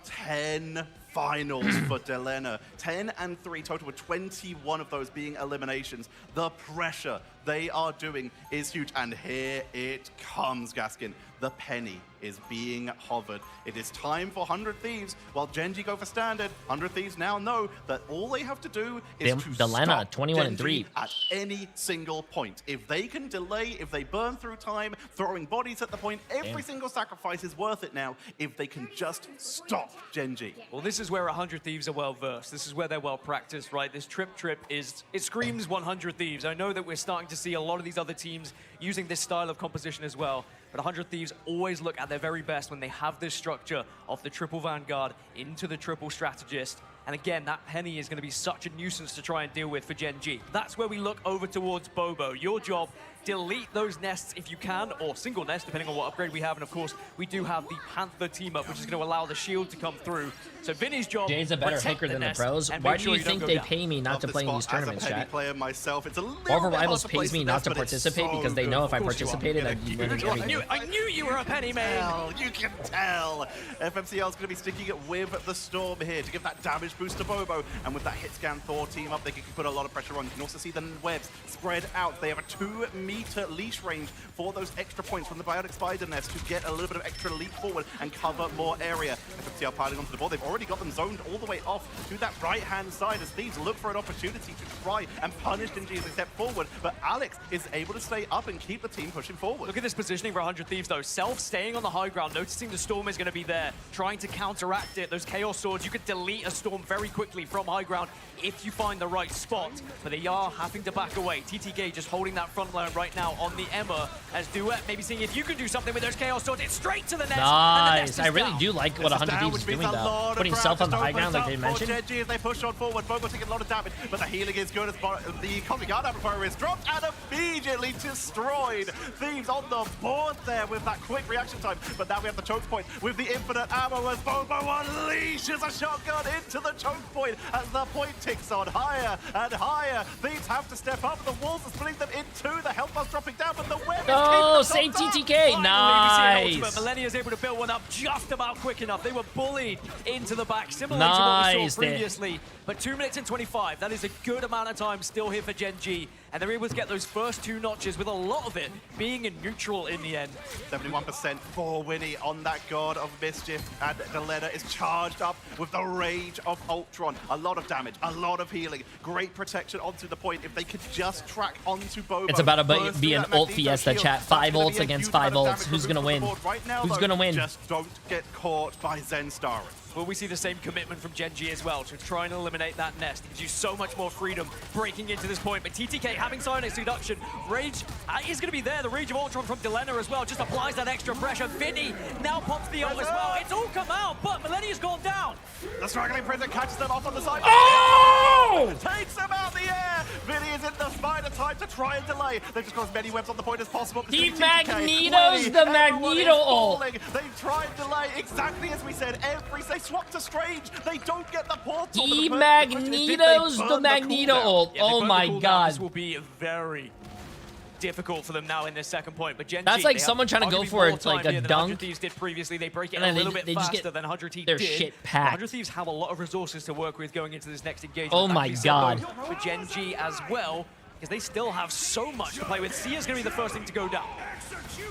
10 finals for Delena. 10 and 3 total, with 21 of those being eliminations. The pressure they are doing is huge. And here it comes, Gaskin. The penny is being hovered. It is time for 100 Thieves. While Gen G go for standard, 100 Thieves now know that all they have to do is to Delena, stop 21 Gen and G 3. at any single point. If they can delay, if they burn through time, throwing bodies at the point, every single sacrifice is worth it now if they can just stop Gen G. Well, this is where 100 Thieves are well versed. This is where they're well practiced, right? This trip is, it screams 100 Thieves. I know that we're starting to see a lot of these other teams using this style of composition as well. But 100 Thieves always look at their very best when they have this structure of the triple Vanguard into the triple Strategist. And again, that penny is going to be such a nuisance to try and deal with for Gen G. That's where we look over towards Bobo. Your job, delete those nests if you can, or single nest, depending on what upgrade we have. And of course, we do have the Panther team up, which is going to allow the shield to come through. So Vinny's job, Jay's a better protect hicker than the nest pros. and Why make do sure you think don't they go down. pay me not to play in these tournaments, as a penny chat? player myself, it's a little Marvel bit hard Rivals to pays place me the not nest, to but it's participate so because they good. know if I Of course you are. participated, I'd be winning every game. I knew you were a penny man. You can tell. FMCL is going to be sticking it with the Storm here to give that damage boost to Bobo. And with that hit scan Thor team up, they can put a lot of pressure on. You can also see the webs spread out. They have a 2-meter leash range for those extra points from the Biotic Spider Nest to get a little bit of extra leap forward and cover more area. FMCL piling onto the board. They've already got them zoned all the way off to that right-hand side as Thieves look for an opportunity to try and punish Gen G as they step forward. But Alex is able to stay up and keep the team pushing forward. Look at this positioning for 100 Thieves, though. Self staying on the high ground, noticing the Storm is going to be there, trying to counteract it. Those Chaos Swords, you could delete a Storm very quickly from high ground if you find the right spot. But they are having to back away. TTK just holding that front line right now on the Emma as Duet maybe seeing if you can do something with those Chaos Swords. It's straight to the nest. Nice. I really down. do like what 100 Thieves is doing, though. Putting self on the high ground like they mentioned. Gen G as they push on forward. Bobo taking a lot of damage, but the healing is good as the Cosmic Guard Amplifier is dropped and immediately destroyed. Thieves on the board there with that quick reaction time, but now we have the choke point with the infinite ammo as Bobo unleashes a shotgun into the choke point as the point ticks on higher and higher. Thieves have to step up. The walls are splitting them in two. The health bar's dropping down, but the web Oh, is save keeping them TTK. up. Nice. Millennia's able to build one up just about quick enough. They were bullied into the back, similar Nice to what we saw there. previously. But 2 minutes and 25, that is a good amount of time still here for Gen G. And they're able to get those first 2 notches with a lot of it being in neutral in the end. 71% for Winnie on that God of Mischief, and Delena is charged up with the Rage of Ultron. A lot of damage, a lot of healing, great protection onto the point. If they could just track onto Bobo. It's about to burst be through an that ult Magneto fiesta, shield, chat. that's 5 gonna ults be a against huge 5 amount of ults. damage Who's gonna removed win? from the board right now, Who's though. gonna win? Just don't get caught by Zenstar. Will we see the same commitment from Gen G as well to try and eliminate that nest? It gives you so much more freedom breaking into this point. But TTK having Psionic Seduction, Rage is going to be there. The Rage of Ultron from Delena as well just applies that extra pressure. Vinny now pops the ult as well. It's all come out, but Millennia's gone down. The struggling prison catches them off on the side. Oh! Takes them out the air. Vinny is in the spider time to try and delay. They've just got as many webs on the point as possible. He TTK, Magnetos Winnie, the everyone is Magneto ult. falling. They try and delay exactly as we said. They swap to Strange. They don't get the portal. He But the question is, did they Magnetos burn the Magneto cooldown? ult. Yeah, they Oh burn the my cooldown. god. This will be very difficult for them now in this second point. But Gen That's G, like they someone have trying to go arguably for more it, like time a here than dunk. 100 Thieves did previously. They break it And a then little they bit just faster get than 100 Thieves their did. shit But packed. 100 Thieves have a lot of resources to work with going into this next engagement. Oh That my being said, god. though, for Gen G as well, because they still have so much to play with. Sia's going to be the first thing to go down.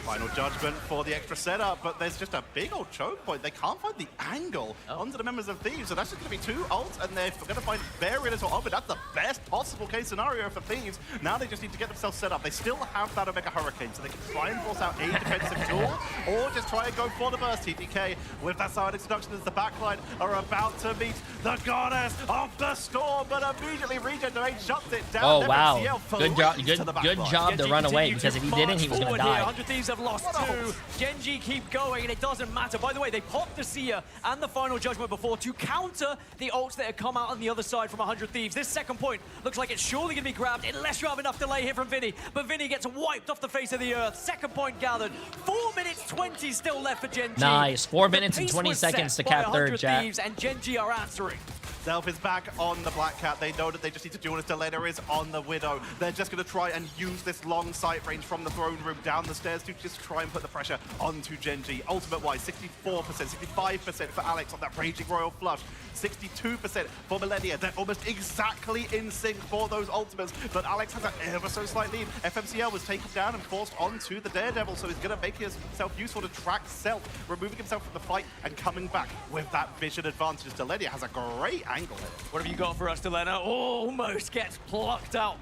Final judgment for the extra setup, but there's just a big old choke point. They can't find the angle onto the members of Thieves, so that's just going to be 2 ults, and they're going to find very little of it. That's the best possible case scenario for Thieves. Now they just need to get themselves set up. They still have that Omega Hurricane, so they can try and force out a defensive tool, or just try and go for the burst. TTK with that side introduction as the backline are about to meet the goddess of the storm, but immediately Regen Domain shuts it down. Oh, wow. FMCL Good job to run away, because if he didn't, he was going to die. 100 Thieves have lost 2. Genji keep going, and it doesn't matter. By the way, they popped the Seer and the Final Judgment before to counter the ults that had come out on the other side from 100 Thieves. This second point looks like it's surely going to be grabbed unless you have enough delay here from Vinny. But Vinny gets wiped off the face of the earth. Second point gathered. 4 minutes 20 still left for Genji. Nice. 4 minutes and 20 seconds to cap third, chat. Thieves and Genji are answering. Self is back on the Black Cat. They know that they just need to do what Delena is on the Widow. They're just going to try and use this long sight range from the throne room down the stairs to just try and put the pressure onto Genji. Ultimate-wise, 64%, 65% for Alex on that Raging Royal Flush. 62% for Millennia. They're almost exactly in sync for those ultimates, but Alex has an ever so slight lead. FMCL was taken down and forced onto the Daredevil, so he's going to make himself useful to track Self, removing himself from the fight and coming back with that vision advantage. Delenia has a great angle here. What have you got for us, Delena? Almost gets plucked out.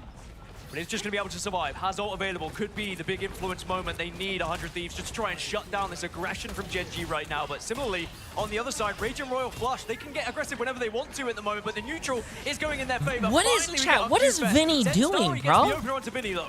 But it's just going to be able to survive. Has ult available. Could be the big influence moment. They need 100 Thieves just to try and shut down this aggression from Genji right now. But similarly, on the other side, Raging Royal Flush, they can get aggressive whenever they want to at the moment, but the neutral is going in their favor. What is Vinny doing, bro? The opener onto Vinny, though.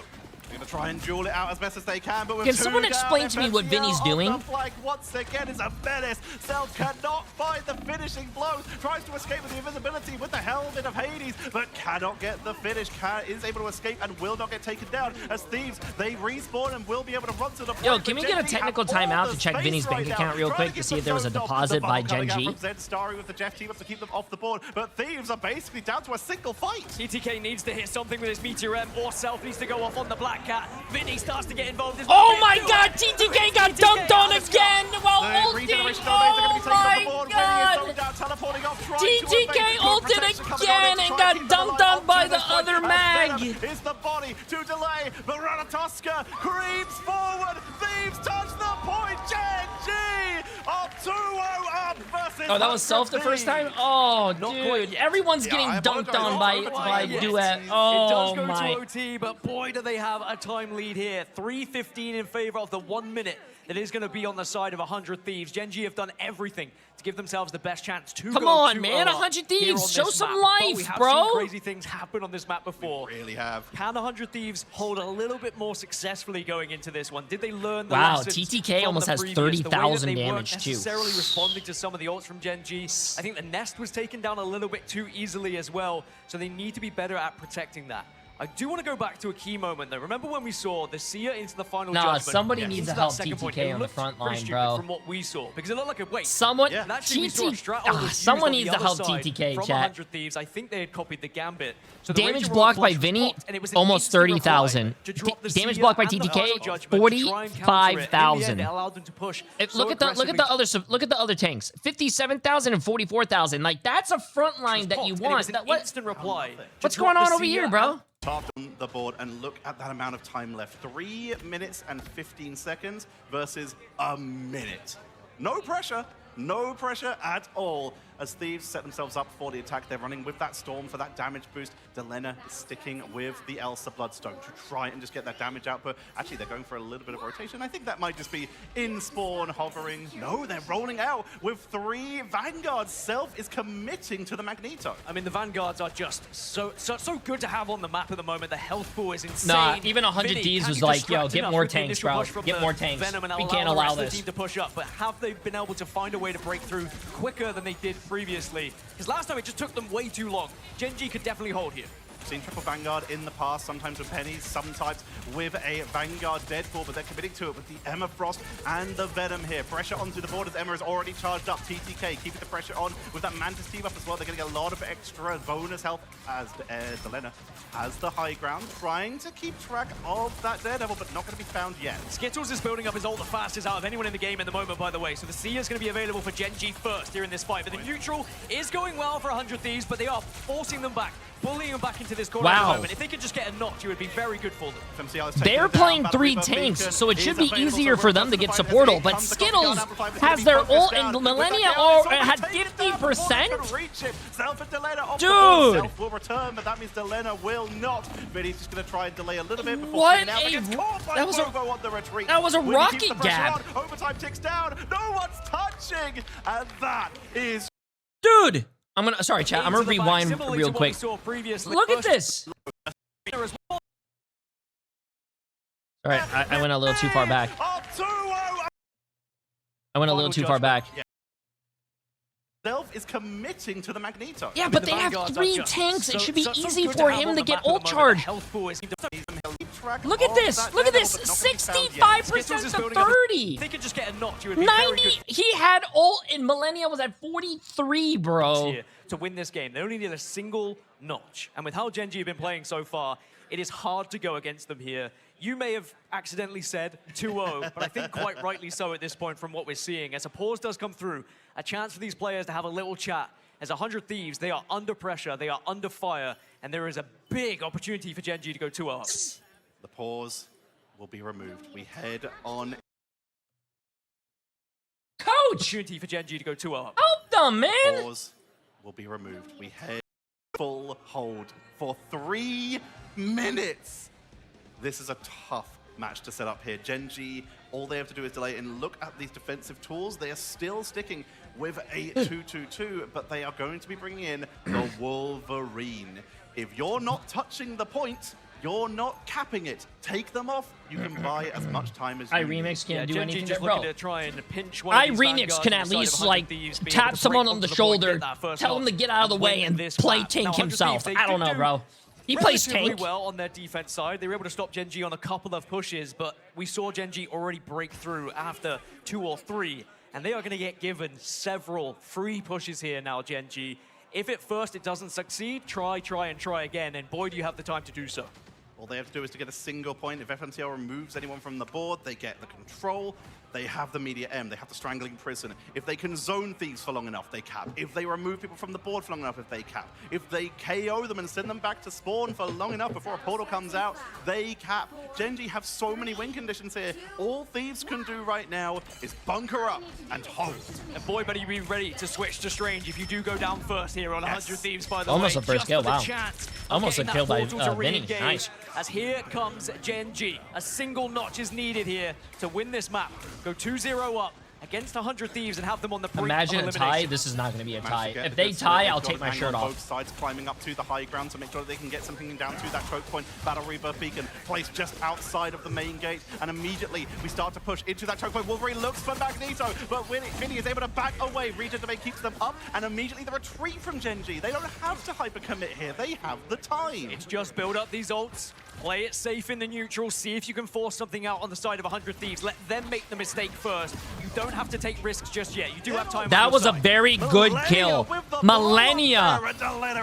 They're going to try and duel it out as best as they can, but with Can someone explain to me what Vinny's doing? Like once again is a menace. Self cannot find the finishing blows. Tries to escape with the invisibility with the helmet of Hades, but cannot get the finish. Is able to escape and will not get taken down. As Thieves, they respawn and will be able to run to the point. Yo, can we get a technical timeout to check Vinny's bank account real quick to see if there was a deposit by Genji? Starry with the Jeff team up to keep them off the board, but Thieves are basically down to a single fight. TTK needs to hit something with his Meteor M, or Self needs to go off on the Black Cat. Vinny starts to get involved. Oh my god, TTK got dunked on again while ulting! Oh my god! TTK ulted again and got dunked on by the other mag! Is the body to delay, but Ratatoska creeps forward! Thieves touch the point! Genji are 2-0 up versus... Oh, that was Self the first time? Oh, dude. Everyone's getting dunked on by Duet. Oh, it does go my. to OT, but boy, do they have a time lead here. 3:15 in favor of the 1 minute that is going to be on the side of 100 Thieves. Genji have done everything to give themselves the best chance to Come go on, 2-0 man. 100 Thieves. Show some map. life, but we have bro. Seen crazy things happen on this map before. We really have. Can 100 Thieves hold a little bit more successfully going into this one? Did they learn the Wow, lessons TTK from almost the has previous, 30,000 the way that they weren't damage, too. necessarily responding to some of the ults from Genji. I think the Nest was taken down a little bit too easily as well, so they need to be better at protecting that. I do want to go back to a key moment, though. Remember when we saw the Seer into the final judgment? Somebody needs to into help that second point? TTK It on the looked front pretty line, stupid bro. From what we saw, because it looked like a wait. Someone, And actually we saw a someone needs to other help side TTK, from chat. 100 Thieves. I think they had copied the Gambit. So the Damage Raging blocked Royal by Flush Vinny, popped, and it was an almost instant reply 30,000. to drop the Damage Seer blocked by and the TTK, final judgment to try and counter it. In the end, 45,000. it allowed them to push so Look at the other tanks. 57,000 and 44,000. Like, that's a front line that you want. Instant reply. What's going on over here, bro? Top on the board, and look at that amount of time left. 3 minutes and 15 seconds versus a minute. No pressure at all. As Thieves set themselves up for the attack, they're running with that Storm for that damage boost. Delena is sticking with the Elsa Bloodstone to try and just get that damage output. Actually, they're going for a little bit of rotation. I think that might just be in spawn hovering. No, they're rolling out with 3 Vanguards. Self is committing to the Magneto. I mean, the Vanguards are just so good to have on the map at the moment. The health pool is insane. Nah, even 100 Vinny, D's can was you like, distract yo, get enough more with the tanks, initial bro. push from Get the more tanks. Venom and We allow can't the allow rest of the this. team to push up, but have they been able to find a way to break through quicker than they did previously? Because last time it just took them way too long. Genji could definitely hold here. Seen triple Vanguard in the past, sometimes with pennies, sometimes with a Vanguard Deadpool, but they're committing to it with the Emma Frost and the Venom here. Pressure onto the board as Emma is already charged up. TTK keeping the pressure on with that Mantis team up as well. They're getting a lot of extra bonus health as Delena has the high ground, trying to keep track of that Daredevil, but not going to be found yet. Skittles is building up his ult the fastest out of anyone in the game at the moment, by the way. So the Seer is going to be available for Genji first here in this fight. But the neutral is going well for 100 Thieves, but they are forcing them back, bullying them back into this corner at Wow. the moment. If they could just get a notch, it would be very good for them. They're playing 3 tanks, so it should be easier for them to get support ult, but Skittles has their ult and Millennia are at 50%? Dude! Self will return, but that means Delena will not. Vinny's just going to try and delay a little bit before What coming out. But gets caught by Bobo on the retreat. that was a Winnie rocket keeps the pressure gap. on. Overtime ticks down. No one's touching. And that is... Dude! I'm gonna, sorry chat, I'm gonna Into the back, rewind similarly real to what we quick. saw previously. Look at this! Alright, I went a little too far back. I went a little too far back. Self is committing to the Magneto. Yeah, but they have 3 tanks. It should be easy for him to get ult charge. Look at this! Look at this! 65% to 30! They could just get a notch, it would be very 90! good. He had ult and Millennia was at 43, bro. Here to win this game. They only need a single notch. And with how Gen G have been playing so far, it is hard to go against them here. You may have accidentally said 2-0, but I think quite rightly so at this point from what we're seeing. As a pause does come through, a chance for these players to have a little chat. As 100 Thieves, they are under pressure, they are under fire, and there is a big opportunity for Gen G to go 2-0. The pause will be removed. We head on. Coach! Opportunity for Gen G to go 2-0. Help them, man! Pause will be removed. We head full hold for 3 minutes. This is a tough match to set up here. Gen G, all they have to do is delay and look at these defensive tools. They are still sticking with a 2-2-2, but they are going to be bringing in the Wolverine. If you're not touching the point, you're not capping it. Take them off. You can buy as much time as you need. iRemix can't do Gen G anything just there, bro. looking to try and pinch one of these iRemix vanguards can on at the side least, of 100 like, Thieves, be able tap to someone break on the onto point, shoulder, get that first tell ult, him to get out of the and way, win and this play map. tank Now, 100 himself. Thieves, they I don't did know, do bro. He plays relatively tank. well on their defense side. They were able to stop Gen G on a couple of pushes, but we saw Gen G already break through after 2 or 3, and they are going to get given several free pushes here now, Gen G. If at first it doesn't succeed, try again, and boy, do you have the time to do so. All they have to do is to get a single point. If FMCL removes anyone from the board, they get the control. They have the Media M. They have the Strangling Prison. If they can zone Thieves for long enough, they cap. If they remove people from the board for long enough, if they cap. If they KO them and send them back to spawn for long enough before a portal comes out, they cap. Gen G have so many win conditions here. All Thieves can do right now is bunker up and hold. And boy, better you be ready to switch to Strange if you do go down first here on 100 Thieves, by the Almost way. a first Just kill, for the wow. chance of Almost a getting kill that by portal to Vinny, re-engage. nice. As here comes Gen G. A single notch is needed here to win this map. Go 2-0 up against 100 Thieves and have them on the brink Imagine of a elimination. tie. This is not going to be a Managed tie. to get If the they good tie, split. I'll They've take got my an shirt angle on off. both sides, climbing up to the high ground to make sure that they can get something down to that choke point. Battle Rebirth Beacon placed just outside of the main gate, and immediately we start to push into that choke point. Wolverine looks for Magneto, but Vinny is able to back away. Regen Domain keeps them up, and immediately the retreat from Gen G. They don't have to hyper commit here. They have the time. It's just build up these ults, play it safe in the neutral, see if you can force something out on the side of 100 Thieves. Let them make the mistake first. You don't have to take risks just yet. You do have time. That was a very good kill. Millennia.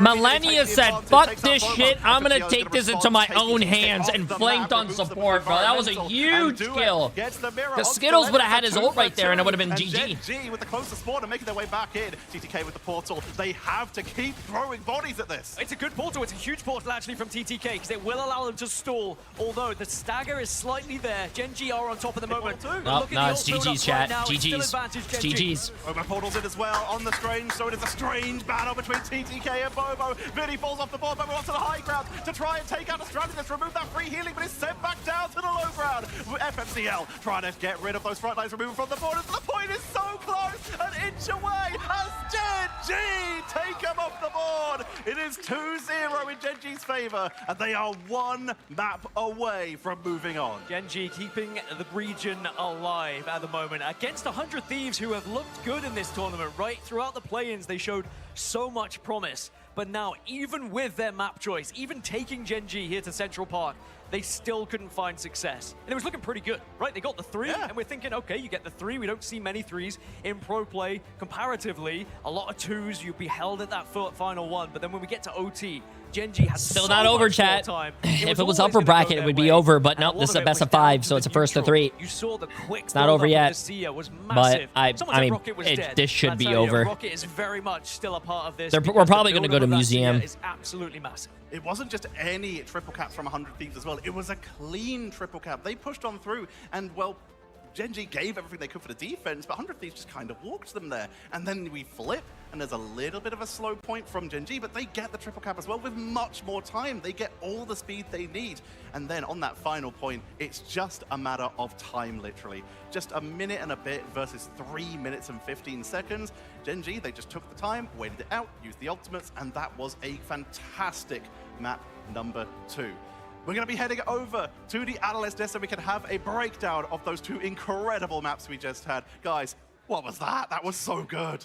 Millennia said, fuck this shit. I'm going to take this into my own hands and flanked on support, bro. That was a huge kill. The Skittles would have had his ult right there and it would have been GG. G with the closer spawn and making their way back in. TTK with the portal. They have to keep throwing bodies at this. It's a good portal. It's a huge portal actually from TTK because it will allow them to stall. Although the stagger is slightly there. Gen G are on top of the moment. No, it's GG's, chat. GG's. GG's. Over portals in as well on the Strange, so it is a strange battle between TTK and Bobo. Vinny falls off the board, Bobo onto the high ground to try and take out the strategist, remove that free healing, but is sent back down to the low ground. FMCL trying to get rid of those front lines, removing from the borders. The point is so close, an inch away as Gen G take him off the board. It is 2-0 in Gen G's favor, and they are one map away from moving on. Gen G keeping the region alive at the moment against 100 Thieves who have looked good in this tournament, right? Throughout the play-ins, they showed so much promise. But now, even with their map choice, even taking Gen G here to Central Park, they still couldn't find success. And it was looking pretty good, right? They got the 3, and we're thinking, okay, you get the 3. We don't see many 3s in pro play. Comparatively, a lot of 2s, you'd be held at that final 1. But then when we get to OT, Gen.G has still so not over, much more chat. time. If it was always upper gonna go bracket, it their would way. be over. But And nope, lot this is of a it best was of 5, down so to it's a the first of neutral. 3. You saw the quick It's not over build-up yet. of the Sia was But massive. I Someone said mean, Rocket was dead. this should But I be tell you, over. Rocket is very much still a part of this. We're because probably the going to go to build-up of that Sia museum. is absolutely massive. It wasn't just any triple cap from 100 Thieves as well. It was a clean triple cap. They pushed on through, and well, Gen.G gave everything they could for the defense, but 100 Thieves just kind of walked them there. And then we flip, and there's a little bit of a slow point from Gen.G, but they get the triple cap as well with much more time. They get all the speed they need. And then on that final point, it's just a matter of time, literally. Just a minute and a bit versus 3 minutes and 15 seconds. Gen.G, they just took the time, waited it out, used the ultimates, and that was a fantastic map number 2. We're going to be heading over to the analyst desk so we can have a breakdown of those 2 incredible maps we just had. Guys, what was that? That was so good.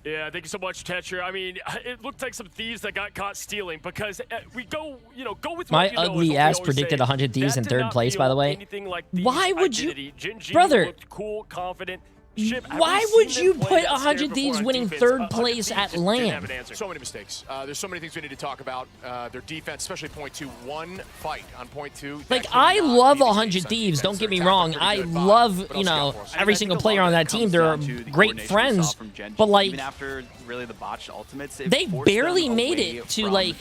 Yeah, thank you so much, Tetra. I mean, it looked like some thieves that got caught stealing because we go with My what you know, is ugly what we ass always predicted say. 100 Thieves That in did 3rd not place, by feel the way. anything like Why Thieves' would you, identity. Gen.G brother? looked cool, confident. Ship, Why would you put 100 Thieves winning 3rd place at LAN? So many mistakes. There's so many things we need to talk about. Their defense, especially point 2. One fight on point 2. Like, I love 100 Thieves, don't get me wrong. I love, you know, every single player on that team. They're great friends. But, like, even after really the botched ultimates, they barely made it to, like,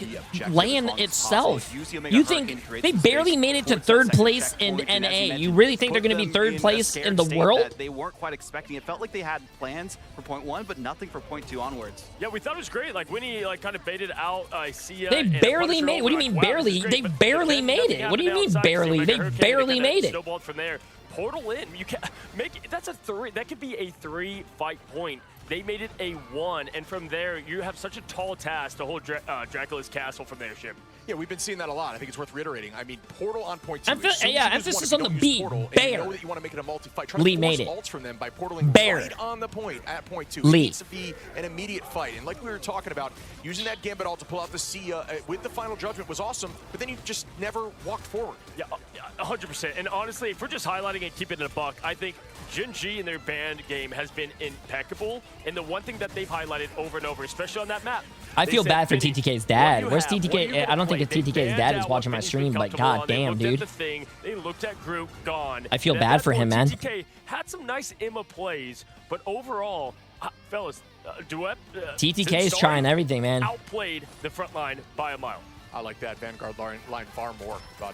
LAN itself. You think they barely made it to 3rd place in NA? You really think they're going to be 3rd place in the world? They weren't quite expecting. It felt like they had plans for point 1, but nothing for point 2 onwards. Yeah, we thought it was great. Like, Winnie, like, kind of baited out Sia. They barely made it. What do you mean barely? They barely made it. What do you mean barely? They barely made it. Snowballed from there. Portal in. You can make it. That's a 3. That could be a 3 fight point. They made it a 1, and from there, you have such a tall task to hold Dracula's castle from their ship. Yeah, we've been seeing that a lot. I think it's worth reiterating. I mean, Portal on point 2. Emphasis on the B. Bear. You know that you want to make it a multi-fight. Lee made it. Ults from them by portaling Bear. right on the point at point 2. Lee. It needs to be an immediate fight. And like we were talking about, using that Gambit ult to pull out the Sia with the final judgment was awesome, but then you just never walked forward. Yeah, 100%. And honestly, if we're just highlighting and keeping it a buck, I think Gen.G in their band game has been impeccable. And the one thing that they've highlighted over and over, especially on that map, I feel bad for TTK's dad. Where's TTK? I don't think it's TTK's dad is watching my stream, but god damn, dude. They looked at group, gone. I feel bad for him, man. TTK had some nice Imma plays, but overall, fellas, Duet. TTK is trying everything, man. Outplayed the front line by a mile. I like that Vanguard line far more, but.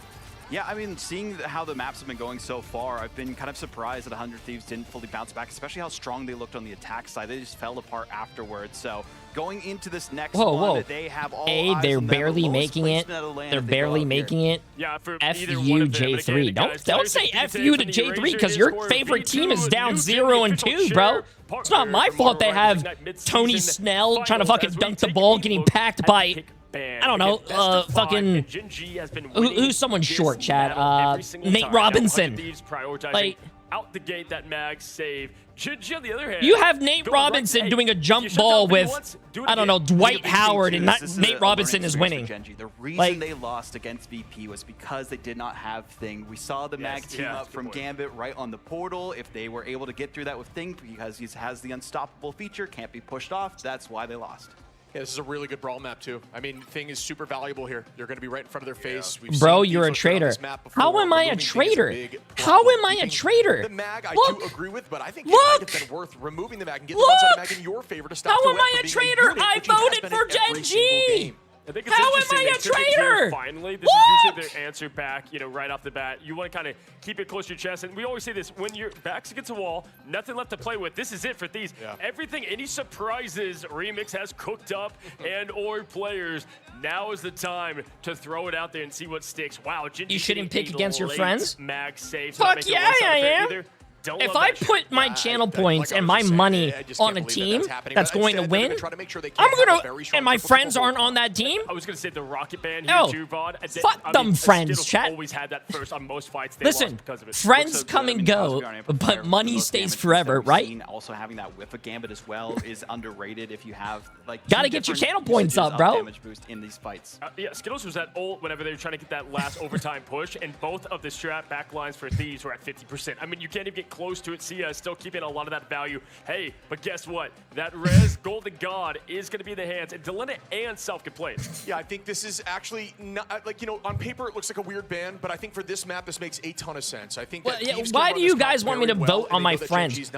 Yeah, I mean, seeing how the maps have been going so far, I've been kind of surprised that 100 Thieves didn't fully bounce back, especially how strong they looked on the attack side. They just fell apart afterwards. So going into this next one, they have all eyes they're on them. barely The lowest making it. placement of the land They're if they barely go up making here. it. Yeah, for F either you, one of them. J3. Don't say F you to J3 because your favorite team is down 0-2, bro. It's not my fault they have Tony Snell trying to fucking dunk the ball, getting packed by, I don't know, fucking, who's someone short, Chad? Nate Robinson. Like, out the gate, that mag save. Gen.G on the other hand, you have Nate Robinson doing a jump ball with, I don't know, Dwight Howard, and Nate Robinson is winning. The reason they lost against VP was because they did not have Thing. We saw the mag team up from Gambit right on the portal. If they were able to get through that with Thing, because he has the unstoppable feature, can't be pushed off, that's why they lost. Yeah, this is a really good brawl map, too. I mean, Thing is super valuable here. You're going to be right in front of their face. Bro, you're a traitor. How am I a traitor? How am I a traitor? The mag, I do agree with, but I think it might have been worth removing the mag and getting the one side of mag in your favor to stop How am I a traitor? I voted for Gen.G! I think it's How am interesting. I a They took it traitor? here finally, this is usually their answer back, right off the bat. You want to kind of keep it close to your chest. And we always say this, when your back's against a wall, nothing left to play with, this is it for Thieves. Yeah. Everything, any surprises Remix has cooked up and or players, now is the time to throw it out there and see what sticks. Wow, Gen.G You shouldn't getting pick a against your late friends? mag save. Fuck yeah, I am. If I put my channel points and my money on a team that's going to win, I'm gonna, and my friends aren't on that team. I was gonna say the Rocket Band here, Oh, too, VOD. fuck them friends, Skittles chat. always had that first on most fights they Listen, lost because of it. friends come and go, but money stays forever, right? Also having that whiff of Gambit as well is underrated if you have like Gotta get your channel points up, bro. Damage boost in these fights. Yeah, Skittles was at ult whenever they were trying to get that last overtime push, and both of the strat backlines for Thieves were at 50%. I mean, you can't even get close to it. Sia is still keeping a lot of that value. Hey, but guess what? That Rez Golden God is going to be in the hands, and Delena and Self can play it. Yeah, I think this is actually not, like, you know, on paper it looks like a weird ban, but I think for this map this makes a ton of sense. I think. That Why do you guys want me to vote on my friends?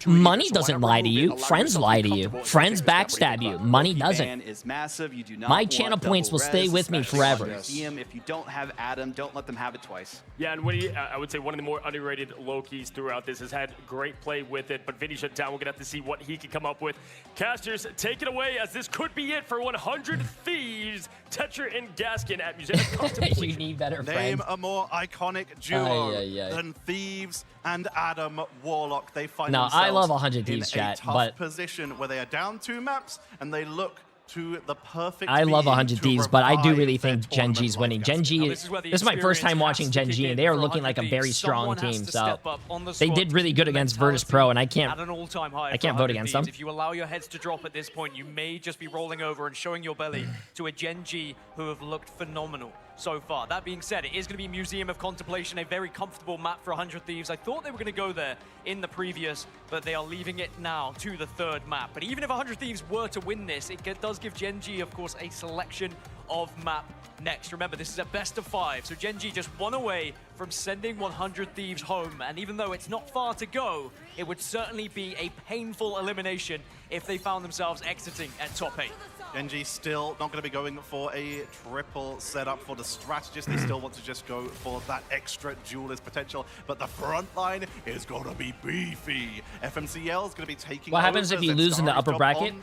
Money doesn't lie to you. Friends lie to you. Friends backstab you. Money doesn't. Is massive. You do not my channel points will stay with me forever. If you don't have Adam, don't let them have it twice. Yeah, and Winnie, I would say one of the more underrated Lokis throughout this, has had great play with it, but Vinny shut down. We're going to have to see what he can come up with. Casters, take it away, as this could be it for 100 Thieves. Tetra and Gaskin at Museum of Contemplation. You need better friends. Name a more iconic duo than Thieves and Adam Warlock. They find no, themselves I love 100 Thieves, in chat, a tough but position where they are down 2 maps and they look to the perfect. I love being 100 to Thieves, but I do really revive think their Gen G's winning. Gen G, this is my first time watching Gen G, and they are looking like a very strong team. So they did really good against Virtus Pro, and I can't vote against them. If you allow your heads to drop at this point, you may just be rolling over and showing your belly to a Gen G who have looked phenomenal so far. That being said, it is going to be Museum of Contemplation, a very comfortable map for 100 Thieves. I thought they were going to go there in the previous, but they are leaving it now to the 3rd map. But even if 100 Thieves were to win this, it does give Gen G, of course, a selection of map next. Remember, this is a best of 5, so Gen G just one away from sending 100 Thieves home. And even though it's not far to go, it would certainly be a painful elimination if they found themselves exiting at top 8. Gen G still not going to be going for a triple setup for the strategist. They still want to just go for that extra duelist potential, but the front line is going to be beefy. FMCL is going to be taking. What happens if you lose in the upper bracket?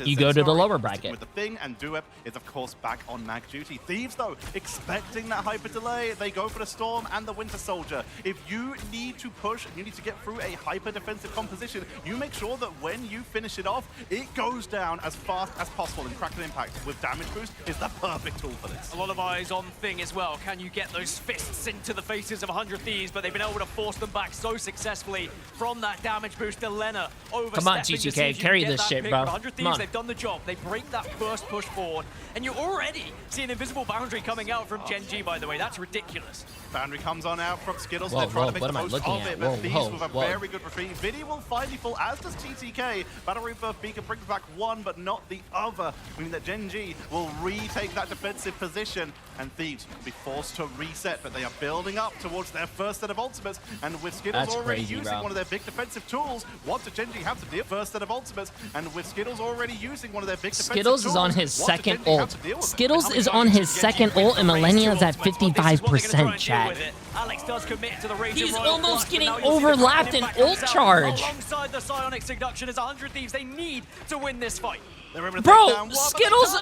You go to the lower bracket. With the thing, and Duep is of course back on mag duty. Thieves though, expecting that hyper delay, they go for the Storm and the Winter Soldier. If you need to push and you need to get through a hyper defensive composition, you make sure that when you finish it off, it goes down as fast as possible. And Crackle Impact with damage boost is the perfect tool for this. A lot of eyes on Thing as well. Can you get those fists into the faces of 100 Thieves? But they've been able to force them back so successfully from that damage boost. Delena overstepping. Come on, GTK, carry this shit, bro. 100 Thieves, they've done the job. They break that first push forward, and you already see an invisible boundary coming out from Gen G, by the way. That's ridiculous. Boundary comes on out from Skittles. Whoa, They're trying to make what the am I most looking of at? it, but Whoa, Thieves with a whoa. very good retreat. Vinny will finally fall, as does TTK. Battle Rebirth Beacon brings back one, but not the other, meaning that Gen G will retake that defensive position, and Thieves will be forced to reset, but they are building up towards their first set of ultimates, and with Skittles That's already crazy, using bro. one of their big defensive tools, what does Gen G have to deal? First set of ultimates, and with Skittles already using one of their big defensive Skittles tools, is on his what does second Gen G have ult. to deal with? Skittles is on his second ult, and Millennia's at 55%, chat. Alex does commit to the Raging He's Royal almost Flush, getting but now you'll see the overlapped in Crackling ult Impact charge. alongside the Psionic Seduction as 100 Thieves. They need to win this fight. Bro, Skittles.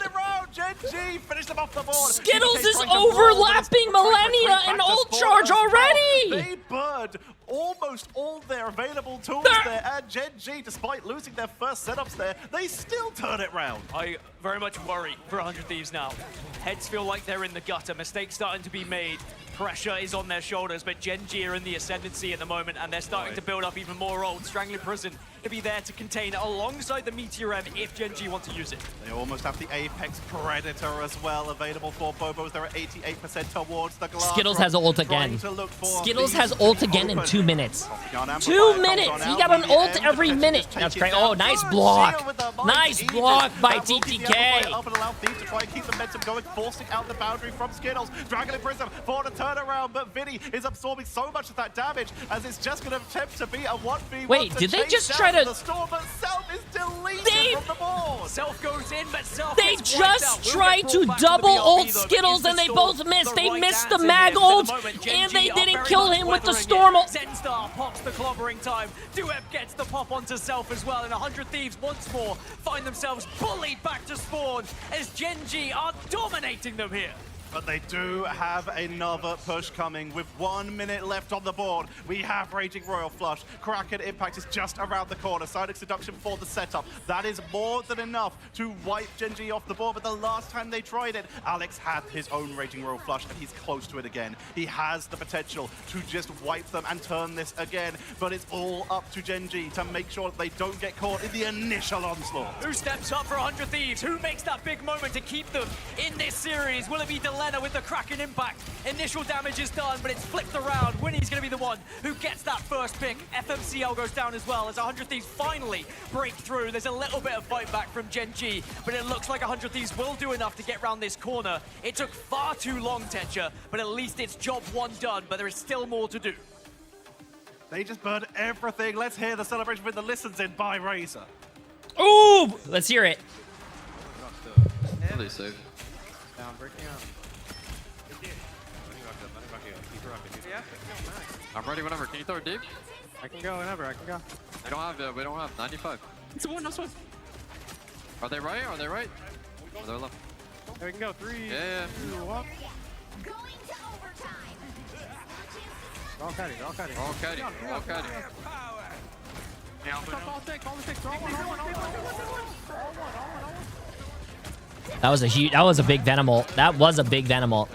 Skittles is overlapping Millennia and ult charge already. They burned almost all their available tools there, and Gen G, despite losing their first setups there, they still turn it round. I very much worry for 100 Thieves now. Heads feel like they're in the gutter. Mistakes starting to be made. Pressure is on their shoulders, but Gen G are in the ascendancy at the moment, and they're starting to build up even more ult. Strangling Prison to be there to contain alongside the Meteor M if Gen G want to use it. They almost have the Apex Predator as well available for Bobos. They're at 88% towards the glass. Skittles has ult again. Skittles has ult again in 2 minutes. 2 minutes. He got an ult every minute. That's great. Oh, nice block. Nice block by TTK. Up and allow Thieves to try and keep the momentum going, forcing out the boundary from Skittles. Dragon and Prism for the turnaround, but Vinny is absorbing so much of that damage as it's just going to attempt to be a 1v1. Wait, did they just try to... The Storm, but Self is deleted from the board. Self goes in, but Self They just tried to double ult Skittles and they both missed. They missed the mag ult and they didn't kill him with the Storm ult. Zenstar pops the clobbering time. Duep gets the pop onto Self as well, and 100 Thieves once more find themselves bullied back to spawn as Gen G are dominating them here. But they do have another push coming with 1 minute left on the board. We have Raging Royal Flush. Kraken Impact is just around the corner. Psyduck Seduction for the setup. That is more than enough to wipe Gen.G off the board. But the last time they tried it, Alex had his own Raging Royal Flush, and he's close to it again. He has the potential to just wipe them and turn this again. But it's all up to Gen.G to make sure that they don't get caught in the initial onslaught. Who steps up for 100 Thieves? Who makes that big moment to keep them in this series? Will it be Delena with the Kraken Impact? Initial damage is done, but it's flipped around. Winnie's going to be the one who gets that first pick. FMCL goes down as well as 100 Thieves finally break through. There's a little bit of fight back from Gen.G, but it looks like 100 Thieves will do enough to get around this corner. It took far too long, Tetra, but at least it's job one done, but there is still more to do. They just burned everything. Let's hear the celebration with the listens in by Razor. Ooh, let's hear it. Really safe. Down, breaking up. I'm ready whenever. Can you throw it deep? I can go whenever. I can go. We don't have 95. It's a one, no sweat. Are they right? Are they right? Or they're left? There we can go. 3, Yeah. 2, 1. All cutting. All cutting. All cutting. That was a huge. That was a big Venomal. That was a big Venomal.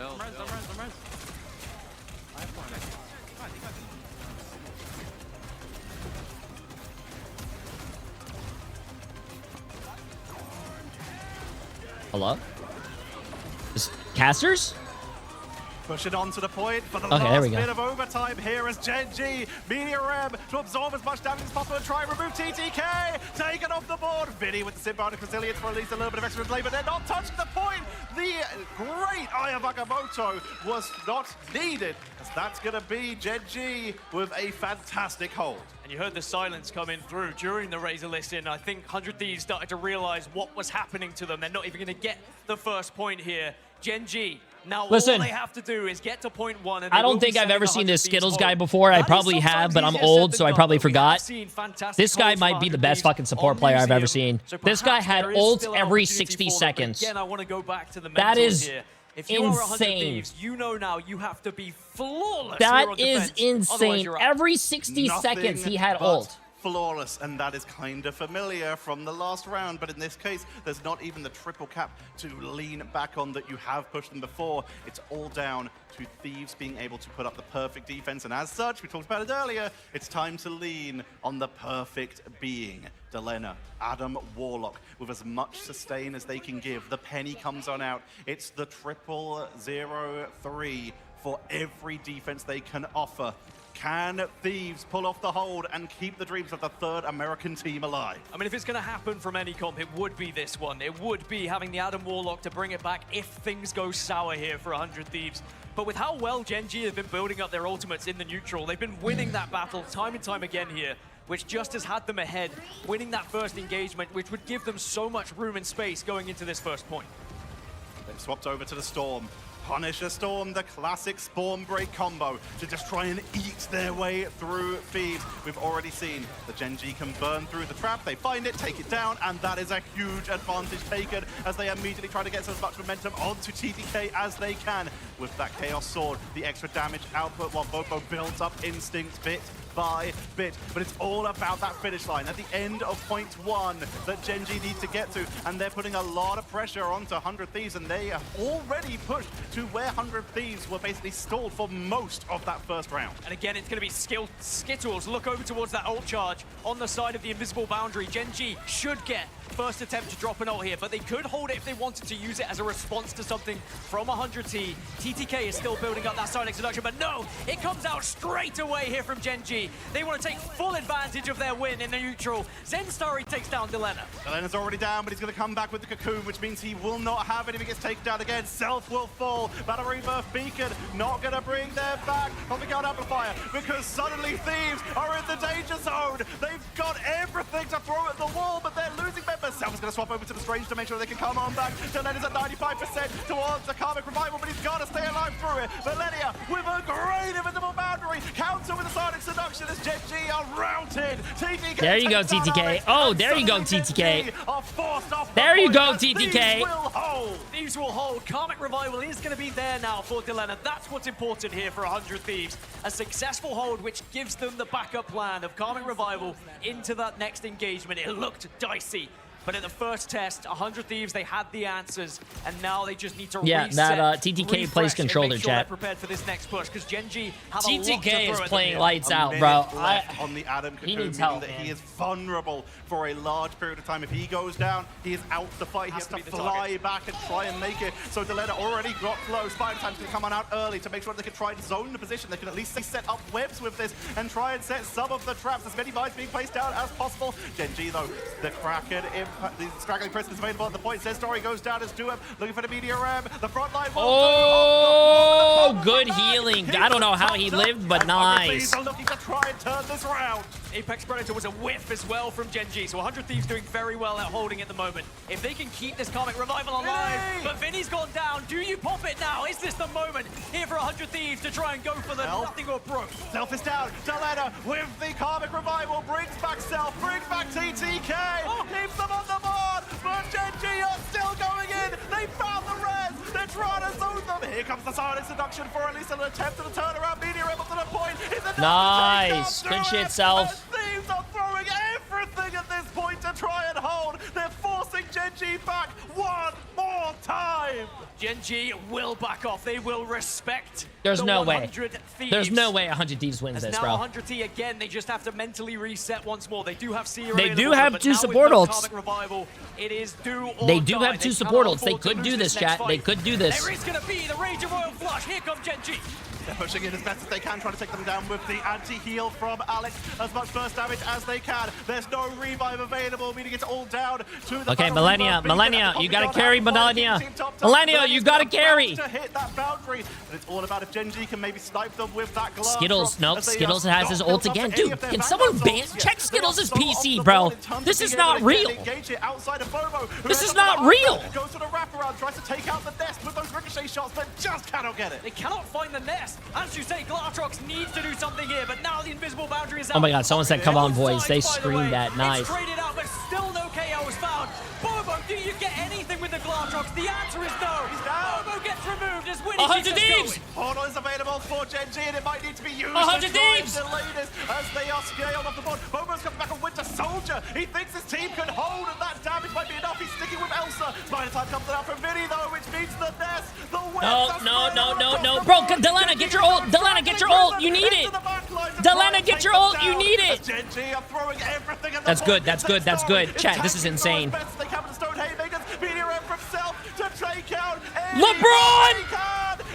Hello? Casters? Push it on to the point for the Okay, there we last go. bit of overtime here as Gen.G, Media Rem to absorb as much damage as possible and try and remove TTK. Take it off the board. Vinny with the Symbiotic Resilience for at least a little bit of extra delay, but they're not touching the point. The great Eye of Agamotto was not needed, as that's going to be Gen.G with a fantastic hold. And you heard the silence coming through during the Razor listen. I think 100 Thieves started to realize what was happening to them. They're not even going to get the first point here. Gen.G, now Listen, all they have to do is get to point one. And I don't think I've ever seen this Skittles guy before. I probably have, but I'm old, so I probably forgot. This guy might be the best fucking support player I've ever seen. This guy had ult every 60 seconds. Again, I want to go back to the That mentors is here. If you are 100 insane. Thieves, you know now you have to be flawless. That here on is defense. Otherwise, insane. you're out. Every 60 seconds he had but ult. Flawless, and that is kind of familiar from the last round, but in this case, there's not even the triple cap to lean back on that you have pushed them before. It's all down to Thieves being able to put up the perfect defense, and as such, we talked about it earlier, it's time to lean on the perfect being. Delena, Adam Warlock, with as much sustain as they can give. The penny comes on out. It's the 0-0-0-3 for every defense they can offer. Can Thieves pull off the hold and keep the dreams of the third American team alive? I mean, if it's going to happen from any comp, it would be this one. It would be having the Adam Warlock to bring it back if things go sour here for 100 Thieves. But with how well Gen.G have been building up their ultimates in the neutral, they've been winning that battle time and time again here, which just has had them ahead, winning that first engagement, which would give them so much room and space going into this first point. They've swapped over to the Storm. Punisher Storm, the classic Spawn Break combo to just try and eat their way through Thieves. We've already seen the Gen.G can burn through the trap. They find it, take it down, and that is a huge advantage taken as they immediately try to get as much momentum onto TTK as they can. With that Chaos Sword, the extra damage output while Bobo builds up Instinct bit by bit. But it's all about that finish line at the end of point one that Gen.G needs to get to, and they're putting a lot of pressure onto 100 Thieves, and they have already pushed to where 100 Thieves were basically stalled for most of that first round. And again, it's going to be Skittles. Look over towards that ult charge on the side of the invisible boundary. Gen.G should get first attempt to drop an ult here, but they could hold it if they wanted to use it as a response to something from 100T. TTK is still building up that side seduction, but no, it comes out straight away here from Gen.G. They want to take full advantage of their win in the neutral. Zenstari takes down Delena. Delena's already down, but he's going to come back with the Cocoon, which means he will not have it if he gets taken down again. Self will fall. Battle Rebirth Beacon not going to bring them back. Probably got Amplifier, because suddenly Thieves are in the danger zone. They've got everything to throw at the wall, but they're losing members. Self's going to swap over to the Strange to make sure they can come on back. Delena's at 95% towards the Karmic Revival, but he's got to stay alive through it. Millennia with a great invisible boundary. Counter with the Sonic Seduction as Gen.G are routed. TTK there you go, TTK. Oh, there you go, TTK. There you go, TTK. Thieves will hold. Karmic Revival is going to be there now for Delena. That's what's important here for 100 Thieves. A successful hold, which gives them the backup plan of Karmic Revival into that next engagement. It looked dicey. But at the first test, 100 Thieves, they had the answers, and now they just need to reset, that TTK plays controller, sure chat. they're prepared for this next push, because Gen.G have TTK a is lot to playing lights out, bro. On the Adam he Cocoon, needs meaning help, that man. he is vulnerable for a large period of time. If he goes down, he is out the fight. He has to fly back and try and make it. So Delena already got close. Spider Time's going to come on out early to make sure they can try and zone the position. They can at least set up webs with this and try and set some of the traps. As many mines being placed down as possible. Gen.G though, the Kraken, the straggling Prison is available at the point. Says Story goes down as Duem looking for the media ram. The front line. Oh, good healing. I don't know how he lived, but nice. Are looking to try and turn this around. Apex Predator was a whiff as well from Gen.G, so 100 Thieves doing very well at holding at the moment. If they can keep this Karmic Revival alive, but Vinny's gone down, do you pop it now? Is this the moment here for 100 Thieves to try and go for the nothing or broke? Self is down. Delena with the Karmic Revival brings back Self, brings back TTK, keeps them on the board, but Gen.G are still going in. They found the res. They're trying to zone them. Here comes the Sonic Seduction for at least an attempt at a turnaround. Media able to the point. Nice. Good shit, Self. Thieves are throwing everything at this point to try and hold. They're forcing Gen.G back one more time. Gen.G will back off. They will respect. There's the no way. 100 Thieves. There's no way 100 Thieves wins this, now bro. 100 T again. They just have to mentally reset once more. They do have Seer. They do have two support ults. Revival, it is do or They do die. have two They support cannot ults. They afford to could lose do this, next chat. fight. They could do this. There is going to be the Rage of Royal Flush. Here comes Gen.G. They're pushing in as best as they can, trying to take them down with the anti-heal from Alex. As much burst damage as they can. There's no revive available, meaning it's all down to the Okay, Millennia, you gotta carry Millennia. Millennia, you gotta carry. To hit that boundary, and it's all about if Gen.G can maybe snipe them with that glove. Skittles, nope, Skittles has his ult again. Dude, can someone ban? Check Skittles' PC, bro. This is not real. This is not real. Goes to the wraparound, tries to take out the nest with those ricochet shots, but just cannot get it. They cannot find the nest. As you say, Glatrox needs to do something here, but now the invisible boundary is out. Oh my god, someone said come on, boys. They screamed that. Nice. It's traded out, but still no KO was found. Bobo, do you get anything with the Glatrox? The answer is no. Bobo gets removed as Winnie 100 Thieves! Portal is available for Gen.G, and it might need to be used. 100 Thieves! As they are scaled off the board. Bobo's coming back on Winter Soldier. He thinks his team can hold, and that damage might be enough. He's sticking with Elsa. Spider Time comes out from Vinny, though, which means the nest. The No. Bro, Delena, get your ult. Delena, get your ult. You need it. Delena, get your ult. You need it. That's good. That's good. That's good. Chat, this is insane. LeBron!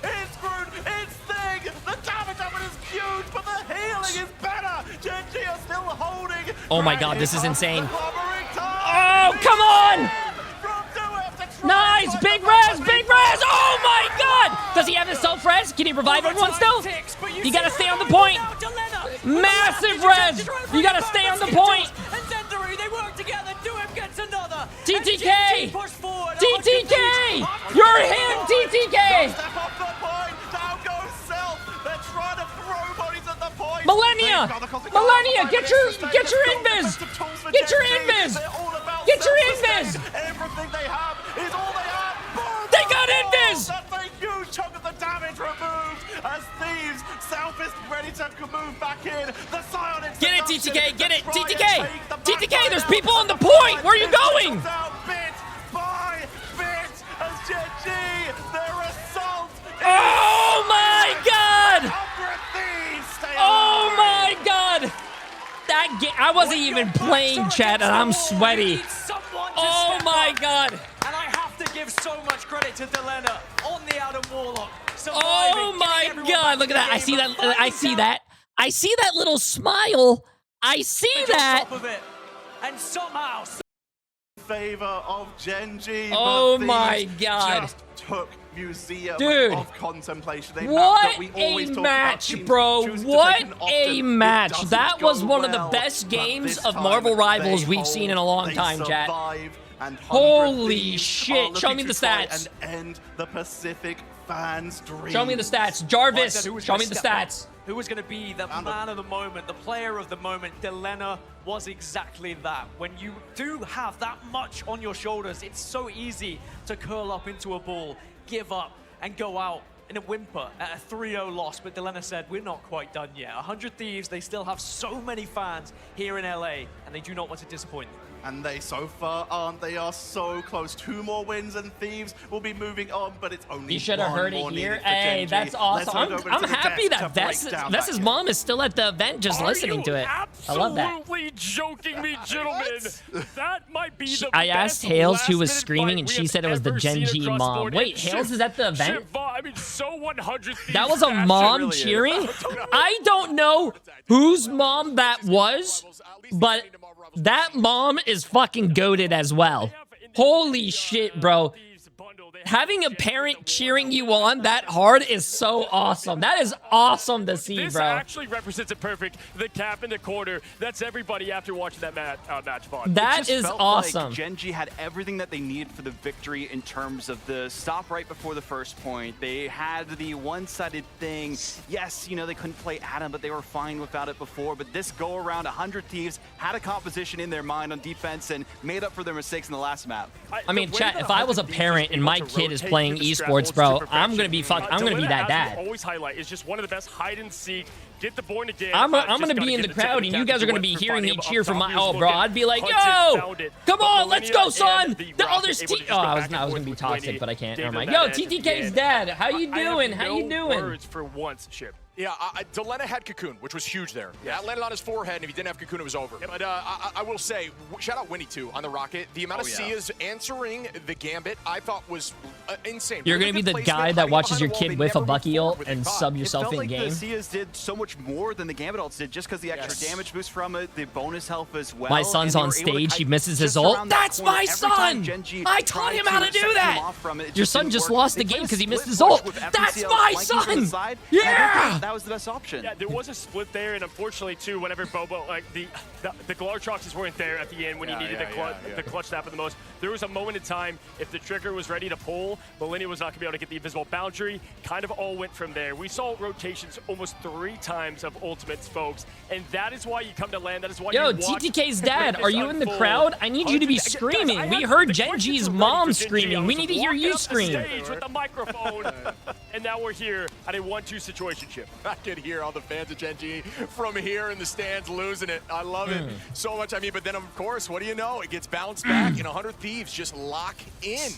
It's screwed. It's Thing. The damage of it is huge, but the healing is better. Gen.G are still holding. Oh my god, this is insane. Oh, come on! Nice! Big res! Big res! Oh my god! Does he have his self-res? Can he revive everyone still? You gotta stay on the point! Massive res! You gotta stay on the point! TTK! TTK! You're him, TTK! Millennia! Millennia, get your invis! Get your invis! Get your invis! Everything they have is all they have. They got invis! That's a huge chunk of the damage removed as Thieves. South is ready to move back in. The Psionics. Get it, TTK! Get it! TTK! TTK, there's people on the point! Where are you going? Bit by bit as Gen.G, their assault. Oh my god! Oh my god! I wasn't even playing, chat, and I'm sweaty. Oh my god! And I have to give so much credit to Delena on the Adam Warlock. Oh my god! Look at that! I see that! I see that! I see that little smile! I see that! And somehow. Favor of Gen.G. Oh my god! Just took Museum Dude, of Contemplation. What a match, bro! What a match! That was one of the best games of Marvel Rivals we've seen in a long time, chat. And Holy shit. Show me the stats. And end the Pacific fans' dream. Show me the stats. Jarvis, show me the stats. Who was going to be the man of the moment, the player of the moment? Delena was exactly that. When you do have that much on your shoulders, it's so easy to curl up into a ball, give up, and go out in a whimper at a 3-0 loss. But Delena said, we're not quite done yet. 100 Thieves, they still have so many fans here in LA, and they do not want to disappoint them. And they so far aren't. They are so close. 2 more wins and Thieves will be moving on, but it's only You should have heard it here. Hey, that's awesome. I'm happy that Vess's mom is still at the event just listening to it. I love that. Absolutely joking me, gentlemen. That might be the I asked best Hales who was last-minute screaming, fight and we she have said it was the ever Gen seen G across the mom. board. Wait, And Hales is at the event? I mean, so 100 That was a mom cheering? I don't know whose mom that was, but that mom is fucking goated as well. Holy shit, bro. Having a parent cheering you on that hard is so awesome. That is awesome to see, This bro. actually represents it perfect. The cap in the corner. That's everybody after watching that match, VOD. That It just is felt awesome. Like Gen G had everything that they need for the victory in terms of the stop right before the first point. They had the one-sided thing. Yes, you know, they couldn't play Adam, but they were fine without it before. But this go-around, 100 Thieves had a composition in their mind on defense and made up for their mistakes in the last map. I mean, chat, if I was a parent and my kid is playing esports, bro, I'm gonna be that dad. Always highlight is just one of the best hide and seek. Get the born again. I'm gonna be in the crowd, and you guys are gonna be hearing me cheer for my. Oh, bro, I'd be like, yo, come on, let's go, son. The others team. Oh, I was gonna be toxic, but I can't. Never mind. Yo, TTK's dad, how you doing? How you doing? Words for once, Chip. Yeah, Delena had Cocoon, which was huge there. Yeah, that landed on his forehead, and if he didn't have Cocoon, it was over. But I will say, shout out Winnie, too, on the Rocket. The amount of Sias answering the Gambit, I thought was insane. You're going to be the guy that watches your kid whiff a Bucky ult and sub yourself in game? The Sias did so much more than the Gambit ults did, just because the extra damage boost from it, the bonus health as well. My son's on stage, he misses his ult. That's my son! I taught him how to do that! Your son just lost the game because he missed his ult. That's my son! Yeah! That was the best option. Yeah, there was a split there, and unfortunately, too, whenever Bobo, like the Glartroxes weren't there at the end when he needed the clutch to happen the most, there was a moment in time, if the trigger was ready to pull, Millennia was not going to be able to get the invisible boundary. Kind of all went from there. We saw rotations almost 3 times of ultimates, folks, and that is why you come to land. That is why Yo, you watch TTK's dad, are you in the crowd? I need you to be screaming. We heard Gen G's mom screaming. We need to hear you scream. Stage with the microphone, and now we're here at a 1-2 situation, Chip. I can hear all the fans of Gen G from here in the stands losing it. I love it so much. I mean, but then, of course, what do you know? It gets bounced back, and 100 Thieves just lock in.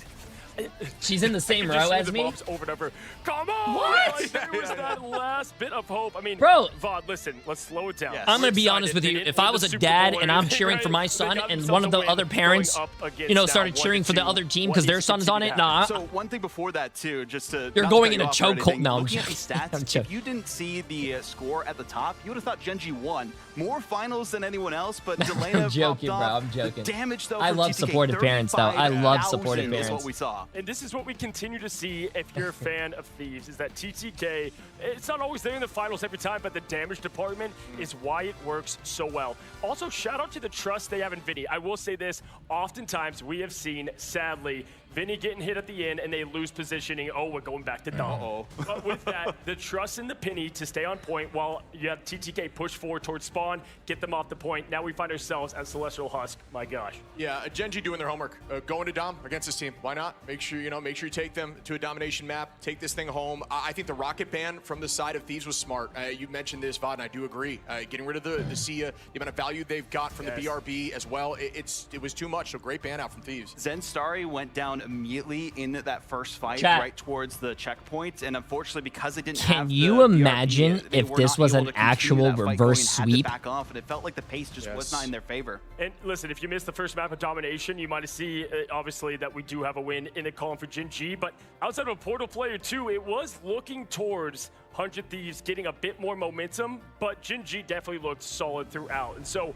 She's in the same row as me? Over and over. Come on! What? Like, there was that last bit of hope. I mean, bro, VOD, listen, let's slow it down. I'm going to be honest with you. If I was a dad and I'm cheering for my son and one of the other parents, you know, started cheering for the other team because their son's on it, nah. So one thing before that, too, just to... You're going in a chokehold now. Looking at these stats, if you didn't see the score at the top, you would have thought Gen G won. More finals than anyone else, but Delena I'm joking, bro. off. I'm joking. Damage, though, I love supportive parents, though. I love supportive parents. Is what we saw. And this is what we continue to see if you're a fan of Thieves, is that TTK, it's not always there in the finals every time, but the damage department is why it works so well. Also, shout out to the trust they have in Vinny. I will say this, oftentimes we have seen, sadly, Vinny getting hit at the end and they lose positioning. Oh, we're going back to Dom. But with that, the trust in the Penny to stay on point while you have TTK push forward towards spawn, get them off the point. Now we find ourselves at Celestial Husk. My gosh. Yeah, Gen G doing their homework. Going to Dom against this team. Why not? Make sure you take them to a domination map, take this thing home. I think the rocket ban from the side of Thieves was smart. You mentioned this, VOD, and I do agree. Getting rid of the Sia, the amount of value they've got from the BRB as well, it was too much. So great ban out from Thieves. Zen Starry went down immediately in that first fight, right towards the checkpoint, and unfortunately, because they didn't have Can you imagine if this was an actual reverse sweep? Back off, and it felt like the pace just was not in their favor. And listen, if you missed the first map of domination, you might see obviously that we do have a win in the column for Gen G, but outside of a Portal player too, it was looking towards 100 Thieves getting a bit more momentum, but Gen G definitely looked solid throughout. And so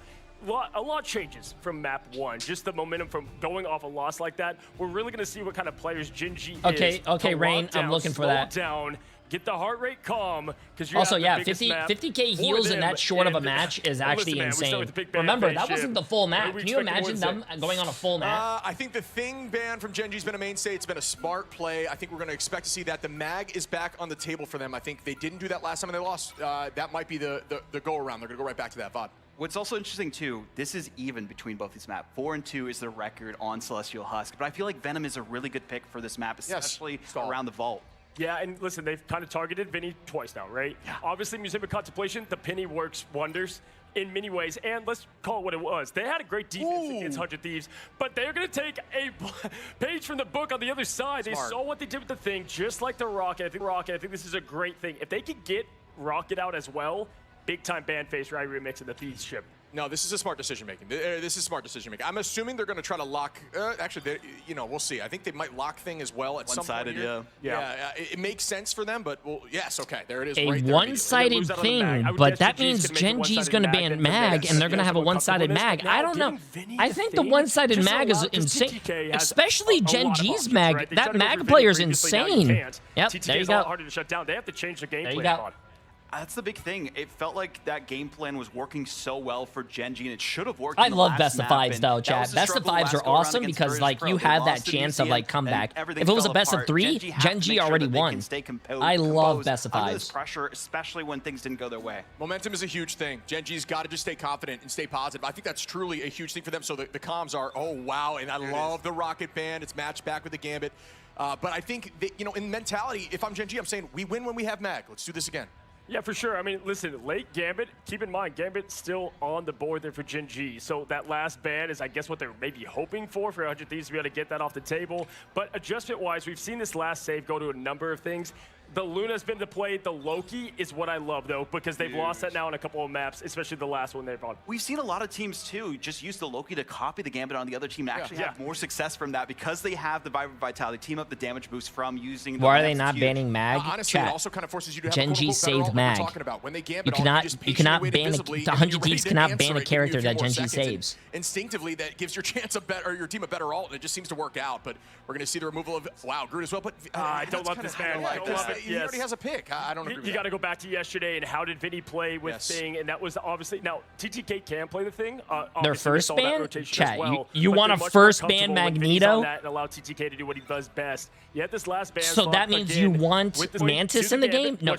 a lot changes from map 1. Just the momentum from going off a loss like that. We're really going to see what kind of players Gen.G is. Okay, Rain, I'm looking for that. Down, get the heart rate calm. You're Also, yeah, 50k heals in that short of a match is actually insane. Remember, that wasn't the full map. Can you imagine them going on a full map? I think the thing ban from Gen.G's been a mainstay. It's been a smart play. I think we're going to expect to see that. The mag is back on the table for them. I think they didn't do that last time and they lost. That might be the go-around. They're going to go right back to that VOD. What's also interesting, too, this is even between both these maps. 4-2 is the record on Celestial Husk, but I feel like Venom is a really good pick for this map, especially around the vault. Yeah, and listen, they've kind of targeted Vinny twice now, right? Yeah. Obviously, Museum of Contemplation, the penny works wonders in many ways, and let's call it what it was. They had a great defense against 100 Thieves, but they're going to take a page from the book on the other side. Smart. They saw what they did with the thing, just like the Rocket. I think this is a great thing. If they could get Rocket out as well, big-time ban face right remix in the Thieves ship. No, this is a smart decision making. This is smart decision making. I'm assuming they're going to try to lock. Actually, we'll see. I think they might lock thing as well at some point. One-sided, yeah. It makes sense for them, but well, yes, okay, there it is. A right one-sided thing, but that means Gen.G's going to ban mag, and they're going to have a one-sided mag. I don't know. I think the one-sided mag is insane, especially Gen.G's mag. That mag player is insane. Yep, there you go. Harder to shut down. They have to change the game plan. That's the big thing. It felt like that game plan was working so well for Gen.G, and it should have worked. I love best of fives though, chat. Best of fives are awesome because like you have that chance of like comeback. If it was a best of 3, Gen.G already won. I love best of fives. Pressure, especially when things didn't go their way. Momentum is a huge thing. Gen.G's got to just stay confident and stay positive. I think that's truly a huge thing for them. So the comms are, oh wow, and I love the Rocket Band. It's matched back with the Gambit. But I think that, in mentality, if I'm Gen.G, I'm saying we win when we have mag. Let's do this again. Yeah, for sure. I mean, listen, late Gambit, keep in mind, Gambit's still on the board there for Gen.G. So that last ban is, I guess, what they're maybe hoping for 100 Thieves to be able to get that off the table. But adjustment-wise, we've seen this last save go to a number of things. The Luna's been to play. The Loki is what I love, though, because they've lost that now in a couple of maps, especially the last one they've on. We've seen a lot of teams, too, just use the Loki to copy the Gambit on the other team and actually have more success from that because they have the Vibrant Vitality, team up the damage boost from using the Why are they not banning mag? Honestly, Chat. It also kind of forces you to have Gen.G saved mag. When they You cannot ban the 100 Thieves cannot ban a character that Gen.G saves. Instinctively, that gives your team a better ult, and it just seems to work out. But we're going to see the removal of Groot as well. But I don't love this man. I don't love it. He already has a pick. I don't agree with You got to go back to yesterday and how did Vinny play with Thing, and that was obviously now TTK can play the Thing. Their first ban, chat. You want a first ban Magneto? And allow TTK to do what he does best. Yet this last ban. So that means you want Mantis in the game? No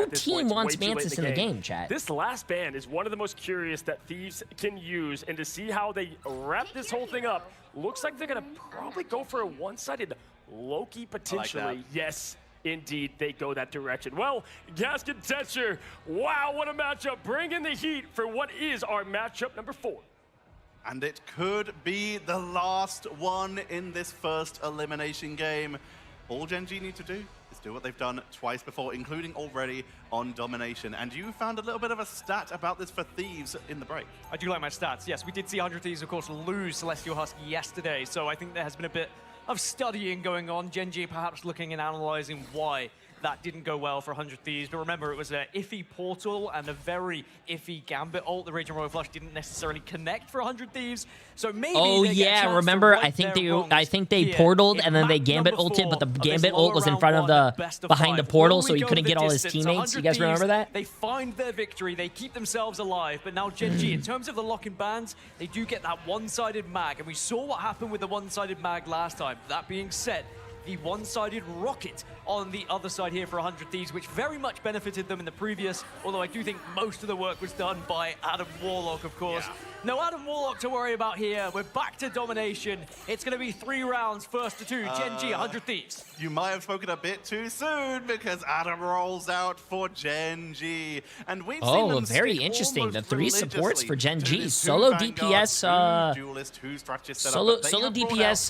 team wants Mantis in the game, chat. This last ban is one of the most curious that Thieves can use, and to see how they wrap this whole thing up, looks like they're gonna probably go for a one-sided Loki potentially. Yes. Indeed, they go that direction. Well, Gasket Tetcher, wow, what a matchup. Bring in the heat for what is our matchup number 4. And it could be the last one in this first elimination game. All Gen.G need to do is do what they've done twice before, including already on Domination. And you found a little bit of a stat about this for Thieves in the break. I do like my stats. Yes, we did see 100 Thieves, of course, lose Celestial Husk yesterday. So I think there has been a bit of studying going on. Gen.G perhaps looking and analyzing why that didn't go well for 100 Thieves. But remember, it was an iffy portal and a very iffy Gambit ult. The Raging Royal Flush didn't necessarily connect for 100 Thieves. So maybe remember, I think they portaled and then they Gambit ulted, but the Gambit ult was in front of the behind the portal, so he couldn't get all his teammates. You guys remember that? They find their victory, they keep themselves alive, but now Gen.G, in terms of the lock-in bans, they do get that one-sided mag, and we saw what happened with the one-sided mag last time. That being said, the one-sided rocket on the other side here for 100 Thieves, which very much benefited them in the previous, although I do think most of the work was done by Adam Warlock, of course. No Adam Warlock to worry about here. We're back to Domination. It's going to be 3 rounds, first to 2. Gen.G, 100 Thieves. You might have spoken a bit too soon because Adam rolls out for Gen.G. And we've seen them very interesting. The 3 supports for Gen.G. Solo DPS, solo DPS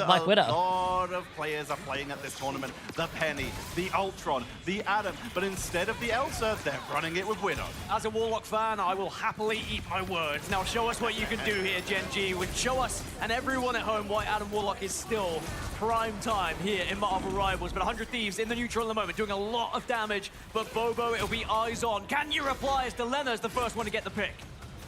Black Widow. A lot of players are playing at this tournament. The Penny, the Ultron, the Adam, but instead of the Elsa, they're running it with Widow. As a Warlock fan, I will happily eat my words. Now show us what you can do here, Gen.G. Show us and everyone at home why Adam Warlock is still prime time here in Marvel Rivals. But 100 Thieves in the neutral at the moment, doing a lot of damage. But Bobo, it'll be eyes on. Can you reply as Delena's the first one to get the pick?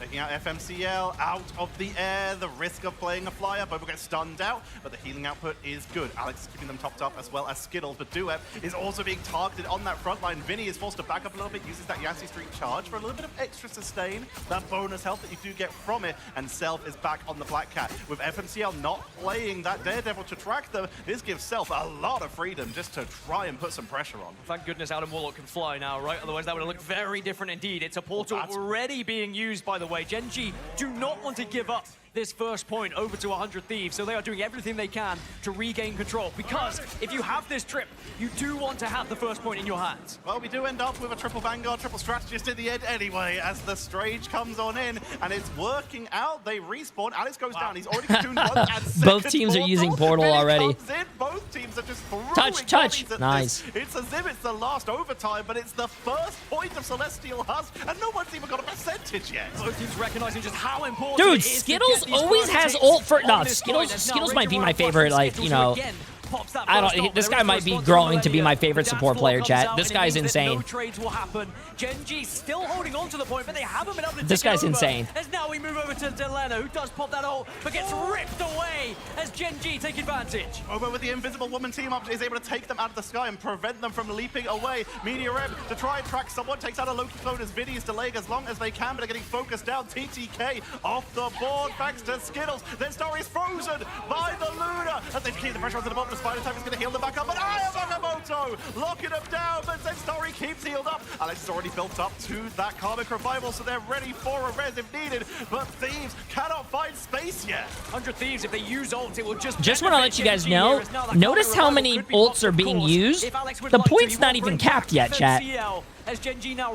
Taking out FMCL out of the air, the risk of playing a flyer. Bobo gets stunned out, but the healing output is good. Alex is keeping them topped up as well as Skittles, but Duep is also being targeted on that front line. Vinny is forced to back up a little bit, uses that Yassi Street charge for a little bit of extra sustain, that bonus health that you do get from it, and Self is back on the Black Cat. With FMCL not playing that Daredevil to track them, this gives Self a lot of freedom just to try and put some pressure on. Thank goodness Adam Warlock can fly now, right? Otherwise that would have looked very different indeed. It's a portal already being used, by the way. Gen.G do not want to give up this first point over to 100 Thieves, so they are doing everything they can to regain control, because if you have this trip, you do want to have the first point in your hands. Well, we do end up with a triple Vanguard, triple Strategist in the end anyway, as the Strange comes on in, and it's working out. They respawn. Alex goes down. He's already tuned one and Both teams are using portal already. Both teams are just throwing Touch. at Nice. this. It's as if it's the last overtime, but it's the first point of Celestial Husk, and no one's even got a percentage yet. Both teams recognizing just how important Dude, it is Skittles to get these always first has takes ult for... on No, this point. As now Skittles might be Raging my Royal favorite, Flush like, Skittles, you who know... again pops that I first don't... ult. This There guy is might be response growing to be already. my favorite The support dance player, floor chat. comes This out, guy's and it means that insane. No trades will happen. Gen.G still holding on to the point, but they haven't been able to This take it guy's over. insane. As now we move over to Delena, who does pop that ult, but gets ripped away as Gen.G take advantage. Over with the Invisible Woman team up is able to take them out of the sky and prevent them from leaping away. Meteor Reb to try and track someone, takes out a Loki clone as Vinny is delaying as long as they can, but they're getting focused down. TTK off the board, thanks to Skittles. Then Star is frozen by the Luna. As they keep the pressure onto the bottom, the Spider Type is going to heal them back up, but Ayamoto locking them down, but then Starry keeps healed up. Alex is already built up to that Karmic Revival, so they're ready for a res if needed, but Thieves cannot find space yet. 100 Thieves, if they use ult, it will just want to let you guys know, notice how many ults are being used. The point's not even capped yet, chat.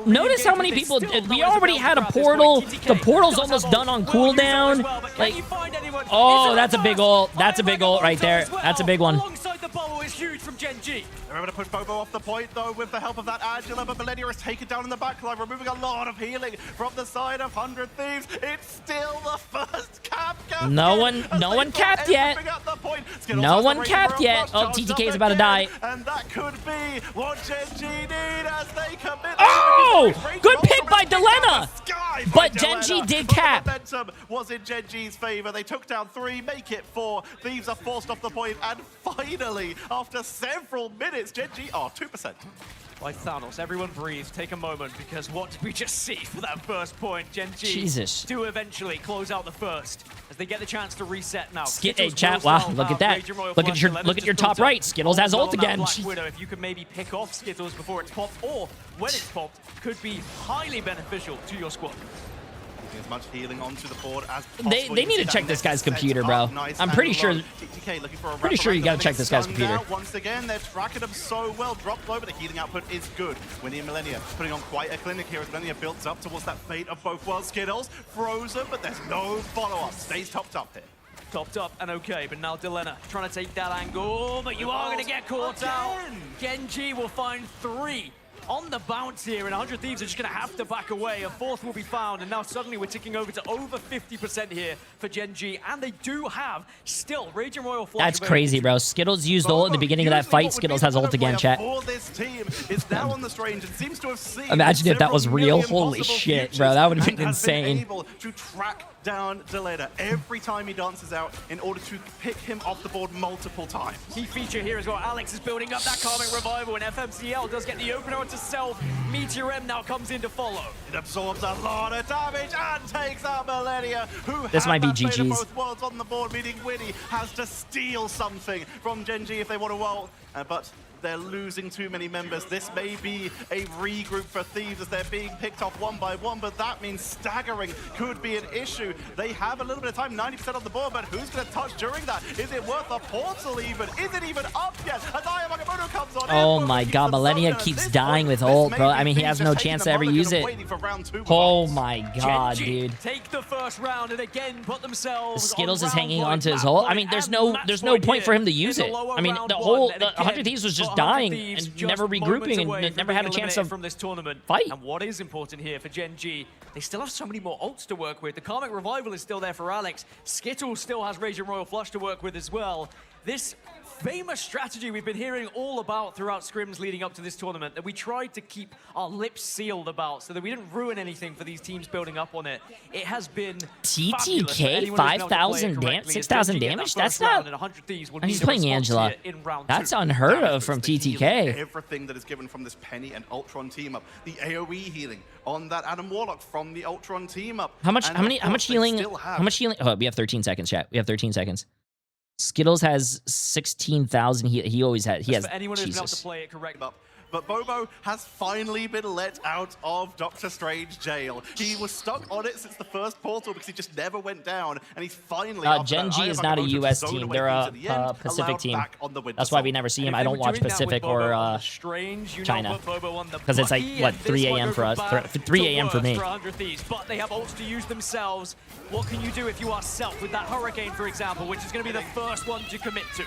Notice how many people... We already had a portal. The portal's almost done on cooldown. Like, oh, that's a big ult. That's a big ult right there. That's a big one. Alongside the bubble is huge from Gen.G. They're able to push Bobo off the point, though, with the help of that Angela, but Millennia is taken down in the backline, removing a lot of healing from the side of 100 Thieves. It's still the first cap. No one capped yet. No one capped yet. Oh, TTK is about to die. And that could be what Gen.G need as they commit. Oh! Good pick by Delena! But Gen.G did cap. Momentum was in Gen.G's favor. They took down 3, make it 4. Thieves are forced off the point, and finally, after several minutes, Gen.G are 2%. Like Thanos, everyone breathe, take a moment, because what did we just see for that first point? Gen.G Jesus. do eventually close out the first as they get the chance to reset now. Hey, chat, wow, look at that. Look at your top right. Skittles has ult again. Widow, if you can maybe pick off Skittles before it's popped, or when it's popped, could be highly beneficial to your squad. As much healing onto the board as possible. They need to check this guy's computer, bro. I'm pretty sure. Pretty sure you got to check this guy's computer. Once again, they're tracking him so well. Dropped low, but the healing output is good. Winnie and Millennia putting on quite a clinic here as Millennia builds up towards that fate of both worlds. Skittles frozen, but there's no follow-up. Stays topped up here. Topped up and okay, but now Delena trying to take that angle, but you are going to get caught out. Gen.G will find 3 on the bounce here, and 100 Thieves are just going to have to back away. A 4th will be found, and now suddenly we're ticking over to over 50% here for Gen.G, and they do have still Raging Royal Flush. That's crazy, bro. Skittles used ult at the beginning of that fight. Skittles has ult again, chat. This team is now on the Strange and seems to have seen Imagine if that was real. Holy shit, bro. That would have been insane. Able to track down Delena every time he dances out in order to pick him off the board multiple times. Key feature here as well. Alex is building up that Karmic Revival, and FMCL does get the opener onto Self. Meteor M now comes in to follow. It absorbs a lot of damage and takes out Millennia, who this might be GG's. GG's. Both worlds on the board, meaning Winnie has to steal something from Gen.G if they want to ult, but they're losing too many members. This may be a regroup for Thieves as they're being picked off one by one, but that means staggering could be an issue. They have a little bit of time, 90% on the board, but who's going to touch during that? Is it worth a portal even? Is it even up yet? As Ayamoto comes on. Oh my god, Millennia keeps dying with ult, bro. I mean, he has no chance to ever use it. Oh my god, dude. Take the first round and again put themselves. Skittles is hanging onto his ult. I mean, there's no point for him to use it. I mean, the 100 Thieves was just dying and never regrouping and never had a chance to from this tournament. Fight. And what is important here for Gen.G, they still have so many more ults to work with. The Karmic Revival is still there for Alex. Skittles still has Raging Royal Flush to work with as well. This famous strategy we've been hearing all about throughout scrims leading up to this tournament that we tried to keep our lips sealed about so that we didn't ruin anything for these teams building up on it. It has been TTK 5,000 damage, 6,000 damage. That's not. And he's playing Angela. That's unheard of from TTK. Everything that is given from this Penny and Ultron team up, the AOE healing on that Adam Warlock from the Ultron team up. How much healing? How much healing? Oh, we have 13 seconds, chat. We have 13 seconds. Skittles has 16,000. He always had. He has. For anyone who's been able to Jesus. play it correctly. But Bobo has finally been let out of Doctor Strange jail. He was stuck on it since the first portal because he just never went down, and he's finally. Gen G is not a US team. They're a Pacific team. That's why we never see him. I don't watch Pacific or China because it's like what 3 a.m. for us, 3 a.m. for me. But they have ults to use themselves. What can you do if you are Self with that Hurricane, for example, which is going to be the first one to commit to?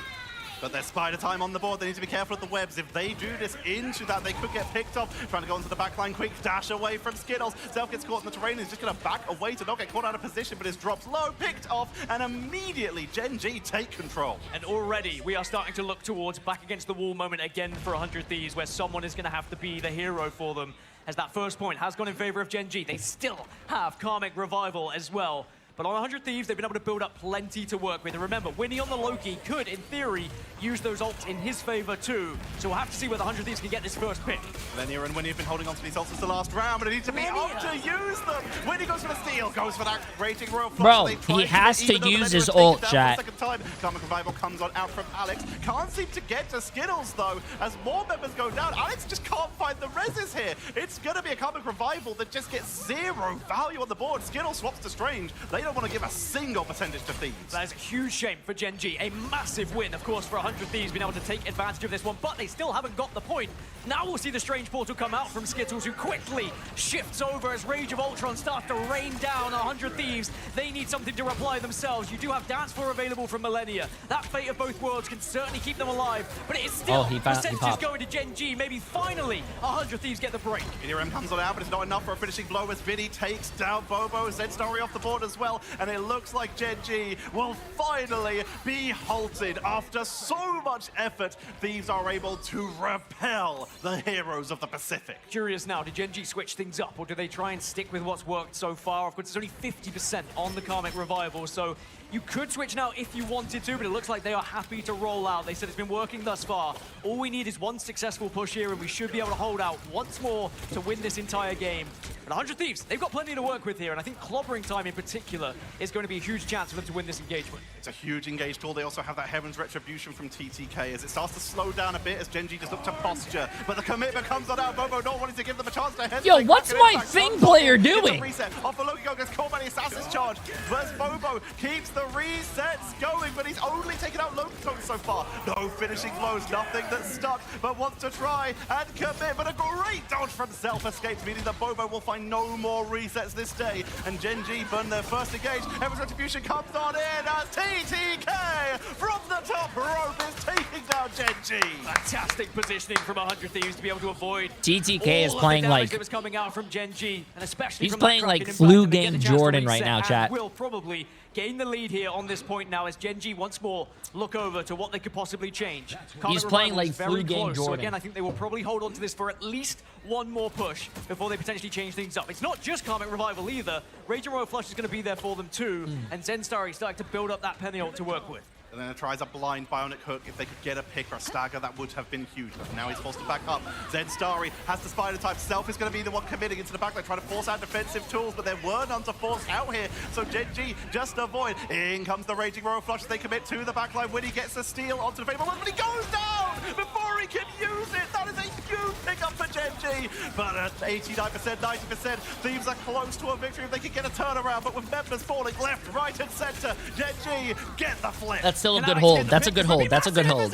But there's spider time on the board. They need to be careful of the webs. If they do this into that, they could get picked off. Trying to go into the backline, quick dash away from Skittles. Self gets caught in the terrain. He's just going to back away to not get caught out of position, but his drops low, picked off, and immediately Gen G take control. And already we are starting to look towards back against the wall moment again for 100 Thieves, where someone is going to have to be the hero for them, as that first point has gone in favor of Gen G. They still have Karmic Revival as well. But on 100 Thieves, they've been able to build up plenty to work with. And remember, Winnie on the Loki could, in theory, use those ults in his favor too. So we'll have to see whether 100 Thieves can get this first pick. Lenia and Winnie have been holding on to these ults since the last round, but it needs to be up to use them. Winnie goes for the steal, goes for that Raging Royal Flush. Bro, he has to use his ult, chat. Second time, Karmic Revival comes on out from Alex. Can't seem to get to Skittles though, as more members go down. Alex just can't find the reses here. It's gonna be a Karmic Revival that just gets zero value on the board. Skittles swaps to Strange. They don't want to give a single percentage to Thieves. That is a huge shame for Gen G. A massive win, of course, for 100 Thieves, being able to take advantage of this one, but they still haven't got the point. Now we'll see the Strange Portal come out from Skittles, who quickly shifts over as Rage of Ultron starts to rain down 100 Thieves. They need something to reply themselves. You do have Dance Floor available from Millennia. That Fate of Both Worlds can certainly keep them alive, but it is still percentages going to Gen G. Maybe finally 100 Thieves get the break. EDRM comes on out, but it's not enough for a finishing blow as Vinny takes down Bobo. Zedstory off the board as well, and it looks like Gen G will finally be halted after so much effort. Thieves are able to repel the heroes of the Pacific. Curious now, did Gen G switch things up, or do they try and stick with what's worked so far? Of course, it's only 50% on the Karmic Revival, so you could switch now if you wanted to, but it looks like they are happy to roll out. They said it's been working thus far. All we need is one successful push here, and we should be able to hold out once more to win this entire game. But 100 Thieves, they've got plenty to work with here, and I think clobbering time in particular is going to be a huge chance for them to win this engagement. It's a huge engaged tool. They also have that Heaven's Retribution from TTK as it starts to slow down a bit as Gen G just look to posture. But the commitment comes on out. Bobo not wanting to give them a chance to head. Yo, what's my thing player doing? Reset off the Loki gets caught by the Assassin's Charge. Whereas Bobo keeps the resets going, but he's only taken out Loki so far. No finishing blows, nothing that's stuck, but wants to try and commit. But a great dodge from Self escapes, meaning that Bobo will find no more resets this day. And Gen G burn their first engage. Heaven's Retribution comes on in as TTK from the top rope is taking down Gen G. Fantastic positioning from 100 Thieves to be able to avoid TTK is playing like that was coming out from Gen G, and especially he's from playing that like Kraken flu impact, they get game the chance to Jordan right reset now, and chat. will probably gain the lead here on this point now as Gen G once more look over to what they could possibly change. He's playing like very flu game close, so Jordan. again, I think they will probably hold on to this for at least one more push before they potentially change things up. It's not just Karmic Revival either. Rage and Royal Flush is going to be there for them too, and Zenstar is starting to build up that Penny ult to work with. And then it tries a blind bionic hook. If they could get a pick or a stagger, that would have been huge. But now he's forced to back up. Zedstory has the spider type. Self is going to be the one committing into the backline, trying to force out defensive tools, but there were none to force out here. So Gen G just avoid. In comes the Raging Royal Flush as they commit to the backline. When he gets a steal onto the Fable, but he goes down before he can use it. That is a huge pickup for Gen G. But at 89%, 90%, Thieves are close to a victory if they can get a turnaround. But with members falling left, right, and center, Gen G get the flip. That's still a good hold. That's a good hold. That's a good hold.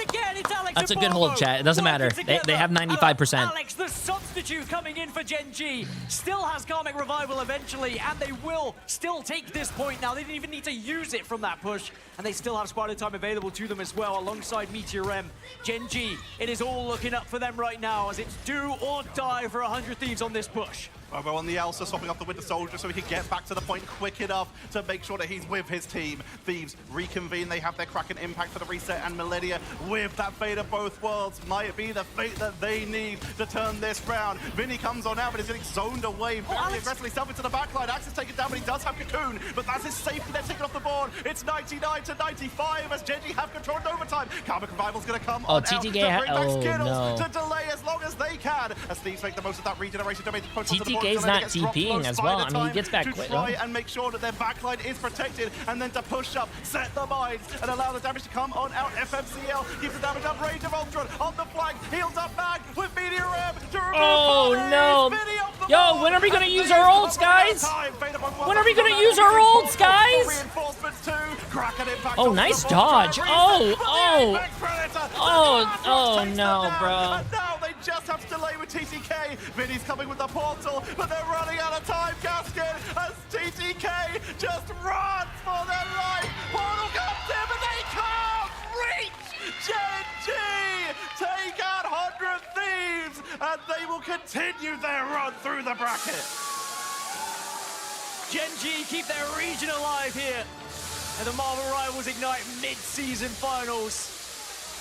That's a good hold, chat. It doesn't matter. They have 95%. Alex, the substitute coming in for Gen G, still has Karmic Revival eventually, and they will still take this point now. They didn't even need to use it from that push, and they still have Spider Time available to them as well, alongside Meteor M. Gen G, it is all looking up for them right now, as it's do or die for 100 Thieves on this push. Bobo on the Elsa, swapping off the Winter Soldier so he can get back to the point quick enough to make sure that he's with his team. Thieves reconvene, they have their Kraken impact for the reset, and Millennia with that fate of both worlds might be the fate that they need to turn this round. Vinny comes on out, but he's getting zoned away very aggressively. Self into the backline, Axe is taken down, but he does have Cocoon, but that's his safety, they're taken off the board. It's 99 to 95 as Genji have control in overtime. Karmic Revival's gonna come on out to bring back Skittles to delay as long as they can. As Thieves make the most of that regeneration to make the push onto the board. TTK's not TPing as well. I mean, he gets back quick. To try and make sure that their backline is protected, and then to push up, set the mines, and allow the damage to come on out. FMCL keeps the damage up. Rage of Ultron on the flank, heals up back with Meteor M to remove no. Yo, when are we gonna use our ults, guys? When are we gonna use our ults, guys? Oh, nice dodge. Oh no, bro. Now they just have to delay with TTK. Vinny's coming with the portal, but they're running out of time, Gaskin, as TTK just runs for their life. Portal comes in, but they can't reach Gen.G. Take out 100 Thieves, and they will continue their run through the bracket. Gen.G keep their region alive here at the Marvel Rivals Ignite mid-season finals.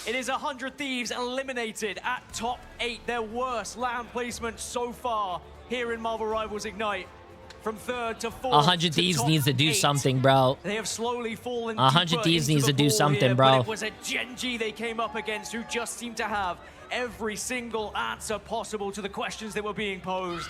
It is 100 Thieves eliminated at top 8, their worst land placement so far here in Marvel Rivals Ignite. From 3rd to 4th. 100 Thieves needs to do something, bro. They have slowly fallen 100 Thieves needs to do something, here, bro. But it was a Gen.G they came up against who just seemed to have every single answer possible to the questions that were being posed.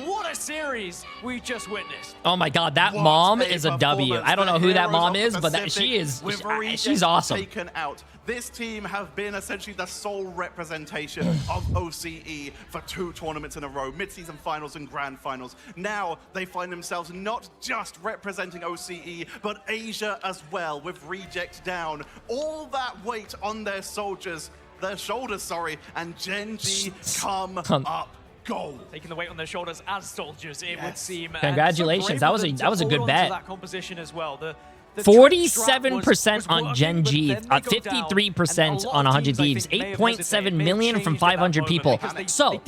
What a series we just witnessed. Oh my god, that mom is a W. I don't know who that mom is, but she's awesome. Taken out. This team have been essentially the sole representation of OCE for 2 tournaments in a row, mid-season finals and grand finals. Now they find themselves not just representing OCE, but Asia as well, with Reject down. All that weight on their shoulders, and Gen.G come up. Gold. Taking the weight on their shoulders as soldiers, it would seem. Congratulations, that was a good bet. That composition as well. The 47% on Gen.G, 53% on 100 Thieves, 8.7 million from 500 people. So,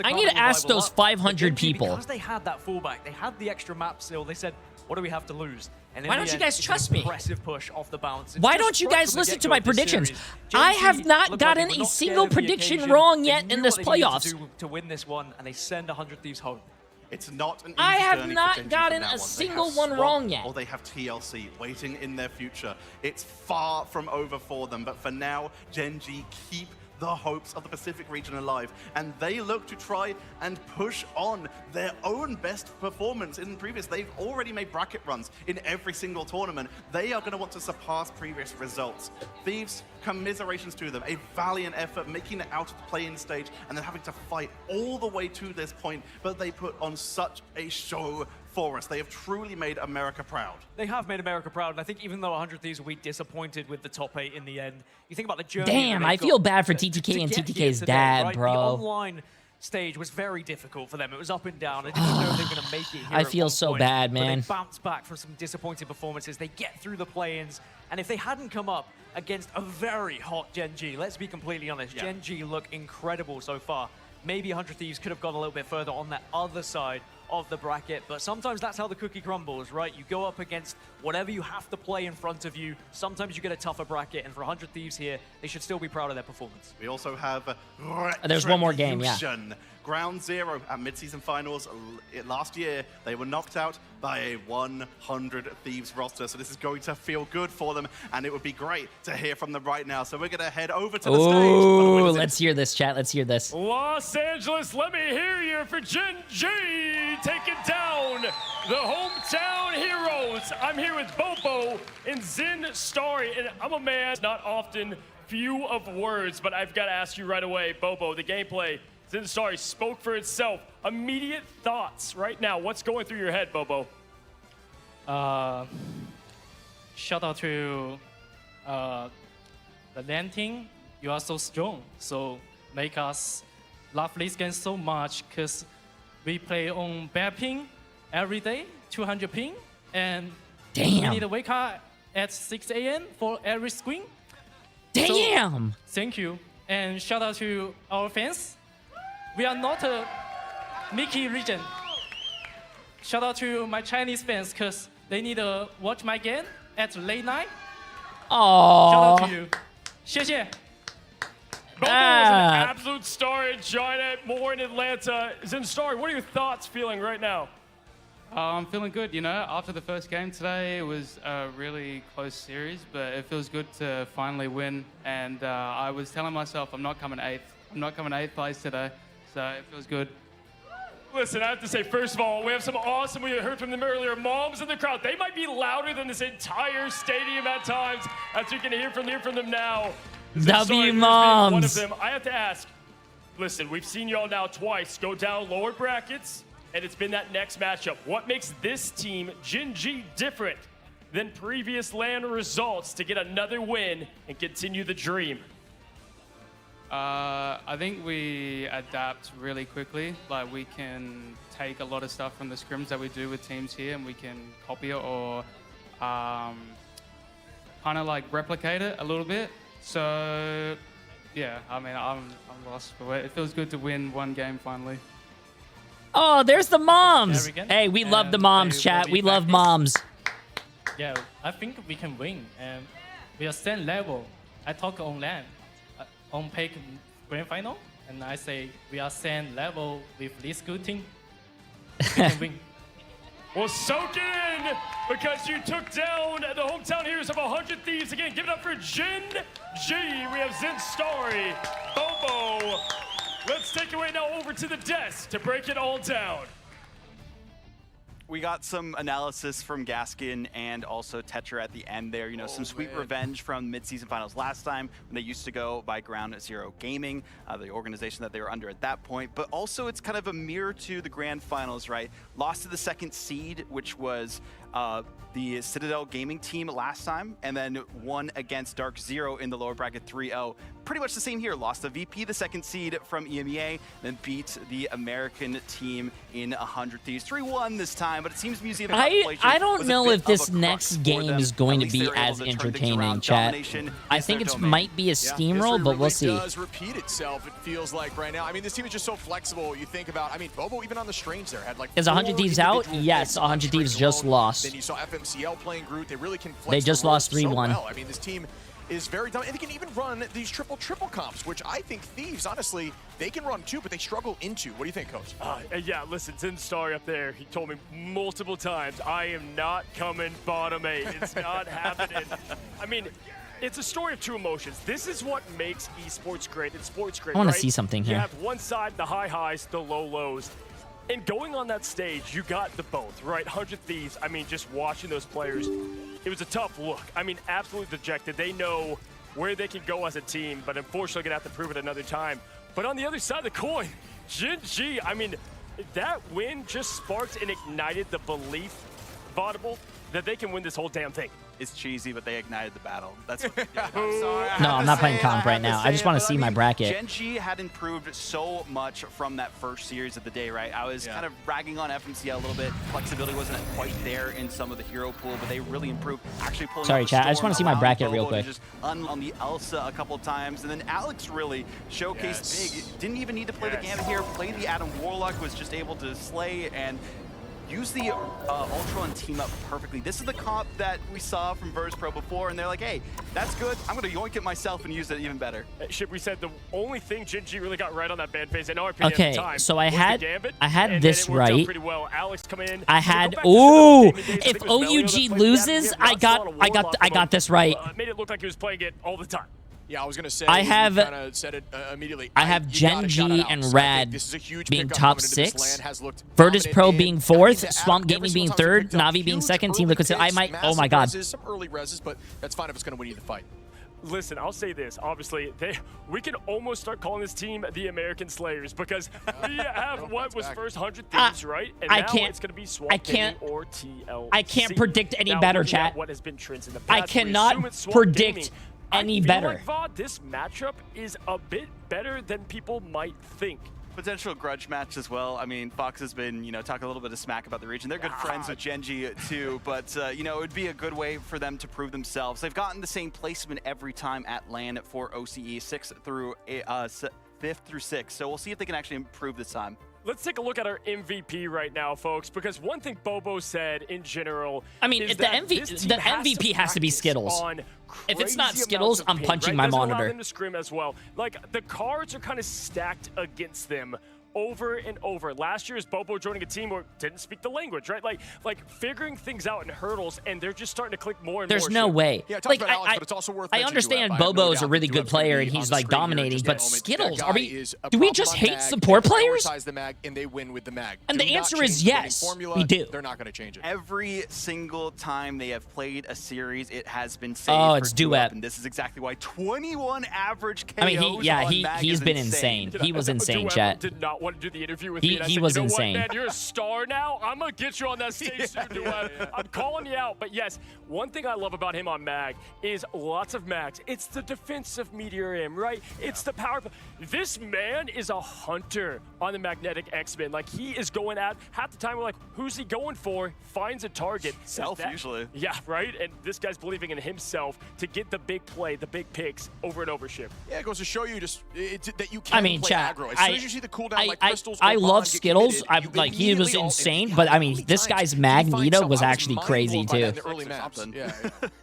I need to ask those 500 people. Because they had that fallback, they had the extra map still, they said, what do we have to lose? And why don't you guys trust me? Impressive push off the bounce. Why don't you guys listen to my predictions? I have not gotten a single prediction wrong yet in this playoffs. To win this one, and they send 100 Thieves home. It's not an easy I have journey not for Gen.G gotten from now a on. single They have one Swamp, wrong yet. Or they have TLC waiting in their future. It's far from over for them, but for now, Gen.G keep the hopes of the Pacific region alive, and they look to try and push on their own best performance in previous. They've already made bracket runs in every single tournament. They are going to want to surpass previous results. Thieves, commiserations to them. A valiant effort making it out of the play-in stage and then having to fight all the way to this point, but they put on such a show for us. They have truly made America proud. They have made America proud, and I think even though 100 Thieves will be disappointed with the top 8 in the end, you think about the journey. Damn, I feel bad for TTK and TTK's dad, right? bro. The online stage was very difficult for them. It was up and down. I didn't know if they were going to make it here I feel so point, bad, man. But they bounced back from some disappointing performances. They get through the play-ins, and if they hadn't come up against a very hot Gen.G, let's be completely honest, Gen.G look incredible so far. Maybe 100 Thieves could have gone a little bit further on that other side of the bracket, but sometimes that's how the cookie crumbles, right? You go up against whatever you have to play in front of you. Sometimes you get a tougher bracket, and for 100 Thieves here, they should still be proud of their performance. We also have There's one more game, yeah. Ground Zero at mid-season finals last year. They were knocked out by a 100 Thieves roster, so this is going to feel good for them, and it would be great to hear from them right now. So we're going to head over to the stage. Ooh, let's hear this, chat. Let's hear this. Los Angeles, let me hear you for Gen.G taking down the hometown heroes. I'm here with Bobo and Zin Starry, and I'm a man not often few of words, but I've got to ask you right away, Bobo, the gameplay, Zin Starry spoke for itself. Immediate thoughts right now. What's going through your head, Bobo? Shout out to the LAN team. You are so strong, so make us love this game so much, because we play on bad ping every day, 200 ping, and we need to wake up at 6 a.m. for every screen. Damn! So, thank you, and shout out to our fans. We are not a Mickey region. shout out to my Chinese fans because they need to watch my game at late night. Aww. Shout out to you. 谢谢. Bobo is an absolute star in China, more in Atlanta. Zen Story, what are your thoughts feeling right now? I'm feeling good, you know. After the first game today, it was a really close series, but it feels good to finally win. And I was telling myself I'm not coming 8th. I'm not coming 8th place today, so it feels good. Listen, I have to say, first of all, we have some awesome, we heard from them earlier, moms in the crowd. They might be louder than this entire stadium at times, as you can hear from them now. W moms. One of them. I have to ask, listen, we've seen y'all now twice go down lower brackets, and it's been that next matchup. What makes this team, Gen.G, different than previous LAN results to get another win and continue the dream? I think we adapt really quickly. Like, we can take a lot of stuff from the scrims that we do with teams here, and we can copy it or kind of like replicate it a little bit. So, yeah, I mean, I'm lost for it. It feels good to win one game finally. Oh, there's the moms. Hey, we love the moms, chat. We love moms. Yeah, I think we can win, and we are same level. I talk on LAN, on PEC Grand Final, and I say we are same level with this good team. We can win. Well, soak it in, because you took down the hometown heroes of 100 Thieves. Again, give it up for Gen.G. We have Zen Story, Bobo. Let's take it right now over to the desk to break it all down. We got some analysis from Gaskin and also Tetra at the end there. You know, some sweet revenge from mid-season finals last time when they used to go by Ground Zero Gaming, the organization that they were under at that point. But also it's kind of a mirror to the grand finals, right? Lost to the second seed, which was the Citadel Gaming team last time, and then won against Dark Zero in the lower bracket 3-0. Pretty much the same here. Lost to VP, the second seed from EMEA, then beat the American team in 100 Thieves. 3-1 this time, but it seems Museum of Contemplation I don't was know a if bit this of a next crux for game them. is going At to least be they were able as to turn things entertaining, around. chat. Domination I is think their it domain. might be a steamroll, but we'll see. It does repeat itself, it feels like, right now. I mean, this team is just so flexible. You think about, I mean, Bobo, even on the strange there, had like Is 100 Thieves out? Yes, 100 Thieves just lost. Then you saw FMCL playing Groot. They really can flex They just the roles lost 3-1. so well. I mean, this team is very dumb, and they can even run these triple comps, which I think Thieves, honestly, they can run too, but they struggle into. What do you think, Coach? Yeah, listen, Zen Story up there, he told me multiple times, I am not coming bottom 8. It's not happening. I mean, it's a story of two emotions. This is what makes esports great and sports great, I want to right? see something here. You have one side, the high highs, the low lows. And going on that stage, you got the both, right? 100 Thieves, I mean, just watching those players, it was a tough look. I mean, absolutely dejected. They know where they can go as a team, but unfortunately gonna have to prove it another time. But on the other side of the coin, Gen.G, I mean, that win just sparked and ignited the belief, Vaudable, that they can win this whole damn thing. It's cheesy, but they ignited the battle. That's what, No, I'm not playing comp right now. I just want to see my bracket. Gen.G had improved so much from that first series of the day, right? I was kind of ragging on FMCL a little bit. Flexibility wasn't quite there in some of the hero pool, but they really improved. Actually pulling Sorry, out the chat. I just Storm, want to see my allowing bracket Bobo real to quick. just on the Elsa a couple times, and then Alex really showcased big. Didn't even need to play the Gambit here. Played the Adam Warlock, was just able to slay and use the Ultron team up perfectly. This is the comp that we saw from Verse Pro before, and they're like, hey, that's good. I'm going to yoink it myself and use it even better. Ship, we said the only thing Gen.G really got right on that ban phase, in our opinion, Okay, at the time, so I was had the Gambit, this and then it worked out right. pretty well. Alex come in. I had Go back to Citadel Gaming days, I if think it was Melio that OUG played loses, that. I got this right. Made it look like he was playing it all the time. Yeah, I was going to say, I have- you kind of said it immediately. I have You gotta shout it Gen.G out. and So I think Rad this is a huge being pickup top coming into this 6, land, has looked Virtus dominant Pro in being every 4th, single Swamp every Gaming single being time they've 3rd, picked up Navi being huge 2nd, Team early Liquid City. I picks, might, oh my massive god. reses, some early reses, but that's fine if it's going to win you the fight. Listen, I'll say this. Obviously, we can almost start calling this team the American Slayers, because we have what was first 100 Thieves, right? And I now can't- it's going to be Swamp I can't- Gaming or TLC. I can't predict any Now, better, looking at chat. What has been trends in the I past, we cannot assume it's Swamp predict Gaming. any I feel better. like, Vod, this matchup is a bit better than people might think. Potential grudge match as well. I mean, Fox has been, talking a little bit of smack about the region. They're good friends with Gen.G too, but, it would be a good way for them to prove themselves. They've gotten the same placement every time at LAN for OCE, 5th through 6th, so we'll see if they can actually improve this time. let's take a look at our MVP right now, folks, because one thing Bobo said in general. I mean, if the MVP has to be Skittles. If it's not Skittles, I'm punching my monitor. Allow them to scrim as well. Like, the cards are kind of stacked against them over and over. Last year, is Bobo joining a team where didn't speak the language, right? Like figuring things out in hurdles, and they're just starting to click more and more. There's no way. Yeah, like, Alex, but it's also worth I mentioning understand Duep. I have no Bobo's a doubt really that good Duep's gonna player be and on he's the like screen here dominating, just but at the moment. Skittles, That are guy we? is a Do we problem just on hate mag. support They players? prioritize the mag, and they win with the mag. And Do the not answer change is the winning yes, formula. we do. They're not going to change it. Every single time they have played a series, it has been saved Oh, for it's Duep, Duep. and this is exactly why 21 average KOs I mean, on mag he's is been insane. insane. He was insane, Duep chat. did not want to do the interview with He- me. And I he said, was you know insane. What, man, you're a star now. I'm gonna get you on that stage soon, Duep. I'm calling you out. But yes, one thing I love about him on mag is lots of mags. It's the defensive meteor aim, right? It's the power. This man is a hunter on the magnetic X-Men. Like, he is going at half the time. We're like, who's he going for? Finds a target. Self, usually. Yeah, right. And this guy's believing in himself to get the big play, the big picks over and over. Ship. Yeah, it goes to show you just that you can I mean, play chat. aggro. As soon as you see the cooldown like crystals or I love bonds get Skittles. committed, you Like, he was immediately insane, but I mean, this guy's Magneto was actually crazy too. the early maps. Yeah.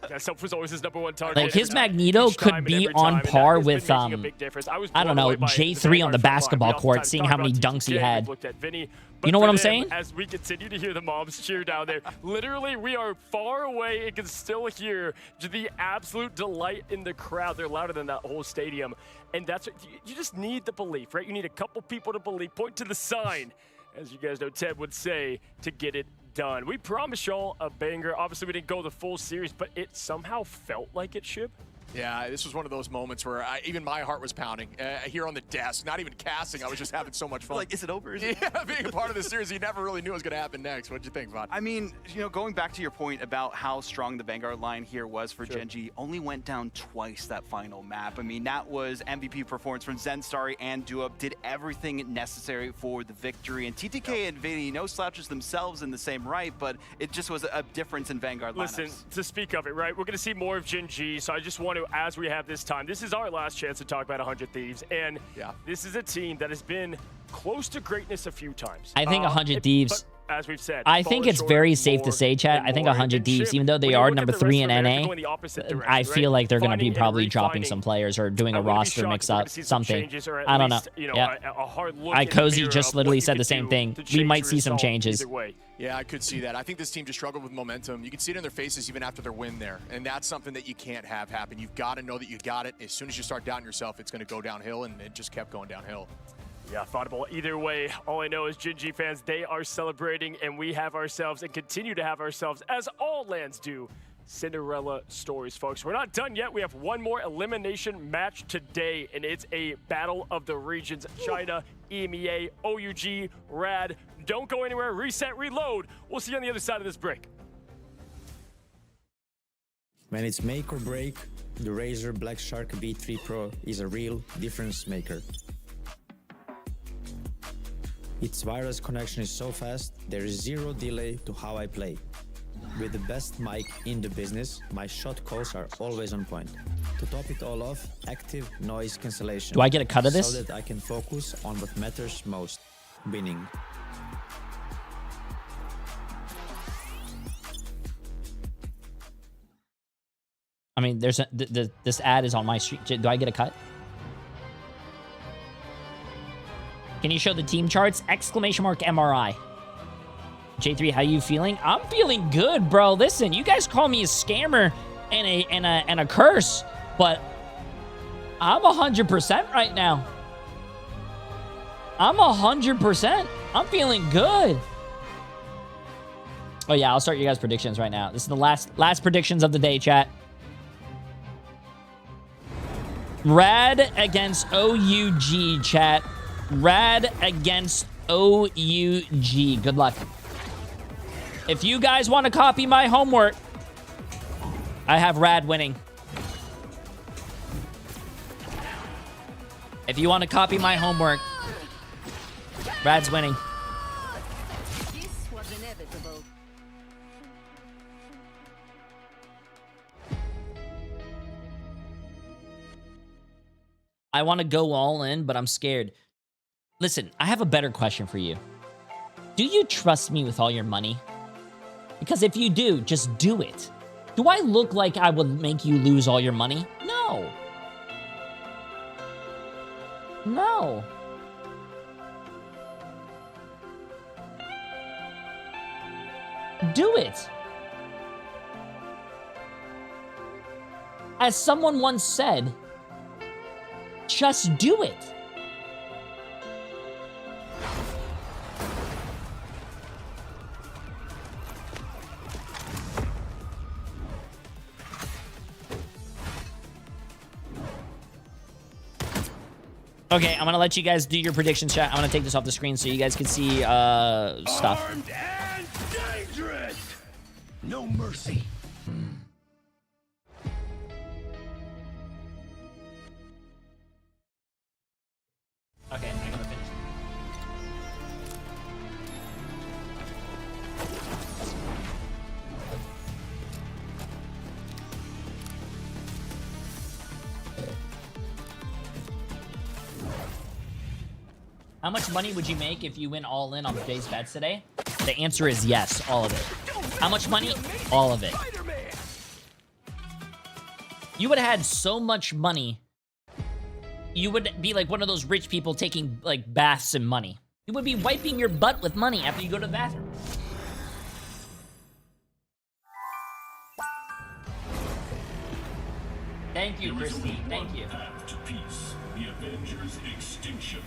Yeah, Self was always his #1 target. Like, his Every time, Magneto each could time and be every time, on and that par has been with making a big difference. I was I don't blown know, away by the Jay3 on Vanguard the front line. basketball We court, oftentimes seeing talk how many about dunks he TTK, had. we've looked at Vinny, You but know what for I'm them, saying? As we continue to hear the moms cheer down there, literally we are far away and can still hear the absolute delight in the crowd. They're louder than that whole stadium, and that's what, you just need the belief, right? You need a couple people to believe. Point to the sign, as you guys know Ted would say, to get it done. We promised y'all a banger. Obviously, we didn't go the full series, but it somehow felt like it should. Yeah, this was one of those moments where even my heart was pounding here on the desk. Not even casting, I was just having so much fun. Like, is it over? Is it? Yeah, being a part of the series, you never really knew what was going to happen next. What'd you think, Vod? I mean, you know, going back to your point about how strong the Vanguard line here was for Gen.G, only went down twice that final map. I mean, that was MVP performance from Zenstarry and Duep, did everything necessary for the victory. And TTK and Vinny, no slouches themselves in the same right, but it just was a difference in Vanguard lineups. Listen, to speak of it, right, we're going to see more of Gen.G, so I just want to, as we have this time, this is our last chance to talk about 100 Thieves, and this is a team that has been close to greatness a few times. I think 100 Thieves. But as we've said, I think it's very safe to say, chat. I think 100 Thieves, even though they are number 3 in NA, I feel like they're going to be probably dropping some players or doing a roster mix-up, something. I don't know. Yeah. Cozy just literally said the same thing. We might see some changes. Yeah, I could see that. I think this team just struggled with momentum. You can see it in their faces even after their win there, and that's something that you can't have happen. You've got to know that you got it. As soon as you start doubting yourself, it's going to go downhill, and it just kept going downhill. Yeah, thoughtable. Either way, all I know is Gen.G fans, they are celebrating, and we have ourselves and continue to have ourselves, as all lands do, Cinderella stories, folks. We're not done yet. We have one more elimination match today, and it's a battle of the regions. China, EMEA, OUG, RAD. Don't go anywhere. Reset, reload. We'll see you on the other side of this break. When it's make or break, the Razer Black Shark V3 Pro is a real difference maker. Its wireless connection is so fast, there is zero delay to how I play. With the best mic in the business, my shot calls are always on point. To top it all off, active noise cancellation. Do I get a cut of this? So that I can focus on what matters most, winning. I mean, there's this ad is on my street. Do I get a cut? Can you show the team charts? Exclamation mark MRI. Jay3, how you feeling? I'm feeling good, bro. Listen, you guys call me a scammer and a curse, but I'm 100% right now. I'm 100%. I'm feeling good. Oh yeah, I'll start you guys' predictions right now. This is the last predictions of the day, chat. Rad against OUG, chat. Rad against OUG. Good luck. If you guys want to copy my homework, I have Rad winning. If you want to copy my homework, Rad's winning. This was inevitable. I want to go all in, but I'm scared. Listen, I have a better question for you. Do you trust me with all your money? Because if you do, just do it. Do I look like I would make you lose all your money? No. No. Do it. As someone once said, just do it. Okay, I'm gonna let you guys do your predictions, chat. I'm gonna take this off the screen so you guys can see stuff. Armed and dangerous. No mercy. Okay, I'm gonna finish. How much money would you make if you went all in on Jay's bets today? The answer is yes, all of it. How much money? All of it. You would have had so much money. You would be like one of those rich people taking like baths in money. You would be wiping your butt with money after you go to the bathroom. Thank you, Christine. Thank you. To peace, the Avengers' extinction.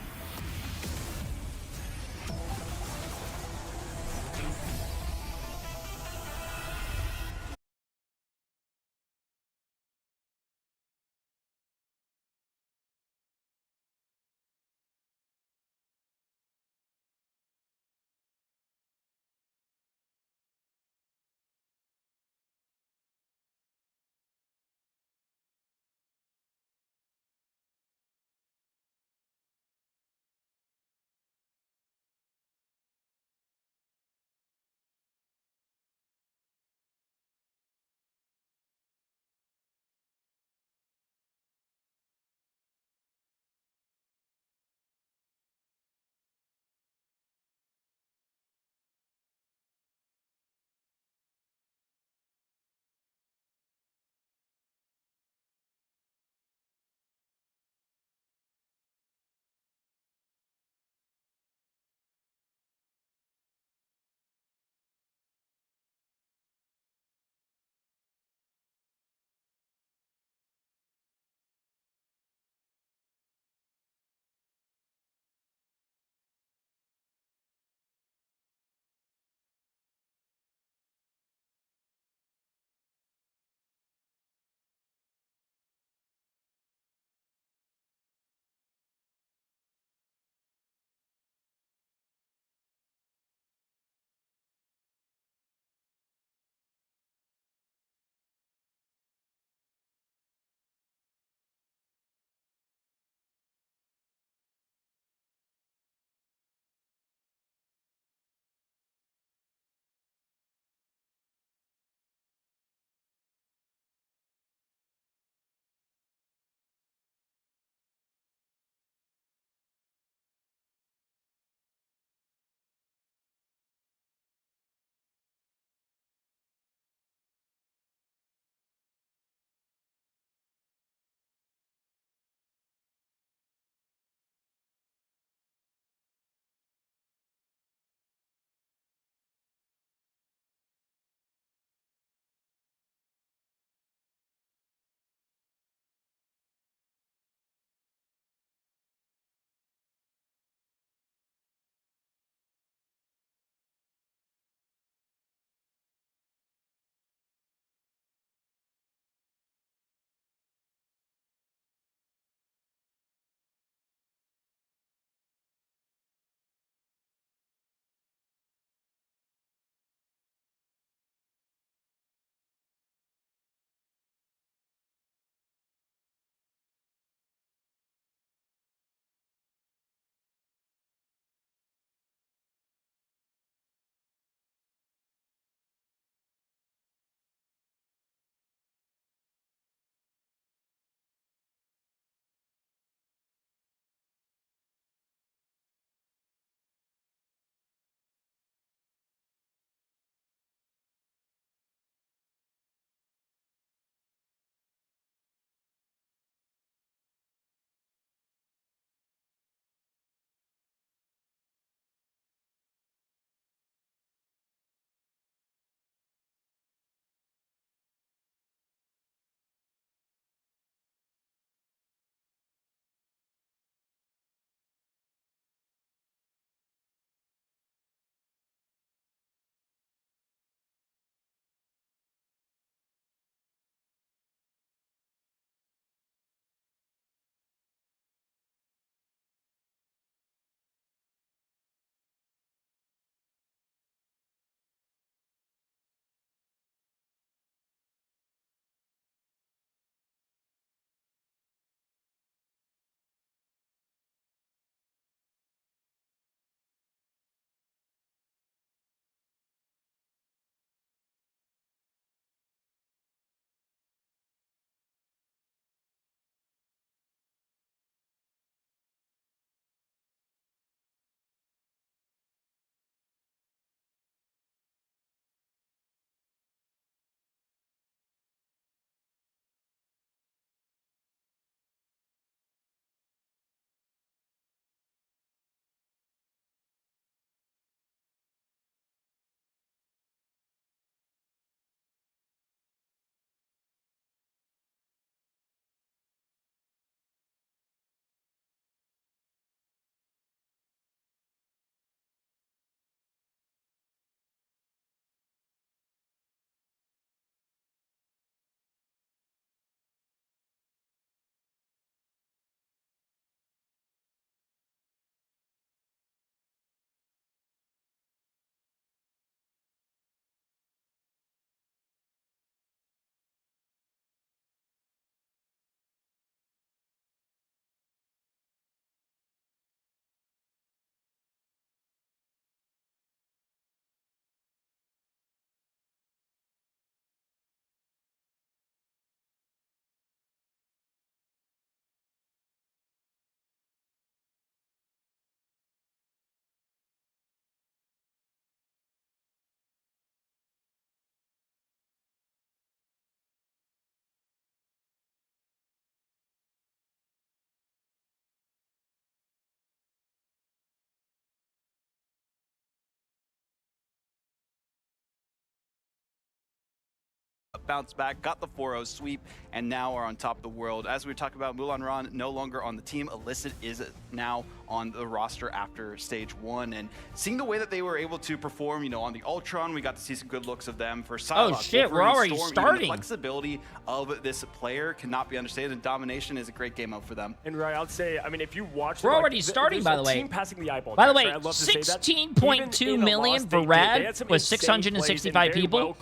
bounced back, got the 4-0 sweep, and now are on top of the world. As we were talking about, Mulan Ron no longer on the team. Illicit is now on the roster after stage 1, and seeing the way that they were able to perform, you know, on the Ultron, we got to see some good looks of them. For Oh shit, we're already starting. The flexibility of this player cannot be understated, and domination is a great game mode for them. And right, I'd say, I mean, if you watch, we're already starting, by the way. Team passing the eyeball. By the way, right? 16.2 million for Rad with 665 people.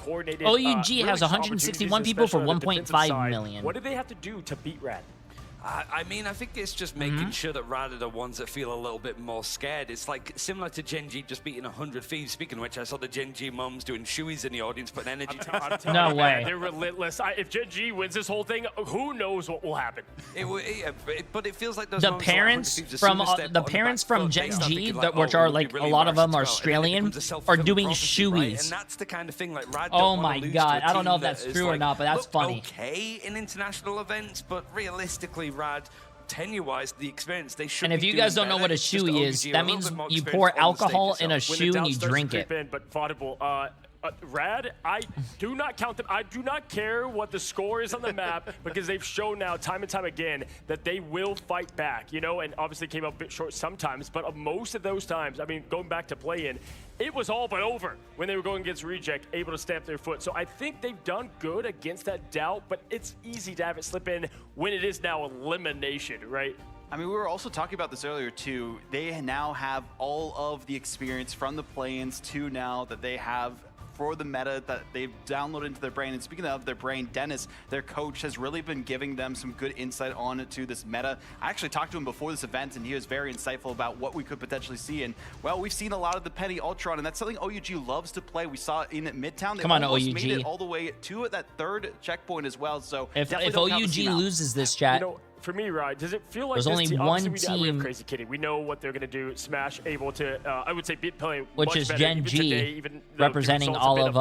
OUG has 161 people for 1.5 million. What do they have to do to beat Rad? I mean, I think it's just making sure that Rad are the ones that feel a little bit more scared. It's like similar to Gen.G just beating 100 Thieves. Speaking of which, I saw the Gen.G mums doing shoeies in the audience, putting energy. No way. They're relentless. If Gen.G wins this whole thing, who knows what will happen? But it feels like those the parents from Gen.G, which are like a lot of them are Australian, are doing shoeies. Right? And that's the kind of thing like Rad. Oh my god, I don't know if that's true or not, but that's funny. Okay in international events, but realistically, Rad, tenure-wise, the experience they should. And if you guys don't know what a shoey is, that means you pour alcohol in a shoe and you drink it. But Vaudable, Rad, I do not count them. I do not care what the score is on the map because they've shown now time and time again that they will fight back, you know, and obviously came up a bit short sometimes, but most of those times, I mean, going back to play-in, it was all but over when they were going against Reject, able to stamp their foot. So I think they've done good against that doubt, but it's easy to have it slip in when it is now elimination, right? I mean, we were also talking about this earlier too. They now have all of the experience from the play-ins to now that they have for the meta that they've downloaded into their brain. And speaking of their brain, Dennis, their coach, has really been giving them some good insight on to this meta. I actually talked to him before this event, and he was very insightful about what we could potentially see. And, well, we've seen a lot of the Penny Ultron, and that's something OUG loves to play. We saw in Midtown. They almost made it all the way to that third checkpoint as well. So if OUG loses this, chat, you know, for me, right, does it feel like there's only one we have Crazy Kitty. We know what they're going to do. Smash able to, I would say, play which is Gen.G, representing all of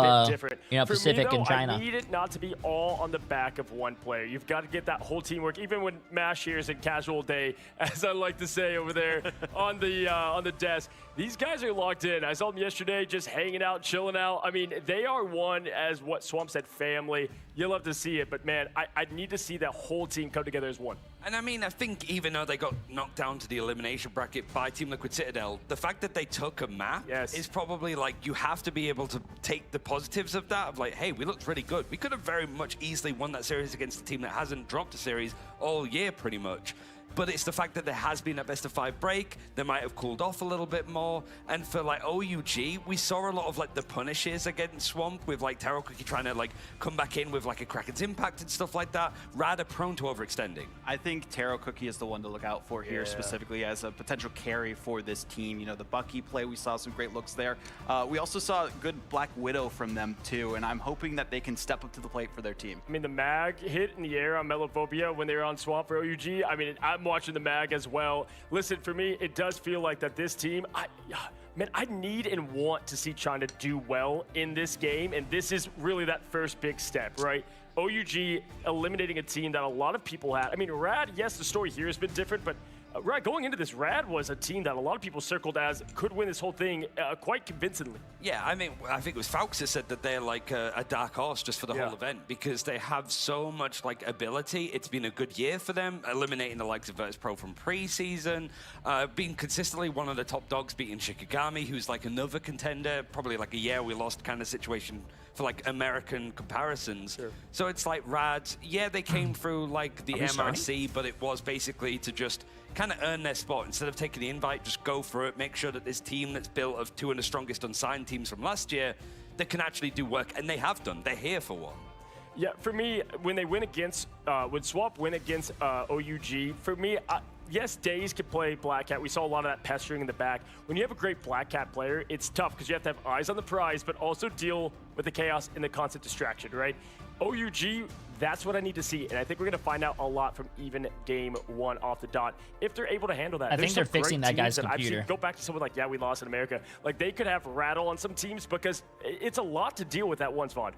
Pacific and China. I need it not to be all on the back of one player. You've got to get that whole teamwork. Even when Mash here is in casual day, as I like to say over there on the desk, these guys are locked in. I saw them yesterday, just hanging out, chilling out. I mean, they are one, as what Swamp said, family. You'll love to see it, but man, I need to see that whole team come together as one. And I mean, I think even though they got knocked down to the elimination bracket by Team Liquid Citadel, the fact that they took a map is probably like, you have to be able to take the positives of that, of like, hey, we looked really good. We could have very much easily won that series against a team that hasn't dropped a series all year pretty much. But it's the fact that there has been a best-of-5 break. They might have cooled off a little bit more. And for like OUG, we saw a lot of like the punishes against Swamp with like Taro Cookie trying to like come back in with like a Kraken's Impact and stuff like that. Rad are prone to overextending. I think Taro Cookie is the one to look out for here specifically as a potential carry for this team. You know, the Bucky play, we saw some great looks there. We also saw good Black Widow from them too, and I'm hoping that they can step up to the plate for their team. I mean, the mag hit in the air on Melophobia when they were on Swamp for OUG. I mean, I'm watching the mag as well. Listen, for me, it does feel like that this team, man, I need and want to see China do well in this game, and this is really that first big step, right? OUG eliminating a team that a lot of people had. I mean, Rad, yes, the story here has been different, but Rad, going into this, Rad was a team that a lot of people circled as could win this whole thing quite convincingly. Yeah, I mean, I think it was Falks that said that they're like a dark horse just for the whole event because they have so much like ability. It's been a good year for them, eliminating the likes of Virtus Pro from preseason, being consistently one of the top dogs, beating Shikigami, who's like another contender, probably like a year we lost kind of situation for like American comparisons. So it's like Rad, yeah, they came through like the MRC, but it was basically to just kind of earn their spot. Instead of taking the invite, just go for it, make sure that this team that's built of two of the strongest unsigned teams from last year, that can actually do work, and they have done. They're here for one. Yeah, for me, when they win against, when Swap win against OUG, for me, yes, Daze can play Black Cat. We saw a lot of that pestering in the back. When you have a great Black Cat player, it's tough because you have to have eyes on the prize, but also deal with the chaos and the constant distraction, right? OUG, that's what I need to see, and I think we're going to find out a lot from even game one off the dot if they're able to handle that. I think they're fixing that guy's computer. Go back to someone like, yeah, we lost in America. Like, they could have rattle on some teams because it's a lot to deal with that one spot.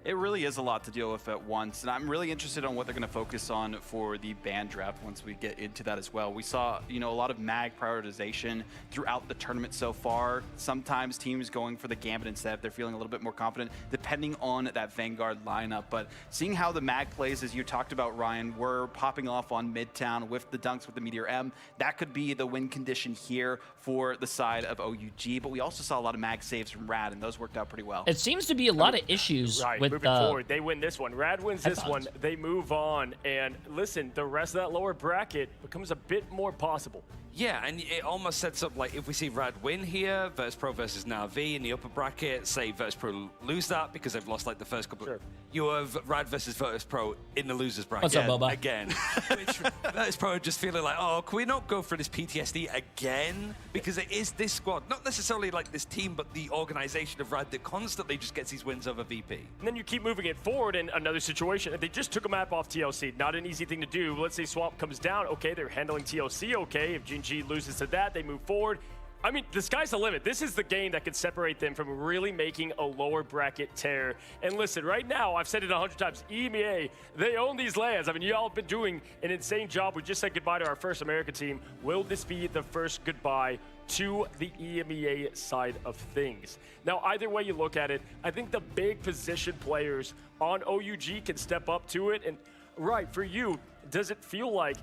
It really is a lot to deal with at once, and I'm really interested on what they're going to focus on for the ban draft once we get into that as well. We saw, a lot of mag prioritization throughout the tournament so far. Sometimes teams going for the Gambit instead if they're feeling a little bit more confident, depending on that Vanguard lineup. But seeing how the mag plays, as you talked about, Ryan, we're popping off on Midtown with the dunks with the Meteor M. That could be the win condition here for the side of OUG, but we also saw a lot of mag saves from Rad, and those worked out pretty well. It seems to be a lot of issues with moving forward. They win this one. Rad wins this one. They move on. And listen, the rest of that lower bracket becomes a bit more possible. Yeah, and it almost sets up like if we see Rad win here, Virtus Pro versus Na'Vi in the upper bracket, say Virtus Pro lose that because they've lost like the first couple. You have Rad versus Virtus Pro in the losers bracket. What's up, Boba? Again. Which Virtus Pro are just feeling like, oh, can we not go for this PTSD again? Because it is this squad, not necessarily like this team, but the organization of Rad that constantly just gets these wins over VP. And then you keep moving it forward in another situation. They just took a map off TLC. Not an easy thing to do. Let's say Swamp comes down. Okay, they're handling TLC okay. If G loses to that, they move forward. I mean, the sky's the limit. This is the game that could separate them from really making a lower bracket tear. And listen, right now, I've said it 100 times, EMEA, they own these lands. I mean, y'all have been doing an insane job. We just said goodbye to our first American team. Will this be the first goodbye to the EMEA side of things? Now, either way you look at it, I think the big position players on OUG can step up to it. And right, for you, does it feel like...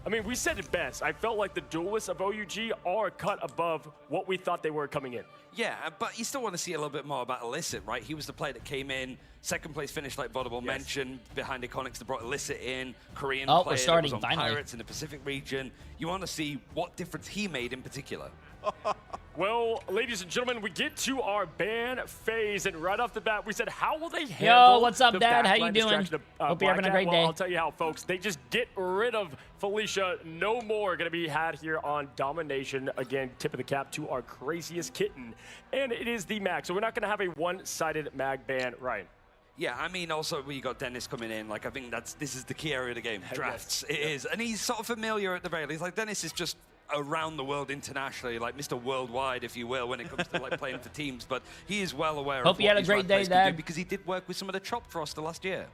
I mean, we said it best. I felt like the duelists of OUG are a cut above what we thought they were coming in. Yeah, but you still want to see a little bit more about Illicit, right? He was the player that came in, second place finish, like Vodable mentioned, behind Iconics that brought Illicit in, Korean player we're starting, that was on finally. Pirates in the Pacific region. You want to see what difference he made in particular. Well, ladies and gentlemen, we get to our ban phase, and right off the bat, we said, how will they handle Yo, what's up, the Dad? How backline you doing? distraction of, Hope you're having a Black great Cat? day. Well, I'll tell you how, folks. They just get rid of Felicia. No more going to be had here on Domination. Again, tip of the cap to our craziest kitten, and it is the mag. So we're not going to have a one-sided mag ban, Ryan. Yeah, I mean, also when you got Dennis coming in, like I think this is the key area of the game. Drafts, it is, and he's sort of familiar at the very least. Like Dennis is just around the world internationally, like Mr. Worldwide, if you will, when it comes to like playing for teams. But he is well aware Hope of you what had a these great Rad day, players can do Dad. because he did work with some of the chopped roster last year.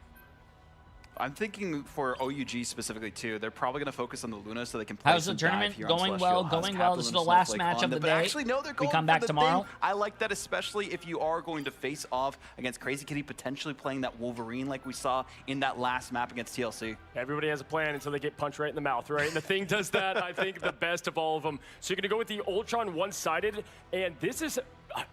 I'm thinking for OUG specifically too, they're probably going to focus on the Luna so they can play How's the some tournament? dive here on Going Celestial. well, How's going well. This is the last Snowflake match on of the them? But day. actually, no, they're going We come for back the tomorrow. thing. I like that, especially if you are going to face off against Crazy Kitty, potentially playing that Wolverine like we saw in that last map against TLC. Everybody has a plan until they get punched right in the mouth, right? And the thing does that, I think, the best of all of them. So you're going to go with the Ultron one-sided, and this is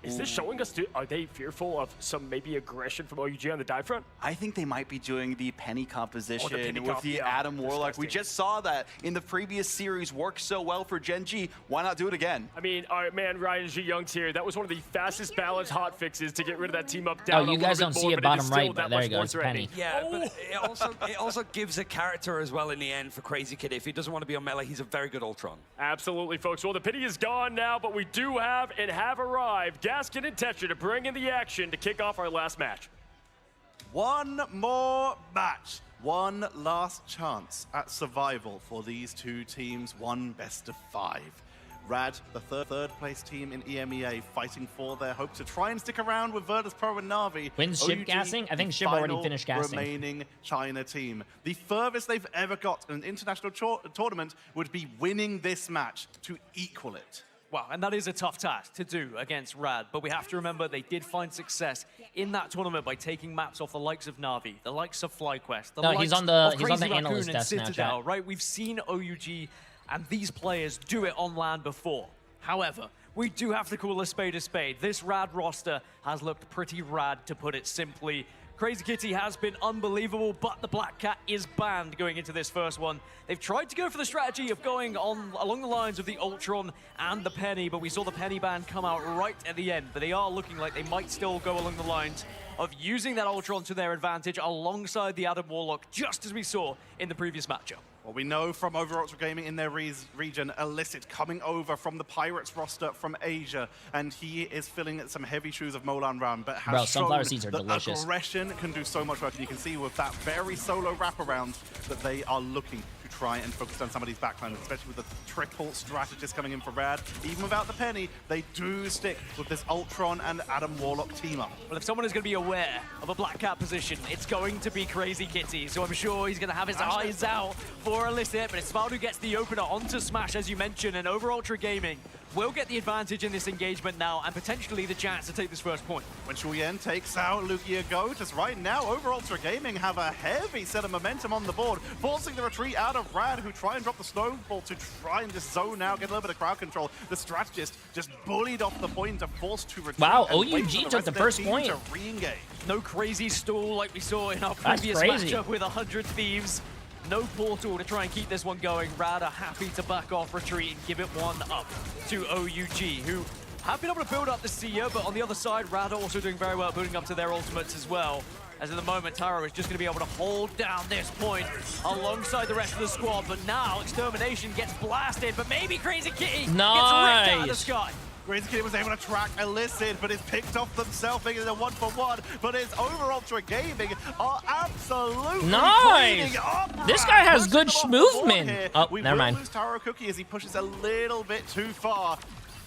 this showing us, are they fearful of some maybe aggression from OUG on the dive front? I think they might be doing the penny composition penny with comp, the yeah. Adam Warlock. We just saw that in the previous series work so well for Gen G. Why not do it again? I mean, our man Ryan G. Young's here. That was one of the fastest balanced hot fixes to get rid of that team up down. Oh, you guys don't see it bottom right, but there you go. It's penny. Yeah, but it also gives a character as well in the end for Crazy Kid. If he doesn't want to be on melee, he's a very good Ultron. Absolutely, folks. Well, the pity is gone now, but we do have arrived Gaskin and Tetra to bring in the action to kick off our last match. One more match. One last chance at survival for these two teams. One best of 5. Rad, the third place team in EMEA, fighting for their hope to try and stick around with Virtus Pro and Na'Vi. When's Shib OUG, gassing? I think the Shib already final finished gassing. remaining China team. The furthest they've ever got in an international tournament would be winning this match to equal it. Wow, and that is a tough task to do against Rad, but we have to remember they did find success in that tournament by taking maps off the likes of Na'Vi, the likes of FlyQuest, the No, likes he's on the of analyst Crazy Raccoon desk and now, Citadel, chat. right? We've seen OUG and these players do it on land before. However, we do have to call a spade a spade. This Rad roster has looked pretty rad, to put it simply. Crazy Kitty has been unbelievable, but the Black Cat is banned going into this first one. They've tried to go for the strategy of going on along the lines of the Ultron and the Penny, but we saw the Penny ban come out right at the end. But they are looking like they might still go along the lines of using that Ultron to their advantage alongside the Adam Warlock, just as we saw in the previous matchup. Well, we know from Overwatch Gaming in their region, Illicit coming over from the Pirates roster from Asia, and he is filling some heavy shoes of Molan Ram, but has Bro, shown sunflower seeds are that delicious. aggression can do so much work, and you can see with that very solo wraparound that they are looking to try and focus on some of these backlines, especially with the triple strategist coming in for Rad. Even without the penny, they do stick with this Ultron and Adam Warlock team up. Well, if someone is going to be aware of a Black Cat position, it's going to be Crazy Kitty. So I'm sure he's going to have his eyes out for Illicit, but it's Sval who gets the opener onto Smash, as you mentioned, and over Ultra Gaming will get the advantage in this engagement now and potentially the chance to take this first point. When Shuyen takes out Lugia Go, just right now, over Ultra Gaming have a heavy set of momentum on the board, forcing the retreat out of Rad, who try and drop the snowball to try and just zone out, get a little bit of crowd control. The strategist just bullied off the point, forced to retreat. Wow, and wait OUG for took the first point. To re-engage. No crazy stall like we saw in our previous matchup with 100 Thieves. No portal to try and keep this one going. Rad are happy to back off, retreat, and give it one up to OUG, who have been able to build up the Seer, but on the other side, Rad are also doing very well building up to their ultimates as well. As in the moment, Taro is just going to be able to hold down this point alongside the rest of the squad, but now Extermination gets blasted, but maybe Crazy Kitty gets ripped out of the sky. Crazy Kitty was able to track Illicit, but it's picked off themselves, making it a 1-for-1. But it's over Ultra Gaming are absolutely cleaning up. This guy has good movement. Oh, we never will mind. lose Taro Cookie as he pushes a little bit too far.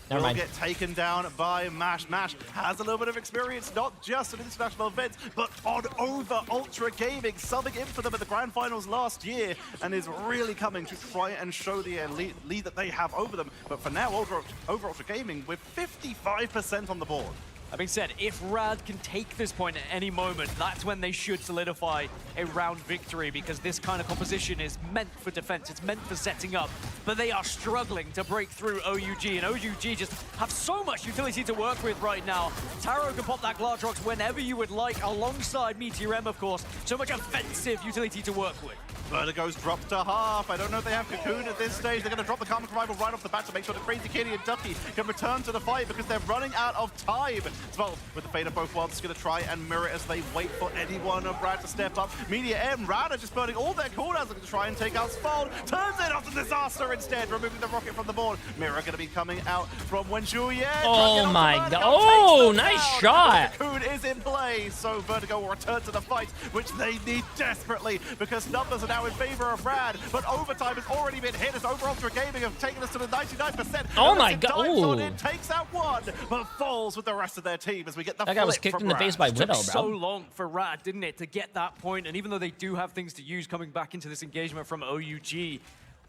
Never will mind. get taken down by Mash. Mash has a little bit of experience, not just in international events, but on over Ultra Gaming, subbing in for them at the Grand Finals last year, and is really coming to try and show the lead that they have over them. But for now, over Ultra Gaming with 55% on the board. That being said, if Rad can take this point at any moment, that's when they should solidify a round victory, because this kind of composition is meant for defense, it's meant for setting up, but they are struggling to break through OUG, and OUG just have so much utility to work with right now. Taro can pop that Gladrox whenever you would like, alongside Meteor M, of course. So much offensive utility to work with. Vertigo's dropped to half. I don't know if they have Cocoon at this stage. They're going to drop the Karmic Rival right off the bat to make sure that Crazy Kitty and Ducky can return to the fight because they're running out of time. Sval, with the fate of both worlds, is going to try and mirror as they wait for anyone of Rad to step up. Media M, Rad are just burning all their cooldowns looking to try and take out Sval. Turns it off to disaster instead, removing the rocket from the board. Mirror going to be coming out from Wenshu. Yeah. Oh my god. Oh, nice shot. Cocoon is in play, so Vertigo will return to the fight, which they need desperately because numbers are now in favor of Rad, but overtime has already been hit as over Ultra Gaming have taken us to the 99%. Oh my god. It takes out one, but falls with the rest of their team as we get the That guy was kicked in the face by Widow, bro. It took so long for Rad, didn't it, to get that point, and even though they do have things to use coming back into this engagement from OUG,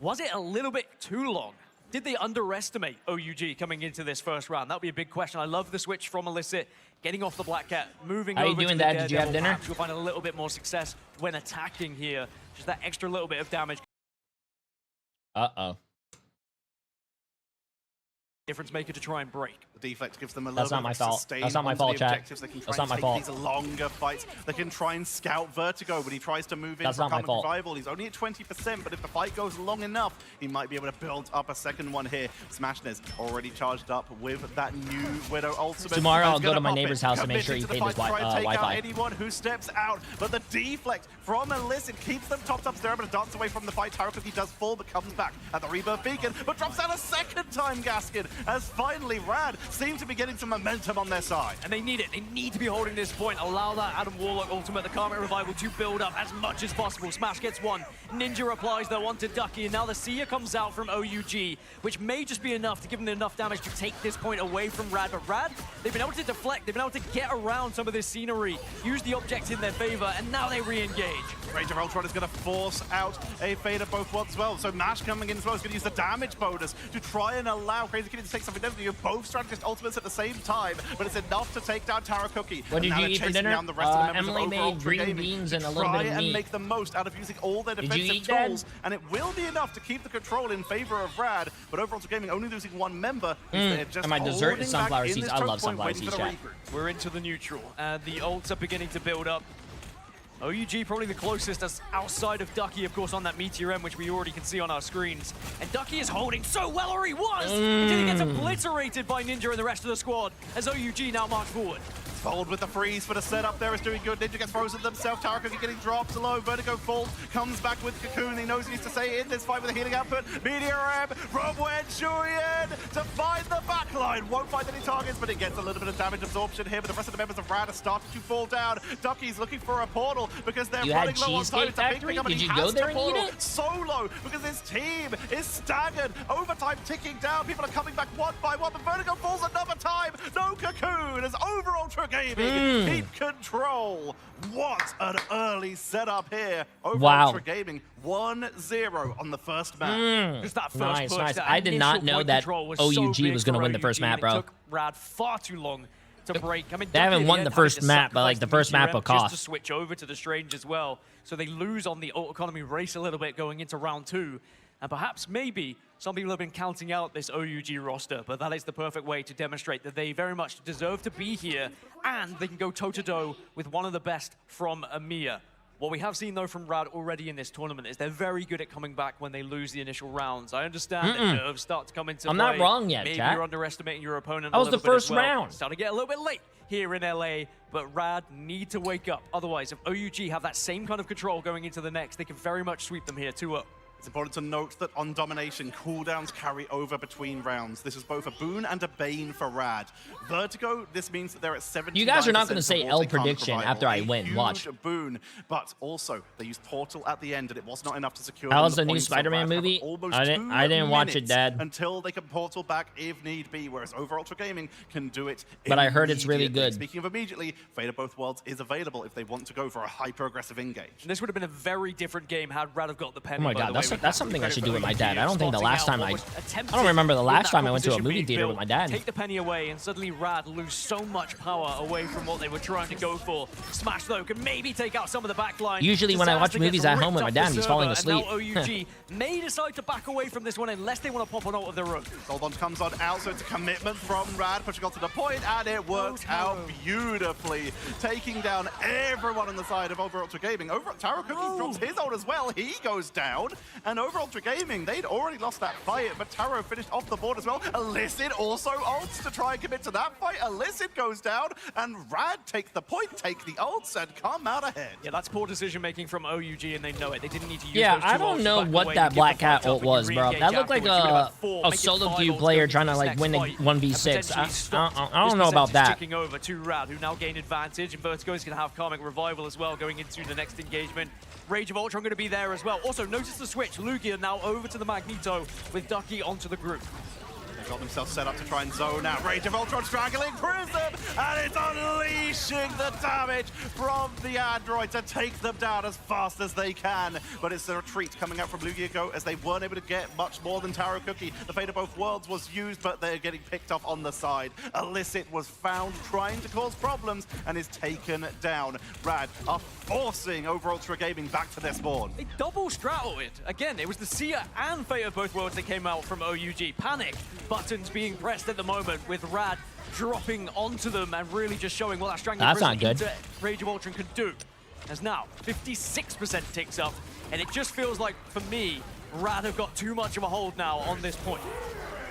was it a little bit too long? Did they underestimate OUG coming into this first round? That would be a big question. I love the switch from Illicit, getting off the Black Cat, moving over to the How you doing, Dad? Did you have dinner? You'll find a little bit more success when attacking here. Just that extra little bit of damage. Uh-oh. Difference maker to try and break. The deflect gives them a That's little not bit my of fault. sustain That's not my onto fault, the chat. objectives. They can try That's and not my take fault. these longer fights. They can try and scout Vertigo, but he tries to move in That's for not my Common fault. Revival. He's only at 20%, but if the fight goes long enough, he might be able to build up a second one here. Smashness already charged up with that new Widow ultimate. Tomorrow He's I'll go gonna to my pop neighbor's it, house and make sure committed he to the paid his fight to try and take out Wi-Fi. anyone who steps out, but the deflect from Illicit keeps them topped up. They're able to dance away from the fight. Taro Cookie does fall, but comes back at the Rebirth Beacon, but drops out a second time Gaskin, as finally Rad seem to be getting some momentum on their side. And they need it. They need to be holding this point. Allow that Adam Warlock ultimate, the Karmic Revival, to build up as much as possible. Smash gets one. Ninja replies though onto Ducky, and now the Seer comes out from OUG, which may just be enough to give them enough damage to take this point away from Rad. But Rad, they've been able to deflect. They've been able to get around some of this scenery, use the objects in their favor, and now they re-engage. Rage of Ultron is going to force out a fade of both worlds as well. So Mash coming in as well is going to use the damage bonus to try and allow Crazy Kitty to take something down. You have both strategist ultimates at the same time, but it's enough to take down Taro Cookie. What did And now you they're eat for chasing dinner? down the rest of the members Emily of made Ultra green Gaming beans to and a little bit of try and meat. make the most out of using all their Did you defensive eat, Dad? tools, and it will be enough to keep the control in favor of Rad. But over Ultra Gaming only losing one member. They're just And my dessert is holding back sunflower in seeds. this I choke love point, sunflower waiting seeds, for the chat. regroup. We're into the neutral, and the ults are beginning to build up. OUG probably the closest as outside of Ducky, of course, on that Meteor M, which we already can see on our screens. And Ducky is holding so well, or he was, until he gets obliterated by Ninja and the rest of the squad, as OUG now march forward. Fold with the freeze for the setup there is doing good. Ninja gets frozen themselves. TyroCookie getting dropped low. Vertigo falls, comes back with Cocoon. He knows he needs to stay in this fight with a healing output. Meteor M from Wenchuyen to find the backline. Won't find any targets, but it gets a little bit of damage absorption here. But the rest of the members of Rad are starting to fall down. Ducky's looking for a portal because they're running low on time. It's a big pick up, and Did he you go has there to and eat portal it? solo because his team is staggered. Overtime ticking down. People are coming back one by one, but Vertigo falls another time. No Cocoon as over Ultra Gaming keep control. What an early setup here. Over Ultra Gaming 1-0 on the first map. Just that first Nice, push, nice. that I did not initial know point that control was OUG so big was going to for win the first OUG, map, and bro. It took Rad far too long to break. I mean, They haven't won the first map, but like the first map will just cost. to switch over to the Strange as well. So they lose on the ult economy race a little bit going into round 2. And perhaps maybe some people have been counting out this OUG roster, but that is the perfect way to demonstrate that they very much deserve to be here and they can go toe-to-toe with one of the best from EMEA. What we have seen, though, from Rad already in this tournament is they're very good at coming back when they lose the initial rounds. I understand that nerves start to come into play. I'm not wrong yet, Maybe chat. you're underestimating your opponent That a was the little bit as first well. round. It's starting to get a little bit late here in LA, but Rad need to wake up. Otherwise, if OUG have that same kind of control going into the next, they can very much sweep them here 2-0. It's important to note that on Domination, cooldowns carry over between rounds. This is both a boon and a bane for Rad. Vertigo, this means that they're at 79%. You guys are not going to say towards L a counter prediction revival. after I A win. Watch. huge boon, but also they used Portal at the end, and it was not enough to secure. How them was the new points. So Spider-Man Rad have movie? almost I didn't watch it, minutes Dad. Until they can portal back if need be, whereas Over Ultra Gaming can do it. But I heard it's really immediately. good. Speaking of immediately, Fate of Both Worlds is available if they want to go for a hyper-aggressive engage. And this would have been a very different game had Rad have got the pen. Oh my by god, the that's way. that's something I should do with my dad. I don't think the Spotting last out time what I was don't attempted remember the with last that time I went to a composition movie being theater with built. my dad. Take the penny away, and suddenly Rad lose so much power away from what they were trying to go for. Smash, though, can maybe take out some of the back line. Usually when I watch Disaster movies gets at home with ripped my off dad, the he's falling server, asleep. And now OUG may decide to back away from this one unless they want to pop an ult of their own. Goldbond comes on out, so it's a commitment from Rad, pushing on to the point, and it works out beautifully, taking down everyone on the side of Over Ultra Gaming. TyroCookie drops his ult as well, he goes down, and Over Ultra Gaming, they'd already lost that fight, but Taro finished off the board as well. Illicit also ults to try and commit to that fight. Illicit goes down, and Rad take the point, take the ults, and come out ahead. Yeah, that's poor decision-making from OUG, and they know it. They didn't need to use Yeah, those two I don't ults know to back what away that and Black give the fight Cat up ult and was, bro. re-engage That looked like afterwards. You could have a make it solo 5 queue ults player going trying to into like this win a next fight, 1v6. and potentially stop I don't this know about percentage that. ticking over to Rad, who now gain advantage, and Vertigo is going to have Karmic Revival as well going into the next engagement. Rage of Ultron going to be there as well. Also, notice the switch. Lugia now over to the Magneto with Ducky onto the group. They've got themselves set up to try and zone out. Rage of Ultron strangling Prism, and it's unleashing the damage from the android to take them down as fast as they can. But it's a retreat coming out from Lugia as they weren't able to get much more than TyroCookie. The Fate of Both Worlds was used, but they're getting picked off on the side. Illicit was found trying to cause problems and is taken down. Rad are forcing Over Ultra Gaming back to their spawn. They double straddled it. Again, it was the Sia and Fate of Both Worlds that came out from OUG. Panic buttons being pressed at the moment with Rad dropping onto them and really just showing what that Strangling That's Prism not good. into Rage of Ultron could do. As now, 56% ticks up, and it just feels like, for me, Rad have got too much of a hold now on this point.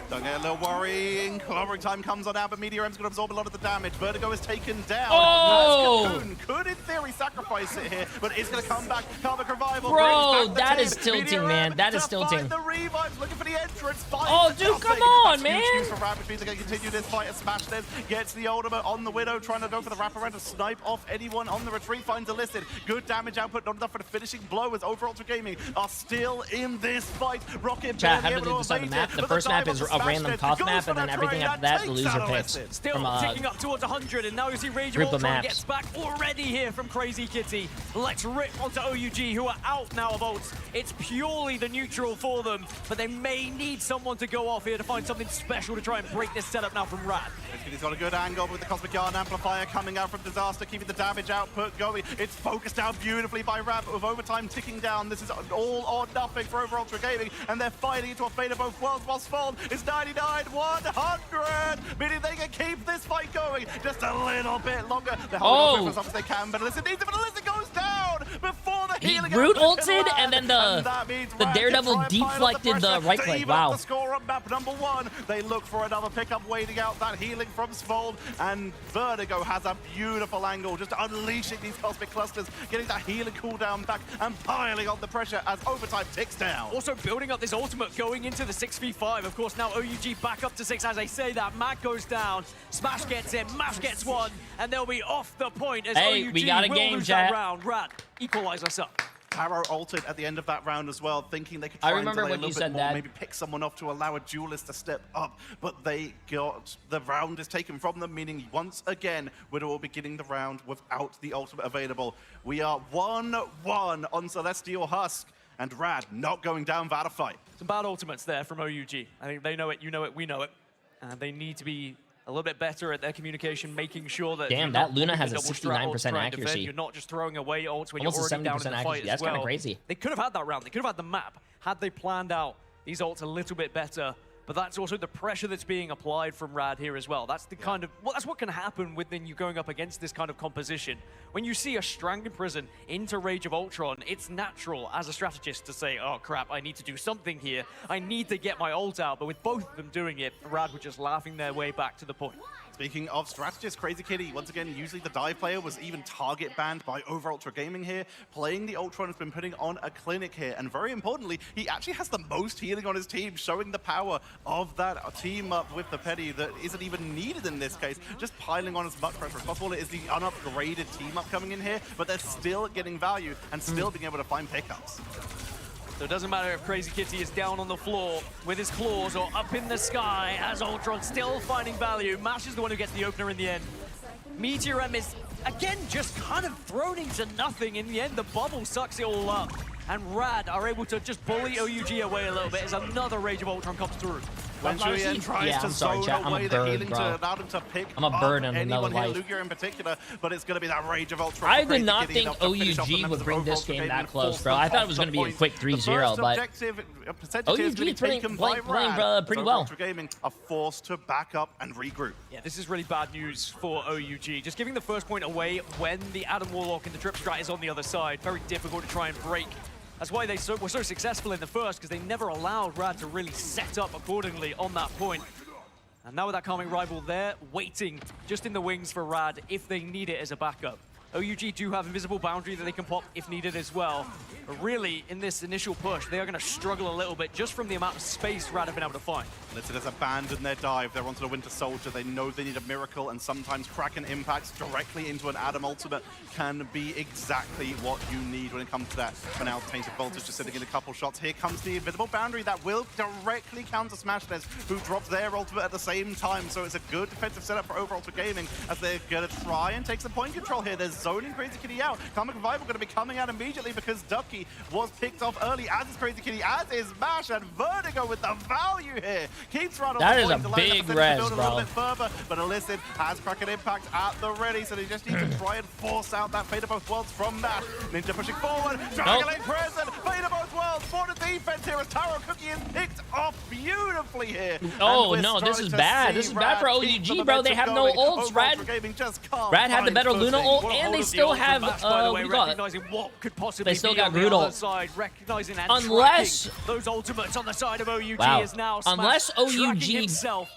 Don't get a little worrying. Clobbering time comes on out, but Meteor M's going to absorb a lot of the damage. Vertigo is taken down. Oh! Cocoon could, in theory, sacrifice it here, but it's going to come back. Karmic Revival. Bro, that is is tilting, man. That is tilting. The revives, looking for the entrance. Oh, dude, come on, man. Huge for Rad, which means they're going to continue this fight. Smash this, gets the ultimate on the Widow, trying to go for the wraparound to snipe off anyone on the retreat. Finds Illicit. Good damage output, not enough for the finishing blow as Over Ultra Gaming are still in this fight. Rocket Chat, barely have to able decide the evade map. it, The but first map dive is on a the random smash cost goes map, for and then the everything trade after that, and loser takes out picks. Illicit. Still ticking up towards 100, and now you see Rage of Group of Ultron maps. gets back already here from Crazy Kitty. Let's rip onto OUG, who are out now of ults. It's purely the neutral for them, but they may need someone to go off here to find something special to try and break this setup now from Rad. He's got a good angle with the Cosmic Yarn Amplifier coming out from Disaster, keeping the damage output going. It's focused out beautifully by Rad, but with overtime ticking down, this is all or nothing for Over Ultra Gaming, and they're fighting into a Fate of Both Worlds while Spawn is 99, 100, meaning they can keep this fight going just a little bit longer. They're holding on to it as long as they can, but Illicit needs it, but Illicit goes down before the He Groot ulted, and then the Daredevil deflected the right click. Wow. The score on map number 1. They look for another pickup, waiting out that healing from Svold, and Vertigo has a beautiful angle, just unleashing these cosmic clusters, getting that healing cooldown back, and piling on the pressure as overtime ticks down. Also building up this ultimate going into the 6v5. Of course, now OUG back up to 6 as I say that. Matt goes down, Smash gets in, Mash gets 1, and they'll be off the point as hey, OUG we got a will game, lose chat. that round. Rad, equalize us up. Taro ulted at the end of that round as well, thinking they could try and delay a little bit more, maybe pick someone off to allow a duelist to step up, but they got the round is taken from them, meaning once again, Widow will be getting the round without the ultimate available. We are 1-1 on Celestial Husk, and Rad not going down without a fight. Some bad ultimates there from OUG. I think they know it, you know it, we know it. And they need to be a little bit better at their communication, making sure that... Damn, that Luna has a 69% accuracy. You're not just throwing away ults when Almost you're already down in the fight That's as well. kind of crazy. They could have had that round. They could have had the map had they planned out these ults a little bit better. But that's also the pressure that's being applied from Rad here as well. That's the kind of, well, that's what can happen within you going up against this kind of composition. When you see a Strand Prison into Rage of Ultron, it's natural as a strategist to say, oh crap, I need to do something here. I need to get my ult out. But with both of them doing it, Rad were just laughing their way back to the point. Speaking of strategists, Crazy Kitty, once again, usually the dive player was even target banned by Over Ultra Gaming here. Playing the Ultron has been putting on a clinic here, and very importantly, he actually has the most healing on his team, showing the power of that team up with the Petty that isn't even needed in this case. Just piling on as much pressure as possible. It is the unupgraded team up coming in here, but they're still getting value and still being able to find pickups. So it doesn't matter if Crazy Kitty is down on the floor with his claws or up in the sky as Ultron still finding value. Mash is the one who gets the opener in the end. Meteor M is, again, just kind of thrown into nothing. In the end, the bubble sucks it all up. And Rad are able to just bully OUG away a little bit as another Rage of Ultron comes through. When Julian tries to zone away the healing to allow them to pick I'm a bird up in another anyone here, life. Lugia in particular, but it's going to be that Rage of Ultron. I did not think OUG would bring this game that close, bro. I thought it was going to be a quick 3-0, but OUG is playing pretty well. Gaming are forced to back up and regroup. Yeah, this is really bad news for OUG. Just giving the first point away when the Adam Warlock and the Drip Strat is on the other side. Very difficult to try and break. That's why they were so successful in the first, because they never allowed Rad to really set up accordingly on that point. And now with that Calming Rival there, waiting just in the wings for Rad if they need it as a backup. OUG do have Invisible Boundary that they can pop if needed as well. But really, in this initial push, they are going to struggle a little bit just from the amount of space Rad have been able to find. Listen, has abandoned their dive. They're onto the Winter Soldier. They know they need a miracle, and sometimes Kraken impacts directly into an Adam ultimate can be exactly what you need when it comes to that. For now, Tainted Voltage just sitting in a couple shots. Here comes the Invisible Boundary that will directly counter Smashness, who drops their ultimate at the same time. So it's a good defensive setup for Over Ultra Gaming as they're going to try and take some point control here. There's zoning Crazy Kitty out. Comic Revival going to be coming out immediately because Ducky was picked off early, as is Crazy Kitty, as is Mash, and Vertigo with the value here. Keeps right on that the is point a to big res, res, bro. A little bit further, but Illicit has Kraken Impact at the ready, so they just need to try and force out that Fate of Both Worlds from Mash. Ninja pushing forward, Dragon Lane present, Fate of Both Worlds for the defense here as Taro Cookie is picked off beautifully here. Oh no, this is bad. This is bad for OUG, bro. They have no ults. Rad had the better Luna ult, and they still have recognizing what could possibly they still be got on the Groot other ult. side, recognizing and Unless those ultimates on the side of OUG wow. is now Unless OUG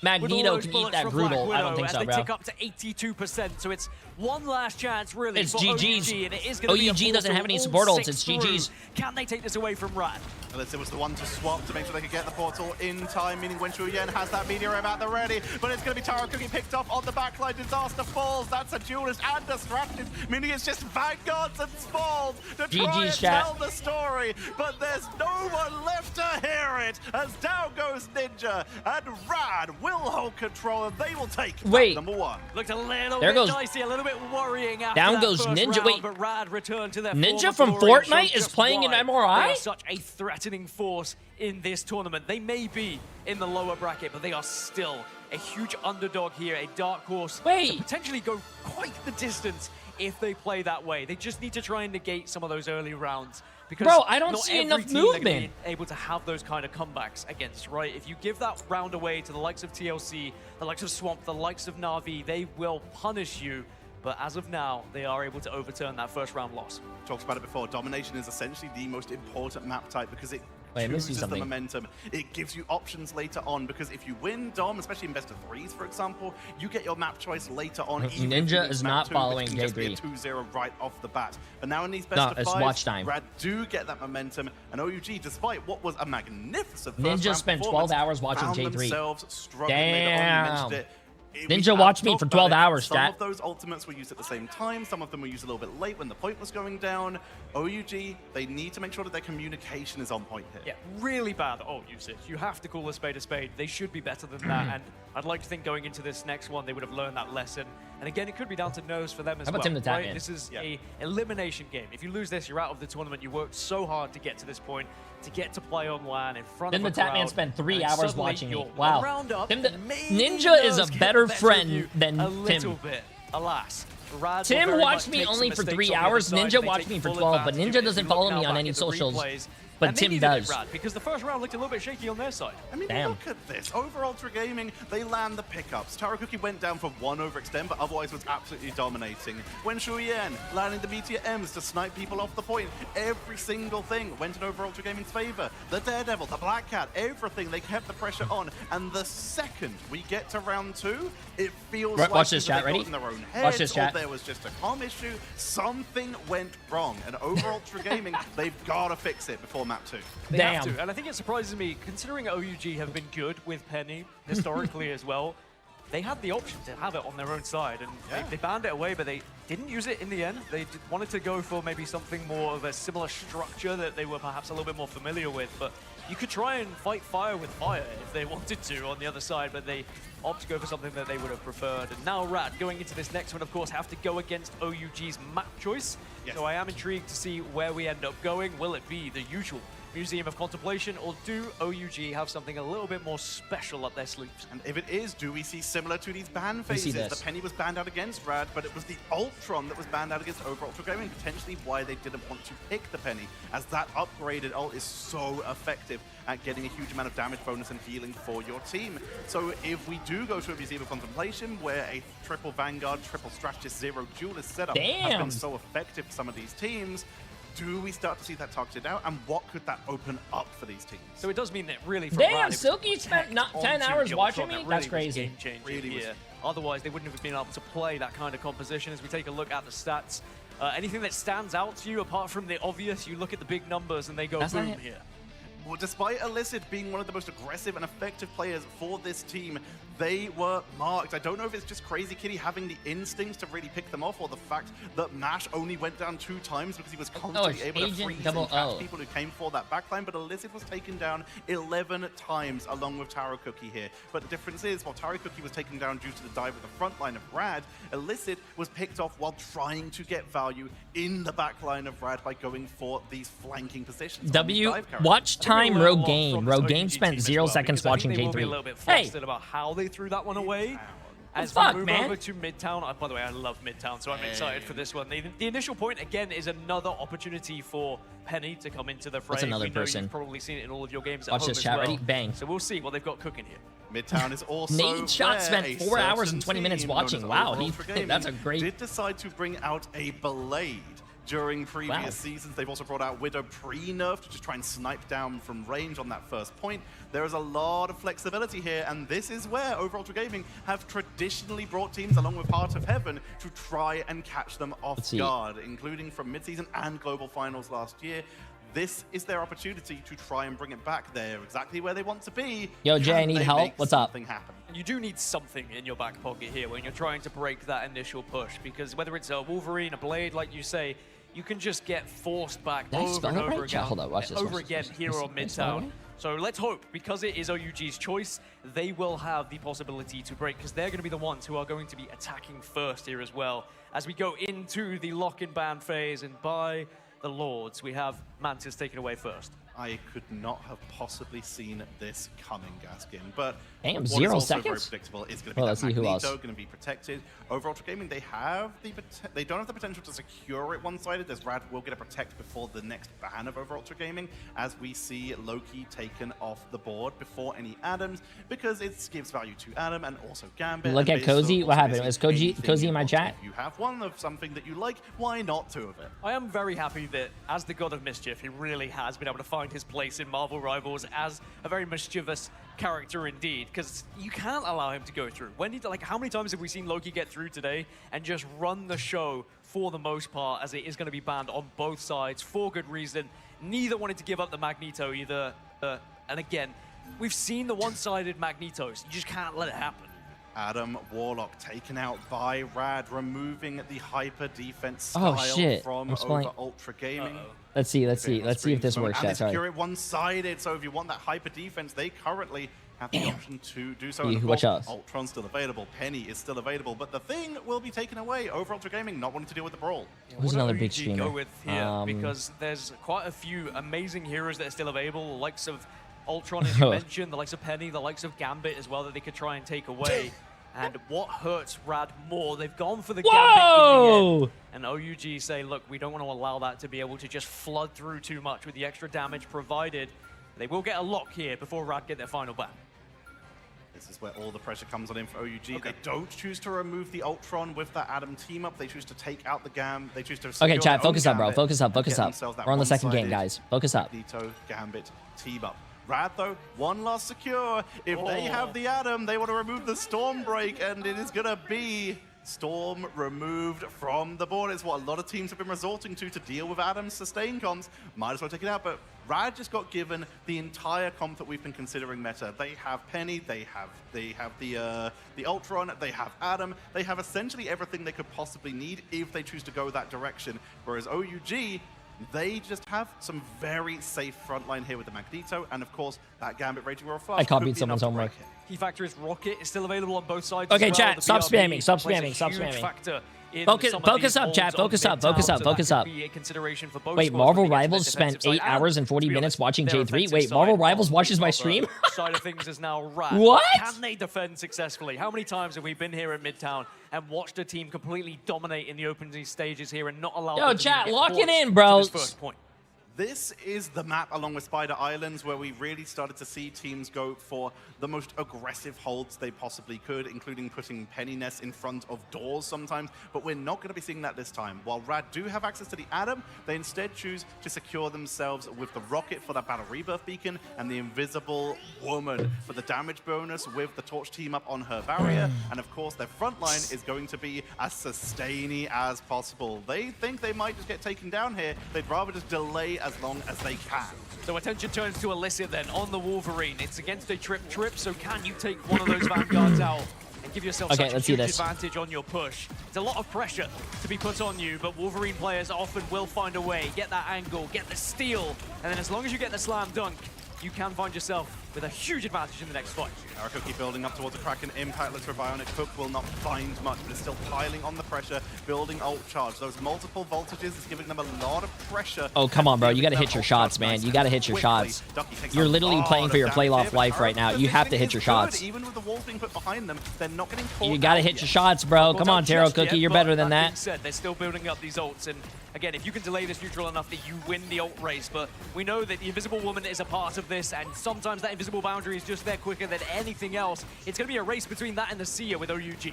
Magneto can eat that Groot ult, I don't think so, bro. They tick up to 82%, so it's one last chance really it's for GG's. OUG, and it is going to be OUG doesn't have any support ults. It's GG's. Can they take this away from Rad? It was the one to swap to make sure they could get the portal in time, meaning Wen Chuyen has that Meteor at the ready, but it's going to be Taro Cookie picked off on the backline. Disaster falls. That's a duelist and a strategist, meaning it's just Vanguards and Spalls to try and tell the story, but there's no one left to hear it as down goes Ninja, and Rad will hold control, and they will take number one. Looked a little there bit goes dicey, a little bit worrying after down that goes first Ninja. round, Wait, but Rad returned to their Ninja from Fortnite is playing in They MRI? are such a threatening force in this tournament. They may be in the lower bracket, but they are still a huge underdog here, a dark horse to potentially go quite the distance if they play that way. They just need to try and negate some of those early rounds. Because bro, I don't not see every enough team they're gonna movement. be able to have those kind of comebacks against, right? If you give that round away to the likes of TLC, the likes of Swamp, the likes of Na'Vi, they will punish you But as of now, they are able to overturn that first round loss. Talked about it before. Domination is essentially the most important map type because it Wait, I missed you chooses the something. momentum. It gives you options later on because if you win Dom, especially in best of threes, for example, you get your map choice later on. even if you Ninja lose is map not 2, following which can just be a Jay3. 2-0 right off the bat. But now in these best No, of it's fives, watch time. Rad do get that momentum, and OUG, despite what was a magnificent first Ninja round spent 12 performance, hours watching found Jay3. themselves struggling later on. You mentioned it. Ninja watched me for 12 hours, Some chat. of those ultimates were used at the same time. Some of them were used a little bit late when the point was going down. OUG, they need to make sure that their communication is on point here. Yeah, really bad usage. You have to call a spade a spade. They should be better than that. And I'd like to think going into this next one, they would have learned that lesson. And again, it could be down to nerves for them as How about well. Tim the Tap Right? Man? This is a elimination game. If you lose this, you're out of the tournament. You worked so hard to get to this point, to get to play on LAN in front Tim of the a Tap Man crowd, spent 3 and hours suddenly watching me. you're Wow. one round up, Tim the maybe Ninja is a nerves get better the of friend you than a little Tim. bit, alas. Rad will Tim very watched much me take some only for mistakes 3 on the other hours. side, Ninja and they watched take me for full 12, but advantage of Ninja it. If doesn't you look follow now me on back any at the socials. replays, But and they Tim needed it, does. Rad, because the first round looked a little bit shaky on their side. I mean, Damn. look at this. Over Ultra Gaming, they land the pickups. Taro Cookie went down for one overextend, but otherwise was absolutely dominating. When Shuyen landing the Meteor M's to snipe people off the point, every single thing went in over Ultra Gaming's favor. The Daredevil, the Black Cat, everything, they kept the pressure on. And the second we get to round 2, it feels Right, like watch this, either chat. they got Ready? in their own Watch heads, this, or chat. there was just a comm issue. Something went wrong. And over Ultra Gaming, they've got to fix it before map 2. They have to, and I think it surprises me, considering OUG have been good with Penny historically as well, they had the option to have it on their own side, and they banned it away, but they didn't use it in the end. They wanted to go for maybe something more of a similar structure that they were perhaps a little bit more familiar with, but you could try and fight fire with fire if they wanted to on the other side, but they opt to go for something that they would have preferred. And now Rad, going into this next one, of course, have to go against OUG's map choice. So I am intrigued to see where we end up going. Will it be the usual Museum of Contemplation, or do OUG have something a little bit more special up their sleeves? And if it is, do we see similar to these ban We see phases? this. The Penny was banned out against Rad, but it was the Ultron that was banned out against over Ultra Gaming, potentially why they didn't want to pick the Penny, as that upgraded ult is so effective at getting a huge amount of damage bonus and healing for your team. So if we do go to a Museum of Contemplation, where a triple Vanguard, triple Strategist, zero Duelist setup has been so effective for some of these teams, do we start to see that targeted out, and what could that open up for these teams? So it does mean that really for Damn, Rad, it was Silky spent not 10 onto hours the watching Ultron me? that That's really was crazy. game-changing Really was. here. Otherwise, they wouldn't have been able to play that kind of composition. As we take a look at the stats, anything that stands out to you apart from the obvious, you look at the big numbers and they go That's not boom it. here. Well, despite Illicit being one of the most aggressive and effective players for this team, they were marked. I don't know if it's just Crazy Kitty having the instincts to really pick them off, or the fact that Mash only went down 2 times because he was constantly it's able to Agent freeze Double and catch O. people who came for that backline, but Illicit was taken down 11 times along with Taro Cookie here. But the difference is, while Taro Cookie was taken down due to the dive at the front line of Rad, Illicit was picked off while trying to get value in the back line of Rad by going for these flanking positions. on these dive characters. Watch time, Rogaine. from Rogaine OUG spent team as 0 well, seconds because I watching think they will be a J3. little bit Hey, flustered about how they threw that one away. As fuck, we move man? over to Midtown, by the way, I love Midtown, so I'm excited for this one. The initial point, again, is another opportunity for Penny to come into the fray. What's another we know person? You've probably seen it in all of your games at Watch home this, as chat. well. Ready? Bang. So we'll see what they've got cooking here. Midtown is also Nate Shot where spent a 4 hours and certain 20 minutes team known watching. as Wow, Over Ultra Gaming that's a great... did decide to bring out a Blade during previous Wow. seasons. They've also brought out Widow pre-nerf to just try and snipe down from range on that first point. There is a lot of flexibility here, and this is where Over Ultra Gaming have traditionally brought teams along with Heart of Heaven to try and catch them off see. guard, including from mid-season and global finals last year. This is their opportunity to try and bring it back. They're exactly where they want to be. Yo, Jay, I Can need they help. make What's up? something happen? You do need something in your back pocket here when you're trying to break that initial push, because whether it's a Wolverine, a Blade, like you say, you can just get forced back Did I over spell and it over right? again, Hold on, watch this, over watch again this. here on Did I spell it Midtown. right? So let's hope, because it is OUG's choice, they will have the possibility to break, because they're going to be the ones who are going to be attacking first here as well. As we go into the lock-in ban phase, and by the Lords, we have Mantis taken away first. I could not have possibly seen this coming, Gaskin. But damn, what 0 is also seconds. very predictable is going to be Well, that let's see who else. Magneto going to be protected. Over Ultra Gaming, they don't have the potential to secure it one-sided, as Rad will get a protect before the next ban of Over Ultra Gaming, as we see Loki taken off the board before any Adams, because it gives value to Adam and also Gambit. Look and at Cozy. What happened? Was Cozy in my want. chat? If you have one of something that you like, why not two of it? I am very happy that, as the God of Mischief, he really has been able to find his place in Marvel Rivals as a very mischievous character indeed, because you can't allow him to go through. How many times have we seen Loki get through today and just run the show for the most part, as it is going to be banned on both sides for good reason. Neither wanted to give up the Magneto either. And again, we've seen the one-sided Magnetos. You just can't let it happen. Adam Warlock taken out by Rad, removing the hyper defense style from Over Ultra Gaming. Let's see if this works. And they secure it one-sided, so if you want that hyper defense, they currently have the option to do so. And of course, Ultron's still available, Penny is still available, but the thing will be taken away. Over Ultra Gaming not wanting to deal with the brawl. Who's another big OUG streamer? Go with here, because there's quite a few amazing heroes that are still available, the likes of Ultron, as you mentioned, the likes of Penny, the likes of Gambit as well, that they could try and take away. And what hurts Rad more? They've gone for the Gambit in the end. And OUG say, look, we don't want to allow that to be able to just flood through too much with the extra damage provided. They will get a lock here before Rad get their final ban. This is where all the pressure comes on in for OUG. They don't choose to remove the Ultron with that Adam team up. They choose to take out the Gam. They choose to Okay, chat, focus up, bro. Focus up, focus up. We're on the second game, guys. Focus up. Magneto, Gambit, team up. Rad, though, one last secure. If they have the Adam, they want to remove the Storm Break, and it is going to be Storm removed from the board. It's what a lot of teams have been resorting to deal with Adam's sustain comms. Might as well take it out, but Rad just got given the entire comp that we've been considering meta. They have Penny, they have the Ultron, they have Adam, they have essentially everything they could possibly need if they choose to go that direction. Whereas OUG, they just have some very safe frontline here with the Magneto, and of course, that Gambit Raging Roar Flash. I copied someone's homework. Key factor is Rocket is still available on both sides. Okay, as well. chat, stop spamming, stop plays a spamming, stop huge spamming. factor in Focus some of these up, chat, holds focus on up, focus Midtown, up, so focus that up. could be a consideration for both Wait, squads Marvel looking at Rivals the spent defensive 8 side. hours and 40 To be minutes honest, watching their J3? offensive Wait, side Marvel of Rivals watches my the stream? side of things is now Rad. What? Can they defend successfully? How many times have we been here at Midtown and watched a team completely dominate in the opening stages here and not allow them to chat, get lock it points in, bro. to this first point? This is the map along with Spider Islands where we really started to see teams go for the most aggressive holds they possibly could, including putting Pennyness in front of doors sometimes, but we're not going to be seeing that this time. While Rad do have access to the Adam, they instead choose to secure themselves with the Rocket for that Battle Rebirth Beacon and the Invisible Woman for the damage bonus with the Torch team up on her barrier, and of course their front line is going to be as sustainy as possible. They think they might just get taken down here. They'd rather just delay as long as they can. So attention turns to Illicit then on the Wolverine. It's against a trip, so can you take one of those Vanguards out and give yourself such a huge advantage on your push? It's a lot of pressure to be put on you, but Wolverine players often will find a way, get that angle, get the steal, and then as long as you get the slam dunk, you can find yourself with a huge advantage in the next fight. Arako keep building up towards a Kraken impact. Looks for Bionic Hook will not find much, but it's still piling on the pressure, building ult charge. Those multiple voltages is giving them a lot of pressure. Oh, come on, bro. You got to hit your shots, man. You got to hit your shots. You're literally playing for your playoff life right now. You have to hit your shots. Even with the walls being put behind them, they're not getting caught. You got to hit your shots, bro. Come on, Taro Cookie. You're better than that. Being said, they're still building up these ults, and again, if you can delay this neutral enough that you win the ult race, but we know that the Invisible Woman is a part of this, and sometimes that invisible boundary is just there quicker than anything else. It's going to be a race between that and the Seer with OUG.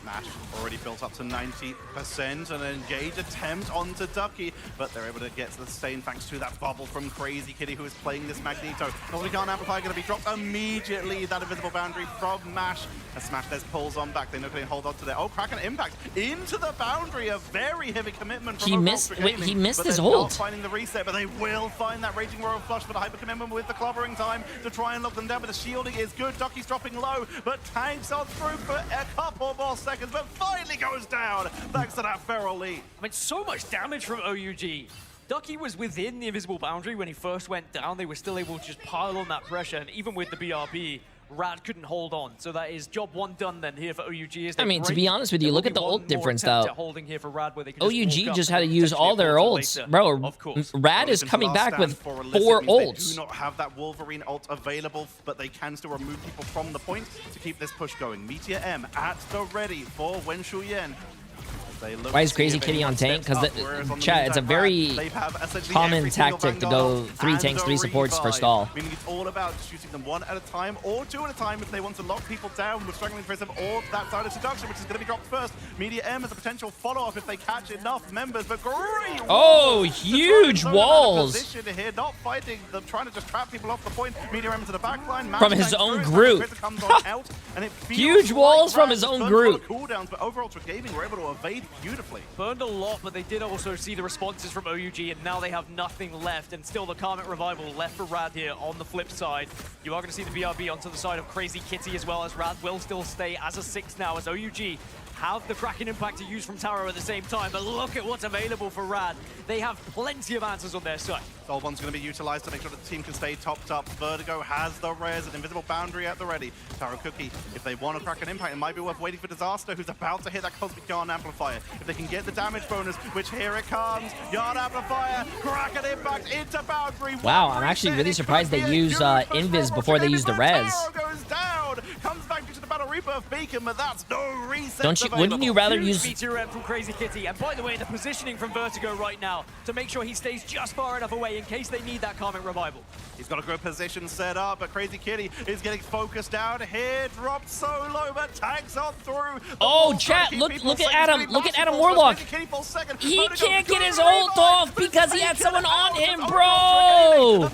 Mash already built up to 90%, and an engage attempt onto Ducky, but they're able to get to the sustain thanks to that bubble from Crazy Kitty, who is playing this Magneto. Can't Amplify going to be dropped immediately. That invisible boundary from Mash. As Smash Des pulls on back, they know they can hold on to there. Oh, Kraken impact into the boundary. A very heavy commitment from he missed his ult. Not finding the reset, but they will find that Raging Royal Flush for the hyper commitment with the clobbering time to try and lock them down. But the shielding is good. Ducky's dropping low, but tanks on through for a couple more seconds, but finally goes down thanks to that feral lead. I mean, so much damage from OUG. Ducky was within the invisible boundary when he first went down. They were still able to just pile on that pressure, and even with the BRB, Rad couldn't hold on. So that is job one done then here for OUG. As I mean, to be honest with you, look at the ult difference, though. OUG just had to use all their ults. Bro, Rad is coming back with 4 ults. They do not have that Wolverine ult available, but they can still remove people from the point to keep this push going. Meteor M at the ready for Wen Shuyan. Why is Crazy Kitty on tank? Because, chat, it's a very common tactic to go 3 tanks, 3 supports for stall. Meaning it's all about shooting them 1 at a time or 2 at a time if they want to lock people down with struggling prism or that side of seduction, which is going to be dropped first. Meteor M has a potential follow-up if they catch enough members, but great! Oh, huge walls! Position here, not fighting them, trying to just trap people off the point. Meteor M to the back line. From his own group. Huge walls from his own group. Cooldowns, but overall, for gaming, we're able to evade beautifully. Burned a lot, but they did also see the responses from OUG, and now they have nothing left, and still the Karmic Revival left for Rad here on the flip side. You are going to see the BRB onto the side of Crazy Kitty as well, as Rad will still stay as a 6 now, as OUG have the Kraken Impact to use from Taro at the same time, but look at what's available for Rad. They have plenty of answers on their side. Soul Bond's going to be utilized to make sure that the team can stay topped up. Vertigo has the res, an invisible boundary at the ready. Taro Cookie, if they want to crack an impact, it might be worth waiting for Disaster, who's about to hit that Cosmic Yarn Amplifier. If they can get the damage bonus, which here it comes, Yarn Amplifier, crack an impact into boundary. Wow, I'm actually really surprised they use Invis before they use the res. Goes down, comes back to the Battle Rebirth Beacon, but that's no reset. Don't you? Wouldn't you rather use Meteor M from Crazy Kitty? And by the way, the positioning from Vertigo right now to make sure he stays just far enough away in case they need that Karmic Revival. He's got a good position set up, but Crazy Kitty is getting focused down here. Dropped so low, but tags on through. Oh, chat, look at Adam. Look at Adam Warlock. He can't get his ult off because he had someone on him, bro.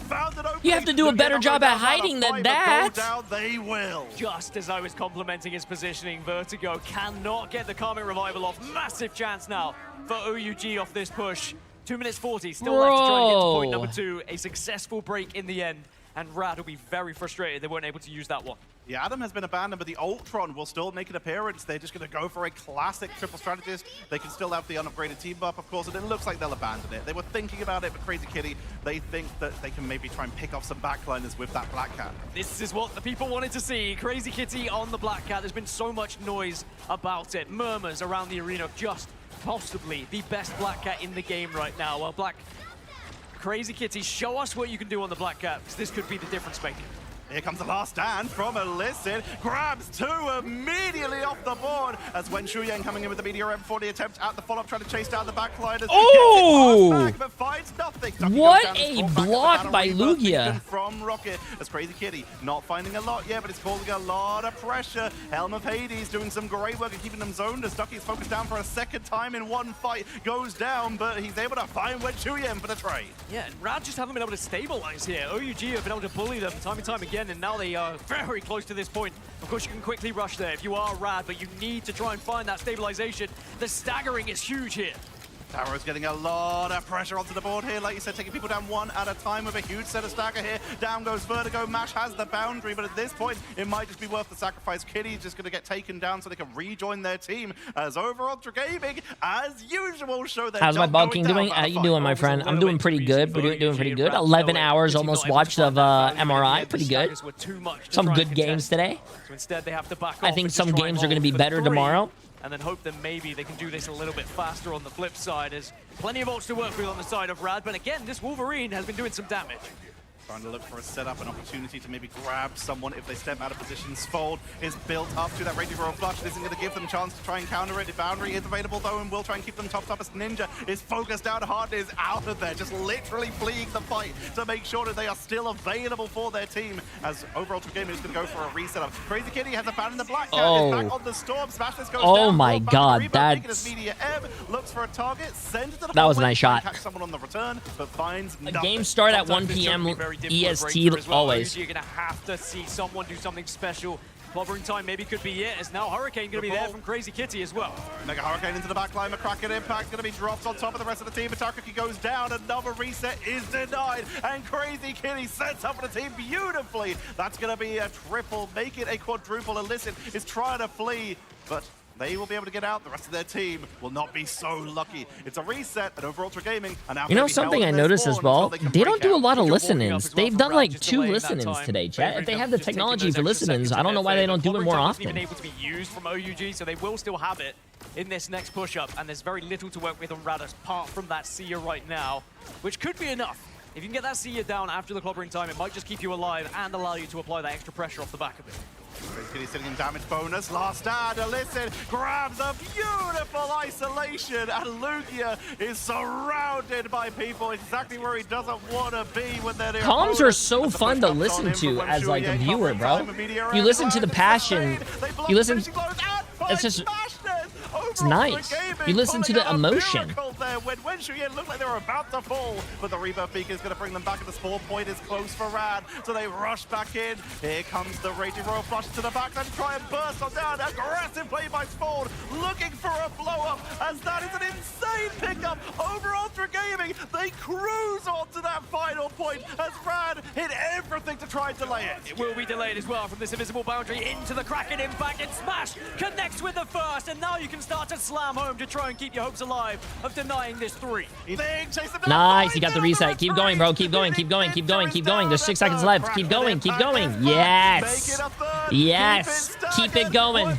You have to do a better job at hiding than that. They will. Just as I was complimenting his positioning, Vertigo cannot get the Karmic Revival off. Massive chance now for OUG off this push. 2 minutes 40, still left to try and get to point number 2. A successful break in the end, and Rad will be very frustrated they weren't able to use that one. Yeah, Adam has been abandoned, but the Ultron will still make an appearance. They're just going to go for a classic triple strategist. They can still have the unupgraded team buff, of course, and it looks like they'll abandon it. They were thinking about it, but Crazy Kitty, they think that they can maybe try and pick off some backliners with that Black Cat. This is what the people wanted to see. Crazy Kitty on the Black Cat. There's been so much noise about it. Murmurs around the arena of just possibly the best Black Cat in the game right now. Well, Crazy Kitty, show us what you can do on the Black Cat, because this could be the difference maker. Here comes the last stand from Illicit. Grabs 2 immediately off the board as Wen Shuyan coming in with the Meteor M40 attempt at the follow-up, trying to chase down the backliners. Oh! Back, but finds nothing. What a block by Lugia. From Rocket as Crazy Kitty not finding a lot yet, but it's causing a lot of pressure. Helm of Hades doing some great work at keeping them zoned as Ducky is focused down for a second time in one fight. Goes down, but he's able to find Wen Shuyan for the trade. Yeah, and Rad just haven't been able to stabilize here. OUG have been able to bully them time and time again, and now they are very close to this point. Of course, you can quickly rush there if you are Rad, but you need to try and find that stabilization. The staggering is huge here. Taro's getting a lot of pressure onto the board here, like you said, taking people down 1 at a time with a huge set of stagger here. Down goes Vertigo. Mash has the boundary, but at this point, it might just be worth the sacrifice. Kitty's just going to get taken down so they can rejoin their team. As overall, Gaming, as usual, show their How's my bulking doing? How you doing, my friend? I'm doing pretty good. We're doing pretty good. 11 hours almost watched of MRI. Pretty good. Some good games today. So instead, they have to back off. I think some games are going to be better tomorrow. And then hope that maybe they can do this a little bit faster on the flip side. There's plenty of ults to work with on the side of Rad, but again, this Wolverine has been doing some damage. Trying to look for a setup, an opportunity to maybe grab someone if they step out of position. Sfold is built up to that Raging Royal Flush. This isn't going to give them a chance to try and counter it. The boundary is available though, and will try and keep them topped up as Ninja is focused out hard, is out of there, just literally fleeing the fight to make sure that they are still available for their team. As overall Gamer is going to go for a reset up. Crazy Kitty has abandoned the Black Cat, is back on the Storm. Smash this goes down. Oh my god, that's... Media M looks for a target, sends it to the that was a nice shot. Catch someone on the return, but finds a game start at 1 p.m. EST. Always. You're going to have to see someone do something special. Clobbering time maybe could be it, as now Hurricane going to be there from Crazy Kitty as well. Mega Hurricane into the backline, McCracken Impact going to be dropped on top of the rest of the team. Atakuki goes down, another reset is denied, and Crazy Kitty sets up for the team beautifully. That's going to be a triple, make it a quadruple. Illicit is trying to flee, but they will be able to get out. The rest of their team will not be so lucky. It's a reset, and over Ultra Gaming are now You know something I noticed as well? They don't do a lot of listen-ins. They've done like 2 listen-ins today, chat. If they have the technology for listen-ins, I don't know why they don't do it more often. Been able to be used from OUG, so they will still have it in this next push-up, and there's very little to work with on Radus apart from that Seer right now, which could be enough. If you can get that Seer down after the clobbering time, it might just keep you alive and allow you to apply that extra pressure off the back of it. Kitty sitting in damage bonus. Last stand, Alyssum grabs a beautiful isolation, and Lugia is surrounded by people exactly where he doesn't want to be when they're there. Comms are so fun to listen to as like a viewer, bro. You listen to the passion. You listen. It's just. It's nice. You listen to the emotion. When Shuyen looked like they were about to fall, but the Rebirth Beacon is going to bring them back, and the spawn point is close for Rad, so they rush back in. Here comes the Raging Royal Flush to the back and try and burst on down. Aggressive play by Spawn, looking for a blow-up, as that is an insane pickup over Ultra Gaming. They cruise onto that final point as Rad hit everything to try and delay it. It will be delayed as well from this invisible boundary into the Kraken impact, and Smash connects with the first, and now you can start to slam home to try and keep your hopes alive of denying this 3. Nice, you got the reset. Keep going, bro. Keep going, keep going, keep going, keep going. There's 6 seconds left. Keep going, keep going. Yes. Yes. Keep it going.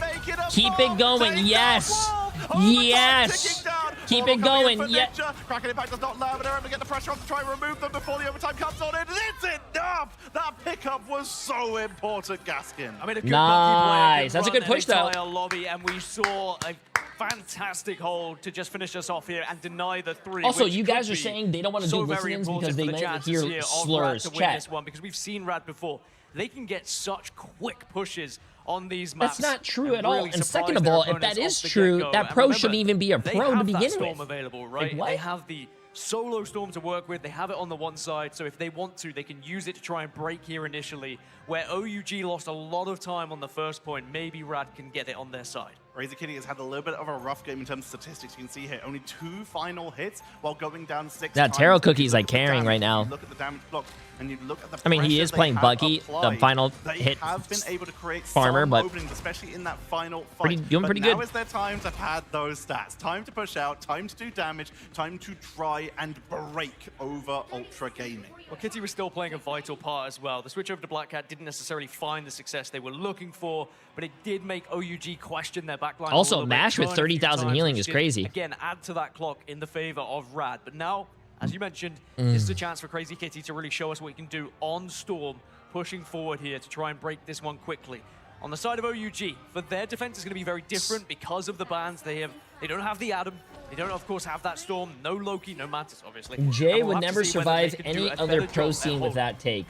Keep it going. Yes. Yes. Keep it going. Yeah. Kraken impact does not allow, but they're able to get the pressure on to try and remove them before the overtime comes on in. It's enough. That pickup was so important, Gaskin. I mean, a good nice. That's a good push, though. Lobby, and we saw a fantastic hold to just finish us off here and deny the 3. Also, you guys are saying they don't want to do listen-ins because they might hear slurs. Chat. Because we've seen Rad before. They can get such quick pushes on these maps. That's not true at all. And second of all, if that is true, that pro shouldn't even be a pro to begin with. Available, right? They have the solo Storm to work with. They have it on the one side, so if they want to, they can use it to try and break here initially. Where OUG lost a lot of time on the first point, maybe Rad can get it on their side. Razor Kitty has had a little bit of a rough game in terms of statistics. You can see here, only 2 final hits while going down 6 That Taro Cookie's like carrying right now. Look at the damage block, and you look at the I mean, he is playing Bucky, the final hit have been able to create farmer, but openings, especially in that final fight. doing pretty good. Now is their time to pad those stats. Time to push out, time to do damage, time to try and break over Ultra Gaming. Well, Kitty was still playing a vital part as well. The switch over to Black Cat didn't necessarily find the success they were looking for, but it did make OUG question their backline. Also, Mash with 30,000 healing is crazy. Again, add to that clock in the favor of Rad. But now, as you mentioned, this is a chance for Crazy Kitty to really show us what he can do on Storm, pushing forward here to try and break this one quickly. On the side of OUG, for their defense is going to be very different because of the bans. They don't have the Adam. They don't, of course, have that Storm. No Loki, no Mantis, obviously. Jay would never survive any other pro scene with that take.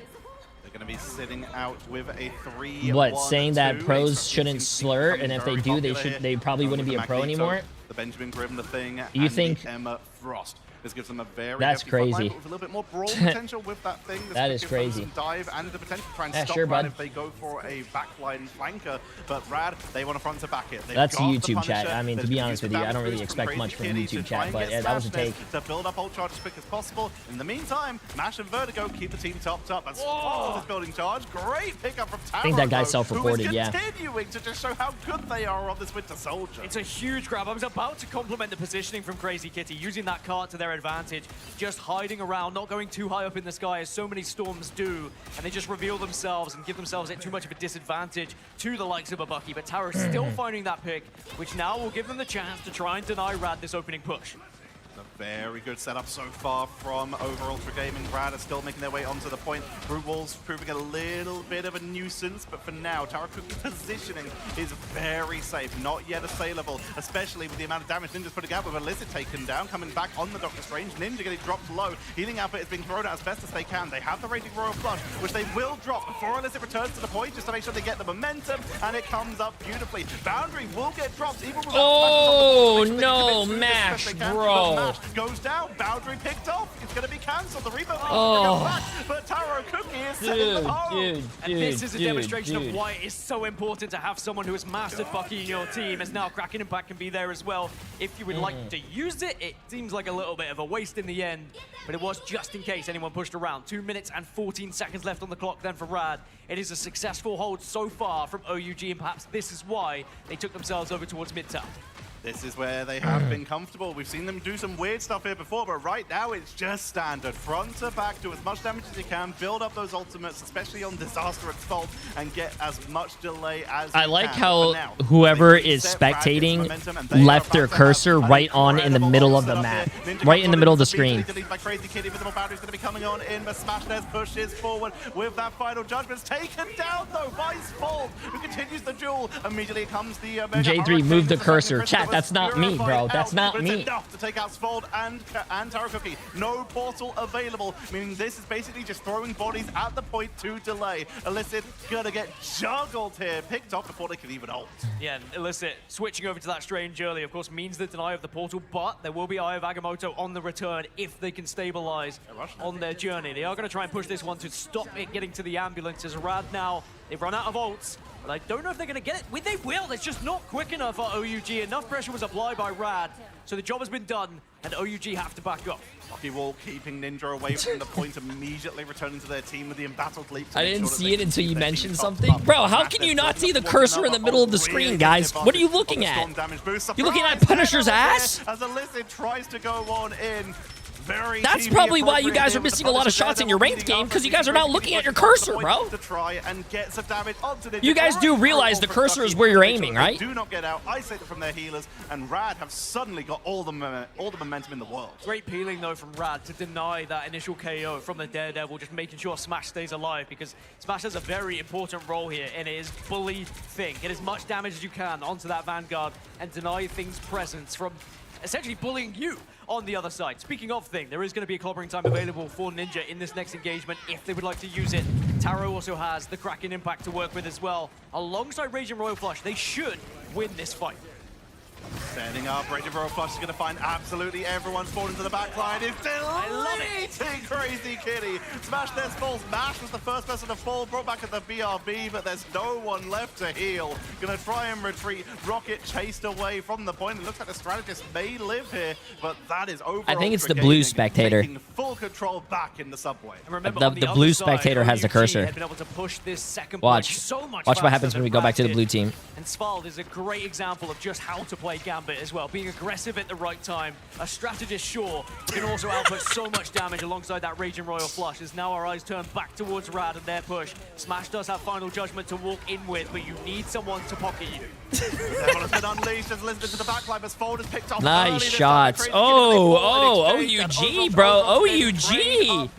They're going to be sitting out with a 3-1-2. What, saying that pros shouldn't slur, and if they do, they probably wouldn't be a pro anymore? The Benjamin Grimm, the thing, you and think the Emma Frost. This gives them a very that's crazy. With a little bit more brawl potential with that thing. This that is crazy. Dive and the potential to try and stop sure, Rad bud. if they go for a backline flanker. But Rad, they want to front to back it. They've that's got YouTube the chat. I mean, to be honest with you, I don't really expect much from YouTube chat, but that was a take. To build up ult charge as quick as possible. In the meantime, Mash and Vertigo keep the team topped up. As far as this building charge, great pickup from Taro. I think that guy self-reported, yeah. Continuing to just show how good they are on this Winter Soldier. It's a huge grab. I was about to compliment the positioning from Crazy Kitty, using that cart to their advantage. Just hiding around, not going too high up in the sky as so many Storms do, and they just reveal themselves and give themselves too much of a disadvantage to the likes of a Bucky. But Taro still finding that pick, which now will give them the chance to try and deny Rad this opening push. A very good setup so far from over Ultra Gaming. Rad are still making their way onto the point. Brute Walls proving a little bit of a nuisance, but for now, Taro Cookie's positioning is very safe. Not yet assailable, especially with the amount of damage Ninja's putting out with Alyssum taken down, coming back on the Doctor Strange. Ninja getting dropped low. Healing output is being thrown out as best as they can. They have the Raging Royal Flush, which they will drop before Alyssum returns to the point, just to make sure they get the momentum, and it comes up beautifully. Boundary will get dropped even without oh, no, Mash, bro. goes down. Boundary picked off. It's going to be cancelled. The rebirth Oh. back, but Taro Cookie is sending them home. And this is a demonstration of why it is so important to have someone who has mastered Bucky in your team, as now Kraken Impact can be there as well. If you would like to use it, it seems like a little bit of a waste in the end, but it was just in case anyone pushed around. 2 minutes and 14 seconds left on the clock then for Rad. It is a successful hold so far from OUG, and perhaps this is why they took themselves over towards mid-town. This is where they have been comfortable. We've seen them do some weird stuff here before, but right now it's just standard. Front to back, do as much damage as you can, build up those ultimates, especially on Disaster at Fault, and get as much delay as I you like can. how Now, whoever is spectating left their cursor right on in the middle of the map. Right in the middle of the screen. By Crazy Kitty, Visible Boundary's going to be coming on in, but Smashness pushes forward with that final judgment. It's taken down though by Fault, who continues the duel. Immediately comes the J3, move the cursor. Chat, that's not me, bro. That's not but me. It's enough to take out Svold and Taro Cookie. No portal available, meaning this is basically just throwing bodies at the point to delay. Illicit gonna get juggled here, picked off before they can even ult. Yeah, and Illicit switching over to that strange early, of course, means the deny of the portal, but there will be Eye of Agamotto on the return if they can stabilize on their journey. They are going to try and push this one to stop it getting to the ambulance, as Rad now, they've run out of ults. But I don't know if they're going to get it. They will. It's just not quick enough for OUG. Enough pressure was applied by Rad, so the job has been done, and OUG have to back up. Bucky Wall keeping Ninja away from the point, immediately returning to their team with the embattled leap. I didn't see it until you mentioned something. Bro, how can you not see the cursor in the middle of the screen, guys? What are you looking at? You looking at Punisher's ass? As Illicit tries to go on in. That's probably why you guys are missing a lot of shots in your ranked game, because you guys are not looking at your cursor, bro. To try and get some damage onto You guys do realize the cursor is where you're aiming, right? Do not get out, isolate from their healers, and Rad have suddenly got all the momentum in the world. Great peeling, though, from Rad to deny that initial KO from the Daredevil, just making sure Smash stays alive, because Smash has a very important role here, and it is bully Thing. Get as much damage as you can onto that Vanguard and deny Thing's presence from essentially bullying you on the other side. Speaking of Thing, there is going to be a clobbering time available for Ninja in this next engagement if they would like to use it. Taro also has the Kraken Impact to work with as well. Alongside Raging Royal Flush, they should win this fight. Standing up, Raging Royal Flush is going to find absolutely everyone spawned into the backline. It's deleting Crazy Kitty. Smash their falls. Mash was the first person to fall, brought back at the BRB, but there's no one left to heal. Going to try and retreat. Rocket chased away from the point. It looks like the strategist may live here, but that is over. I think it's the blue spectator. Taking full control back in the subway. And remember, the blue spectator has the cursor. Had been able to push this second Watch. So much Watch what happens when we go back to the blue team. And Svald is a great example of just how to play Gambit as well. Being aggressive at the right time. A strategist, sure, can also output so much damage alongside that Raging Royal Flush. As now our eyes turn back towards Rad and their push. Smash does have Final Judgment to walk in with, but you need someone to pocket you. Devil has been unleashed as Elizabeth to the backline, as Fold has picked off. Nice shots. OUG, bro. OUG.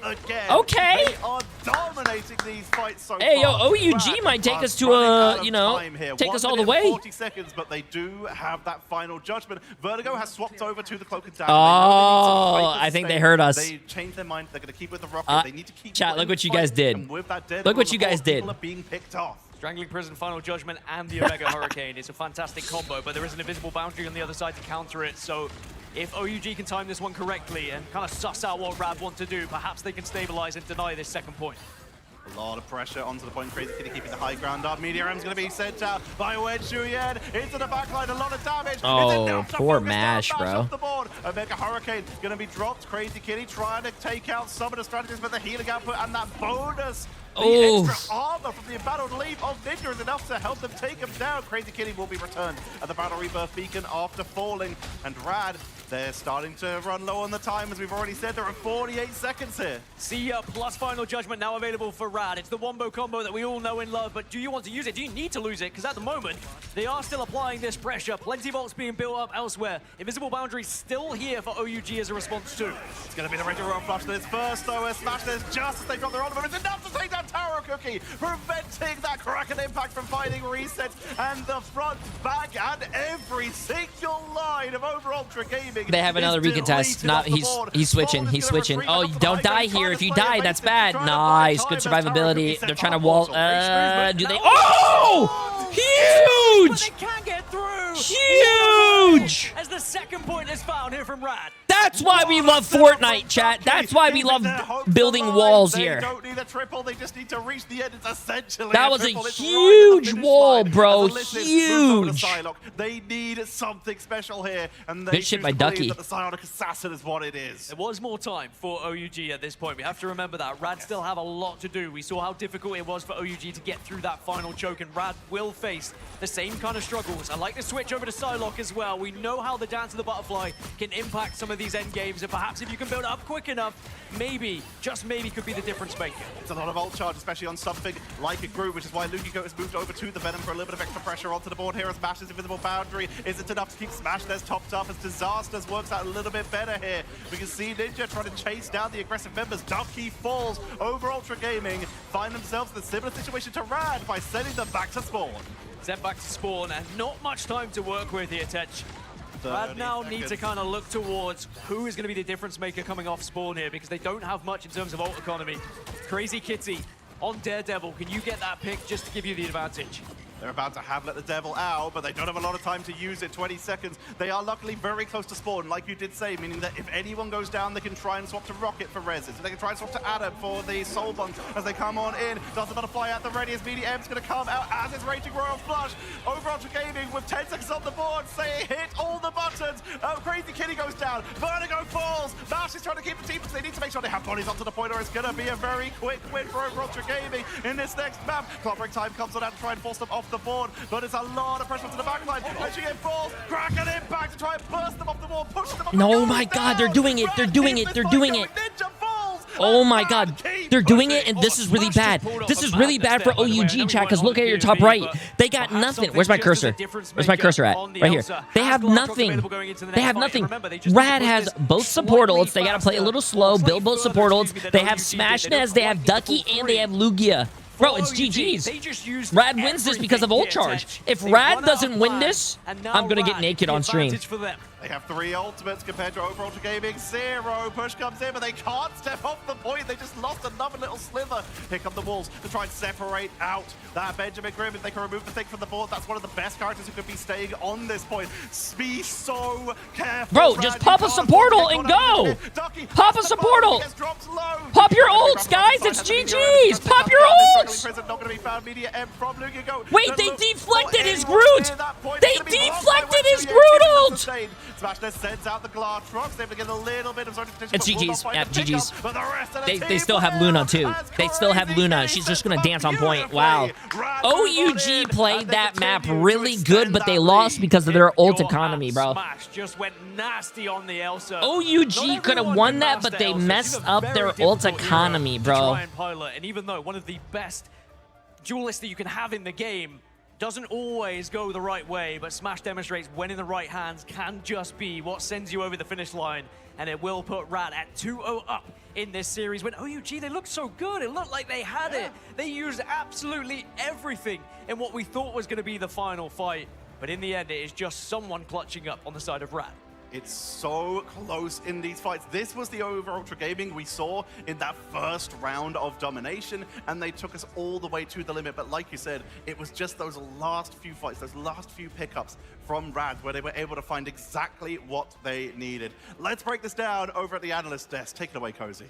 Okay. They are dominating these fights so hey, yo, far. OUG might take us to a, take us all the way. 40 seconds, but they do have that Final Judgment. Vertigo has swapped over to the Cloak and Dagger. Oh, I think they heard us. They changed their mind. They're going to keep with the Rocket. They need to keep. Chat, look what you guys did. Look what you guys did. People are being picked off. Strangling Prison, Final Judgment, and the Omega Hurricane is a fantastic combo, but there is an invisible boundary on the other side to counter it, so if OUG can time this one correctly and kind of suss out what Rad want to do, perhaps they can stabilize and deny this second point. A lot of pressure onto the point. Crazy Kitty keeping the high ground up. Meteorum's going to be sent out by Wen Shuyen into the backline. A lot of damage. Oh, poor Mash, bro. Off the board. Omega Hurricane going to be dropped. Crazy Kitty trying to take out some of the strategies, but the healing output and that bonus. The extra armor from the embattled leap of Ninja is enough to help them take him down. Crazy Kitty will be returned at the Battle Rebirth Beacon after falling. And Rad, they're starting to run low on the time. As we've already said, there are 48 seconds here. See plus Final Judgment now available for Rad. It's the wombo combo that we all know and love, but do you want to use it? Do you need to lose it? Because at the moment, they are still applying this pressure. Plenty of ults being built up elsewhere. Invisible Boundary still here for OUG as a response too. It's going to be the Raging Royal Flush that is first, though. Smash this just as they drop their armor. It's enough to take down Taro Cookie, preventing that Kraken Impact from finding resets, and the front, back, and every single line of Over Ultra Gaming. They have another recontest. Not he's switching. He's switching. Oh, don't die here. If you die, that's bad. Nice. Good survivability. They're trying to wall. Do they? Oh! Huge! But they can't get through. Huge! As the second point is found here from Rad. That's why we love Fortnite, chat. That's why we love building walls here. They don't need a triple. They just need to reach the end. It's essentially that was a triple. huge wall, bro. Huge. They need something special here, and they Good shit by Ducky. that the Psionic Assassin is what it is. There was more time for OUG at this point. We have to remember that. Rad still have a lot to do. We saw how difficult it was for OUG to get through that final choke, and Rad will face the same kind of struggles. I like to switch over to Psylocke as well. We know how the Dance of the Butterfly can impact some of these end games, and perhaps if you can build it up quick enough, maybe, just maybe, could be the difference maker. It's a lot of ult charge, especially on something like a Groove, which is why Lukigo has moved over to the Venom for a little bit of extra pressure onto the board here as Smash's invisible boundary isn't enough to keep Smash There's topped up as Disasters works out a little bit better here. We can see Ninja trying to chase down the aggressive members. Ducky falls over Ultra Gaming, find themselves in a similar situation to Rad by sending them back to spawn. Sent back to spawn, and not much time to work with here, Tech. Rad now need to kind of look towards who is going to be the difference maker coming off spawn here, because they don't have much in terms of ult economy. Crazy Kitty on Daredevil, can you get that pick just to give you the advantage? They're about to have let the devil out, but they don't have a lot of time to use it. 20 seconds. They are luckily very close to spawn, like you did say, meaning that if anyone goes down, they can try and swap to Rocket for reses. They can try and swap to Adam for the Soul Bonds as they come on in. Does the Butterfly at the ready as BDM's going to come out as is Raging Royal Flush. Over Ultra Gaming with 10 seconds on the board. Say hit all the buttons. Crazy Kitty goes down. Vertigo falls. Bash is trying to keep the team because they need to make sure they have bodies onto the point, or it's going to be a very quick win for Over Ultra Gaming in this next map. Clock break time comes on out to try and force them off the board, but it's a lot of pressure to the backline. Pushing it falls, crack an impact to try and burst them off the wall, push them off the Oh my god, they're doing it. They're doing it. They're doing it. Oh my god, they're doing it, and this is really bad. This is really bad for OUG, chat, because look at your top right. They got nothing. Where's my cursor? Where's my cursor at? Right here. They have nothing. They have nothing. Rad has both support ults. They got to play a little slow, build both support ults. They have Smash Nez, they have Ducky, and they have Lugia. Bro, it's GG's. Rad wins this because of ult charge. If Rad doesn't win this, I'm going to get naked on stream. They have 3 ultimates compared to Over Ultra Gaming. 0. Push comes in, but they can't step off the point. They just lost another little sliver. Here come the Wolves to try and separate out that Benjamin Grimm. If they can remove the thing from the board, that's one of the best characters who could be staying on this point. Be so careful. Bro, just pop a support ult and go. Pop a support ult. Pop your ults, guys. It's GG's. Pop your ults. Wait, they deflected his Groot. They deflected his Groot ult. Smashness sends out the glass trucks. Able to get a little bit of It's GG's. Yeah, GG's. They still have Luna, too. They still have Luna. She's just going to dance on point. Wow. OUG played that map really good, but they lost because of their ult economy, bro. Just went nasty on the Elsa. OUG could have won that, but they messed up their ult economy, bro. And even though one of the best duelists that you can have in the game doesn't always go the right way, but Smash demonstrates when in the right hands can just be what sends you over the finish line, and it will put Rad at 2-0 up in this series. When OUG, they looked so good. It looked like they had it. They used absolutely everything in what we thought was going to be the final fight, but in the end, it is just someone clutching up on the side of Rad. It's so close in these fights. This was the Over Ultra Gaming we saw in that first round of domination, and they took us all the way to the limit. But like you said, it was just those last few fights, those last few pickups from Rad where they were able to find exactly what they needed. Let's break this down over at the analyst desk. Take it away, Cozy.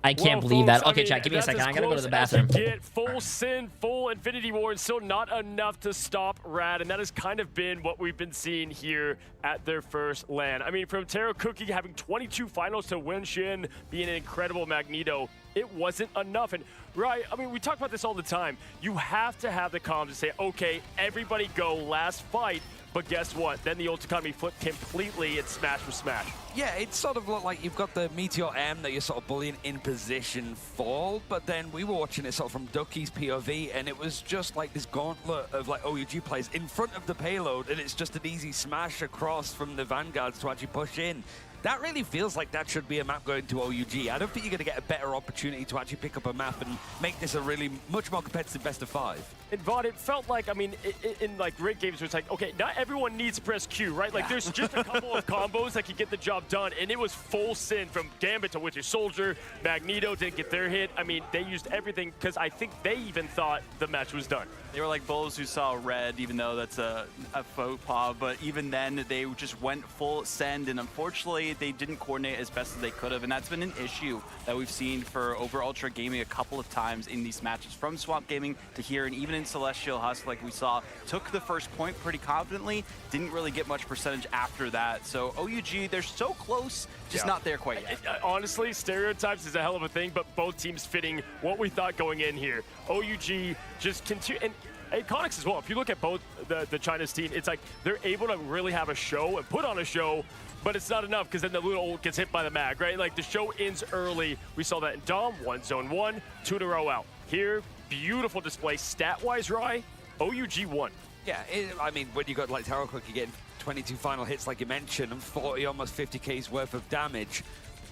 I can't believe that. Okay, chat, give me a second. I gotta go to the bathroom. Get full Sin, full Infinity Ward, still not enough to stop Rad, and that has kind of been what we've been seeing here at their first LAN. I mean, from Taro Cookie having 22 finals to Wen Xin being an incredible Magneto, it wasn't enough. And right, I mean, we talk about this all the time. You have to have the comms to say, okay, everybody go, last fight. But guess what? Then the ult economy flipped completely and Smash was Smash. Yeah, it sort of looked like you've got the Meteor M that you're sort of bullying in position fall, but then we were watching it sort of from Ducky's POV, and it was just like this gauntlet of like OUG players in front of the payload, and it's just an easy smash across from the Vanguards to actually push in. That really feels like that should be a map going to OUG. I don't think you're going to get a better opportunity to actually pick up a map and make this a really much more competitive best of 5. And Vod, it felt like, I mean, in like great games where it's like, okay, not everyone needs to press Q, right? Like there's just a couple of combos that can get the job done, and it was full sin from Gambit to Winter Soldier. Magneto didn't get their hit. I mean, they used everything because I think they even thought the match was done. They were like bulls who saw red, even though that's a faux pas, but even then they just went full send, and unfortunately they didn't coordinate as best as they could have, and that's been an issue that we've seen for over Ultra Gaming a couple of times in these matches, from Swamp Gaming to here, and even in Celestial Husk, like we saw, took the first point pretty confidently, didn't really get much percentage after that. So OUG, they're so close, just not there quite yet. Honestly, stereotypes is a hell of a thing, but both teams fitting what we thought going in here. OUG just continue, and Iconics as well. If you look at both the China's team, it's like they're able to really have a show and put on a show, but it's not enough because then the little gets hit by the mag, right? Like the show ends early. We saw that in Dom, zone one, 2 in a row out. Here, beautiful display. Stat-wise, Rai, OUG won. Yeah, I mean, when you got like Taro Cookie getting 22 final hits like you mentioned and 40, almost 50K's worth of damage,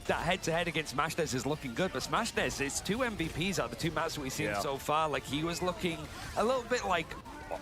that head-to-head against Smashnez is looking good, but Smashnez is 2 MVPs out of the 2 maps that we've seen so far. Like, he was looking a little bit like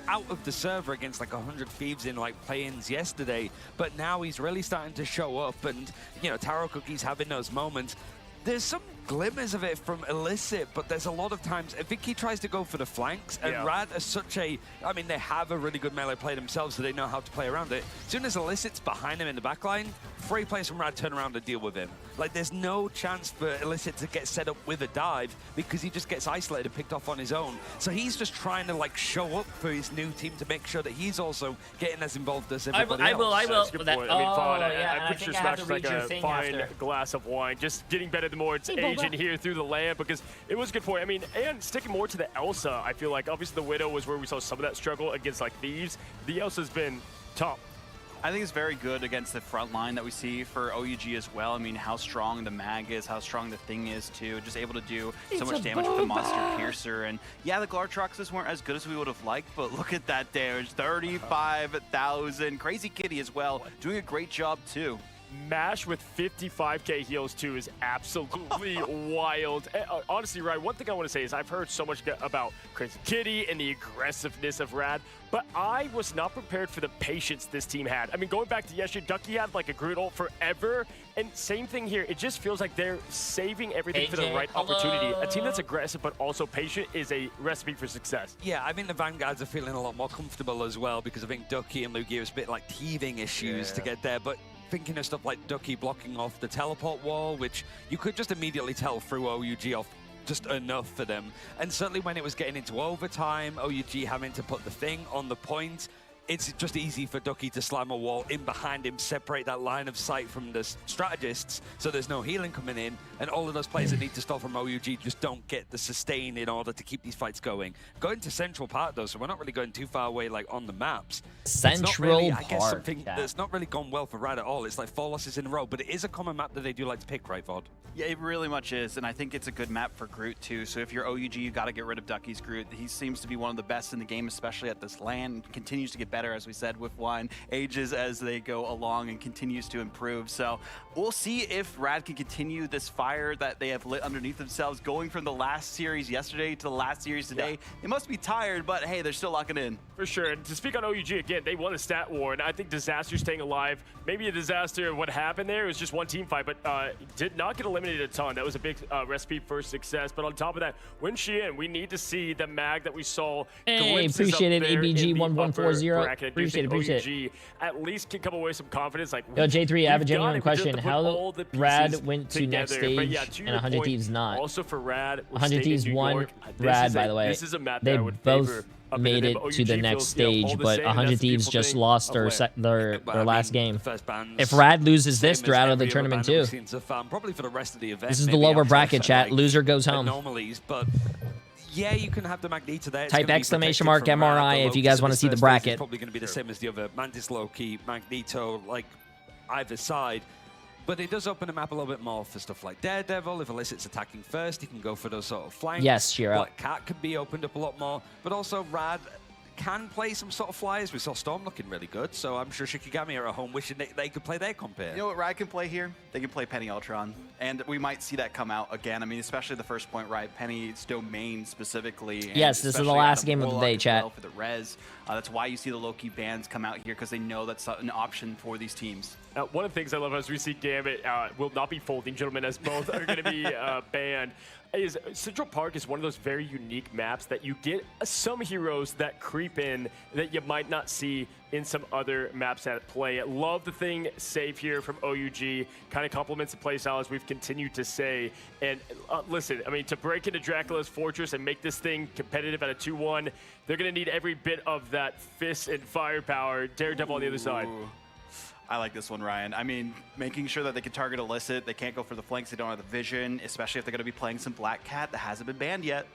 out of the server against like 100 Thieves in like play-ins yesterday, but now he's really starting to show up, and, you know, Taro Cookie's having those moments. There's some glimmers of it from Illicit, but there's a lot of times, I think he tries to go for the flanks, and Rad is such a, I mean, they have a really good melee play themselves, so they know how to play around it. As soon as Illicit's behind him in the backline, 3 players from Rad turn around and deal with him. Like, there's no chance for Illicit to get set up with a dive because he just gets isolated and picked off on his own. So he's just trying to, like, show up for his new team to make sure that he's also getting as involved as everybody else. I will. That's a good point. I mean, Vaughn, I'm pretty sure Smash is like a fine glass of wine, just getting better the more it's aging here through the land, because it was a good point. I mean, and sticking more to the Elsa, I feel like obviously the Widow was where we saw some of that struggle against like Thieves. The Elsa's been top. I think it's very good against the front line that we see for OUG as well. I mean, how strong the mag is, how strong the thing is too. Just able to do so much damage with the Monster Piercer. And yeah, the Glartroxes weren't as good as we would have liked, but look at that damage, 35,000. Crazy Kitty as well, doing a great job too. Mash with 55K heals too is absolutely wild. Honestly, Ryan, one thing I want to say is I've heard so much about Crazy Kitty and the aggressiveness of Rad, but I was not prepared for the patience this team had. I mean, going back to yesterday, Ducky had like a grid ult forever, and same thing here. It just feels like they're saving everything for the right opportunity. A team that's aggressive but also patient is a recipe for success. Yeah, I think the Vanguards are feeling a lot more comfortable as well, because I think Ducky and Lugia was a bit like teething issues to get there, but thinking of stuff like Ducky blocking off the teleport wall, which you could just immediately tell through OUG off just enough for them. And certainly when it was getting into overtime, OUG having to put the thing on the point, it's just easy for Ducky to slam a wall in behind him, separate that line of sight from the strategists, so there's no healing coming in, and all of those players that need to stall from OUG just don't get the sustain in order to keep these fights going. Going to Central Park, though, so we're not really going too far away, like, on the maps. Central Park, I guess something that's not really gone well for Rad at all. It's like 4 losses in a row, but it is a common map that they do like to pick, right, Vod? Yeah, it really much is, and I think it's a good map for Groot, too. So if you're OUG, you got to get rid of Ducky's Groot. He seems to be one of the best in the game, especially at this LAN. Continues to get better, as we said, with wine, ages as they go along, and continues to improve. So we'll see if Rad can continue this fire that they have lit underneath themselves, going from the last series yesterday to the last series today. They must be tired, but hey, they're still locking in. For sure. And to speak on OUG again, they won a stat war, and I think Disaster staying alive, maybe a disaster. What happened there, it was just one team fight, but did not get eliminated a ton. That was a big recipe for success. But on top of that, when Shein, we need to see the mag that we saw. Hey, appreciate it, ABG1140. Appreciate it. At least can come away with some confidence. Like, yo, J3, I have a genuine question. How Rad went to next stage and 100 Thieves not? Also for Rad, 100 Thieves won Rad, by the way. They both made it to the next stage, but 100 Thieves just lost their last game. If Rad loses this, they're out of the tournament too. Probably for the rest of the event. This is the lower bracket, chat. Loser goes home. Anomalies, but yeah, you can have the Magneto there. Type exclamation mark MRI if you guys want to see the bracket. It's probably going to be the same as the other Mantis, Loki, Magneto, like either side. But it does open the map a little bit more for stuff like Daredevil. If Illicit's attacking first, he can go for those sort of flanks. Yes, Shira. Black Cat can be opened up a lot more. But also Rad, can play some sort of flyers. We saw Storm looking really good, so I'm sure Shikigami are at home wishing they could play their comp here. You know what Riot can play here? They can play Penny Ultron, and we might see that come out again. I mean, especially the first point, Riot Penny's domain specifically. Yes, this is the last game of the day, chat. For the res. That's why you see the low-key bans come out here, because they know that's an option for these teams. One of the things I love as we see Gambit will not be folding, gentlemen, as both are going to be banned. Is Central Park is one of those very unique maps that you get some heroes that creep in that you might not see in some other maps at play. Love the thing save here from OUG. Kind of complements the playstyle as we've continued to say. And listen, I mean, to break into Dracula's Fortress and make this thing competitive at a 2-1, they're going to need every bit of that fist and firepower. Daredevil on the other side. I like this one, Ryan. I mean, making sure that they can target Illicit. They can't go for the flanks. They don't have the vision, especially if they're going to be playing some Black Cat that hasn't been banned yet.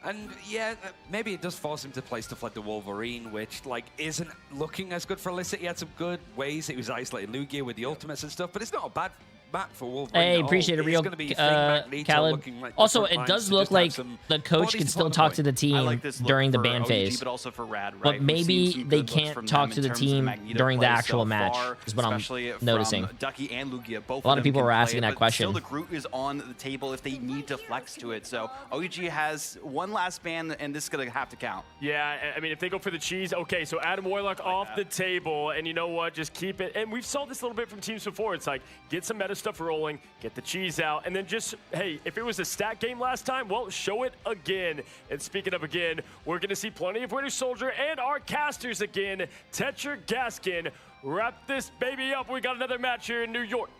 And yeah, maybe it does force him to play stuff like the Wolverine, which like isn't looking as good for Illicit. He had some good ways. He was isolating Lugia with the ultimates and stuff, but it's not a bad map for Wolverine. Hey, appreciate it, real Khaled. Like also, it does look like the coach can still talk to the team during the ban phase. But also for Rad, right? But maybe they can't talk to the team during the actual match, is what I'm noticing. Ducky and Lugia, both a lot of people were asking that question. Still, the Groot is on the table if they need to flex to it. So OUG has one last ban, and this is going to have to count. Yeah, I mean, if they go for the cheese, okay, so Adam Warlock off the table, and you know what? Just keep it. And we've saw this a little bit from teams before. It's like, get some meta stuff rolling, get the cheese out, and then just, hey, if it was a stat game last time, well, show it again. And speaking of again, we're going to see plenty of Winter Soldier and our casters again. Tetra Gaskin, wrap this baby up. We got another match here in New York.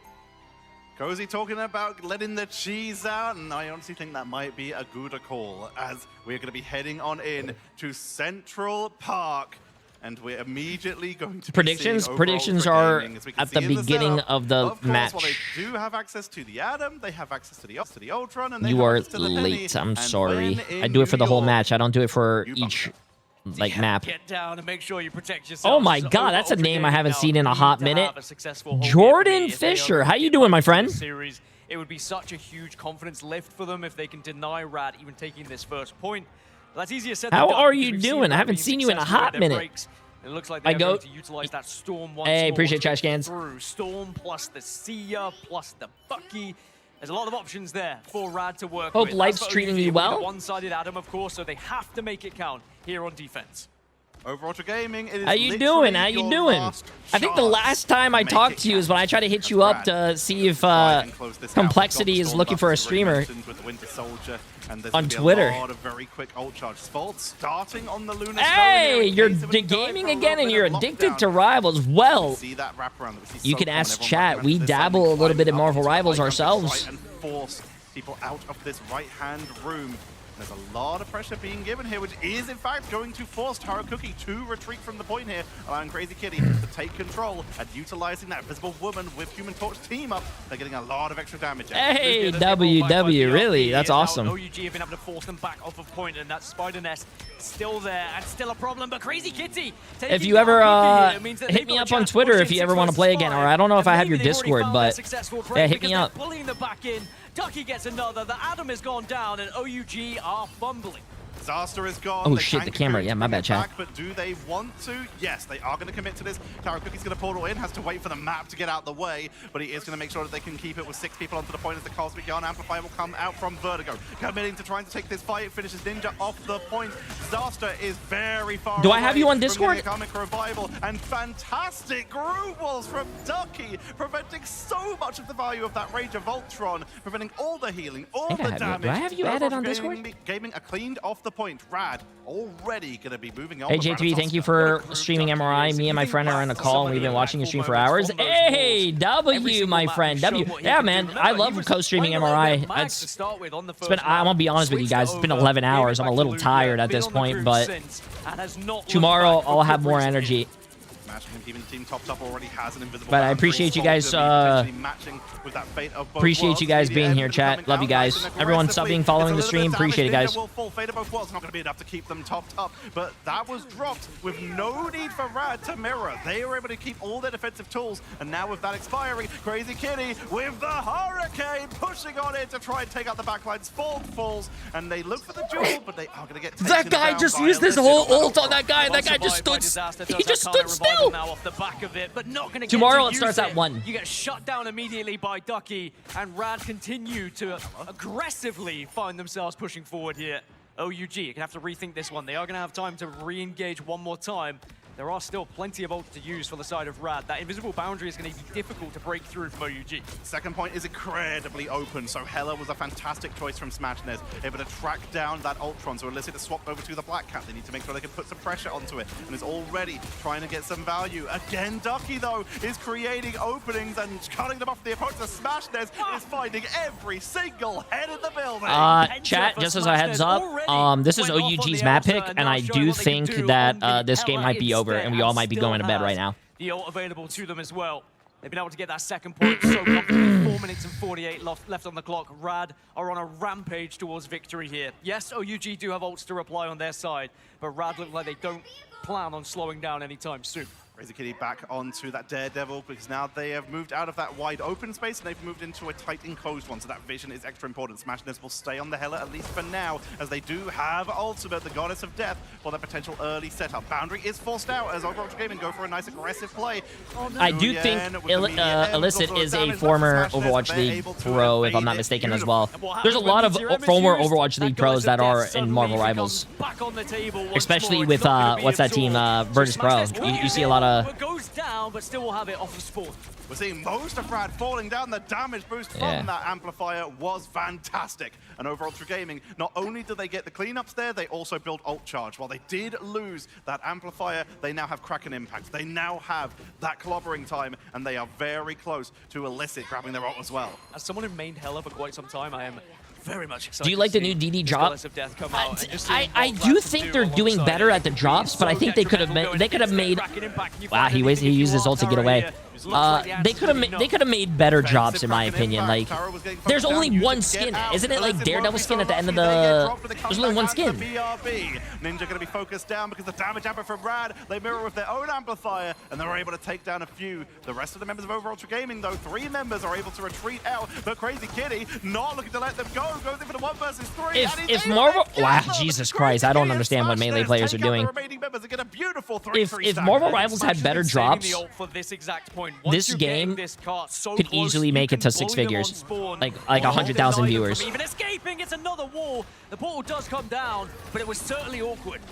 Cozy talking about letting the cheese out, and I honestly think that might be a good call, as we're going to be heading on in to Central Park. And we're immediately going to predictions are at the beginning of the match. While they do have access to the Atom, they have access to the Ultron, and they you are have access to the late. Penny. I'm sorry. I do it for the whole match. I don't do it for each like map. Get down and make sure you protect yourself. Oh my God, that's a name I haven't seen in a hot minute. Jordan Fisher, how you doing, my friend? It would be such a huge confidence lift for them if they can deny Rad even taking this first point. That's easier said than done. How are you doing? I haven't seen you in a hot minute. It looks like they're going to utilize that Storm once Hey, more appreciate trash cans. Through Storm plus the Sia plus the Bucky. There's a lot of options there for Rad to work with. Hope life's treating you well. One-sided Adam, of course, so they have to make it count here on defense. Overwatch Gaming, it is how you doing? How you doing? I think the last time I talked to you is when I tried to hit you up to see if Complexity is looking for a streamer on Twitter. Hey, you're gaming again and you're addicted to Rivals. Well, you can ask chat. We dabble a little bit in Marvel Rivals ourselves. Force people out of this right-hand room. There's a lot of pressure being given here, which is, in fact, going to force Taro Cookie to retreat from the point here, allowing Crazy Kitty to take control and utilizing that Visible Woman with Human Torch team up. They're getting a lot of extra damage. Hey, WW, really? That's awesome. OUG have been able to force them back off of point, and that Spider Nest still there and still a problem, but Crazy Kitty if you ever hit me up on Twitter if you ever want to play again, or I don't know if I have your Discord, but yeah, hit me up. Pulling the back in. Ducky gets another. The Atom has gone down, and OUG are fumbling. Disaster is gone. Oh shit, the camera. Yeah, my bad, chat. But do they want to? Yes, they are going to commit to this. Taro Cookie's going to portal in, has to wait for the map to get out the way, but he is going to make sure that they can keep it with 6 people onto the point as the Cosmic Yarn Amplifier will come out from Vertigo. Committing to trying to take this fight, finishes Ninja off the point. Disaster is very far away. Do I have you on Discord? Economic revival and fantastic group walls from Ducky, preventing so much of the value of that Rage of Voltron, preventing all the healing, all the damage. Do I have you added on Discord? Gaming are cleaned off the point. Rad already going to be moving on. Hey, Jay3, thank you for streaming MRI. Me and my friend are on a call, and we've been watching you stream for hours. Hey, W, my friend. W. Yeah, man, I love co-streaming MRI. It's been, I'm going to be honest with you guys, it's been 11 hours. I'm a little tired at this point, but tomorrow I'll have more energy. Smash even team topped up already has an invisible. But I appreciate you guys. Appreciate you guys being here, chat. Love you guys. Everyone subbing, following the stream. Appreciate it, guys. Fate of both worlds not going to be enough to keep them topped up, but that was dropped with no need for Rad to mirror. They were able to keep all their defensive tools, and now with that expiring, Crazy Kitty with the Hurricane pushing on it to try and take out the backlines. Falls, and they look for the duel, but they are going to get that guy just used his whole ult on that guy, and that guy just stood. He just stood still. Now off the back of it, but not gonna Tomorrow get it to starts use at 1. You get shut down immediately by Ducky, and Rad continue to aggressively find themselves pushing forward here. OUG, you're gonna have to rethink this one. They are gonna have time to re-engage one more time. There are still plenty of ults to use for the side of Rad. That invisible boundary is going to be difficult to break through from OUG. Second point is incredibly open, so Hella was a fantastic choice from Smashnez, able to track down that Ultron, so Illicit is swapped over to the Black Cat. They need to make sure they can put some pressure onto it, and is already trying to get some value. Again, Ducky, though, is creating openings and cutting them off the approach. The Smashnez is finding every single head in the building. Chat, just as a heads up, this is OUG's map pick, and I do think that this game might be over, and we all might be going to bed right now. The ult available to them as well. They've been able to get that second point so comfortably. 4 minutes and 48 left on the clock. Rad are on a rampage towards victory here. Yes, OUG do have ults to reply on their side, but Rad look like they don't plan on slowing down anytime soon. Crazy Kitty back onto that Daredevil, because now they have moved out of that wide open space and they've moved into a tight enclosed one, so that vision is extra important. Smashness will stay on the Hella, at least for now, as they do have Ultimate, the Goddess of Death, for their potential early setup. Boundary is forced out as Overwatch Gaming go for a nice aggressive play. I do think Illicit is a former Overwatch League pro, if I'm not mistaken, as well. There's a lot of former Overwatch League pros that are in Marvel Rivals, especially with, what's that team, Virtus Pro. You see a lot of... Goes down, but still will have it off of spawn. We're seeing most of Rad falling down. The damage boost from that amplifier was fantastic. And overall, Ultra Gaming, not only did they get the cleanups there, they also built ult charge. While they did lose that amplifier, they now have Kraken impact. They now have that clobbering time, and they are very close to Illicit grabbing their ult as well. As someone who mained Hella for quite some time, I am very much excited. Do you like the new DD drop? I do think they're doing better at the drops, but I think they could have made. Wow, he used his ult to get away. They could have made better drops, in my opinion. Like, there's only one skin, isn't it? Like Daredevil skin at the end of the. There's only one skin. Ninja going to be focused down because the damage amper from Rad, they mirror with their own amplifier, and they're able to take down a few. The rest of the members of Overwatch Ultra Gaming, though, 3 members are able to retreat out, but Crazy Kitty not looking to let them go. Goes in for the 1 versus 3. If Marvel, wow, Jesus Christ, I don't understand what melee players are doing. If Marvel Rivals had better drops, this game could easily make it to 6 figures, like 100,000 viewers. Even escaping, it's another wall. The portal does come down, but it was certainly awkward.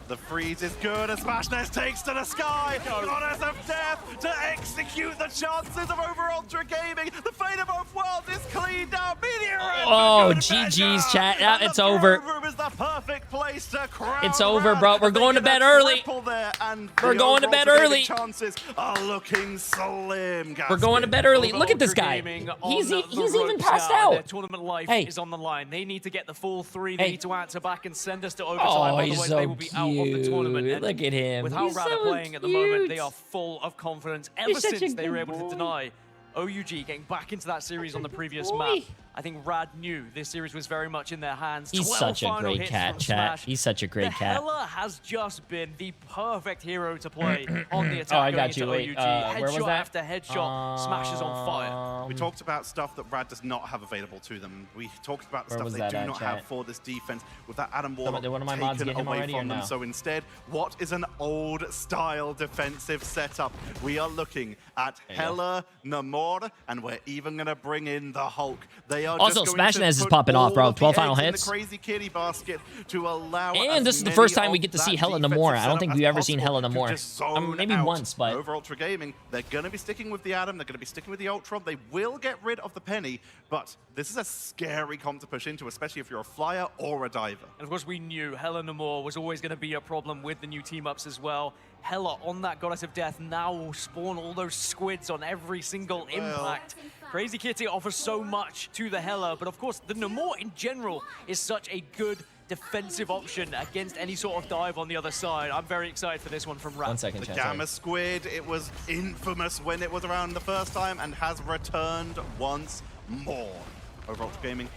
The freeze is good as Smashness takes to the sky. Goddess of Death to execute the chances of Overwatch Ultra Gaming. The fate of both worlds is cleaned out. Meteor. Oh, GG's, chat. Yeah, it's over. Room is the perfect place to crown it's over, bro. We're going to bed early. We're going to bed early. Chances are looking slim, guys. We're going to bed early. Look at this guy. He's even passed out. Their tournament life is on the line. They need to get the full 3. They need to answer back and send us to overtime. Oh, Otherwise, he's so they will be out of the tournament. And look at him. With how He's Rad so are playing at the cute. moment, they are full of confidence. Ever since they were able to deny OUG getting back into that series on the previous map, I think Rad knew this series was very much in their hands. He's such a great cat, chat. He's such a great cat. Hella has just been the perfect hero to play on the attack. Oh, I got you. Wait, where was headshot that? after headshot, smashes on fire. We talked about stuff that Rad does not have available to them. We talked about Where stuff was they that do at, not chat? have for this defense with that Adam Warlock Did one of my mods taken get him away already from or them. no? So instead, what is an old-style defensive setup? We are looking at Hella, Namor, and we're even going to bring in the Hulk. They are Also, just going to Smashness is put popping off, bro. all of the 12 final eggs in hits. The Crazy Kitty basket to allow And this is the first time we get to see Hella Namor. I don't think we've ever seen Hella Namor. Maybe once, but... Over Ultra Gaming, they're going to be sticking with the Atom. They're going to be sticking with the Ultron. They will get rid of the Penny, but this is a scary comp to push into, especially if you're a flyer or a diver. And of course, we knew Hella Namor was always going to be a problem with the new team-ups as well. Hella on that Goddess of Death now will spawn all those squids on every single impact. Crazy Kitty offers so much to the Hella, but of course, the Namor in general is such a good defensive option against any sort of dive on the other side. I'm very excited for this one from Rad. 1 second, The chat. Gamma Squid, it was infamous when it was around the first time and has returned once more. Overwatch Gaming,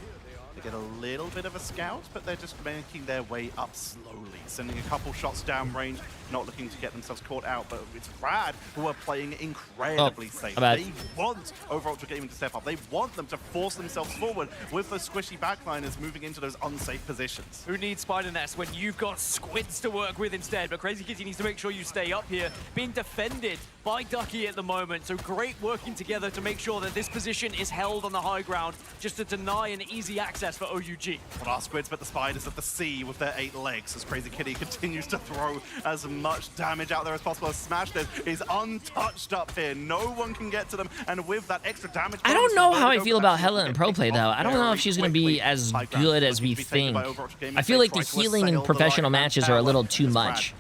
they get a little bit of a scout, but they're just making their way up slowly, sending a couple shots downrange, not looking to get themselves caught out, but it's Rad who are playing incredibly safe. They want Overwatch Gaming to step up. They want them to force themselves forward with those squishy backliners moving into those unsafe positions. Who needs Spider Nest when you've got squids to work with instead? But Crazy Kitty needs to make sure you stay up here, being defended by Ducky at the moment. So great working together to make sure that this position is held on the high ground, just to deny an easy access for OUG. What are squids but the spiders of the sea with their 8 legs as Crazy Kitty continues to throw as much damage out there as possible. Smashness is untouched up here. No one can get to them, and with that extra damage... I don't know how I feel about Hella in pro play, though. I don't know if she's going to be as good as we think. I feel like the healing in professional matches are a little too much.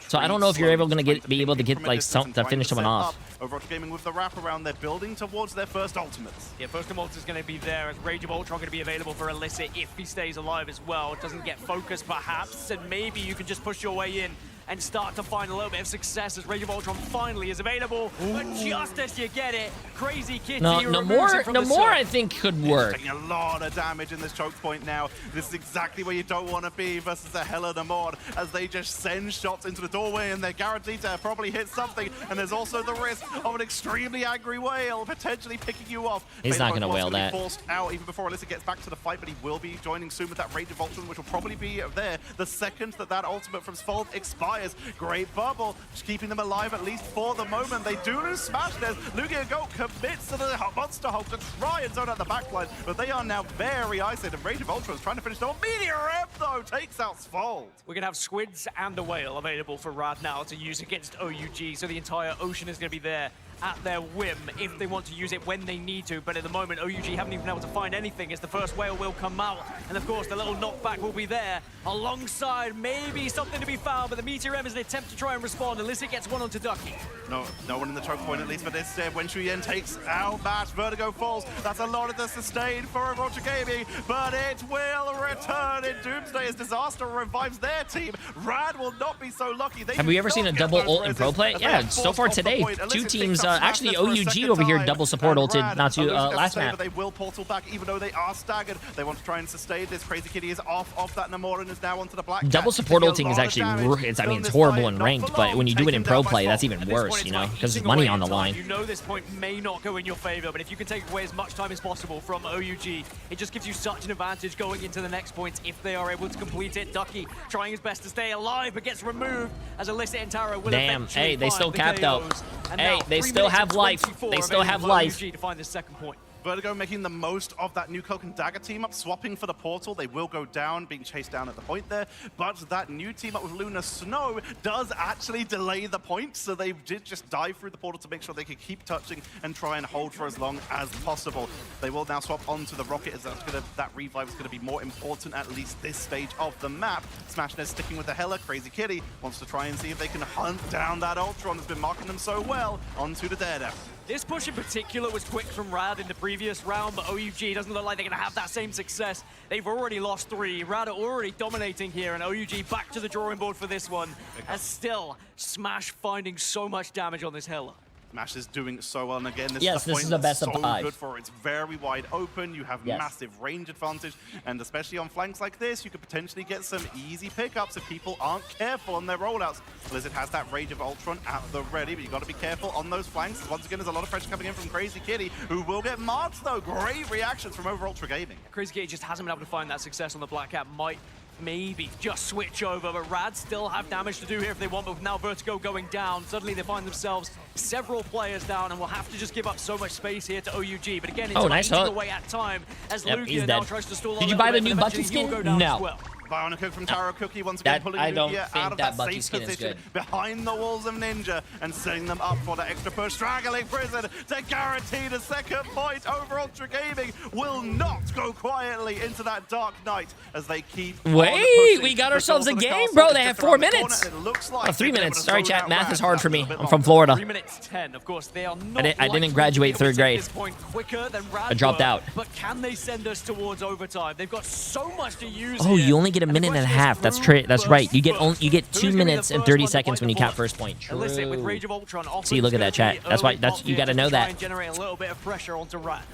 So I don't know if you're going to be able to get like something to finish someone off. Overwatch Gaming with the wraparound, they're building towards their first ultimates. Yeah, first ultimate is going to be there, as Rage of Ultron going to be available for Alyssa if he stays alive as well. Doesn't get focused perhaps, and maybe you can just push your way in and start to find a little bit of success as Rage of Ultron finally is available. But just as you get it, Crazy Kitty No more I think could work. Taking a lot of damage in this choke point now. This is exactly where you don't want to be versus a Hella Namor, as they just send shots into the doorway and they're guaranteed to probably hit something. And there's also the risk of an extremely angry whale potentially picking you off. He's not going to whale that. Forced out even before Alyssa gets back to the fight, but he will be joining soon with that Rage of Ultron, which will probably be there the second that ultimate from Sfold expires. Great bubble, just keeping them alive at least for the moment. They do lose Smashness. Lugia Goat commits to the Monster Hulk to try and zone out the backline, but they are now very isolated. Rage of Ultron is trying to finish the Meteor M, though, takes out Sfold. We're going to have squids and a whale available for Rad now to use against OUG, so the entire ocean is going to be there at their whim if they want to use it when they need to. But at the moment, OUG haven't even been able to find anything as the first whale will come out. And of course, the little knockback will be there alongside maybe something to be found, but the Meteor M is an attempt to try and respond. Alyssa gets one onto Ducky. No one in the choke point at least, but instead when Shuyen takes out Match, Vertigo falls. That's a lot of the sustain for Overwatch Gaming, but it will return in Doomsday as Disaster revives their team. Rad will not be so lucky. Have we ever seen a double ult in pro play? Yeah, so far today, 2 teams, actually OUG over here double support ulted, not to last map. But they will portal back even though they are staggered. They want to try and sustain this. Crazy Kitty is off of that Namor and is now onto the Black Double support ulting is actually, it's horrible in ranked, but when you do it in pro play, that's even worse, you know, because there's money on the line. You know this point may not go in your favor, but if you can take away as much time as possible from OUG, it just gives you such an advantage going into the next point if they are able to complete it. Ducky trying his best to stay alive, but gets removed as Alyssa and Tara will eventually hey, they still find capped the out. KOs. And Hey, now they 3 still minutes have and life. 24 They still have available for life. OUG to find the second point. Vertigo making the most of that new Cloak and Dagger team up, swapping for the portal. They will go down, being chased down at the point there, but that new team up with Luna Snow does actually delay the point, so they did just dive through the portal to make sure they could keep touching and try and hold for as long as possible. They will now swap onto the Rocket, as that revive is going to be more important at least this stage of the map. Smashness sticking with the Hella. Crazy Kitty wants to try and see if they can hunt down that Ultron that's been marking them so well onto the Daredevil. This push in particular was quick from Rad in the previous round, but OUG doesn't look like they're going to have that same success. They've already lost 3. Rad are already dominating here, and OUG back to the drawing board for this one. As still, Smash finding so much damage on this Hella. Smash is doing so well, and again, this Yes, is this is the best of so 5. good for it. It's very wide open. You have massive range advantage, and especially on flanks like this, you could potentially get some easy pickups if people aren't careful on their rollouts. Blizzard has that Rage of Ultron at the ready, but you got to be careful on those flanks. Once again, there's a lot of pressure coming in from Crazy Kitty, who will get marked though. Great reactions from Overwatch Gaming. Crazy Kitty just hasn't been able to find that success on the Black Cat. Might maybe just switch over, but Rad still have damage to do here if they want, but with now Vertigo going down, suddenly they find themselves several players down and will have to just give up so much space here to OUG. But again, it's eating away at time as Lugia now tries to stall. Did you buy the new Bucky skin? No. Bionic from Taro Cookie once again pulling Lugia out of that safe position behind the walls of Ninja and setting them up for the extra push. Straggling Prison to guarantee the second point. Overwatch Gaming will not go quietly into that Dark Night as they keep Wait, we got ourselves a game, bro. They have 4 minutes. Oh, 3 minutes. Sorry, chat. Math is hard for me. I'm from Florida. 3 minutes 10. Of course, they are not I didn't graduate 3rd grade. This point quicker than Rad I dropped out. But can they send us towards overtime? They've got so much to use Oh, here. you only get a minute and a half. That's right. You get 2 minutes and 30 seconds when you cap first point. Elicit with Rage of Ultron. See, look at that chat. That's why. You got to know that. Generate a little bit of pressure onto Rat.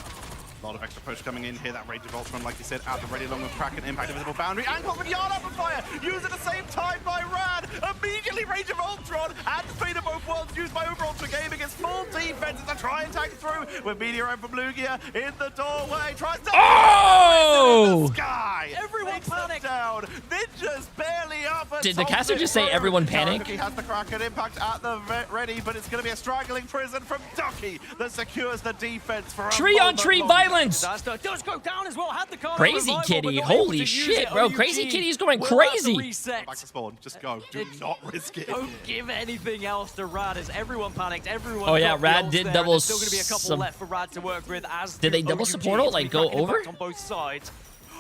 A lot of extra push coming in here. That Rage of Ultron, like you said, out the ready along with Kraken, Impact, Invisible Boundary, and caught with Yard Up and Fire. Used at the same time by Rad. Immediately Rage of Ultron and Speed of Both Worlds used by Over Ultra Gaming. It's full defense to try and tag through with Meteor from Lugia in the doorway. Tries to in the sky. Everyone panic down. Ninja's barely up. Did the caster just say everyone panic? He has the Kraken Impact at the ready, but it's going to be a straggling prison from Ducky that secures the defense for a Tree-on-tree violence. Does go down as well. Had the card Crazy revival, Kitty. but not Holy able to use shit, it. bro. OUG Crazy Kitty's going will have to crazy. reset. Back to spawn. Just go. Do not risk it. Don't give anything else to Rad as everyone panicked. Everyone. Oh, yeah, got the Rad ults did there, double and there's still going to be a couple left for Rad to work with. As Did they do double OUG. support ult, It's like, gonna go be cracking over? impact on both sides.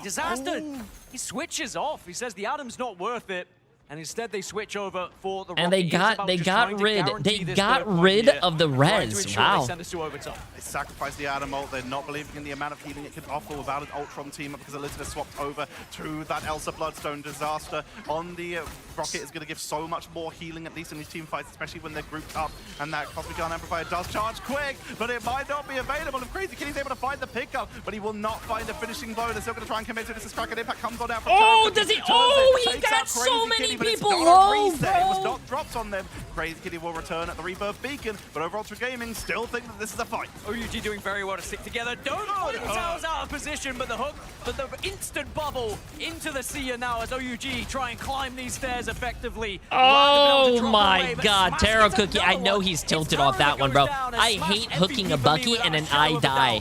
Disaster. He switches off. He says the Adam's not worth it. And instead they switch over for the And they got rid of the res. Wow. They sacrificed the Adam ult. They're not believing in the amount of healing it could offer without an Ultron team up because Elizabeth swapped over to that Elsa Bloodstone disaster. On the Rocket is going to give so much more healing, at least in these team fights, especially when they're grouped up. And that Cosmic Gun Amplifier does charge quick, but it might not be available. If Crazy Kitty's able to find the pickup, but he will not find a finishing blow. They're still going to try and commit to this as Kraken Impact comes on down from Oh, does he? Oh, he takes got out so Crazy many Kitty, but it's people not a low, reset. It was bro. not dropped on them. Crazy Kitty will return at the Rebirth Beacon, but over Ultra Gaming still think that this is a fight. OUG doing very well to stick together. Don't put themselves out of position, but the hook, but the instant bubble into the Seer now as OUG try and climb these stairs effectively. Oh my god, Taro Cookie. I know he's tilted off that one, bro. I hate hooking a Bucky and then I die.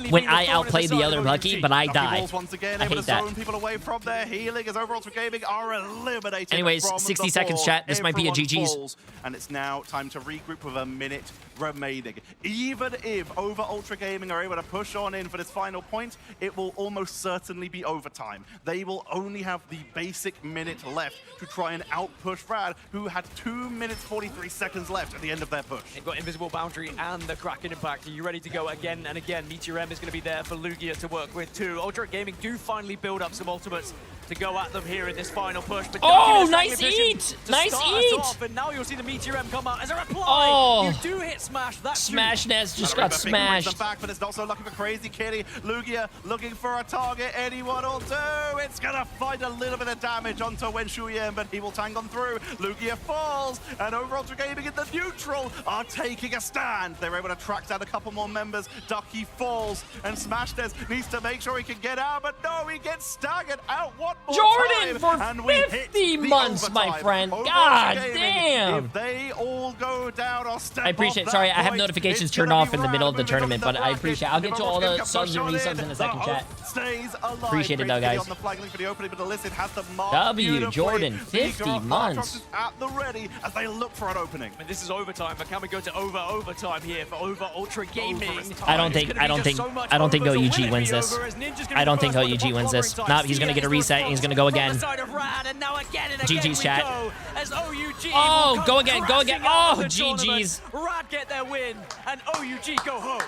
When I outplay the other Bucky, but I die. Once again, I able hate to that. zone people away from their healing as Over Ultra Gaming are eliminated. Anyways, from 60 the seconds, board. chat. This might be a Everyone GG's. falls, and it's now time to regroup with a minute remaining. Even if Over Ultra Gaming are able to push on in for this final point, it will almost certainly be overtime. They will only have the basic minute left to try and outpush Rad, who had 2 minutes 43 seconds left at the end of their push. They've got Invisible Boundary and the Kraken Impact. Are you ready to go again and again? Meteor M is going to be there for Lugia to work with too. Ultra Gaming do finally build up some ultimates to go at them here in this final push. But oh, nice eat! Nice eat! Off, and now you'll see the Meteor M come out as a reply. Oh. You do hit Smash. That's Smash Nez just got smashed. Back, but it's not so lucky for Crazy Kitty. Lugia looking for a target. Anyone will do. It's going to find a little bit of damage onto Wen Shuyan, but he will tang on through. Lugia falls, and Over Ultra Gaming in the neutral are taking a stand. They're able to track down a couple more members. Ducky falls, and Smash Nez needs to make sure he can get out, but no, he gets staggered out one more Jordan time. for And we 50 months, my friend. Over God Ultra Gaming, damn. If they all go down or step I appreciate. off Sorry, that I have point, notifications it's turned gonna off be in the middle of the Rad tournament, moving but on I the appreciate. bracket. I'll get to all the If subs and Ultra resubs Gaming in a second, the chat. host stays alive. Appreciate it, though, Crazy Kitty guys. on the flag link for the opening, but Illicit has the mark W, beautifully. Jordan, The 50 Art months. Trox is at the ready as they look for an opening. And this is overtime, but can we go to overtime here for Over Ultra Gaming? I don't think OUG wins this. I don't think OUG wins this. Nah, he's gonna get a reset and he's gonna go again. GG's, chat. Oh, go again, go again. Oh, GG's. Rad get their win, and OUG go home.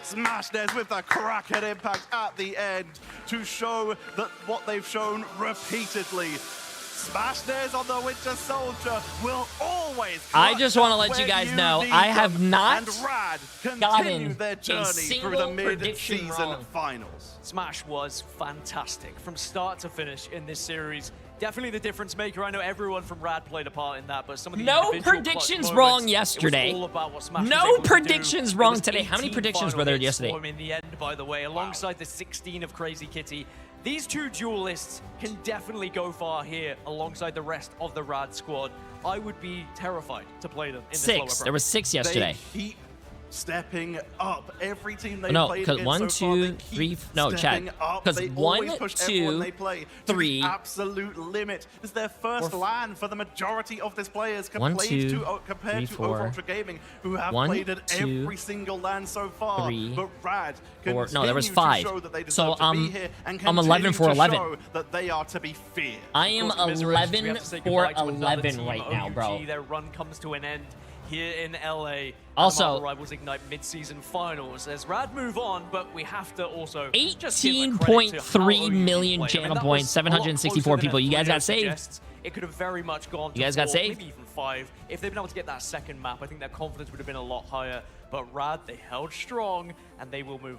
Smash Nez with the Kraken Impact at the end to show that what they've shown repeatedly. Smash Nez on the Winter Soldier will always. I just want to let you guys know I have not and Rad gotten continue their a journey through the single prediction mid-season wrong. finals. Smash was fantastic from start to finish in this series. Definitely the difference maker. I know everyone from Rad played a part in that, but some of the No individual predictions clutch wrong moments, yesterday. it was all about what Smash was No able to do. predictions It wrong was today. How many 18 predictions final were there hits yesterday? for him in the end, by the way, alongside the 16 of Crazy Kitty. These two duelists can definitely go far here alongside the rest of the Rad squad. I would be terrified to play them in this lower Six. bracket. There was 6 yesterday. They keep stepping up. Every team they No, played because against 1, so far, 2, they keep 3. No, chat. stepping up. Because They 1, always push everyone 2, they play to 3. the absolute limit. This is their first LAN for the majority of this players 1, compared 2, to 3, Over 4. Ultra Gaming, who have 1, played at 2, every single LAN so far. 3, but Rad 4. No, there was continue to 5. show that they So deserve to be here and I'm 11 for continue to 11. show that they are to be feared. I am Of course, Misery, we 11 have to say for goodbye to another 11 team, right now, bro. OUG. Their run comes to an end here in LA. Also, Marvel Rivals Ignite mid-season finals. As Rad move on, but we have to also just give a credit to how OU 18.3 million played. I mean, channel that points, was a lot 764 closer people. than You guys a got 3-0 saved. suggests. It could have very much gone to You guys got 4, saved. maybe even 5. If they'd been able to get that second map, I think their confidence would have been a lot higher. But Rad, they held strong, and they will move on.